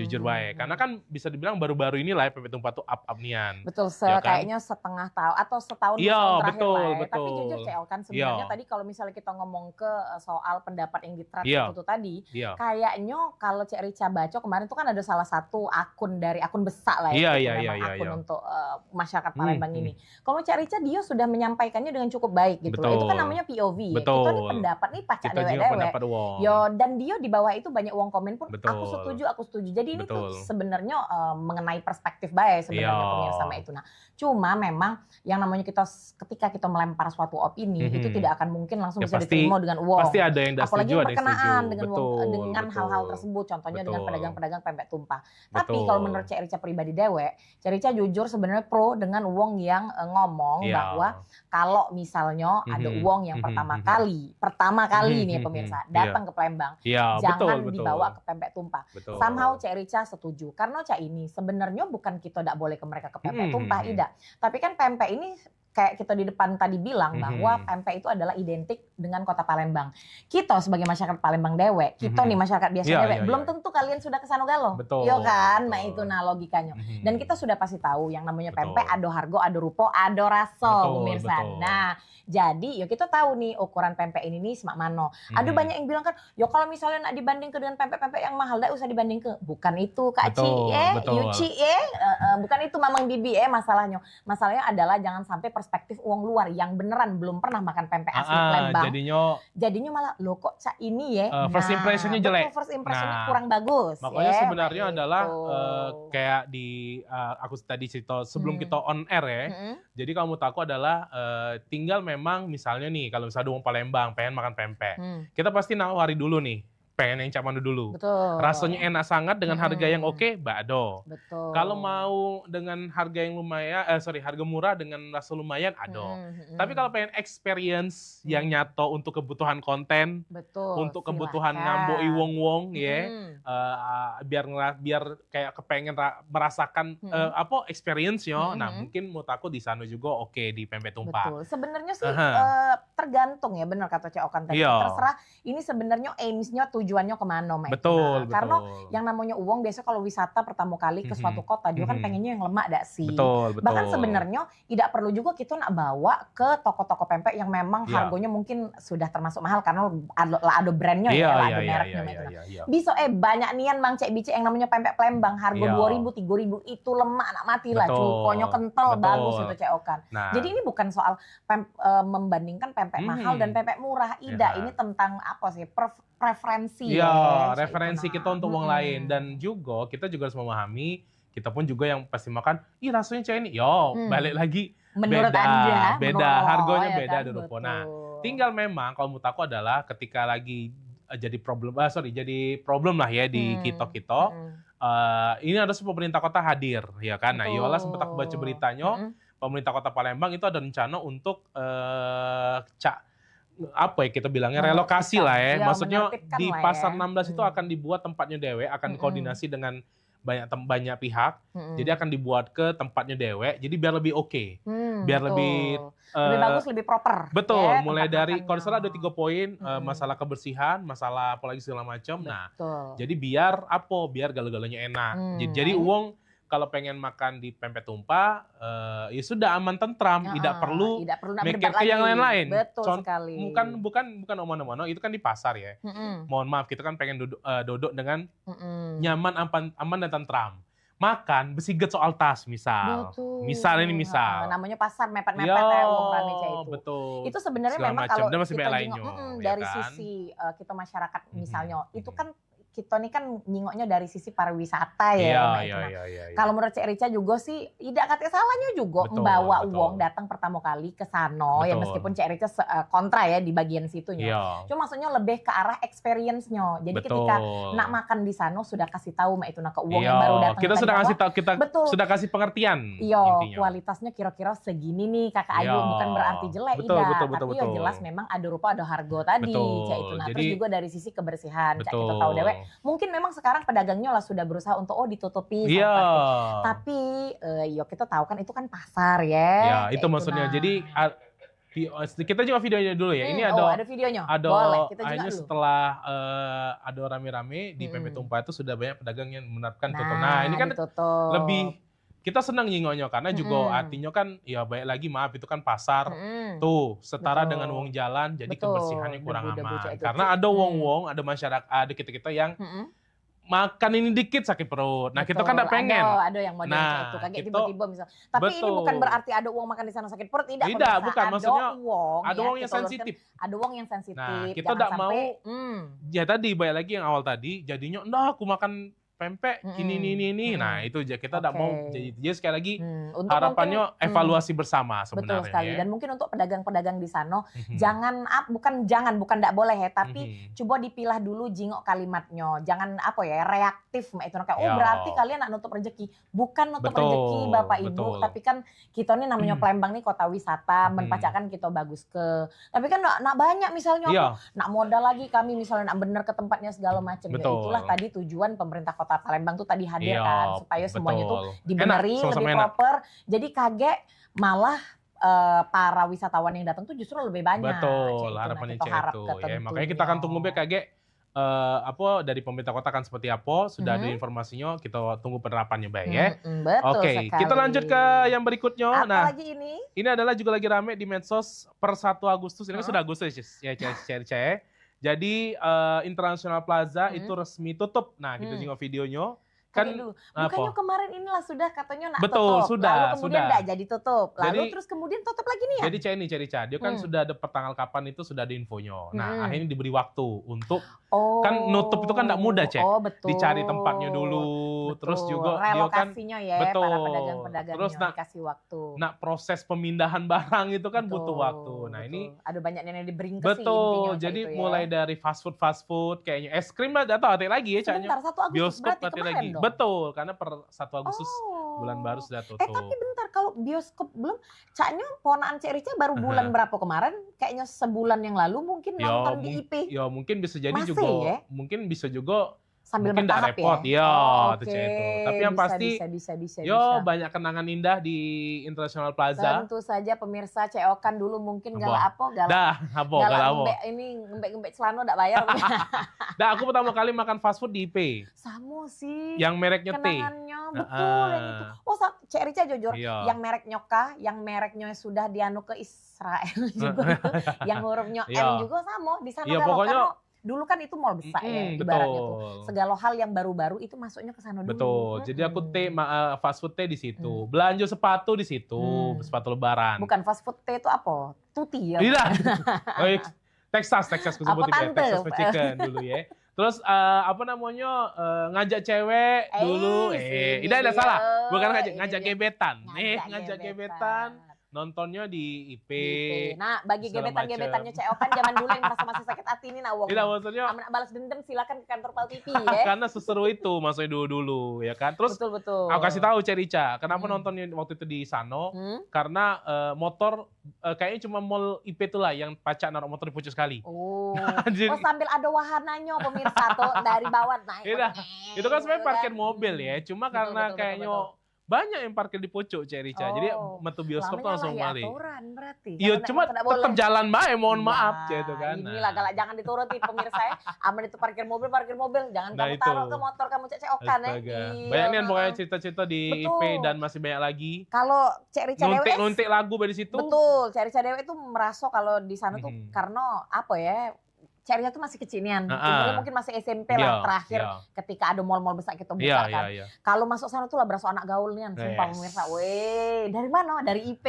Jujur baik. Karena kan bisa dibilang baru-baru inilah ya pempek tumpah tuh up nian. Betul, ya kan? kayaknya setengah tahun atau setahun Iya, terakhir betul, lah ya. betul. Tapi jujur Cel kan sebenarnya tadi kalau misalnya kita ngomong ke soal pendapat yang di thread itu tadi, kayaknya kalau Cek Rica baca kemarin tuh kan ada salah satu akun dari akun besar lah ya. Akun untuk masyarakat Palembang ini. Kalau Cek Rica dia sudah menyampaikannya dengan cukup baik gitu loh. Itu kan namanya POV ya. Kita nih pendapat nih pacak dewek-dewek. Yo, dan dia di bawah itu banyak uang komen pun aku setuju. Jadi ini tuh sebenarnya mengenai perspektif baik sebenarnya pemirsa itu. Nah, cuma memang yang namanya ketika kita melempar suatu opini itu tidak akan mungkin langsung bisa diterima dengan uang. Pasti ada yang apalagi setuju, berkenaan dengan hal-hal tersebut, contohnya dengan pedagang-pedagang pempek tumpah. Tapi kalau menurut Cek Rica pribadi dewek, Cek Rica jujur sebenarnya pro dengan uang yang ngomong bahwa kalau misalnya ada uang yang pertama kali nih pemirsa datang ke Palembang, jangan dibawa ke pempek tumpah. Somehow Cek Rica setuju karena Cak ini sebenarnya bukan kita tidak boleh ke mereka ke pempek tumpah, tidak. Tapi kan pempek ini kayak kita di depan tadi bilang bahwa pempek itu adalah identik dengan kota Palembang. Kita sebagai masyarakat Palembang dewek, kita nih masyarakat biasa dewek, belum tentu kalian sudah ke sana galo. Iya kan? Nah itu logikanya. Dan kita sudah pasti tahu yang namanya pempek ada harga, ada rupo, ada rasa pemirsa. Nah, jadi kita tahu nih ukuran pempek ini nih semak mano. Ada banyak yang bilang kan, kalau misalnya nak dibanding ke dengan pempek-pempek yang mahal, dah usah dibanding ke. Bukan itu Kak Ci, Yuci, bukan itu Mamang Bibi masalahnya. Masalahnya adalah jangan sampai perspektif uang luar yang beneran belum pernah makan pempek asli Palembang. Jadinya malah lo kok Cak ini first impressionnya jelek. First impressionnya kurang bagus. Makanya sebenarnya adalah kayak di aku tadi cerita sebelum kita on air ya. Jadi kalau menurut aku adalah tinggal memang misalnya nih kalau misalnya ada orang Palembang pengen makan pempek, kita pasti nawari dulu nih. Pengen yang Cak Mando dulu. Betul. Rasanya enak sangat dengan harga yang oke, bado. Betul. Kalau mau dengan harga yang lumayan, harga murah dengan rasa lumayan, ado. Tapi kalau pengen experience yang nyato untuk kebutuhan konten, untuk kebutuhan ngamboi wong-wong, biar kayak kepengen merasakan experience yo. Nah mungkin menurut aku di sana juga oke di pempek tumpah. Betul. Sebenarnya sih tergantung ya, benar kata Cak Okan tadi. Terserah ini sebenarnya aims-nya tujuannya kemana, betul. Karena yang namanya uang biasa kalau wisata pertama kali ke suatu kota dia kan pengennya yang lemak dak sih. Betul. Bahkan sebenarnya tidak perlu juga kita nak bawa ke toko-toko pempek yang memang harganya mungkin sudah termasuk mahal karena ada brandnya ada mereknya. Bisa banyak nian Mang Cek Bice yang namanya pempek Palembang harga 2.000 3.000 itu lemak nak mati lah, cukonya kental bagus itu Cek Okan. Jadi ini bukan soal membandingkan pempek mahal dan pempek murah, ini tentang apa sih preferensi. Referensi kita untuk uang lain. Dan juga kita juga harus memahami, kita pun juga yang pasti makan, rasanya Cak ini, balik lagi. Menurut beda, harganya beda dulu. Nah, tinggal memang kalau menurut aku adalah ketika lagi jadi problem lah ya di kita. Ini harus pemerintah kota hadir, ya kan? Nah, Yola sempat aku baca beritanya, pemerintah kota Palembang itu ada rencana untuk kita bilangnya relokasi lah ya. Maksudnya di Pasar 16 itu akan dibuat tempatnya dewek, akan koordinasi dengan banyak pihak. Jadi akan dibuat ke tempatnya dewek. Jadi biar lebih oke. Biar lebih bagus, lebih proper. Betul, mulai dari kalau salah ada 3 poin, masalah kebersihan, masalah apalagi segala macam. Nah, jadi biar galau-galaunya enak. Jadi uang kalau pengen makan di pempek tumpah, ya sudah aman tentram, tidak perlu mikir ke yang lain-lain. Betul sekali. Bukan omano-omano, itu kan di pasar ya. Mohon maaf, kita kan pengen duduk dengan nyaman, aman dan tentram. Makan besiget soal tas misal. Betul. Misal. Namanya pasar mepet-mepet ya uang rame itu. Betul. Itu sebenarnya memang kalau kita dari kan? sisi kita masyarakat misalnya, itu kan kita nih kan nyingoknya dari sisi pariwisata ya. Kalau menurut Cek Rica juga sih tidak katanya salahnya juga membawa uang datang pertama kali ke sana ya, meskipun Cek Rica kontra ya di bagian situnya. Cuma maksudnya lebih ke arah experience-nya. Jadi ketika nak makan di sana sudah kasih tahu itu nak ke uang yang baru datang. Kita sudah kasih tahu, kita sudah kasih pengertian. Kualitasnya kira-kira segini nih Kakak Ayu, bukan berarti jelek tapi jelas memang ada rupa ada harga tadi Cek itu. Nah, terus juga dari sisi kebersihan Cek kita tahu dewek Mungkin memang sekarang pedagangnya lah sudah berusaha untuk ditutupi. Iya. Tapi yo kita tahu kan itu kan pasar ya. Ya, itu maksudnya. Jadi kita juga videonya dulu ya. Ini ada videonya. Boleh, kita juga dulu. Setelah ada rame-rame di PMP Tumpah itu sudah banyak pedagang yang menerapkan tutup. Nah, ini kan lebih kita senang nyingoknya karena juga artinya kan ya baik lagi maaf itu kan pasar tuh setara dengan wong jalan jadi kebersihannya kurang aman. Karena ada wong-wong, ada masyarakat, ada kita-kita yang makan ini dikit sakit perut. Nah, kita kan enggak pengen. Ada yang model itu kaget tiba-tiba misal. Tapi ini bukan berarti ada uang makan di sana sakit perut, tidak. Tidak, bukan. Maksudnya ada uang yang sensitif. Ada uang yang sensitif. Nah, kita enggak mau ya tadi baik lagi yang awal tadi jadinya enggak aku makan pempek ini. Nah, itu kita enggak mau jadi sekali lagi harapannya evaluasi bersama sebenarnya. Betul sekali. Dan mungkin untuk pedagang-pedagang di sana bukan enggak boleh ya, tapi coba dipilah dulu jingok kalimatnya. Jangan reaktif itu kayak berarti kalian nak nutup rezeki. Bukan nutup rezeki Bapak Ibu, tapi kan kita ini namanya Palembang nih kota wisata, menpacakan kita bagus ke. Tapi kan nak banyak misalnya nak modal lagi kami misalnya nak bener ke tempatnya segala macam. Ya, itulah tadi tujuan pemerintah Kota Palembang tuh tadi hadir kan supaya semuanya tuh dibeneri lebih proper. Jadi kaget malah para wisatawan yang datang tuh justru lebih banyak. Betul, harapannya itu. Ya, makanya kita akan tunggu kaget dari pemerintah kota kan seperti apa, sudah ada informasinya, kita tunggu penerapannya baik ya. Betul Oke, sekali. kita lanjut ke yang berikutnya. Apa lagi ini? Ini adalah juga lagi rame di medsos per 1 Agustus. Ini sudah Agustus ya, Cece. Jadi International Plaza itu resmi tutup. Nah, kita tengok videonya. Kan bukannya kemarin inilah sudah katanya nak betul, tutup. Sudah, lalu kemudian enggak jadi tutup. Lalu jadi, terus kemudian tutup lagi nih ya? Jadi Ceri, dia kan sudah ada pertanggal kapan itu sudah ada infonya. Nah, akhirnya diberi waktu untuk kan nutup itu kan enggak mudah, Cek. Dicari tempatnya dulu, terus juga relokasinya dia kan para pedagang-pedagangnya terus dikasih waktu. Nah, proses pemindahan barang itu kan butuh waktu. Nah, ini ada banyak yang dibringkes betul. Jadi mulai dari fast food kayaknya es krim atau ada lagi ya, Sebentar, 1 Agustus bioskop berarti kemarin lagi. dong? Betul, karena per 1 Agustus bulan baru sudah tutup. Tapi bentar, kalau bioskop belum, caknya ponaan Cek Rica baru bulan berapa kemarin? Kayaknya sebulan yang lalu mungkin nonton di IP. Ya mungkin bisa jadi masih, juga, ya? Mungkin bisa juga sambil mungkin bertahap repot ya. itu itu. Tapi yang pasti bisa. banyak kenangan indah di International Plaza. Tentu saja pemirsa ceokan dulu mungkin galak ngembek celana enggak bayar. Aku pertama kali makan fast food di IP. Sama sih. Yang mereknya T. Betul yang itu. Cek Rica jujur, yang mereknya K, yang mereknya sudah dianu ke Israel juga. Yang hurufnya M juga sama di sana. Iya, pokoknya dulu kan itu mall besar ya, ibaratnya tuh. Segala hal yang baru-baru itu masuknya ke sana dulu. Betul. Jadi aku fast food di situ. Belanja sepatu di situ, sepatu lebaran. Bukan fast food itu apa? Tuti ya. Tidak. Texas ku sebutin ya, Texas Fried Chicken dulu ya. Terus ngajak cewek dulu. Tidak ada salah. Bukan ngajak gebetan. Ngajak gebetan. Nontonnya di IP. Nah, bagi gebetan-gebetannya Ceokan zaman dulu yang merasa masih sakit hati ini wong. Tidak, maksudnya balas dendam silakan ke kantor Pal TV ya. Karena seseru itu maksudnya dulu ya kan. Terus betul. Aku kasih tahu Cerica, kenapa nontonnya waktu itu di Sano? Karena motor kayaknya cuma mall IP itulah yang pacak naruh motor di pucuk sekali. Sambil ada wahananya pemirsa tuh dari bawah naik. Itu kan sebenarnya parkir mobil ya, cuma karena kayaknya banyak yang parkir di pucuk Cek Rica. Jadi metu bioskop langsung balik. Iya, cuma tetap jalan bae, mohon maaf Cek itu kan. Inilah galak, jangan dituruti pemirsa ya. Aman itu parkir mobil. Jangan kamu taruh ke motor kamu Ceokan ya. Banyak nih pokoknya cerita-cerita di IP dan masih banyak lagi. Kalau Cek Rica Dewe nuntik lagu dari situ. Betul, Cek Rica Dewe itu merasa kalau di sana tuh karena apa ya? Cek Rica tuh masih kecinian, mungkin masih SMP lah terakhir ketika ada mall-mall besar kita buka kan. Kalau masuk sana tuh lah berasa anak gaul nih, sumpah pemirsa. Weh, dari mana? Dari IP.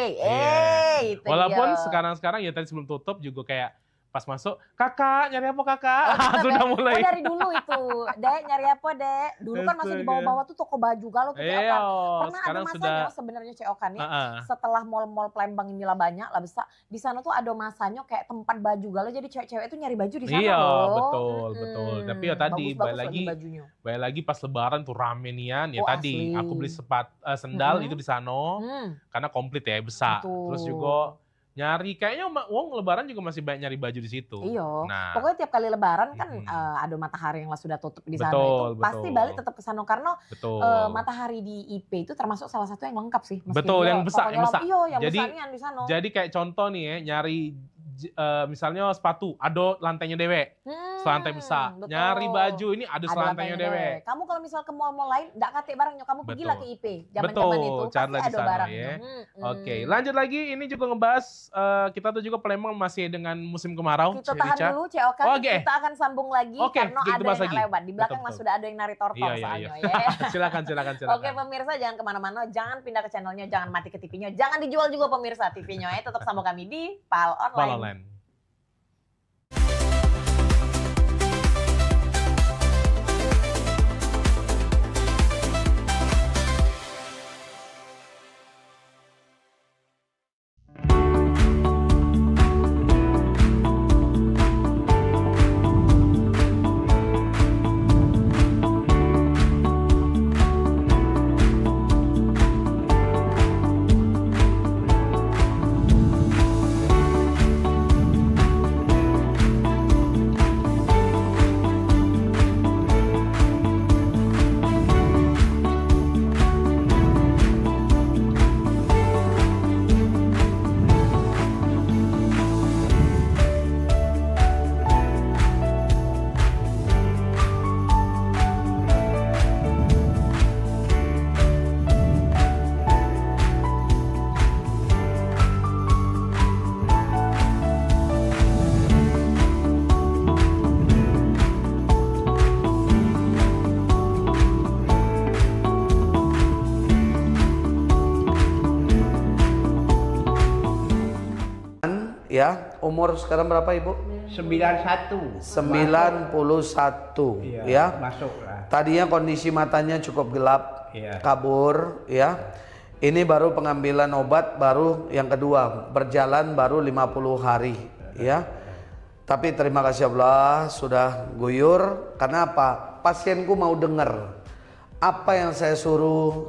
Itu walaupun sekarang ya tadi sebelum tutup juga kayak pas masuk, kakak nyari apa kakak? Sudah mulai. Dari dulu itu, Dek nyari apa Dek? Dulu kan masih di bawah-bawah tuh toko baju galau tuh Ceokan. Pernah ada masanya sebenarnya Ceokan ya. Setelah mall-mall Palembang inilah banyak lah besar. Di sana tuh ada masanya kayak tempat baju galau. Jadi cewek-cewek itu nyari baju di sana iya, loh. betul. Tapi ya tadi balik lagi pas lebaran tuh rame nian. Ya tadi aku beli sendal itu di sana. Karena komplit ya besar. Terus juga nyari kayaknya wong lebaran juga masih banyak nyari baju di situ. Iya. Nah, Pokoknya tiap kali lebaran kan ada matahari yang sudah tutup di sana itu pasti balik tetap ke sana karena matahari di IP itu termasuk salah satu yang lengkap sih. Betul, yang besar, yang besar. Iya, yang jadi, besarnya di sana. Jadi kayak contoh nih ya, nyari misalnya sepatu, ada lantainya dewe, selantai besar. Betul. Nyari baju ini ada selantainya dewe. Kamu kalau misal ke mall-mall lain, nggak kate barangnya, kamu pergilah ke IP. Zaman-zaman itu cari pasti ada sana, barangnya. Ya. Oke, lanjut lagi. Ini juga ngebahas kita tuh juga Palembang masih dengan musim kemarau. Kita tahan dulu, Cok. Kita akan sambung lagi karena ada yang lagi. lewat. Di belakang mas sudah ada yang nari tortol soalnya. Ya. Silakan. Oke, pemirsa jangan kemana-mana, jangan pindah ke channelnya, jangan mati ke TV-nya, jangan dijual juga pemirsa TV-nya. Tetap sama kami di PAL Online. Ya, umur sekarang berapa Ibu? 91. 91 ya. Masuklah. Tadinya kondisi matanya cukup gelap, kabur ya. Ini baru pengambilan obat baru yang kedua, berjalan baru 50 hari ya. Tapi terima kasih Allah sudah guyur. Karena apa? Pasienku mau dengar apa yang saya suruh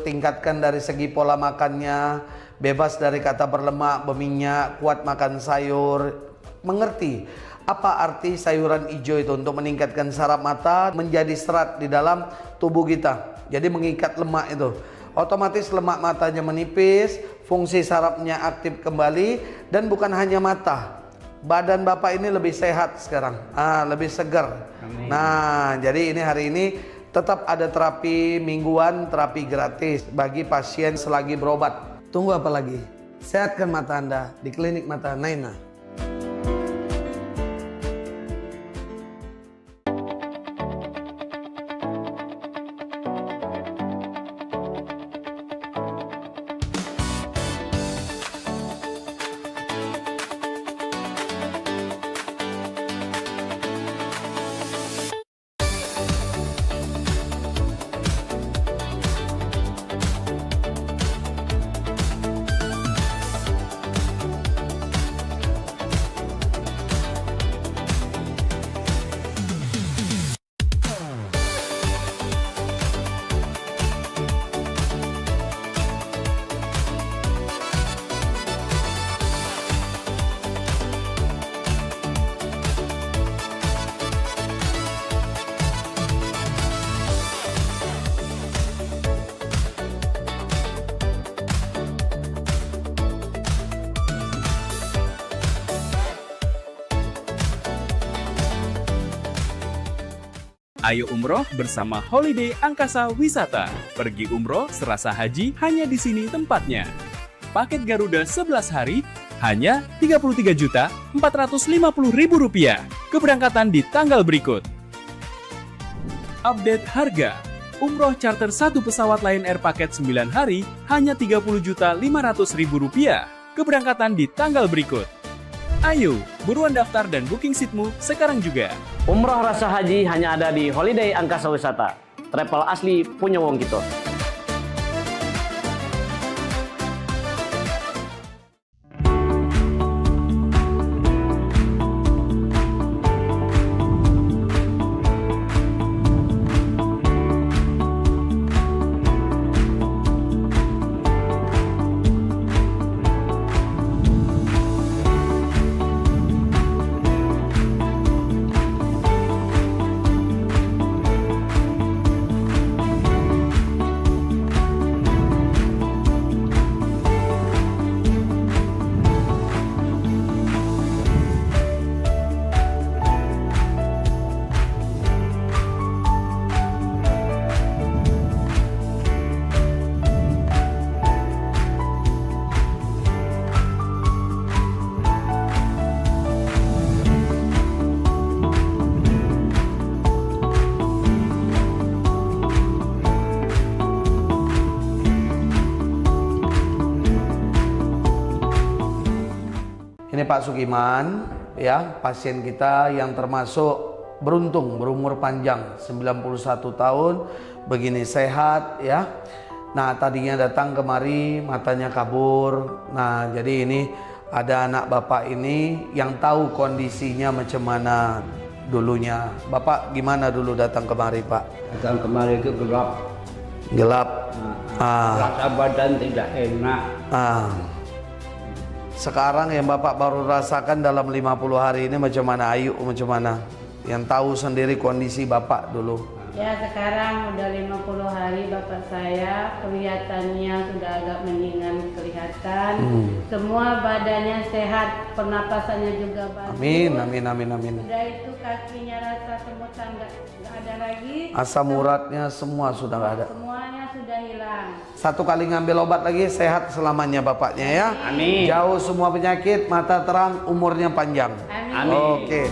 tingkatkan dari segi pola makannya, bebas dari kata berlemak, berminyak, kuat makan sayur, mengerti apa arti sayuran hijau itu untuk meningkatkan saraf mata menjadi serat di dalam tubuh kita. Jadi mengikat lemak itu. Otomatis lemak matanya menipis, fungsi sarafnya aktif kembali dan bukan hanya mata. Badan Bapak ini lebih sehat sekarang, lebih segar. Amin. Nah, jadi ini hari ini tetap ada terapi mingguan, terapi gratis bagi pasien selagi berobat. Tunggu apa lagi? Sehatkan mata Anda di Klinik Mata Naina. Ayo umroh bersama Holiday Angkasa Wisata. Pergi umroh serasa haji hanya di sini tempatnya. Paket Garuda 11 hari hanya Rp33.450.000. Keberangkatan di tanggal berikut. Update harga. Umroh charter 1 pesawat Lion Air paket 9 hari hanya Rp30.500.000. Keberangkatan di tanggal berikut. Ayo, buruan daftar dan booking seatmu sekarang juga. Umroh rasa haji hanya ada di Holiday Angkasa Wisata. Travel asli punya wong kita. Ini Pak Sugiman, ya, pasien kita yang termasuk beruntung, berumur panjang, 91 tahun, begini sehat, ya. Nah, tadinya datang kemari, matanya kabur. Nah, jadi ini ada anak Bapak ini yang tahu kondisinya macam mana dulunya. Bapak gimana dulu datang kemari, Pak? Datang kemari itu gelap. Gelap. Rasa badan tidak enak. Sekarang yang Bapak baru rasakan dalam 50 hari ini macam mana? Ayu macam mana? Yang tahu sendiri kondisi Bapak dulu. Ya, sekarang udah 50 hari Bapak saya kelihatannya sudah agak mendingan kelihatan. Semua badannya sehat, pernapasannya juga bagus. Amin. Sudah itu kakinya rasa semutan nggak ada lagi. Asam uratnya semua sudah nggak ada. Semuanya sudah hilang. 1 kali ngambil obat lagi, sehat selamanya Bapaknya ya. Amin. Jauh semua penyakit, mata terang, umurnya panjang. Amin. Oke.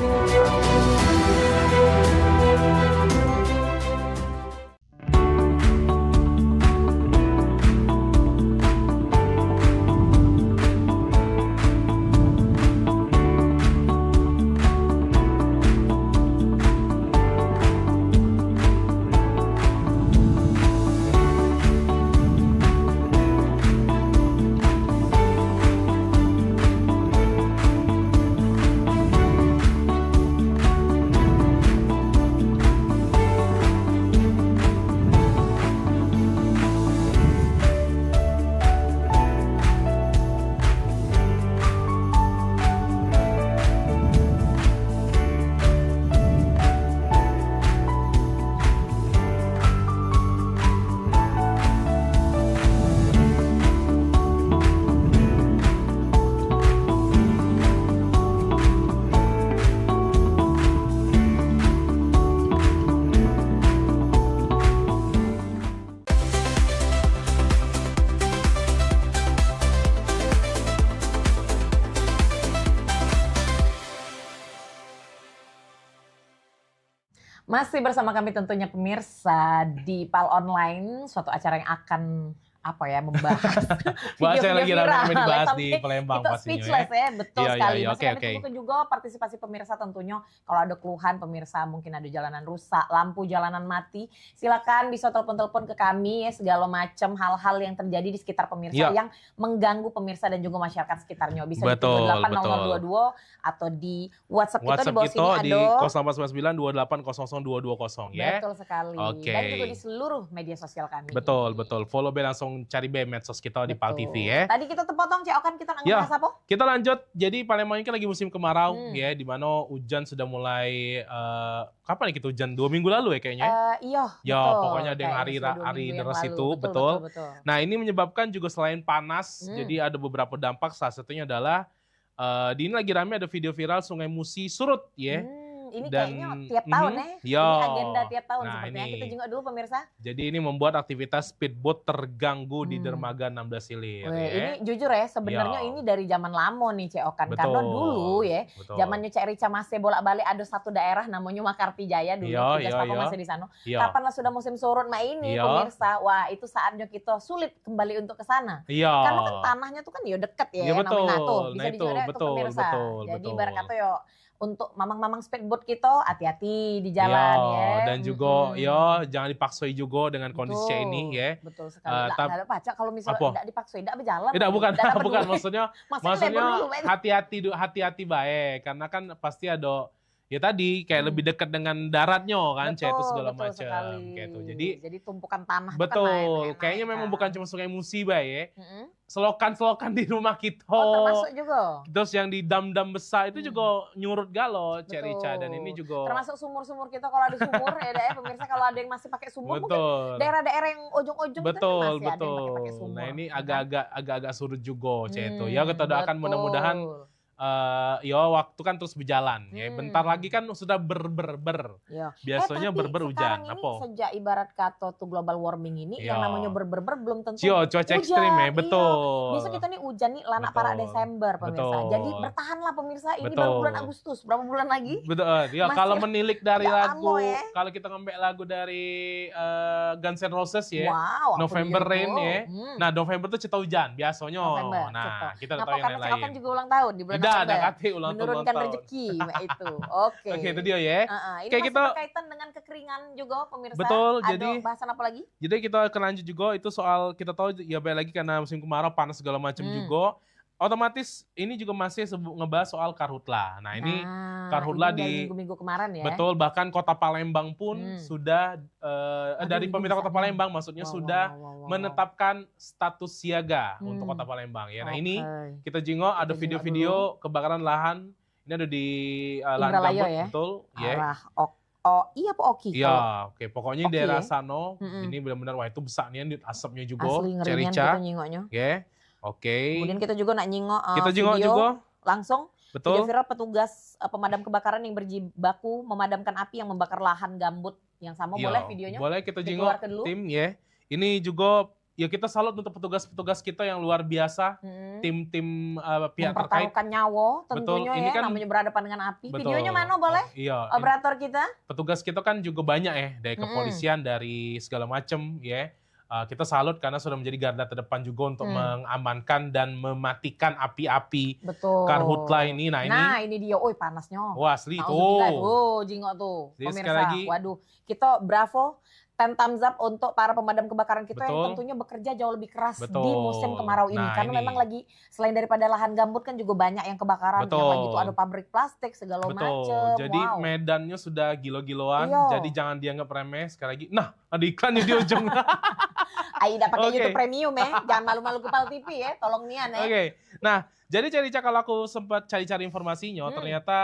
Masih bersama kami tentunya pemirsa di PAL Online, suatu acara yang akan membahas bahasa yang lagi viral. ramai dibahas di Palembang kita pastinya speechless ya, betul sekali. Masih Oke. tunggu juga partisipasi pemirsa tentunya. Kalau ada keluhan pemirsa, mungkin ada jalanan rusak, lampu jalanan mati, silakan bisa telepon-telepon ke kami ya, segala macam hal-hal yang terjadi di sekitar pemirsa yang mengganggu pemirsa dan juga masyarakat sekitarnya. Bisa di 080022 atau di WhatsApp kita di bawah sini di ada 0899 28000220 ya. Betul sekali. Oke. Dan juga di seluruh media sosial kami. Betul. Follow be langsung cari be medsos kita di PAL TV ya. Tadi kita terpotong Ciokan, kita nggak bahas apa? Kita lanjut. Jadi Palembang ini kan lagi musim kemarau ya, di mana hujan sudah mulai kapan nih kita hujan? 2 minggu lalu ya kayaknya. Iya. Ya, betul. pokoknya ada yang hari deras itu, betul. Nah, ini menyebabkan juga selain panas, jadi ada beberapa dampak. Salah satunya adalah di ini lagi rame ada video viral Sungai Musi surut ya. Ini kayaknya tiap tahun ya. Ini agenda tiap tahun sepertinya. Kita jenguk dulu pemirsa. Jadi ini membuat aktivitas speedboat terganggu di dermaga 16 Hilir. Ini jujur ya, sebenarnya ini dari zaman lama nih Ciokan. Karena dulu ya, zamannya Cek Rica masih bolak-balik ada satu daerah namanya Makarti Jaya dulu. Tugas Papa masih di sana. Kapan sudah musim surut, ini pemirsa, wah itu saatnya kita sulit kembali untuk ke sana. Karena kan tanahnya tuh kan dekat ya, namanya tuh. Bisa dijual tuh pemirsa. Jadi ibarat kata untuk mamang-mamang speedboat kita hati-hati di jalan ya. Dan juga jangan dipaksoi juga dengan kondisi ini ya. Betul sekali. Tidak pacak kalau misalnya tidak dipaksoi, tidak berjalan. Tidak, bukan maksudnya hati-hati baik, karena kan pasti ada tadi kayak lebih dekat dengan daratnya kan, itu segala macam gitu. Jadi tumpukan tanah. Betul. Kayaknya memang bukan cuma Sungai Musi ya. Selokan-selokan di rumah kita. Termasuk juga. Terus yang di dam-dam besar itu juga nyurut galo, Cek Rica, dan ini juga. Termasuk sumur-sumur kita kalau ada sumur ya pemirsa, kalau ada yang masih pakai sumur mungkin daerah-daerah yang ujung-ujung itu masih ada yang pakai sumur. Nah ini agak-agak surut juga Cek itu. Ya kita doakan mudah-mudahan waktu kan terus berjalan ya. Bentar lagi kan sudah biasanya hujan ini sejak ibarat kata tuh global warming ini yang namanya belum tentu cuaca ekstrim ya. Betul. Biasa kita nih hujan nih lanak para Desember pemirsa. Jadi bertahanlah pemirsa, ini baru bulan Agustus, berapa bulan lagi? Betul. Kalau menilik dari lagu, kalau kita ngambil lagu dari Guns N' Roses ya, November Rain ya. Nah, November tuh cerita hujan biasanya. Nah, kita tahu yang lain. Karena juga ulang tahun di bulan ada kate ulang tahun. Menurunkan rezeki itu. Oke. Oke, itu dia ya. Ini Kayak masih kita berkaitan dengan kekeringan juga pemirsa. Betul, Ada jadi bahasan apa lagi? Jadi kita akan lanjut juga itu soal kita tahu ya balik lagi karena musim kemarau panas segala macam juga. Otomatis ini juga masih ngebahas soal karhutla. Nah, ini karhutla ini di minggu-minggu kemarin ya. Betul, bahkan Kota Palembang pun sudah dari pemerintah Kota Palembang maksudnya sudah menetapkan status siaga untuk Kota Palembang ya. Nah, ini kita jengok ada video-video kebakaran lahan. Ini ada di lahan gambut, ya? betul, ya. Arah iya apa Oki? Iya, oke. Pokoknya di daerah ya? Sano, ini benar-benar wah itu besarnya asapnya juga, Asli ngeringan Cerica. gitu nyingoknya. Oke. Oke. Kemudian kita juga nak nyingok Kita jengok video juga. langsung. Betul. Video viral petugas pemadam kebakaran yang berjibaku memadamkan api yang membakar lahan gambut yang sama. Iya, Boleh videonya? Boleh kita Dikeluarkan jengok dulu. tim ya. Ini juga ya kita salut untuk petugas-petugas kita yang luar biasa, tim-tim pihak terkait. Mempertaruhkan nyawa tentunya Betul, ini ya, kan- namanya berhadapan dengan api. Betul. Videonya mana boleh? Iya. Operator kita? Petugas kita kan juga banyak ya dari kepolisian, dari segala macam ya. Kita salut karena sudah menjadi garda terdepan juga untuk mengamankan dan mematikan api-api Betul. karhutla ini. Nah, ini dia, panasnya. Wah, asli Nauzubillah. tuh. Jingok tuh, Jadi pemirsa. sekali lagi- Waduh, kita bravo. 10 thumbs up untuk para pemadam kebakaran kita Betul. yang tentunya bekerja jauh lebih keras Betul. di musim kemarau ini. Nah, Karena ini. memang lagi selain daripada lahan gambut kan juga banyak yang kebakaran. Betul. Yang lagi itu ada pabrik plastik segala Betul. macam. Jadi Wow. medannya sudah gilo-giloan. Iya. Jadi jangan dianggap remeh. Sekali lagi, nah ada iklannya di ujung. Aida pakai Oke. YouTube Premium ya. Jangan malu-malu ke Pal TV ya. Tolong nian ya. Oke, nah jadi Cerica kalau aku sempat cari-cari informasinya, ternyata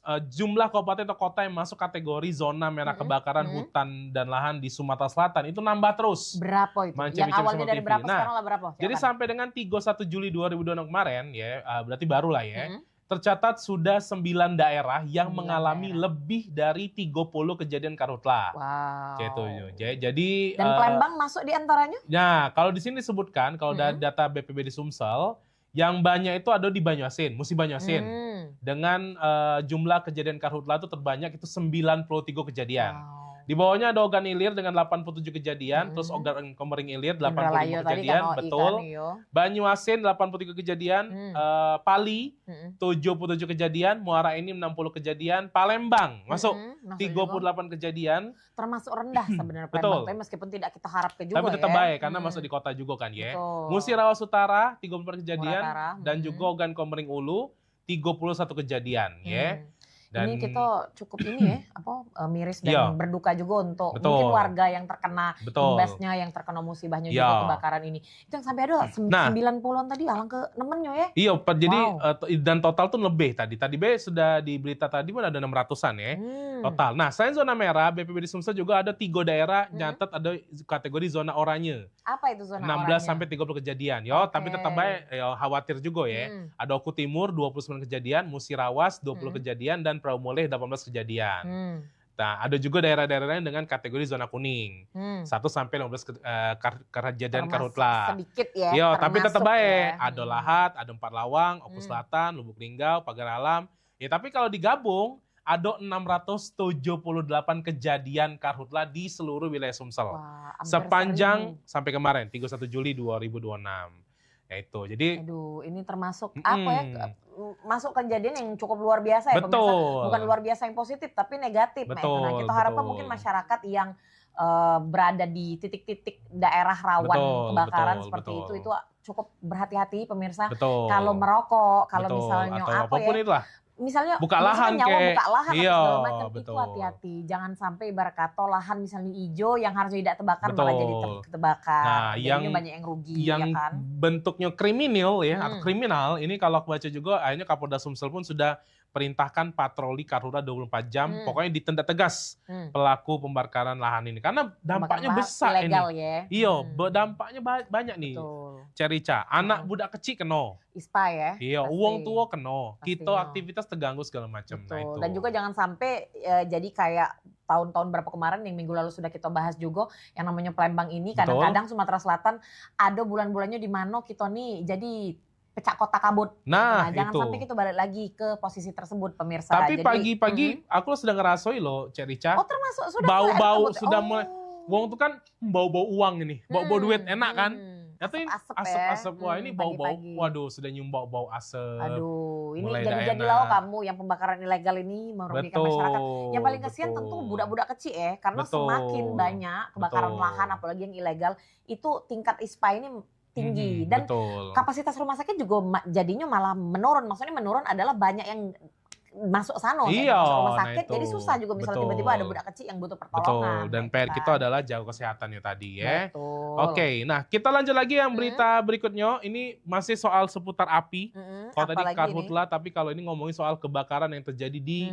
jumlah kabupaten atau kota yang masuk kategori zona merah kebakaran hutan dan lahan di Sumatera Selatan itu nambah terus. Berapa itu? Mancam Yang Bincang awalnya sama dari TV. berapa Nah, sekarang lah berapa? Jadi Silakan. sampai dengan 31 Juli 2026 kemarin ya, berarti baru lah ya. Tercatat sudah 9 daerah yang mengalami lebih dari 30 kejadian karhutla. Wow. Gitu. Jadi Dan Palembang masuk di antaranya? Nah, kalau di sini disebutkan kalau dari data BPBD Sumsel, yang banyak itu ada di Banyuasin, Musi Banyuasin. Dengan jumlah kejadian karhutla itu terbanyak itu 93 kejadian. Di bawahnya ada Ogan Ilir dengan 87 kejadian, terus Ogan Komering Ilir 85 kejadian, betul. Banyuasin 83 kejadian, Pali 77 kejadian, Muara Enim 60 kejadian, Palembang masuk 38 kejadian. Termasuk rendah sebenarnya Betul. Palembang, tapi meskipun tidak kita harapkan juga Tapi tetap ya. baik karena masuk di kota juga kan ya. Betul. Musirawas Utara 34 kejadian Utara, dan juga Ogan Komering Ulu 31 kejadian ya. Dan ini kita cukup ini ya, miris dan berduka juga untuk mungkin warga yang terkena imbasnya, yang terkena musibahnya juga kebakaran ini. Itu yang sampai ada 90-an tadi alang ke nemennya ya. Iya, jadi dan total tuh lebih tadi. Tadi sudah di berita tadi pun ada 600-an ya. Total. Nah, selain zona merah, BPBD Sumsel juga ada 3 daerah nyatet ada kategori zona oranye. Apa itu zona 16 sampai 30 kejadian. Tapi tetap baik khawatir juga ya. Ada Oku Timur 29 kejadian, Musirawas 20 kejadian dan Praumuleh 18 kejadian. Nah, ada juga daerah-daerah lain dengan kategori zona kuning. 1 sampai 15 kejadian karhutla. Sedikit ya. Iya, tapi tetap baik. Ya. Ada Lahat, ada Empat Lawang, Oku Selatan, Lubuk Linggau, Pagar Alam. Ya, tapi kalau digabung ada 678 kejadian karhutla di seluruh wilayah Sumsel. Sepanjang sampai kemarin 31 Juli 2026. Ya itu. Jadi aduh, ini termasuk apa ya? Masuk kejadian yang cukup luar biasa ya pemirsa. Bukan luar biasa yang positif tapi negatif. Nah, kita harapkan mungkin masyarakat yang berada di titik-titik daerah rawan kebakaran seperti itu cukup berhati-hati pemirsa. Kalau merokok, kalau misalnya atau apa apapun ya? Itulah. Misalnya buka lahan nyawa kayak buka lahan iya, atau segala macam itu hati-hati. Jangan sampai ibarat kata lahan misalnya hijau yang harusnya tidak terbakar malah jadi terbakar. Nah, yang banyak yang rugi yang ya kan. Bentuknya kriminal ya atau kriminal ini kalau aku baca juga akhirnya Kapolda Sumsel pun sudah perintahkan patroli karhutla 24 jam pokoknya ditenda tegas pelaku pembakaran lahan ini karena dampaknya besar ilegal ini. Ya. Iya, dampaknya banyak nih. Cerica, anak budak kecil kena. ISPA ya. Iya, uang tua kena. Kita aktivitas terganggu segala macam. Nah, itu. Dan juga jangan sampai jadi kayak tahun-tahun berapa kemarin yang minggu lalu sudah kita bahas juga yang namanya Palembang ini kadang-kadang Sumatera Selatan ada bulan-bulannya di mana kita nih jadi pecah kota kabut. Nah jangan itu. sampai kita balik lagi ke posisi tersebut pemirsa. Tapi pagi-pagi aku sudah ngerasoi loh Cerica. Oh termasuk sudah bau-bau sudah mulai. Uang tuh kan bau-bau uang ini, bau-bau duit enak kan? Nyata ini Asap-asap ya. asap-asap. Wah ini bau-bau. Pagi-pagi. Waduh sudah nyium bau-bau asap. Aduh, ini Mulai jadi-jadi dah loh enak. kamu yang pembakaran ilegal ini merugikan Betul, masyarakat. Yang paling kasihan betul. tentu budak-budak kecil ya, karena Betul. semakin banyak kebakaran Betul. lahan apalagi yang ilegal, itu tingkat ISPA ini tinggi dan betul. kapasitas rumah sakit juga jadinya malah menurun. Maksudnya menurun adalah banyak yang masuk sana Iya, masuk rumah nah sakit, itu. jadi susah juga misalnya Betul. tiba-tiba ada budak kecil yang butuh Betul, pertolongan. dan PR kita adalah jaga kesehatannya tadi ya. Betul. Oke, nah kita lanjut lagi yang berita berikutnya. Ini masih soal seputar api. Kalau tadi apalagi karhutlah, tapi kalau ini ngomongin soal kebakaran yang terjadi di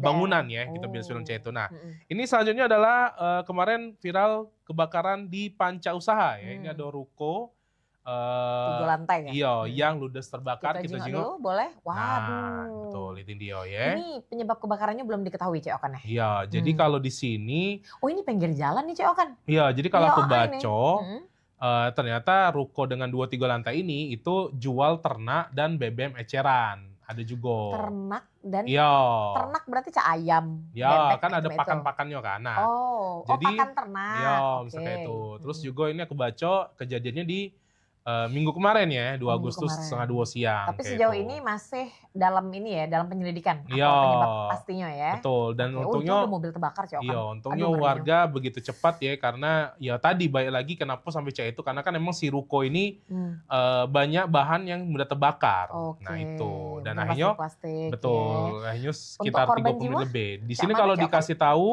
bangunan ya, kita bilang film itu. Nah, ini selanjutnya adalah kemarin viral kebakaran di Panca Usaha ya. Ini ada ruko 3 lantai ya? Iya, yang ludes terbakar. Kita jenguk jenguk. dulu, boleh? Waduh. Nah, betul, itu dia ya. Ini penyebab kebakarannya belum diketahui Cek Okan ya? Iya, jadi kalau di sini, Oh ini pinggir jalan nih Cek Okan? iya, jadi kalau Iya, aku ini. baca, ternyata ruko dengan 2-3 lantai ini itu jual ternak dan BBM eceran. Ada juga. Ternak dan Iya. ternak berarti cak ayam. Ya, bebek, kan ada macam itu. pakan-pakannya kan. Nah, Jadi, pakan ternak. Iya, Oke. misalnya itu. Terus juga ini aku baca kejadiannya di minggu kemarin ya, 2 Agustus kemarin. setengah 2 siang. Tapi kayak sejauh itu. ini masih dalam ini ya, dalam penyelidikan. Iya. Apa penyebab pastinya ya. Betul, dan Oke, untungnya itu ada mobil terbakar Cek Okan. iya, untungnya Aduh, ngerinya. warga begitu cepat ya, karena ya tadi balik lagi kenapa sampai kayak itu, karena kan emang si ruko ini banyak bahan yang mudah terbakar. Nah itu, dan bukan akhirnya plastik, betul, akhirnya sekitar korban 30 jiwa? menit lebih. Di Cak sini mana, kalau Cak Okan? dikasih tahu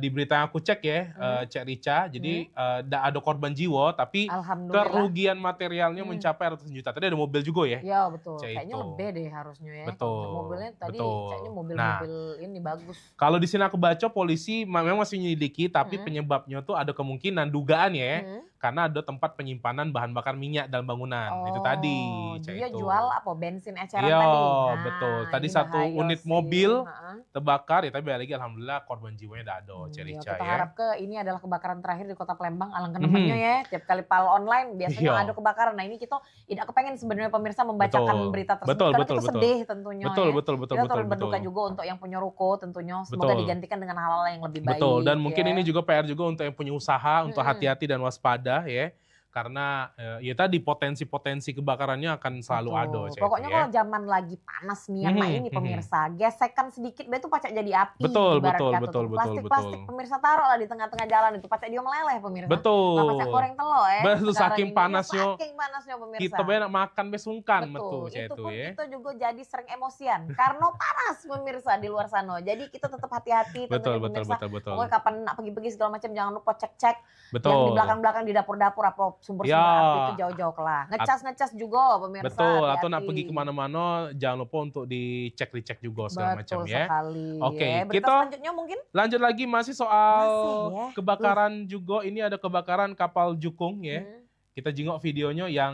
di berita yang aku cek ya, Cek Rica, jadi tidak ada korban jiwa, tapi Alhamdulillah. kerugian materialnya mencapai ratusan juta. Tadi ada mobil juga ya. Iya betul, Cek kayaknya itu. lebih deh harusnya ya. Betul, Mobilnya tadi betul. kayaknya Nah, mobil-mobil ini bagus. Kalau di sini aku baca polisi memang masih menyelidiki, tapi penyebabnya tuh ada kemungkinan dugaan ya, karena ada tempat penyimpanan bahan bakar minyak dalam bangunan. Itu tadi. Cak Dia itu. jual apa bensin eceran Iya, tadi. Nah, betul. Tadi ini satu bahaya unit sih. mobil Heeh. terbakar ya, tapi balik lagi alhamdulillah korban jiwanya tidak ada, Cak Ya, Rica kita ya. harap ke ini adalah kebakaran terakhir di Kota Palembang. Alangkah namanya ya, tiap kali pal online biasanya Iya. ada kebakaran. Nah ini kita tidak kepengen sebenarnya pemirsa membacakan Betul. berita tersebut Betul, karena betul, kita betul. sedih tentunya Betul, ya. betul, betul, Kita betul, turut berduka betul. juga untuk yang punya ruko tentunya. Semoga Betul. digantikan dengan hal-hal yang lebih baik. Betul, dan mungkin ya. ini juga PR juga untuk yang punya usaha, untuk hati-hati dan waspada ya. Karena ya tadi potensi-potensi kebakarannya akan selalu ada. Cak, Pokoknya itu ya. kalau zaman lagi panas Myanmar ini pemirsa, gesekan sedikit dia tuh pacak jadi api. Betul, ibarat betul, kata betul, tuh. betul, Plastik-plastik betul. pemirsa taruh lah di tengah-tengah jalan itu pacak dia meleleh pemirsa. Betul. Nah, pacak goreng telur ya. Betul, sekarang saking ini. panasnya. Saking panasnya pemirsa. Kita banyak makan besungkan Betul, betul Cak, itu itu pun ya. kita juga jadi sering emosian karena panas pemirsa di luar sana. Jadi kita tetap hati-hati Betul, tentunya betul, pemirsa. betul, betul. Pokoknya kapan nak pergi-pergi segala macam jangan lupa cek-cek. Betul. Yang di belakang-belakang di dapur-dapur apa sumber-sumber Ya. api itu jauh-jauh lah. Ngecas-ngecas juga pemirsa. Betul, atau hati-hati. nak pergi kemana-mana jangan lupa untuk dicek juga segala macam Betul ya. sekali. Oke, ya. Berita kita selanjutnya mungkin? lanjut lagi masih soal ya. kebakaran juga. Ini ada kebakaran kapal Jukung ya. Kita jengok videonya yang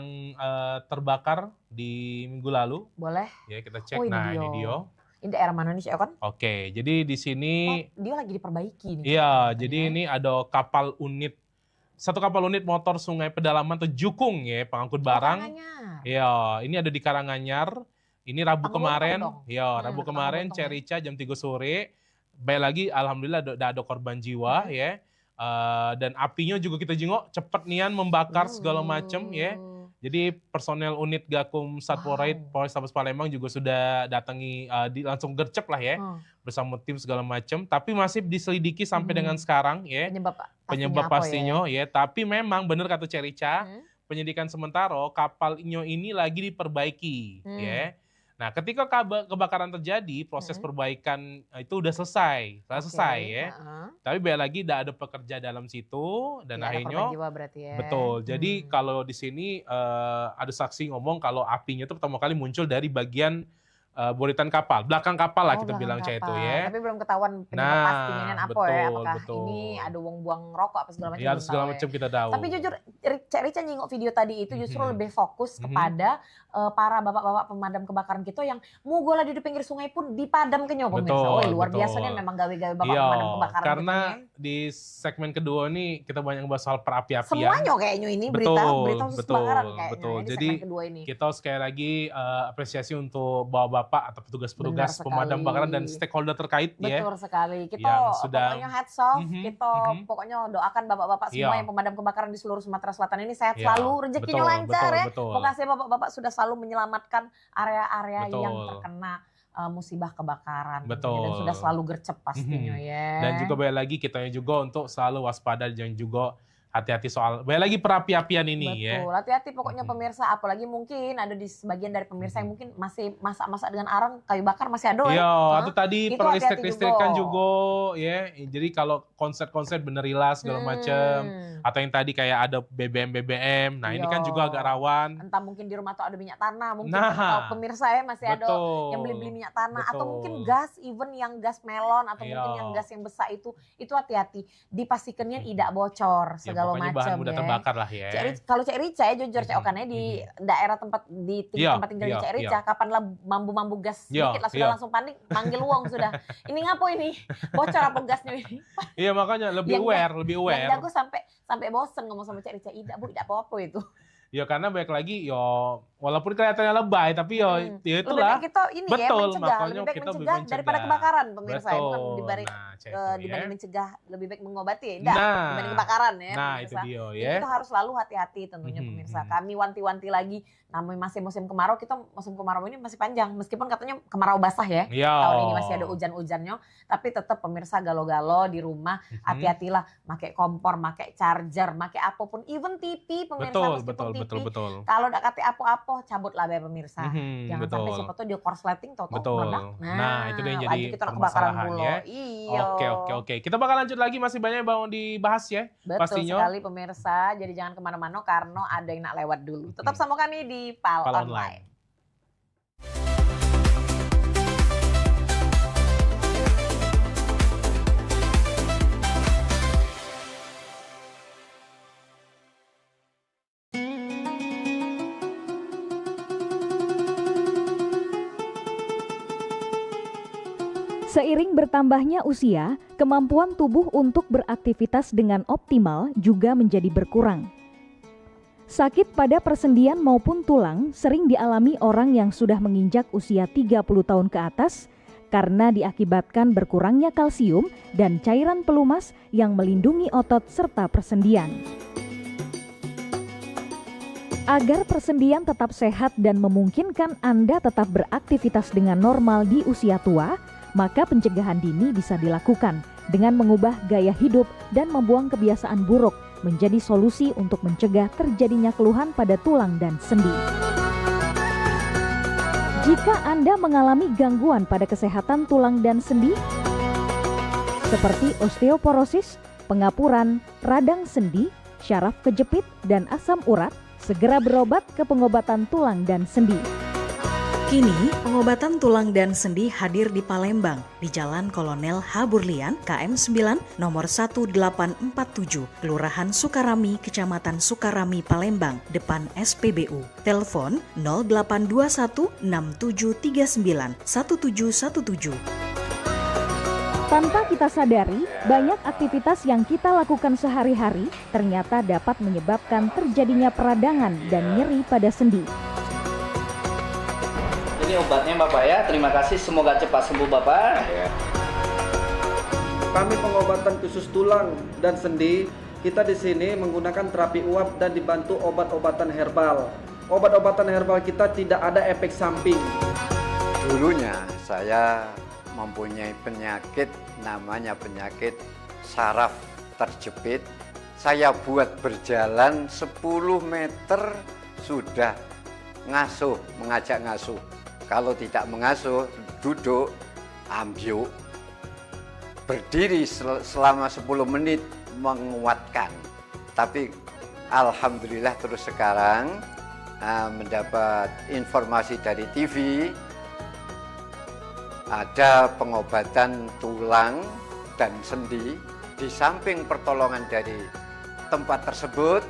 terbakar di minggu lalu. Boleh. Ya, kita cek. Oh, Nah, ini dia. Ini daerah mana nih, Cak Okan? Oke, jadi di sini Dia lagi diperbaiki nih. iya, jadi ini ada kapal unit, satu kapal unit motor sungai pedalaman atau Jukung ya, pengangkut barang. Iya, ini ada di Karanganyar. Ini Rabu kemarin. Ya, Rabu kemarin Cak Rica jam 3 sore. Baik lagi alhamdulillah ada korban jiwa ya. Dan apinya juga kita jengok cepet nian membakar segala macam ya. Jadi personel unit Gakum Satpol Polrestabes Palembang juga sudah datangi langsung gercep lah ya bersama tim segala macam. Tapi masih diselidiki sampai dengan sekarang ya. Penyebab pastinya ya. Tapi memang benar kata Cak Rica, penyidikan sementara kapal Inyo ini lagi diperbaiki ya. Nah, ketika kebakaran terjadi, proses perbaikan itu udah selesai ya. Tapi balik lagi tidak ada pekerja dalam situ dan Ya, ada akhirnya korban jiwa berarti ya. betul. Jadi kalau di sini ada saksi ngomong kalau apinya itu pertama kali muncul dari bagian buritan kapal, belakang kapal lah kita bilang Cak itu ya. Tapi belum ketahuan penyebab Nah, pastinya apa betul, ya. Apakah betul. ini ada buang rokok apa segala macam. Iya, belum segala tahu macam ya. kita tahu. Tapi jujur Cak Rica nyingok video tadi itu justru lebih fokus kepada para bapak-bapak pemadam kebakaran kita yang mugo lah di pinggir sungai pun dipadam ke nyoba pemirsa. Betul, Oh, luar betul. biasa nih memang gawe-gawe bapak Iya, pemadam kebakaran karena kita ya. di segmen kedua nih kita banyak bahas soal perapi-apian. Semuanya kayaknya ini berita khusus kebakaran kayaknya. Betul. Ini Jadi segmen kedua ini. kita sekali lagi apresiasi untuk bapak-bapak bapak-bapak atau petugas-petugas pemadam kebakaran dan stakeholder terkait ya. Betul sekali. Kita yang sudah pokoknya hats off, kita pokoknya doakan bapak-bapak semua yang pemadam kebakaran di seluruh Sumatera Selatan ini sehat selalu, rezekinya lancar ya. Makasih bapak-bapak sudah selalu menyelamatkan area-area yang terkena musibah kebakaran. Dan sudah selalu gercep pastinya ya. Dan juga banyak lagi kitanya juga untuk selalu waspada dan juga hati-hati soal banyak lagi perapi-apian ini ya. Betul, hati-hati pokoknya pemirsa, apalagi mungkin ada di sebagian dari pemirsa yang mungkin masih masak-masak dengan arang kayu bakar masih ada ya. Iya, atau tadi perlu listrik-listrikan juga ya. Jadi kalau konser-konser bener rilas segala macam atau yang tadi kayak ada BBM. Nah, ini kan juga agak rawan. Entah mungkin di rumah tuh ada minyak tanah, mungkin pemirsa ya masih ada yang beli-beli minyak tanah atau mungkin gas, even yang gas melon atau mungkin yang gas yang besar itu hati-hati dipastikannya tidak bocor segala macam bahan mudah terbakar lah ya. Kalau Cek Rica ya jujur Cek Okannya di daerah tempat tempat tinggalnya Cek Rica, kapan lah mambu gas sedikit lah sudah langsung panik manggil uang sudah. Ini ngapo ini? Bocor apa gasnya ini? Iya makanya lebih aware. Yang jago sampai bosen ngomong sama Cek Rica, tidak apa-apa itu. Ya karena baik lagi walaupun kelihatannya lebay tapi ya itulah. Lebih baik kita ini betul, ya mencegah, lebih baik mencegah daripada kebakaran pemirsa. Bukan dibanding mencegah lebih baik mengobati dibanding kebakaran ya. Nah pemirsa. itu dia ya. Kita harus selalu hati-hati tentunya pemirsa. Kami wanti-wanti lagi, namanya masih musim kemarau, kita musim kemarau ini masih panjang meskipun katanya kemarau basah ya. Tahun ini masih ada hujan-hujannya, tapi tetap pemirsa galo-galo di rumah hati-hatilah, pakai kompor, pakai charger, pakai apapun, even TV pemirsa Betul. Kalau udah kata apa-apa, cabutlah be pemirsa. Jangan sampai siapa tuh dia korsleting toto meledak. Nah, itu dia yang jadi permasalahan ya. Iya. Oke. Kita bakal lanjut lagi, masih banyak yang mau dibahas ya. Betul pastinya. Sekali pemirsa, jadi jangan kemana-mana karena ada yang nak lewat dulu. Tetap sama kami di PAL Online. Seiring bertambahnya usia, kemampuan tubuh untuk beraktivitas dengan optimal juga menjadi berkurang. Sakit pada persendian maupun tulang sering dialami orang yang sudah menginjak usia 30 tahun ke atas karena diakibatkan berkurangnya kalsium dan cairan pelumas yang melindungi otot serta persendian. Agar persendian tetap sehat dan memungkinkan Anda tetap beraktivitas dengan normal di usia tua, maka pencegahan dini bisa dilakukan dengan mengubah gaya hidup dan membuang kebiasaan buruk menjadi solusi untuk mencegah terjadinya keluhan pada tulang dan sendi. Jika Anda mengalami gangguan pada kesehatan tulang dan sendi, seperti osteoporosis, pengapuran, radang sendi, syaraf kejepit, dan asam urat, segera berobat ke pengobatan tulang dan sendi. Kini, pengobatan tulang dan sendi hadir di Palembang, di Jalan Kolonel H. Burlian, KM 9, nomor 1847, Kelurahan Sukarami, Kecamatan Sukarami, Palembang, depan SPBU. Telepon 0821 6739 1717. Tanpa kita sadari, banyak aktivitas yang kita lakukan sehari-hari ternyata dapat menyebabkan terjadinya peradangan dan nyeri pada sendi. Ini obatnya Bapak ya, terima kasih, semoga cepat sembuh Bapak. Kami pengobatan khusus tulang dan sendi, kita di sini menggunakan terapi uap dan dibantu obat-obatan herbal. Obat-obatan herbal kita tidak ada efek samping. Dulunya saya mempunyai penyakit namanya penyakit saraf terjepit. Saya buat berjalan 10 meter sudah ngasuh, mengajak ngasuh. Kalau tidak mengasuh, duduk, ambyuk, berdiri selama 10 menit menguatkan. Tapi alhamdulillah terus sekarang mendapat informasi dari TV, ada pengobatan tulang dan sendi. Di samping pertolongan dari tempat tersebut,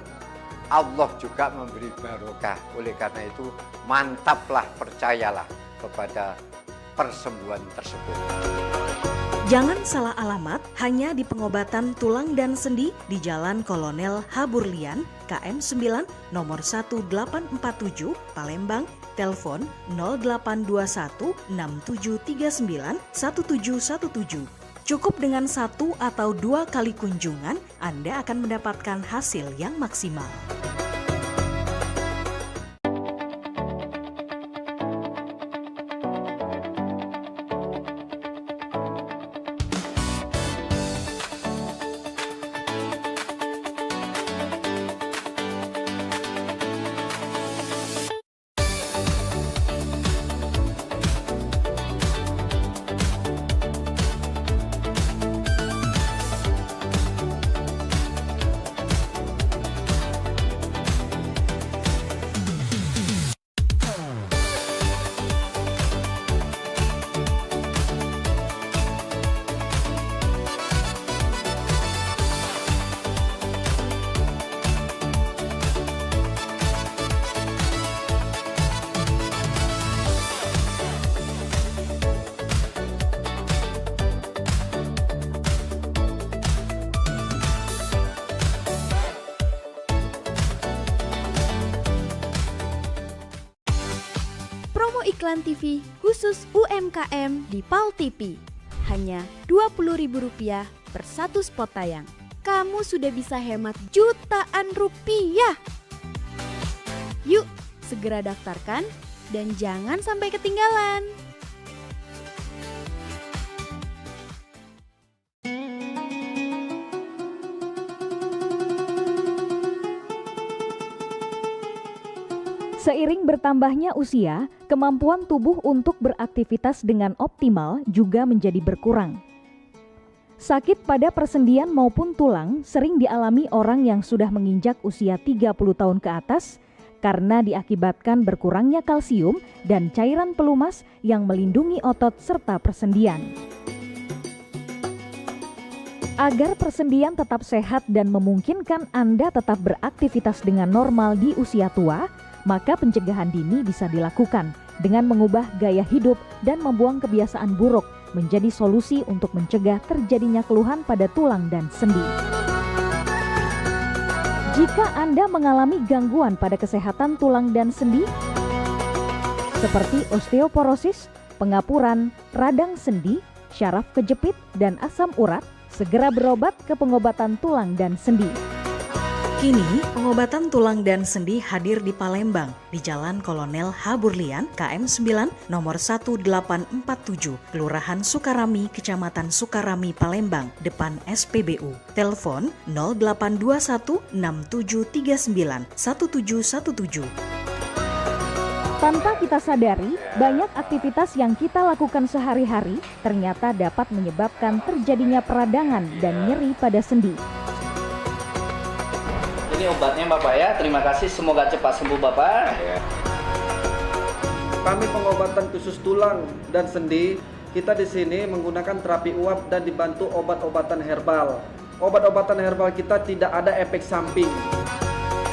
Allah juga memberi barokah. Oleh karena itu, mantaplah, percayalah kepada persembuhan tersebut. Jangan salah alamat hanya di pengobatan tulang dan sendi di Jalan Kolonel Haburlian, KM 9, nomor 1847, Palembang, telepon 0821 6739 1717. Cukup dengan 1 atau 2 kali kunjungan, Anda akan mendapatkan hasil yang maksimal. Iklan TV khusus UMKM di PAL TV. Hanya Rp20.000 per satu spot tayang. Kamu sudah bisa hemat jutaan rupiah. Yuk, segera daftarkan dan jangan sampai ketinggalan. Seiring bertambahnya usia, kemampuan tubuh untuk beraktivitas dengan optimal juga menjadi berkurang. Sakit pada persendian maupun tulang sering dialami orang yang sudah menginjak usia 30 tahun ke atas karena diakibatkan berkurangnya kalsium dan cairan pelumas yang melindungi otot serta persendian. Agar persendian tetap sehat dan memungkinkan Anda tetap beraktivitas dengan normal di usia tua, maka pencegahan dini bisa dilakukan dengan mengubah gaya hidup dan membuang kebiasaan buruk menjadi solusi untuk mencegah terjadinya keluhan pada tulang dan sendi. Jika Anda mengalami gangguan pada kesehatan tulang dan sendi, seperti osteoporosis, pengapuran, radang sendi, syaraf kejepit, dan asam urat, segera berobat ke pengobatan tulang dan sendi. Kini, pengobatan tulang dan sendi hadir di Palembang, di Jalan Kolonel Haburlian, KM 9, nomor 1847, Kelurahan Sukarami, Kecamatan Sukarami, Palembang, depan SPBU. Telepon 0821 6739 1717. Tanpa kita sadari, banyak aktivitas yang kita lakukan sehari-hari ternyata dapat menyebabkan terjadinya peradangan dan nyeri pada sendi. Ini obatnya Bapak ya, terima kasih, semoga cepat sembuh Bapak. Kami pengobatan khusus tulang dan sendi. Kita di sini menggunakan terapi uap dan dibantu obat-obatan herbal. Obat-obatan herbal kita tidak ada efek samping.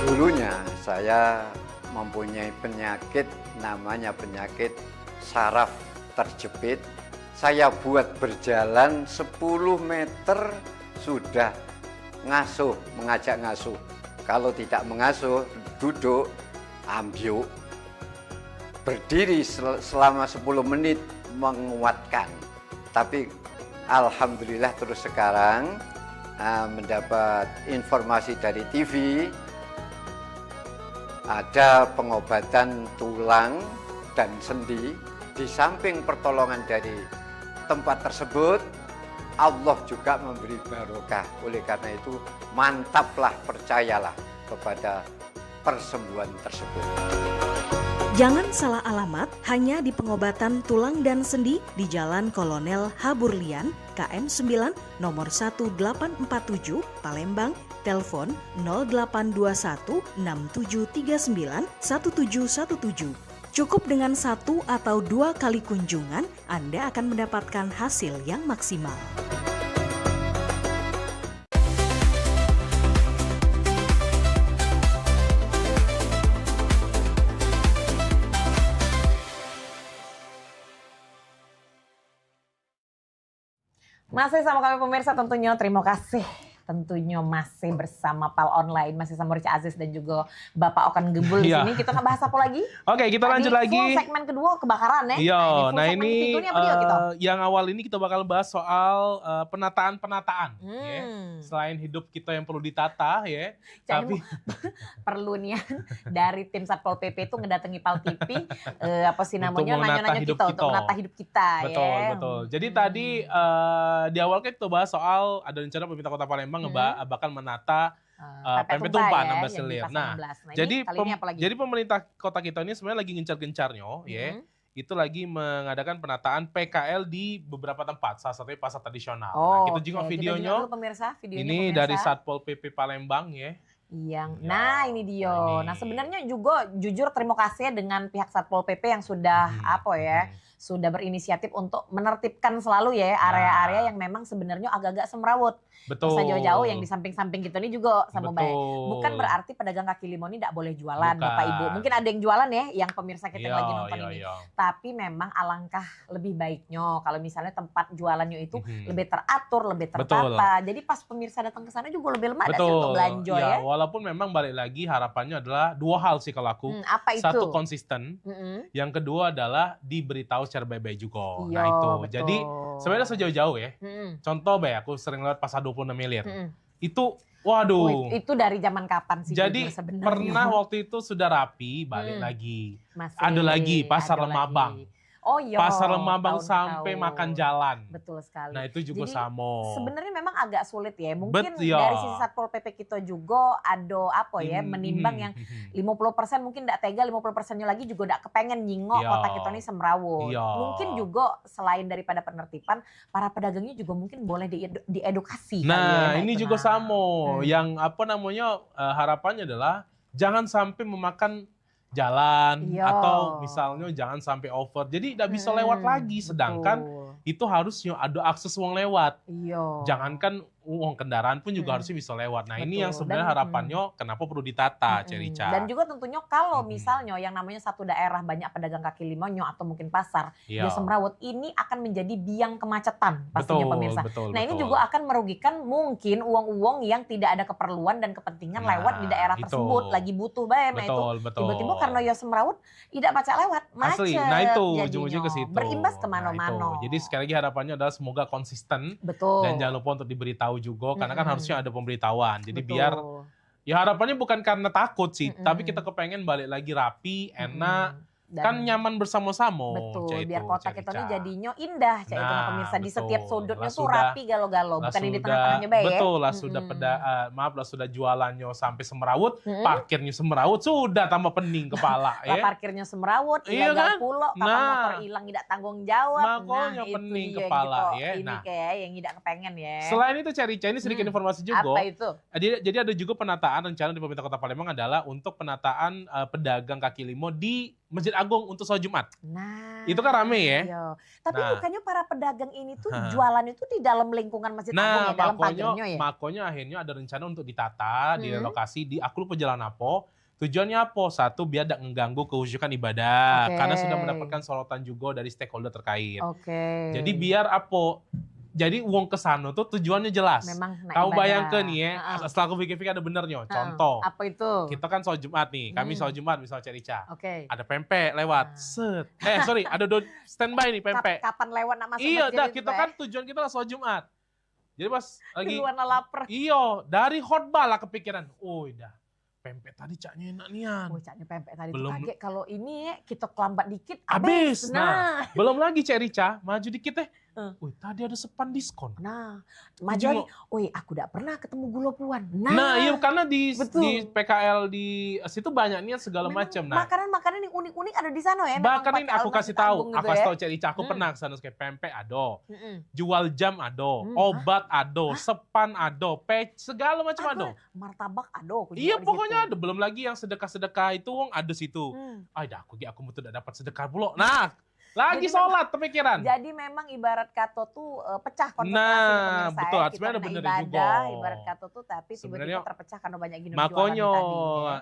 Dulunya saya mempunyai penyakit namanya penyakit saraf terjepit. Saya buat berjalan 10 meter sudah ngasuh, mengajak ngasuh. Kalau tidak mengasuh, duduk, ambyuk, berdiri selama 10 menit menguatkan. Tapi alhamdulillah terus sekarang mendapat informasi dari TV, ada pengobatan tulang dan sendi. Di samping pertolongan dari tempat tersebut, Allah juga memberi barokah. Oleh karena itu, mantaplah, percayalah kepada persembuhan tersebut. Jangan salah alamat hanya di pengobatan tulang dan sendi di Jalan Kolonel Haburlian, KM 9, nomor 1847, Palembang, telepon 0821 6739 1717. Cukup dengan 1 atau 2 kali kunjungan, Anda akan mendapatkan hasil yang maksimal. Masih sama kami pemirsa tentunya, terima kasih. Tentunya masih bersama Pal Online, masih sama Rica Aziz dan juga Bapak Okan Gembul di sini. Kita ngebahas apa lagi? Oke, kita lanjut lagi. Full segmen kedua kebakaran ya. Iya, nah segmen ini ketiganya apa dia, kita? yang awal ini kita bakal bahas soal penataan-penataan. Ya. Selain hidup kita yang perlu ditata ya, tapi perlu nih dari tim Satpol PP itu ngedatangi Pal TV apa sih namanya, nanya-nanya kita untuk menata hidup kita. Betul, ya. betul. Jadi tadi di awal kita bahas soal ada rencana pemerintah Kota Palembang bakal menata pempek tumpah 16 selir. Nah, jadi pemerintah kota kita ini sebenarnya lagi gencar-gencarnya ya. Itu lagi mengadakan penataan PKL di beberapa tempat, salah satunya pasar tradisional. Nah, kita juga videonya. Ini dari Satpol PP Palembang ya. Nah ini dia. Nah sebenarnya juga jujur terima kasih dengan pihak Satpol PP yang sudah sudah berinisiatif untuk menertibkan selalu ya area-area yang memang sebenarnya agak-agak semrawut. Betul. Bisa jauh-jauh yang di samping-samping kita ini juga sama baik. Bukan berarti pedagang kaki lima ini tidak boleh jualan, Bapak Ibu. Mungkin ada yang jualan ya, yang pemirsa kita yang lagi nonton ini. Tapi memang alangkah lebih baiknya kalau misalnya tempat jualannya itu lebih teratur, lebih tertata. Jadi pas pemirsa datang ke sana juga lebih lemah untuk belanja ya. Walaupun memang balik lagi harapannya adalah dua hal sih kalau aku. Apa itu? Satu konsisten, yang kedua adalah diberitahu secara baik-baik juga. Nah itu. Betul. Jadi sebenarnya sejauh-jauh ya. Contoh aku sering lewat pasar 26 miliar. Itu waduh. Itu dari zaman kapan sih? Jadi pernah waktu itu sudah rapi, balik lagi. Ada lagi pasar Lemabang. Oh iya. Pasar Lemabang sampai makan jalan. Betul sekali. Nah itu juga jadi, sama. Sebenarnya memang agak sulit ya. Mungkin dari sisi Satpol PP kita juga ada apa ya, menimbang yang 50% mungkin tidak tega, 50%-nya lagi juga tidak kepengen nyingok kota kita ini semrawut. Mungkin juga selain daripada penertiban, para pedagangnya juga mungkin boleh diedukasi. Nah ini juga sama. Yang apa namanya harapannya adalah jangan sampai memakan jalan atau misalnya jangan sampai over. Jadi tidak bisa lewat lagi. Sedangkan itu harusnya ada akses uang lewat. Jangankan uang kendaraan pun juga harusnya bisa lewat. Nah ini yang sebenarnya harapannya kenapa perlu ditata, Cerica. Dan juga tentunya kalau misalnya yang namanya satu daerah banyak pedagang kaki limanya atau mungkin pasar di semrawut, ini akan menjadi biang kemacetan pastinya pemirsa. Nah ini juga akan merugikan mungkin uang-uang yang tidak ada keperluan dan kepentingan lewat di daerah tersebut. Lagi butuh bayar. Nah itu tiba-tiba karena ya semrawut tidak pacak lewat, macet. Asli. Nah itu ujung-ujungnya ke situ. Berimbas kemana-mana. Jadi sekali lagi harapannya adalah semoga konsisten. Dan jangan lupa untuk diberitahu juga, karena kan harusnya ada pemberitahuan. Jadi biar ya harapannya bukan karena takut sih, tapi kita kepengen balik lagi rapi, enak, kan nyaman bersama-sama. Betul, biar kota kita ini jadinya indah, itu pemirsa. Di setiap sudutnya tuh rapi galo-galo, bukan yang di tengah-tengahnya baik ya. Betul lah, sudah jualannya sampai semrawut, parkirnya semrawut, sudah tambah pening kepala ya. Parkirnya semrawut, ilegal pula, pakai motor hilang tidak tanggung jawab. Makanya pening kepala ya. Ini kayak yang tidak kepengen ya. Selain itu Cerica, ini sedikit informasi juga. Apa itu? Jadi ada juga penataan rencana di pemerintah Kota Palembang adalah untuk penataan pedagang kaki lima di Masjid Agung untuk sholat Jumat. Nah, itu kan rame ya. Tapi bukannya para pedagang ini tuh jualan itu di dalam lingkungan Masjid Agung ya, dalam pagarnya ya? Makanya akhirnya ada rencana untuk ditata, direlokasi di aku lupa jalan apa. Tujuannya apa? Satu, biar tidak mengganggu kehusukan ibadah. Karena sudah mendapatkan sorotan juga dari stakeholder terkait. Jadi biar apa? Jadi uang ke sana tuh tujuannya jelas. Kamu bayangkan nih ya, setelah aku pikir-pikir ada benernya. Contoh. Apa itu? Kita kan sholat Jumat nih. Kami sholat Jumat misalnya Cerica. Ada pempek lewat. Ada standby nih pempek. Kapan lewat nak masuk masjid? Iya, kita kan tujuan kita lah sholat Jumat. Jadi pas lagi lapar. Iya, dari khotbah lah kepikiran. Oh, udah. Pempek tadi caknya enak nian. Caknya pempek tadi belum kaget. Kalau ini kita kelambat dikit habis. Nah, belum lagi Cerica, maju dikit wih, tadi ada sepan diskon. Nah, maju lagi. Wih, aku tidak pernah ketemu gulopuan. Nah, iya karena di PKL di situ banyak niat segala macam. Nah, makanan-makanan yang unik-unik ada di sana ya. Bahkan ini aku kasih tahu, Cerica, aku pernah ke sana kayak pempek ada, jual jam ada, obat ada, sepan ada, segala macam ada. Martabak ada. Iya, pokoknya ada. Belum lagi yang sedekah-sedekah itu ada situ. Aku tidak dapat sedekah pula. Nah, lagi sholat kepikiran. Jadi memang ibarat kata tuh pecah konsentrasi. Nah, betul. Sebenarnya ada bener juga. Ibarat kata tuh tapi tiba-tiba terpecah karena banyak gini makanya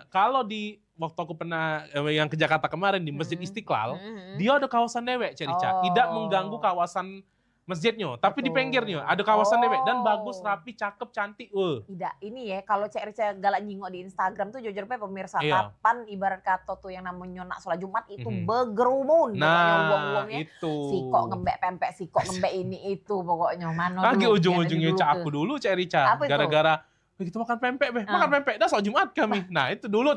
kalau di waktu aku pernah yang ke Jakarta kemarin di Masjid Istiqlal, dia ada kawasan dewek Cerica. Tidak mengganggu kawasan masjidnya, tapi di pinggirnya ada kawasan dewek dan bagus, rapi, cakep, cantik. Tidak, ini ya kalau Cek Rica galak nyingok di Instagram tuh jujur pemirsa, Iya. kapan ibarat kata tuh yang namanya nak sholat Jumat itu bergerumun pokoknya uang-uangnya. itu. Sikok ngembek pempek, sikok ngembek ini itu pokoknya. Mana Lagi dulu, ujung-ujungnya dulu Cak tuh. aku dulu, Cak Rica. Apa itu? Gara-gara kita makan pempek, makan pempek, dah sholat Jumat kami. Nah itu dulu.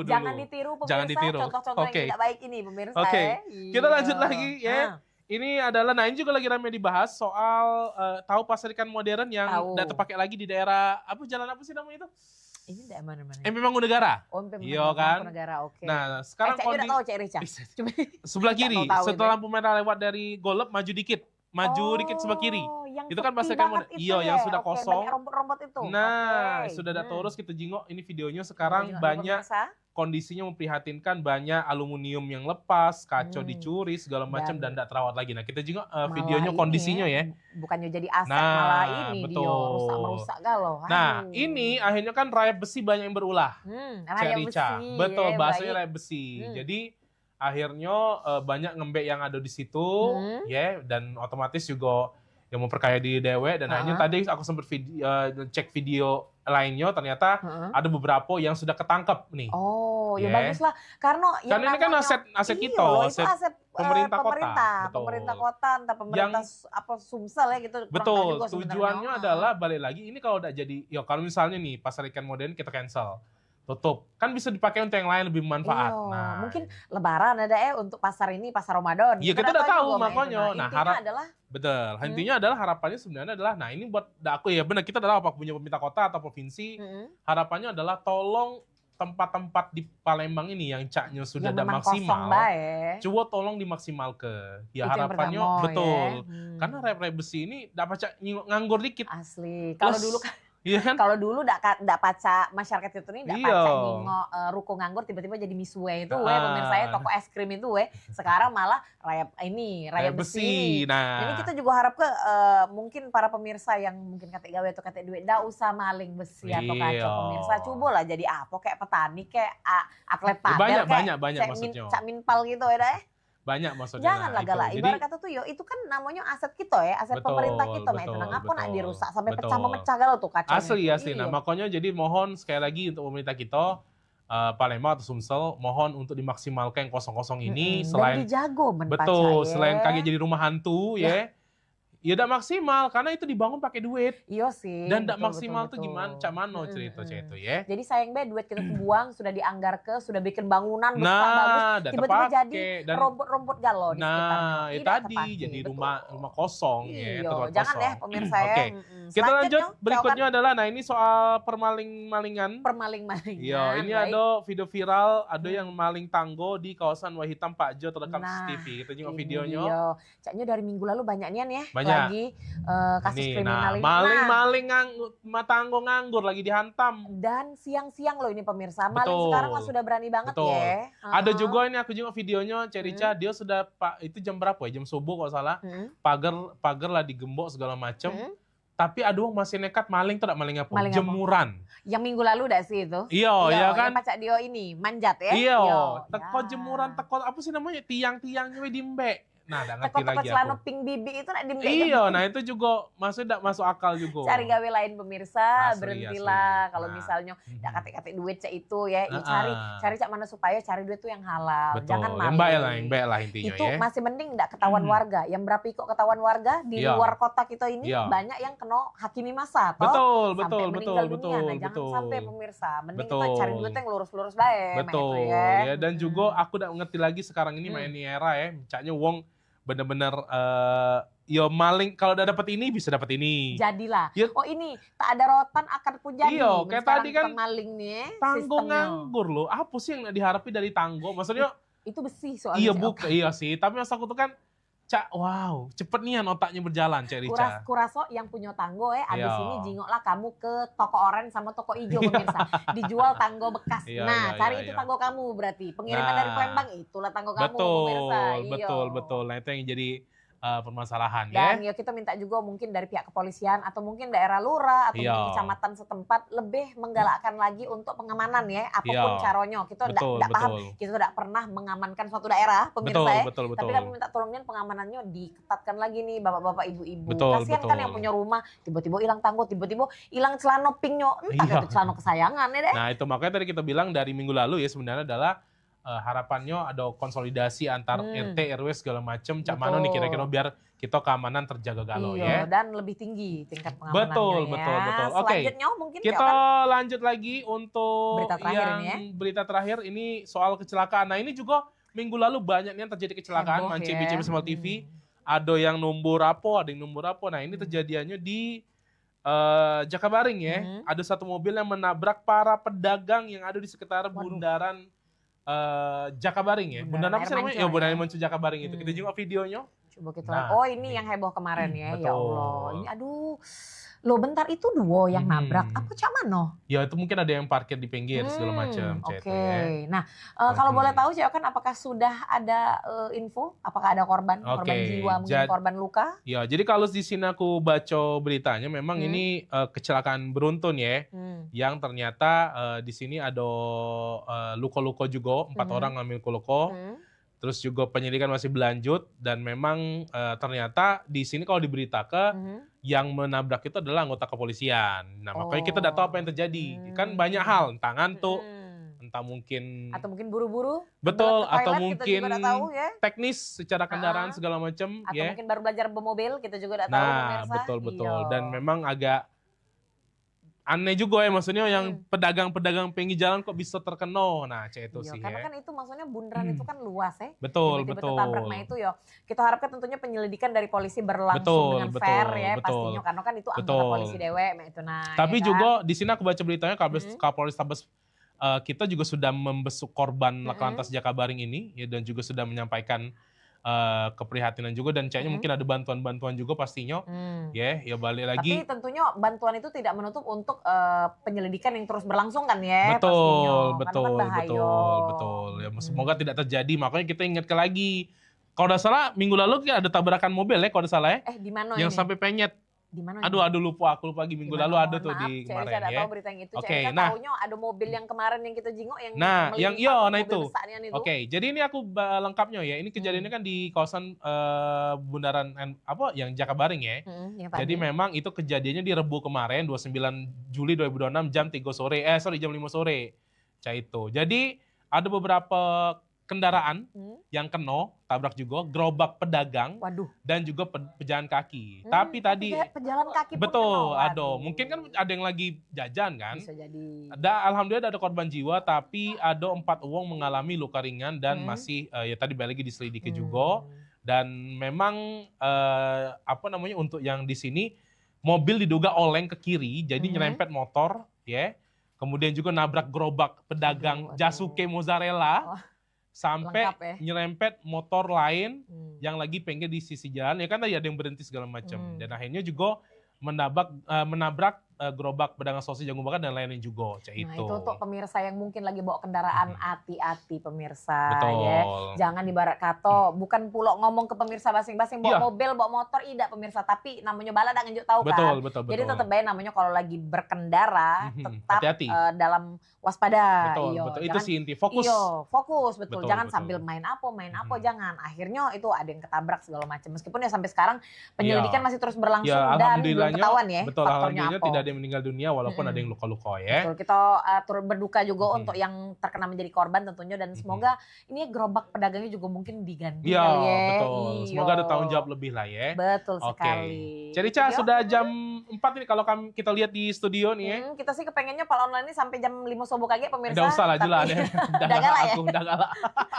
Jangan ditiru pemirsa, Jangan ditiru. contoh-contoh Oke. yang tidak baik ini pemirsa. Oke, ya. kita Iya. lanjut lagi ya. Ini adalah, nah ini juga lagi ramai dibahas soal tahu pasar ikan modern yang Tahu. tidak terpakai lagi di daerah jalan apa sih namanya itu? Ini daerah mana-mana? MP Mangkunegara. Oh, MP Iya kan? Mangkunegara, oke. Nah, sekarang Cek udah tahu Cek Rica. sebelah kiri, tahu setelah ini. lampu merah lewat dari Golep, maju dikit. Maju dikit sebelah kiri. Itu kan pasar ikan modern. Iya, yang sudah kosong. Banyak rombot-rombot itu. Nah, Oke. sudah ada terus kita jingok ini videonya sekarang Jingok banyak pemirsa. kondisinya memprihatinkan, banyak aluminium yang lepas, kaca dicuri segala macam dan tidak terawat lagi. Nah, kita jingok videonya ini kondisinya ya. Bukannya jadi aset Nah, malah ini betul. dia rusak-merusak galau. Nah, ini akhirnya kan rayap besi banyak yang berulah. rayap Cek Rica. besi, Betul, ya, bahasanya baik. rayap besi. Jadi akhirnya banyak ngembek yang ada di situ, ya, dan otomatis juga yang memperkaya diri dewe. Dan akhirnya tadi aku sempat cek video lainnya, ternyata ada beberapa yang sudah ketangkep nih. Oh, ya Ya. bagus lah. Karena yang Karena ini kan namanya- aset Iya kita, loh, itu aset aset pemerintah kota. Betul. pemerintah kota, entah pemerintah apa Sumsel ya gitu. kurang tahu Betul, juga sebenarnya. tujuannya adalah balik lagi, ini kalau udah jadi, ya kalau misalnya nih pasar ikan modern kita cancel, tutup, kan bisa dipakai untuk yang lain lebih bermanfaat. Iya, Nah, mungkin Lebaran ada untuk pasar ini, pasar Ramadan. iya kita udah tahu juga, makanya. Nah, Nah, intinya adalah betul. Intinya adalah harapannya sebenarnya adalah, nah ini buat aku ya benar, kita adalah apa punya pemerintah kota atau provinsi, harapannya adalah tolong tempat-tempat di Palembang ini yang caknya sudah yang ada memang kosong maksimal, bae. coba tolong dimaksimalkan. Ya Itu yang harapannya pertama, betul. ya. Karena rep-rep besi ini dapat nganggur dikit. Asli. Kalau Plus, dulu kan iya kan? kalau dulu ndak paca masyarakat itu nih ndak Iya. paca ngingo ruko nganggur tiba-tiba jadi misue itu pemirsa ya, toko es krim itu sekarang malah rayap besi. Nah, Ini kita juga harap ke mungkin para pemirsa yang mungkin kate gawe atau kate duit ndak usah maling besi atau kaca Iya. pemirsa, coba lah jadi apa kayak petani kayak atlet padel banyak kayak maksudnya. Cak Minpal gitu ya dah. Banyak maksudnya. Janganlah itu. galak. Jadi, Ibarat kata tuh yo itu kan namanya aset kita ya, aset Betul, pemerintah kita. Nah itu betul, ngapa nak betul, dirusak sampai betul. pecah-memecah galau tuh kacanya. asli. Iya. Nah, makanya jadi mohon sekali lagi untuk pemerintah kita, Palembang atau Sumsel, mohon untuk dimaksimalkan yang kosong-kosong ini. Selain dan dijago betul, ya. selain kaget jadi rumah hantu ya. Ya tidak maksimal karena itu dibangun pakai duit. Iya sih. Dan tidak betul, maksimal betul, tuh betul. gimana? Cak mano cerita itu ya. Jadi sayang be duit kita buang sudah dianggar ke, sudah bikin bangunan besar Nah, bagus, dan tiba-tiba terpakai, jadi dan- rumput-rumput galau di sekitarnya. Nah, itu Tidak tadi terpakai, jadi betul. rumah kosong ya, Iya, tempat jangan kosong. deh pemirsa ya. Oke. Kita Selanjutnya, lanjut, berikutnya silakan. adalah nah ini soal permaling-malingan. Permaling-malingan. Iya, ini baik. ada video viral, ada yang maling tanggo di kawasan Wahitam Pak Jo terdekat Nah, CCTV. Kita tengok Ini videonya. dia. Caknya dari minggu lalu banyak nian ya. Banyak. Lagi kasus Ini, kriminal ini. maling-maling tanggo nganggur lagi dihantam. Dan siang-siang loh ini pemirsa. Maling Betul. sekarang mah sudah berani banget Betul. ya. Ada juga ini aku juga videonya Cerica, dia sudah itu jam berapa ya? Jam subuh kalau salah. Pagar lah digembok segala macem. Tapi ada orang masih nekat maling tuh, maling apa? Maling apa? Jemuran. Yang minggu lalu dah sih itu. Iya, iya kan? Yang pacak dia ini manjat ya. Iya, Iya. teko jemuran, teko apa sih namanya? Tiang-tiangnya we dimbe. Nah, udah ngerti Teko-teko lagi celana aku. pink bibi itu nak dimbe. Iya, nah itu juga maksudnya masuk akal juga. Cari gawe lain pemirsa, Asli, berhentilah. Kalau Nah. misalnya ndak kate-kate duit cak itu ya, ya Nah, cari cak mana supaya cari duit tuh yang halal. Betul, Jangan yang maling. baik lah intinya Itu ya. masih mending ndak ketahuan warga. Yang berapa kok ketahuan warga di Iya. luar kota kita ini Iya. banyak yang kena hakimi massa toh. Betul, Sampai betul, meninggal betul, dunia. Nah, betul, jangan betul. sampai pemirsa. Mending Betul. kita cari duit yang lurus-lurus baik. Betul ya. Dan juga aku udah ngerti lagi sekarang ini main era ya, caknya wong bener-bener ya maling kalau udah dapat ini bisa dapat ini. Jadilah. Ya. Oh ini tak ada rotan akan pun jadi. Iya, kayak Sekarang tadi kan kita maling nih. Tanggo sistemnya. nganggur loh. Apa sih yang diharapin dari tanggo? Maksudnya Itu besi soalnya. iya Cak bukan, Oka. iya sih. Tapi masa aku tuh kan cak, wow, cepet nih otaknya berjalan, Cak Rica. Kuraso yang punya tanggo abis Iya. ini jingoklah kamu ke toko orange sama toko hijau pemirsa. Dijual tanggo bekas. Iya, Nah, iya, cari iya, itu iya. tanggo kamu berarti. Pengiriman Nah. dari Palembang itulah tanggo kamu Betul, pemirsa. Iya. betul. Nah itu yang jadi permasalahan Dan ya kita minta juga mungkin dari pihak kepolisian atau mungkin daerah lurah atau mungkin kecamatan setempat lebih menggalakkan lagi untuk pengamanan ya, apapun caranya. Kita tidak paham, kita tidak pernah mengamankan suatu daerah pemirsa betul. Tapi kami minta tolongnya pengamanannya diketatkan lagi nih bapak-bapak ibu-ibu. Kasihan kan yang punya rumah tiba-tiba hilang tangguh, tiba-tiba hilang celana pinknya, entah itu celana kesayangan ya deh. Nah itu makanya tadi kita bilang dari minggu lalu ya sebenarnya adalah harapannya ada konsolidasi antar RT, RW segala macam. Cak mano nih kira-kira biar kita keamanan terjaga galau ya. Dan lebih tinggi tingkat pengamanannya Betul. Oke. Selanjutnya mungkin kita lanjut lagi untuk berita terakhir berita terakhir ini soal kecelakaan. Nah ini juga minggu lalu banyak yang terjadi kecelakaan. Mancing Small TV. Ada yang nombor apa, ada yang nombor apa. Nah ini terjadiannya di Jakabaring ya. Ada satu mobil yang menabrak para pedagang yang ada di sekitar bundaran Jakabaring ya. Bundaran apa sih namanya? Ya Bundaran Mancu Jakabaring itu. Kita juga videonya. Coba kita lihat. Oh ini yang heboh kemarin ya. Ya Allah. Ini aduh. Loh bentar itu duo yang nabrak. Apa cak mano? Ya itu mungkin ada yang parkir di pinggir segala macam. Oke. Nah kalau boleh tahu Cak kan apakah sudah ada info? Apakah ada korban jiwa, mungkin korban luka? Ya jadi kalau di sini aku baca beritanya memang ini kecelakaan beruntun ya. Yang ternyata di sini ada luka-luka juga, 4 orang ngambil luka. Terus juga penyelidikan masih berlanjut dan memang ternyata di sini kalau diberitakan yang menabrak itu adalah anggota kepolisian. Nah makanya kita tidak tahu apa yang terjadi. Kan banyak hal, entah ngantuk, entah mungkin atau mungkin buru-buru. Betul, atau toilet, mungkin tahu, ya? teknis secara kendaraan segala macam. Atau mungkin baru belajar bermobil, kita juga tidak tahu. Nah betul. Dan memang agak aneh juga ya maksudnya yang pedagang-pedagang pinggir jalan kok bisa terkena. Nah, itu sih karena kan itu maksudnya bundaran itu kan luas ya. Betul. Tabrak, nah itu ya. Kita harapkan tentunya penyelidikan dari polisi berlangsung dengan fair ya pastinya karena kan itu anggota polisi dewek itu nah. Tapi juga di sini aku baca beritanya Kapolres Tabes kita juga sudah membesuk korban Lantas Jakabaring ini ya dan juga sudah menyampaikan keprihatinan juga dan kayaknya mungkin ada bantuan-bantuan juga pastinya ya balik lagi. Tapi tentunya bantuan itu tidak menutup untuk penyelidikan yang terus berlangsung kan ya betul pastinya. Ya semoga tidak terjadi makanya kita ingatkan lagi kalau tidak salah minggu lalu ada tabrakan mobil ya kalau tidak salah ya di mana yang ini? Sampai penyet. Di mana? Aku lupa lagi minggu lalu ada tuh di kemarin ya. Saya tahu berita yang itu. Saya tahunya ada mobil yang kemarin yang kita jingok yang itu. Jadi ini aku lengkapnya ya. Ini kejadiannya kan di kawasan bundaran yang Jakabaring ya. Jadi memang itu kejadiannya di Rebu kemarin 29 Juli 2026 jam 3 sore. Jam 5 sore. Itu. Jadi ada beberapa kendaraan yang kena tabrak juga gerobak pedagang dan juga pejalan kaki. Tapi tadi pejalan kaki betul ada. Mungkin kan ada yang lagi jajan kan. Bisa jadi. Alhamdulillah ada korban jiwa tapi ada 4 uang mengalami luka ringan dan masih tadi balik lagi diselidiki juga. Dan memang untuk yang di sini mobil diduga oleng ke kiri jadi nyerempet motor ya. Kemudian juga nabrak gerobak pedagang Jasuke Mozzarella. Sampai nyerempet motor lain yang lagi pinggir di sisi jalan ya kan tadi ada yang berhenti segala macam dan akhirnya juga menabrak gerobak pedagang sosis jagung bakar dan lain-lain juga. Itu untuk pemirsa yang mungkin lagi bawa kendaraan hati-hati pemirsa ya. Jangan ibarat kata bukan pula ngomong ke pemirsa masing-masing bawa mobil, bawa motor tidak pemirsa tapi namanya bala dan ngejuk tahu kan. Jadi tetap baik namanya kalau lagi berkendara tetap hati-hati. Dalam waspada. Betul. Itu sih inti fokus. Fokus betul. Jangan sambil main apa jangan. Akhirnya itu ada yang ketabrak segala macam. Meskipun ya sampai sekarang penyelidikan masih terus berlangsung dan belum ketahuan ya. Betul, alhamdulillah tidak ada yang meninggal dunia walaupun ada yang luka-luka ya. Betul, kita turut berduka juga untuk yang terkena menjadi korban tentunya dan semoga ini gerobak pedagangnya juga mungkin diganti ya. Betul. Semoga ada tanggung jawab lebih lah ya. Betul sekali. Jadi sudah jam 4 ini kalau kita lihat di studio nih ya. Kita sih kepengennya Pak online ini sampai jam 5 subuh kagak pemirsa. Udah usah lah jelas ya. Udah galak ya. Udah galak.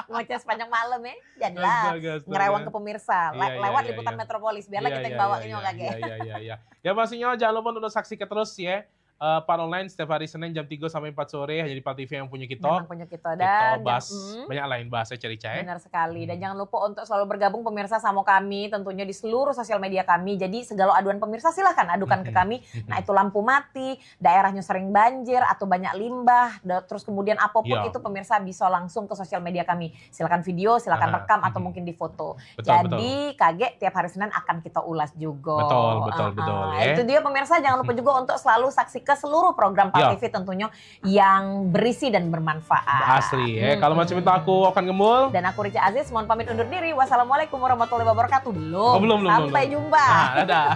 Ngoceh sepanjang malam ya. Jadilah ngerewang ke pemirsa. Lewat liputan Metropolis biarlah kita yang bawa ini kagak. Ya pastinya jangan lupa untuk saksikan terus ya Pan Online setiap hari Senin jam 3 sampai 4 sore hanya di Pal TV yang punya kita. Memang punya kita dan kita bahas banyak lain bahasa cerita ya. Benar sekali. Dan jangan lupa untuk selalu bergabung pemirsa sama kami tentunya di seluruh sosial media kami. Jadi segala aduan pemirsa silahkan adukan ke kami. Nah itu lampu mati, daerahnya sering banjir atau banyak limbah, terus kemudian apapun itu pemirsa bisa langsung ke sosial media kami. Silakan video, silakan rekam atau mungkin di foto. Jadi KG tiap hari Senin akan kita ulas juga. Betul. Ya. Itu dia pemirsa, jangan lupa juga untuk selalu saksikan ke seluruh program Pal TV tentunya yang berisi dan bermanfaat. Asli ya. Kalau macam itu aku akan Gembul. Dan aku Rica Aziz, mohon pamit undur diri. Wassalamualaikum warahmatullahi wabarakatuh. Belum. Sampai jumpa. Dadah.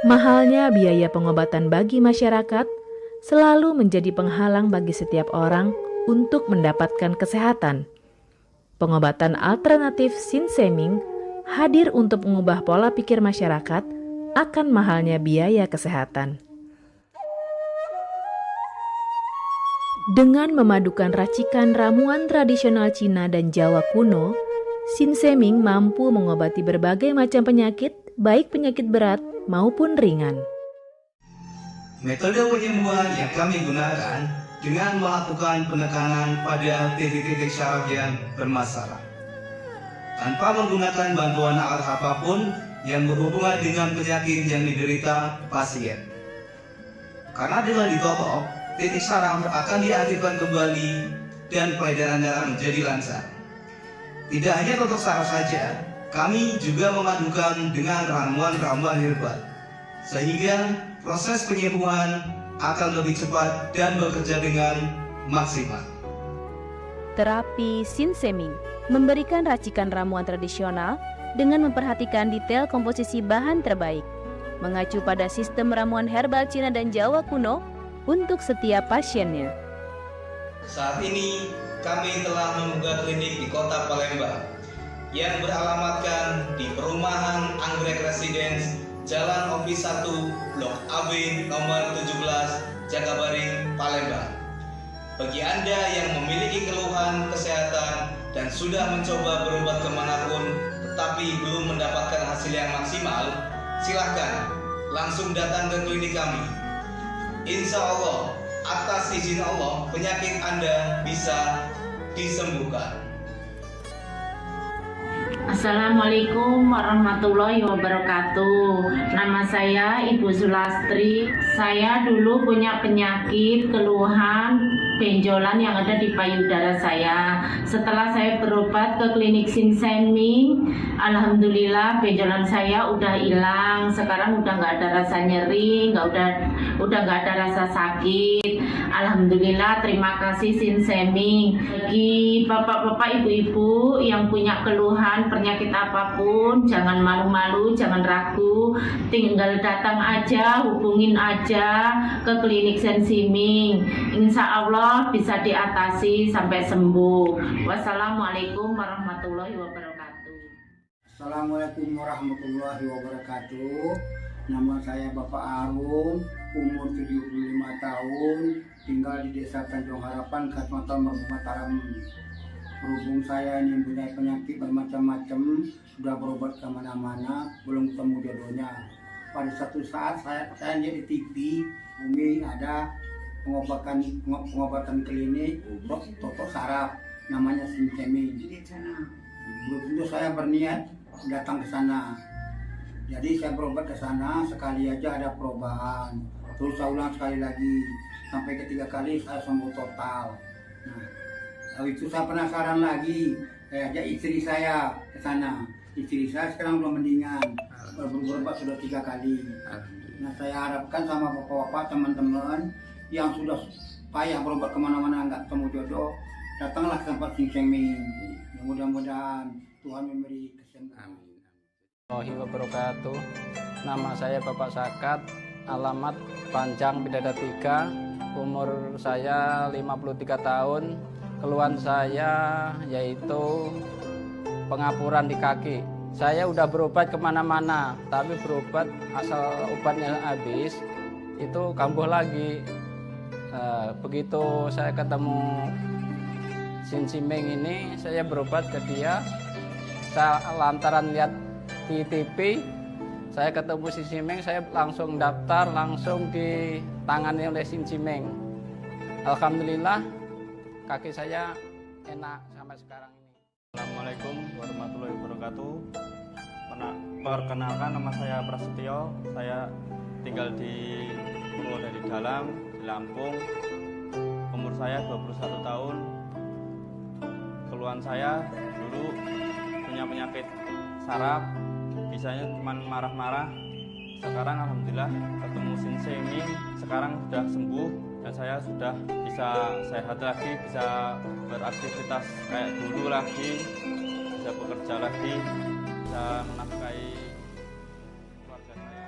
Mahalnya biaya pengobatan bagi masyarakat selalu menjadi penghalang bagi setiap orang untuk mendapatkan kesehatan. Pengobatan alternatif Sinseming hadir untuk mengubah pola pikir masyarakat akan mahalnya biaya kesehatan. Dengan memadukan racikan ramuan tradisional Cina dan Jawa kuno, Sinseming mampu mengobati berbagai macam penyakit, baik penyakit berat maupun ringan. Metode penyembuhan yang kami gunakan dengan melakukan penekanan pada titik-titik syaraf yang bermasalah, tanpa menggunakan bantuan alat apapun yang berhubungan dengan penyakit yang diderita pasien. Karena dengan ditotok, titik syaraf akan diaktifkan kembali dan peredaran darah menjadi lancar. Tidak hanya totok syaraf saja, kami juga memadukan dengan ramuan-ramuan herbal, sehingga proses penyembuhan akan lebih cepat dan bekerja dengan maksimal. Terapi Sinseming memberikan racikan ramuan tradisional dengan memperhatikan detail komposisi bahan terbaik, mengacu pada sistem ramuan herbal Cina dan Jawa kuno untuk setiap pasiennya. Saat ini kami telah membuka klinik di Kota Palembang yang beralamatkan di Perumahan Anggrek Residence, Jalan Opi 1, Blok AB nomor 17, Jagabaring, Palembang. Bagi Anda yang memiliki keluhan kesehatan dan sudah mencoba berobat kemanapun tetapi belum mendapatkan hasil yang maksimal, silahkan langsung datang ke klinik kami. Insya Allah, atas izin Allah, penyakit Anda bisa disembuhkan. Assalamualaikum warahmatullahi wabarakatuh. Nama saya Ibu Sulastri. Saya dulu punya penyakit keluhan benjolan yang ada di payudara saya. Setelah saya berobat ke klinik Sinseming, alhamdulillah benjolan saya udah hilang. Sekarang udah nggak ada rasa nyeri, udah nggak ada rasa sakit. Alhamdulillah, terima kasih Sinseming. Bagi bapak-bapak, ibu-ibu yang punya keluhan penyakit apapun, jangan malu-malu, jangan ragu, tinggal datang aja, hubungin aja ke klinik Sinseming. Insya Allah bisa diatasi sampai sembuh. Wassalamualaikum warahmatullahi wabarakatuh. Assalamualaikum warahmatullahi wabarakatuh. Nama saya Bapak Arun, umur 75 tahun, tinggal di Desa Tanjung Harapan, Kecamatan Merbuk Mataram. Berhubung saya ini punya penyakit bermacam-macam, sudah berobat kemana-mana, belum ketemu jodohnya. Pada satu saat saya lihat di TV, Umi ada pengobatan klinik totok saraf, namanya Sinseming. Begitu saya berniat datang ke sana. Jadi saya berobat ke sana, sekali aja ada perubahan. Terus saya ulang sekali lagi, sampai ketiga kali saya sembuh total. Nah, itu saya penasaran lagi, Saya ajak istri saya ke sana. Istri saya sekarang belum mendingan, berobat sudah 3 kali. Nah, saya harapkan sama bapak-bapak, teman-teman yang sudah payah berobat kemana-mana nggak ketemu jodoh, datanglah ke tempat Sing Seng Ming. Mudah-mudahan Tuhan memberi kesembuhan. Warahmatullahi wabarakatuh. Nama saya Bapak Sakat, alamat Panjang Bidada 3, umur saya 53 tahun. Keluhan saya yaitu pengapuran di kaki. Saya udah berobat kemana-mana, tapi berobat asal obatnya habis, itu kambuh lagi. Begitu saya ketemu Sin Simeng ini, saya berobat ke dia. Saya lantaran lihat di TV, saya ketemu Sin Simeng, saya langsung daftar, langsung ditangani oleh Sin Simeng. Alhamdulillah, kaki saya enak sampai sekarang ini. Assalamualaikum warahmatullahi wabarakatuh. Perkenalkan, nama saya Prasetyo. Saya tinggal di Purwodadi Dalam, di Lampung. Umur saya 21 tahun. Keluhan saya dulu punya penyakit saraf, bisanya cuma marah-marah. Sekarang alhamdulillah ketemu Sin Simeng, sekarang sudah sembuh dan saya sudah bisa sehat lagi, bisa beraktivitas kayak dulu lagi, bisa bekerja lagi, bisa menafkahi keluarga saya.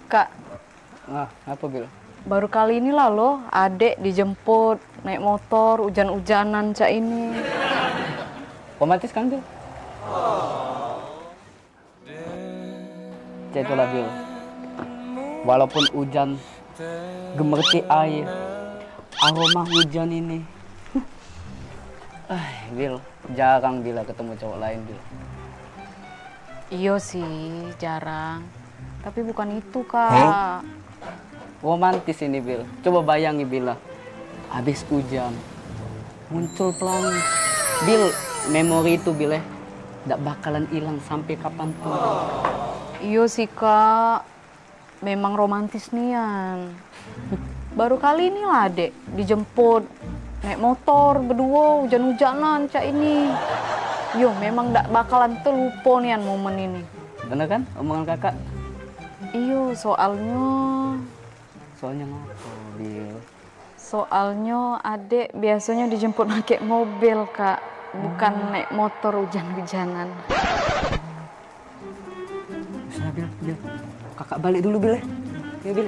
Kak, Apa Bil? baru kali ini lah loh adek dijemput naik motor hujan-hujanan cak ini. Romantis kan Bil? Cak itulah Bil. Walaupun hujan gemerci air, aroma hujan ini. Bil, jarang Bila ketemu cowok lain Bil. Iya sih, jarang. Tapi bukan itu, Kak. Romantis ini Bil. Coba bayangi Bila, habis hujan muncul pelangi. Bil, memori itu Bil nggak bakalan hilang sampai kapanpun. Iya sih, Kak. Memang romantis nian. Baru kali ini lah adek dijemput naik motor berdua hujan-hujanan cak ini. Yo, memang nggak bakalan terlupa nian momen ini. Bener kan omongan kakak? Iyo, soalnya ngapa Bil? Soalnya adek biasanya dijemput pakai mobil, Kak. Bukan naik motor hujan-hujanan. Bisa Bil. Kakak balik dulu Bil. Ya Bil.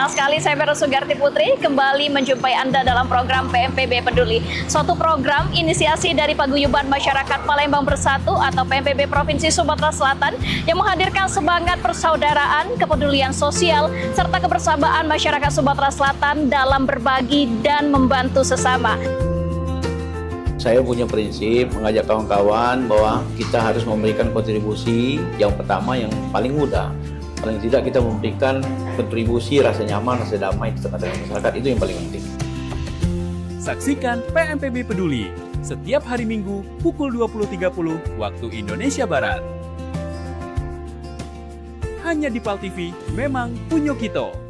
senang sekali saya Vero Sugarti Putri kembali menjumpai Anda dalam program PMPB Peduli. Suatu program inisiasi dari Paguyuban Masyarakat Palembang Bersatu atau PMPB Provinsi Sumatera Selatan yang menghadirkan semangat persaudaraan, kepedulian sosial, serta kebersamaan masyarakat Sumatera Selatan dalam berbagi dan membantu sesama. Saya punya prinsip mengajak kawan-kawan bahwa kita harus memberikan kontribusi yang pertama yang paling mudah. Paling tidak kita memberikan kontribusi rasa nyaman, rasa damai di tengah-tengah masyarakat, itu yang paling penting. Saksikan PMPB Peduli setiap hari Minggu pukul 20.30 waktu Indonesia Barat. Hanya di PAL TV, memang punya kita.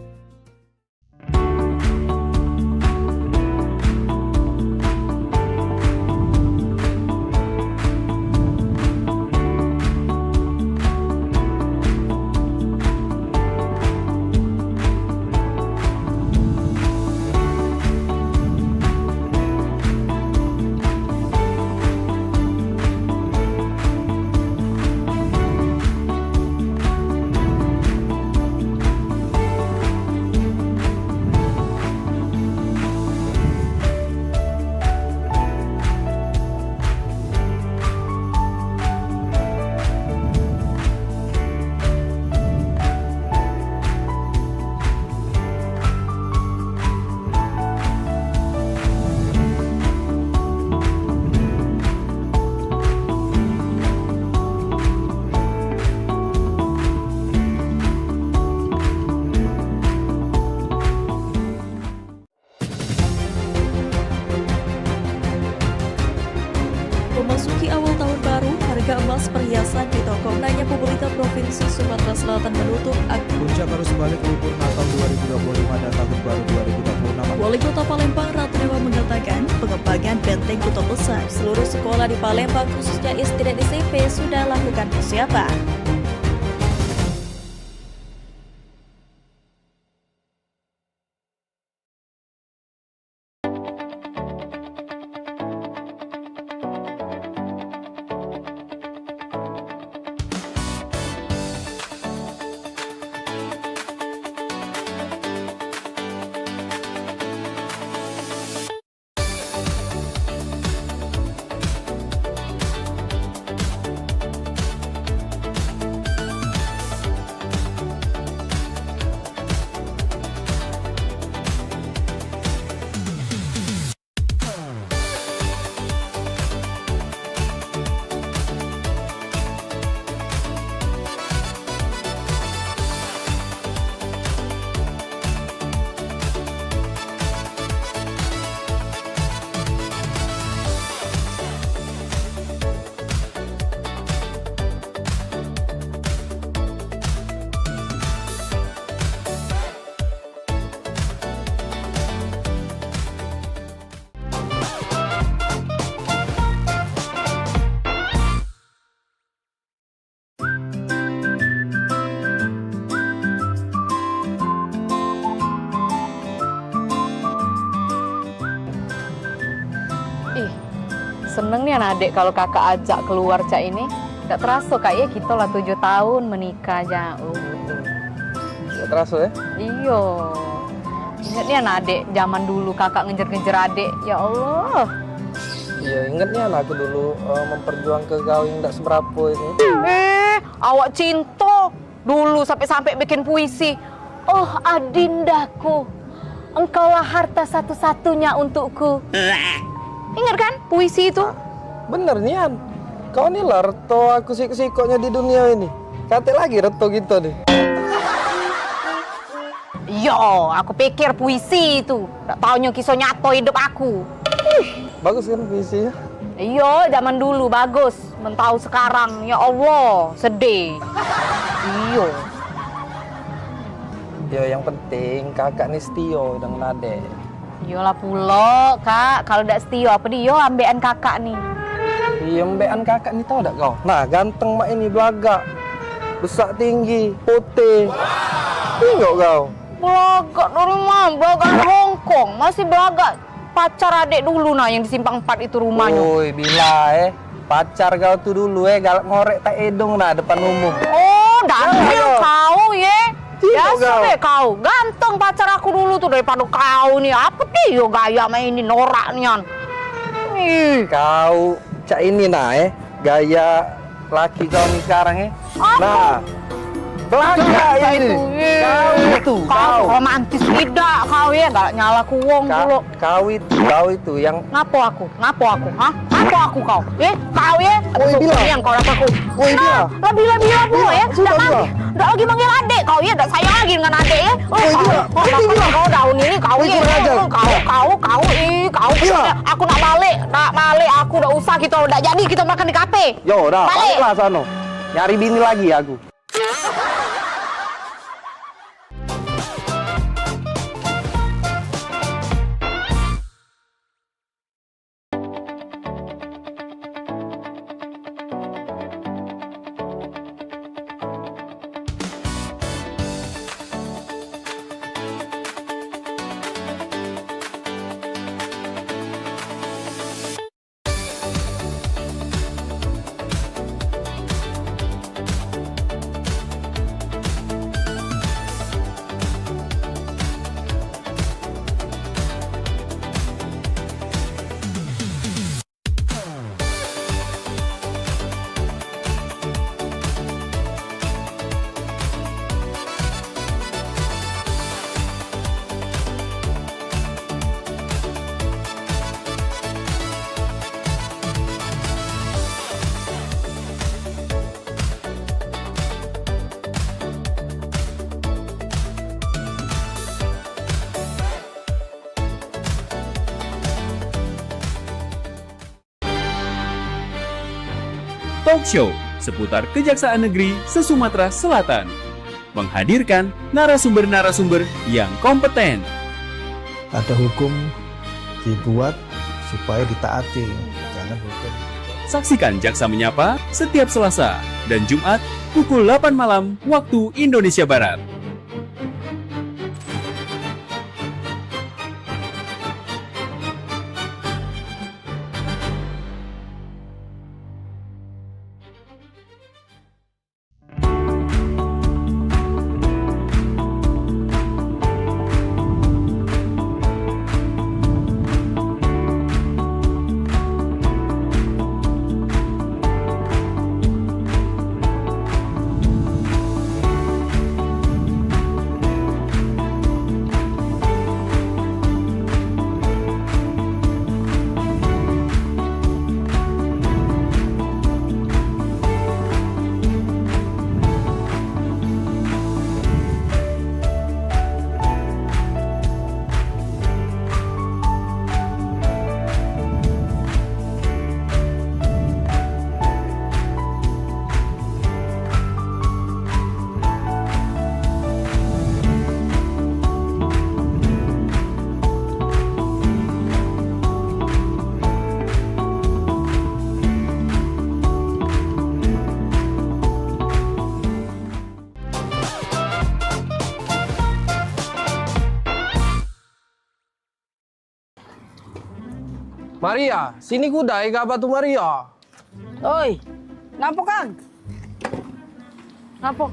Memasuki awal tahun baru, harga emas perhiasan di toko Nanya Pemerintah Provinsi Sumatera Selatan menutup puncak arus balik libur Natal 2025 dan Tahun Baru 2026. Wali Kota Palembang Ratu Dewa mengatakan pengembangan benteng Kota Besar seluruh sekolah di Palembang khususnya SD dan SMP sudah lakukan persiapan. Seneng nih anak adik kalau kakak ajak keluar cak ini. Gak terasa kayaknya kita lah 7 tahun menikah aja. Gak terasa ya? Iya. Ingat nih anak adik zaman dulu kakak ngejar-ngejar adik. Ya Allah. Iya, ingat nih anak aku dulu memperjuangkan ke kau yang gak seberapa ini. Awak cinta dulu sampai-sampai bikin puisi. Oh adindaku, engkaulah harta satu-satunya untukku. Ingat kan puisi itu? Bener Nian, kau nih lah reto aku siko-sikonya di dunia ini. Kate lagi reto gitu nih. Yo, aku pikir puisi itu. Gak taunya kisah nyato hidup aku. Bagus kan puisinya? Iya, zaman dulu bagus. Mentau sekarang, ya Allah, sedih. Iya. Ya yang penting kakak nih setio dengan adek. Iyalah pulo, Kak. Kalau ndak setia apa dia ambekan kakak nih. Iya, ambekan kakak nih tau dak kau? Nah, ganteng mak ini belaga. Besar tinggi, putih. Tengok kau. Belaga dari mana? Belaga dari Hongkong. Masih belaga pacar adik dulu nah yang di Simpang 4 itu rumahnya. Woi, bila pacar kau tuh dulu galak ngorek tak edong nah depan umum. Oh, dangdil kau ye. Ya kau. Ganteng pacar aku dulu tuh daripada kau nih. Apa nih yo gaya mainin norak nian. Kau cak ini gaya laki kau nih sekarang Nah, belanja ini. Kau romantis tidak kau ya, gak nyala kuwong dulu. Kau itu yang Ngapo aku, hah? Ngapo aku kau? Kau ya? Yang kau dapat aku. Lebih dulu ya. Nggak lagi manggil adek kau ya, nggak sayang lagi dengan adek ya. Kau daun ini kau ya. Kau. Aku nak balik, aku udah usah kita udah jadi kita makan di kafe. Yo, dah, baliklah sono. Nyari bini lagi aku. Talk Show seputar Kejaksaan Negeri se-Sumatera Selatan. Menghadirkan narasumber-narasumber yang kompeten. Ada hukum dibuat supaya ditaati, jangan hukum. Saksikan Jaksa Menyapa setiap Selasa dan Jumat pukul 8 malam waktu Indonesia Barat. Maria, sini kuda gaba tu Maria. Oi, ngapa Kang? Ngapa?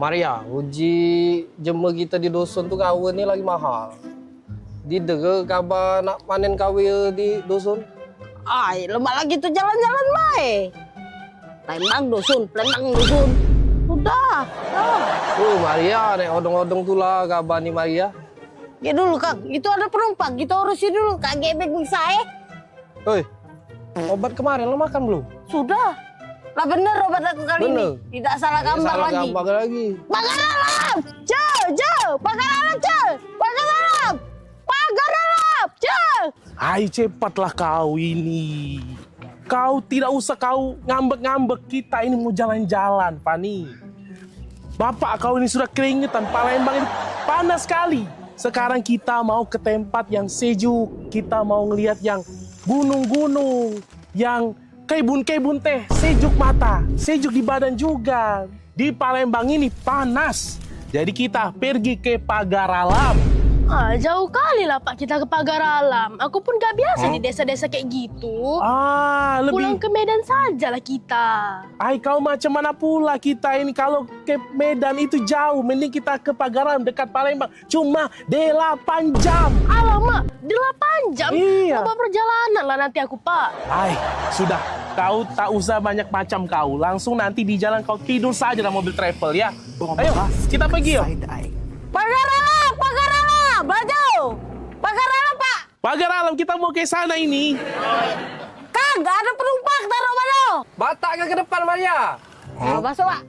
Maria, uji jemur kita di dusun tu kawin ni lagi mahal. Di dege kaba nak panen kawin di dusun? Ai, lemak lagi tu jalan-jalan baik. Palembang dusun. Udah. Maria, nek odong-odong tu lah kaba ni Maria. Ya dulu Kang, itu ada penumpang, kita urusin dulu, kagak bisa Hei, obat kemarin lo makan belum? Sudah. Lah bener obat aku kali ini. Tidak salah gambar lagi. Pagar alam! Pagar alam! Hai, cepatlah kau ini. Kau tidak usah kau ngambek-ngambek, kita ini mau jalan-jalan, Fani. Bapak kau ini sudah keringetan, Palembang ini panas sekali. Sekarang kita mau ke tempat yang sejuk, kita mau ngelihat yang gunung-gunung, yang kebun-kebun teh, sejuk mata, sejuk di badan juga. Di Palembang ini panas, jadi kita pergi ke Pagar Alam. Jauh kali lah Pak kita ke Pagar Alam. Aku pun gak biasa di desa-desa kayak gitu. Pulang ke Medan sajalah kita. Kau macam mana pula kita ini, kalau ke Medan itu jauh, mending kita ke Pagar Alam dekat Palembang. Cuma 8 jam. Alamak, 8 jam? Iya. Apa perjalanan lah nanti aku Pak. Sudah. Kau tak usah banyak macam kau. Langsung nanti di jalan kau tidur saja dalam mobil travel ya. Ayo, kita pergi yuk. Pagar Alam, Pagar Alam, baju. Pagar Alam Pak. Pagar Alam, kita mau ke sana ini. Kang, gak ada penumpang, taruh mana? Batak ke depan Maria. Masuk Pak.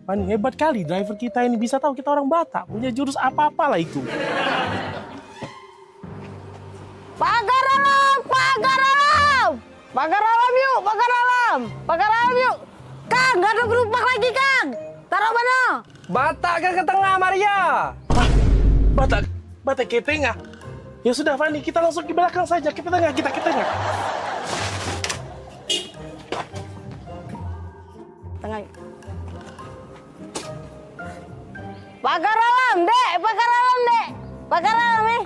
Pani, hebat kali driver kita ini, bisa tahu kita orang Batak. Punya jurus apa-apalah itu. Pagar Alam, Pagar Alam. Pagar Alam yuk, Pagar Alam. Pagar Alam yuk. Kang, gak ada penumpang lagi Kang. Taruh mana? Batak ke tengah Maria. Batak ke tengah. Ya sudah Fani, kita langsung ke belakang saja. Ke tengah, kita ke tengah. Tengah. Pagar Alam, Dek. Pagar Alam, Dek. Pagar Alam,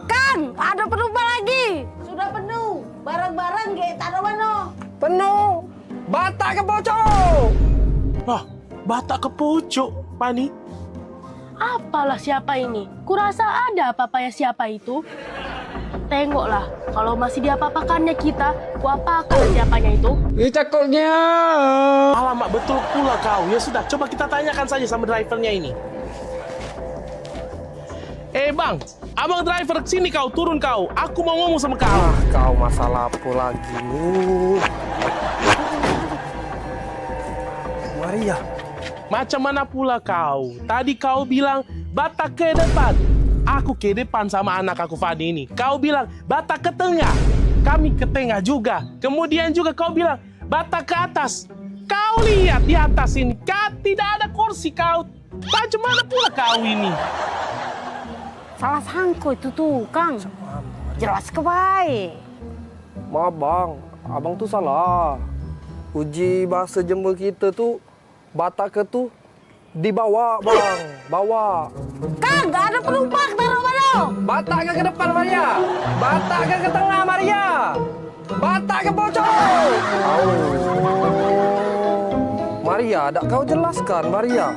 Kang, ada penumpang lagi. Sudah penuh. Barang-barang ge taruh mana? Penuh. Batak ke pojok. Batak ke pojok, Pani. Apalah siapa ini? Kurasa ada apa-apanya siapa itu. Tengoklah, kalau masih diapa-apakannya kita, kuapakan siapanya itu. Cakoknya. Alamak, betul pula kau. Ya sudah, coba kita tanyakan saja sama drivernya ini. Bang, abang driver, sini kau, turun kau. Aku mau ngomong sama kau. Kau masalah apa lagi nih? Maria, macam mana pula kau? Tadi kau bilang Batak ke depan. Aku ke depan sama anak aku Fadi ini. Kau bilang Batak ke tengah. Kami ke tengah juga. Kemudian juga kau bilang Batak ke atas. Kau lihat di atas ini, tidak ada kursi kau. Macam mana pula kau ini? Salah sangko itu tuh, Kang. Jelas ke baik. Maaf bang, abang tuh salah. Uji bahasa Jember kita tuh Batak ke tuh dibawa bang, bawa. Kang, gak ada penumpang, taruh mana? Batak ke depan Maria, Batak ke tengah Maria, Batak ke pojok. Maria, tak kau jelaskan Maria.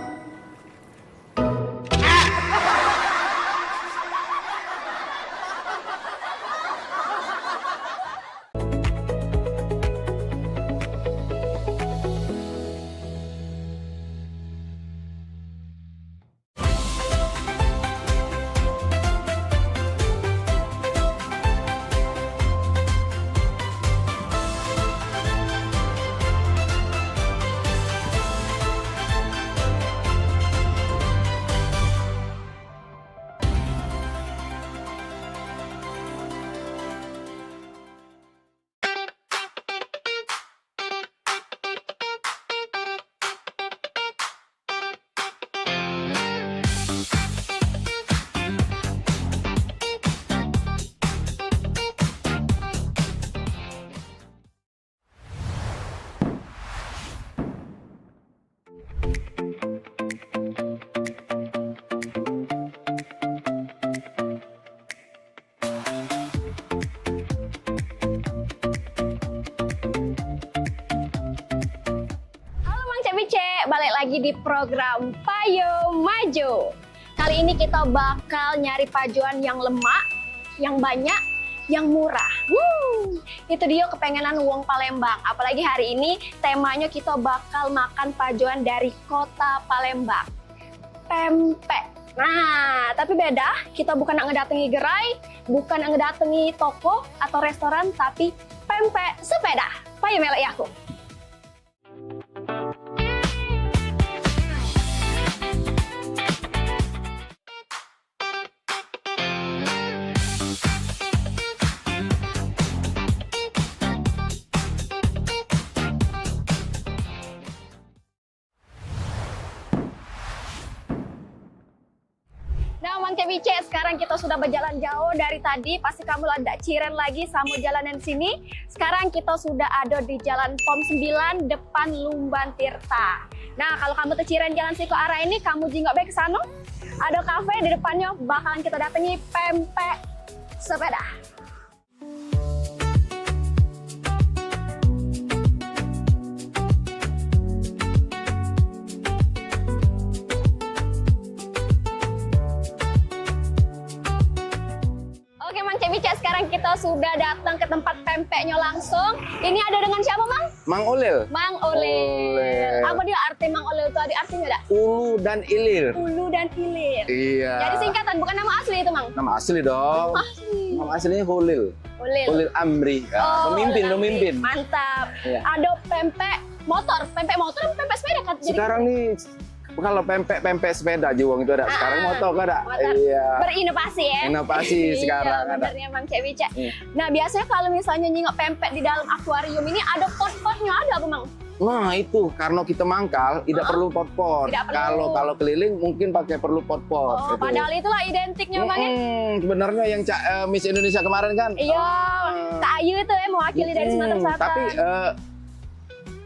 Balik lagi di program Payo Maju. Kali ini kita bakal nyari pajuan yang lemak, yang banyak, yang murah. Itu dia kepengenan wong Palembang. Apalagi hari ini temanya kita bakal makan pajuan dari kota Palembang. Pempek. Nah, tapi beda. Kita bukan ngedatangi gerai, bukan ngedatangi toko atau restoran, tapi pempek sepeda. Payo melek aku. Mang Cek Bice, sekarang kita sudah berjalan jauh dari tadi. Pasti kamu tidak ciren lagi sama jalanan sini. Sekarang kita sudah ada di Jalan POM 9 depan Lumban Tirta. Nah, kalau kamu terciren jalan sih ke arah ini, kamu jinggok baik ke sana. Ada kafe di depannya, bakalan kita datangi pempek sepeda. Oke Mang Cek Bice, sekarang kita sudah datang ke tempat pempeknya langsung. Ini ada dengan siapa Mang? Mang Ulil. Mang Ulil. Apa dia arti Mang Ulil itu? Ada artinya enggak? Ulu dan Ilir. Ulu dan Ilir. Iya. Jadi singkatan, bukan nama asli itu Mang? Nama asli dong. Nama asli. Nama aslinya Hulil. Ulil. Ulil Amri. Ya, Oh, pemimpin, Ulil Amri. pemimpin. Mantap. Iya. Ada pempek motor dan pempek sepeda kan? Jadi Sekarang nih kalau pempek sepeda Juwong itu ada. Sekarang motor kan ada. motor. Iya. Berinovasi ya. Inovasi sekarang iya, ada. benernya Mang Cek Bice. Iya. Nah, biasanya kalau misalnya nyingok pempek di dalam akuarium ini ada pot-potnya, ada apa Mang? Nah itu karena kita mangkal tidak perlu pot-pot. Tidak perlu. Kalau keliling mungkin pakai perlu pot-pot. Oh, gitu. padahal itulah identiknya Bang ya. Sebenarnya yang Miss Indonesia kemarin kan. Iya, Kak Ayu itu ya mewakili dari Sumatera Selatan. Tapi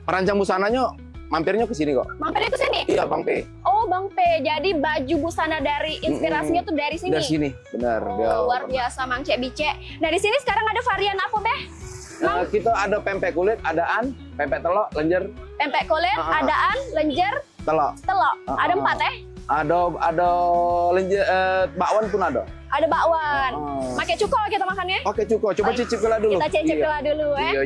perancang busananya mampirnya ke sini kok. Mampirnya ke sini? Iya, Bang P. Oh, Bang P. Jadi baju busana dari inspirasinya tuh dari sini. Dari sini, benar. Oh, luar biasa Mang Cek Bice. Nah, di sini sekarang ada varian apa, Beh? Kita ada pempek kulit, adaan, pempek telok, lenjer. Pempek kulit, adaan, lenjer, telok. Ada 4 ya? Ada lenjer, bakwan pun ada. Ada bakwan. Pakai cuko kita makannya? Oke, cuko. Coba cicip kela dulu. Kita cicip kela dulu ya. Iya,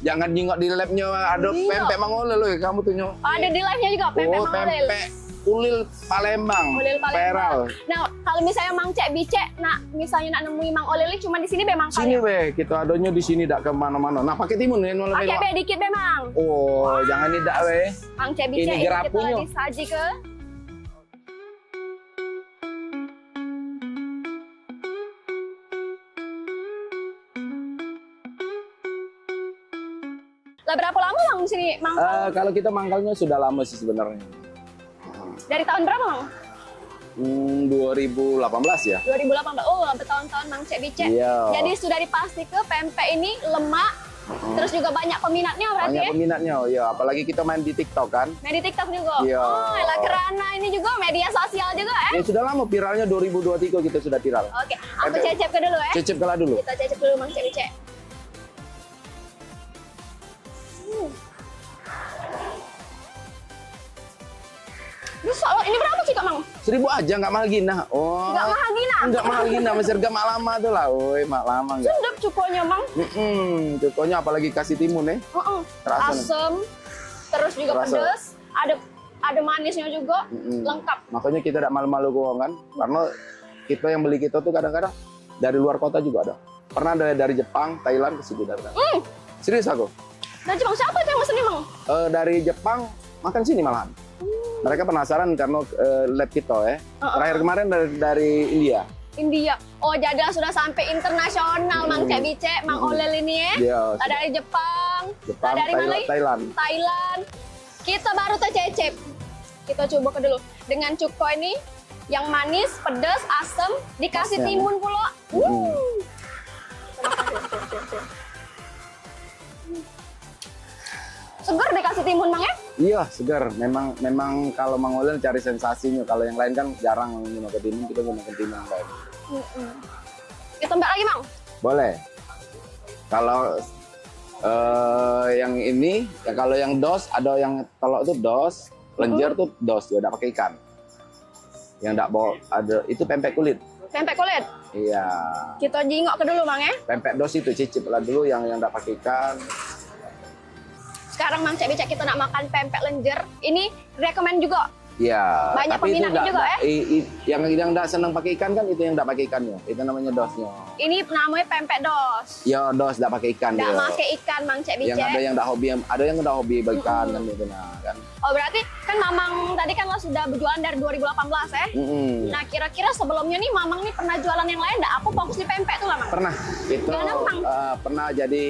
jangan nyingok di labnya ada pempek Mang Ulil loh, kamu tuh nyok. Oh, ada di live-nya juga pempek Mang Ulil. Pempek Ulil Palembang. Ulil Peral. Nah, kalau misalnya Mang Cek Bice, misalnya nak nemui Mang Ulil cuma di sini be Mang. Sini be, kita adanya di sini dak ke mana-mana. Nah, pakai timun ya malah. Pakai be dikit be Mang. Oh, jangan ini dak be. Mang Cek Bice ini gerapunya. kita disaji ke Lah berapa lama Mang di sini mangkal? Kalau kita mangkalnya sudah lama sih sebenarnya. Dari tahun berapa Mang? 2018 ya. 2018. Oh, bertahun-tahun Mang Cek Bice. Iya. Jadi sudah dipastikan pempek ini lemak, terus juga banyak peminatnya berarti banyak ya? peminatnya, ya. Apalagi kita main di TikTok kan. Main di TikTok juga? Iya. Oh, elah kerana ini juga media sosial juga Ya sudah lama viralnya 2023 kita sudah viral. Oke, aku cecep ke dulu ya. Cecep kala dulu. Kita cecep dulu Mang Cek Bice. Ini berapa sih Kak Mang? 1000 aja, nggak mahal gina. Oh. Nggak mahal gina? Nggak mahal gina, masih harga mak lama tuh lah. Woi, mak lama nggak. Sedap cukonya Mang. Cukonya apalagi kasih timun ya. Terasa nih. Asem, terus juga Terasa. pedas, ada manisnya juga, lengkap. Makanya kita tidak malu-malu kok kan. Karena kita yang beli kita tuh kadang-kadang dari luar kota juga ada. Pernah dari Jepang, Thailand ke sini datang. Serius aku. Dari Jepang siapa yang mesen nih Mang? Dari Jepang makan sini malahan. Mereka penasaran karena lab kita ya. Terakhir kemarin dari India. India. Oh, jadi sudah sampai internasional Mang Cek Bice, Mang Ulil ini ya. Iya. Dari Jepang. Dari mana lagi? Thailand. Thailand. Kita baru tercecep. Kita coba ke dulu. Dengan cuko ini yang manis, pedas, asam, dikasih Asam. timun pula. Segar dikasih timun Mang ya? Iya, segar. Memang kalau Mang Ulil cari sensasinya. Kalau yang lain kan jarang menggunakan timun, kita menggunakan timun yang lain. Kita tambah lagi Mang. Boleh. Kalau yang ini, ya kalau yang dos, ada yang telok itu dos, lenjer tuh dos, ya udah pakai ikan. Yang enggak bawa ada itu pempek kulit. Pempek kulit. Iya. Kita jingok ke dulu Mang ya. Pempek dos itu cicip lah dulu yang enggak pakai ikan. Sekarang Mang Cek Bice kita nak makan pempek lenjer. Ini rekomen juga. Iya. Banyak tapi itu peminatnya juga ya. Yang enggak senang pakai ikan kan itu yang enggak pakai ikannya. Itu namanya dosnya. Ini namanya pempek dos. Ya dos enggak pakai ikan Nggak dia. pakai ikan Mang Cek Bice. Yang ada yang enggak hobi, ada yang udah hobi berikan kan gitu nah kan. Oh berarti kan Mamang tadi kan lo sudah berjualan dari 2018 ya? Nah kira-kira sebelumnya nih Mamang nih pernah jualan yang lain nggak? Aku fokus di pempek tuh lah Mang. Pernah. Itu Gimana, Mang? Pernah jadi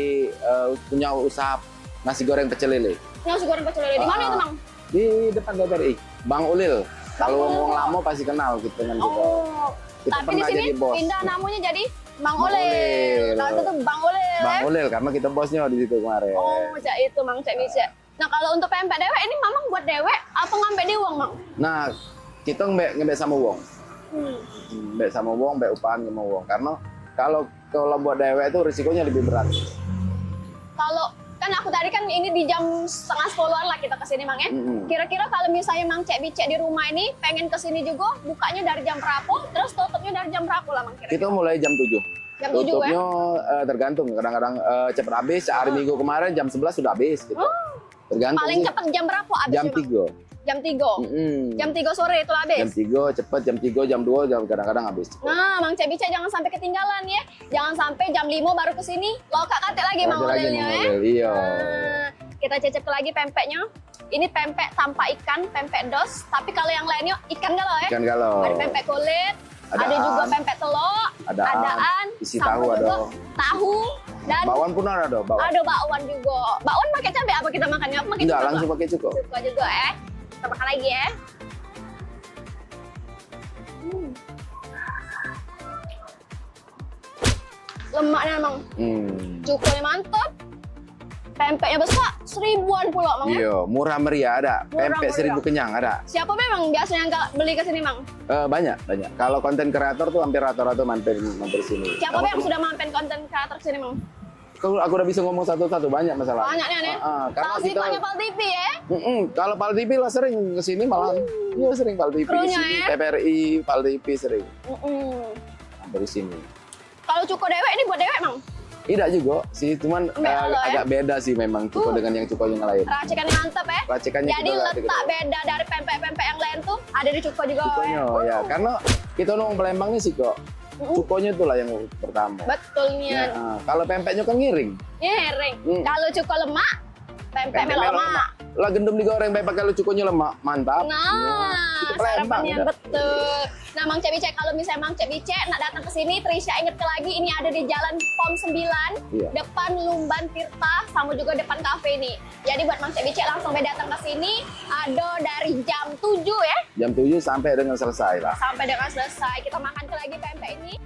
punya usaha nasi goreng pecel lele. Nasi goreng pecel lele di mana itu Mang? Di depan GBRI. Bang Ulil. Kalau wong lama pasti kenal gitu dengan kita. Oh, Kita tapi di pernah sini jadi bos. pindah namanya jadi Bang Bang Olel. Olel. Nah, itu tuh Bang Olel. Bang Olel karena kita bosnya di situ kemarin. Oh, cak itu Mang Cak bisa. Nah, kalau untuk pempek dewek ini Mamang buat dewek apa ngampe di uang, Mang? Nah, kita ngebek sama wong. Mbek sama wong, mbek upahan sama wong. Karena kalau buat dewek itu risikonya lebih berat. Kalau kan aku tadi kan ini di jam 9:30-an lah kita kesini Mang ya. Kira-kira kalau misalnya Mang Cek Bicek di rumah ini pengen kesini juga, bukanya dari jam berapa, terus tutupnya dari jam berapa lah Mang kira-kira? Kita mulai jam 7. Jam 7 Tutupnya ya? tergantung, kadang-kadang cepat habis. Hari Minggu kemarin jam 11 sudah habis gitu. Tergantung Paling sih. cepat jam berapa habisnya Jam Mang? 3. Jam 3. Jam 3 sore itu habis. Jam 3 cepet, jam 3, jam 2 kadang-kadang habis. Nah, Mang Cek Bicek jangan sampai ketinggalan ya. Jangan sampai jam 5 baru kesini, lokak kate lagi Mang Ada lagi Olelnya Mang ya. Olel, iya. Kita cecep lagi pempeknya. Ini pempek tanpa ikan, pempek dos. Tapi kalau yang lainnya ikan galau ya. Ikan galau. Ada pempek kulit, ada Adaan. juga pempek telur, adaan, isi sama tahu juga ada. tahu dan Bawang pun ada, bawang. ada bakwan juga. Bakwan pakai cabai apa kita makannya? Apa pakai Enggak, cuka? langsung pakai cuka. Cuka juga ya. Kita makan lagi ya. Lemaknya emang. Cukanya mantap. Pempeknya besar, 1000-an pula Mang. ya. Iya, murah meriah ada. Murah Pempek meriah. 1000 kenyang ada. Siapa memang biasanya yang beli ke sini Mang? Banyak. Kalau konten kreator tuh hampir rata-rata mampir sini. Siapa yang sudah mampir konten kreator ke sini Mang? Kalau aku udah bisa ngomong satu-satu banyak masalah. Banyak nih. Karena Tahu kita sifatnya Pal TV ya? kalau Pal TV lah sering kesini malah. Iya sering Pal TV Krunya kesini. ya? TVRI, Pal TV sering. Dari sini. Kalau cuko dewek ini buat dewek Mang? Tidak juga sih, cuman Enggak, ya? agak beda sih memang cuko dengan yang cuko yang lain. Racikannya mantap ya? Racikannya Jadi juga letak beda dari pempek-pempek yang lain tuh ada di cuko juga Cukonya ya, karena kita nong Palembang nih sih kok. Cukonya itulah yang pertama. Betulnya. Ya, kalau pempeknya kan ngiring. Ngiring. Kalau cuko lemak, pempek melo lemak. Lah gendum digoreng baik pakai cukonya lemak, mantap. Nah, Itu Palembang sarapannya udah. betul. Nah, Mang Cek Bicek, kalau misalnya Mang Cek Bicek nak datang ke sini, Trisha inget lagi ini ada di Jalan POM 9, Iya. depan Lumban Tirta, sama juga depan kafe ini. Jadi buat Mang Cek Bicek langsung datang ke sini, ada dari jam 7 ya, Jam 7 sampai dengan selesai lah. sampai dengan selesai. Kita makan lagi pempek ini.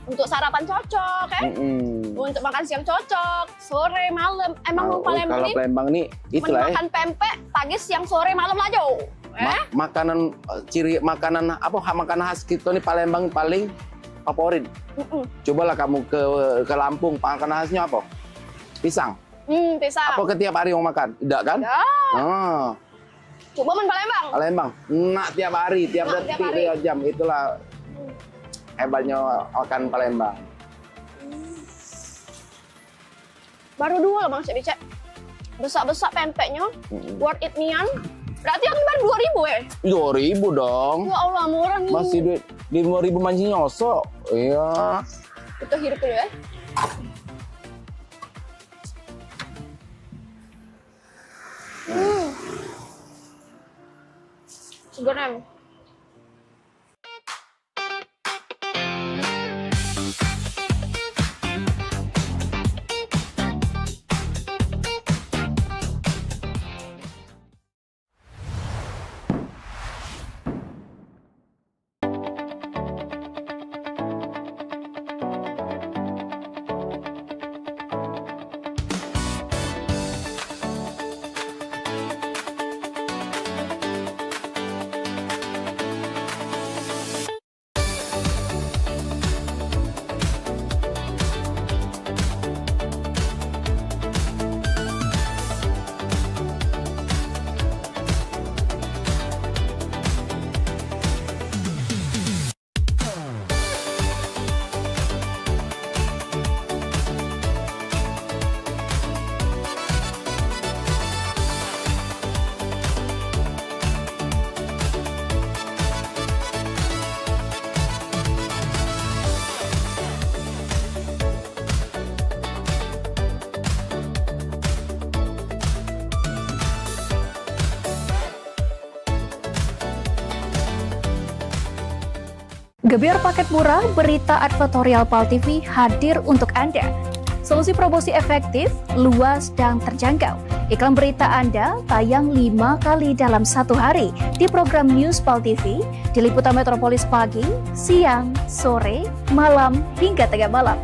Untuk sarapan cocok ya. Untuk makan siang cocok, sore, malam. Emang Kalau Palembang kalau ini Palembang nih itulah ya. makan pempek pagi, siang, sore, malam lah Jo. Makanan makanan khas kita nih Palembang paling favorit. Cobalah kamu ke Lampung, makanan khasnya apa? Pisang. Pisang. Apa tiap hari mau makan? Tidak kan? Ya. Coba men Palembang. Palembang. Nak tiap hari, tiap Nak tiap detik, hari. tiap jam. Itulah hebatnya makan Palembang. Baru 2 Bang Cek Bicek. Besar-besar pempeknya. Worth it nian. Berarti yang baru 2000 ya? 2000 dong. Ya Allah, murah nih. Masih duit 5000 mancing nyosok. Iya. Kita hidup dulu ya. Segarnya. Gebyar paket murah berita advertorial PAL TV hadir untuk Anda. Solusi promosi efektif, luas, dan terjangkau. Iklan berita Anda tayang 5 kali dalam 1 hari di program News Pal TV, di liputan Metropolis pagi, siang, sore, malam, hingga tengah malam.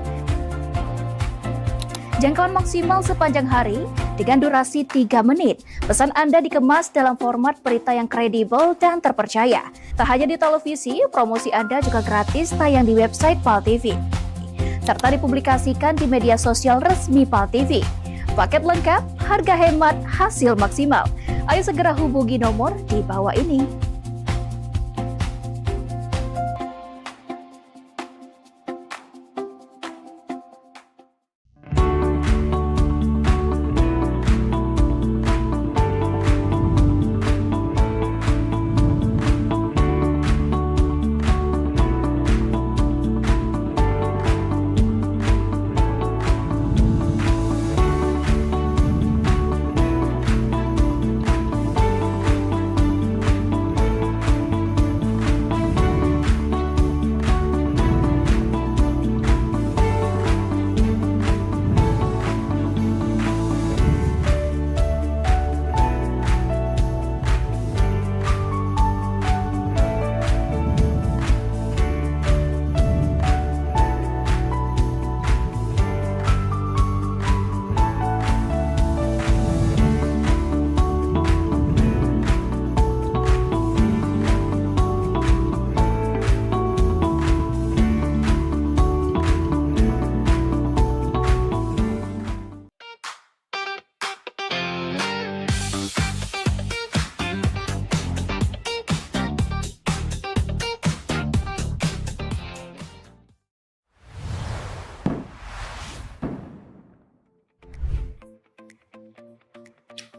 Jangkauan maksimal sepanjang hari dengan durasi 3 menit. Pesan Anda dikemas dalam format berita yang kredibel dan terpercaya. Tak hanya di televisi, promosi Anda juga gratis tayang di website Pal TV, serta dipublikasikan di media sosial resmi Pal TV. Paket lengkap, harga hemat, hasil maksimal. Ayo segera hubungi nomor di bawah ini.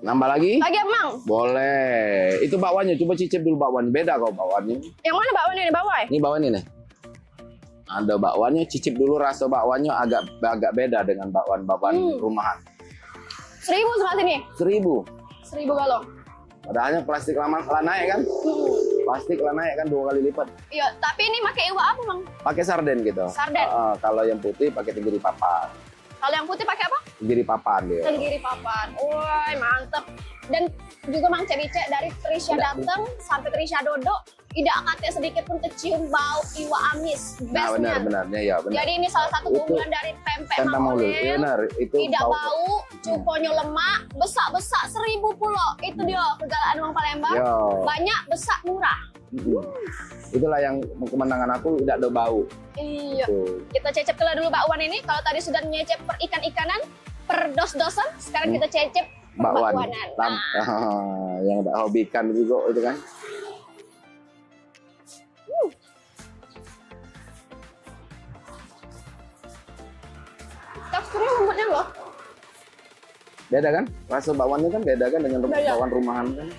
Nambah lagi? Lagi Bang. Boleh. Itu bakwannya, coba cicip dulu bakwan. Beda kok bakwannya. Yang mana bakwannya ini bawah? Ini bakwan ini. Ada bakwannya, cicip dulu rasa bakwannya agak beda dengan bakwan rumahan. 1.000 sebelah sini. 1.000. 1.000 galon. Padahalnya plastik lama naik kan? Plastik lah naik kan 2 kali lipat. Iya, tapi ini pakai iwak apa Bang? Pakai sarden gitu. Sarden. Kalau yang putih pakai tenggiri papan. Kalau yang putih pakai apa? Tenggiri papan dia. Tenggiri papan. Wah, mantep. Dan juga Mang Cebicek dari Trisha datang sampai Trisha dodok, tidak katanya sedikit pun kecium bau iwak amis. Nah, benar-benarnya ya benar. Jadi ini salah satu keunggulan dari pempek Mangolil. Iya, benar. Itu tidak bau, cukonya lemak, besak-besak 1.000 pulo. Itu dia kegalauan orang Palembang. Yo. Banyak, besak, murah. Itulah yang kemenangan aku, tidak ada bau. Iya. Tuh. Kita cecep dulu bakwan ini. Kalau tadi sudah nyecep per ikan-ikanan, per dos-dosan, sekarang kita cecep bakwanan. Yang tak hobi ikan juga itu kan. Teksturnya lembutnya loh. Beda kan? Rasa bakwannya kan beda kan dengan bakwan rumahan kan.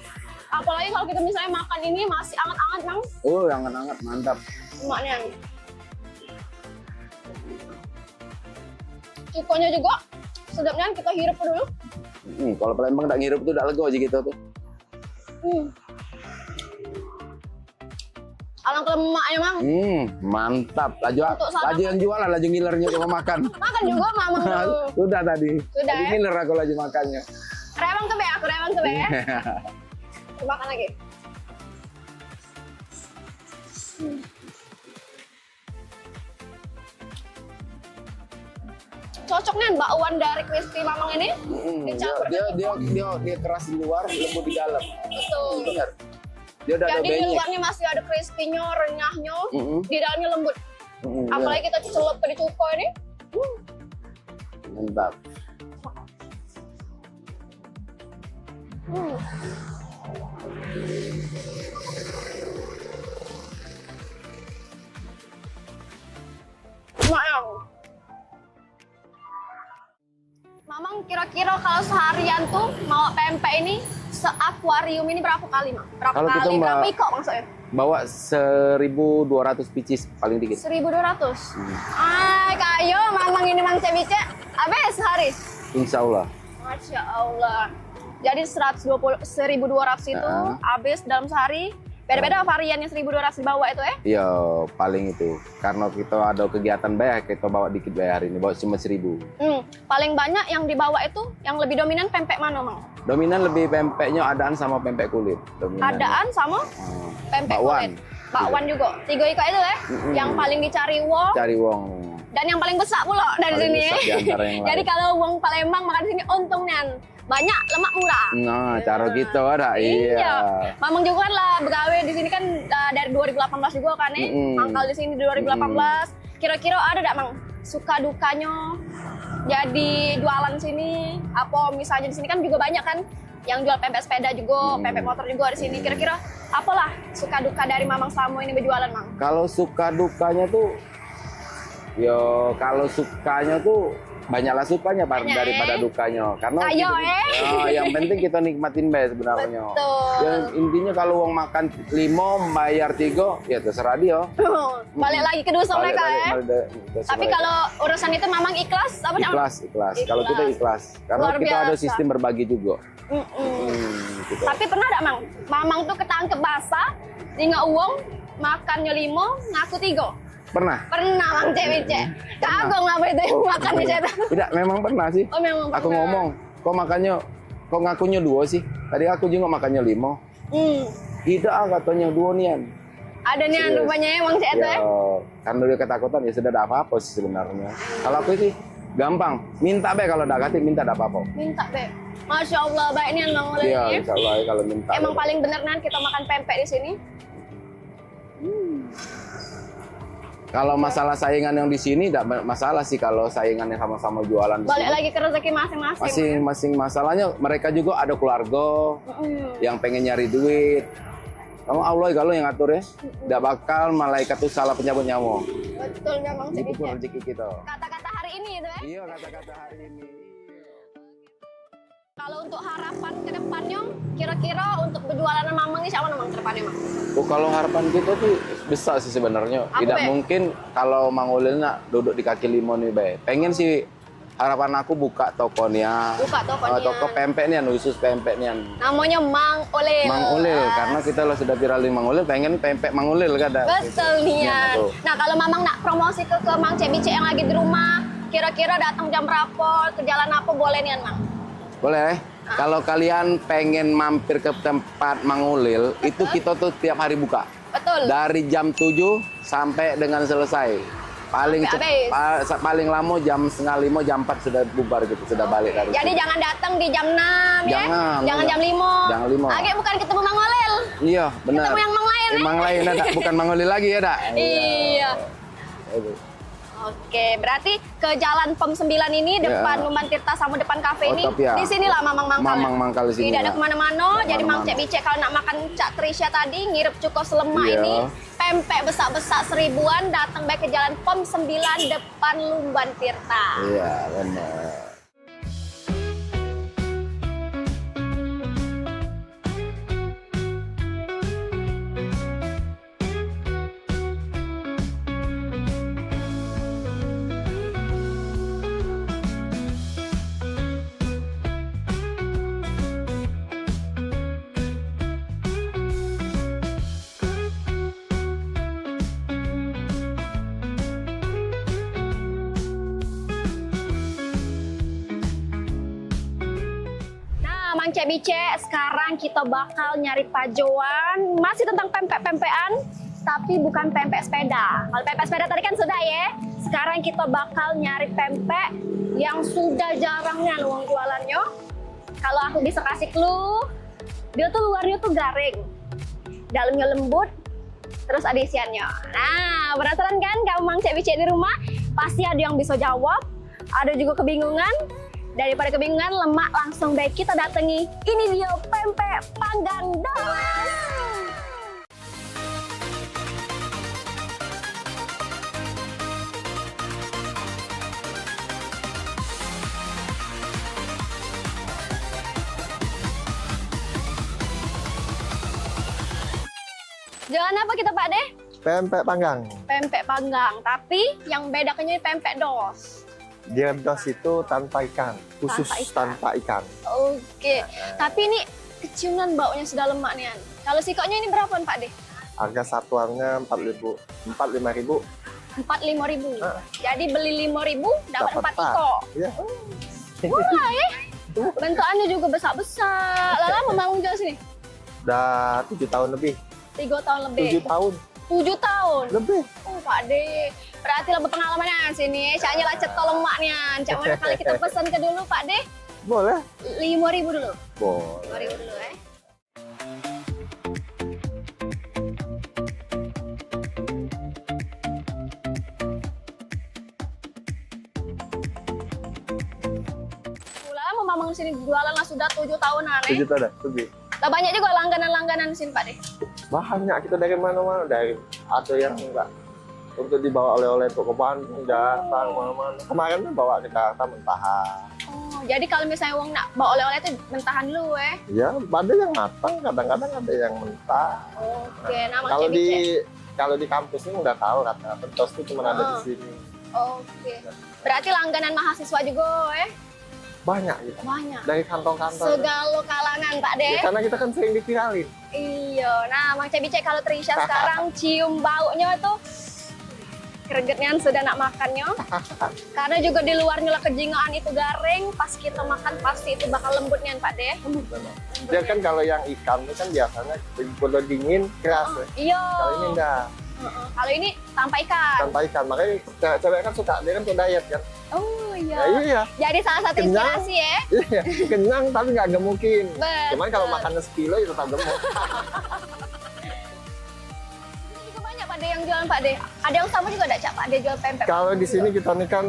Apalagi kalau kita misalnya makan ini masih anget-anget Bang. Oh, anget-anget mantap. Lemaknya. Cukonya juga sedapnya kita hirup dulu. Kalau Palembang tak ngirup tuh tak lego aja gitu tuh. Alang lemaknya Mang. Mantap. Laju yang jualan, laju ngilernya coba makan. Makan juga Mamang dulu. Sudah tadi. Sudah ya? Ngiler aku laju makannya. Rewang ke be, aku rewang ke be ya. Makan lagi. Cocok nih bakwan dari Crispy Mamang ini. Dia keras di luar, lembut di dalam. Betul. Benar. Dia udah jadi ada di luarnya masih ada crispy-nya, renyahnya, di dalamnya lembut. Apalagi kita celup ke cuko ini. Mantap. Mamang kira-kira kalau seharian tuh mau pempek ini se-akuarium ini berapa kali, Mak? Berapa kali? Berapa ikok maksudnya? Bawa 1.200 pieces paling dikit. 1.200? Ay, kayo Mamang ini Mang Cebicek habis sehari? Insya Allah. Masya Allah. Jadi 1.200 itu habis dalam sehari. Beda-beda variannya 1.200 dibawa itu ya? Iya, paling itu. Karena kita ada kegiatan bayar, kita bawa dikit bayar ini, bawa cuma 1.000. Paling banyak yang dibawa itu, yang lebih dominan pempek mana, Mang? Dominan lebih pempeknya adaan sama pempek kulit. Dominan. Adaan sama pempek bakwan. kulit. Bakwan juga. 3 ika itu ya? Yang paling dicari wong. Cari wong. Dan yang paling besar pula dari Paling sini. besar di antara yang Jadi lain. kalau wong Palembang makan di sini untungnya banyak, lemak murah. Nah, cara gitu ada. Iya. Mamang juga kan lah begawe di sini kan dari 2018 juga kan ya. Mangkal di sini di 2018. Kira-kira ada enggak, Mang, suka dukanya jadi jualan sini? Apa misalnya di sini kan juga banyak kan yang jual pempek sepeda juga, pempek motor juga di sini. Kira-kira apalah suka duka dari Mamang selama ini berjualan, Mang? Kalau suka dukanya tuh, yo kalau sukanya tuh banyaklah sukanya daripada dukanya. Karena Ayo, yang penting kita nikmatin bae sebenarnya. Betul. Yang intinya kalau uang makan 5 bayar 3 ya terserah dia. Balik lagi ke dosa Balik- mereka balik- ya. balik- terserah Tapi dia. kalau urusan itu Mamang ikhlas apa Nak? Ikhlas. Kalau kita ikhlas. Karena Luar kita ada biasa. sistem berbagi juga. Gitu. Tapi pernah enggak, Mang? Mamang tuh ketangkep basah, tinggal uang, makannya 5, ngaku 3. Pernah? Pernah, Mang Cek-Cek. Kagum apa itu yang makan di situ. Tidak, memang pernah sih. Oh, memang Aku pernah. ngomong, kok ngakunya 2 sih? Tadi aku juga makannya 5. Tidak, katanya 2 nian. Ada nih Serius. rupanya ya, Mang Cek itu ya. Karena dia ketakutan ya sudah ada apa-apa sih sebenarnya. Kalau aku sih gampang, minta be kalau dagat minta ada apa-apa. Minta, Be. Masya Allah, baik nih Mang Ulil Iya, ya. insya Allah ya, kalau minta. Emang paling bener nan kita makan pempek di sini. Kalau masalah saingan yang di sini tidak masalah sih kalau saingannya sama-sama jualan di Balik sini. lagi ke rezeki masing-masing. Masing-masing masalahnya mereka juga ada keluarga yang pengen nyari duit. Kamu Allah kalau yang ngatur ya, tidak bakal malaikat itu salah penyabut nyawa. Betulnya Mang Cek. Itu rezeki kita. Kata-kata hari ini itu ya. Iya, kata-kata hari ini. Kalau untuk harapan ke depannya, kira-kira untuk berjualan Mamang ini siapa Mang ke depannya, Mang? Kalau harapan kita tuh besar sih sebenarnya. Apa, Tidak Be? mungkin kalau Mang Ulil nak duduk di kaki lima nih, Be. Pengen sih harapan aku buka tokonya. Buka tokonya. Toko pempek nih, khusus pempek nih. Namanya Mang Ulil. Mang Ulil, karena kita lo sudah viral di Mang Ulil, pengen pempek Mang Ulil kan ada. Betul nih. Iya, betul. Nah, kalau Mamang nak promosi ke Mang Cek yang lagi di rumah, kira-kira datang jam berapa, ke jalan apa boleh nih, Mang? Boleh. Kalau kalian pengen mampir ke tempat Mang Ulil, itu kita tuh tiap hari buka. Betul. Dari jam 7 sampai dengan selesai. Paling Sampai paling lama jam 4:30, jam 4 sudah bubar gitu, sudah balik dari Jadi situ. jangan datang di jam 6 ya. Jangan, Jangan iya. jam 5. Jangan 5. Oke, bukan ketemu Mang Ulil. Iya, benar. Ketemu yang Mang lain, ya? Mang lain ada, bukan Mang Ulil lagi ya, Dak? Iya. Itu. Oke, berarti ke Jalan POM 9 ini depan Lumban Tirta sama depan kafe ini. Top, ya. Di sinilah Mamang mangkal. Mamang mangkal di sini. Tidak ada ya. kemana-mana. Jadi Mang Cek Bicek kalau nak makan Cak Trisha tadi ngirep cuko selemak Iya. ini, pempek besar-besar 1000-an, datang baik ke Jalan POM 9 depan Lumban Tirta. Iya, benar. Nah, Mang Cek Bicek, sekarang kita bakal nyari pajoan masih tentang pempek-pempekan, tapi bukan pempek sepeda. Kalau pempek sepeda tadi kan sudah ya. Sekarang kita bakal nyari pempek yang sudah jarangnya uang jualannya. Kalau aku bisa kasih clue, dia tuh luarnya tuh garing, dalamnya lembut, terus ada isiannya. Nah, penasaran kan kamu Mang Cek Bicek di rumah? Pasti ada yang bisa jawab, ada juga kebingungan. Daripada kebingungan, lemak langsung baik kita datangi. Ini dia pempek panggang Damas. Jalan apa kita Pak Deh? Pempek panggang. Pempek panggang, tapi yang bedanya pempek dos. Dia dos itu tanpa ikan, khusus tanpa ikan. Oke, tapi ini keciuman baunya sudah lemak nih. Kalau sikoknya ini berapaan Pak Deh? Harga satuannya 4.000-5.000. 4.000-5.000. Jadi beli 5.000 dapat 4 iko. Iya. Wah, bentukannya juga besar-besar. Lala membangun jual sini? Udah 7 tahun lebih. 3 tahun lebih. 7 tahun. 7 tahun? Lebih. Oh, Pak De. Berarti lah berpengalaman sini. Caknya lah cetol lemaknya. Cak mana kali kita pesan ke dulu, Pak De? Boleh. 5.000 dulu. Boleh. 5.000 dulu, Lala membangun sini jualan lah sudah 7 tahunan 7 tahun lebih. Lah banyak juga langganan-langganan di sini, Pak De. Banyak kita dari mana-mana, dari ada yang enggak untuk dibawa oleh-oleh untuk ke Bandung, Jakarta, mana-mana. Kemarin kan bawa ke Jakarta mentahan. Oh, jadi kalau misalnya uang nak bawa oleh-oleh itu mentahan dulu Ya, ada yang matang, kadang-kadang ada yang mentah. Oke, nama Kalau di kampus ini udah tahu kata pentos itu cuma ada di sini. Oke. Berarti langganan mahasiswa juga Banyak gitu. Banyak. Dari kantong-kantong. Segala kalangan, Pak De. Ya, karena kita kan sering diviralin. Iya, nah Mang Cebice kalau Trisha sekarang cium baunya tuh gregetnya sudah nak makannya. Karena juga di luarnya lah kejingaan itu garing, pas kita makan pasti itu bakal lembutnya, Pak De. Dia kan kalau yang ikan itu kan biasanya kalau dingin keras. Iya. Kalau ini enggak. Kalau ini tanpa ikan. Tanpa ikan, makanya cewek kan suka, dia kan tuh diet kan. Oh iya. Ya, iya. Jadi salah satu inspirasi ya. Iya, kenyang tapi nggak gemukin. Betul. Cuman kalau makannya sekilo ya tetap gemuk. Juga banyak Pak De yang jualan, Pak De. Ada yang sama juga ada Cak Pak De jual pempek. Kalau di sini kita nih kan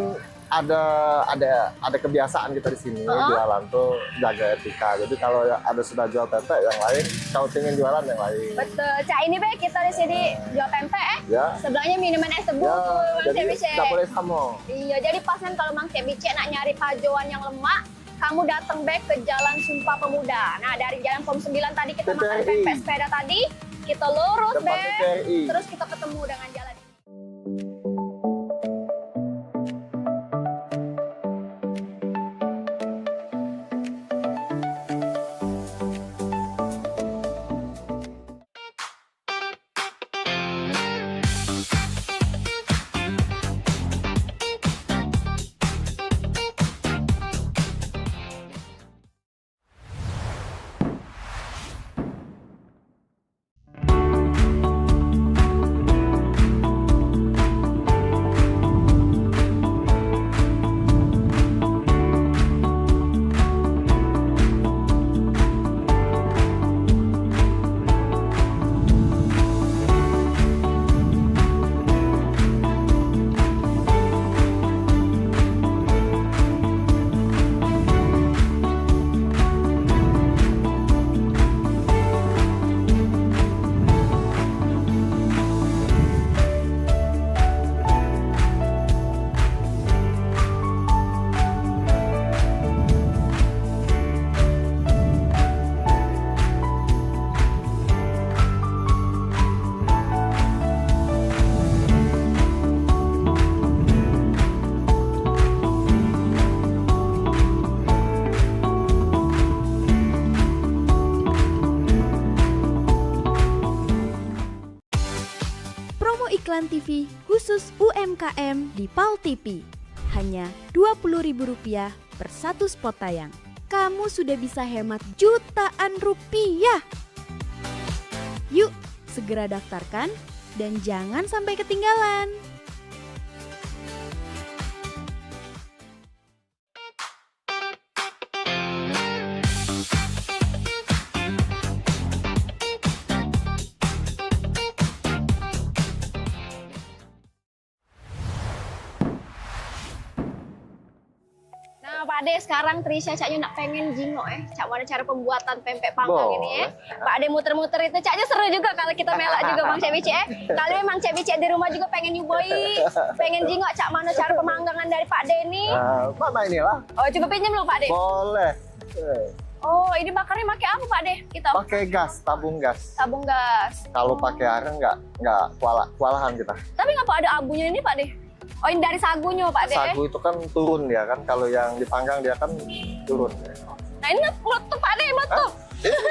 ada kebiasaan kita di sini jualan tuh jaga etika. Jadi kalau ada sudah jual pempek yang lain, kalau ingin jualan yang lain. Betul. Cak ini Be, kita di sini jual pempek Ya. Sebelahnya minuman es tebu Ya, Mang jadi Cebice. nggak boleh sama. Iya, jadi pas kan kalau Mang Cebice nak nyari pajoan yang lemak, kamu datang back ke Jalan Sumpah Pemuda. Nah, dari Jalan POM 9 tadi kita makan pempek sepeda tadi, kita lurus Depan back, TPRI. terus kita ketemu dengan jalan. Iklan TV khusus UMKM di PAL TV. Hanya Rp20.000 per satu spot tayang. Kamu sudah bisa hemat jutaan rupiah. Yuk, segera daftarkan dan jangan sampai ketinggalan. Pak De, sekarang Trisha Caknya nak pengen jingok Cak mana cara pembuatan pempek panggang ini Pak De muter-muter itu Caknya seru juga kalau kita melak juga Mang Cebice Kalau memang Cebice di rumah juga pengen nyuboi, pengen jingok Cak mana cara pemanggangan dari Pak De ini. Mana inilah? Oh, coba pinjam dulu Pak De. Boleh. Oh, ini bakarnya pakai apa Pak De? Kita pakai gas, tabung gas. Tabung gas. Kalau pakai aren nggak kewalahan kita. Tapi ngapa ada abunya ini Pak De? Oh, ini dari sagunya Pak De. Sagu itu kan turun ya kan, kalau yang dipanggang dia kan turun. Nah ini meletup Pak De, meletup.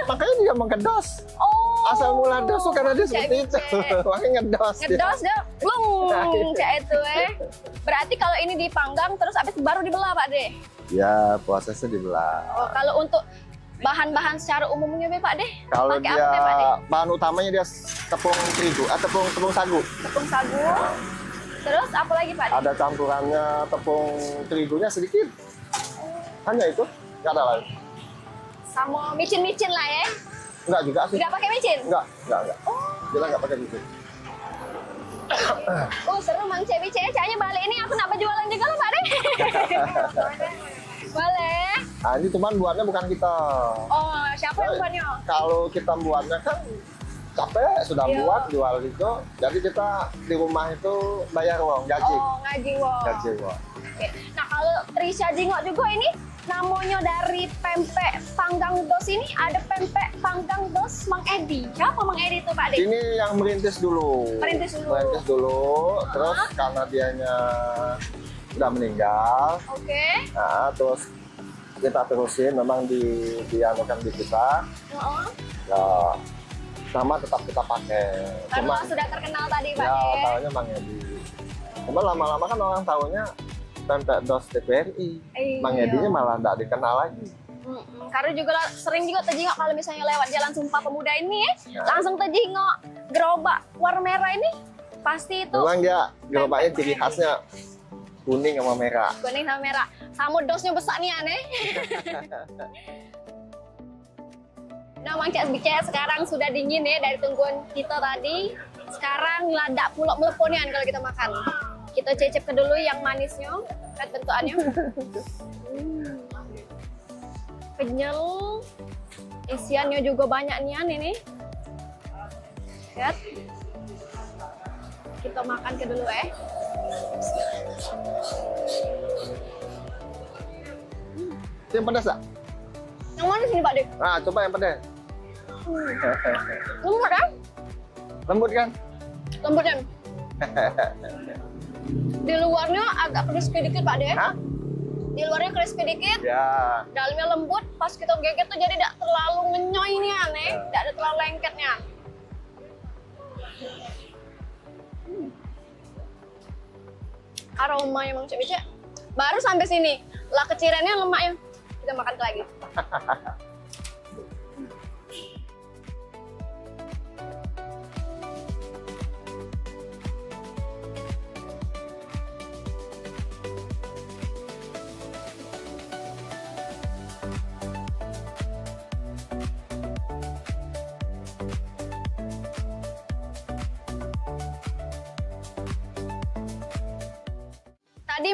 Makanya dia mengkedos. Oh, Asal mula dos karena dia seperti itu. Makanya ngedos. Ngedos dia, blung, cak itu Berarti kalau ini dipanggang terus habis baru dibelah Pak De? Ya, prosesnya dibelah. Oh, kalau untuk bahan-bahan secara umumnya Pak De? Kalau pakai dia apa Pak De? bahan utamanya dia tepung terigu, tepung sagu. Tepung sagu. Terus apa lagi Pak De? Ada campurannya tepung terigunya sedikit. Hanya itu, nggak ada lain. Sama micin-micin lah ya? Enggak juga sih. Nggak pakai micin? Enggak. Kita nggak pakai micin. Oh seru Mang Cek Bice, caknya balik ini aku nak berjualan juga loh Pak De. Boleh. Nah ini cuman buatnya bukan kita. Oh siapa yang buatnya? Kalau kita buatnya kan capek sudah Iya. buat jual itu. Jadi kita di rumah itu bayar wong gaji. Oh ngaji wong. Gaji wong. Oke. Nah kalau Trisha Jingok juga ini namanya dari pempek panggang dos ini ada pempek panggang dos Mang Edi. Siapa Mang Edi itu Pak De? Ini yang merintis dulu. Merintis dulu. Merintis dulu. Terus karena dianya udah meninggal. Oke. Nah, terus kita terusin memang dianukan dipisah. Ya, sama tetap kita pakai. Karena sudah terkenal tadi Pak Ya, De. tahunya Mang Edi. Cuma lama-lama kan orang tahunya pempek dos TVRI. Iya. Mang Edinya malah nggak dikenal lagi. Karena juga sering juga terjengok kalau misalnya lewat jalan Sumpah Pemuda ini Ya. langsung terjengok gerobak warna merah ini pasti itu Memang dia gerobaknya ciri khasnya kuning sama merah. kuning sama merah. Sama dosnya besar nih aneh. Nah Mang Cek Bice sekarang sudah dingin ya dari tungguan kita tadi. Sekarang ladak pulak meleponian kalau kita makan. Kita cecep ke dulu yang manisnya, lihat bentukannya. Kenyal, isiannya juga banyak nian ini. Lihat, kita makan ke dulu Yang pedas tak? Yang mana sini Pak De? Nah, coba yang pedas. Lembut kan? Lembut kan? Lembut kan? Di luarnya agak crispy dikit Pak De. Di luarnya crispy dikit. Ya. Dalamnya lembut. Pas kita geget tuh jadi tidak terlalu ngenyoy ini aneh. Tidak ada terlalu lengketnya. Aromanya Mang Cek Bice. Baru sampai sini. Lah kecirannya lemaknya. Kita makan lagi. Tadi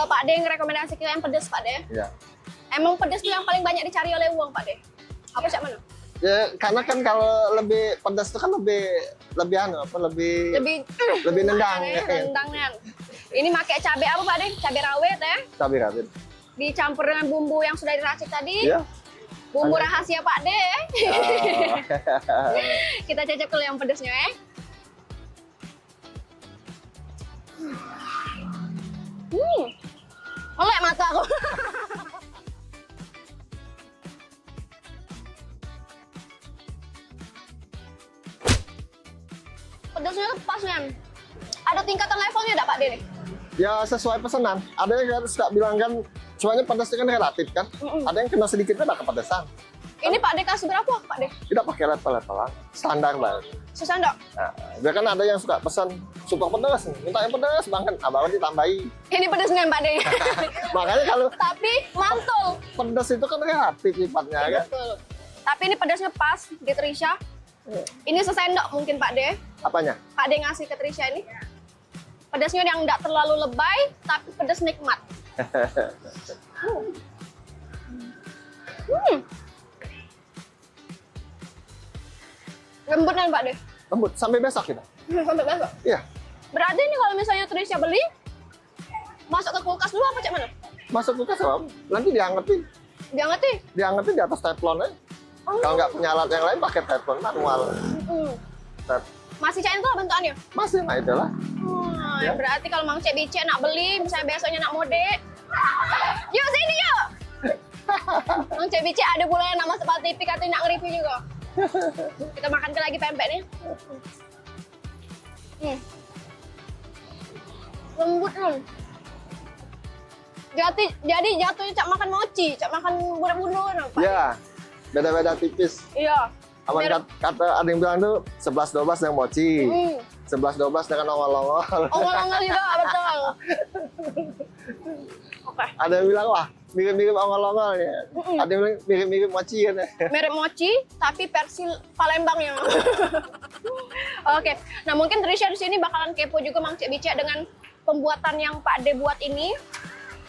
Pak De ngerekomendasi kita yang pedas Pak De. Iya. Emang pedas tuh yang paling banyak dicari oleh uang Pak De. Apa sih mana? Ya, karena kan kalau lebih pedas itu kan lebih nendang. Nendangnya. Ini pakai cabai apa Pak De? Cabai rawit ya? Cabai rawit. Dicampur dengan bumbu yang sudah diracik tadi. Iya. Bumbu rahasia Pak De. Kita cecep dulu yang pedasnya ya. Melek mata aku. Pedasnya tuh pas kan. Ada tingkatan levelnya enggak Pak De nih? Ya sesuai pesanan. Ada yang suka bilang kan, soalnya pedasnya kan relatif kan. Ada yang kena sedikitnya udah kepedesan. Ini Pak De kasih berapa Pak De? Tidak pakai level-levelan, standar banget. Susah enggak? Nah, dia kan ada yang suka pesan super pedas, minta yang pedas banget, baru ditambahi. Ini pedasnya Pak De. Makanya kalau Tapi mantul. pedas itu kan relatif sifatnya kan. Betul. Tapi ini pedasnya pas di Trisha. Ini sesendok mungkin Pak De. Apanya? Pak De ngasih ke Trisha ini. Pedasnya yang enggak terlalu lebay, tapi pedas nikmat. Lembut kan Pak De? Lembut, sampai besok kita. Sampai besok? Iya. Berarti ini kalau misalnya Trisha beli, masuk ke kulkas dulu apa cak mana? Masuk kulkas apa? Nanti diangetin. Diangetin? Diangetin di atas teflon aja. Kalau nggak punya alat yang lain pakai teflon manual. Masih cair tuh bentukannya? Masih, nah itulah. Ya. Berarti kalau Mang Cek Bice nak beli, misalnya besoknya nak mode, yuk sini yuk. Mang Cek Bice ada pula yang nama Sepal TV katanya nak nge-review juga. Kita makan lagi pempek nih. Lembut loh. Jadi jatuhnya cak makan mochi, cak makan budak-budak. Ya, beda-beda tipis. Iya. Kata ada yang bilang tuh 11-12 dengan mochi. 11-12 dengan ongol-ongol. Ongol-ongol juga, betul. Oke. Ada yang bilang, wah mirip-mirip ongol-ongol ya. Ada yang bilang mirip-mirip mochi kan ya. Mirip mochi, tapi versi Palembangnya. Oke, nah mungkin Trisha di sini bakalan kepo juga Mang Cek Bicek dengan pembuatan yang Pak De buat ini.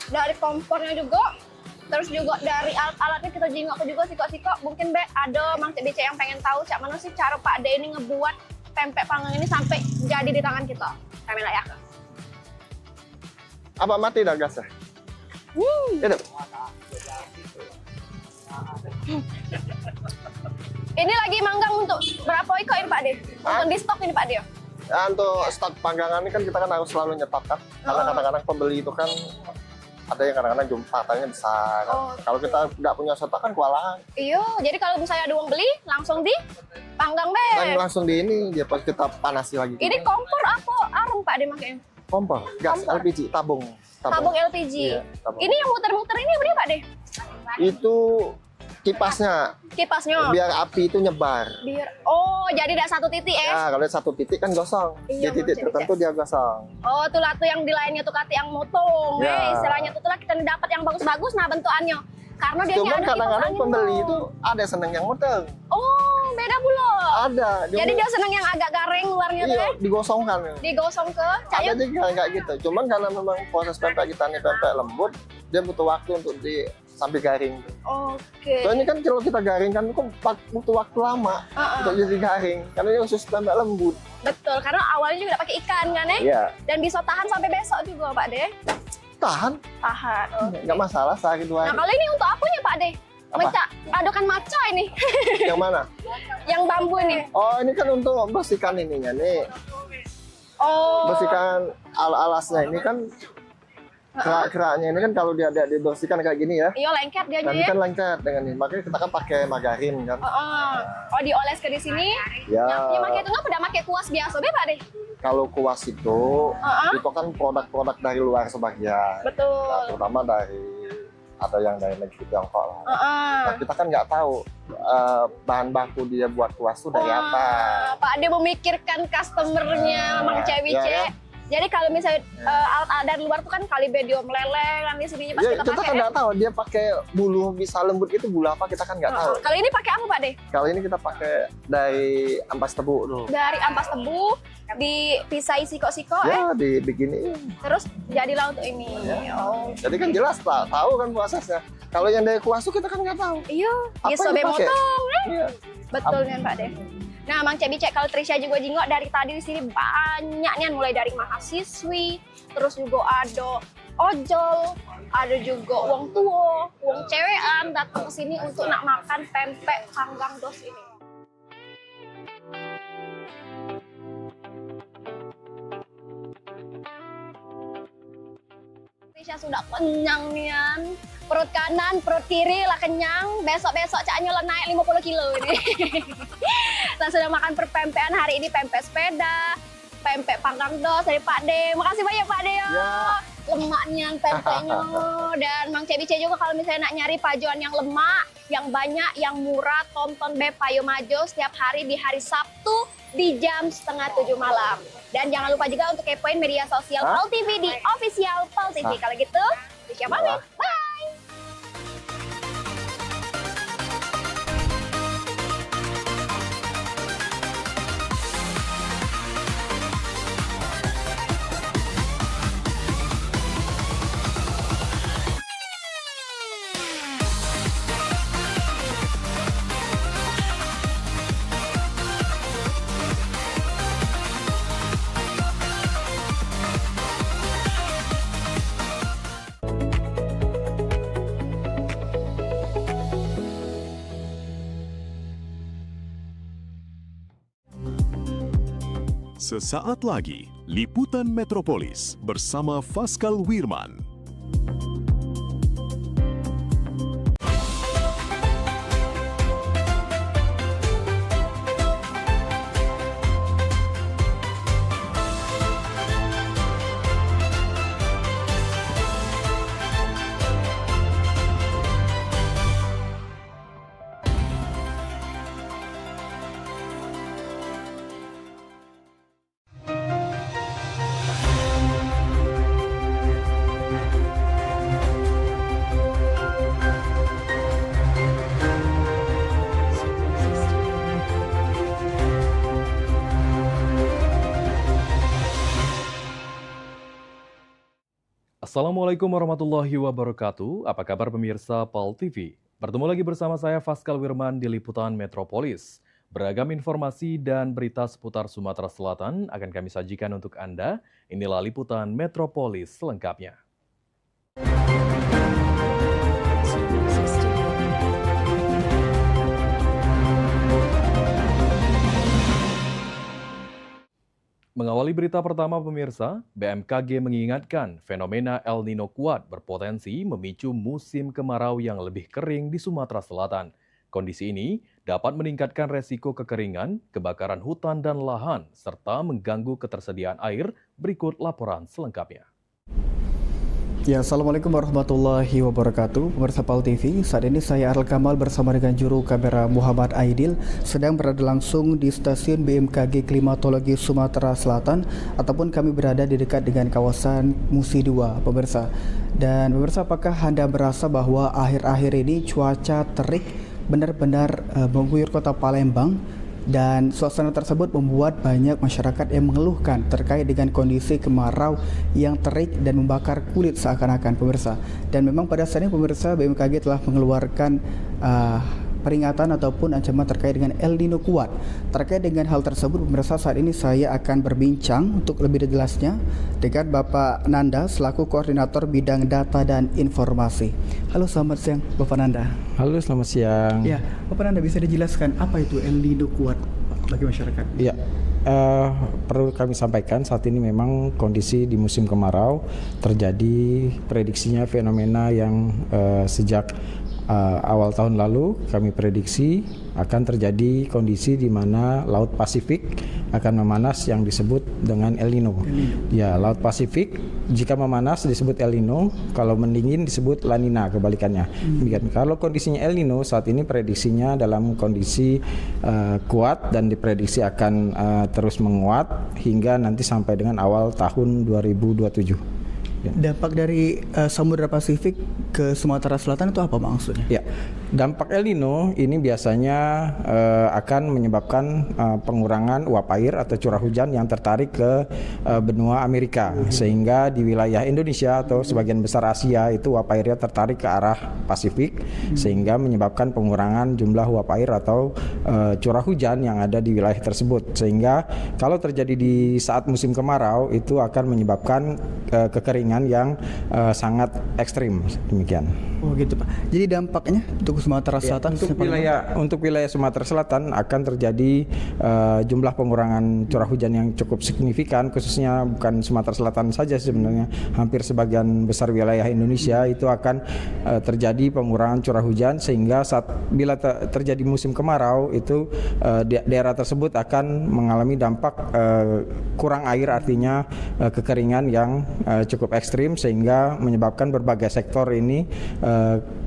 Dari kompornya juga, terus juga dari alat-alatnya kita jingok juga sikok-sikok. Mungkin ada Mang Cek Bicek yang pengen tahu cak mana sih cara Pak De ini ngebuat pempek panggang ini sampai jadi di tangan kita. Kami layak. Apa mati dah gasnya? Hidup. Ini lagi manggang untuk berapa ekor ini Pak De? Untuk di stok ini Pak De? Ya, untuk stok panggangan ini kan kita kan harus selalu nyetok kan. Karena kadang-kadang pembeli itu kan ada yang kadang-kadang jumpatannya besar. Kalau kita nggak punya stok kan kewalahan. Iya, jadi kalau misalnya ada uang beli langsung di panggang Dan langsung di ini dia pas kita panasi lagi. Ini kompor apa arung Pak De makanya? Kompor, gas, Kompor. LPG, tabung. Tabung LPG. Iya, tabung. Ini yang muter-muter ini apa Pak De? Itu kipasnya. Kipasnya. Biar api itu nyebar. Jadi tidak satu titik Ya, kalau satu titik kan gosong. Iya, Di titik tertentu dia gosong. tuh lah tuh yang di lainnya tuh kati yang motong. Ya. Istilahnya tuh lah kita dapat yang bagus-bagus nah bentukannya. Karena dia Cuman ada kadang-kadang kipas pembeli angin. itu ada yang seneng yang motong. Beda pula. Ada. Jadi dia senang yang agak garing luarnya tuh Iya, digosongkan. digosong ke Ada juga kayak gitu. Cuman karena memang proses pempek kita ini pempek lembut, dia butuh waktu untuk sampai garing. Oke. Soalnya kan kalau kita garing kan itu butuh waktu lama untuk jadi garing. Karena ini khusus pempek lembut. Betul, karena awalnya juga pakai ikan kan Iya. Dan bisa tahan sampai besok juga Pak De. Tahan. Tahan. Nggak masalah sehari dua Nah hari. kalau ini untuk apanya Pak De? Apa? Mecah adokan maca ini. Yang mana? Yang bambu ini. Oh, ini kan untuk bersihkan ininya nih. Bersihkan alasnya ini kan kerak-keraknya ini kan kalau dia dibersihkan kayak gini ya. Iya lengket dia Dan aja. kan lengket dengan ini. Makanya kita kan pakai margarin kan. Dioles ke di sini. Ya. Yang pakai itu nggak pada pakai kuas biasa be Pak De. Kalau kuas itu kan produk-produk dari luar sebagian. Betul. Nah, terutama ada yang dari negeri Tiongkok lah. Nah, kita kan nggak tahu bahan baku dia buat kuas itu dari apa. Pak De memikirkan customernya Mang Cek Bicek. Ya, Jadi kalau misalnya alat-alat dari luar tuh kan kali bedio meleleh, nanti sininya pas Ya, kita kita pakai. kan nggak tahu dia pakai bulu bisa lembut itu bulu apa kita kan nggak tahu. Kalau ini pakai apa Pak De? Kali ini kita pakai dari ampas tebu dulu. Dari ampas tebu, dipisai sikok-sikok, Ya, dibikinin. terus jadilah untuk ini. Jadi kan jelas tahu kan prosesnya. Kalau yang dari kuas itu kita kan nggak tahu. Iya, Apa bisa yang be dipakai? motong. Iya. Betul kan Pak De. Nah, Mang Cek Bicek kalau Trisha juga jingok dari tadi di sini banyak nih mulai dari mahasiswi, terus juga ada ojol, ada juga wong tua, wong cewekan datang ke sini untuk nak makan pempek panggang dos ini. Trisha sudah kenyang nian. Perut kanan, perut kiri lah kenyang. Besok-besok caknya lah naik 50 kilo ini. Kita sudah makan perpempean hari ini, pempek sepeda, pempek panggang dos dari Pak De. Makasih banyak Pak De ya. Lemaknya pempeknya. Dan Mang Cek Bicek juga kalau misalnya nak nyari pajuan yang lemak, yang banyak, yang murah, tonton Be Payo Majo setiap hari di hari Sabtu di jam 6:30 malam. Dan jangan lupa juga untuk kepoin media sosial Pal TV di official Pal TV. Kalau gitu, Trisha pamit. Bye. Sesaat lagi, Liputan Metropolis bersama Faskal Wirman. Assalamualaikum warahmatullahi wabarakatuh. Apa kabar pemirsa PAL TV? Bertemu lagi bersama saya Faskal Wirman di Liputan Metropolis. Beragam informasi dan berita seputar Sumatera Selatan akan kami sajikan untuk Anda. Inilah Liputan Metropolis selengkapnya. Mengawali berita pertama pemirsa, BMKG mengingatkan fenomena El Nino kuat berpotensi memicu musim kemarau yang lebih kering di Sumatera Selatan. Kondisi ini dapat meningkatkan resiko kekeringan, kebakaran hutan dan lahan, serta mengganggu ketersediaan air. Berikut laporan selengkapnya. Ya, Assalamualaikum warahmatullahi wabarakatuh. Pemirsa PAL TV, saat ini saya Arel Kamal bersama dengan juru kamera Muhammad Aidil sedang berada langsung di stasiun BMKG Klimatologi Sumatera Selatan, ataupun kami berada di dekat dengan kawasan Musi 2, pemirsa. Dan pemirsa, apakah Anda merasa bahwa akhir-akhir ini cuaca terik benar-benar mengguyur kota Palembang? Dan suasana tersebut membuat banyak masyarakat yang mengeluhkan terkait dengan kondisi kemarau yang terik dan membakar kulit seakan-akan, pemirsa. Dan memang pada saat ini pemirsa, BMKG telah mengeluarkan peringatan ataupun ancaman terkait dengan El Nino kuat. Terkait dengan hal tersebut pemirsa, saat ini saya akan berbincang untuk lebih jelasnya dengan Bapak Nanda selaku Koordinator Bidang Data dan Informasi. Halo, selamat siang Bapak Nanda. Halo, selamat siang. Ya, Bapak Nanda bisa dijelaskan apa itu El Nino kuat bagi masyarakat? Ya, perlu kami sampaikan saat ini memang kondisi di musim kemarau terjadi prediksinya fenomena yang sejak awal tahun lalu kami prediksi akan terjadi kondisi di mana Laut Pasifik akan memanas yang disebut dengan El Nino. Ya, Laut Pasifik jika memanas disebut El Nino, kalau mendingin disebut La Nina, kebalikannya. Kalau kondisinya El Nino saat ini prediksinya dalam kondisi kuat dan diprediksi akan terus menguat hingga nanti sampai dengan awal tahun 2027. Dampak dari Samudra Pasifik ke Sumatera Selatan itu apa maksudnya? Ya, dampak El Nino ini biasanya akan menyebabkan pengurangan uap air atau curah hujan yang tertarik ke benua Amerika, sehingga di wilayah Indonesia atau sebagian besar Asia itu uap airnya tertarik ke arah Pasifik, sehingga menyebabkan pengurangan jumlah uap air atau curah hujan yang ada di wilayah tersebut. Sehingga kalau terjadi di saat musim kemarau itu akan menyebabkan kekeringan yang sangat ekstrim, demikian. Oh gitu Pak. Jadi dampaknya untuk Sumatera Selatan untuk wilayah Sumatera Selatan akan terjadi jumlah pengurangan curah hujan yang cukup signifikan, khususnya bukan Sumatera Selatan saja sebenarnya, hampir sebagian besar wilayah Indonesia itu akan terjadi pengurangan curah hujan, sehingga bila terjadi musim kemarau itu daerah tersebut akan mengalami dampak kurang air, artinya kekeringan yang cukup ekstrim, sehingga menyebabkan berbagai sektor ini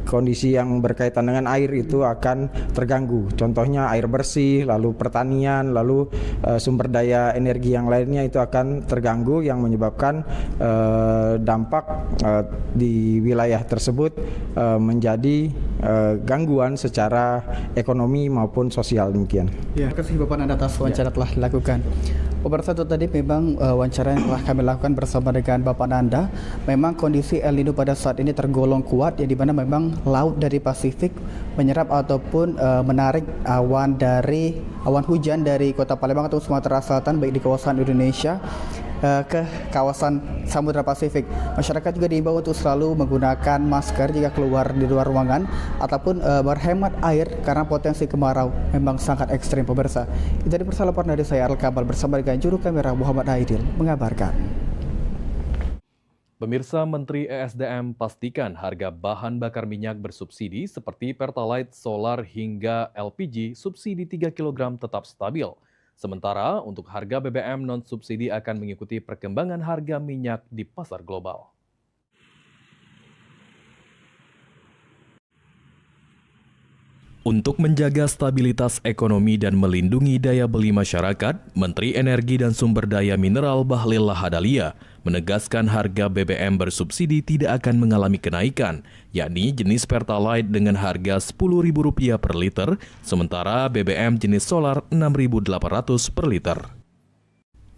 kondisi yang berkaitan dengan air itu akan terganggu. Contohnya air bersih, lalu pertanian, lalu sumber daya energi yang lainnya itu akan terganggu, yang menyebabkan dampak di wilayah tersebut menjadi gangguan secara ekonomi maupun sosial, demikian. Ya, terima kasih Bapak Nanda atas wawancara telah dilakukan. Pemirsa, itu tadi memang wawancara yang telah kami lakukan bersama dengan Bapak Nanda. Memang kondisi El Nino pada saat ini tergolong kuat, ya, di mana memang laut dari Pasifik menyerap ataupun menarik awan hujan dari kota Palembang atau Sumatera Selatan, baik di kawasan Indonesia ke kawasan Samudra Pasifik. Masyarakat juga diimbau untuk selalu menggunakan masker jika keluar di luar ruangan ataupun berhemat air karena potensi kemarau memang sangat ekstrim, pemirsa. Itu tadi laporan dari saya Arel Kamal bersama dengan juru kamera Muhammad Aidil mengabarkan. Pemirsa, Menteri ESDM pastikan harga bahan bakar minyak bersubsidi seperti Pertalite, solar hingga LPG subsidi 3 kg tetap stabil. Sementara untuk harga BBM non-subsidi akan mengikuti perkembangan harga minyak di pasar global. Untuk menjaga stabilitas ekonomi dan melindungi daya beli masyarakat, Menteri Energi dan Sumber Daya Mineral Bahlil Lahadalia menegaskan harga BBM bersubsidi tidak akan mengalami kenaikan, yakni jenis Pertalite dengan harga Rp10.000 per liter, sementara BBM jenis solar Rp6.800 per liter.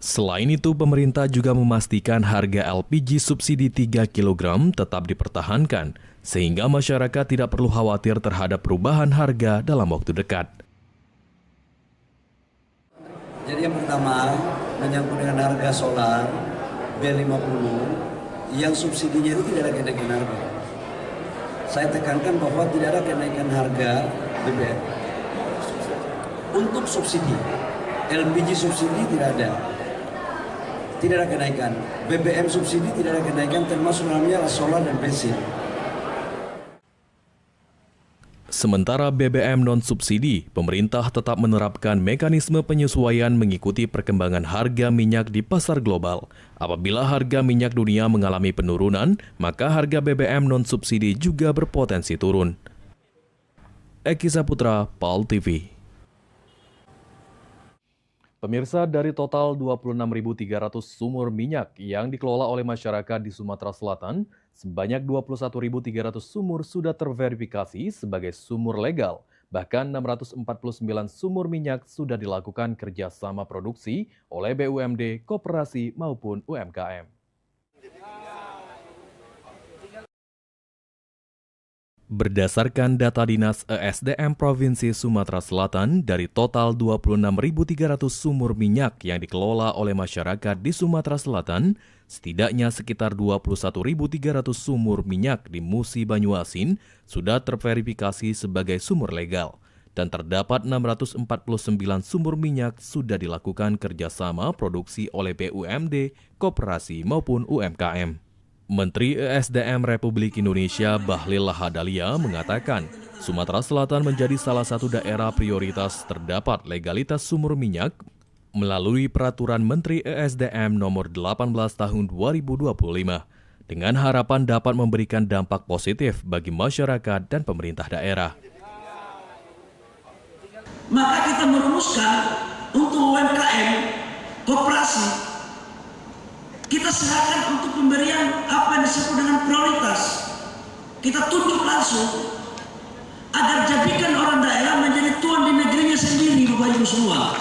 Selain itu, pemerintah juga memastikan harga LPG subsidi 3 kg tetap dipertahankan, sehingga masyarakat tidak perlu khawatir terhadap perubahan harga dalam waktu dekat. Jadi yang pertama, menyangkut dengan harga solar B50, yang subsidinya itu tidak ada kenaikan harga. Saya tekankan bahwa tidak ada kenaikan harga BBM. Untuk subsidi, LPG subsidi tidak ada. Tidak ada kenaikan. BBM subsidi tidak ada kenaikan, termasuk dalamnya solar dan bensin. Sementara BBM non-subsidi, pemerintah tetap menerapkan mekanisme penyesuaian mengikuti perkembangan harga minyak di pasar global. Apabila harga minyak dunia mengalami penurunan, maka harga BBM non-subsidi juga berpotensi turun. Eki Saputra, PAL TV. Pemirsa, dari total 26.300 sumur minyak yang dikelola oleh masyarakat di Sumatera Selatan, sebanyak 21.300 sumur sudah terverifikasi sebagai sumur legal. Bahkan 649 sumur minyak sudah dilakukan kerjasama produksi oleh BUMD, koperasi maupun UMKM. Berdasarkan data Dinas ESDM Provinsi Sumatera Selatan, dari total 26.300 sumur minyak yang dikelola oleh masyarakat di Sumatera Selatan, setidaknya sekitar 21.300 sumur minyak di Musi Banyuasin sudah terverifikasi sebagai sumur legal, dan terdapat 649 sumur minyak sudah dilakukan kerjasama produksi oleh BUMD, koperasi maupun UMKM. Menteri ESDM Republik Indonesia Bahlil Lahadalia mengatakan, Sumatera Selatan menjadi salah satu daerah prioritas terdapat legalitas sumur minyak melalui Peraturan Menteri ESDM Nomor 18 Tahun 2025, dengan harapan dapat memberikan dampak positif bagi masyarakat dan pemerintah daerah. Maka kita merumuskan untuk UMKM, koperasi, kita serahkan untuk pemberian apa yang disebut dengan prioritas. Kita tunjuk langsung agar jadikan orang daerah menjadi tuan di negerinya sendiri, Bapak Ibu semua.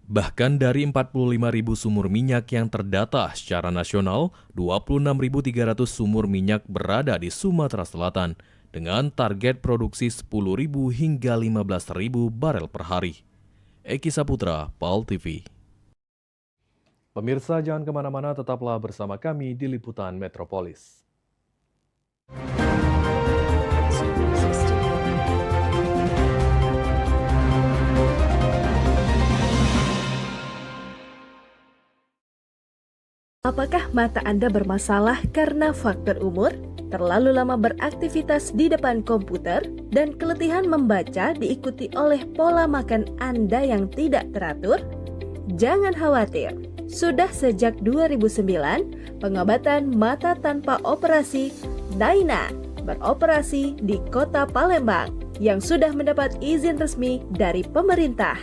Bahkan dari 45.000 sumur minyak yang terdata secara nasional, 26.300 sumur minyak berada di Sumatera Selatan dengan target produksi 10.000 hingga 15.000 barel per hari. Eki Saputra, PAL TV. Pemirsa, jangan kemana-mana, tetaplah bersama kami di Liputan Metropolis. Apakah mata Anda bermasalah karena faktor umur, terlalu lama beraktivitas di depan komputer, dan keletihan membaca diikuti oleh pola makan Anda yang tidak teratur? Jangan khawatir. Sudah sejak 2009, pengobatan mata tanpa operasi Naina beroperasi di Kota Palembang yang sudah mendapat izin resmi dari pemerintah.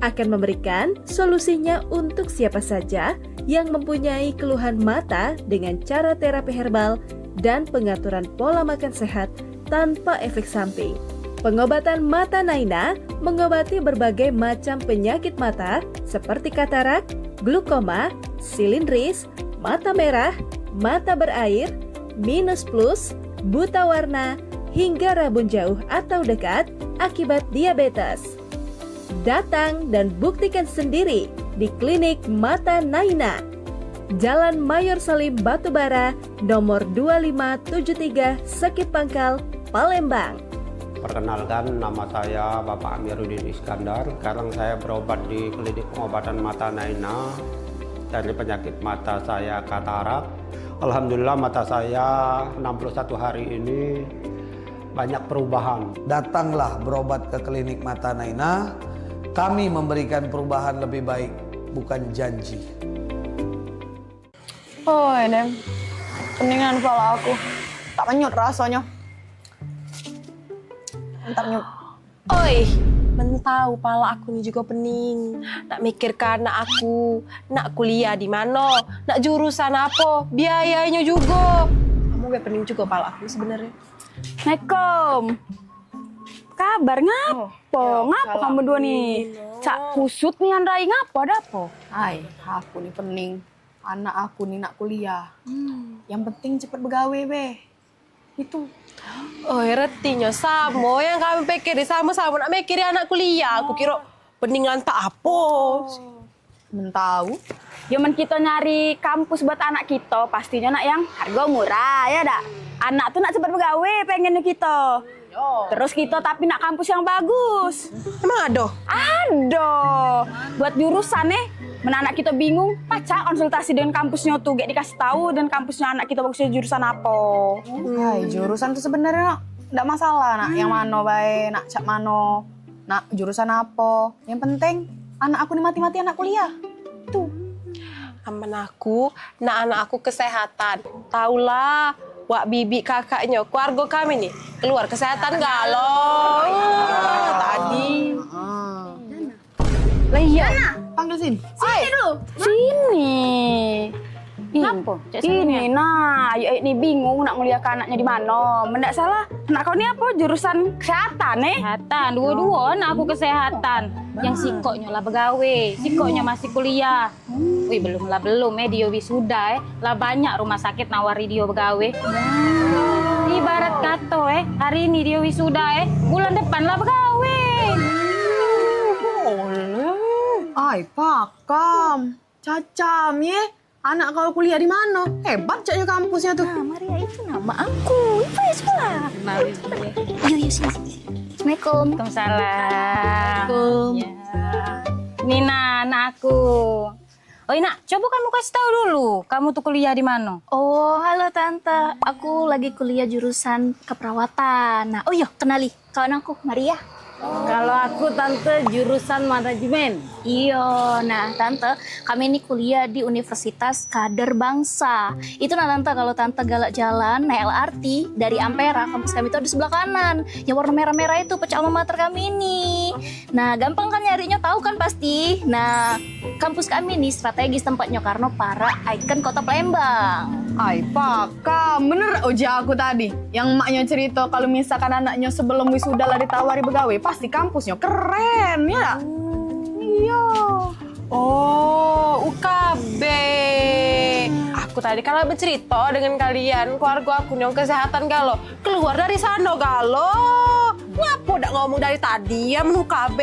Akan memberikan solusinya untuk siapa saja yang mempunyai keluhan mata dengan cara terapi herbal dan pengaturan pola makan sehat tanpa efek samping. Pengobatan mata Naina mengobati berbagai macam penyakit mata seperti katarak, glukoma, silindris, mata merah, mata berair, minus plus, buta warna, hingga rabun jauh atau dekat akibat diabetes. Datang dan buktikan sendiri di Klinik Mata Naina, Jalan Mayor Salim Batubara, nomor 2573, Sekip Pangkal, Palembang. Perkenalkan, nama saya Bapak Amiruddin Iskandar. Sekarang saya berobat di Klinik Pengobatan Mata Naina dari penyakit mata saya katarak. Alhamdulillah mata saya 61 hari ini banyak perubahan. Datanglah berobat ke Klinik Mata Naina. Kami memberikan perubahan lebih baik, bukan janji. Oh, Edem. Peningan kepala aku. Tak menyut rasanya. Mantap nyup. Oi, mentau pala aku ini juga pening. Nak mikirkan nak kuliah di mana, nak jurusan apa, biayanya juga. Kamu gak pening juga pala aku sebenarnya. Assalamualaikum. kabar? Ngapo kamu dua nih? Cak kusut nih Andai, ngapo ada apa? Hai, aku nih pening. Anak aku nih nak kuliah. Yang penting cepet begawe, be. Itu. Oh, retinya sama yang kami pikir sama-sama nak mikir anak kuliah. Aku kira peningan tak apa. Tahu. Zaman kita nyari kampus buat anak kita, pastinya nak yang harga murah, ya dak? Anak tuh nak cepat begawe, pengennya kita. Terus kita tapi nak kampus yang bagus. Emang ada? Ada. Buat jurusan anak kita bingung, pacar konsultasi dengan kampusnya tuh, gak dikasih tahu dan kampusnya anak kita bagusnya jurusan apa. Hai, jurusan tuh sebenarnya enggak masalah, nak yang mano bae, nak cak mano, nak jurusan apa. Yang penting anak aku nih mati-mati anak kuliah. Tuh. Aman aku, anak aku kesehatan. Taulah, wak bibi kakaknya, keluarga kami nih, keluar kesehatan galau. Tadi. Lah iya. Panggil sini. Sini dulu. Sini. Kenapa? Ini nah, ini bingung nak nguliah ke anaknya di mana. Mendak salah, anak kau ni apa? Jurusan kesehatan Kesehatan, dua-dua anak aku kesehatan. Yang sikoknya lah begawe, sikoknya masih kuliah. Wih, belum dia wisuda lah banyak rumah sakit nawari dia begawe. Ibarat kata hari ini dia wisuda bulan depan lah begawe. Ay, pakam. Cacam anak kau kuliah di mana? Hebat caknya kampusnya tuh. Nah, Maria itu nama aku. Itu ya sekolah. Yuk, sini. Assalamualaikum. Waalaikumsalam. Ya. Nina, anak aku. Oh, Nak, coba kamu kasih tahu dulu. Kamu tuh kuliah di mana? Oh, halo Tante. Aku lagi kuliah jurusan keperawatan. Nah, oh iya, kenali kawan aku, Maria. Kalau aku Tante jurusan manajemen. Iya, nah Tante, kami ini kuliah di Universitas Kader Bangsa. Itu nah Tante, kalau Tante galak jalan naik LRT dari Ampera, kampus kami itu ada sebelah kanan. Yang warna merah-merah itu pecah alma mater kami ini. Nah, gampang kan nyarinya, tahu kan pasti. Nah, kampus kami ini strategis tempatnya karena para ikon kota Palembang. Ay, pakam. Bener uji aku tadi. Yang maknya cerita kalau misalkan anaknya sebelum wisuda lah ditawari begawe, pasti kampusnya keren, ya? Iya. Oh, UKB. Aku tadi kalau bercerita dengan kalian, keluarga aku yang kesehatan galo. Keluar dari sana galo. Ngapa udah ngomong dari tadi ya UKB?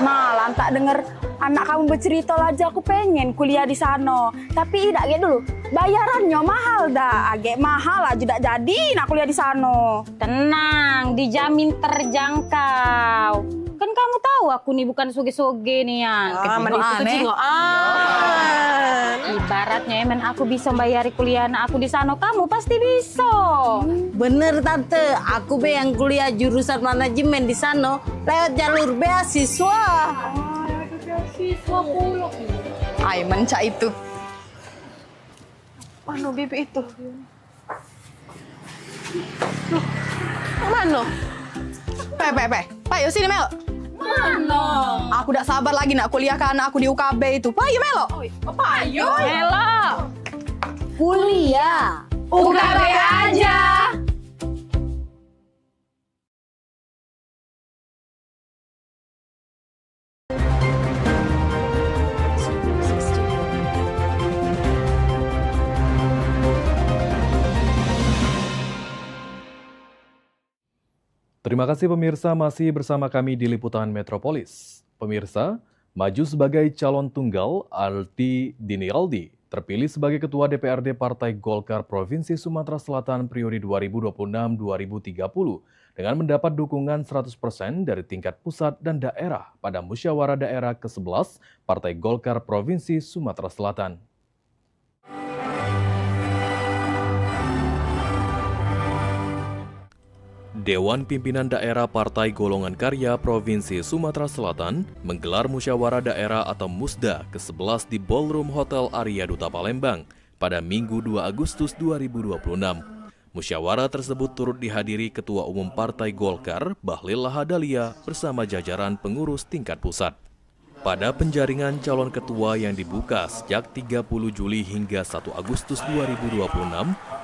Nah, lantak denger anak kamu bercerita aja aku pengen kuliah di sana. Tapi tidak kayak dulu. Bayarannya mahal dah. Agak mahal aja tidak jadi nak kuliah di sana. Tenang, dijamin terjangkau. Kan kamu tahu aku nih bukan soge-soge nih ya. Ibaratnya emang aku bisa bayari kuliah anak aku di sana, kamu pasti bisa. Bener Tante, aku be yang kuliah jurusan manajemen di sana lewat jalur beasiswa. Beasiswa pula. Ay, mencak itu. Mana bibi itu? Loh, mana? Pak, yuk sini Mel. Mana? Aku udah sabar lagi nak kuliah ke anak aku di UKB itu. Pak, yuk Melo. Pak, yuk. Melo. Kuliah. UKB aja. Terima kasih pemirsa masih bersama kami di Liputan Metropolis. Pemirsa, maju sebagai calon tunggal Alti Dinialdi terpilih sebagai Ketua DPRD Partai Golkar Provinsi Sumatera Selatan periode 2026-2030 dengan mendapat dukungan 100% dari tingkat pusat dan daerah pada Musyawarah Daerah ke-11 Partai Golkar Provinsi Sumatera Selatan. Dewan Pimpinan Daerah Partai Golongan Karya Provinsi Sumatera Selatan menggelar Musyawarah Daerah atau Musda ke-11 di Ballroom Hotel Arya Duta Palembang pada Minggu 2 Agustus 2026. Musyawarah tersebut turut dihadiri Ketua Umum Partai Golkar, Bahlil Lahadalia, bersama jajaran pengurus tingkat pusat. Pada penjaringan calon ketua yang dibuka sejak 30 Juli hingga 1 Agustus 2026,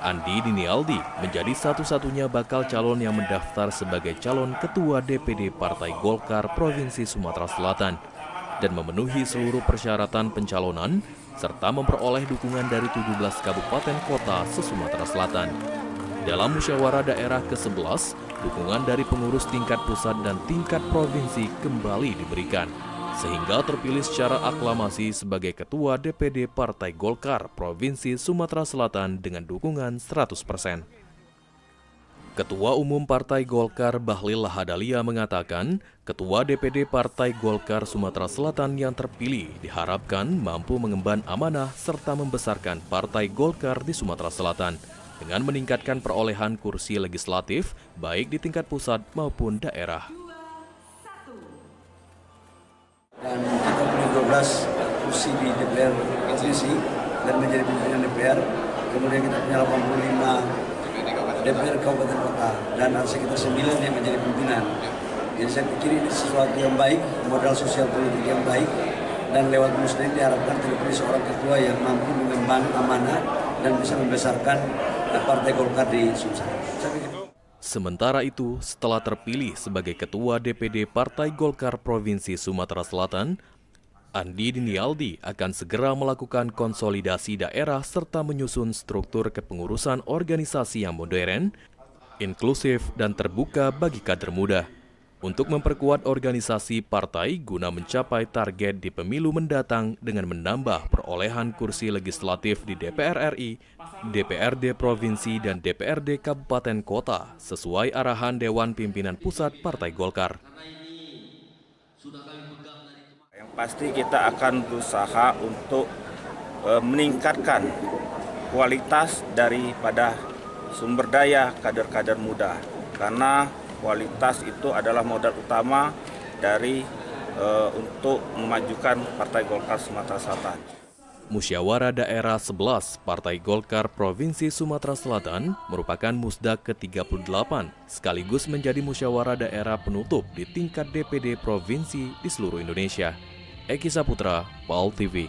Andi Dinialdi menjadi satu-satunya bakal calon yang mendaftar sebagai calon ketua DPD Partai Golkar Provinsi Sumatera Selatan dan memenuhi seluruh persyaratan pencalonan serta memperoleh dukungan dari 17 kabupaten kota se-Sumatera Selatan. Dalam musyawarah daerah ke-11, dukungan dari pengurus tingkat pusat dan tingkat provinsi kembali diberikan, sehingga terpilih secara aklamasi sebagai Ketua DPD Partai Golkar Provinsi Sumatera Selatan dengan dukungan 100%. Ketua Umum Partai Golkar Bahlil Lahadalia mengatakan, Ketua DPD Partai Golkar Sumatera Selatan yang terpilih diharapkan mampu mengemban amanah serta membesarkan Partai Golkar di Sumatera Selatan dengan meningkatkan perolehan kursi legislatif baik di tingkat pusat maupun daerah. Dan kita punya 12 kursi di DPR provinsi dan menjadi pimpinan DPR. Kemudian kita punya 85 DPR kabupaten kota dan ada sekitar 9 yang menjadi pimpinan. Jadi saya pikir ini sesuatu yang baik, modal sosial politik yang baik, dan lewat muslim diharapkan terpilih seorang ketua yang mampu mengemban amanah dan bisa membesarkan Partai Golkar di Sumsel. Sementara itu, setelah terpilih sebagai Ketua DPD Partai Golkar Provinsi Sumatera Selatan, Andi Dinialdi akan segera melakukan konsolidasi daerah serta menyusun struktur kepengurusan organisasi yang modern, inklusif, dan terbuka bagi kader muda untuk memperkuat organisasi partai guna mencapai target di pemilu mendatang dengan menambah perolehan kursi legislatif di DPR RI, DPRD Provinsi, dan DPRD Kabupaten Kota sesuai arahan Dewan Pimpinan Pusat Partai Golkar. Yang pasti kita akan berusaha untuk meningkatkan kualitas daripada sumber daya kader-kader muda, karena kualitas itu adalah modal utama dari untuk memajukan Partai Golkar Sumatera Selatan. Musyawarah Daerah 11 Partai Golkar Provinsi Sumatera Selatan merupakan musda ke-38 sekaligus menjadi musyawarah daerah penutup di tingkat DPD Provinsi di seluruh Indonesia. Eki Saputra, PAL TV.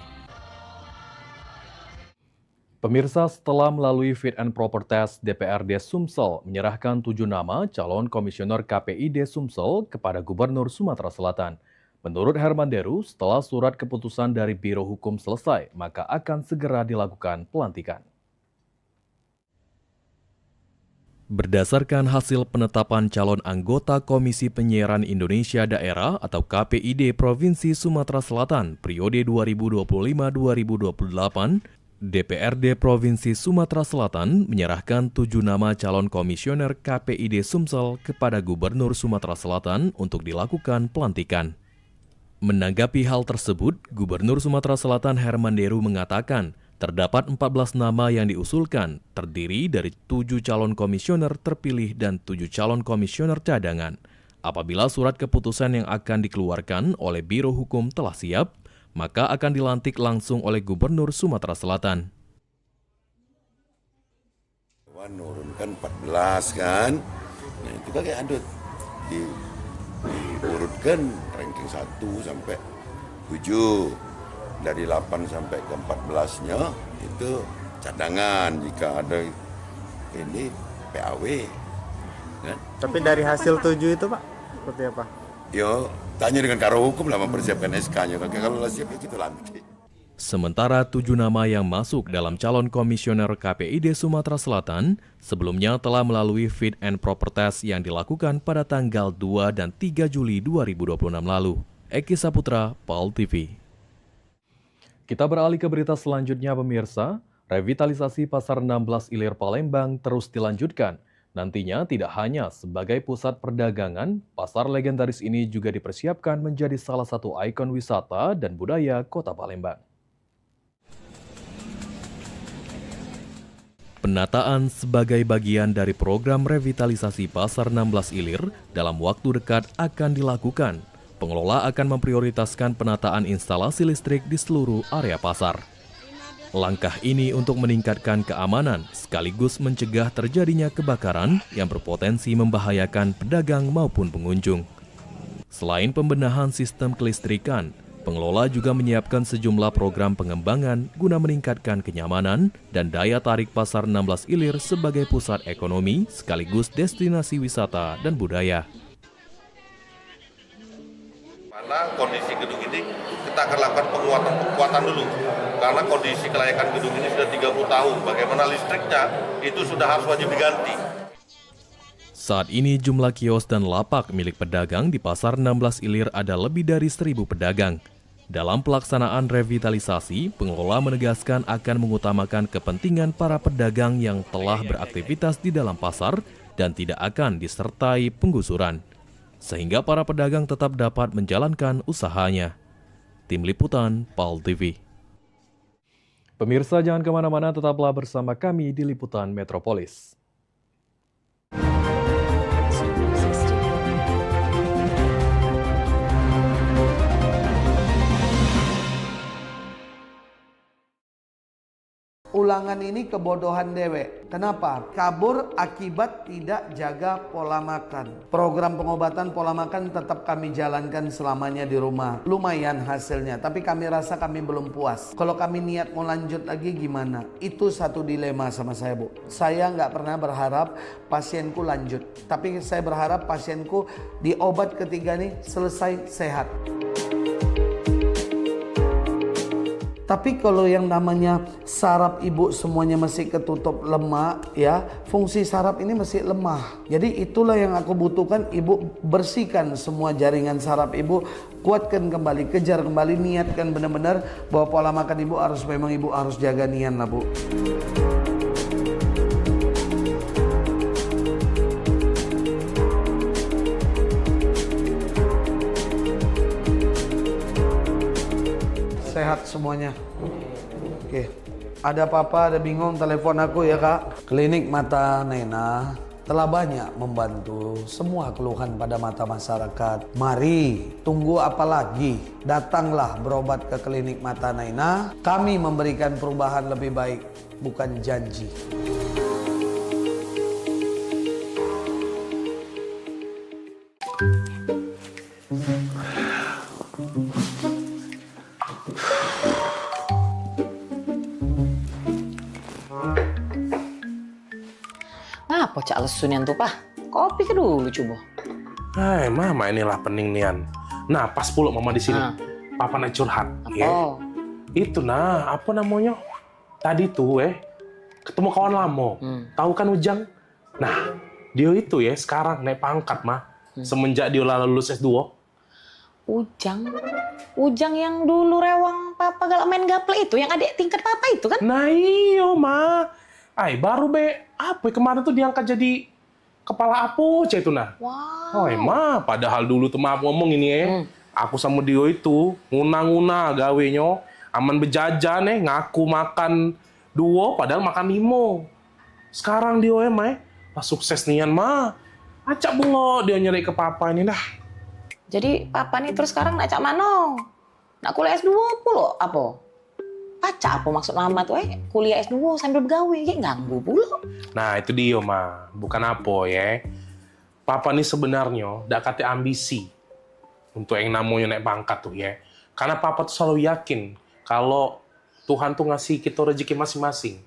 Pemirsa, setelah melalui fit and proper test, DPRD Sumsel menyerahkan 7 nama calon komisioner KPID Sumsel kepada Gubernur Sumatera Selatan. Menurut Herman Deru, setelah surat keputusan dari Biro Hukum selesai, maka akan segera dilakukan pelantikan. Berdasarkan hasil penetapan calon anggota Komisi Penyiaran Indonesia Daerah atau KPID Provinsi Sumatera Selatan periode 2025-2028, DPRD Provinsi Sumatera Selatan menyerahkan 7 nama calon komisioner KPID Sumsel kepada Gubernur Sumatera Selatan untuk dilakukan pelantikan. Menanggapi hal tersebut, Gubernur Sumatera Selatan Herman Deru mengatakan terdapat 14 nama yang diusulkan, terdiri dari 7 calon komisioner terpilih dan 7 calon komisioner cadangan. Apabila surat keputusan yang akan dikeluarkan oleh Biro Hukum telah siap, maka akan dilantik langsung oleh Gubernur Sumatera Selatan. Menurunkan 14 kan, nah itu kan kayak adut diurutkan ranking 1 sampai 7, dari 8 sampai ke 14-nya itu cadangan jika ada ini PAW. Kan? Tapi dari hasil 7 itu Pak, seperti apa? Yo, tanya dengan Karo Hukum lah mempersiapkan SK-nya. Kalau siap ya kita lantik. Sementara 7 nama yang masuk dalam calon komisioner KPID Sumatera Selatan sebelumnya telah melalui fit and proper test yang dilakukan pada tanggal 2 dan 3 Juli 2026 lalu. Eki Saputra, PAL TV. Kita beralih ke berita selanjutnya, pemirsa. Revitalisasi Pasar 16 Ilir Palembang terus dilanjutkan. Nantinya tidak hanya sebagai pusat perdagangan, pasar legendaris ini juga dipersiapkan menjadi salah satu ikon wisata dan budaya Kota Palembang. Penataan sebagai bagian dari program revitalisasi Pasar 16 Ilir dalam waktu dekat akan dilakukan. Pengelola akan memprioritaskan penataan instalasi listrik di seluruh area pasar. Langkah ini untuk meningkatkan keamanan sekaligus mencegah terjadinya kebakaran yang berpotensi membahayakan pedagang maupun pengunjung. Selain pembenahan sistem kelistrikan, Pengelola juga menyiapkan sejumlah program pengembangan guna meningkatkan kenyamanan dan daya tarik Pasar 16 Ilir sebagai pusat ekonomi sekaligus destinasi wisata dan budaya. Mana kondisi gedung ini kita akan lakukan penguatan dulu. Karena kondisi kelayakan gedung ini sudah 30 tahun. Bagaimana listriknya itu sudah harus wajib diganti. Saat ini jumlah kios dan lapak milik pedagang di Pasar 16 Ilir ada lebih dari 1.000 pedagang. Dalam pelaksanaan revitalisasi, pengelola menegaskan akan mengutamakan kepentingan para pedagang yang telah beraktivitas di dalam pasar dan tidak akan disertai penggusuran, sehingga para pedagang tetap dapat menjalankan usahanya. Tim Liputan, PAL TV. Pemirsa jangan kemana-mana, tetaplah bersama kami di Liputan Metropolis. Ulangan ini kebodohan dewek. Kenapa? Kabur akibat tidak jaga pola makan. Program pengobatan pola makan tetap kami jalankan selamanya di rumah. Lumayan hasilnya, tapi kami rasa kami belum puas. Kalau kami niat mau lanjut lagi gimana? Itu satu dilema sama saya, Bu. Saya nggak pernah berharap pasienku lanjut. Tapi saya berharap pasienku di obat ketiga nih selesai sehat. Tapi kalau yang namanya saraf ibu semuanya masih ketutup lemak, ya, fungsi saraf ini masih lemah. Jadi itulah yang aku butuhkan, ibu bersihkan semua jaringan saraf ibu, kuatkan kembali, kejar kembali, niatkan benar-benar bahwa pola makan ibu harus jaga nian lah, Bu. Sehat semuanya. Oke. Ada apa-apa, ada bingung, telepon aku ya, Kak. Klinik Mata Naina telah banyak membantu semua keluhan pada mata masyarakat. Mari, tunggu apa lagi? Datanglah berobat ke Klinik Mata Naina. Kami memberikan perubahan lebih baik, bukan janji. Apa cak lesunian tuh, Pak? Kopi ke dulu coba. Hai, mama inilah pening nian. Nah, pas puluk mama di sini. Papa nak curhat. Apa? Ya. Itu nah, apa namanya? Tadi tuh ketemu kawan lama. Tahu kan Ujang? Nah, dia itu sekarang naik pangkat, mah. Semenjak dia lulus S2. Ujang yang dulu rewang Papa galak main gaple itu, yang adik tingkat Papa itu kan? Nah, iyo, Ma. Baru apa kemarin tuh diangkat jadi kepala Apoca itu nah. Wow. Ma, padahal dulu tuh maaf ngomong ini aku sama dia itu nguna-nguna gawenya, aman bejajan ngaku makan 2 padahal makan 5. Sekarang dia pas sukses nian mah. Acak bungo dia nyari ke Papa ini dah. Jadi Papa nih terus sekarang nak cak mano? Nak kuliah S2 pula apa? Paca apa maksud mama tuh kuliah S2 sambil begawe, ganggu pula. Nah itu dia mah, bukan apa Papa nih sebenarnya dak kate ambisi untuk yang namanya naik pangkat tuh Karena Papa tuh selalu yakin kalau Tuhan tuh ngasih kita rezeki masing-masing.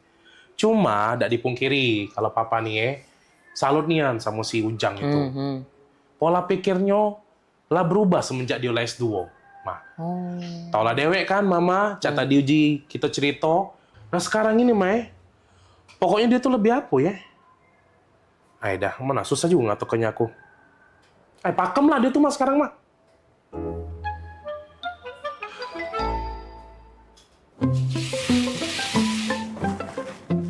Cuma dak dipungkiri kalau Papa nih salut nian sama si Ujang itu. Pola pikirnya lah berubah semenjak dia S2. Taulah dewek kan mama, cata diuji kita cerita. Nah sekarang ini pokoknya dia tuh lebih apa dah, mana susah juga ngatokannya aku. Pakem lah dia tuh sekarang mah.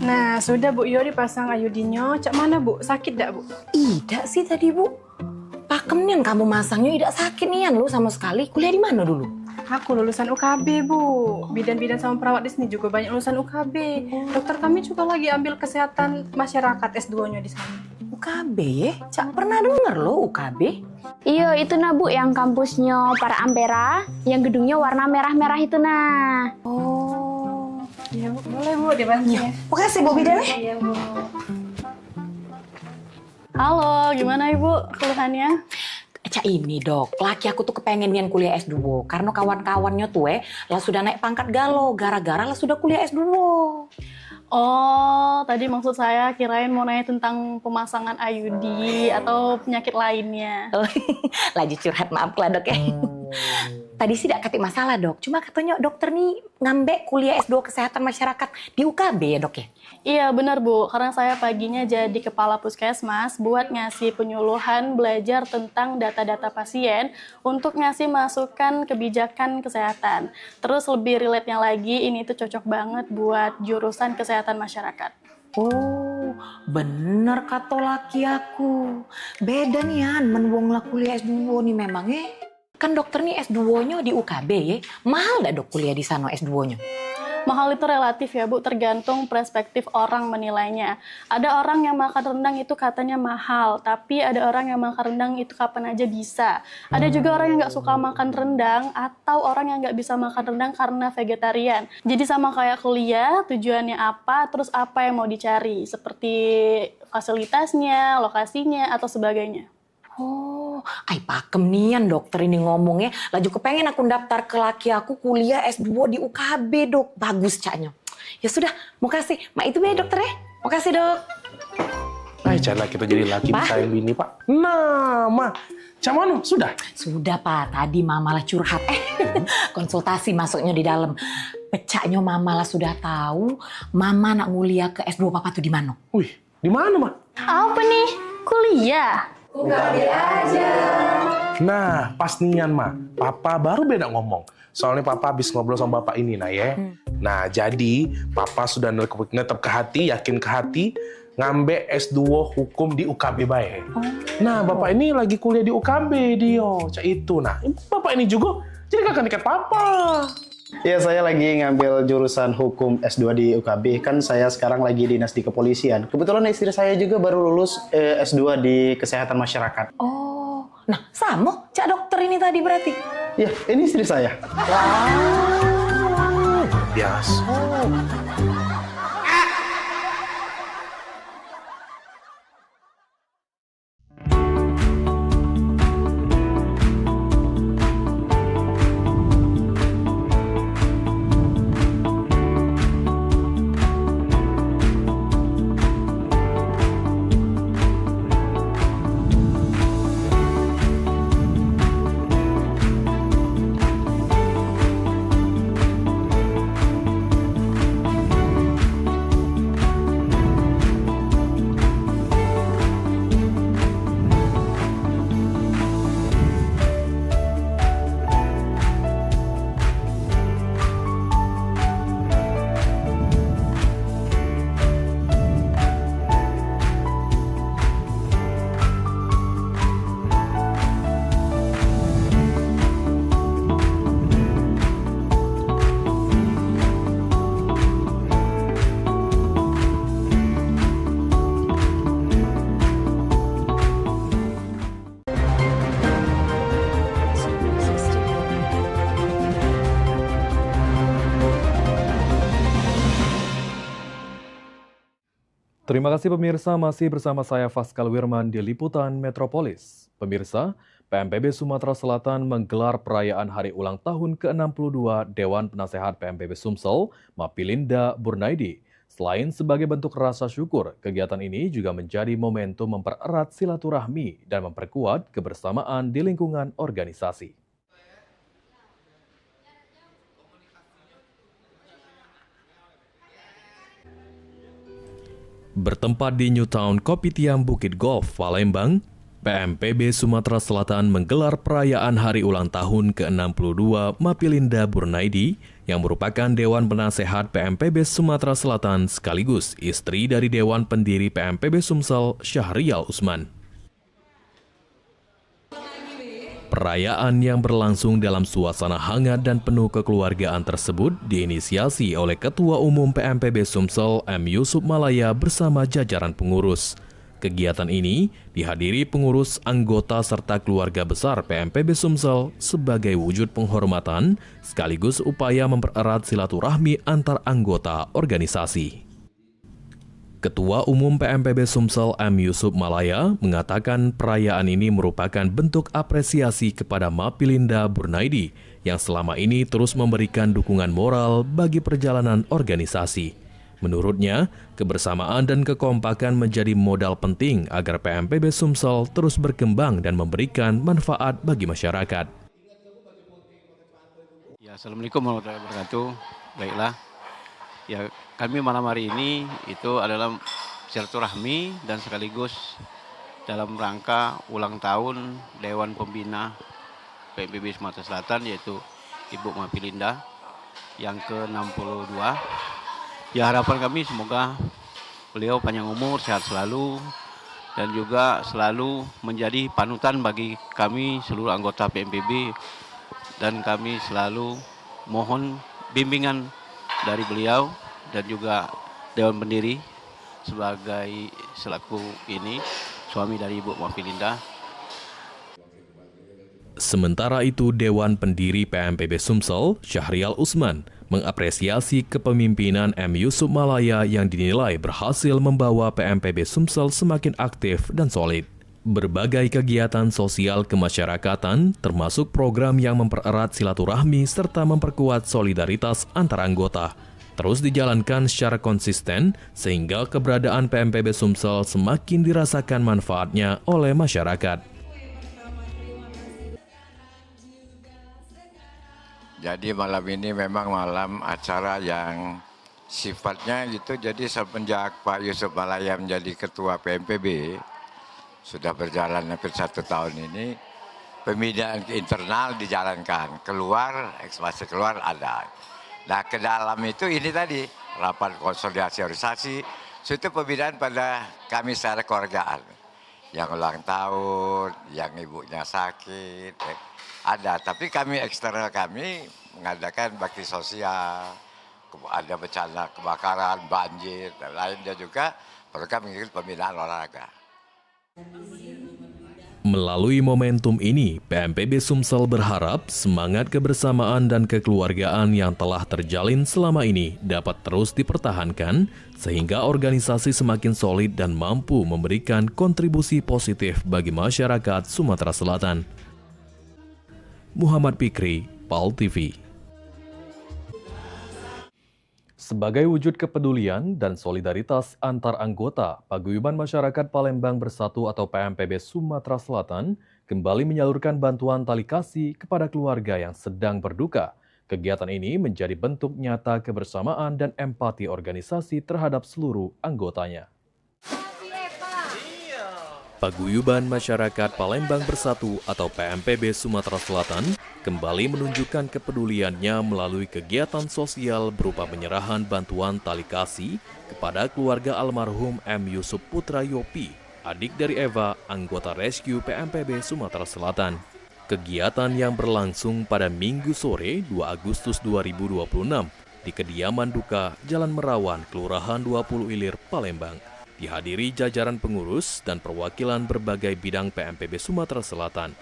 Nah sudah Bu Yo dipasang ayudinyo, cak mana Bu? Sakit dak Bu? Tidak sih tadi Bu. Pakem nian kamu masangnya tidak sakit nian lu sama sekali. Kuliah di mana dulu? Aku lulusan UKB Bu. Bidan-bidan sama perawat di sini juga banyak lulusan UKB. Dokter kami juga lagi ambil kesehatan masyarakat S2-nya di sana. UKB Cak pernah denger lo UKB? Iya itu nah Bu, yang kampusnya para Ampera, yang gedungnya warna merah-merah itu nah. Oh, iya Bu, boleh Bu dibantu ya. Makasih Bu Bidan. Iya Bu. Halo, gimana Ibu keluhannya? Cak ini dok, laki aku tuh kepengen nian kuliah S2 karena kawan-kawannya tuh lah sudah naik pangkat galo gara-gara lah sudah kuliah S2. Oh, tadi maksud saya kirain mau nanya tentang pemasangan IUD atau penyakit lainnya. Lagi curhat, maaf lah dok ya. Tadi sih tidak katik masalah dok, cuma katanya dokter nih ngambek kuliah S2 Kesehatan Masyarakat di UKB ya dok ya? Iya benar Bu, karena saya paginya jadi kepala puskesmas buat ngasih penyuluhan belajar tentang data-data pasien untuk ngasih masukan kebijakan kesehatan. Terus lebih relate-nya lagi, ini tuh cocok banget buat jurusan kesehatan masyarakat. Oh, bener kata laki aku. Beda nih Yan, menwong lah kuliah S2 nih memangnya. Kan dokter nih S2-nya di UKB ya. Mahal gak dok kuliah di sana S2-nya? Mahal itu relatif ya Bu, tergantung perspektif orang menilainya. Ada orang yang makan rendang itu katanya mahal, tapi ada orang yang makan rendang itu kapan aja bisa. Ada juga orang yang nggak suka makan rendang, atau orang yang nggak bisa makan rendang karena vegetarian. Jadi sama kayak kuliah, tujuannya apa, terus apa yang mau dicari, seperti fasilitasnya, lokasinya, atau sebagainya. Oh, ay pakem nian dokter ini ngomongnya. Laju kepengen aku daftar ke laki aku kuliah S2 di UKB dok. Bagus caknya. Ya sudah, mau kasih. Mak itu be dokter ya. Mau kasih dok. Ay, caklah kita jadi laki disayang bini pak. Nah, Ma. Cak mana? Sudah? Sudah pak, tadi mama lah curhat. Konsultasi masuknya di dalam. Pecahnya mama lah sudah tahu. Mama nak nguliah ke S2 papa tuh di mana? Wih, di mana Ma? Apa nih? Kuliah? UKB aja. Nah, pas nian Ma, Papa baru beda ngomong. Soalnya Papa habis ngobrol sama Bapak ini nah ya. Nah, jadi Papa sudah netep ke hati, yakin ke hati, ngambil S2 hukum di UKB bae. Nah, Bapak ini lagi kuliah di UKB dia, cak itu. Nah, Bapak ini juga jadi kakak dekat Papa. Iya, saya lagi ngambil jurusan hukum S2 di UKB. Kan saya sekarang lagi dinas di kepolisian. Kebetulan istri saya juga baru lulus S2 di kesehatan masyarakat. Oh, nah sama cak dokter ini tadi berarti? Iya, ini istri saya. Wow, biasa. Terima kasih pemirsa, masih bersama saya Faskal Wirman di Liputan Metropolis. Pemirsa, PMPB Sumatera Selatan menggelar perayaan hari ulang tahun ke-62 Dewan Penasehat PMPB Sumsel, Mapilinda Burnaidi. Selain sebagai bentuk rasa syukur, kegiatan ini juga menjadi momentum mempererat silaturahmi dan memperkuat kebersamaan di lingkungan organisasi. Bertempat di Newtown Kopitiam Bukit Golf, Palembang, PMPB Sumatera Selatan menggelar perayaan hari ulang tahun ke-62 Mapilinda Burnaidi yang merupakan Dewan Penasehat PMPB Sumatera Selatan sekaligus istri dari Dewan Pendiri PMPB Sumsel Syahrial Usman. Perayaan yang berlangsung dalam suasana hangat dan penuh kekeluargaan tersebut diinisiasi oleh Ketua Umum PMPB Sumsel M. Yusuf Malaya bersama jajaran pengurus. Kegiatan ini dihadiri pengurus, anggota, serta keluarga besar PMPB Sumsel sebagai wujud penghormatan sekaligus upaya mempererat silaturahmi antar anggota organisasi. Ketua Umum PMPB Sumsel M. Yusuf Malaya mengatakan perayaan ini merupakan bentuk apresiasi kepada Mapilinda Burnaidi yang selama ini terus memberikan dukungan moral bagi perjalanan organisasi. Menurutnya, kebersamaan dan kekompakan menjadi modal penting agar PMPB Sumsel terus berkembang dan memberikan manfaat bagi masyarakat. Ya, Assalamualaikum warahmatullahi wabarakatuh. Baiklah. Ya, kami malam hari ini itu adalah silaturahmi dan sekaligus dalam rangka ulang tahun Dewan Pembina PMPB Sumatera Selatan, yaitu Ibu Mapilinda yang ke-62. Ya, harapan kami semoga beliau panjang umur, sehat selalu, dan juga selalu menjadi panutan bagi kami seluruh anggota PMPB, dan kami selalu mohon bimbingan dari beliau dan juga Dewan Pendiri sebagai selaku ini suami dari Ibu Mapilinda. Sementara itu, Dewan Pendiri PMPB Sumsel, Syahrial Usman, mengapresiasi kepemimpinan M. Yusuf Malaya yang dinilai berhasil membawa PMPB Sumsel semakin aktif dan solid. Berbagai kegiatan sosial kemasyarakatan, termasuk program yang mempererat silaturahmi serta memperkuat solidaritas antar anggota, terus dijalankan secara konsisten sehingga keberadaan PMPB Sumsel semakin dirasakan manfaatnya oleh masyarakat. Jadi malam ini memang malam acara yang sifatnya gitu, jadi semenjak Pak Yusuf Malaya menjadi Ketua PMPB, sudah berjalan hampir 1 tahun ini, pembinaan internal dijalankan, keluar, ekspansi keluar ada. Nah, ke dalam itu ini tadi, rapat konsolidasi organisasi, itu pembinaan pada kami secara keluargaan. Yang ulang tahun, yang ibunya sakit, ada. Tapi kami eksternal kami mengadakan bakti sosial, ada bencana kebakaran, banjir, dan lainnya juga, mereka mengikuti pembinaan olahraga. Melalui momentum ini, PMPB Sumsel berharap semangat kebersamaan dan kekeluargaan yang telah terjalin selama ini dapat terus dipertahankan sehingga organisasi semakin solid dan mampu memberikan kontribusi positif bagi masyarakat Sumatera Selatan. Muhammad Fikri, PAL TV. Sebagai wujud kepedulian dan solidaritas antar anggota, Paguyuban Masyarakat Palembang Bersatu atau PMPB Sumatera Selatan kembali menyalurkan bantuan tali kasih kepada keluarga yang sedang berduka. Kegiatan ini menjadi bentuk nyata kebersamaan dan empati organisasi terhadap seluruh anggotanya. Paguyuban Masyarakat Palembang Bersatu atau PMPB Sumatera Selatan kembali menunjukkan kepeduliannya melalui kegiatan sosial berupa penyerahan bantuan tali kasih kepada keluarga almarhum M. Yusuf Putra Yopi, adik dari Eva, anggota rescue PMPB Sumatera Selatan. Kegiatan yang berlangsung pada Minggu sore 2 Agustus 2026 di kediaman duka Jalan Merawan, Kelurahan 20 Ilir, Palembang. Dihadiri jajaran pengurus dan perwakilan berbagai bidang PMPB Sumatera Selatan.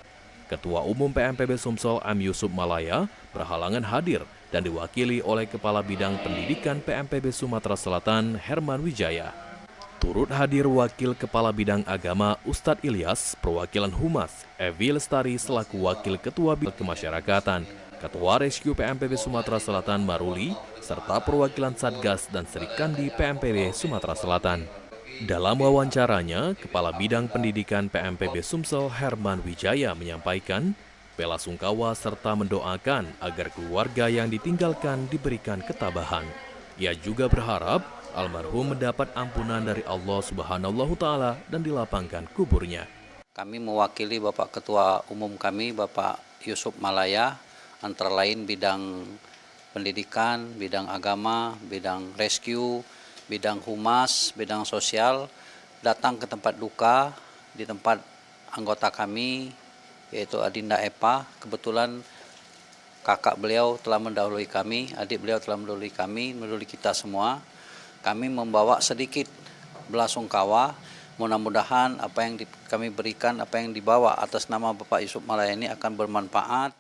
Ketua Umum PMPB Sumsel M. Yusuf Malaya berhalangan hadir dan diwakili oleh Kepala Bidang Pendidikan PMPB Sumatera Selatan Herman Wijaya. Turut hadir Wakil Kepala Bidang Agama Ustadz Ilyas, perwakilan Humas Evi Lestari selaku Wakil Ketua Bidang Kemasyarakatan, Ketua Rescue PMPB Sumatera Selatan Maruli, serta perwakilan Satgas dan Serikandi PMPB Sumatera Selatan. Dalam wawancaranya, Kepala Bidang Pendidikan PMPB Sumsel Herman Wijaya menyampaikan bela sungkawa serta mendoakan agar keluarga yang ditinggalkan diberikan ketabahan. Ia juga berharap almarhum mendapat ampunan dari Allah Subhanahu Ta'ala dan dilapangkan kuburnya. Kami mewakili Bapak Ketua Umum kami, Bapak Yusuf Malaya, antara lain bidang pendidikan, bidang agama, bidang rescue, bidang humas, bidang sosial, datang ke tempat duka di tempat anggota kami, yaitu Adinda Epa. Kebetulan kakak beliau telah mendahului kami, adik beliau telah mendahului kami, mendahului kita semua. Kami membawa sedikit belasungkawa, mudah-mudahan apa yang kami berikan, apa yang dibawa atas nama Bapak Yusuf Malaya ini akan bermanfaat.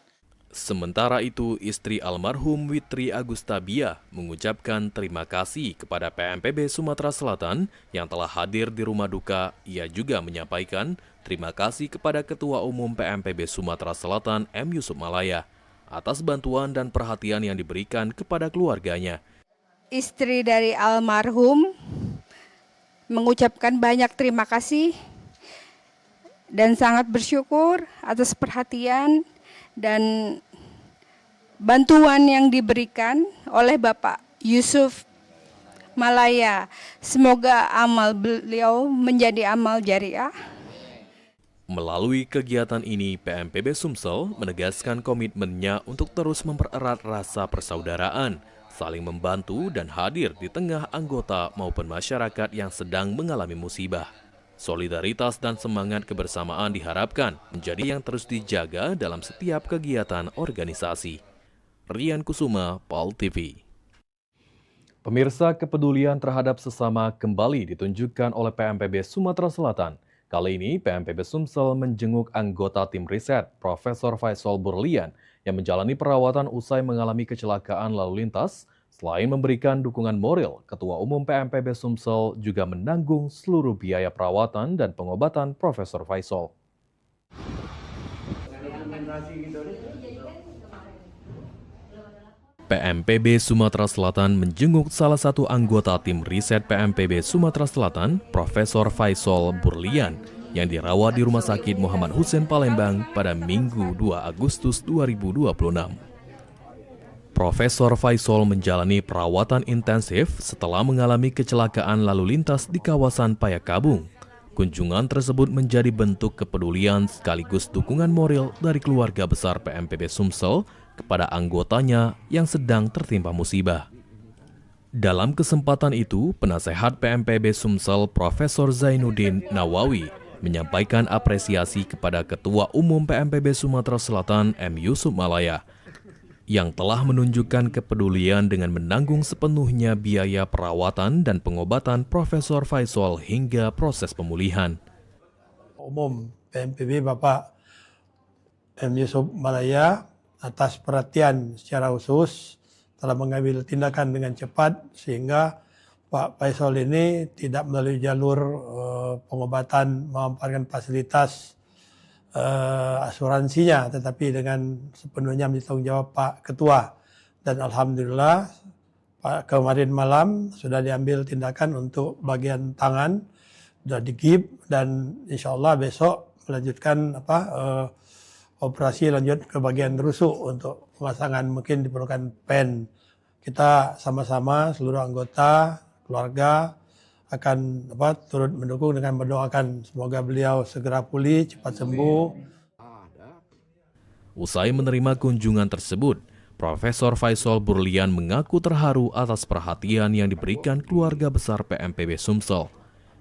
Sementara itu, istri almarhum Witri Agustabia mengucapkan terima kasih kepada PMPB Sumatera Selatan yang telah hadir di rumah duka. Ia juga menyampaikan terima kasih kepada Ketua Umum PMPB Sumatera Selatan M. Yusuf Malaya atas bantuan dan perhatian yang diberikan kepada keluarganya. Istri dari almarhum mengucapkan banyak terima kasih dan sangat bersyukur atas perhatian dan bantuan yang diberikan oleh Bapak Yusuf Malaya. Semoga amal beliau menjadi amal jariah. Melalui kegiatan ini, PMPB Sumsel menegaskan komitmennya untuk terus mempererat rasa persaudaraan, saling membantu dan hadir di tengah anggota maupun masyarakat yang sedang mengalami musibah. Solidaritas dan semangat kebersamaan diharapkan menjadi yang terus dijaga dalam setiap kegiatan organisasi. Rian Kusuma, PAL TV. Pemirsa, kepedulian terhadap sesama kembali ditunjukkan oleh PMPB Sumatera Selatan. Kali ini, PMPB Sumsel menjenguk anggota tim riset, Profesor Faisal Burlian, yang menjalani perawatan usai mengalami kecelakaan lalu lintas. Selain memberikan dukungan moral, Ketua Umum PMPB Sumsel juga menanggung seluruh biaya perawatan dan pengobatan Profesor Faisal. PMPB Sumatera Selatan menjenguk salah satu anggota tim riset PMPB Sumatera Selatan, Profesor Faisal Burlian, yang dirawat di Rumah Sakit Muhammad Hussein Palembang pada Minggu 2 Agustus 2026. Profesor Faisal menjalani perawatan intensif setelah mengalami kecelakaan lalu lintas di kawasan Payakabung. Kunjungan tersebut menjadi bentuk kepedulian sekaligus dukungan moral dari keluarga besar PMPB Sumsel kepada anggotanya yang sedang tertimpa musibah. Dalam kesempatan itu, penasehat PMPB Sumsel Profesor Zainuddin Nawawi menyampaikan apresiasi kepada Ketua Umum PMPB Sumatera Selatan M. Yusuf Malaya yang telah menunjukkan kepedulian dengan menanggung sepenuhnya biaya perawatan dan pengobatan Profesor Faisal hingga proses pemulihan. Umum PMPB Bapak M. Yusuf Malaya atas perhatian secara khusus telah mengambil tindakan dengan cepat sehingga Pak Faisal ini tidak melalui jalur pengobatan memanfaatkan fasilitas asuransinya, tetapi dengan sepenuhnya bertanggung jawab Pak Ketua. Dan Alhamdulillah Pak kemarin malam sudah diambil tindakan untuk bagian tangan, sudah digip dan insya Allah besok melanjutkan operasi lanjut ke bagian rusuk untuk pemasangan, mungkin diperlukan pen. Kita sama-sama seluruh anggota keluarga akan turut mendukung dengan mendoakan semoga beliau segera pulih, cepat sembuh. Usai menerima kunjungan tersebut, Profesor Faisal Burlian mengaku terharu atas perhatian yang diberikan keluarga besar PMPB Sumsel.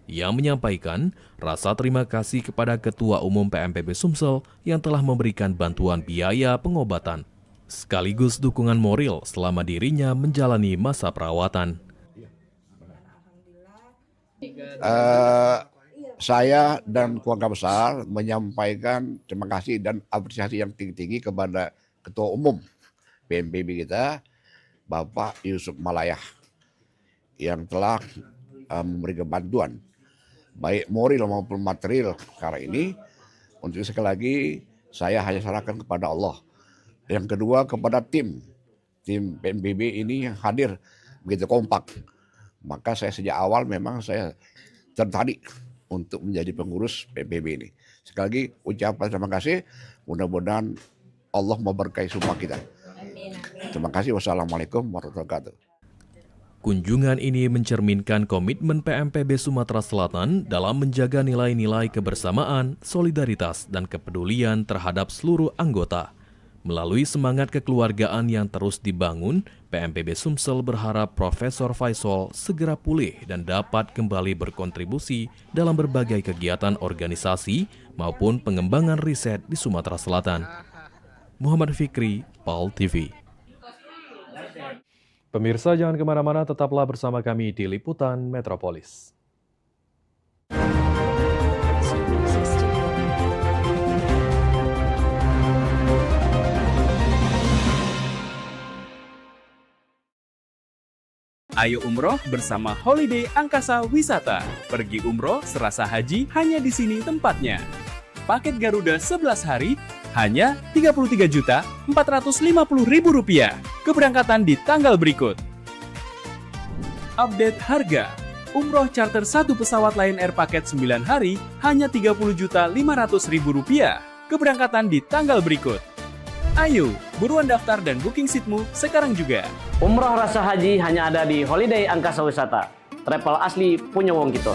Ia menyampaikan rasa terima kasih kepada Ketua Umum PMPB Sumsel yang telah memberikan bantuan biaya pengobatan, sekaligus dukungan moral selama dirinya menjalani masa perawatan. Saya dan keluarga besar menyampaikan terima kasih dan apresiasi yang tinggi-tinggi kepada Ketua Umum PMPB kita, Bapak Yusuf Malaya, yang telah memberikan bantuan, baik moral maupun material perkara ini. Untuk sekali lagi, saya hanya serahkan kepada Allah. Yang kedua, kepada tim PMPB ini yang hadir begitu kompak. Maka saya sejak awal memang saya tertarik untuk menjadi pengurus PMPB ini. Sekali lagi ucapan terima kasih, mudah-mudahan Allah memberkahi semua kita. Terima kasih. Wassalamualaikum warahmatullahi wabarakatuh. Kunjungan ini mencerminkan komitmen PMPB Sumatera Selatan dalam menjaga nilai-nilai kebersamaan, solidaritas, dan kepedulian terhadap seluruh anggota. Melalui semangat kekeluargaan yang terus dibangun, PMPB Sumsel berharap Profesor Faisal segera pulih dan dapat kembali berkontribusi dalam berbagai kegiatan organisasi maupun pengembangan riset di Sumatera Selatan. Muhammad Fikri, PAL TV. Pemirsa, jangan kemana-mana, tetaplah bersama kami di Liputan Metropolis. Ayo umroh bersama Holiday Angkasa Wisata. Pergi umroh serasa haji hanya di sini tempatnya. Paket Garuda 11 hari hanya Rp33.450.000. Keberangkatan di tanggal berikut. Update harga. Umroh charter 1 pesawat Lion Air paket 9 hari hanya Rp30.500.000. Keberangkatan di tanggal berikut. Ayo, buruan daftar dan booking seatmu sekarang juga. Umroh rasa haji hanya ada di Holiday Angkasa Wisata. Travel asli punya wong gitu.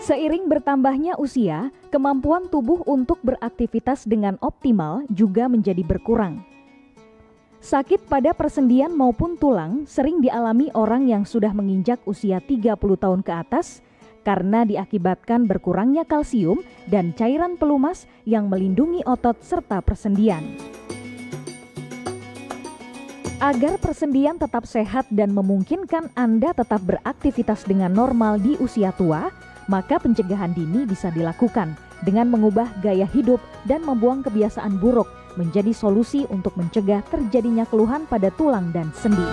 Seiring bertambahnya usia, kemampuan tubuh untuk beraktivitas dengan optimal juga menjadi berkurang. Sakit pada persendian maupun tulang sering dialami orang yang sudah menginjak usia 30 tahun ke atas karena diakibatkan berkurangnya kalsium dan cairan pelumas yang melindungi otot serta persendian. Agar persendian tetap sehat dan memungkinkan Anda tetap beraktivitas dengan normal di usia tua, maka pencegahan dini bisa dilakukan dengan mengubah gaya hidup dan membuang kebiasaan buruk menjadi solusi untuk mencegah terjadinya keluhan pada tulang dan sendi.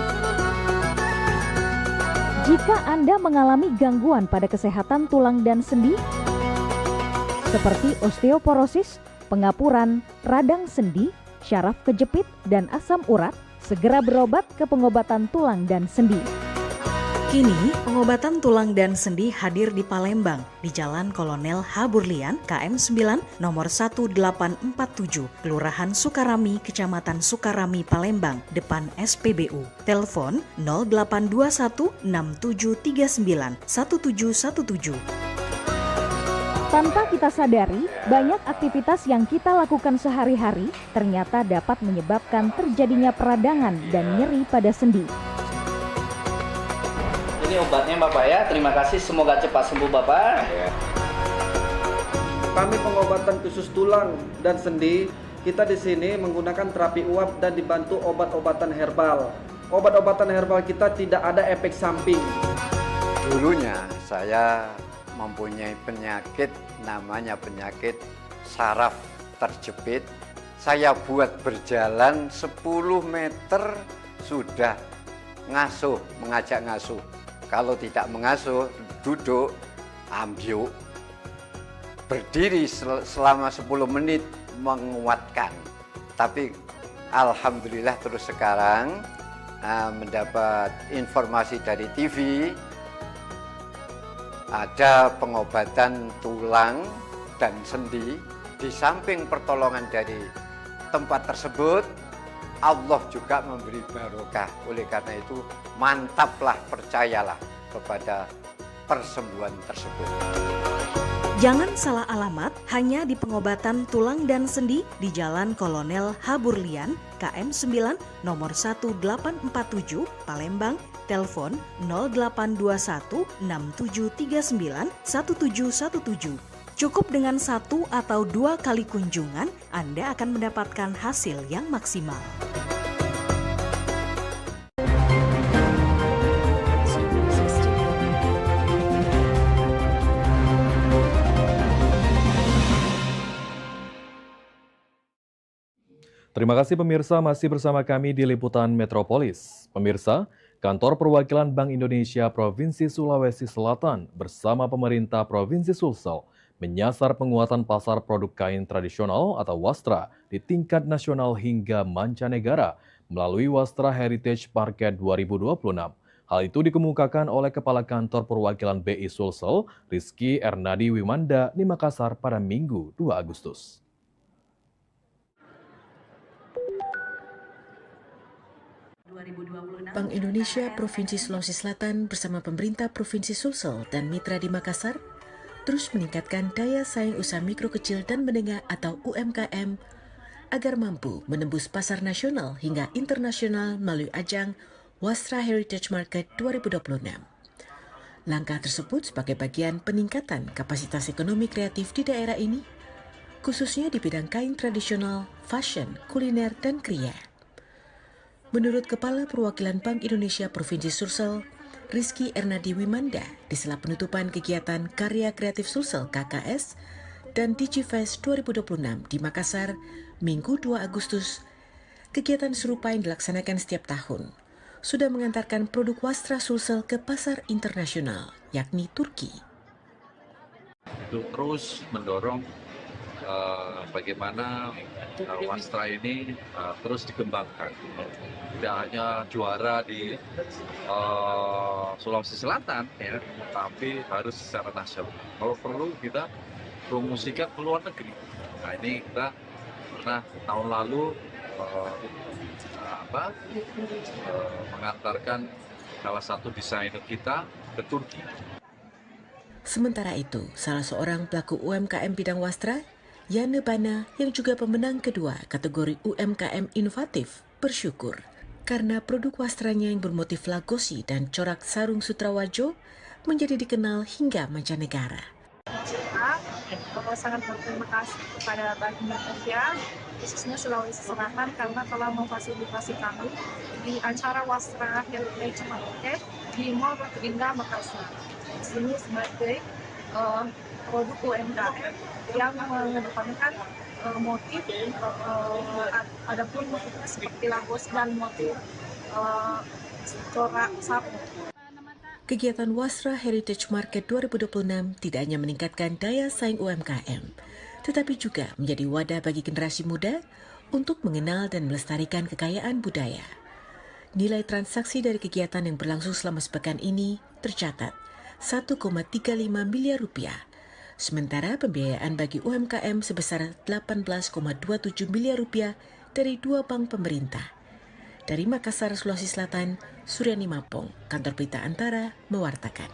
Jika Anda mengalami gangguan pada kesehatan tulang dan sendi, seperti osteoporosis, pengapuran, radang sendi, syaraf kejepit, dan asam urat, segera berobat ke pengobatan tulang dan sendi. Kini, pengobatan tulang dan sendi hadir di Palembang, di Jalan Kolonel H. Burlian, KM 9, nomor 1847, Kelurahan Sukarami, Kecamatan Sukarami, Palembang, depan SPBU. Telepon 0821 6739 1717. Tanpa kita sadari, banyak aktivitas yang kita lakukan sehari-hari ternyata dapat menyebabkan terjadinya peradangan dan nyeri pada sendi. Ini obatnya Bapak ya, terima kasih, semoga cepat sembuh Bapak. Kami pengobatan khusus tulang dan sendi, kita di sini menggunakan terapi uap dan dibantu obat-obatan herbal. Obat-obatan herbal kita tidak ada efek samping. Dulunya saya mempunyai penyakit namanya penyakit saraf terjepit. Saya buat berjalan 10 meter sudah ngasuh, mengajak ngasuh. Kalau tidak mengasuh, duduk, ambyuk, berdiri selama 10 menit menguatkan. Tapi alhamdulillah terus sekarang mendapat informasi dari TV, ada pengobatan tulang dan sendi. Di samping pertolongan dari tempat tersebut, Allah juga memberi barokah. Oleh karena itu, mantaplah, percayalah kepada persembuhan tersebut. Jangan salah alamat, hanya di pengobatan tulang dan sendi di Jalan Kolonel H. Burlian, KM 9, nomor 1847, Palembang, telepon 0821 6739 1717. Cukup dengan 1 atau 2 kali kunjungan, Anda akan mendapatkan hasil yang maksimal. Terima kasih pemirsa, masih bersama kami di Liputan Metropolis. Pemirsa, Kantor Perwakilan Bank Indonesia Provinsi Sulawesi Selatan bersama pemerintah Provinsi Sulsel menyasar penguatan pasar produk kain tradisional atau Wastra di tingkat nasional hingga mancanegara melalui Wastra Heritage Market 2026. Hal itu dikemukakan oleh Kepala Kantor Perwakilan BI Sulsel, Rizky Ernadi Wimanda di Makassar pada Minggu 2 Agustus. Bank Indonesia Provinsi Sulawesi Selatan bersama pemerintah Provinsi Sulsel dan mitra di Makassar terus meningkatkan daya saing usaha mikro kecil dan menengah atau UMKM agar mampu menembus pasar nasional hingga internasional melalui ajang Wastra Heritage Market 2026. Langkah tersebut sebagai bagian peningkatan kapasitas ekonomi kreatif di daerah ini, khususnya di bidang kain tradisional, fashion, kuliner, dan kriya. Menurut Kepala Perwakilan Bank Indonesia Provinsi Sulsel, Rizky Ernadi Wimanda di sela penutupan kegiatan Karya Kreatif Sulsel KKS dan Digifest 2026 di Makassar, Minggu 2 Agustus. Kegiatan serupa yang dilaksanakan setiap tahun sudah mengantarkan produk wastra Sulsel ke pasar internasional, yakni Turki. Itu terus mendorong bagaimana wastra ini terus dikembangkan. Tidak hanya juara di Sulawesi Selatan, ya, tapi harus secara nasional. Kalau perlu kita promosikan ke luar negeri. Nah, ini kita pernah tahun lalu mengantarkan salah satu desainer kita ke Turki. Sementara itu, salah seorang pelaku UMKM bidang wastra, Yana Bana, yang juga pemenang kedua kategori UMKM inovatif, bersyukur karena produk wastranya yang bermotif lagosi dan corak sarung Sutrawajo menjadi dikenal hingga mancanegara. Sangat berterima kasih kepada Bank Indonesia, khususnya Sulawesi Selatan, karena telah memfasilitasi kami di acara Wastra Heritage Market di Mall Batu Indah, Makassar. Di sini sebagai produk UMKM yang mengedepankan motif, adapun motifnya seperti lagos dan motif corak sarung. Kegiatan Wastra Heritage Market 2026 tidak hanya meningkatkan daya saing UMKM, tetapi juga menjadi wadah bagi generasi muda untuk mengenal dan melestarikan kekayaan budaya. Nilai transaksi dari kegiatan yang berlangsung selama sepekan ini tercatat 1,35 miliar rupiah, sementara pembiayaan bagi UMKM sebesar 18,27 miliar rupiah dari 2 bank pemerintah. Dari Makassar, Sulawesi Selatan, Suryani Mapong, Kantor Berita Antara, mewartakan.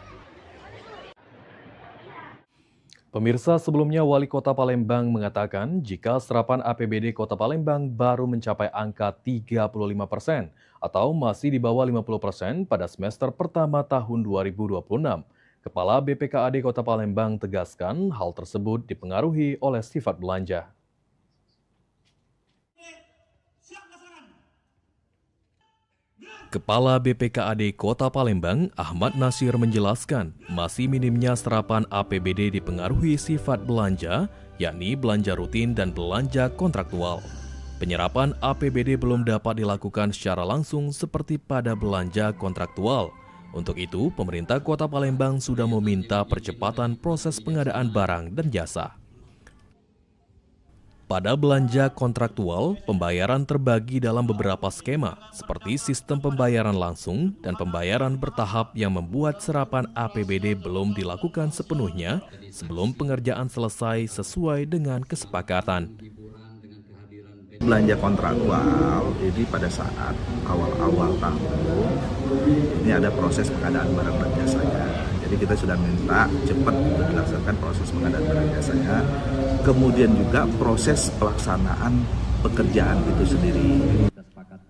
Pemirsa, sebelumnya Wali Kota Palembang mengatakan jika serapan APBD Kota Palembang baru mencapai angka 35% atau masih di bawah 50% pada semester pertama tahun 2026. Kepala BPKAD Kota Palembang tegaskan hal tersebut dipengaruhi oleh sifat belanja. Kepala BPKAD Kota Palembang, Ahmad Nasir menjelaskan, masih minimnya serapan APBD dipengaruhi sifat belanja, yakni belanja rutin dan belanja kontraktual. Penyerapan APBD belum dapat dilakukan secara langsung seperti pada belanja kontraktual. Untuk itu, pemerintah Kota Palembang sudah meminta percepatan proses pengadaan barang dan jasa. Pada belanja kontraktual, pembayaran terbagi dalam beberapa skema, seperti sistem pembayaran langsung dan pembayaran bertahap yang membuat serapan APBD belum dilakukan sepenuhnya sebelum pengerjaan selesai sesuai dengan kesepakatan. Belanja kontraktual ini pada saat awal-awal tahun, ini ada proses pengadaan barang dan jasanya. Jadi kita sudah minta cepat untuk dilaksanakan proses pengadaan barang jasanya, kemudian juga proses pelaksanaan pekerjaan itu sendiri.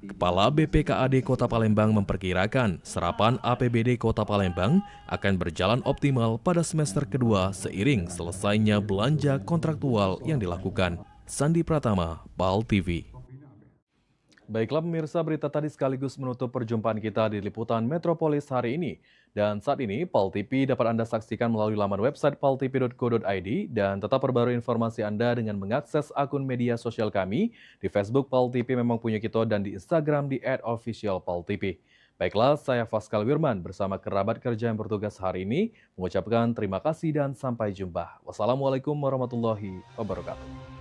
Kepala BPKAD Kota Palembang memperkirakan serapan APBD Kota Palembang akan berjalan optimal pada semester kedua seiring selesainya belanja kontraktual yang dilakukan. Sandi Pratama, PAL TV. Baiklah pemirsa, berita tadi sekaligus menutup perjumpaan kita di Liputan Metropolis hari ini. Dan saat ini PAL TV dapat Anda saksikan melalui laman website paltv.co.id dan tetap perbarui informasi Anda dengan mengakses akun media sosial kami. Di Facebook PAL TV Memang Punya Kita dan di Instagram di @officialpaltv. Baiklah, saya Faskal Wirman bersama kerabat kerja yang bertugas hari ini mengucapkan terima kasih dan sampai jumpa. Wassalamualaikum warahmatullahi wabarakatuh.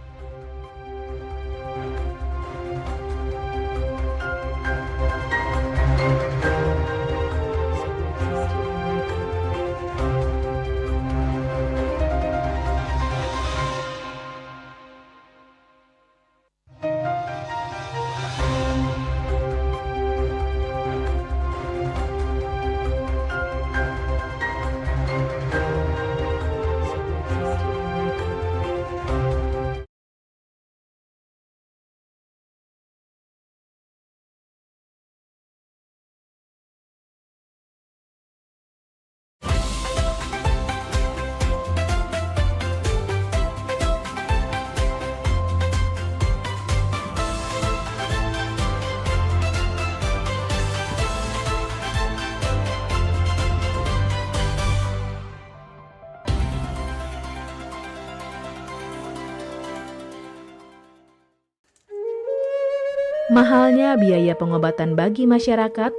Mahalnya biaya pengobatan bagi masyarakat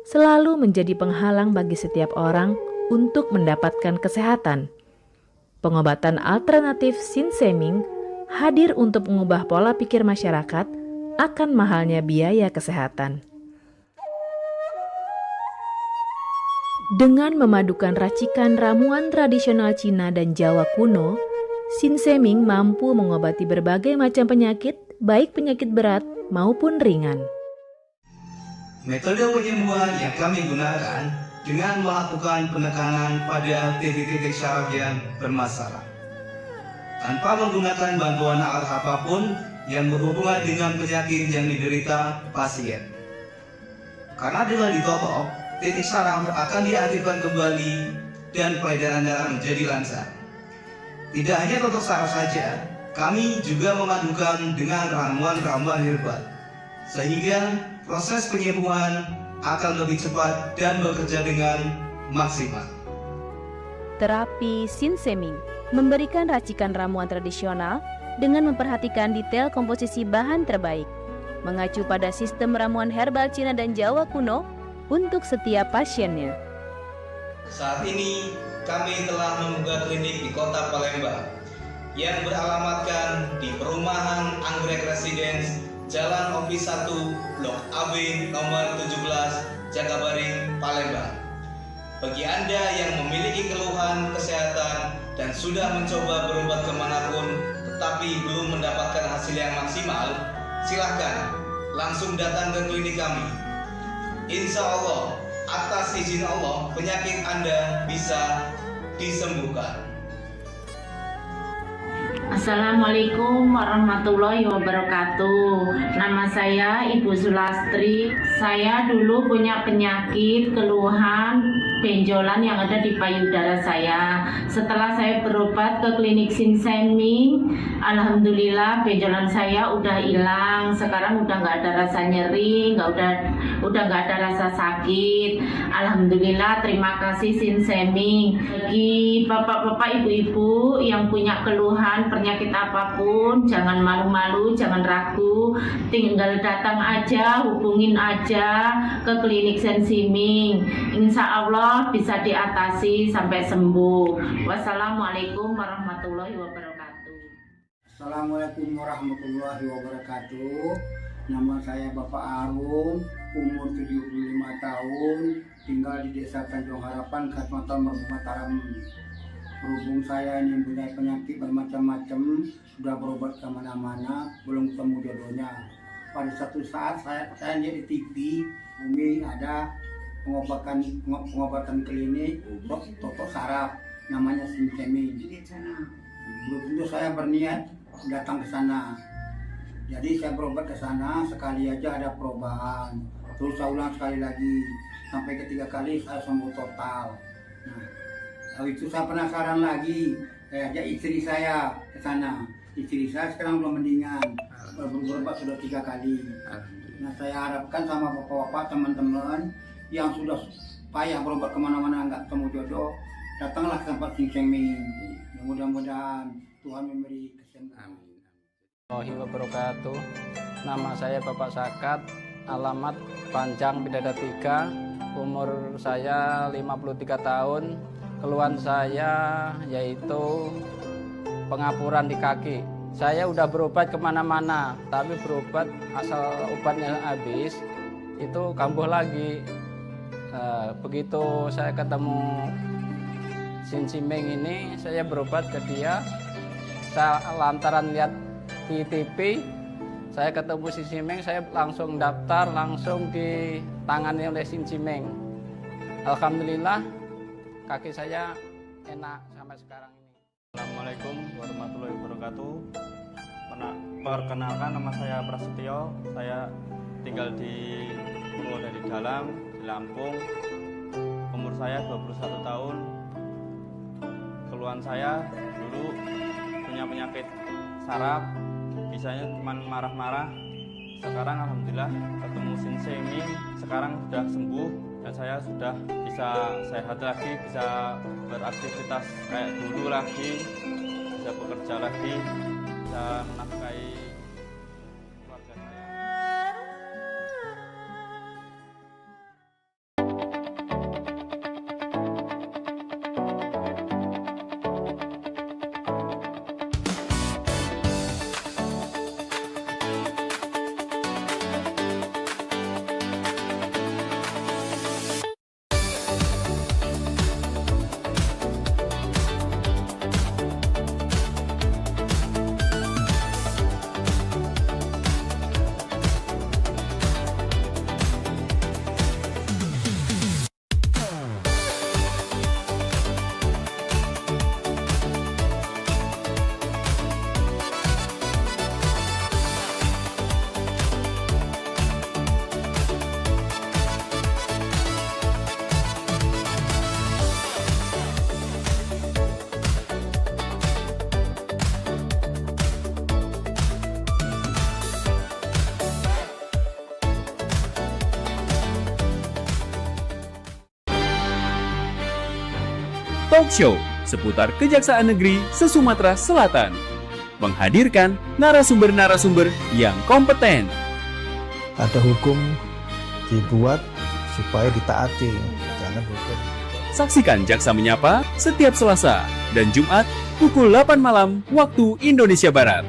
selalu menjadi penghalang bagi setiap orang untuk mendapatkan kesehatan. Pengobatan alternatif Sinseming hadir untuk mengubah pola pikir masyarakat akan mahalnya biaya kesehatan. Dengan memadukan racikan ramuan tradisional Cina dan Jawa kuno, Sinseming mampu mengobati berbagai macam penyakit, baik penyakit berat maupun ringan. Metode penyembuhan yang kami gunakan dengan melakukan penekanan pada titik-titik syaraf yang bermasalah, tanpa menggunakan bantuan alat apapun yang berhubungan dengan penyakit yang diderita pasien. Karena dengan ditopok, titik saraf akan diaktifkan kembali dan peredaran darah menjadi lancar. Tidak hanya untuk saraf saja, kami juga memadukan dengan ramuan-ramuan herbal, sehingga proses penyembuhan akan lebih cepat dan bekerja dengan maksimal. Terapi Sinseming memberikan racikan ramuan tradisional dengan memperhatikan detail komposisi bahan terbaik, mengacu pada sistem ramuan herbal Cina dan Jawa kuno untuk setiap pasiennya. Saat ini kami telah membuka klinik di Kota Palembang yang beralamatkan di Perumahan Anggrek Residence, Jalan Opi 1, Blok AB nomor 17, Jakabaring, Palembang. Bagi Anda yang memiliki keluhan kesehatan dan sudah mencoba berobat kemanapun tetapi belum mendapatkan hasil yang maksimal, silahkan langsung datang ke klinik kami. Insya Allah, atas izin Allah, penyakit Anda bisa disembuhkan. Assalamualaikum warahmatullahi wabarakatuh. Nama saya Ibu Sulastri. Saya dulu punya penyakit keluhan benjolan yang ada di payudara saya. Setelah saya berobat ke klinik Sinseming, alhamdulillah benjolan saya udah hilang. Sekarang udah nggak ada rasa nyeri, udah nggak ada rasa sakit. Alhamdulillah, terima kasih Sinseming. Bagi bapak-bapak, ibu-ibu yang punya keluhan penyakit apapun, jangan malu-malu, jangan ragu, tinggal datang aja, hubungin aja ke klinik Sinseming. Insya Allah bisa diatasi sampai sembuh. Wassalamualaikum warahmatullahi wabarakatuh. Assalamualaikum warahmatullahi wabarakatuh. Nama saya Bapak Arun, umur 75 tahun, tinggal di Desa Tanjung Harapan, Kecamatan Merbuk Mataram. Berhubung saya ini punya penyakit bermacam-macam, sudah berobat kemana-mana, belum ketemu jodohnya. Pada satu saat saya lihat di TV, Umi ada pengobatan klinik totok saraf, namanya Sinseming. Belum tentu saya berniat datang ke sana. Jadi saya berobat ke sana, sekali aja ada perubahan. Terus saya ulang sekali lagi, sampai ketiga kali saya sembuh total. Nah, lalu itu saya penasaran lagi, saya ajak istri saya ke sana. Istri saya sekarang belum mendingan, berobat sudah 3 kali. Nah, saya harapkan sama bapak-bapak, teman-teman yang sudah payah berobat kemana-mana nggak ketemu jodoh, datanglah ke tempat Sinseming. Mudah-mudahan Tuhan memberi kesembuhan. Warahmatullahi wabarakatuh. Nama saya Bapak Sakat, alamat Panjang Bidada 3, umur saya 53 tahun. Keluhan saya yaitu pengapuran di kaki. Saya udah berobat kemana-mana, tapi berobat asal obatnya habis, itu kambuh lagi. Begitu saya ketemu Sinseming ini, saya berobat ke dia. Saya lantaran lihat di TV, saya ketemu Sinseming, saya langsung daftar, langsung ditangani oleh Sinseming. Alhamdulillah, kaki saya enak sampai sekarang ini. Assalamualaikum warahmatullahi wabarakatuh. Perkenalkan, nama saya Prasetyo. Saya tinggal di Pulau Dari Dalam, di Lampung. Umur saya 21 tahun. Keluhan saya dulu punya penyakit saraf, bisanya cuma marah-marah. Sekarang alhamdulillah ketemu Sinseming, sekarang sudah sembuh dan saya sudah bisa sehat lagi, bisa beraktivitas kayak dulu lagi, bisa bekerja lagi, bisa menafkahi keluarga saya. talk show seputar Kejaksaan Negeri se-Sumatera Selatan. Menghadirkan narasumber-narasumber yang kompeten. Ada hukum dibuat supaya ditaati, jangan hukum. Saksikan Jaksa Menyapa setiap Selasa dan Jumat pukul 8 malam waktu Indonesia Barat.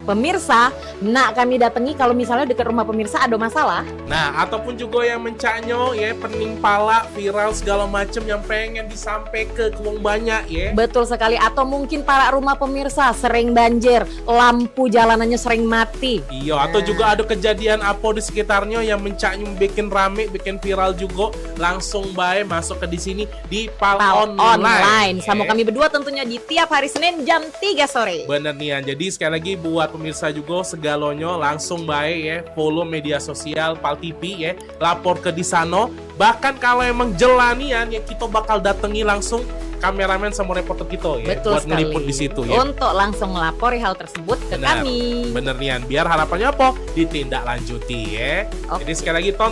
Pemirsa, nak kami datangi kalau misalnya dekat rumah pemirsa ada masalah. Nah, ataupun juga yang mencaknyo ya, pening pala, viral segala macam yang pengen disampaikan ke wong banyak ya. Betul sekali, atau mungkin para rumah pemirsa sering banjir, lampu jalanannya sering mati. Iya, atau juga ada kejadian apa di sekitarnya yang mencaknyo bikin rame, bikin viral juga, langsung baik masuk ke di sini di Pal Online. Sama kami berdua tentunya di tiap hari Senin jam 3 sore. Bener nih, jadi sekali lagi buat pemirsa juga segalonyo langsung baik ya, follow media sosial Pal TV ya, lapor ke di sana. Bahkan kalau emang jelanian ya, kita bakal datangi langsung kameramen sama reporter kita ya. Betul buat sekali. ngeliput di situ ya. Untuk langsung melapori hal tersebut ke kami. Bener nian, biar harapannya apa? Ditindaklanjuti ya. Jadi sekali lagi tonton